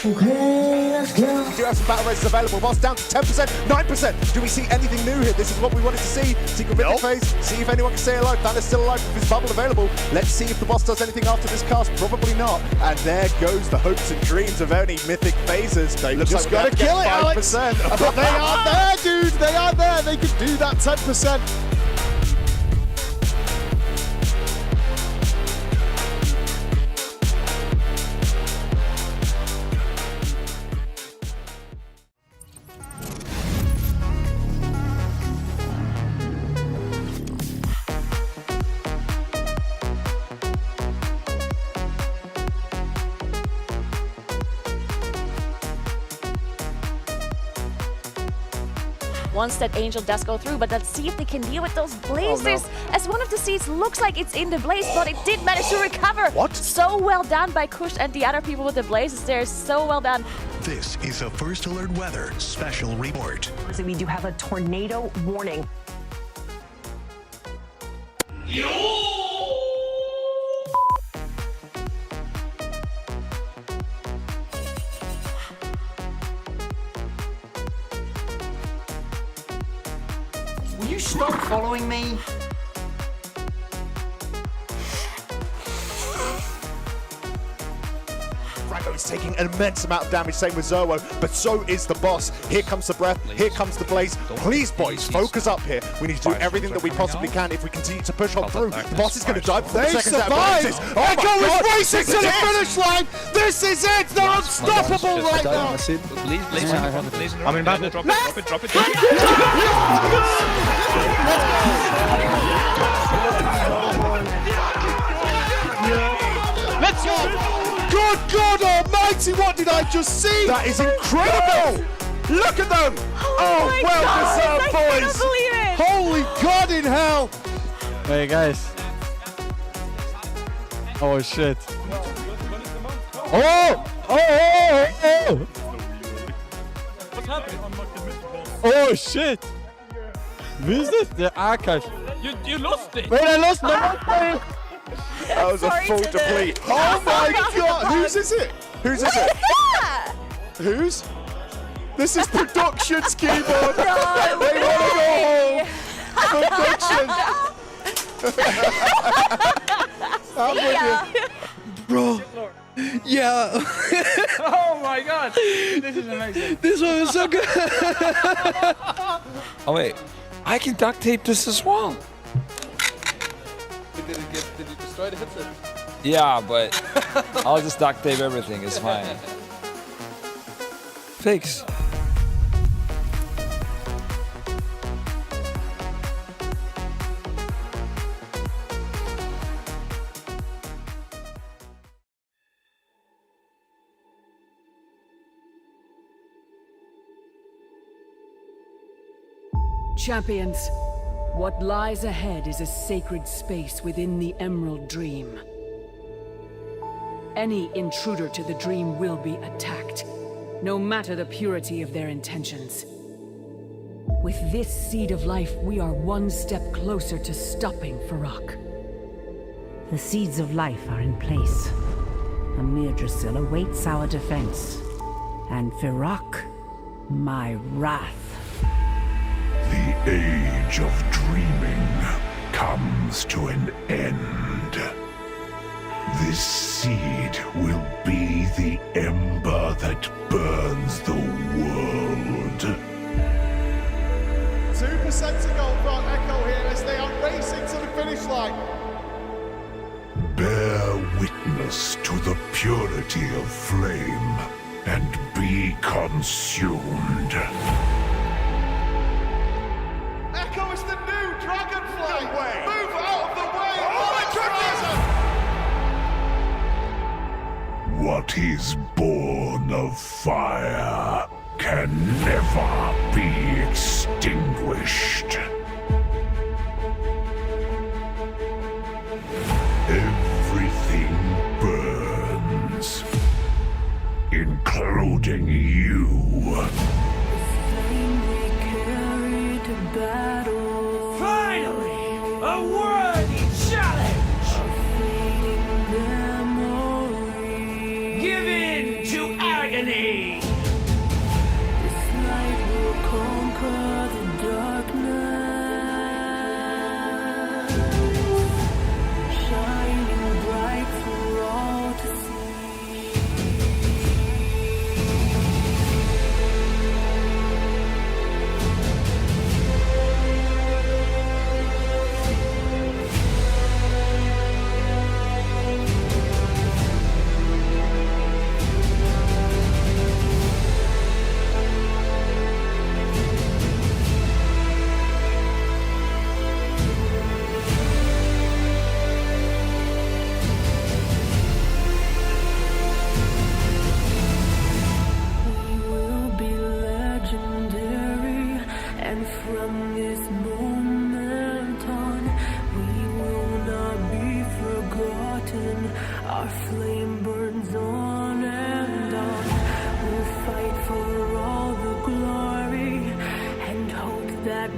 Okay, let's go. We do have some battle races available. Boss down to 10%, 9%. Do we see anything new here? This is what we wanted to see. Secret Mythic phase. See if anyone can stay alive. That is still alive with his bubble available. Let's see if the boss does anything after this cast. Probably not. And there goes the hopes and dreams of any mythic phases. They Looks just like got to kill it, Alex. 5%. But they are there, dude. They are there. They can do that 10%. Once that Angel does go through, but let's see if they can deal with those blazers. As one of the seeds looks like it's in the blaze, but it did manage to recover. What? So well done by Kush and the other people with the blazes there. So well done. This is a First Alert Weather special report. We do have a tornado warning. Will you stop following me? Franco is taking an immense amount of damage, same with Zerwo, but so is the boss. Here comes the breath, here comes the blaze. Please, boys, focus up here. We need to do everything that we possibly can if we continue to push on through. The boss is going to die before the They second survived! Echo is racing to the finish line! This is it! They're unstoppable right now! Please, I'm in battle. Drop it. Let's go! Good God Almighty! What did I just see? That is incredible! Look at them! Oh my well God, deserved, I boys! cannot believe it! Holy God in hell! Hey guys. Oh shit. Oh! What's happening? Oh shit! Who's this? The archive. You lost it. Wait, I lost my That was a Sorry full to the- deplete. Oh my God! Whose is it? Whose is it? Whose? This is production's keyboard. No They want to go home. Production. I'm with you. Bro. Yeah. Oh my God. This is amazing. This one was so good. Oh wait, I can duct tape this as well. Did you destroy the headset? Yeah, but I'll just duct tape everything. It's fine. Fix. Champions, what lies ahead is a sacred space within the Emerald Dream. Any intruder to the dream will be attacked, no matter the purity of their intentions. With this seed of life, we are one step closer to stopping Farak. The seeds of life are in place. Amirdrassil awaits our defense. And Farak, my wrath. The age of dreaming comes to an end. This seed will be the ember that burns the world. 2% to go for Echo here as they are racing to the finish line. Bear witness to the purity of flame and be consumed. Echo is the new dragonfly. No way. Move out of the way. Oh my goodness! What is born of fire can never be extinguished. Everything burns, including you. Finally, a worthy challenge! Give in to agony!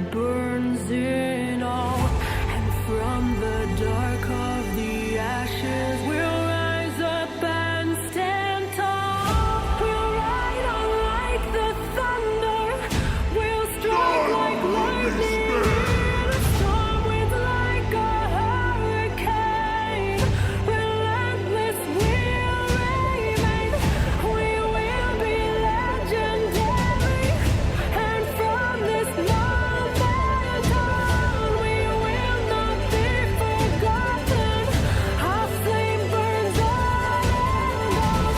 burns in all, and from the dark of the ashes we'll rise up and stand tall. We'll ride on like the thunder, we'll strike like lightning in a storm winds like a hurricane. Relentless we'll remain, we will be legendary, and from this moment on we will not be forgotten. Our flame burns on and on.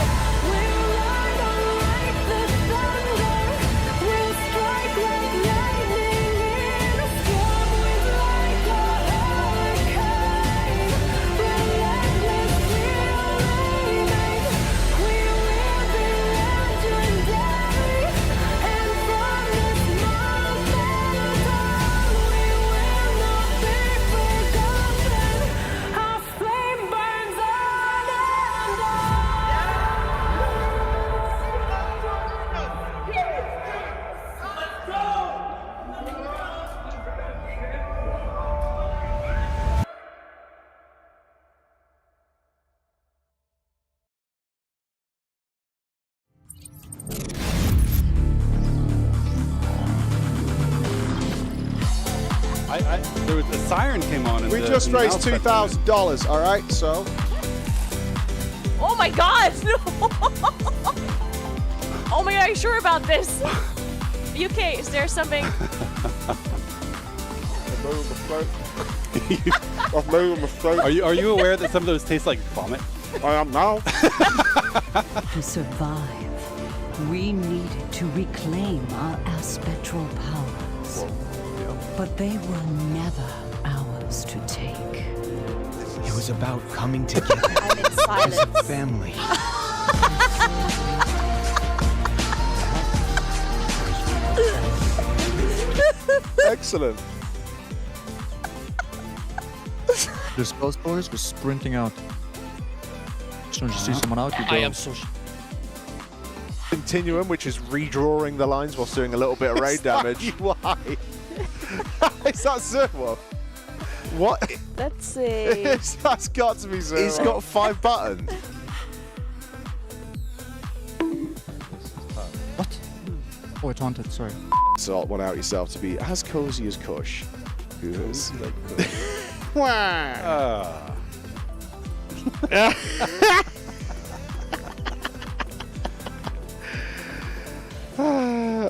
We'll ride on like the thunder, we'll strike like lightning in a storm winds like a hurricane. Relentless we'll remain, we will be legendary, and from this moment on we will not be forgotten. Our flame burns on and There was a siren came on. We just raised $2,000. All right, so. Oh my god! No! Oh my god, are you sure about this? UK, is there something? Are you aware that some of those taste like vomit? I am now. To survive, we needed to reclaim our aspectral powers. But they were never ours to take. It was about coming together I'm in as silence. a family. Excellent. The Skulls boys were sprinting out. As soon as you see someone out, you go. I am so. Continuum, which is redrawing the lines whilst doing a little bit of raid damage. Why? Is that Zerwo? What? Let's see. That's got to be Zerwo. He's got 5 buttons. What? Oh, it's haunted, sorry. Sort one out yourself to be as cozy as Kush. Who has like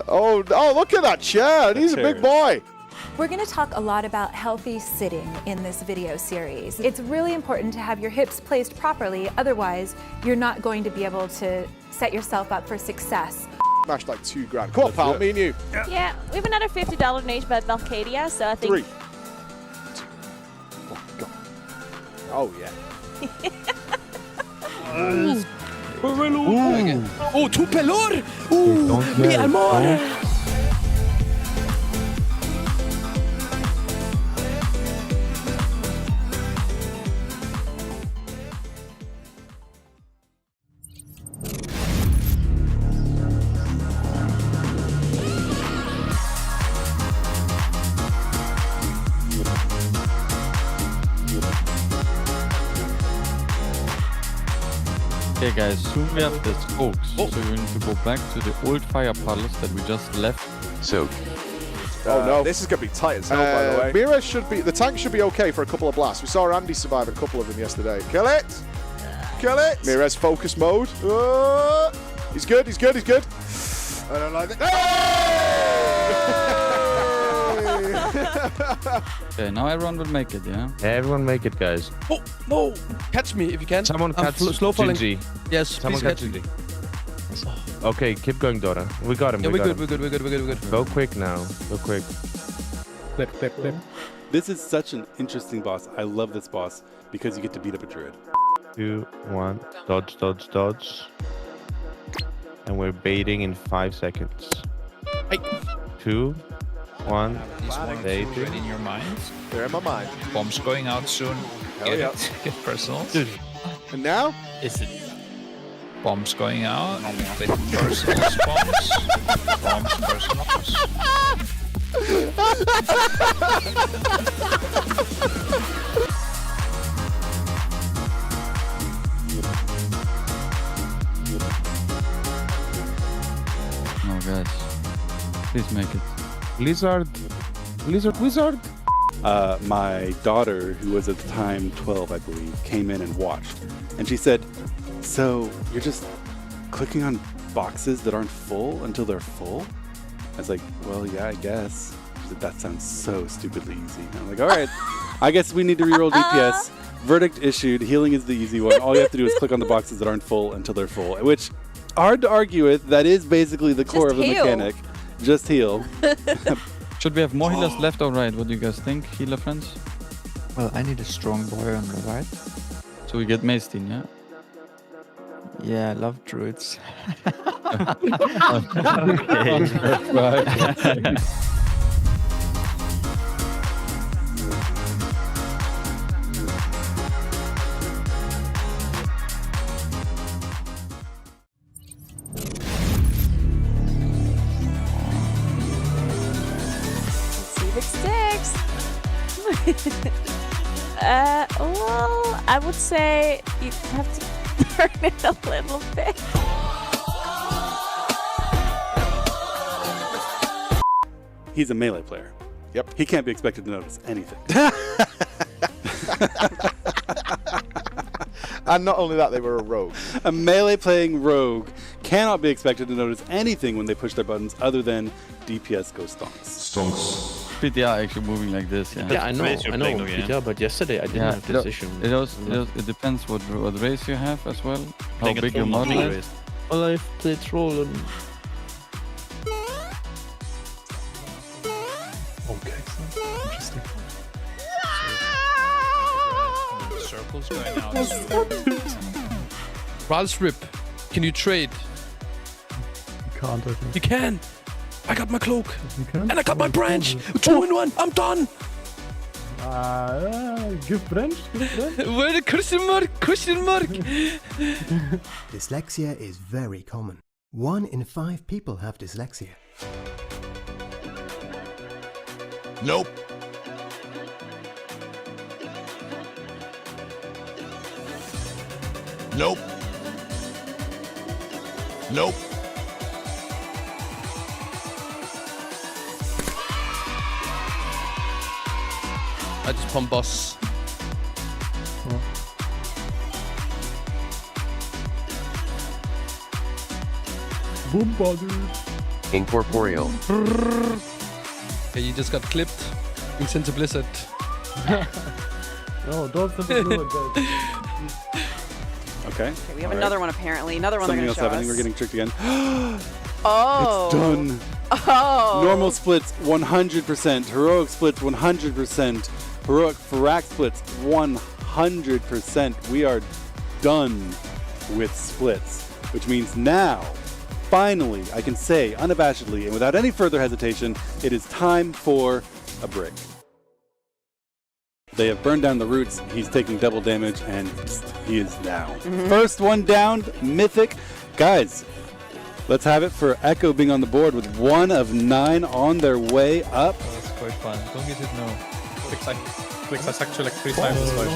oh, look at that chair. He's a big boy. We're going to talk a lot about healthy sitting in this video series. It's really important to have your hips placed properly, otherwise you're not going to be able to set yourself up for success. Smashed like $2,000. Come on, pal, me and you. Yeah, we have another $50 donation by Valcadia, so I think... 3. Oh, yeah. Oh, tu pelor! Mi amor! Okay guys, soon we have the spokes, so we need to go back to the old fire puddles that we just left. So, oh no. This is going to be tight as hell, by the way. Mira should be, the tank should be okay for a couple of blasts. We saw Andy survive a couple of them yesterday. Kill it! Kill it! Mira's focus mode. He's good, he's good, he's good. I don't like it. Okay, now everyone will make it, yeah? Everyone make it, guys. Oh, no! Catch me if you can. Someone catch slow falling. GG. Yes, Someone please catch catch me. GG. Okay, keep going, Dora. We got him. Yeah, we got him. we're good. Go quick now. Go quick. Clip. This is such an interesting boss. I love this boss because you get to beat up a druid. 2, 1. Dodge. And we're baiting in 5 seconds. 2, 1. These ones already in your mind. They're in my mind. Bombs going out soon. Hell yeah. Get personals. And now? Is it bombs going out with personals bombs? Bombs, personals. Oh, guys. Please make it. Lizard. Wizard. My daughter, who was at the time 12, I believe, came in and watched. And she said, so you're just clicking on boxes that aren't full until they're full? I was like, well, yeah, I guess. She said, that sounds so stupidly easy. And I'm like, all right, I guess we need to reroll DPS. Verdict issued. Healing is the easy one. All you have to do is click on the boxes that aren't full until they're full, which, hard to argue with. That is basically the core of the mechanic. Just heal. Should we have more healers left or right? What do you guys think, healer friends? Well, I need a strong boy on the right. So we get Maestin, yeah? Yeah, I love druids. Okay, that's right. Well, I would say you have to turn it a little bit. He's a melee player. Yep. He can't be expected to notice anything. And not only that, they were a rogue. A melee playing rogue cannot be expected to notice anything when they push their buttons other than DPS go stonks. Stonks. PTR actually moving like this, yeah. Yeah, I know, PTR, but yesterday I didn't have this issue. It depends what race you have as well, how big your model is. Well, I've played troll and... Okay, interesting. Circles going out. Ralstrip, can you trade? You can't, I think. You can! I got my cloak! You can? And I got my branch! 2 in 1! I'm done! Give branch? Where the question mark? Question mark! Dyslexia is very common. 1 in 5 people have dyslexia. Nope. Nope. Nope. I just pump boss. Boom body. Incorporeal. Okay, you just got clipped. Being sent to Blizzard. No, don't send the Blizzard, guys. Okay. We have another one apparently. Another one Something they're else going to show happening. us. We're getting tricked again. Oh. It's done. Oh. Normal splits 100%. Heroic splits 100%. Heroic Farak splits 100%. We are done with splits, which means now, finally, I can say unabashedly and without any further hesitation, it is time for a brick. They have burned down the roots. He's taking double damage, and he is down. First one down, Mythic. Guys, let's have it for Echo being on the board with 1 of 9 on their way up. That's quite fun. Don't get it now. Clicks actually like 3 times as much.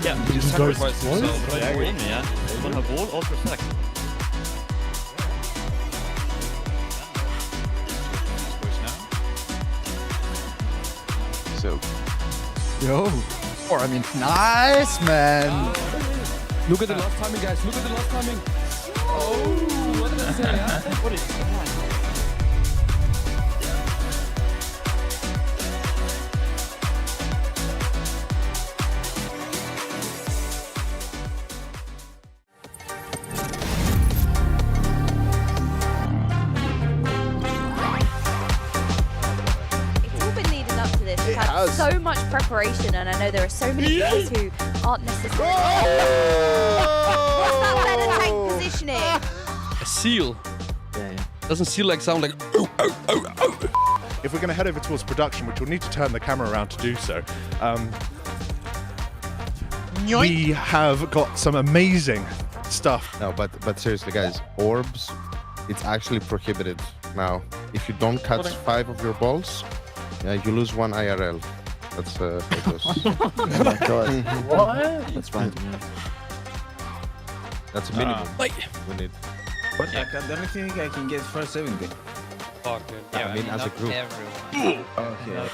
Yeah, you just sacrifice yourself. Ja, gå in, ja. Man har vård och försök. So. Yo. Or I mean, nice, man. Look at the last timing, guys. Look at the last timing. Oh, what did I say? What is that? So much preparation, and I know there are so many players who aren't necessarily. What's that better tank positioning? A seal. Yeah. Doesn't seal like sound like. If we're going to head over towards production, which we'll need to turn the camera around to do so, we have got some amazing stuff. No, but seriously, guys, orbs, it's actually prohibited now. If you don't catch 5 of your balls, Yeah, you lose 1 IRL. That's how it goes. Oh my god. What? That's right, yeah. That's a minimum we need. But I don't think I can get first 70. Fuck, dude. Yeah, I mean as a group. Everyone. Okay.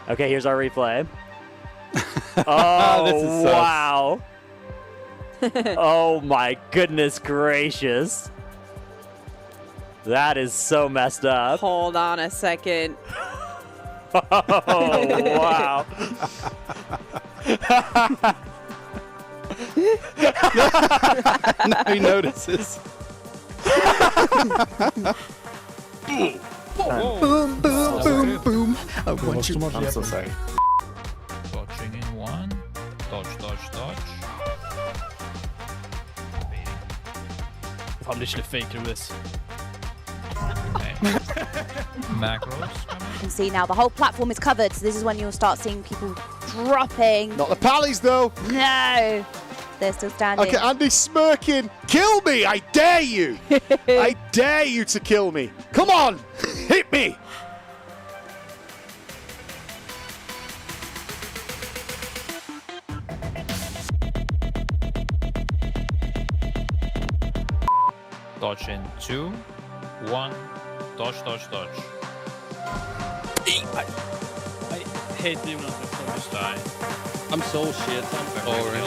Okay, here's our replay. Oh, wow. Oh my goodness gracious. That is so messed up. Hold on a second. Oh, wow. Now he notices. Boom, boom, boom, boom. I want you. I'm so sorry. Dodging in 1. Dodge, dodge, dodge. I'm literally faking this. Macros. You can see now the whole platform is covered, so this is when you'll start seeing people dropping. Not the pallies, though. No! They're still standing. Okay, Andy's smirking. Kill me! I dare you! I dare you to kill me! Come on! Hit me! Dodge in 2, 1. Dodge, dodge, dodge. I hate doing that. Just die. I'm so shit. I'm sorry.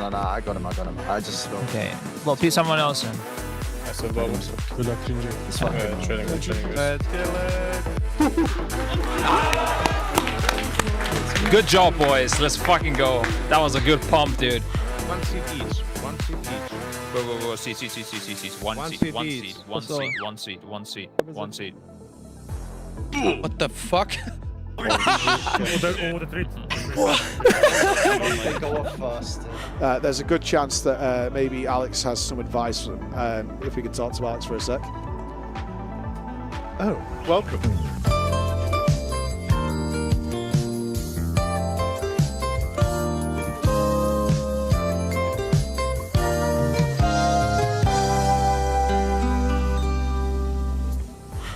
No, I got him. I just... Okay. Well, piece someone else in. That's a bubble. Good luck, Ginger. It's fine. Training. Let's kill it. Good job, boys. Let's fucking go. That was a good pump, dude. 1 seat each. 1 seat each. Whoa. Seat. One seat. What the fuck? There's a good chance that maybe Alex has some advice. If we could talk to Alex for a sec. Oh, welcome.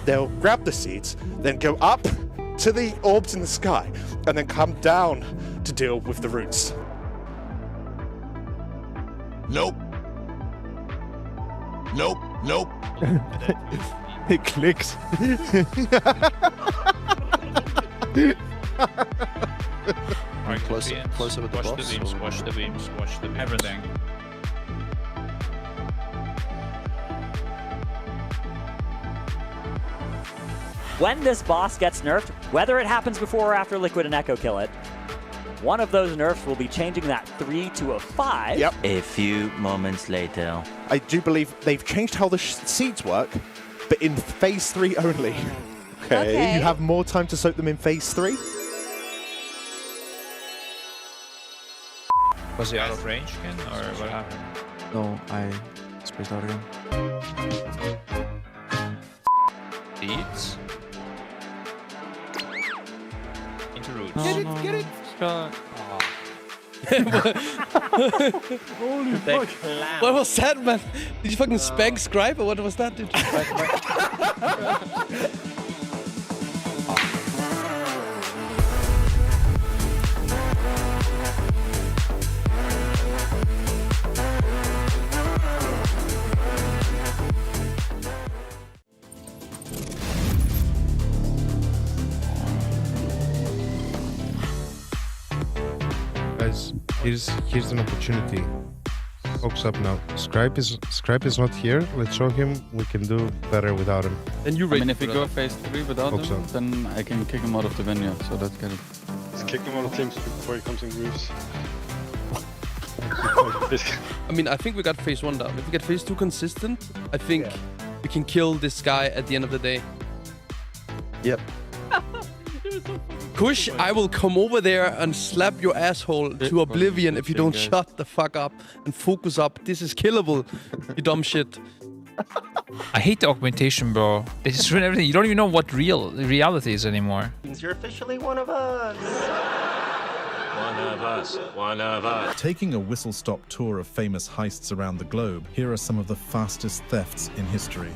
They'll grab the seeds, then go up to the orbs in the sky, and then come down to deal with the roots. Nope. It clicks. Closer with the boss. Watch the beams. Everything. When this boss gets nerfed, whether it happens before or after Liquid and Echo kill it, one of those nerfs will be changing that 3 to a 5. Yep. A few moments later. I do believe they've changed how the seeds work, but in phase 3 only. Okay. You have more time to soak them in phase 3. Was he out of range again, or what happened? No, I spaced out again. Seeds. Into roots. Get it! Scott. Holy fuck. What was that, man? Did you fucking spag scribe or what was that, dude? Guys, here's an opportunity. Focus up now. Scribe is not here. Let's show him we can do better without him. And you I mean, if we go phase 3 without him, then I can kick him out of the venue, so let's get it. Let's kick him out of teams before he comes in grooves. I mean, I think we got phase 1 down. If we get phase 2 consistent, I think we can kill this guy at the end of the day. Yep. It was Kush, I will come over there and slap your asshole to oblivion if you don't shut the fuck up and focus up. This is killable, you dumb shit. I hate the augmentation, bro. They just ruin everything. You don't even know what reality is anymore. You're officially one of us. One of us. One of us. Taking a whistle-stop tour of famous heists around the globe, here are some of the fastest thefts in history.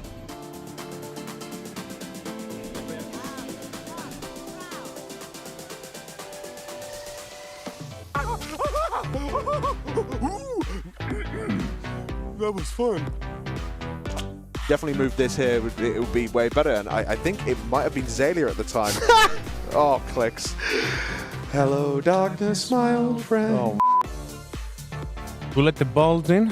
That was fun. Definitely move this here. It would be way better. And I think it might have been Zalia at the time. Oh, clicks. Hello, darkness, my old friend. Oh. Who let the balls in?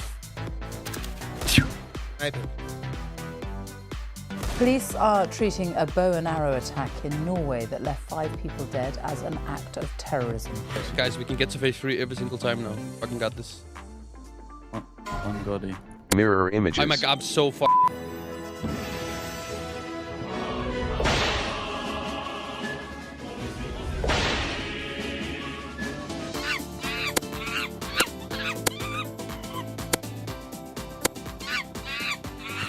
Police are treating a bow and arrow attack in Norway that left 5 people dead as an act of terrorism. Guys, we can get to phase 3 every single time now. Fucking got this. One body. Mirror images. Oh my god, I'm so fucked.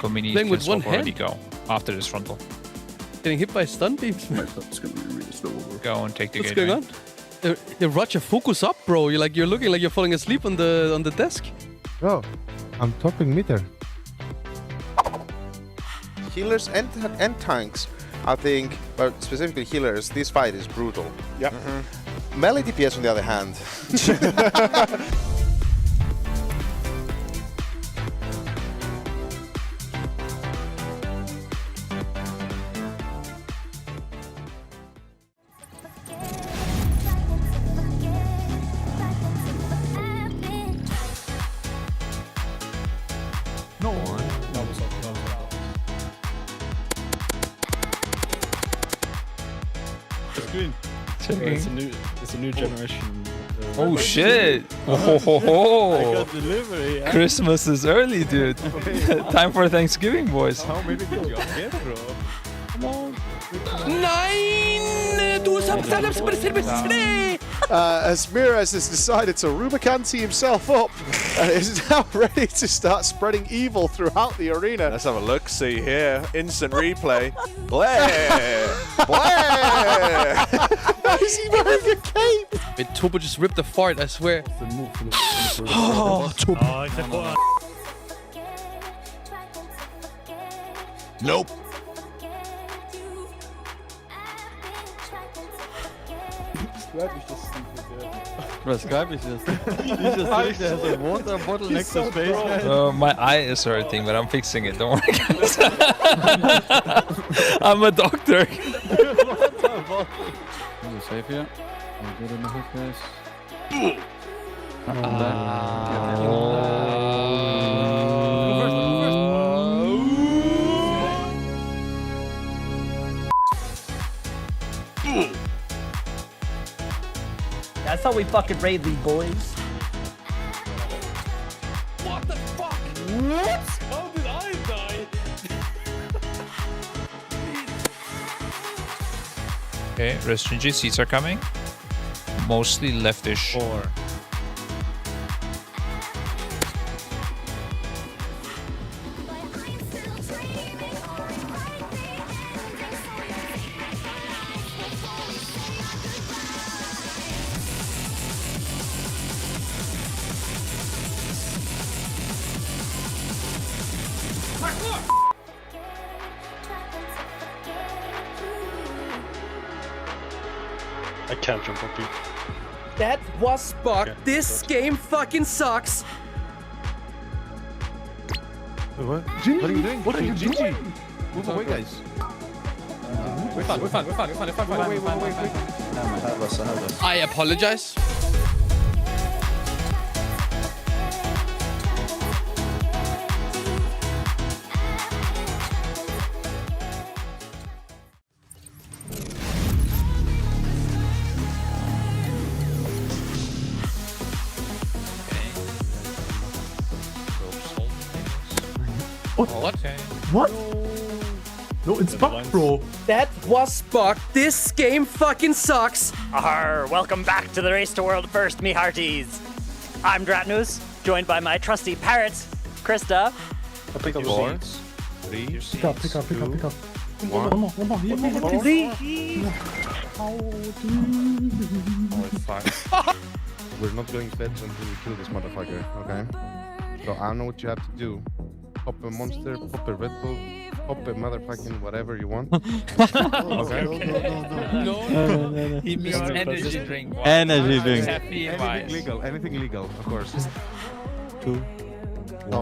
Playing with one already hand. go after this frontal. Getting hit by stun beams. Go and take the What's gateway. going on? Roger, focus up, bro. You're looking like you're falling asleep on the desk. Oh, I'm topping meter. Healers and tanks, I think, but specifically healers, this fight is brutal. Yep. Melee DPS, on the other hand. No one. That was It's green. Checking. It's a new generation. Oh shit! Oh ho ho I ho! got delivery. Christmas is early, dude. Time for Thanksgiving, boys. How many did you get, bro? Come on. Nein! Du as Miraz has decided to Rubicanti himself up and is now ready to start spreading evil throughout the arena. Let's have a look. See here. Instant replay. Blair! Blair! Why is he wearing a cape? Wait, Tobo just ripped the fart, I swear. Oh, Tobo. Nope. Bro, Skype is just... He's just sitting there, has a water bottle next to his face. My eye is hurting, but I'm fixing it. Don't worry, guys. I'm a doctor. You're safe here. We're good in the hook, guys. That's how we fucking raid these boys. What the fuck? What? How did I die? Okay, restringent seats are coming. Mostly leftish. 4. I can't jump up you. That was bug. Okay, This game fucking sucks. What? What are you doing? What are you doing? Move away, guys. We're fine. Wait. I apologize. What? Okay. What? No, it's bugged, bro. That was bugged. This game fucking sucks. Welcome back to the Race to World First, me hearties. I'm Dratnus, joined by my trusty parrots, Krista. I pick up 4, 3, Pick up. 1. One more. Oh, it's fine. We're not going to bed until we kill this motherfucker, okay? So I know what you have to do. Pop a monster, pop a Red Bull, pop a motherfucking whatever you want. Okay? No. He means energy drink. Energy drink. Anything legal, of course. 2, 1.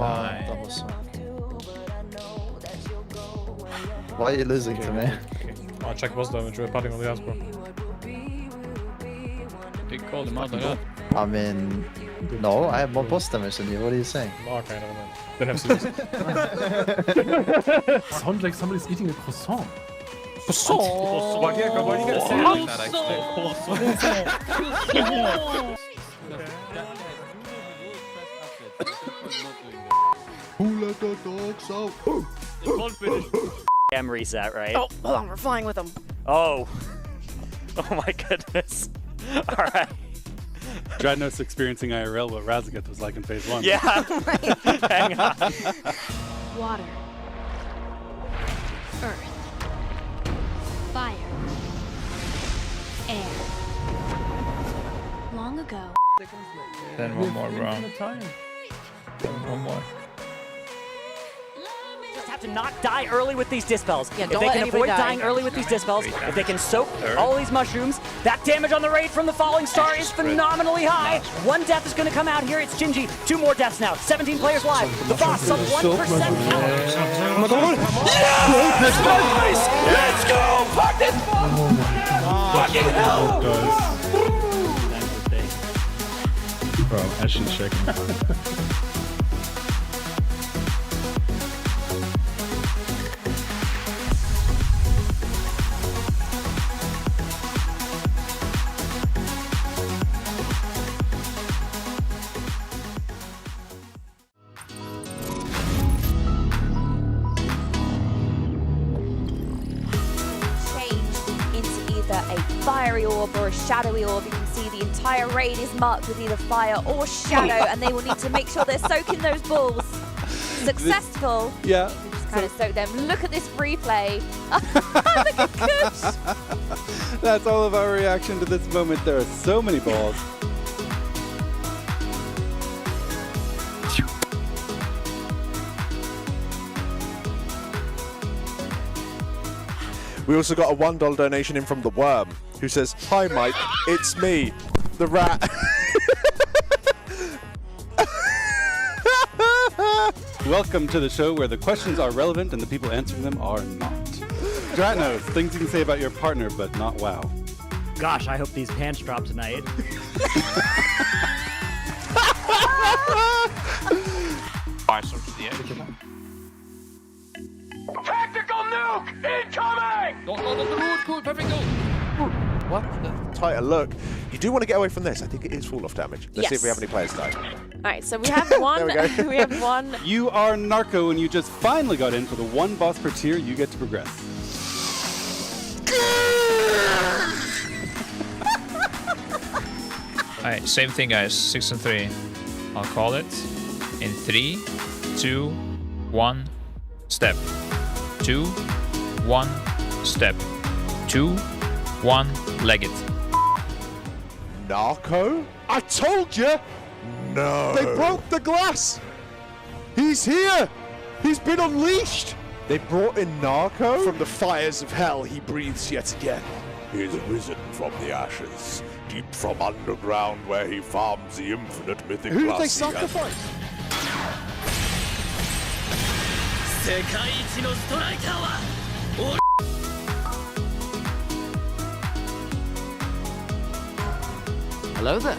Why are you losing to me? I'll check boss damage. We're patting on the ass, bro. They called him out like that. I mean, no, I have more boss damage than you. What are you saying? Okay, never mind. Then have serious. Sounds like somebody's eating a croissant. Why do you gotta say it like that, Who let the dogs out? Am reset, right? Oh, hold on, we're flying with them. Oh. Oh my goodness. All right. Dratnus experiencing IRL what Razgat was like in phase 1. Yeah. Hang on. Water. Earth. Fire. Air. Long ago. Then one more, bro. Then one more. Just have to not die early with these dispels. Yeah, if don't they let can anybody avoid die. dying early with these dispels, if they can soak all these mushrooms, that damage on the raid from the falling star is phenomenally high. One death is going to come out here. It's Gingy. 2 more deaths now. 17 players live. The boss sub 1% count. Oh my god! Let's go! Fuck this! Fucking hell! Bro, Ashen checking. A fiery orb or a shadowy orb. You can see the entire raid is marked with either fire or shadow, and they will need to make sure they're soaking those balls. Successful. Yeah. Just kind of soak them. Look at this replay. Look at Kush. That's all of our reaction to this moment. There are so many balls. We also got a $1 donation in from the Worm, who says, "Hi Mike, it's me, the rat." Welcome to the show where the questions are relevant and the people answering them are not. Dratnus, things you can say about your partner, but not WoW. Gosh, I hope these pants drop tonight. Fire sword to the edge. Tactical nuke incoming! Don't go on the road, cool, perfect go. What? Tighter look. You do want to get away from this. I think it is fall-off damage. Let's see if we have any players die. Alright, so we have one. There we go. We have one. You are Narco and you just finally got in for the 1 boss per tier you get to progress. Alright, same thing guys, 6 and 3. I'll call it in 3, 2, 1, step. 2, 1, step. 2, 1, leg it. Narco? I told you! No. They broke the glass! He's here! He's been unleashed! They brought in Narco? From the fires of hell, he breathes yet again. He is risen from the ashes, deep from underground where he farms the infinite mythic Who did they glacier. sacrifice? Hello there.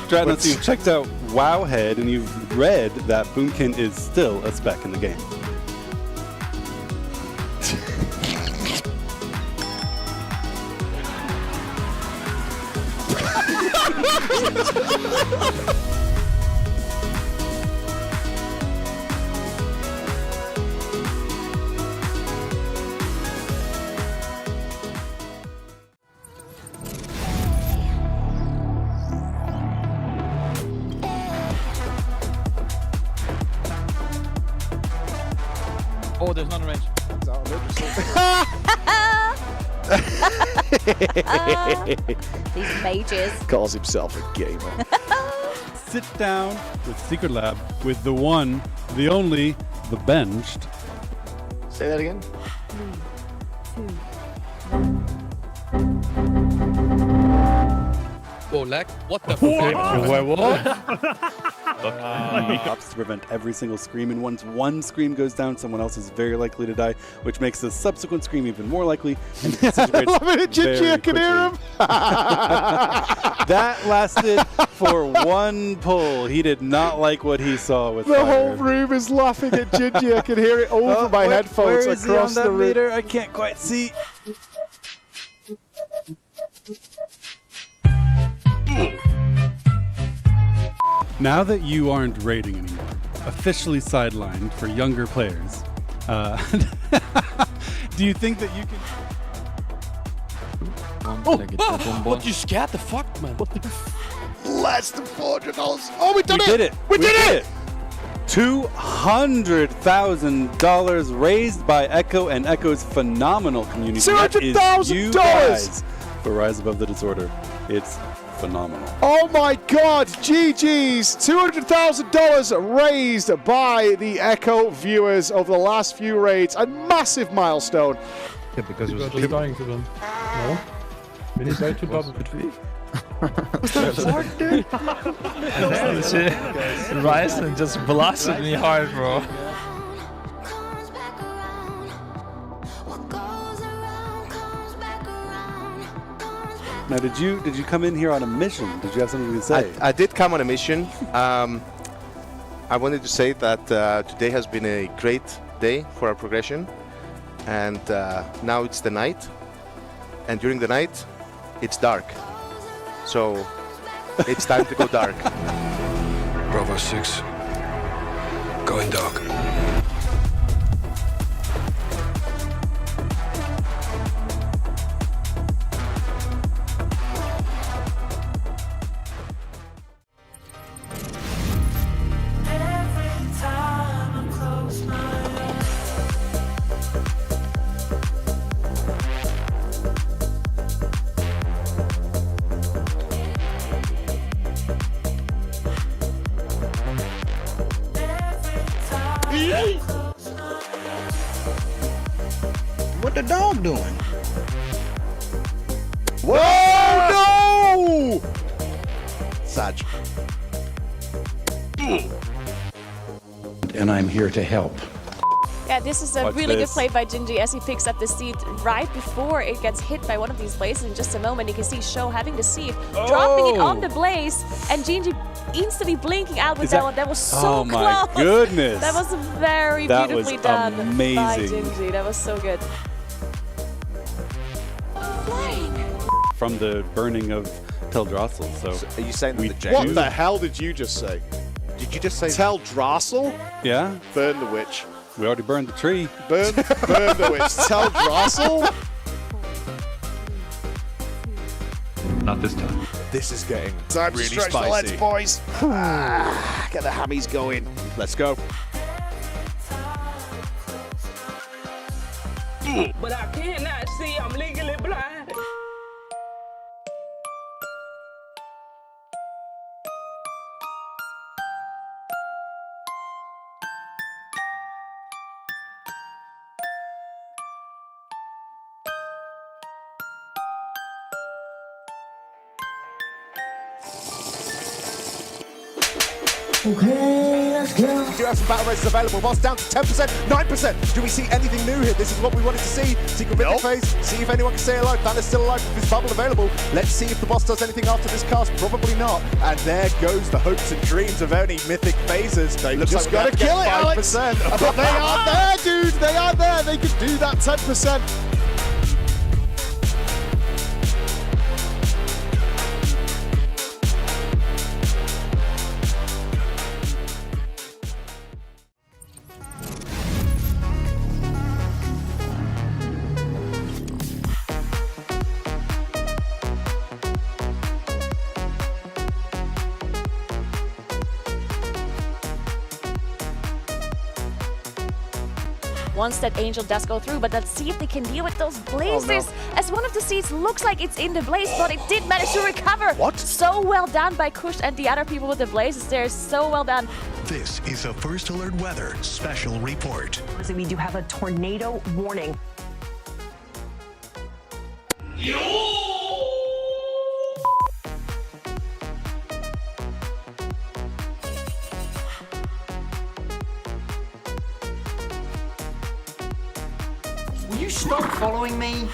Dratnus, you've checked out Wowhead and you've read that Boomkin is still a spec in the game. there's not a range. That's out of These mages. Calls himself a gamer. Sit down with Secret Lab with the one, the only, the benched. Say that again. 3, 2. Whoa, lag. What the fuck? Ups to prevent every single scream, and once one scream goes down, someone else is very likely to die, which makes the subsequent scream even more likely. And I love it, Gingy, I can hear him. That lasted for one pull. He did not like what he saw with The fire. whole room is laughing at Gingy. I can hear it over my headphones where is across he on that the room. meter? I can't quite see. Now that you aren't raiding anymore, officially sidelined for younger players, do you think that you can... What, you scared the fuck, man? What the Less than $400. Oh, we did it! We did it! $200,000 raised by Echo and Echo's phenomenal community. $200,000 for Rise Above the Disorder. It's phenomenal. Oh my God, GG's, $200,000 raised by the Echo viewers over the last few raids. A massive milestone. Yeah, because it was dying to them. No? Bin ich to double between? Was that hard, dude? Ryzen just blasted me hard, bro. Now, did you come in here on a mission? Did you have something to say? I did come on a mission. I wanted to say that today has been a great day for our progression, and now it's the night, and during the night, it's dark. So it's time to go dark. Bravo 6, going dark. What the dog doing? Whoa, no! Saj. And I'm here to help. Yeah, this is a Watch really this. good play by Gingy as he picks up the seed right before it gets hit by one of these blazes. In just a moment, you can see Show having the seed, dropping it on the blaze, and Gingy instantly blinking out with that one. That was so close. Oh my goodness. That was very That beautifully was done by amazing. Gingy. That was so good. From the burning of Amirdrassil. So are you saying we What the hell did you just say? Did you just say Amirdrassil? Yeah. Burn the witch. We already burned the tree. Burn the witch. Amirdrassil? Not this time. This is getting Time to really stretch the spicy. legs, boys. Get the hammies going. Let's go. But I cannot see, I'm legally blind. Okay, let's go. We do have some battle races available. Boss down to 10%, 9%. Do we see anything new here? This is what we wanted to see. Secret Mythic phase. See if anyone can stay alive. Banner's still alive with his bubble available. Let's see if the boss does anything after this cast. Probably not. And there goes the hopes and dreams of any Mythic phases. They Looks just like got to kill it, Alex. 5%. But they are there, dude. They are there. They could do that 10%. once that Angel does go through. But let's see if they can deal with those blazes. As one of the seeds looks like it's in the blaze, but it did manage to recover. What? So well done by Kush and the other people with the blazes there. So well done. This is a First Alert Weather special report. We do have a tornado warning. Will you stop following me?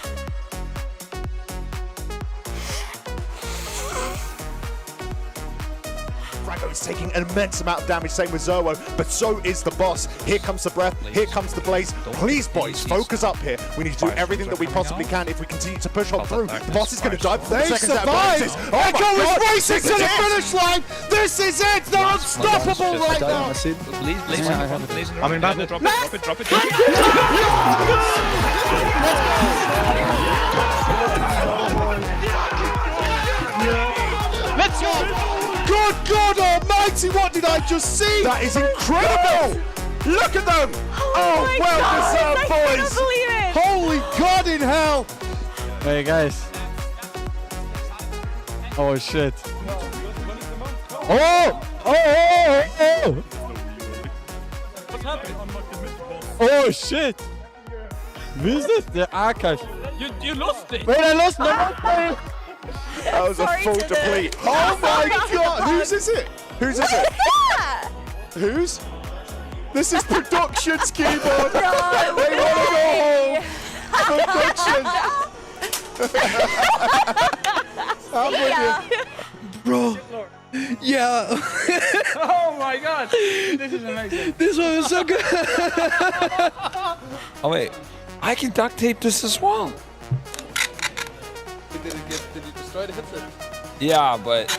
Franco is taking an immense amount of damage, same with Zerwo, but so is the boss. Here comes the breath, here comes the blaze. Please, boys, focus up here. We need to do everything that we possibly can if we continue to push on through. The boss is going to die before the second set of blazes. Echo is racing to the finish line. This is it. They're unstoppable right now. Please, I'm in battle. Drop it. Let's go. Good God Almighty! What did I just see? That is incredible. Look at them. Oh, well deserved, boys. Holy God in hell! Hey guys. Oh shit. Oh! What's happening? Oh shit. Who's this? The archive. You lost it. Wait, I lost my. That was a full deplete. Oh my God! Whose is it? Whose is it? Whose? This is production's keyboard. They want to go home. Production. I'm with you. Bro. Yeah. Oh my God. This is amazing. This one was so good. Oh wait, I can duct tape this as well. Did you destroy the headset? Yeah, but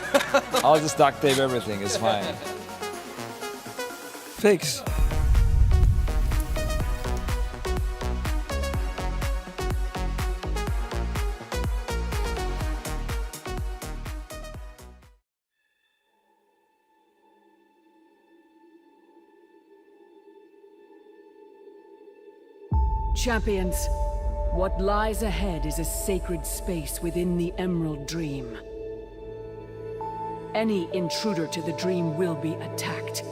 I'll just duct tape everything. It's fine. Fix. Champions, what lies ahead is a sacred space within the Emerald Dream. Any intruder to the dream will be attacked,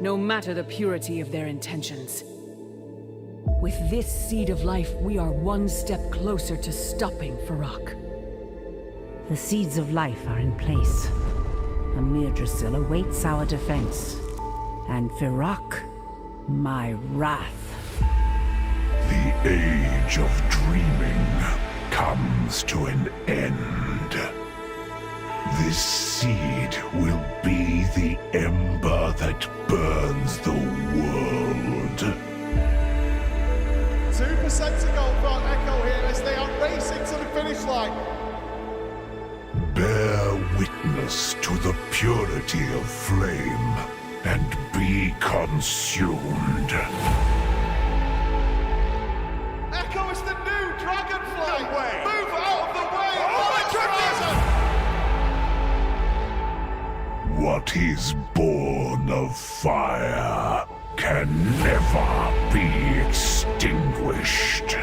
no matter the purity of their intentions. With this seed of life, we are one step closer to stopping Farak. The seeds of life are in place. Amirdrassil awaits our defense. And Farak, my wrath. The age of dreaming comes to an end. This seed will be the ember that burns the world. 2% to go for Echo here as they are racing to the finish line. Bear witness to the purity of flame and be consumed. Echo is the new Dragonfly! No way. Move out of the way! Oh my goodness! What is born of fire can never be extinguished.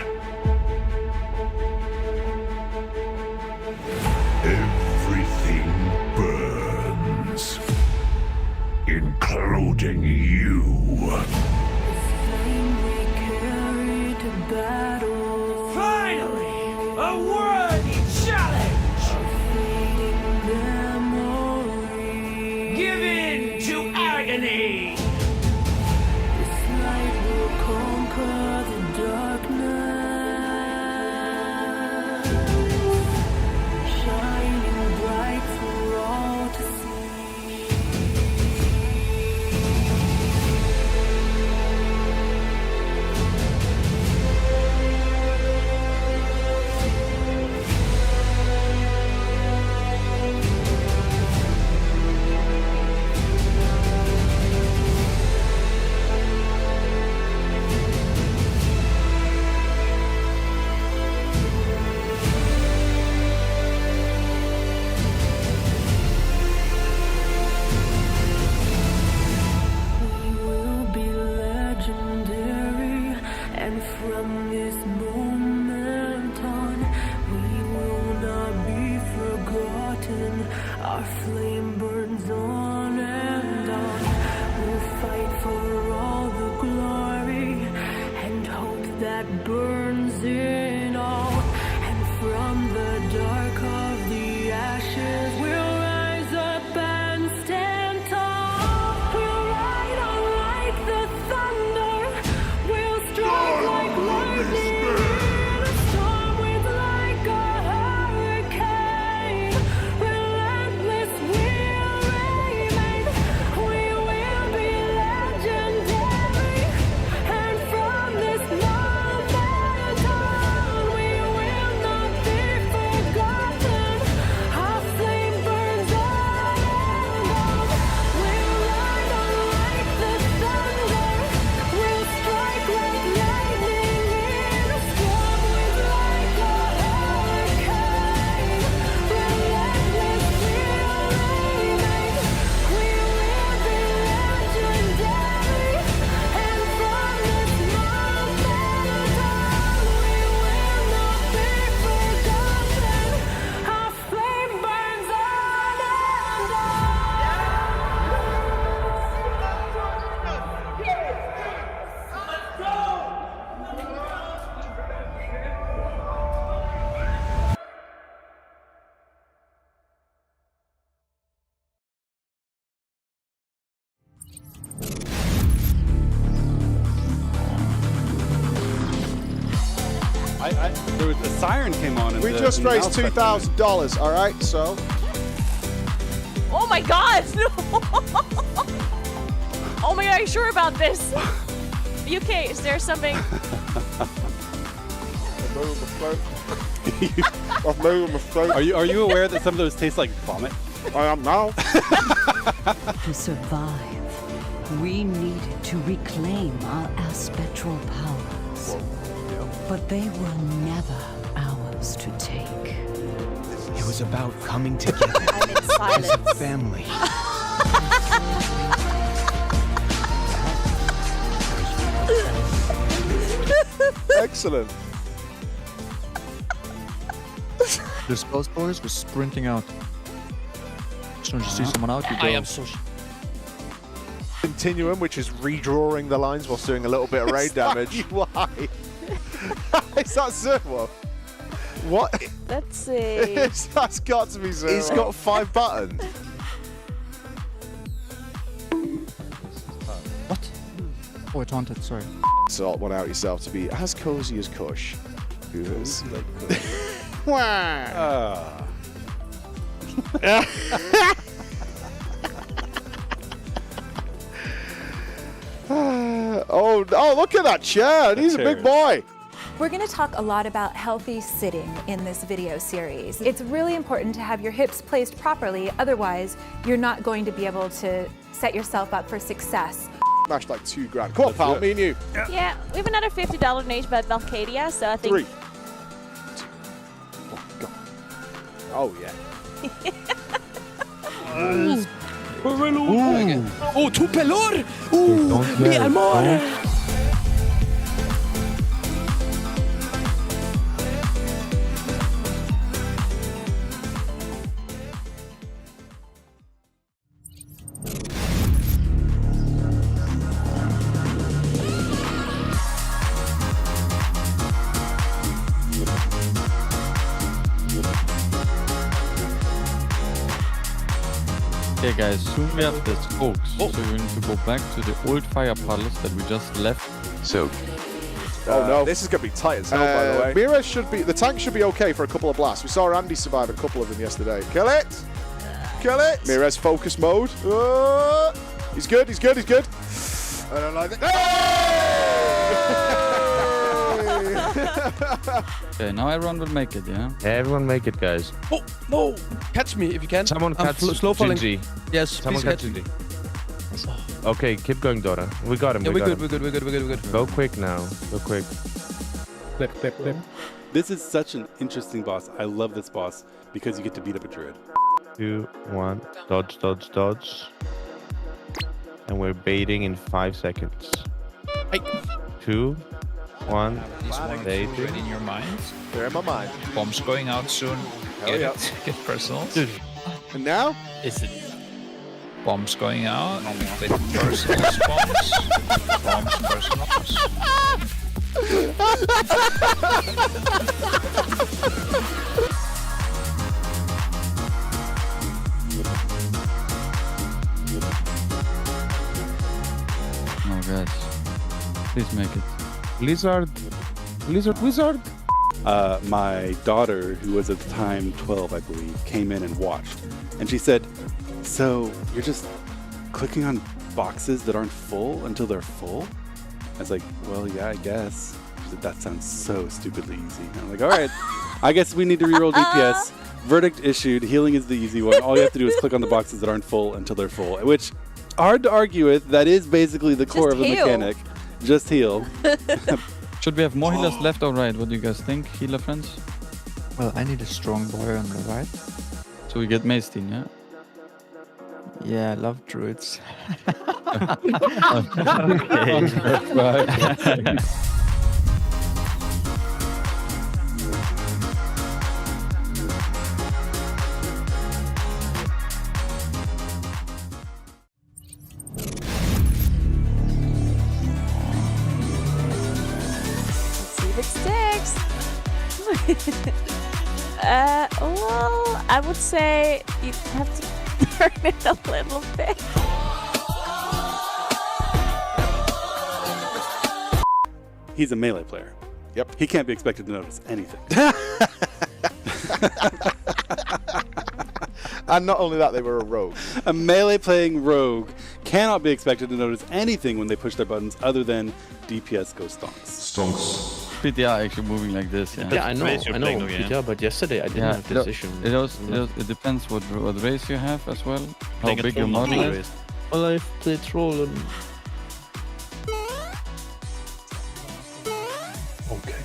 Everything burns, including you. Finally, a worthy challenge! Give in to agony! This light will conquer the darkness, shining Our flame burns on and on. We'll fight for all the glory and hope that burns in all. And from the dark of the ashes, we'll rise up and stand tall. We'll ride on like the thunder. We'll strike like lightning. In a storm with like a hurricane. Relentless we'll remain. We will be legendary. And from this moment on, we will not be forgotten. Our flame burns on and on. We'll ride on like the thunder. We'll strike like lightning in a storm with like a hurricane. Relentless we'll remain. We will be legendary. And from this moment on, we will not be forgotten. Our flame burns on and There was a siren came on. We just raised $2,000. All right, so. Oh my god! No. Oh my god, are you sure about this? UK, is there something? Are you aware that some of those taste like vomit? I am now. To survive, we needed to reclaim our aspectral powers. But they were never ours to take. It was about coming together I'm in as a silence. family. Excellent. The Spells boys were sprinting out. As soon as you see someone out, you go. I am so. Continuum, which is redrawing the lines whilst doing a little bit of raid damage. Why? Is that Zerwo? What? Let's see. That's got to be Zerwo. He's got 5 buttons. What? Oh, I taunted, sorry. Sort one out yourself to be as cozy as Kush. Who is? Oh, look at that chair. He's a big boy. We're going to talk a lot about healthy sitting in this video series. It's really important to have your hips placed properly, otherwise you're not going to be able to set yourself up for success. Smashed like $2,000. Come on, pal, me and you. Yeah, we have another $50 donation by Valcadia, so I think... 3. 2. Go. Oh, yeah. Oh, tu pelor! Mi amor! Okay guys, soon we have the spokes, so we need to go back to the old fire puddles that we just left. So, Oh no. This is going to be tight as hell, by the way. Mira should be, the tank should be okay for a couple of blasts. We saw Randy survive a couple of them yesterday. Kill it! Kill it! Mira's focus mode. He's good, he's good, he's good. I don't like it. Okay, now everyone will make it, yeah? Everyone make it, guys. Oh, no! Catch me if you can. Someone catch slow falling. Gingy. Yes, Someone please catch catch me. Gingy. Okay, keep going, Dora. We got him. Yeah, we got him. we're good. Go quick now. Go quick. Clip. This is such an interesting boss. I love this boss because you get to beat up a druid. 2, 1. Dodge. And we're baiting in 5 seconds. 2, 1. Baiting. In your mind. They're in my mind. Bombs going out soon. Hell yeah. Get personal. Dude, And now? Is it? Bombs going out. With personal bombs. Bombs, personals. Oh guys, please make it. Lizard. Wizard. My daughter, who was at the time 12, I believe, came in and watched. And she said, so you're just clicking on boxes that aren't full until they're full? I was like, well, yeah, I guess. She said, that sounds so stupidly easy. And I'm like, all right, I guess we need to reroll DPS. Verdict issued. Healing is the easy one. All you have to do is click on the boxes that aren't full until they're full, which hard to argue with. That is basically the core of the mechanic. Just heal. Should we have more healers left or right? What do you guys think, healer friends? Well, I need a strong boy on the right. So we get Maestin, yeah? Yeah, I love druids. Okay, that's right. Well, I would say you have to turn it a little bit. He's a melee player. Yep. He can't be expected to notice anything. And not only that, they were a rogue. A melee playing rogue cannot be expected to notice anything when they push their buttons other than DPS go stonks. Stonks. PTR actually moving like this, yeah. Yeah, I know, PTR, but yesterday I didn't have decision. It depends what race you have as well, how big your model is. Well, I've played troll and... Okay,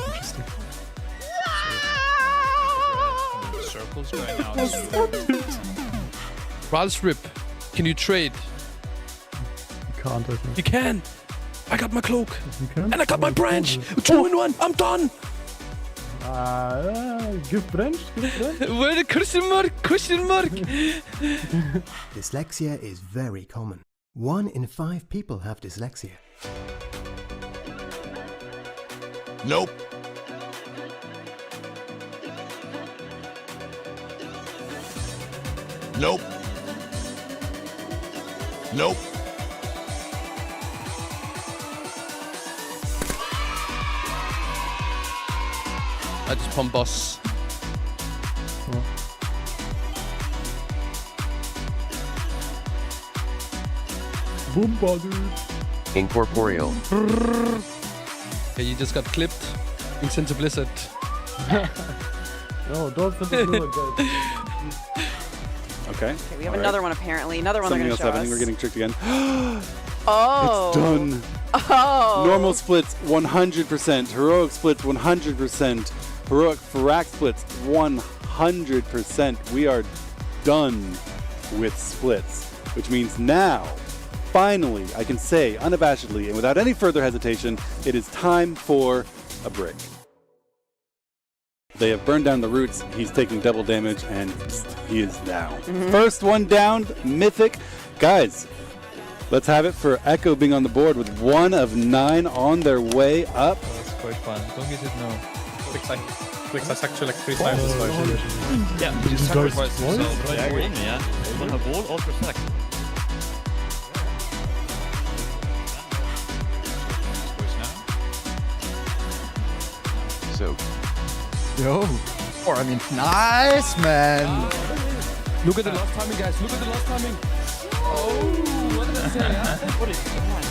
interesting. Circles going out. Ralsrip, can you trade? You can't, I think. You can! I got my cloak! You can? And I got my branch! 2 in 1! I'm done! Give branch, give branch. Where the question mark? Dyslexia is very common. 1 in 5 people have dyslexia. Nope. Nope. Nope. I just pump boss. Boom bugger. Incorporeal. Okay, you just got clipped. Thanks into Blizzard. No, don't send the Blizzard, guys. Okay. Okay, we have another one apparently. Another one Something they're else going to show happening. us. We're getting tricked again. Oh. It's done. Oh. Normal splits 100%. Heroic splits 100%. Heroic Farak splits 100%. We are done with splits, which means now, finally, I can say unabashedly and without any further hesitation, it is time for a break. They have burned down the roots. He's taking double damage, and he is down. First one down, Mythic. Guys, let's have it for Echo being on the board with 1 of 9 on their way up. That's quite fun. Don't get it now. Clicks are actually like 3 times as much. Yeah, you sacrifice yourself. Yeah, one have wall or protect. So. Yo. Or I mean, nice, man. Look at the last timing, guys. Look at the last timing. Oh, what did I say? Huh? What is going on?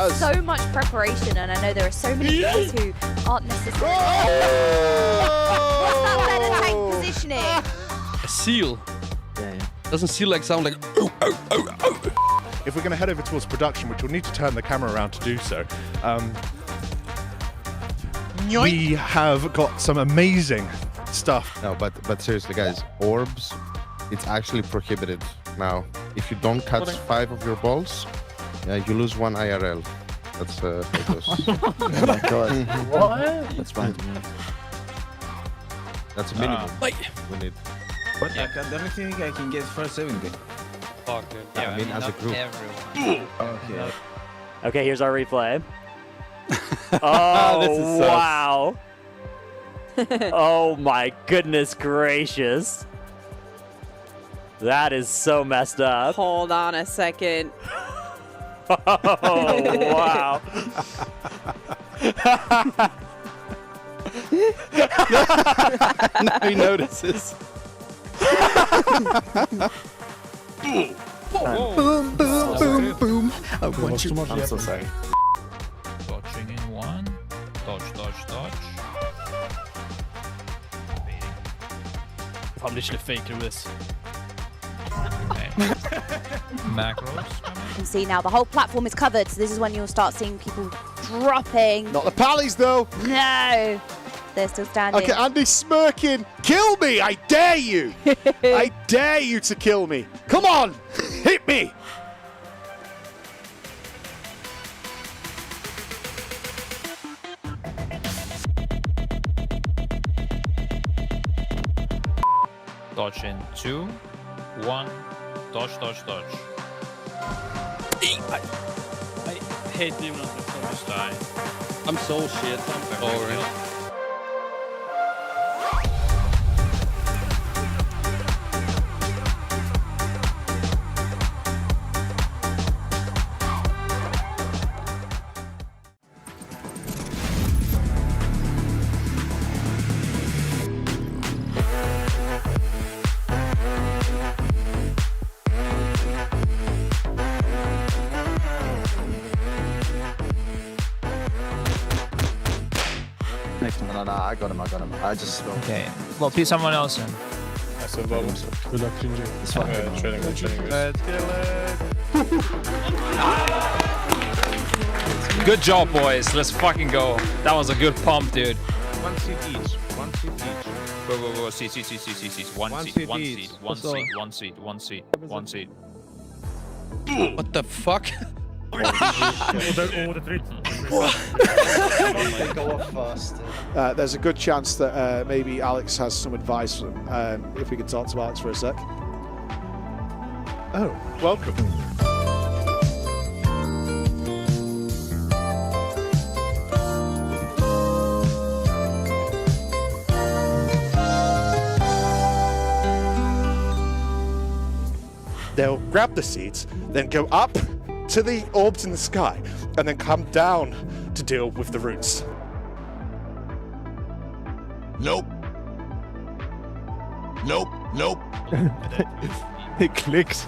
So much preparation, and I know there are so many players who aren't necessarily. What's that better tank positioning? A seal. Yeah. Doesn't seal like sound like. If we're going to head over towards production, which we'll need to turn the camera around to do so. We have got some amazing stuff. No, but seriously, guys, orbs, it's actually prohibited now. If you don't catch 5 of your balls, you lose 1 IRL. That's how it goes. Oh my god. What? That's fine. That's a minimum. We need. But yeah, the only thing I can get first 70. Fuck it. Yeah, I mean, as a group. Okay. Okay, here's our replay. Oh, This is wow. Oh my goodness gracious. That is so messed up. Hold on a second. Oh, wow. Now he notices. Boom, boom, boom. I want you. I'm so sorry. Dodging in 1. Dodge, dodge, dodge. Probably should have faked this. Okay. Macros. You can see now the whole platform is covered, so this is when you'll start seeing people dropping. Not the pallies, though. No, they're still standing. Okay, Andy's smirking. Kill me, I dare you. I dare you to kill me. Come on, hit me. Dodge in 2, 1. Dodge, dodge, dodge. I hate demon Just die. I'm so shit. I'm sorry. Next one. No, I got him. I just... Okay. Well, please someone else in. Good luck, Ginger. It's fine. Training. Let's kill it. Good job, boys. Let's fucking go. That was a good pump, dude. 1 seat each. 1 seat each. Go. Seat. One seat. What the fuck? Go off faster. There's a good chance that maybe Alex has some advice. If we could talk to Alex for a sec. Oh, welcome. They'll grab the seeds, then go up to the orbs in the sky, and then come down to deal with the roots. Nope. It clicks.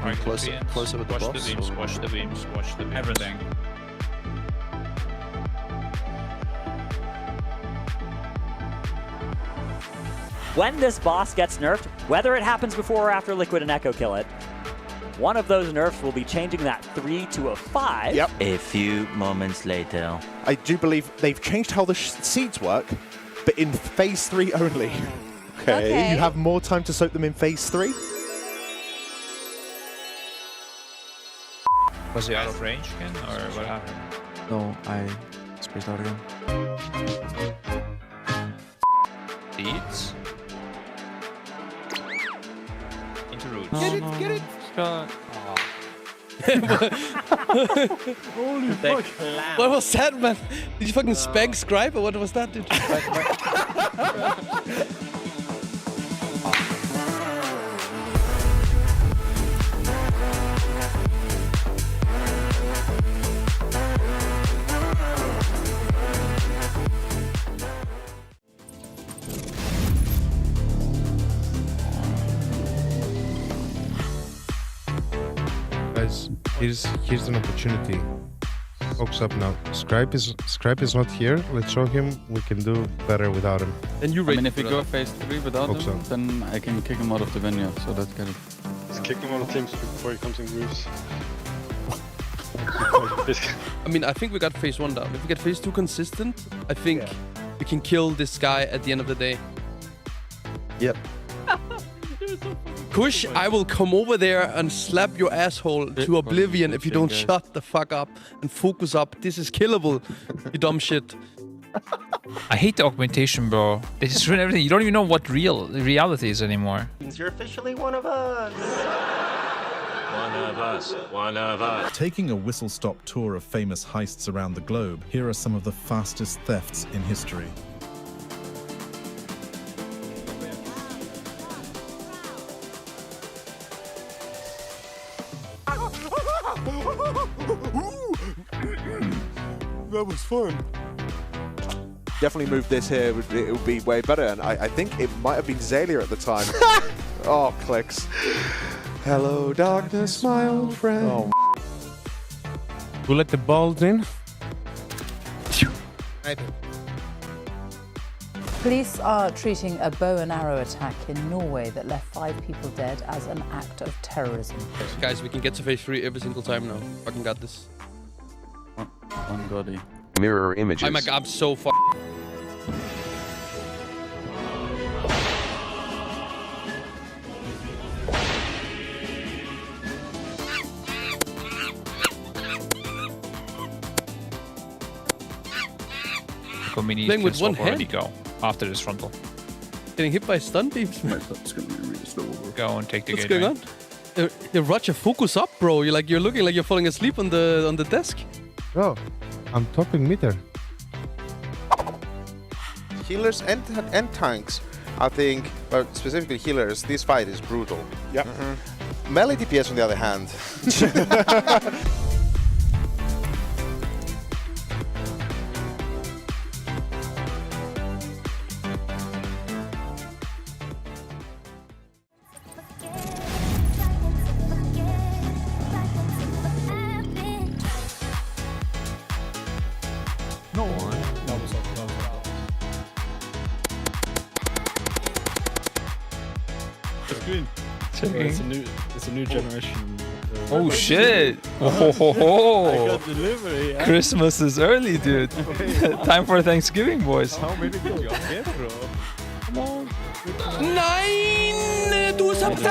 Alright, closer with the watch boss, the beams, or- watch the beams, watch the beams. Everything. When this boss gets nerfed, whether it happens before or after Liquid and Echo kill it, one of those nerfs will be changing that 3 to a 5. Yep. A few moments later. I do believe they've changed how the seeds work, but in phase 3 only. Okay. You have more time to soak them in phase 3. Was he out of range again, or what happened? No, I spaced out again. Seeds. Into roots. Get it! Oh. Holy fuck. What was that, man? Did you fucking spank Scribe or what was that, dude? Guys, here's an opportunity. Focus up now. Scribe is not here. Let's show him we can do better without him. And you I mean, if we go phase 3 without Hope him, then I can kick him out of the venue, so that's good. Just kick him out of things before he comes in grooves. I mean, I think we got phase 1 down. If we get phase 2 consistent, I think we can kill this guy at the end of the day. Yep. Kush, I will come over there and slap your asshole to oblivion if you don't shut the fuck up and focus up. This is killable, you dumb shit. I hate the augmentation, bro. They just ruin everything. You don't even know what reality is anymore. You're officially one of us. One of us. One of us. Taking a whistle-stop tour of famous heists around the globe, here are some of the fastest thefts in history. That was fun. Definitely move this here. It would be way better. And I think it might have been Zalia at the time. Oh, clicks. Hello, darkness, my old friend. Oh. Who let the balls in? Police are treating a bow and arrow attack in Norway that left 5 people dead as an act of terrorism. Guys, we can get to phase 3 every single time now. Fucking got this. One body. Mirror images. Oh my god, I'm so fucked. Mini Playing with one hand. Go after this frontal. Getting hit by stun beams, man. That's gonna be really slow. Go and take the What's gateway. going on? Roger, focus up, bro. You're looking like you're falling asleep on the desk. Bro, I'm topping meter. Healers and tanks, I think, but specifically healers, this fight is brutal. Yep. Melee DPS, on the other hand. It's a new generation. Oh shit! Oh, I got delivery. Yeah. Christmas is early, dude. Time for Thanksgiving, boys. How many did you get, bro? Come on. Nein! Du selbst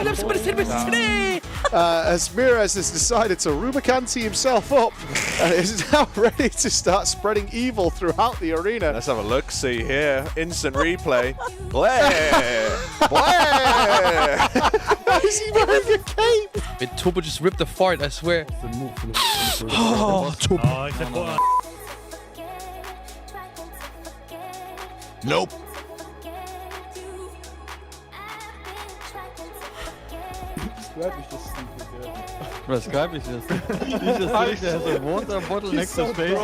as Miraz has decided to Rubicanti himself up and is now ready to start spreading evil throughout the arena. Let's have a look. See here. Instant replay. Blair! Blair! Why is he wearing a cape? Wait, Tobo just ripped a fart, I swear. Oh, Tobo. Nope. Was Skype is just. He just sitting there, has a water bottle next to space.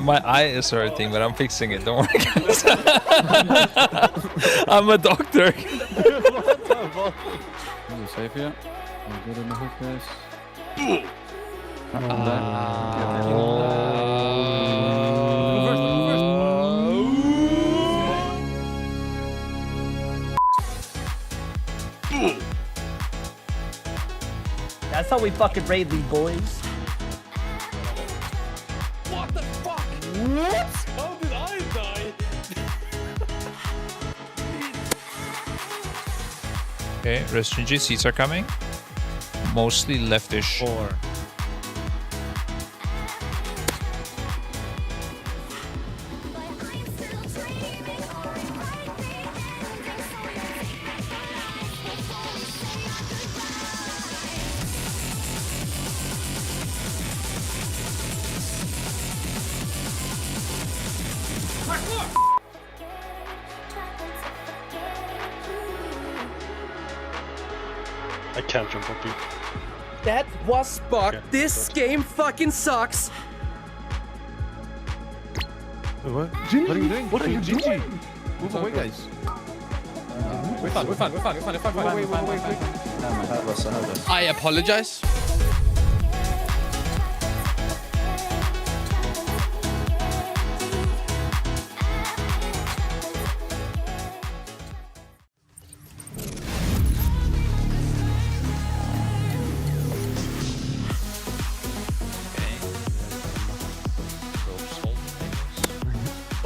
My eye is hurting, but I'm fixing it. Don't worry, guys. I'm a doctor. You're safe here. I'm good in the hook, guys. That's how we fucking raid these boys. What the fuck? What? How did I die? Okay, restringent seats are coming. Mostly leftish. 4. I can't jump up you. That was bug. Okay, This game fucking sucks. What? Gingy, What are you doing? what are you doing? Move away, guys. We're fine. Wait. I apologize.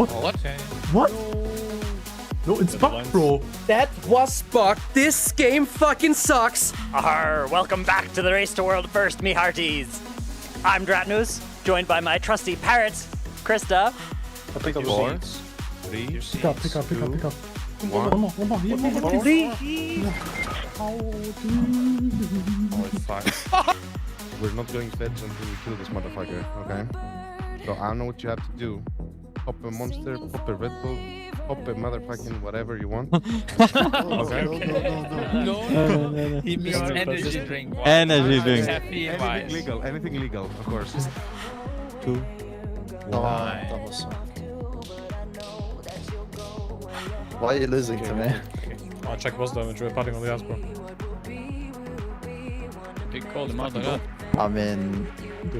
Okay. What? No, it's bugged, bro. That was bugged. This game fucking sucks. Welcome back to the Race to World First, me hearties. I'm Dratnus, joined by my trusty parrots, Krista. Pick up 4, 3, Pick up. 1. One more. Oh, it's fine. We're not going feds until we kill this motherfucker, okay? So I know what you have to do. Pop a monster, pop a Red Bull, pop a motherfucking whatever you want. Okay? No. He means energy drink. Energy drink. Anything legal, of course. 2, 1. Why are you losing to me? I'll check boss damage. We're patting on the ass, bro. Big call him out like that. I mean,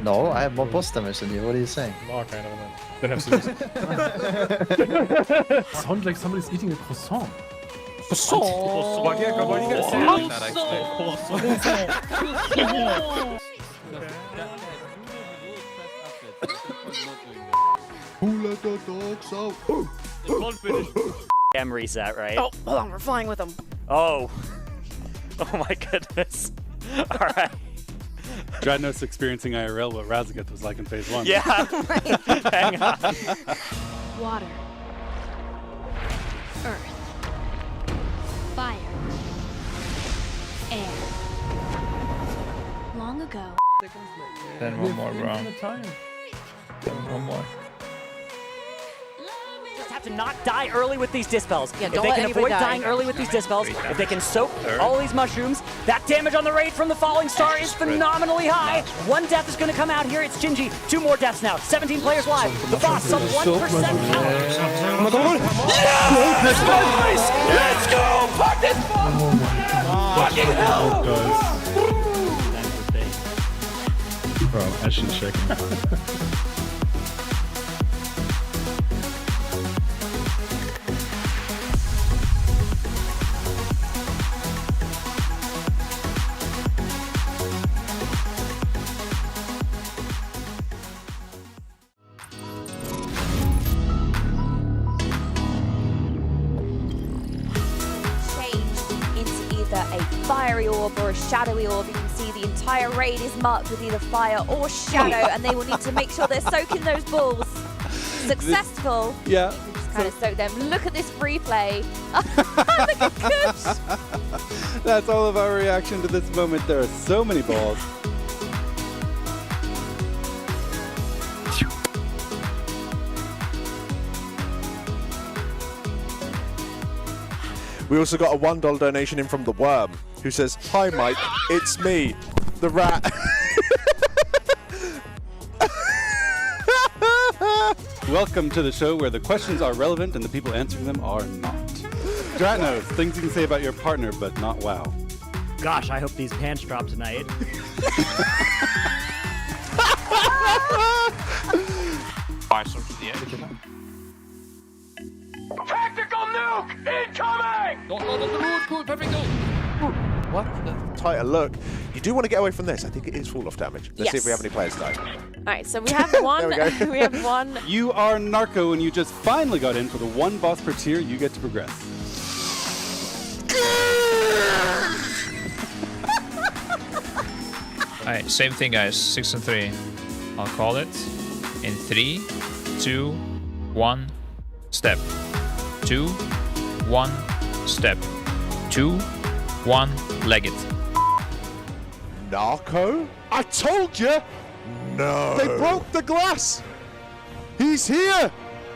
no, I have more boss damage than you. What are you saying? Okay, never mind. Then have serious. Sounds like somebody's eating a croissant. Why do you gotta say it like that, Who let the dogs out? M reset, right? Oh, hold on, we're flying with them. Oh. Oh my goodness. All right. Dratnos experiencing IRL what Razagat was like in phase 1. Yeah. Hang on. Water. Earth. Fire. Air. Long ago. Then one more, bro. One more. Have to not die early with these dispels. Yeah, if don't they let can anybody avoid die. dying early with these dispels, if they can soak all these mushrooms, that damage on the raid from the falling star is phenomenally high. One death is going to come out here. It's Gingy. 2 more deaths now. 17 players live. The boss sub 1% count. Yes! Let's go! Fuck this! Fucking hell! Bro, Ashen shaking. A fiery orb or a shadowy orb. You can see the entire raid is marked with either fire or shadow, and they will need to make sure they're soaking those balls. Successful. Yeah. Just kind of soak them. Look at this replay. Look at Kush. That's all of our reaction to this moment. There are so many balls. We also got a $1 donation in from the Worm, who says, "Hi Mike, it's me, the rat." Welcome to the show where the questions are relevant and the people answering them are not. Dratnos, things you can say about your partner, but not WoW. Gosh, I hope these pants drop tonight. Fire some to the edge. Tactical nuke incoming! Cool, perfect. What? Tighter look. You do want to get away from this. I think it is fall off damage. Let's see if we have any players die. All right, so we have one. We have one. You are Narco and you just finally got in for the 1 boss per tier. You get to progress. Alright, same thing, guys. 6 and 3. I'll call it in 3, 2, 1, step. 2, 1, step. 2, 1, leg it. Narco? I told you! No. They broke the glass! He's here!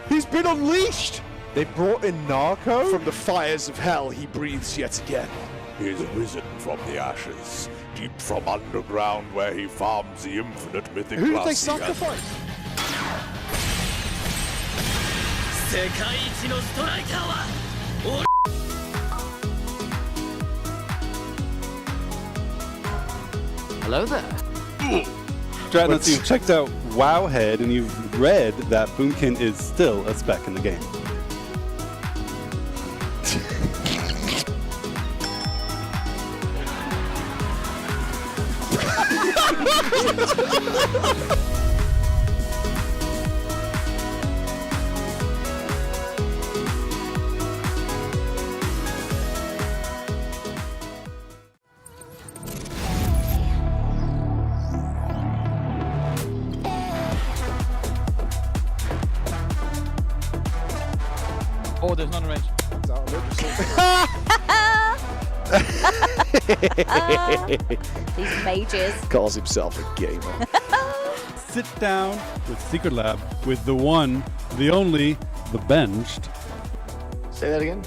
He's been unleashed! They brought in Narco? From the fires of hell, he breathes yet again. He is risen from the ashes, deep from underground where he farms the infinite mythic Who did they glass he has. sacrifice? Hello there. Dratnos, you've checked out Wowhead and you've read that Boomkin is still a spec in the game. Oh, there's none in range. These mages. Calls himself a gamer. Sit down with Secret Lab with the one, the only, the benched. Say that again.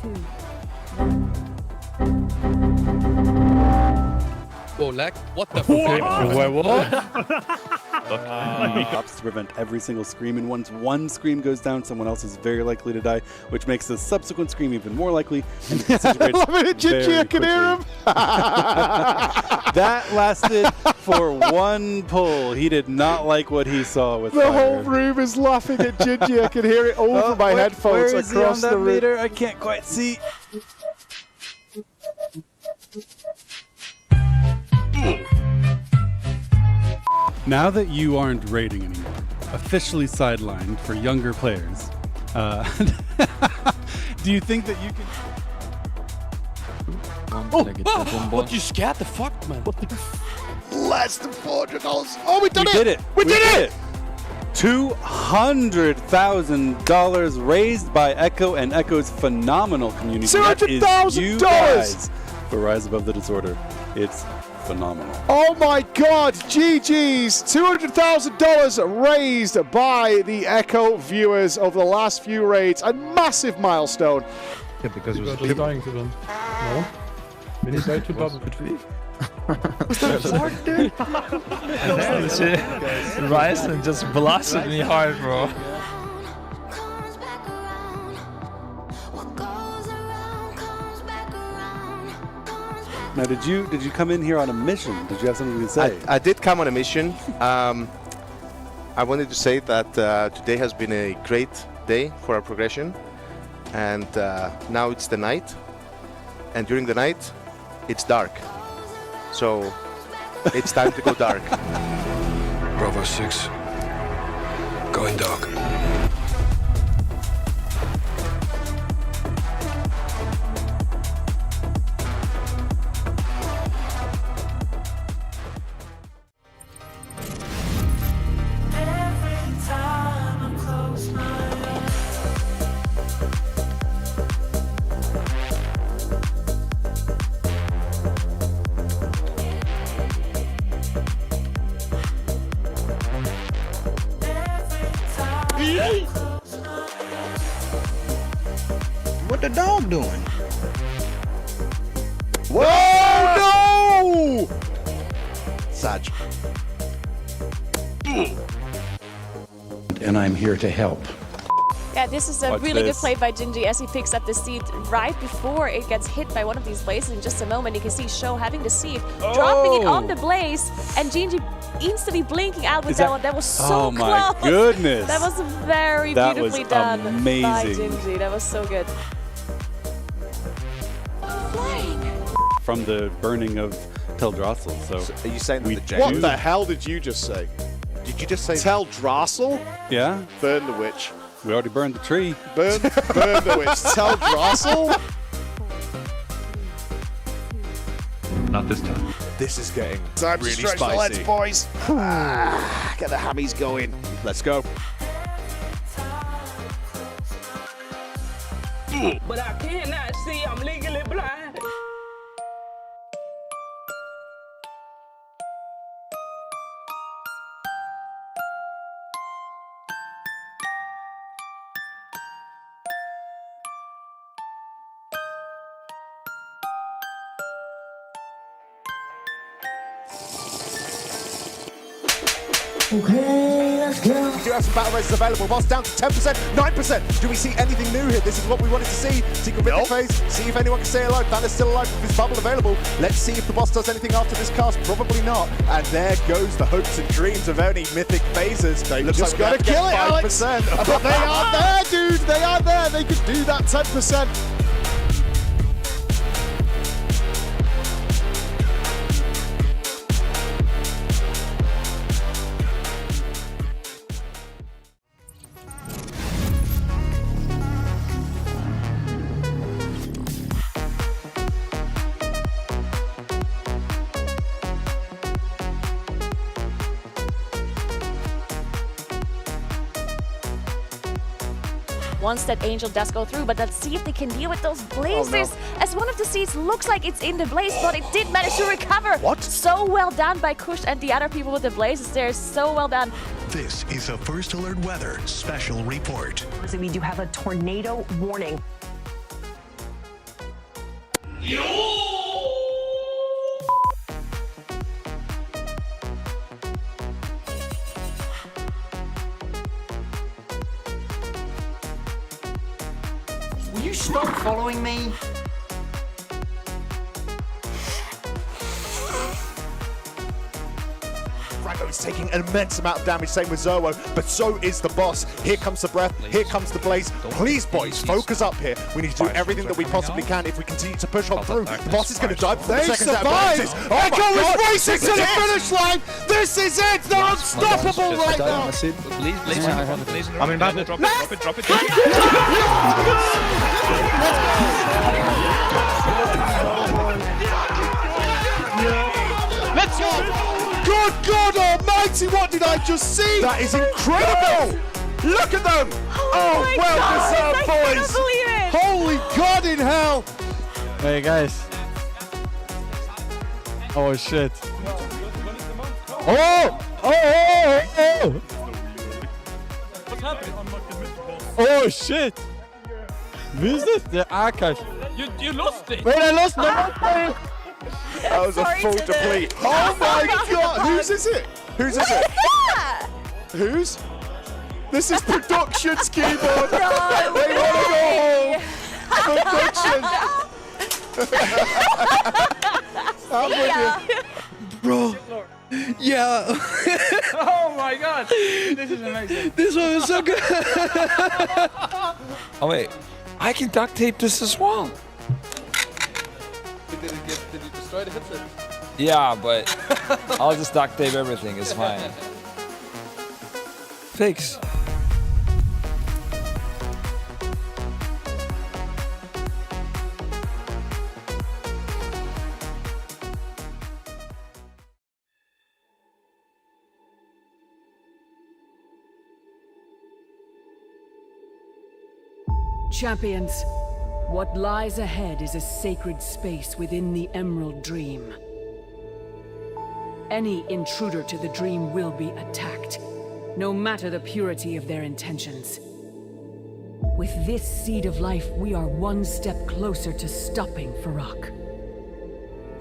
3, 2, Whoa, lag. What the fuck? What? Stops to prevent every single scream, and once one scream goes down, someone else is very likely to die, which makes the subsequent scream even more likely. And I love it, Gingy, I can hear him. That lasted for one pull. He did not like what he saw with The fire. whole room is laughing at Gingy. I can hear it over my headphones where is across he on that the room. meter? I can't quite see. Now that you aren't raiding anymore, officially sidelined for younger players, do you think that you can... What, you scared the fuck, man? Less than $400. Oh, we did it! We did it! $200,000 raised by Echo and Echo's phenomenal community. That is you $200,000! guys for Rise Above the Disorder. It's phenomenal. Oh my God, GG's, $200,000 raised by the Echo viewers over the last few raids. A massive milestone. Yeah, because it was dying to them. No. When you die to double. Was that a fart, dude? Ryzen just blasted me hard, bro. Now, did you come in here on a mission? Did you have something to say? I did come on a mission. I wanted to say that today has been a great day for our progression, and now it's the night, and during the night, it's dark. So it's time to go dark. Bravo 6, going dark. What the dog doing? Whoa, no! Saj. And I'm here to help. Yeah, this is a Watch really good this. play by Gingy as he picks up the seed right before it gets hit by one of these blazes. In just a moment, you can see Show having the seed, dropping it on the blaze, and Gingy instantly blinking out with Is that that- one. That was so Oh my close. goodness. That was very That beautifully was done by amazing. Gingy. That was so good. From the burning of Amirdrassil. So are you saying that the What the hell did you just say? Did you just say Amirdrassil? Yeah. Burn the witch. We already burned the tree. Burn the witch. Amirdrassil? Not this time. This is getting Time to really stretch the spicy. legs, boys. Get the hammies going. Let's go. But I cannot see, I'm legally blind. Okay, let's go. We do have some battle races available. Boss down to 10%, 9%. Do we see anything new here? This is what we wanted to see. Secret Mythic phase. See if anyone can stay alive. Banner's still alive with his bubble available. Let's see if the boss does anything after this cast. Probably not. And there goes the hopes and dreams of any Mythic phases. They Looks just like gotta kill it, Alex. 5%. But they are there, dude. They are there. They could do that 10%. once that Angel does go through. But let's see if they can deal with those blazes. As one of the seeds looks like it's in the blaze, but it did manage to recover. What? So well done by Kush and the other people with the blazes there. So well done. This is a First Alert Weather special report. We do have a tornado warning. Will you stop following me? Franco is taking an immense amount of damage, same with Zerwo, but so is the boss. Here comes the breath, here comes the blaze. Please, boys, focus up here. We need to do everything that we possibly can if we continue to push on through. The boss is going to die before the second set of blazes. Echo is racing to the finish line. This is it. They're unstoppable right now. I mean, drop it. Let's go. Good God Almighty! What did I just see? That is incredible! Look at them! Oh, well deserved, boys! Holy God in hell! Hey guys. Oh shit. Oh! What's happening? Oh shit! Who's this? The Akash. You lost it. Wait, I lost my That was a full deplete. Oh my God! Whose is it? Whose is it? Whose? This is production's keyboard. They want to go home. Production. I'm with you. Bro. Yeah. Oh my God. This is amazing. This one was so good. Oh wait, I can duct tape this as well. Did you destroy the headset? Yeah, but I'll just duct tape everything. It's fine. Thanks. Champions, what lies ahead is a sacred space within the Emerald Dream. Any intruder to the dream will be attacked, no matter the purity of their intentions. With this seed of life, we are one step closer to stopping Farak.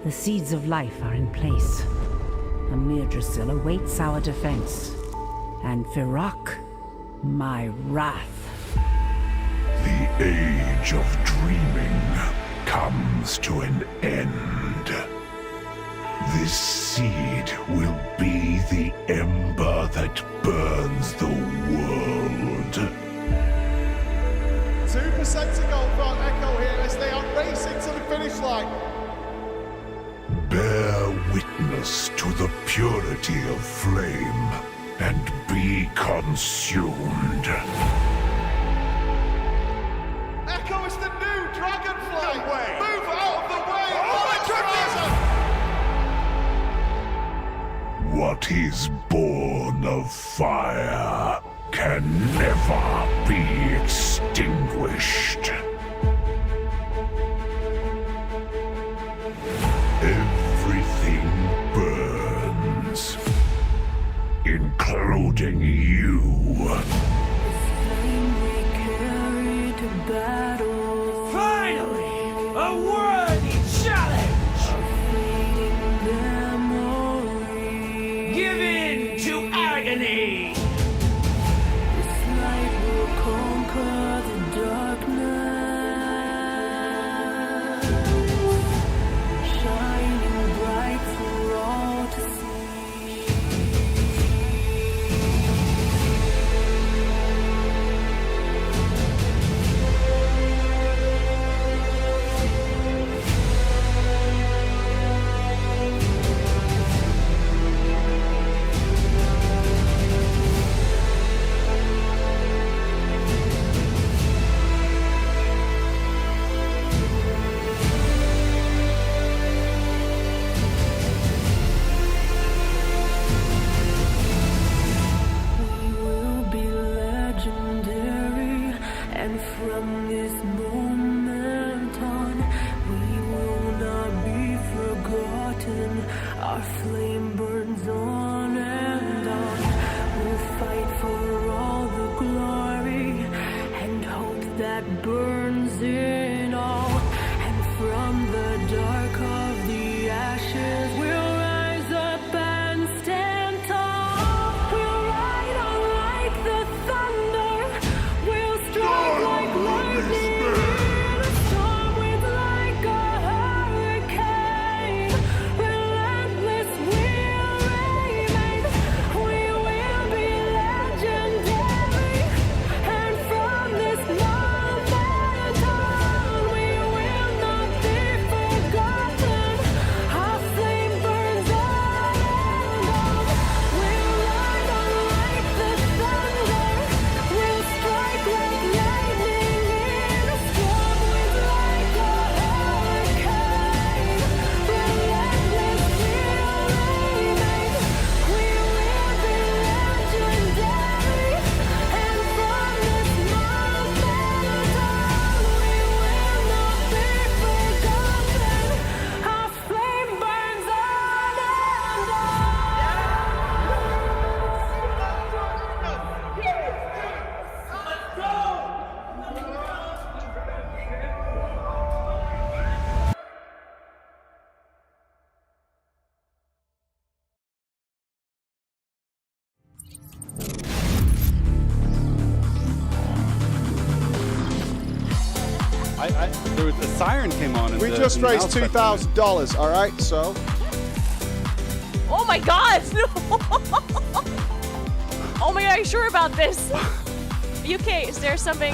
The seeds of life are in place. Amirdrassil awaits our defense. And Farak, my wrath. The age of dreaming comes to an end. This seed will be the ember that burns the world. 2% to go for Echo here as they are racing to the finish line. Bear witness to the purity of flame and be consumed. Echo is the new Dragonfly! No way. Move out of the way! Oh my goodness! What is born of fire can never be extinguished. Everything burns, including you. Finally, a worthy challenge! Give in to agony! This light will conquer the darkness, shining bright for all to see. was a siren came on. We just raised $2,000. All right, so. Oh my God! Oh my God, are you sure about this? UK, is there something?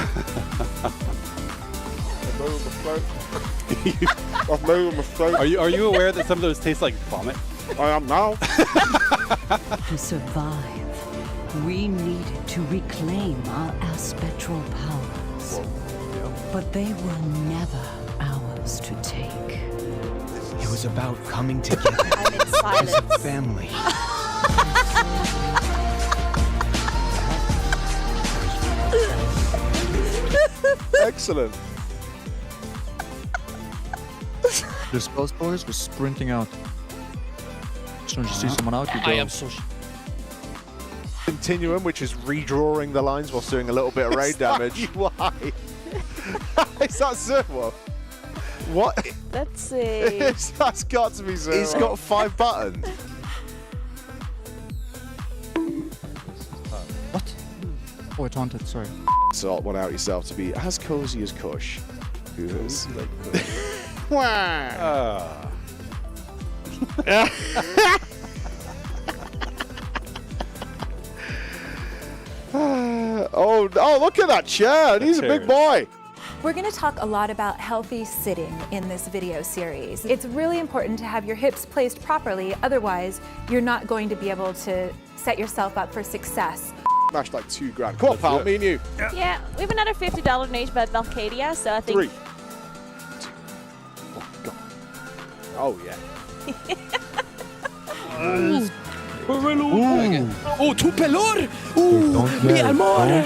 I've made a mistake. Are you aware that some of those taste like vomit? I am now. To survive, we needed to reclaim our aspectral powers. But they were never ours to take. It was about coming together I'm in silence. as a family. Excellent. The Spells boys was sprinting out. As soon as you see someone out, you go. I am so. Continuum, which is redrawing the lines whilst doing a little bit of raid damage. Why? Is that Zerwo? What? Let's see. That's got to be Zerwo. He's got 5 buttons. What? Oh, I taunted, sorry. Sort one out yourself to be as cozy as Kush. Who is? Oh, look at that chair. He's a big boy. We're going to talk a lot about healthy sitting in this video series. It's really important to have your hips placed properly, otherwise you're not going to be able to set yourself up for success. Smashed like $2,000. Come on, pal, me and you. Yeah, we have another $50 donation by Valcadia, so I think... 3. 2. Oh, God. Oh, yeah. Oh, tu pelor! Mi amor!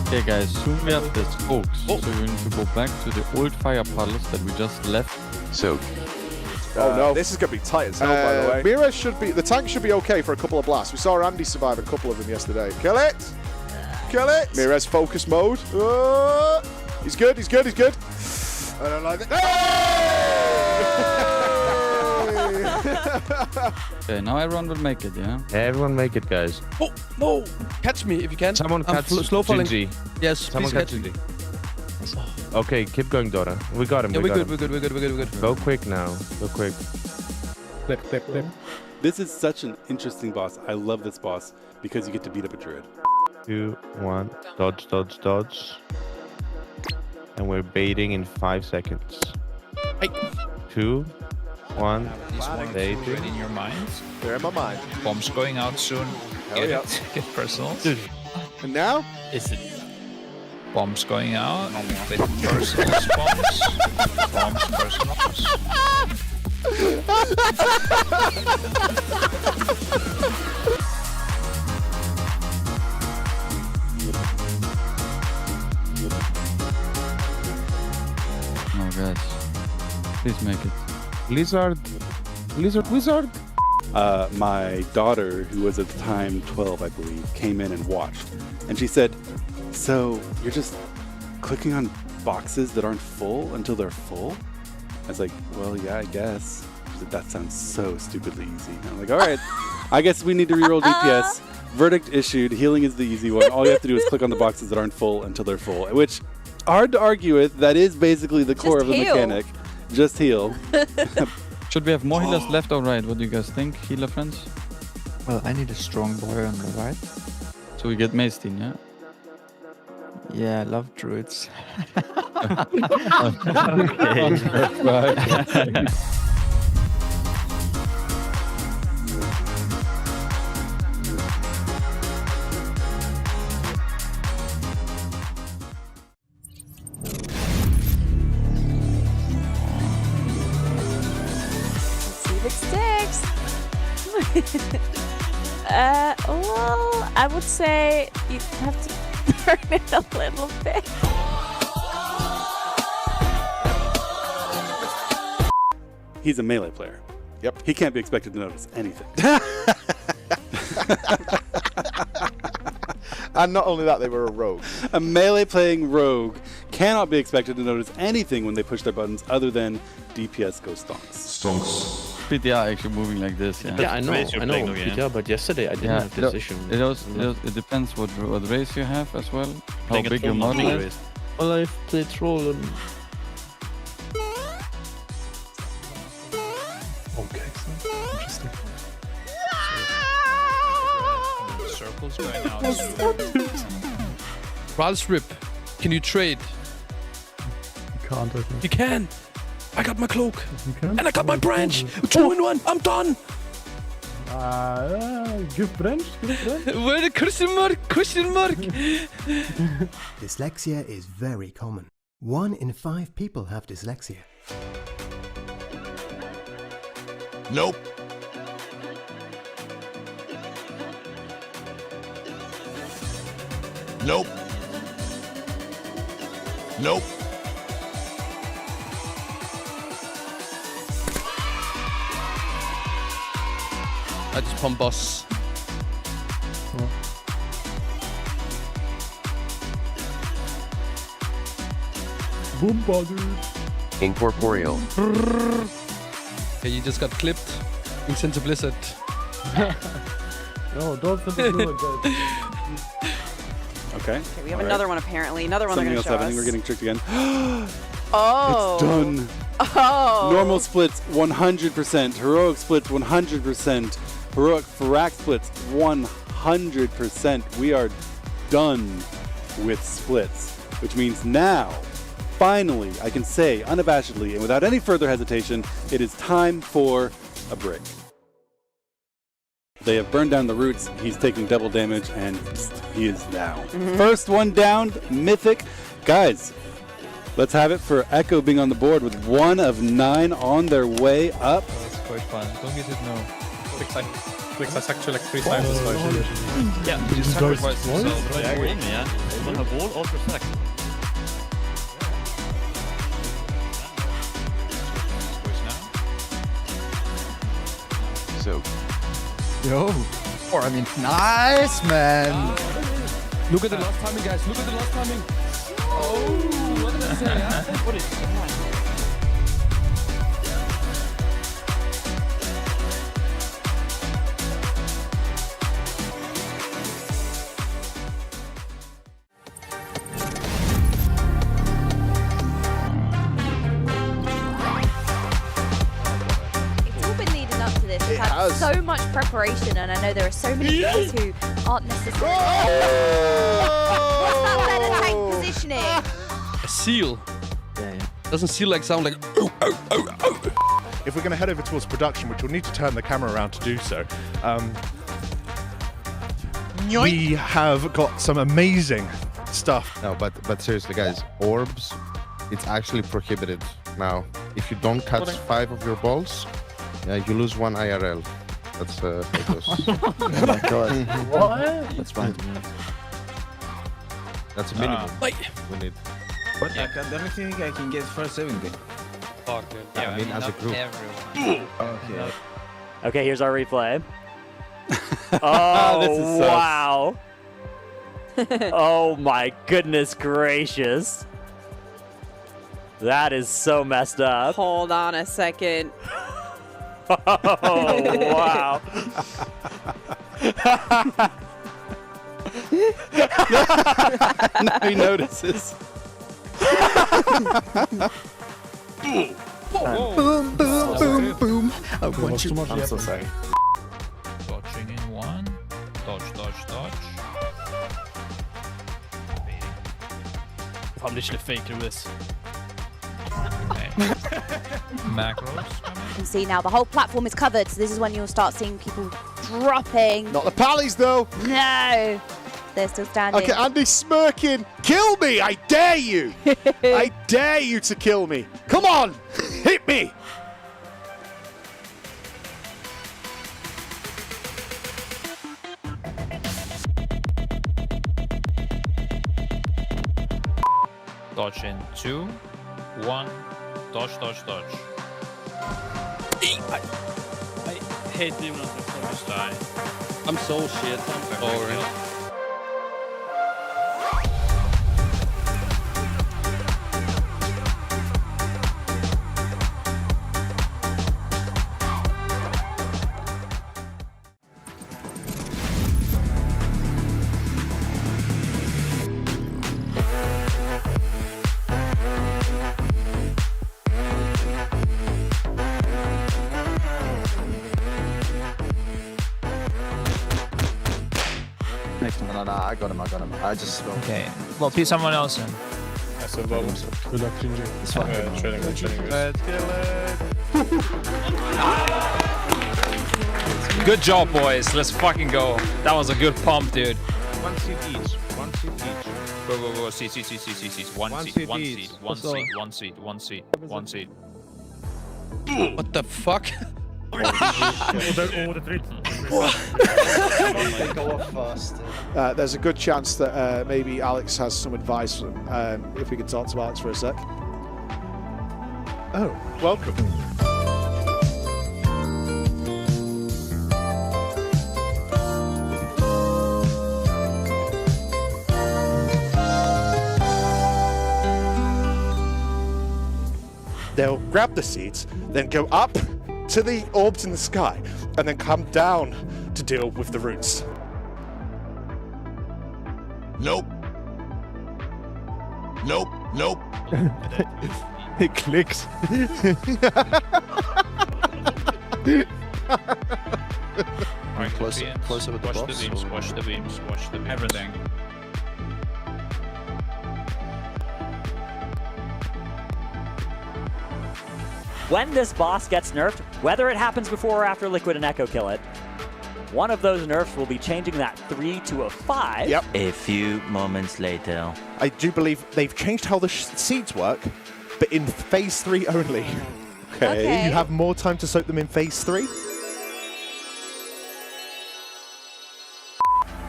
Okay guys, soon we have the spokes, so we need to go back to the old fire puddles that we just left. So, oh no, this is going to be tight as hell, by the way. Mira should be, the tank should be okay for a couple of blasts. We saw Andy survive a couple of them yesterday. Kill it! Kill it! Mira's focus mode. He's good, he's good, he's good. I don't like it. Okay, now everyone will make it, yeah? Everyone make it, guys. Oh, no! Catch me if you can. Someone catch slow falling. Gingy. Yes, Someone please catch Gingy. Okay, keep going, Dora. We got him, Yeah, we got him. we're good. Go quick now. Go quick. Clip. This is such an interesting boss. I love this boss because you get to beat up a druid. 2, 1. Dodge, dodge, dodge. And we're baiting in 5 seconds. 2, 1. Baiting. In your mind. They're in my mind. Bombs going out soon. Get it. Get personals. And now? Is it bombs going out with personals? Bombs, personals. Oh guys, please make it. Lizard. Wizard. My daughter, who was at the time 12, I believe, came in and watched. And she said, so you're just clicking on boxes that aren't full until they're full? I was like, well, yeah, I guess. She said, that sounds so stupidly easy. And I'm like, all right, I guess we need to reroll DPS. Verdict issued. Healing is the easy one. All you have to do is click on the boxes that aren't full until they're full, which hard to argue with. That is basically the core of the mechanic. Just heal. Should we have more healers left or right? What do you guys think, healer friends? Well, I need a strong boy on the right. So we get Maestin, yeah? Yeah, I love druids. Okay, that's right. Well, I would say you have to turn it a little bit. He's a melee player. Yep. He can't be expected to notice anything. And not only that, they were a rogue. A melee playing rogue cannot be expected to notice anything when they push their buttons other than DPS go stonks. Stonks. PTR actually moving like this, yeah. Yeah, I know, PTR, but yesterday I didn't have this issue. It depends what race you have as well, how big your model is. Well, I've played troll and... Okay, interesting. Circles going out. Ralsrip, can you trade? You can't, I think. You can! I got my cloak! You can? And I got my branch! 2 in 1! I'm done! Give branch, give branch. Where the question mark? Question mark! Dyslexia is very common. 1 in 5 people have dyslexia. Nope. Nope. Nope. I just pump boss. Boom bugger. Incorporeal. Okay, you just got clipped. Into Blizzard. No, don't do it. Okay. We have another one apparently. Another one Something they're else going to show happening. us. We're getting tricked again. Oh. It's done. Oh. Normal splits 100%. Heroic splits 100%. Heroic Farak splits 100%. We are done with splits, which means now, finally, I can say unabashedly and without any further hesitation, it is time for a break. They have burned down the roots. He's taking double damage, and he is down. First one down, Mythic. Guys, let's have it for Echo being on the board with 1 of 9 on their way up. That's quite fun. Don't get it now. Clicks us actually like 3 times as much. Yeah, you sacrifice yourself. Yeah, I agree. Yeah. One have wall or protect. So. Yo. Or I mean, nice, man. Look at the last timing, guys. Look at the last timing. Oh, what did I say? Huh? What is that? So much preparation, and I know there are so many players who aren't necessarily. What's that better tank positioning? A seal. Yeah. Doesn't seal like sound like. If we're going to head over towards production, which we'll need to turn the camera around to do so, we have got some amazing stuff. No, but seriously, guys, orbs, it's actually prohibited now. If you don't catch 5 of your balls, you lose 1 IRL. That's Oh my god. What? That's fine. That's a minimum we need. But I don't think I can get first 70. Fuck it. Yeah, I mean, as a group. Okay. Okay, here's our replay. Oh, This is wow. Oh my goodness gracious. That is so messed up. Hold on a second. Oh, wow. Now he notices. Boom, boom, boom, boom. I want you. I'm so sorry. Dodging in 1. Dodge, dodge, dodge. I'm literally faking this. Okay. Macros. You can see now the whole platform is covered, so this is when you'll start seeing people dropping. Not the pallies, though. No. They're still standing. Okay, Andy's smirking. Kill me, I dare you. I dare you to kill me. Come on, hit me. Dodge in 2, 1. Dodge, dodge, dodge. hate Demon Hunter. Just die. I'm so shit. I'm sorry. No, I got him. I just... Okay. Well, pick someone else in. I said well, good luck, Ginger. It's fine. Training. Let's kill it. Good job, boys. Let's fucking go. That was a good pump, dude. One seat each. One seat each. Go. Seat. One seat. What the fuck? Go off fast. There's a good chance that maybe Alex has some advice. If we could talk to Alex for a sec. Oh, welcome. They'll grab the seeds, then go up to the orbs in the sky, and then come down to deal with the roots. Nope. It clicks. Alright, closer with the watch boss. Watch the beams. Everything. When this boss gets nerfed, whether it happens before or after Liquid and Echo kill it, one of those nerfs will be changing that 3 to a 5. Yep. A few moments later. I do believe they've changed how the seeds work, but in phase 3 only. Okay. You have more time to soak them in phase 3.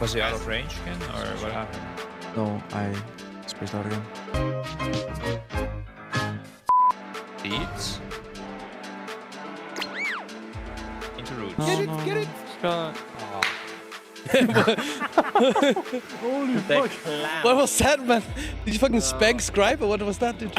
Was he out of range again, or what happened? No, I spaced out again. Seeds. Into roots. Get it. Holy fuck. What was that, man? Did you fucking spank Scribe or what was that, dude?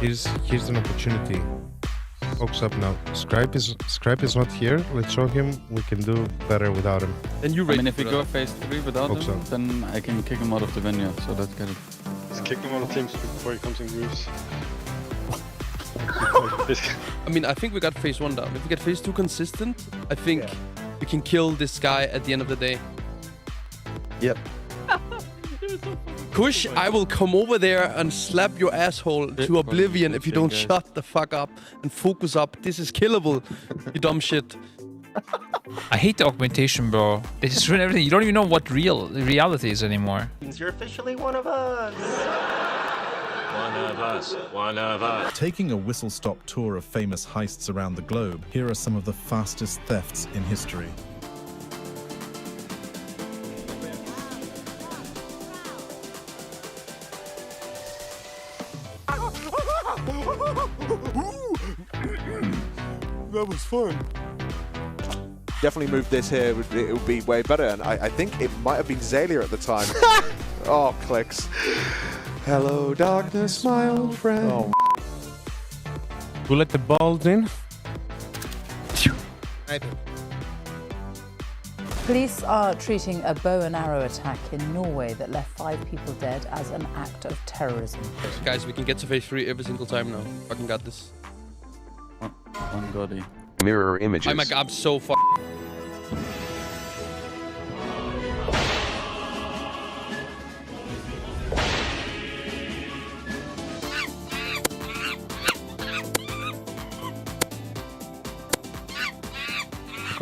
Guys, here's an opportunity. Focus up now. Scribe is not here. Let's show him we can do better without him. And you I mean, if we go phase 3 without Hope him, so. then I can kick him out of the venue, so that's good. Just kick him out of teams before he comes in grooves. I mean, I think we got phase 1 down. If we get phase 2 consistent, I think we can kill this guy at the end of the day. Yep. Kush, I will come over there and slap your asshole to oblivion if you don't shut the fuck up and focus up. This is killable, you dumb shit. I hate the augmentation, bro. They just ruin everything. You don't even know what reality is anymore. You're officially one of us. One of us. Taking a whistle-stop tour of famous heists around the globe, here are some of the fastest thefts in history. That was fun. Definitely move this here. It would be way better. And I think it might have been Zalia at the time. Oh, clicks. Hello, darkness, my old friend. Oh. Who let the balls in? Police are treating a bow and arrow attack in Norway that left 5 people dead as an act of terrorism. Guys, we can get to phase 3 every single time now. Fucking got this. One body. Mirror images. I'm like, I'm so fuck.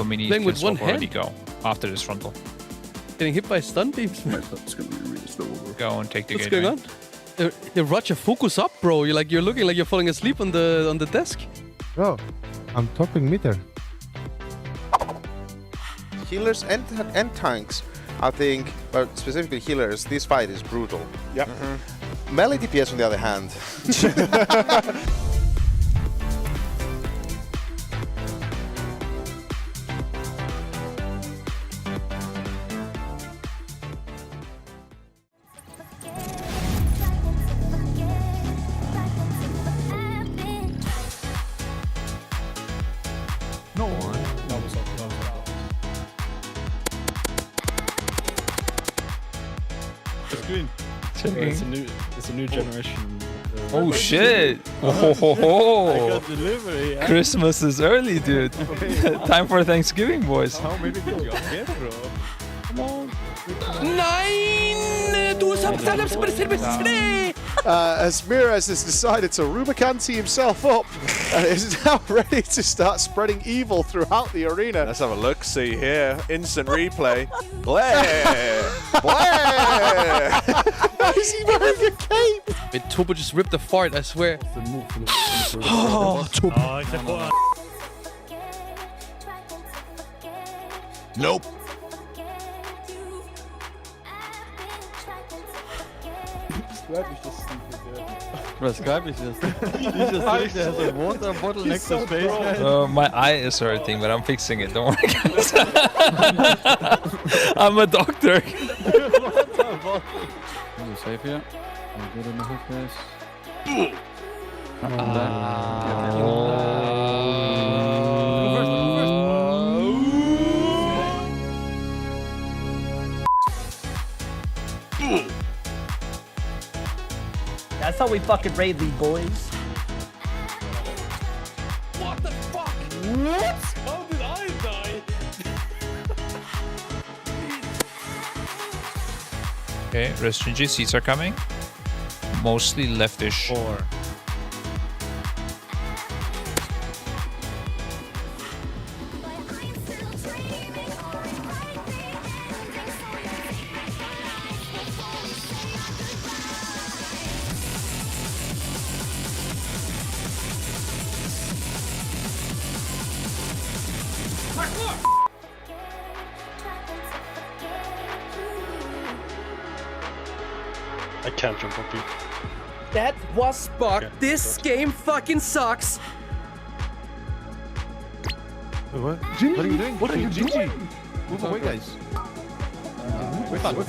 Mini Playing with can one swap already hand? go after this frontal. Getting hit by stun beams, man. That's gonna be really slow. Go and take the What's gateway. going on? Yeah, Roger, focus up, bro. You're looking like you're falling asleep on the desk. Bro, I'm topping meter. Healers and tanks, I think, but specifically healers, this fight is brutal. Yep. Melee DPS, on the other hand. No one. That was up. It's green. It's a new generation. Oh shit! I got delivery. Yeah. Christmas is early, dude. Time for Thanksgiving, boys. How many did you get, bro? Come on. Nein! Du Asmirdrassil has decided to Rubicante himself up and is now ready to start spreading evil throughout the arena. Let's have a look. See here. Instant replay. Blair! Blair! Why is he wearing a cape? Wait, Turbo just ripped a fart, I swear. Oh, Turbo. Nope. Prescribe ich das. He's just sitting there, has a water bottle next to space guy. My eye is hurting, but I'm fixing it. Don't worry, guys. I'm a doctor. You safe here? I'm good in the hook, guys. That's how we fucking raid these boys. What the fuck? What? How did I die? Okay, Restringy seats are coming. Mostly leftish. 4. I can't jump up you. That was bug. Okay, This game fucking sucks. Wait, what? Gingy, What are you doing? what are you doing? Move away, guys. We're fine. Wait.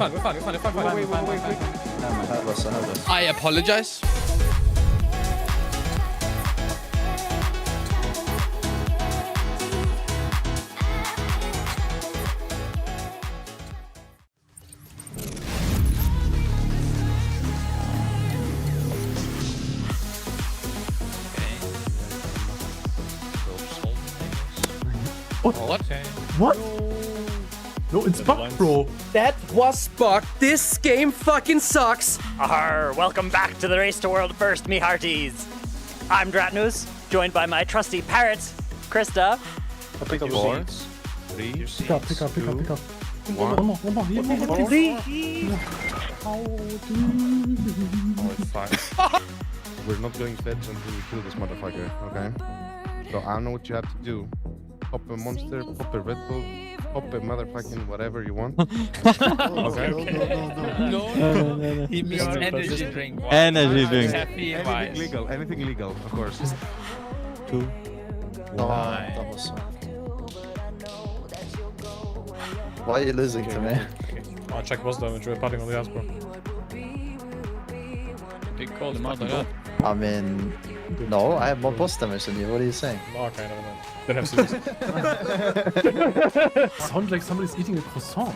I apologize. What? Okay. What? No, it's bugged, bro. That was bug. This game fucking sucks. Arr, welcome back to the Race to World First, me hearties. I'm Dratnus, joined by my trusty parrot, Krista. I'll pick up 4, 3. 3, Pick up. One more. It's fine. We're not going feds until we kill this motherfucker, okay? So I know what you have to do. Pop a monster, pop a Red Bull, pop a motherfucking whatever you want. Okay? No. He missed energy drink. Wow. Energy drink. Happy advice. Anything legal, of course. 2. Why are you losing to me? I'll check boss damage. We're padding on the ass, bro. Big call, the mother. I mean, no, I have more boss damage than you. What are you saying? Okay, never mind. Then have scissors. Sounds like somebody's eating a croissant.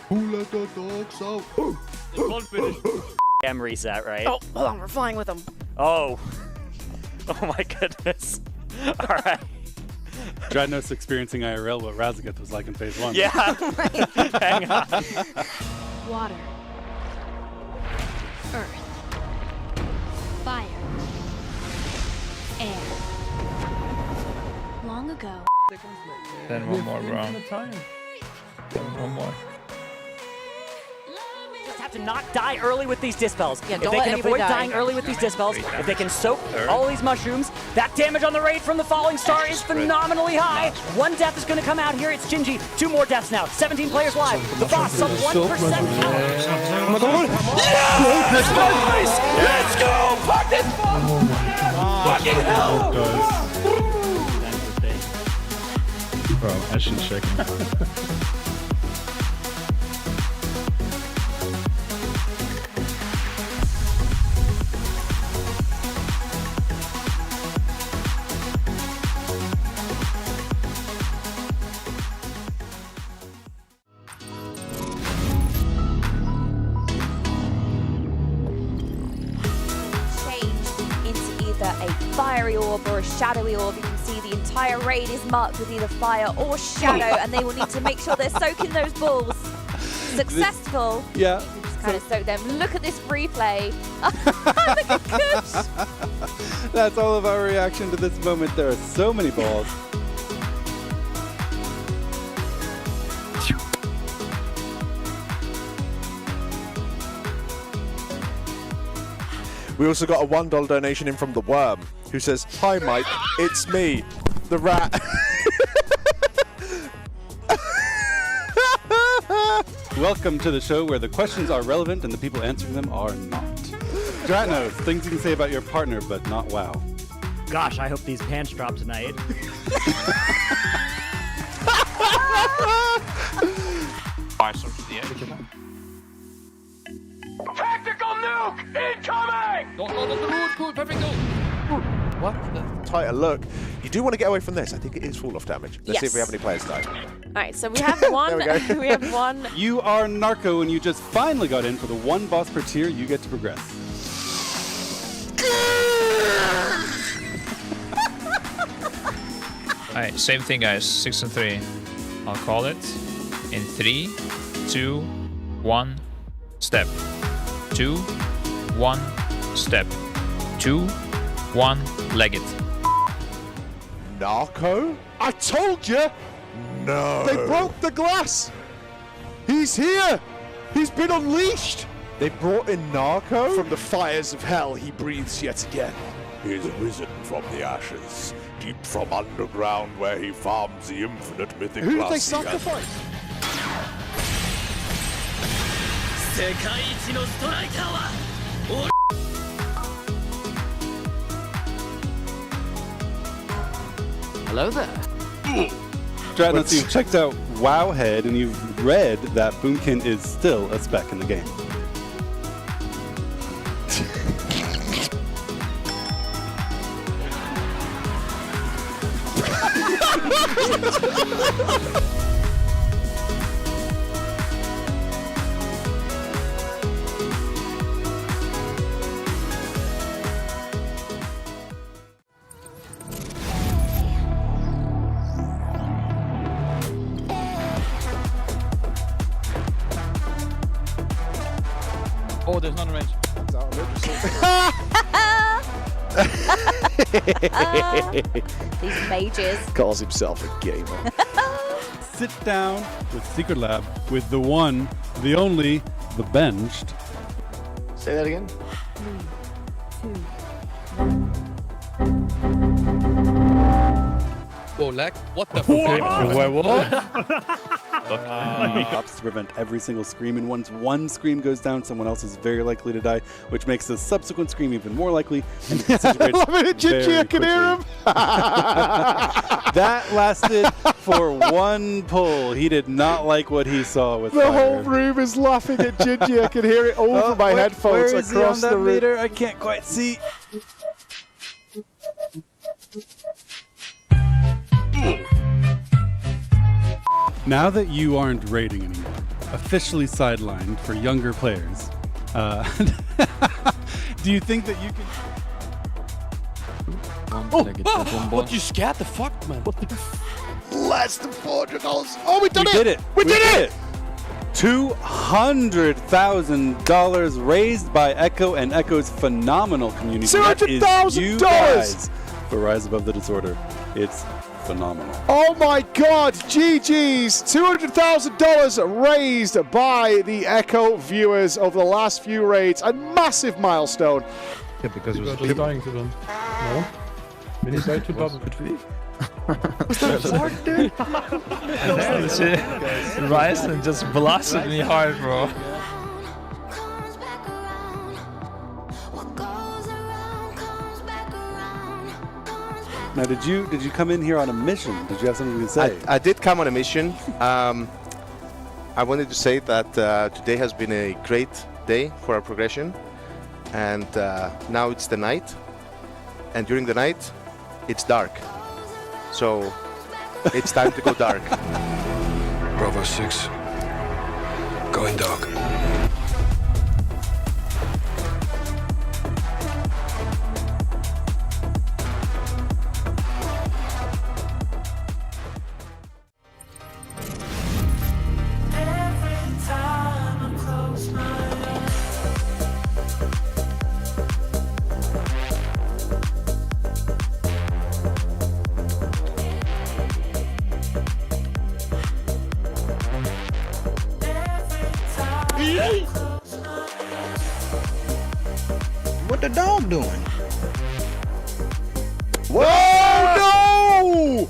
Who let the dogs out? M reset, right? Oh, hold on, we're flying with them. Oh. Oh my goodness. All right. Dratnos experiencing IRL what Razageth was like in phase 1. Yeah. Hang on. Water. Earth. long ago. Then one more, bro. Then one more. Just have to not die early with these dispels. Yeah, if don't they let can anybody avoid die. dying early with these dispels, if they can soak all these mushrooms, that damage on the raid from the Falling Star is phenomenally high. One death is going to come out here. It's Gingy. 2 more deaths now. 17 players live. The boss sub 1% power. Yes! Nice! Let's go! Fuck this! Fucking hell! Bro, I should check. A fiery orb or a shadowy orb. You can see the entire raid is marked with either fire or shadow, and they will need to make sure they're soaking those balls. Successful. Yeah. Just kind of soak them. Look at this replay. Look at Kush. That's all of our reaction to this moment. There are so many balls. We also got a $1 donation in from the Worm, who says, "Hi Mike, it's me, the rat." Welcome to the show where the questions are relevant and the people answering them are not. Dratnos, things you can say about your partner, but not WoW. Gosh, I hope these pants drop tonight. Tactical nuke incoming! What? Tighter look. You do want to get away from this. I think it is fall-off damage. Let's see if we have any players die. Alright, so we have one. There we go. We have one. You are Narco and you just finally got in for the one boss per tier you get to progress. Alright, same thing, guys. 6 and 3. I'll call it in 3, 2, 1, step. 2, 1, step. 2, 1, leg it. Narco? I told you! No. They broke the glass! He's here! He's been unleashed! They brought in Narco? From the fires of hell, he breathes yet again. He is risen from the ashes, deep from underground where he farms the infinite mythic Who did glass they he sacrifice? Hello there. Dratnos, you've checked out Wowhead and you've read that Boomkin is still a spec in the game. Oh, there's none range. These mages. Calls himself a gamer. Sit down with Secret Lab with the one, the only, the benched. Say that again. 3, 2. Whoa, lag. What the fuck? Stops to prevent every single scream, and once one scream goes down, someone else is very likely to die, which makes the subsequent scream even more likely. And I love it, Gingy, I can hear him. That lasted for one pull. He did not like what he saw with The fire. whole room is laughing at Gingy. I can hear it over my headphones where is across he on the that room. meter? I can't quite see. Now that you aren't raiding anymore, officially sidelined for younger players, do you think that you can... What, you scared the fuck, man? What the Less than $400. Oh, we did it! We did it! $200,000 raised by Echo and Echo's phenomenal community. That is you $200,000! guys for Rise Above the Disorder. It's phenomenal. Oh my God, GG's, $200,000 raised by the Echo viewers over the last few raids. A massive milestone. Yeah, because it was dying to them. No? When he died to double. Was that hard, dude? Ryzen just blasted me hard, bro. Now, did you come in here on a mission? Did you have something to say? I did come on a mission. I wanted to say that today has been a great day for our progression, and now it's the night, and during the night, it's dark. So it's time to go dark. Bravo 6, going dark. What the dog doing? Whoa! No!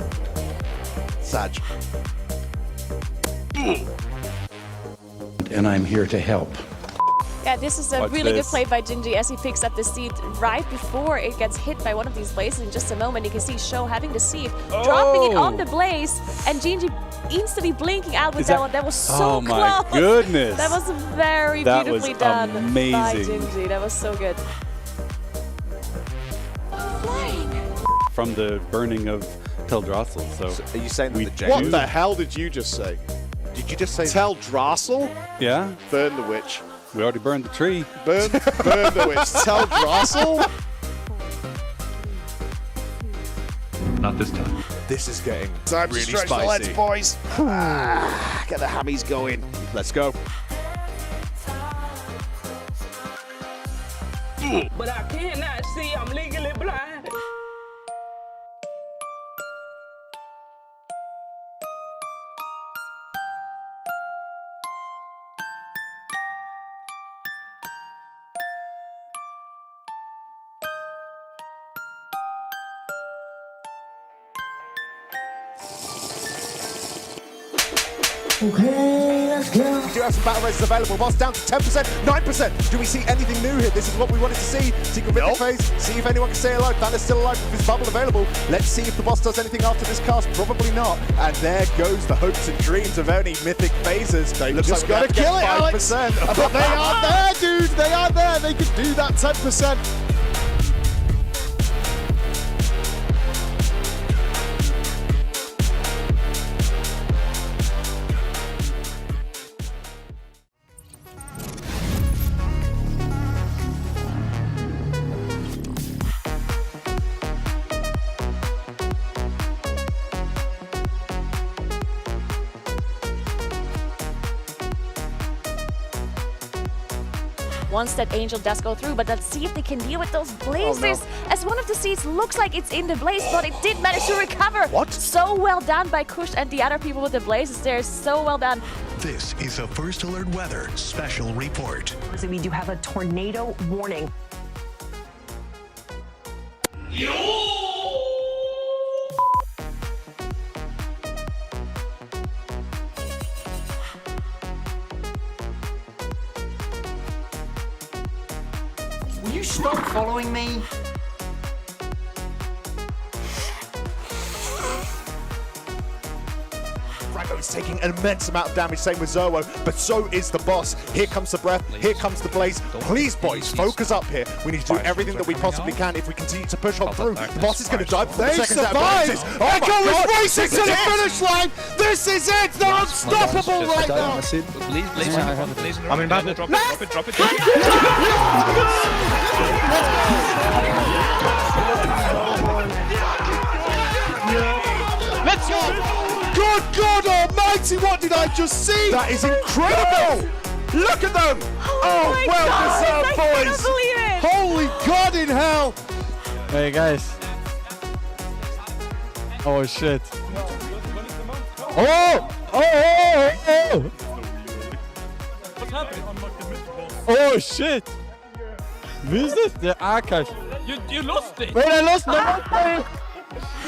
Sag. And I'm here to help. Yeah, this is a Watch really this. good play by Gingy as he picks up the seed right before it gets hit by one of these blazes. In just a moment, you can see Show having the seed, dropping it on the blaze, and Gingy instantly blinking out with that one. That was so Oh close. my goodness. That was very That beautifully was done by amazing. Gingy. That was so good. From the burning of Amirdrassil. So are you saying that the James? What the hell did you just say? Did you just say Amirdrassil? Yeah. Burn the witch. We already burned the tree. Burn the witch. Amirdrassil? Not this time. This is getting Time really to stretch spicy. the legs, boys. Get the hammies going. Let's go. But I cannot see. I'm legally blind. Okay, let's go. We do have some battle races available. Boss down to 10%, 9%. Do we see anything new here? This is what we wanted to see. Secret mythic phase. See if anyone can stay alive. Thanos still alive with his bubble available. Let's see if the boss does anything after this cast. Probably not. And there goes the hopes and dreams of any mythic phases. They Looks just like got to kill it, Alex. 5%. But they are there, dude. They are there. They could do that 10%. Once that angel does go through, but let's see if they can deal with those blazers. As one of the seeds looks like it's in the blaze, but it did manage to recover. What? So well done by Kush and the other people with the blazes there. So well done. This is a First Alert Weather Special Report. We do have a tornado warning. Will you stop following me? Franco is taking an immense amount of damage, same with Zerwo, but so is the boss. Here comes the breath, here comes the blaze. Please, boys, focus up here. We need to do everything that we possibly can if we continue to push on through. The boss is going to die for the They second set of survived! blazes. Oh my Echo God, is racing this to the is it. finish line! This is it! They're unstoppable right now! I'm in battle. Drop it. Let's go! Good God Almighty, what did I just see? That is incredible! Look at them! Oh my well God, deserved, I boys! cannot believe it! Holy God in hell! Hey guys. Oh shit. Oh! Oh! What's happening? Oh shit! Who's this? The Akash. You lost it. Wait, I lost my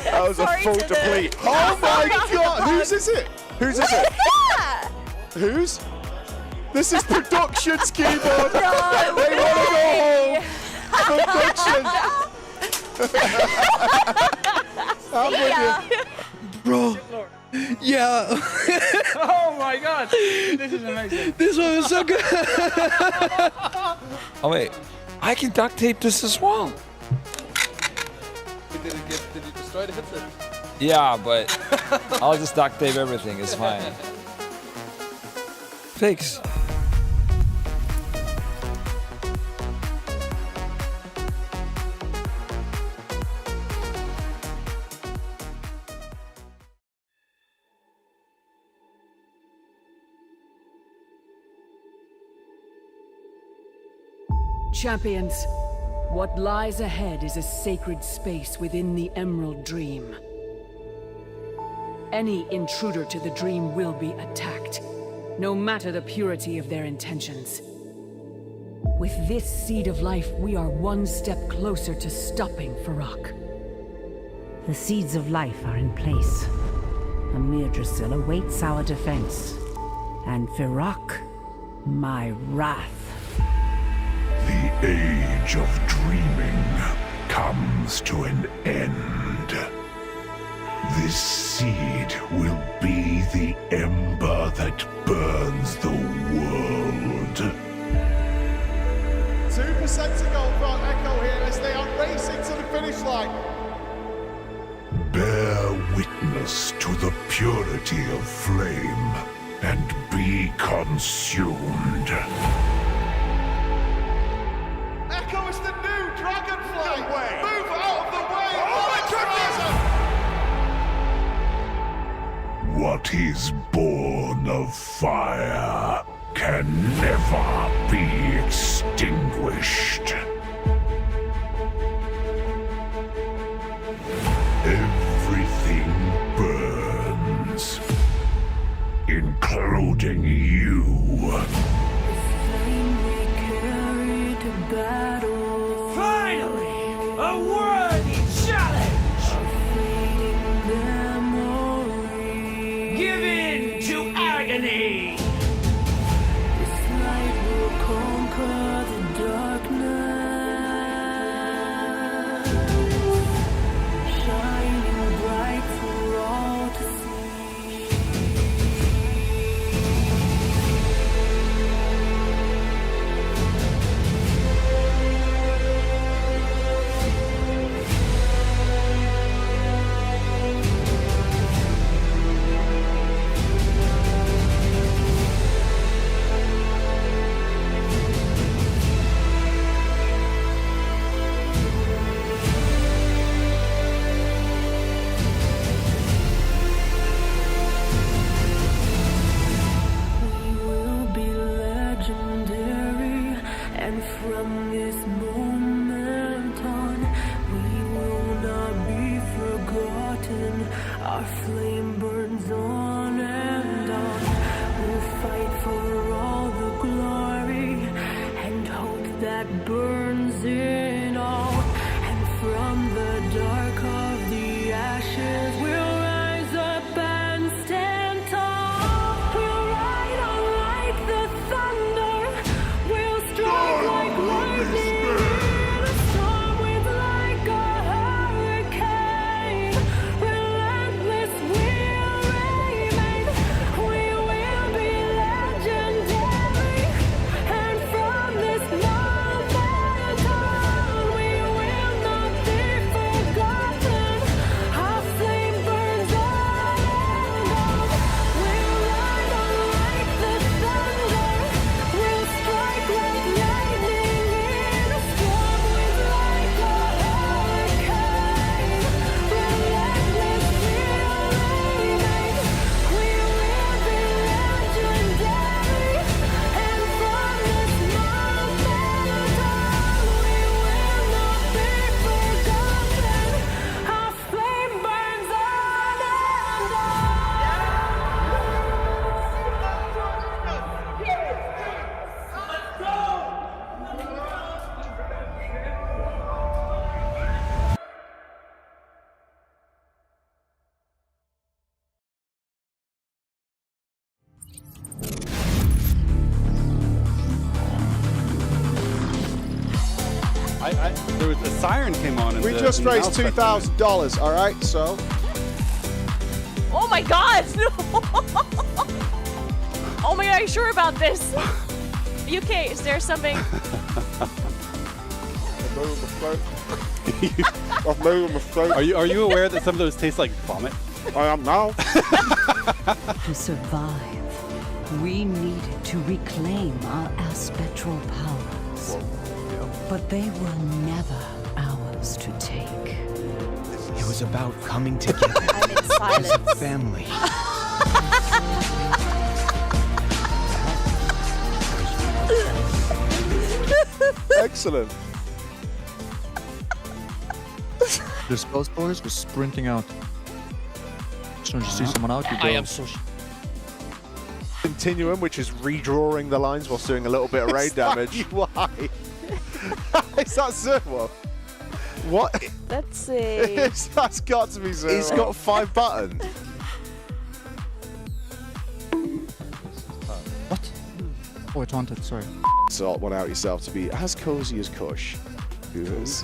That was a full deplete. Oh my god! Whose is it? Whose is it? Whose? This is production's keyboard. They want to go home. Production. I'm with you. Bro. Yeah. Oh my god. This is amazing. This one was so good. Oh wait, I can duct tape this as well. Did you destroy the headset? Yeah, but I'll just duct tape everything. It's fine. Fix. Champions, what lies ahead is a sacred space within the Emerald Dream. Any intruder to the dream will be attacked, no matter the purity of their intentions. With this seed of life, we are one step closer to stopping Farak. The seeds of life are in place. Amirdrassil awaits our defense. And Farak, my wrath. The age of dreaming comes to an end. This seed will be the ember that burns the world. 2% to go for Echo here as they are racing to the finish line. Bear witness to the purity of flame and be consumed. Echo is the new Dragonfly! Move out of the way! Oh my goodness! What is born of fire can never be extinguished. Everything burns, including you. Finally, a worthy challenge! Give in to agony! This light will conquer the darkness, shining bright for all to see. There was a siren came on. We just raised $2,000. All right, so. Oh my God! No. Oh my God, are you sure about this? UK, is there something? Are you aware that some of those taste like vomit? I am now. To survive, we needed to reclaim our aspectral powers. But they were never ours to take. It was about coming together I'm in silence. as a family. Excellent. The spell boys was sprinting out. As soon as you see someone out, you go. I am so. Continuum, which is redrawing the lines whilst doing a little bit of raid damage. Why? Is that Zerwo? What? Let's see. That's got to be Zerwo. He's got 5 buttons. What? Oh, it's haunted, sorry. Sort one out yourself to be as cozy as Kush. Who is?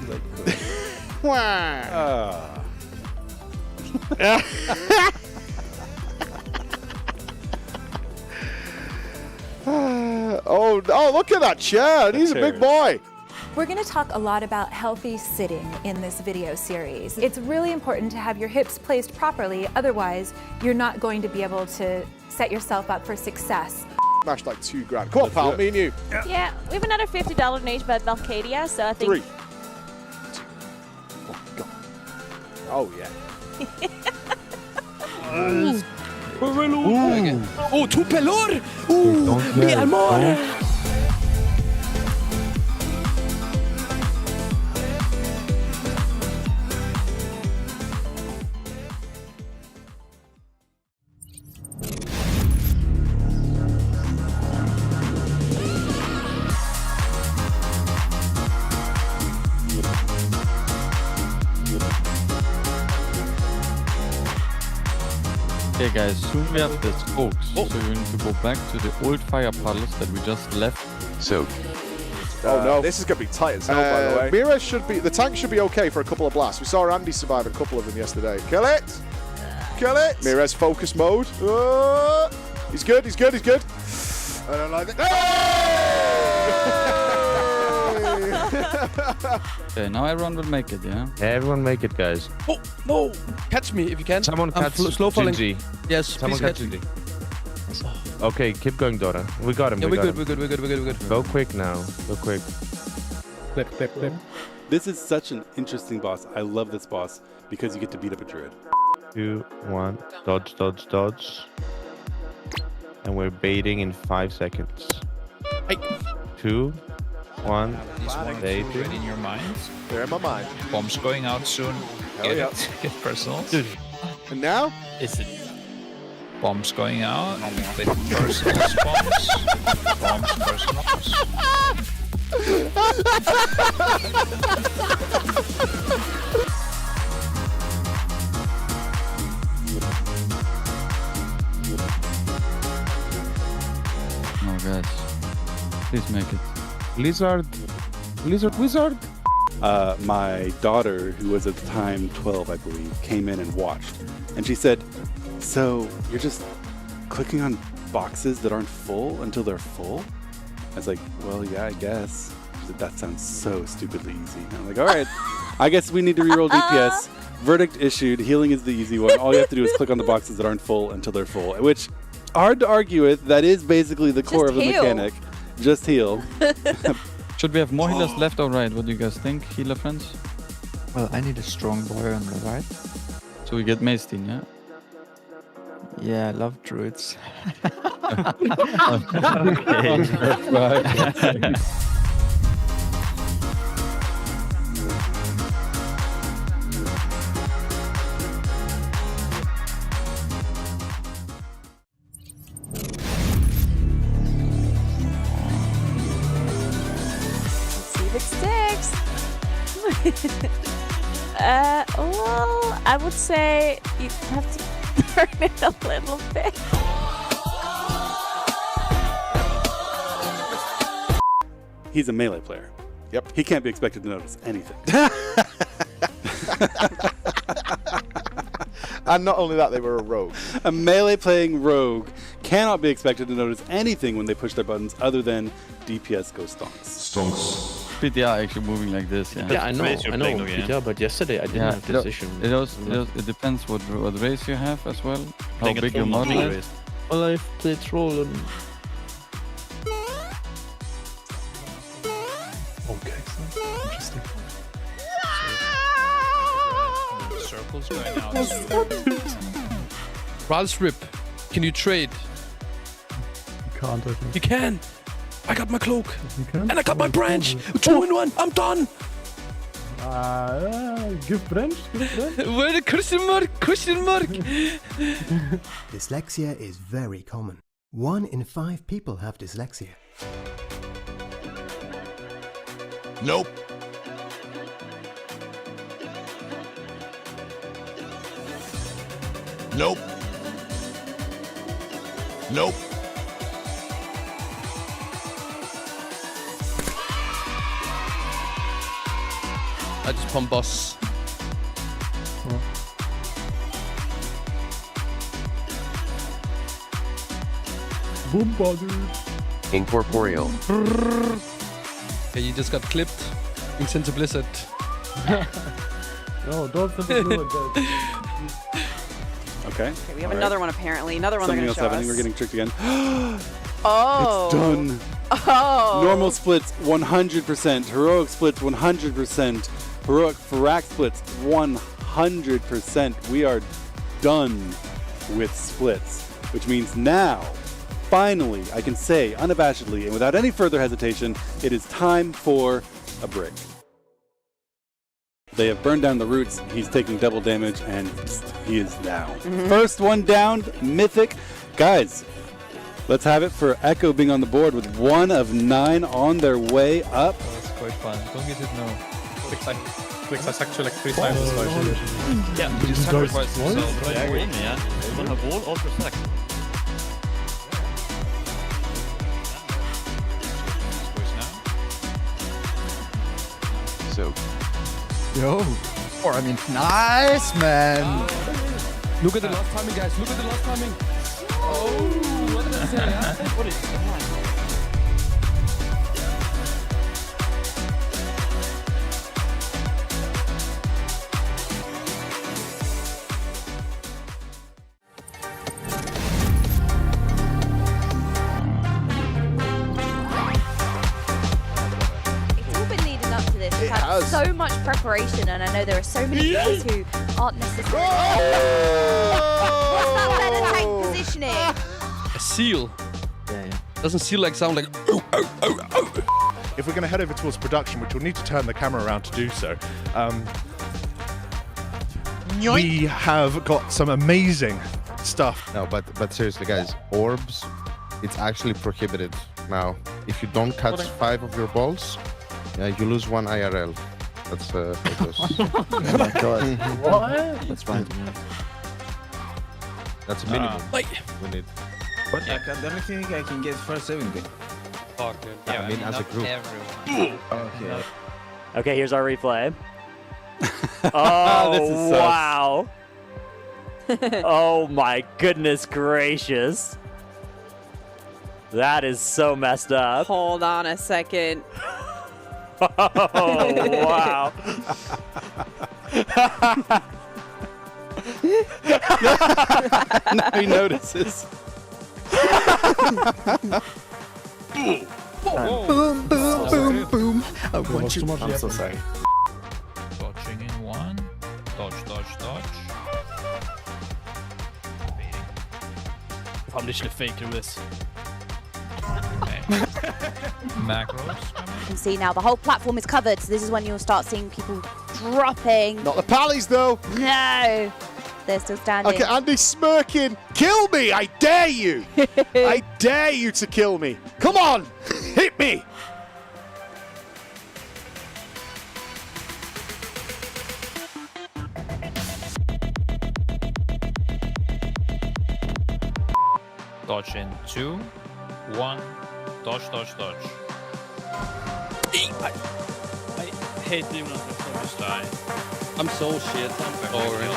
Oh, look at that chair. He's a big boy. We're going to talk a lot about healthy sitting in this video series. It's really important to have your hips placed properly, otherwise you're not going to be able to set yourself up for success. Smashed like $2,000. Come on, pal, me and you. Yeah, we have another $50 donation by Valcadia, so I think. 3. Oh, yeah. Oh, tu pelor! Mi amor! Okay guys, soon we have the spokes, so we need to go back to the old fire puddles that we just left. So, Oh no, this is going to be tight as hell, by the way. Mira should be, the tank should be okay for a couple of blasts. We saw Andy survive a couple of them yesterday. Kill it! Kill it! Mira's focus mode. He's good, he's good, he's good. I don't like it. Okay, now everyone will make it, yeah? Everyone make it, guys. Oh, no! Catch me if you can. Someone catch slow falling. Gingy. Yes, Someone please catch Gingy. Okay, keep going, Dora. We got him. Yeah, we got him. we're good. Go quick now. Go quick. Clip. This is such an interesting boss. I love this boss because you get to beat up a druid. 2, 1. Dodge. And we're baiting in 5 seconds. Hey. 2, 1. These ones already in your mind. They're in my mind. Bombs going out soon. Get it. Get personals. And now? Is it bombs going out? With personals, bombs. Bombs, personals. Oh guys, please make it. Wizard. My daughter, who was at the time 12, I believe, came in and watched. And she said, so you're just clicking on boxes that aren't full until they're full? I was like, well, yeah, I guess. She said, that sounds so stupidly easy. And I'm like, all right, I guess we need to reroll DPS. Verdict issued. Healing is the easy one. All you have to do is click on the boxes that aren't full until they're full, which hard to argue with. That is basically the core of the mechanic. Just heal. Should we have more healers left or right? What do you guys think, healer friends? Well, I need a strong boy on the right. So we get Maestin, yeah? Yeah, I love druids. Okay, that's right. Well, I would say you have to burn it a little bit. He's a melee player. Yep. He can't be expected to notice anything. And not only that, they were a rogue. A melee playing rogue cannot be expected to notice anything when they push their buttons other than DPS go stonks. PTR actually moving like this, yeah. Yeah, I know, Peter, but yesterday I didn't have this issue. It depends what race you have as well. How big your model is. Well, I've played troll and... Okay, interesting. Circles going out. Ralsrip, can you trade? You can't, I think. You can! I got my cloak! You can? And I got my branch! 2 in 1! I'm done! Give branch? Where the question mark? Question mark! Dyslexia is very common. 1 in 5 people have dyslexia. Nope. Nope. Nope. I just pump boss. Boom bugger. Incorporeal. Okay, you just got clipped. You sent to Blizzard. No, don't send the blue Okay. We have another one apparently. Another one Something they're else going to show happening. us. We're getting tricked again. Oh. It's done. Oh. Normal splits 100%. Heroic splits 100%. Heroic Farak splits 100%. We are done with splits, which means now, finally, I can say unabashedly and without any further hesitation, it is time for a break. They have burned down the roots. He's taking double damage, and he is down. First one down, Mythic. Guys, let's have it for Echo being on the board with 1 of 9 on their way up. That's quite fun. Don't get it now. Clicks us actually like 3 times as much. Yeah, you sacrifice yourself. Yeah, we're in, yeah. We have all ultra sack. So. Yo. Or I mean, nice, man. Look at the last timing, guys. Look at the last timing. Oh, what did I say? What is that? We've had so much preparation, and I know there are so many players who aren't necessarily. What's that better tank positioning? A seal. Yeah. Doesn't seal like sound like. If we're going to head over towards production, which we'll need to turn the camera around to do so, we have got some amazing stuff. No, but seriously, guys, orbs, it's actually prohibited now. If you don't catch 5 of your balls, you lose 1 IRL. That's how it goes. Oh my god. What? That's fine. That's a minimum we need. But I don't think I can get first 70. Okay. Yeah, I mean as a group. Okay. Okay, here's our replay. This is sus. Wow. Oh my goodness gracious. That is so messed up. Hold on a second. Oh, wow. Now he notices. Boom, boom, boom, boom. I want you. I'm so sorry. Dodging in 1. Dodge, dodge, dodge. I'm literally faking this. Macros. You can see now the whole platform is covered, so this is when you'll start seeing people dropping. Not the pallies, though. No. They're still standing. Okay, Andy's smirking. Kill me, I dare you. I dare you to kill me. Come on, hit me. Dodge in 2, 1. Dodge, dodge, dodge. hate demon hunter. Just die. I'm so shit. I'm sorry.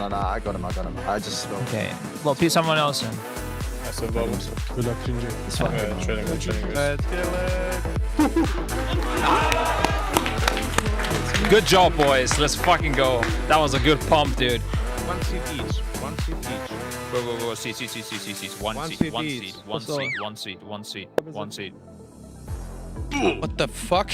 No, I got him. I just spilled. Okay. Well, pick someone else in. I said well. Good luck, Ginger. It's fine. Training. Let's kill it. Good job, boys. Let's fucking go. That was a good pump, dude. One seat each. Whoa. Seat. One seat. What the fuck?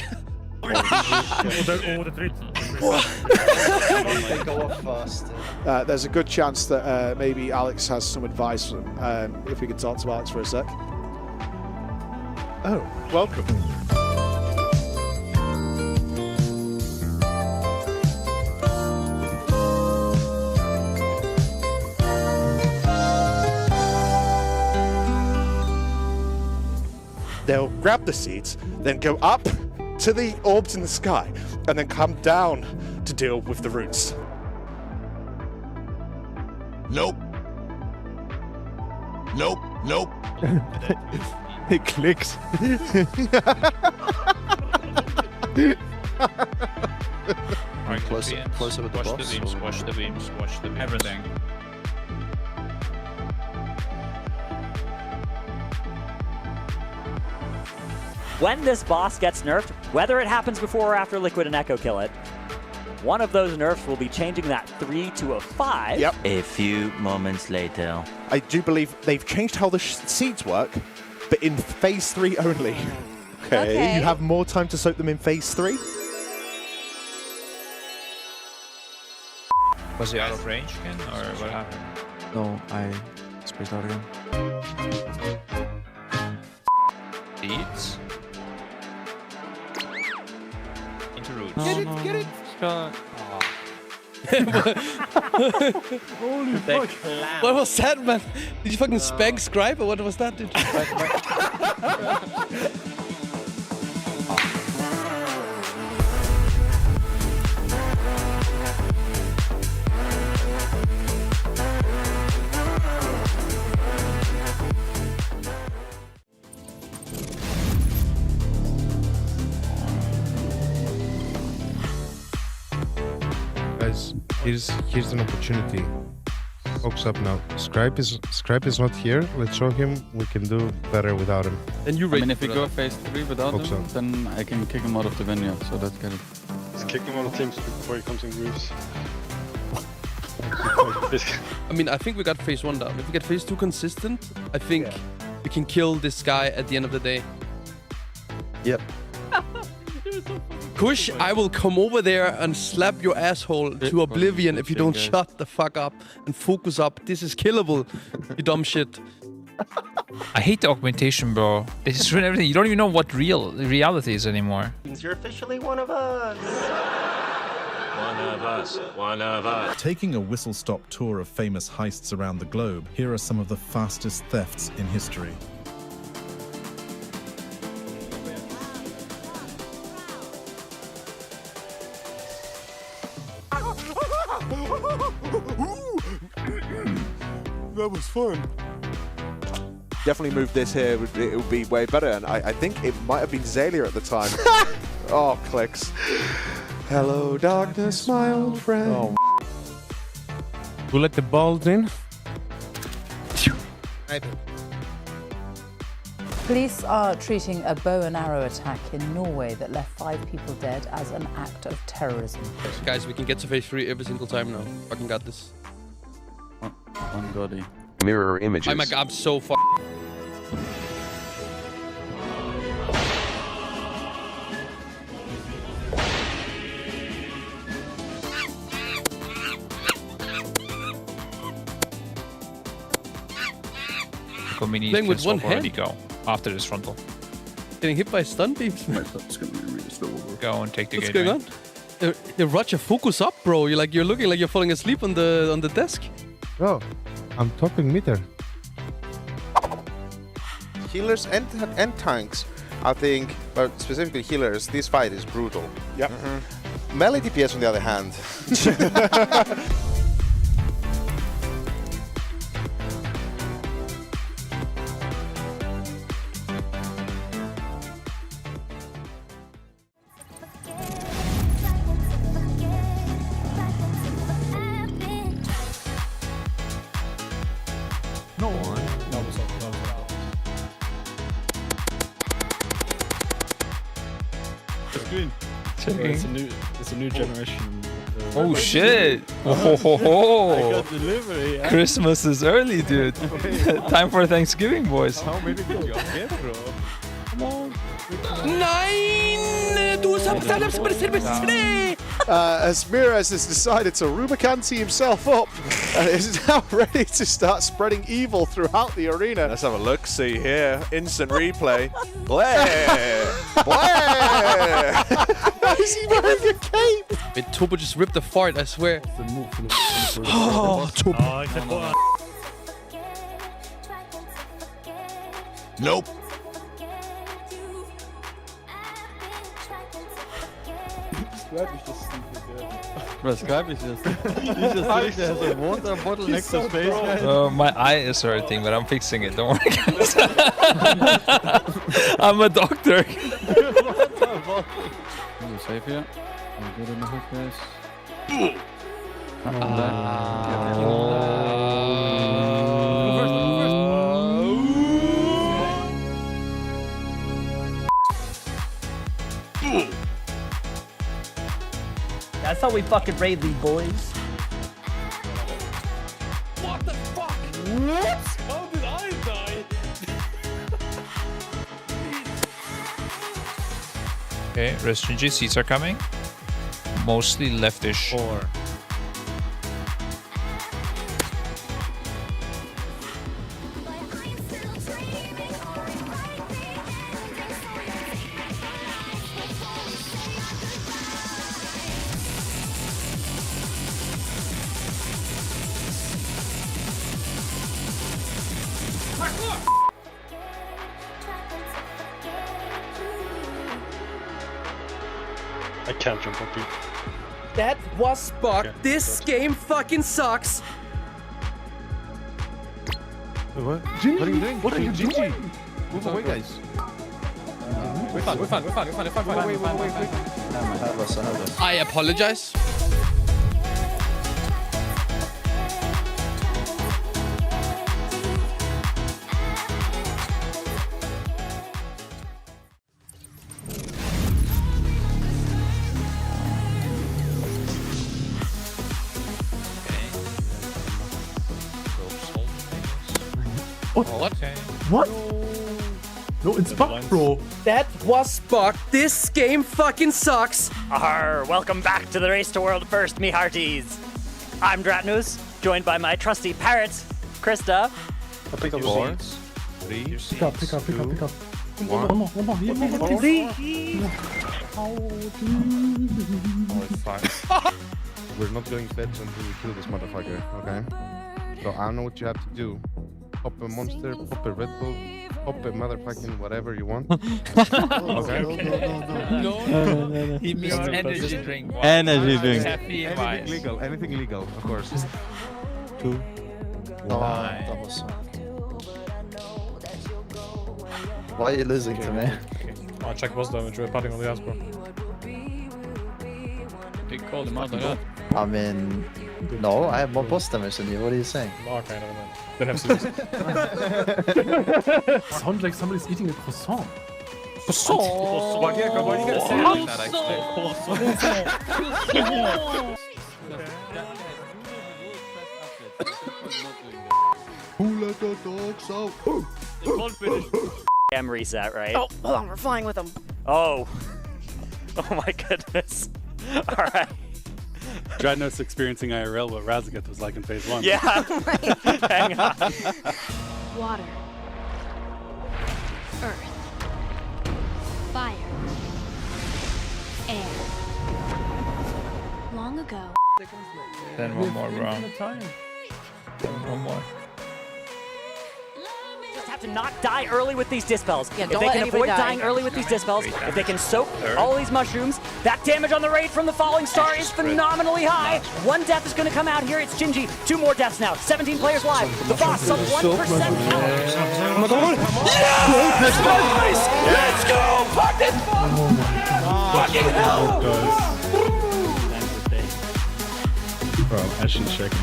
There's a good chance that maybe Alex has some advice. If we could talk to Alex for a sec. Oh, welcome. They'll grab the seats, then go up to the orbs in the sky, and then come down to deal with the roots. Nope. It clicks. Closer with the boss. Watch the beams. Everything. When this boss gets nerfed, whether it happens before or after Liquid and Echo kill it, one of those nerfs will be changing that 3 to a 5. Yep. A few moments later. I do believe they've changed how the seeds work, but in phase 3 only. Okay. You have more time to soak them in phase 3. Was he out of range again, or what happened? No, I spaced out again. Seeds. Into roots. Get it! Holy fuck. What was that, man? Did you fucking spag scribe or what was that, dude? Guys, here's an opportunity. Focus up now. Scribe is not here. Let's show him we can do better without him. And you I mean, if we go phase 3 without him, then I can kick him out of the venue, so that's good. Just kick him out of teams before he comes in grooves. I mean, I think we got phase 1 down. If we get phase 2 consistent, I think we can kill this guy at the end of the day. Yep. Kush, I will come over there and slap your asshole to oblivion if you don't shut the fuck up and focus up. This is killable, you dumb shit. I hate the augmentation, bro. They just ruin everything. You don't even know what reality is anymore. You're officially one of us. One of us. Taking a whistle-stop tour of famous heists around the globe, here are some of the fastest thefts in history. That was fun. Definitely move this here. It would be way better. And I think it might have been Zalia at the time. Oh, clicks. Hello, darkness, my old friend. Oh. We'll let the balls in. Police are treating a bow and arrow attack in Norway that left 5 people dead as an act of terrorism. Guys, we can get to phase 3 every single time now. Fucking got this. One body. Mirror images. Oh my god, I'm so Mini playing with one already hand. go after this frontal. Getting hit by stun beams. Go and take the What's gate. going on? Roger, focus up, bro. You're looking like you're falling asleep on the desk. Bro, I'm topping meter. Healers and tanks, I think, but specifically healers, this fight is brutal. Yep. Melee DPS, on the other hand. No one. That was It's green. It's a new generation. Oh shit! Oh, I got delivery. Yeah. Christmas is early, dude. Time for Thanksgiving, boys. How many did you get, bro? Come on. Nein! Du hast alles Asmirdrassil has decided to Rubicanti himself up and is now ready to start spreading evil throughout the arena. Let's have a look. See here. Instant replay. Blair! Blair! Why is he wearing a cape? Wait, Turbo just ripped a fart, I swear. Oh, Turbo. Nope. Bro, Skype is just... He's just sitting there, has a water bottle next to his face, guys. My eye is hurting, but I'm fixing it. Don't worry, guys. I'm a doctor. You're safe here. We're good in the hook, guys. That's how we fucking raid these boys. What the fuck? What? How did I die? Okay, Restringy seats are coming. Mostly leftish. 4. I can't jump up you. That was bug. Okay, This game fucking sucks. Wait, what? Gingy, What are you doing? what are you doing? Move away, guys. We're fine. I apologize. What? What? No, it's bugged, bro. That was bug. This game fucking sucks. Arr, welcome back to the Race to World First, me hearties. I'm Dratnus, joined by my trusty parrots, Krista. I'll pick up 4, 3, Pick up. One more. Oh, it's fine. We're not going feds until we kill this motherfucker, okay? So I know what you have to do. Pop a monster, pop a Red Bull, pop a motherfucking whatever you want. No. He means energy drink. Energy drink. Caffeine Anything wise. legal, anything legal, of course. 2. That was Why are you losing to me? I'll check boss damage. We're patting on the ass, bro. Big call him out like that. I mean, no, I have more boss damage than you. What are you saying? Okay, never mind. Then have scissors. Sounds like somebody's eating a croissant. Why do you gotta say it like that, Who let the dogs out? Damn reset, right? Oh, hold on, we're flying with them. Oh. Oh my goodness. All right. Dratnos experiencing IRL what Razageth was like in phase 1. Yeah. Hang on. Water. Earth. Fire. Air. Long ago. Then one more, bro. Then one more. Just have to not die early with these dispels. Yeah, if don't they let can anybody avoid die. dying early with these dispels, if they can soak all these mushrooms, that damage on the raid from the falling star is phenomenally high. One death is going to come out here. It's Gingy. 2 more deaths now. 17 players live. The boss sub 1% power. Yes! Nice! Let's go! Fuck this fucking hell! Bro, Ashen checking.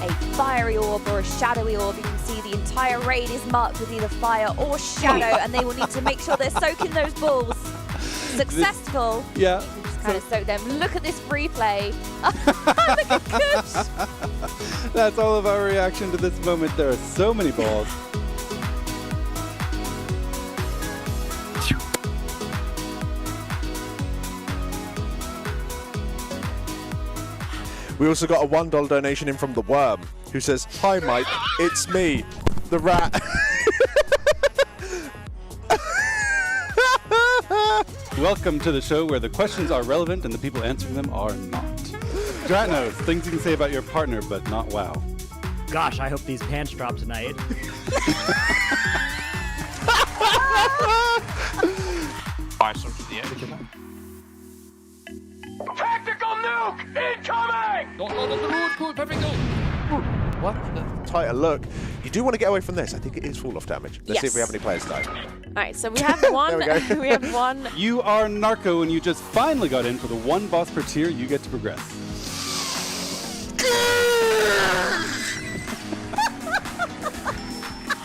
A fiery orb or a shadowy orb. You can see the entire raid is marked with either fire or shadow, and they will need to make sure they're soaking those balls. Successful. Yeah. Just kind of soak them. Look at this replay. Look at Kush. That's all of our reaction to this moment. There are so many balls. We also got a $1 donation in from the Worm, who says, "Hi Mike, it's me, the rat." Welcome to the show where the questions are relevant and the people answering them are not. Dratnos, things you can say about your partner, but not WoW. Gosh, I hope these pants drop tonight. Tactical nuke incoming! What? Tighter look. You do want to get away from this. I think it is fall off damage. Let's see if we have any players die. Alright, so we have one. There we go. We have one. You are Narco and you just finally got in for the 1 boss per tier you get to progress.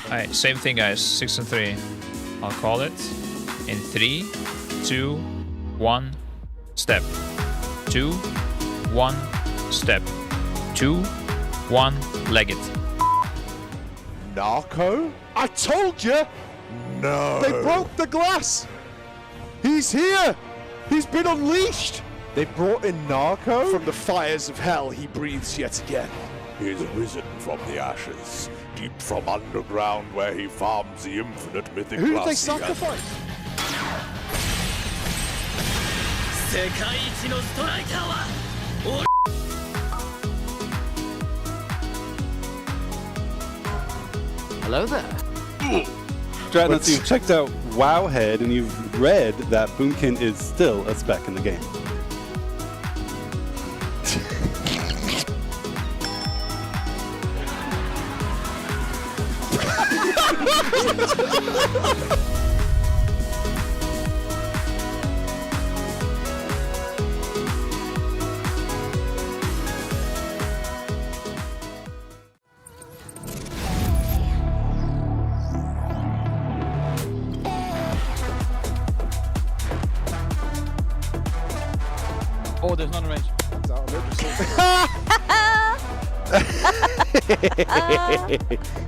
Alright, same thing, guys. 6 and 3. I'll call it in 3, 2, 1, step. 2, 1, step. 2, 1, leg it. Narco? I told you! No. They broke the glass! He's here! He's been unleashed! They brought in Narco? From the fires of hell, he breathes yet again. He is risen from the ashes, deep from underground where he farms the infinite mythic Who did glass they he sacrifice? Hello there. Dratnos, you've checked out Wowhead and you've read that Boomkin is still a spec in the game. Oh, there's none range.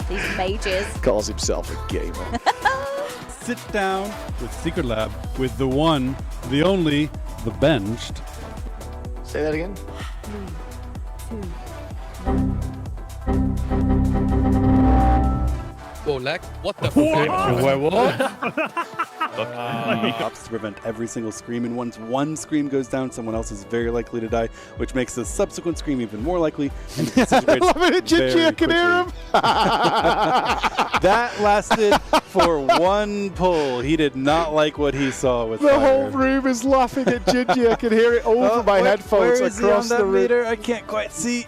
These mages. Calls himself a gamer. Sit down with Secret Lab with the one, the only, the benched. Say that again. 3, 2. Whoa, lag. What the Stops to prevent every single scream, and once one scream goes down, someone else is very likely to die, which makes the subsequent scream even more likely. And I love it, Gingy, I can hear him. That lasted for 1 pull. He did not like what he saw with The fire. whole room is laughing at Gingy. I can hear it over my headphones where is across he on the that room. meter? I can't quite see.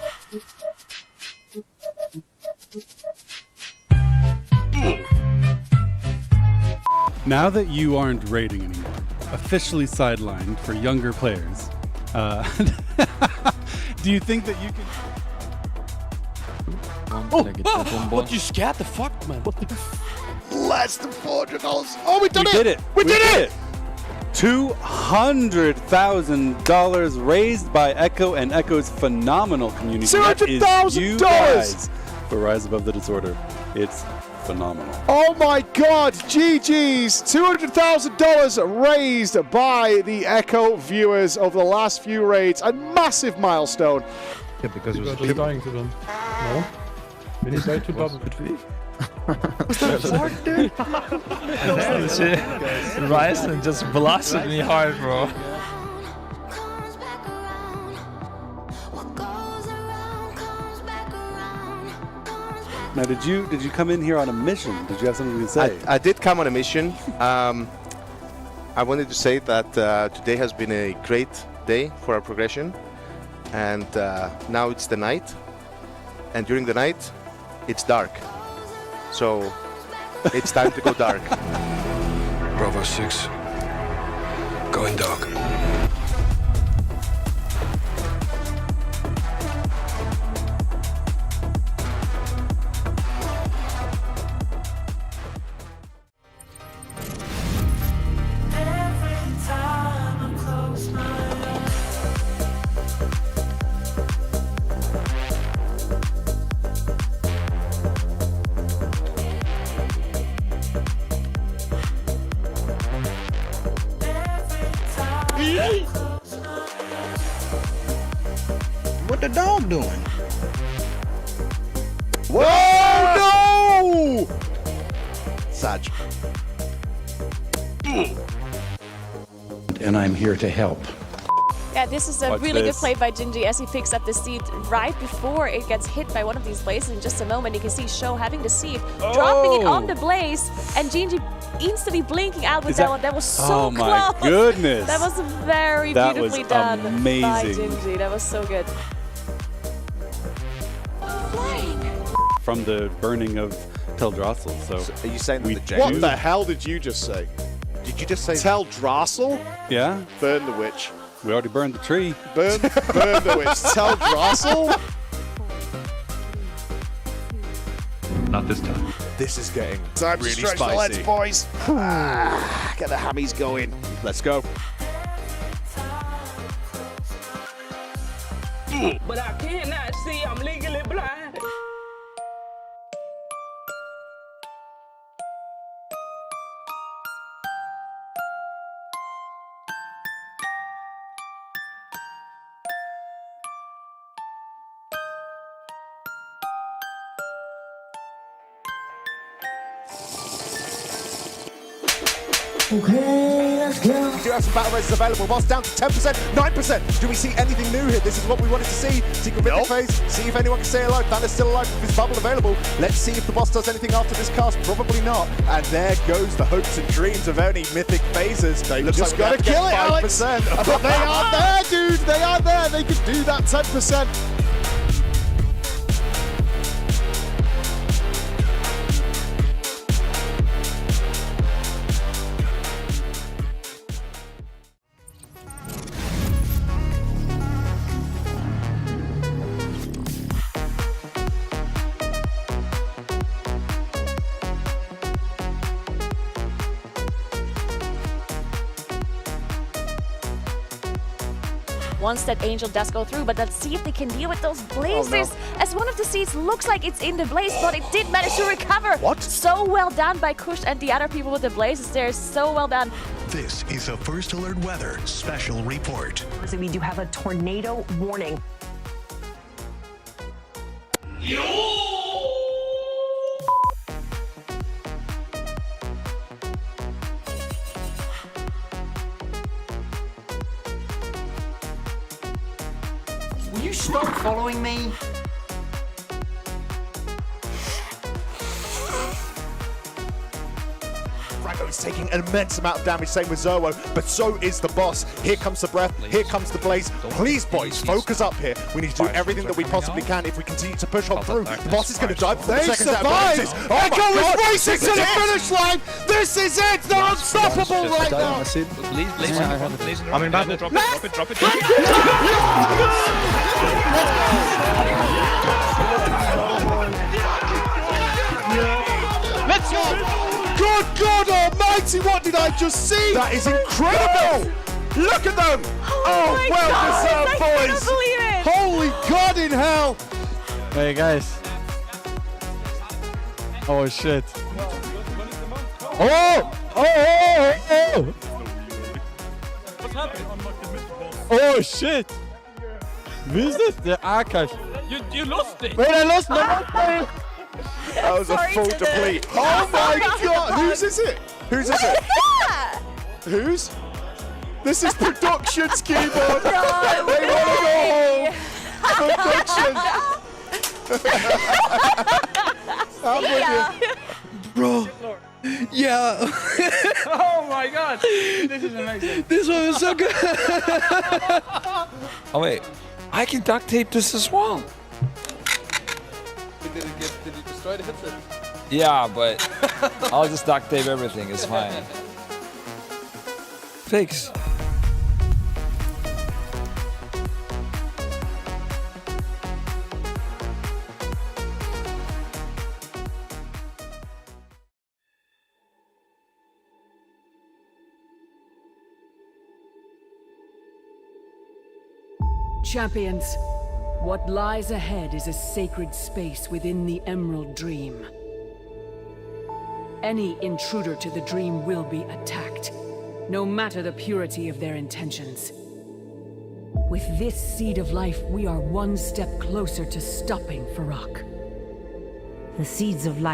Now that you aren't raiding anymore, officially sidelined for younger players, do you think that you can... What, you scared the fuck, man? What the Less than $400. Oh, we did it! We did it! 2 $200,000 raised by Echo and Echo's phenomenal community. $200,000 for Rise Above the Disorder. It's phenomenal. Oh my God, GG's. $200,000 raised by the Echo viewers over the last few raids. A massive milestone. Yeah, because it was just dying to them. No. We need to double. Was that hard, dude? Ryzen just blasted me hard, bro. Now, did you come in here on a mission? Did you have something to say? I did come on a mission. I wanted to say that today has been a great day for our progression, and now it's the night, and during the night, it's dark. So it's time to go dark. Bravo 6, going dark. What the dog doing? Whoa, no! Sag. And I'm here to help. Yeah, this is a Watch really this. good play by Gingy as he picks up the seed right before it gets hit by one of these blazes. In just a moment, you can see Show having the seed, dropping it on the blaze, and Gingy instantly blinking out with that one. That was so Oh close. my goodness. That was very That beautifully was done by amazing. Gingy. That was so good. From the burning of Amirdrassil. So are you saying that we the do- What the hell did you just say? Did you just say Amirdrassil? Yeah. Burn the witch. We already burned the tree. Burn the witch. Amirdrassil? Not this time. This is getting Time to really stretch the spicy. legs, boys. Get the hammies going. Let's go. But I cannot see, I'm legally blind. Okay, let's go. We do have some battle races available. Boss down to 10%, 9%. Do we see anything new here? This is what we wanted to see. Secret Mythic phase. See if anyone can stay alive. Banner's still alive with his bubble available. Let's see if the boss does anything after this cast. Probably not. And there goes the hopes and dreams of earning Mythic phases. They Looks just like got to kill it, Alex. 5%. But they are there, dude. They are there. They can do that 10%. Once that angel does go through, but let's see if they can deal with those blazes. As one of the seeds looks like it's in the blaze, but it did manage to recover. What? So well done by Kush and the other people with the blazes there. So well done. This is a First Alert Weather Special Report. We do have a tornado warning. Will you stop following me? Franco is taking an immense amount of damage, same with Zerwo, but so is the boss. Here comes the breath, here comes the blaze. Please, boys, focus up here. We need to do everything that we possibly can if we continue to push on through. The boss is going to die before the They second set of survived! bonuses. Oh my Echo God, is racing this to is the it! finish line! This is it! They're unstoppable right now! I mean, drop it, drop it, drop it. Let's go! Good God almighty, what did I just see? That is incredible! Look at them! Oh, my well God, deserved, I boys! cannot believe it. Holy God in hell! Hey guys. Oh shit. Oh! What's happening? Oh shit! Who's this? The archive. You lost it. Wait, I lost my money. That was a full deplete. Oh my God! Whose is it? Whose is it? Whose? This is production's keyboard. They want to go home. Production. I'm with you. Bro. Yeah. Oh my God. This is amazing. This one was so good. Oh wait, I can duct tape this as well. Did you destroy the headset? Yeah, but I'll just duct tape everything. It's fine. Fix. Champions, what lies ahead is a sacred space within the Emerald Dream. Any intruder to the dream will be attacked, no matter the purity of their intentions. With this seed of life, we are one step closer to stopping Farak. The seeds of life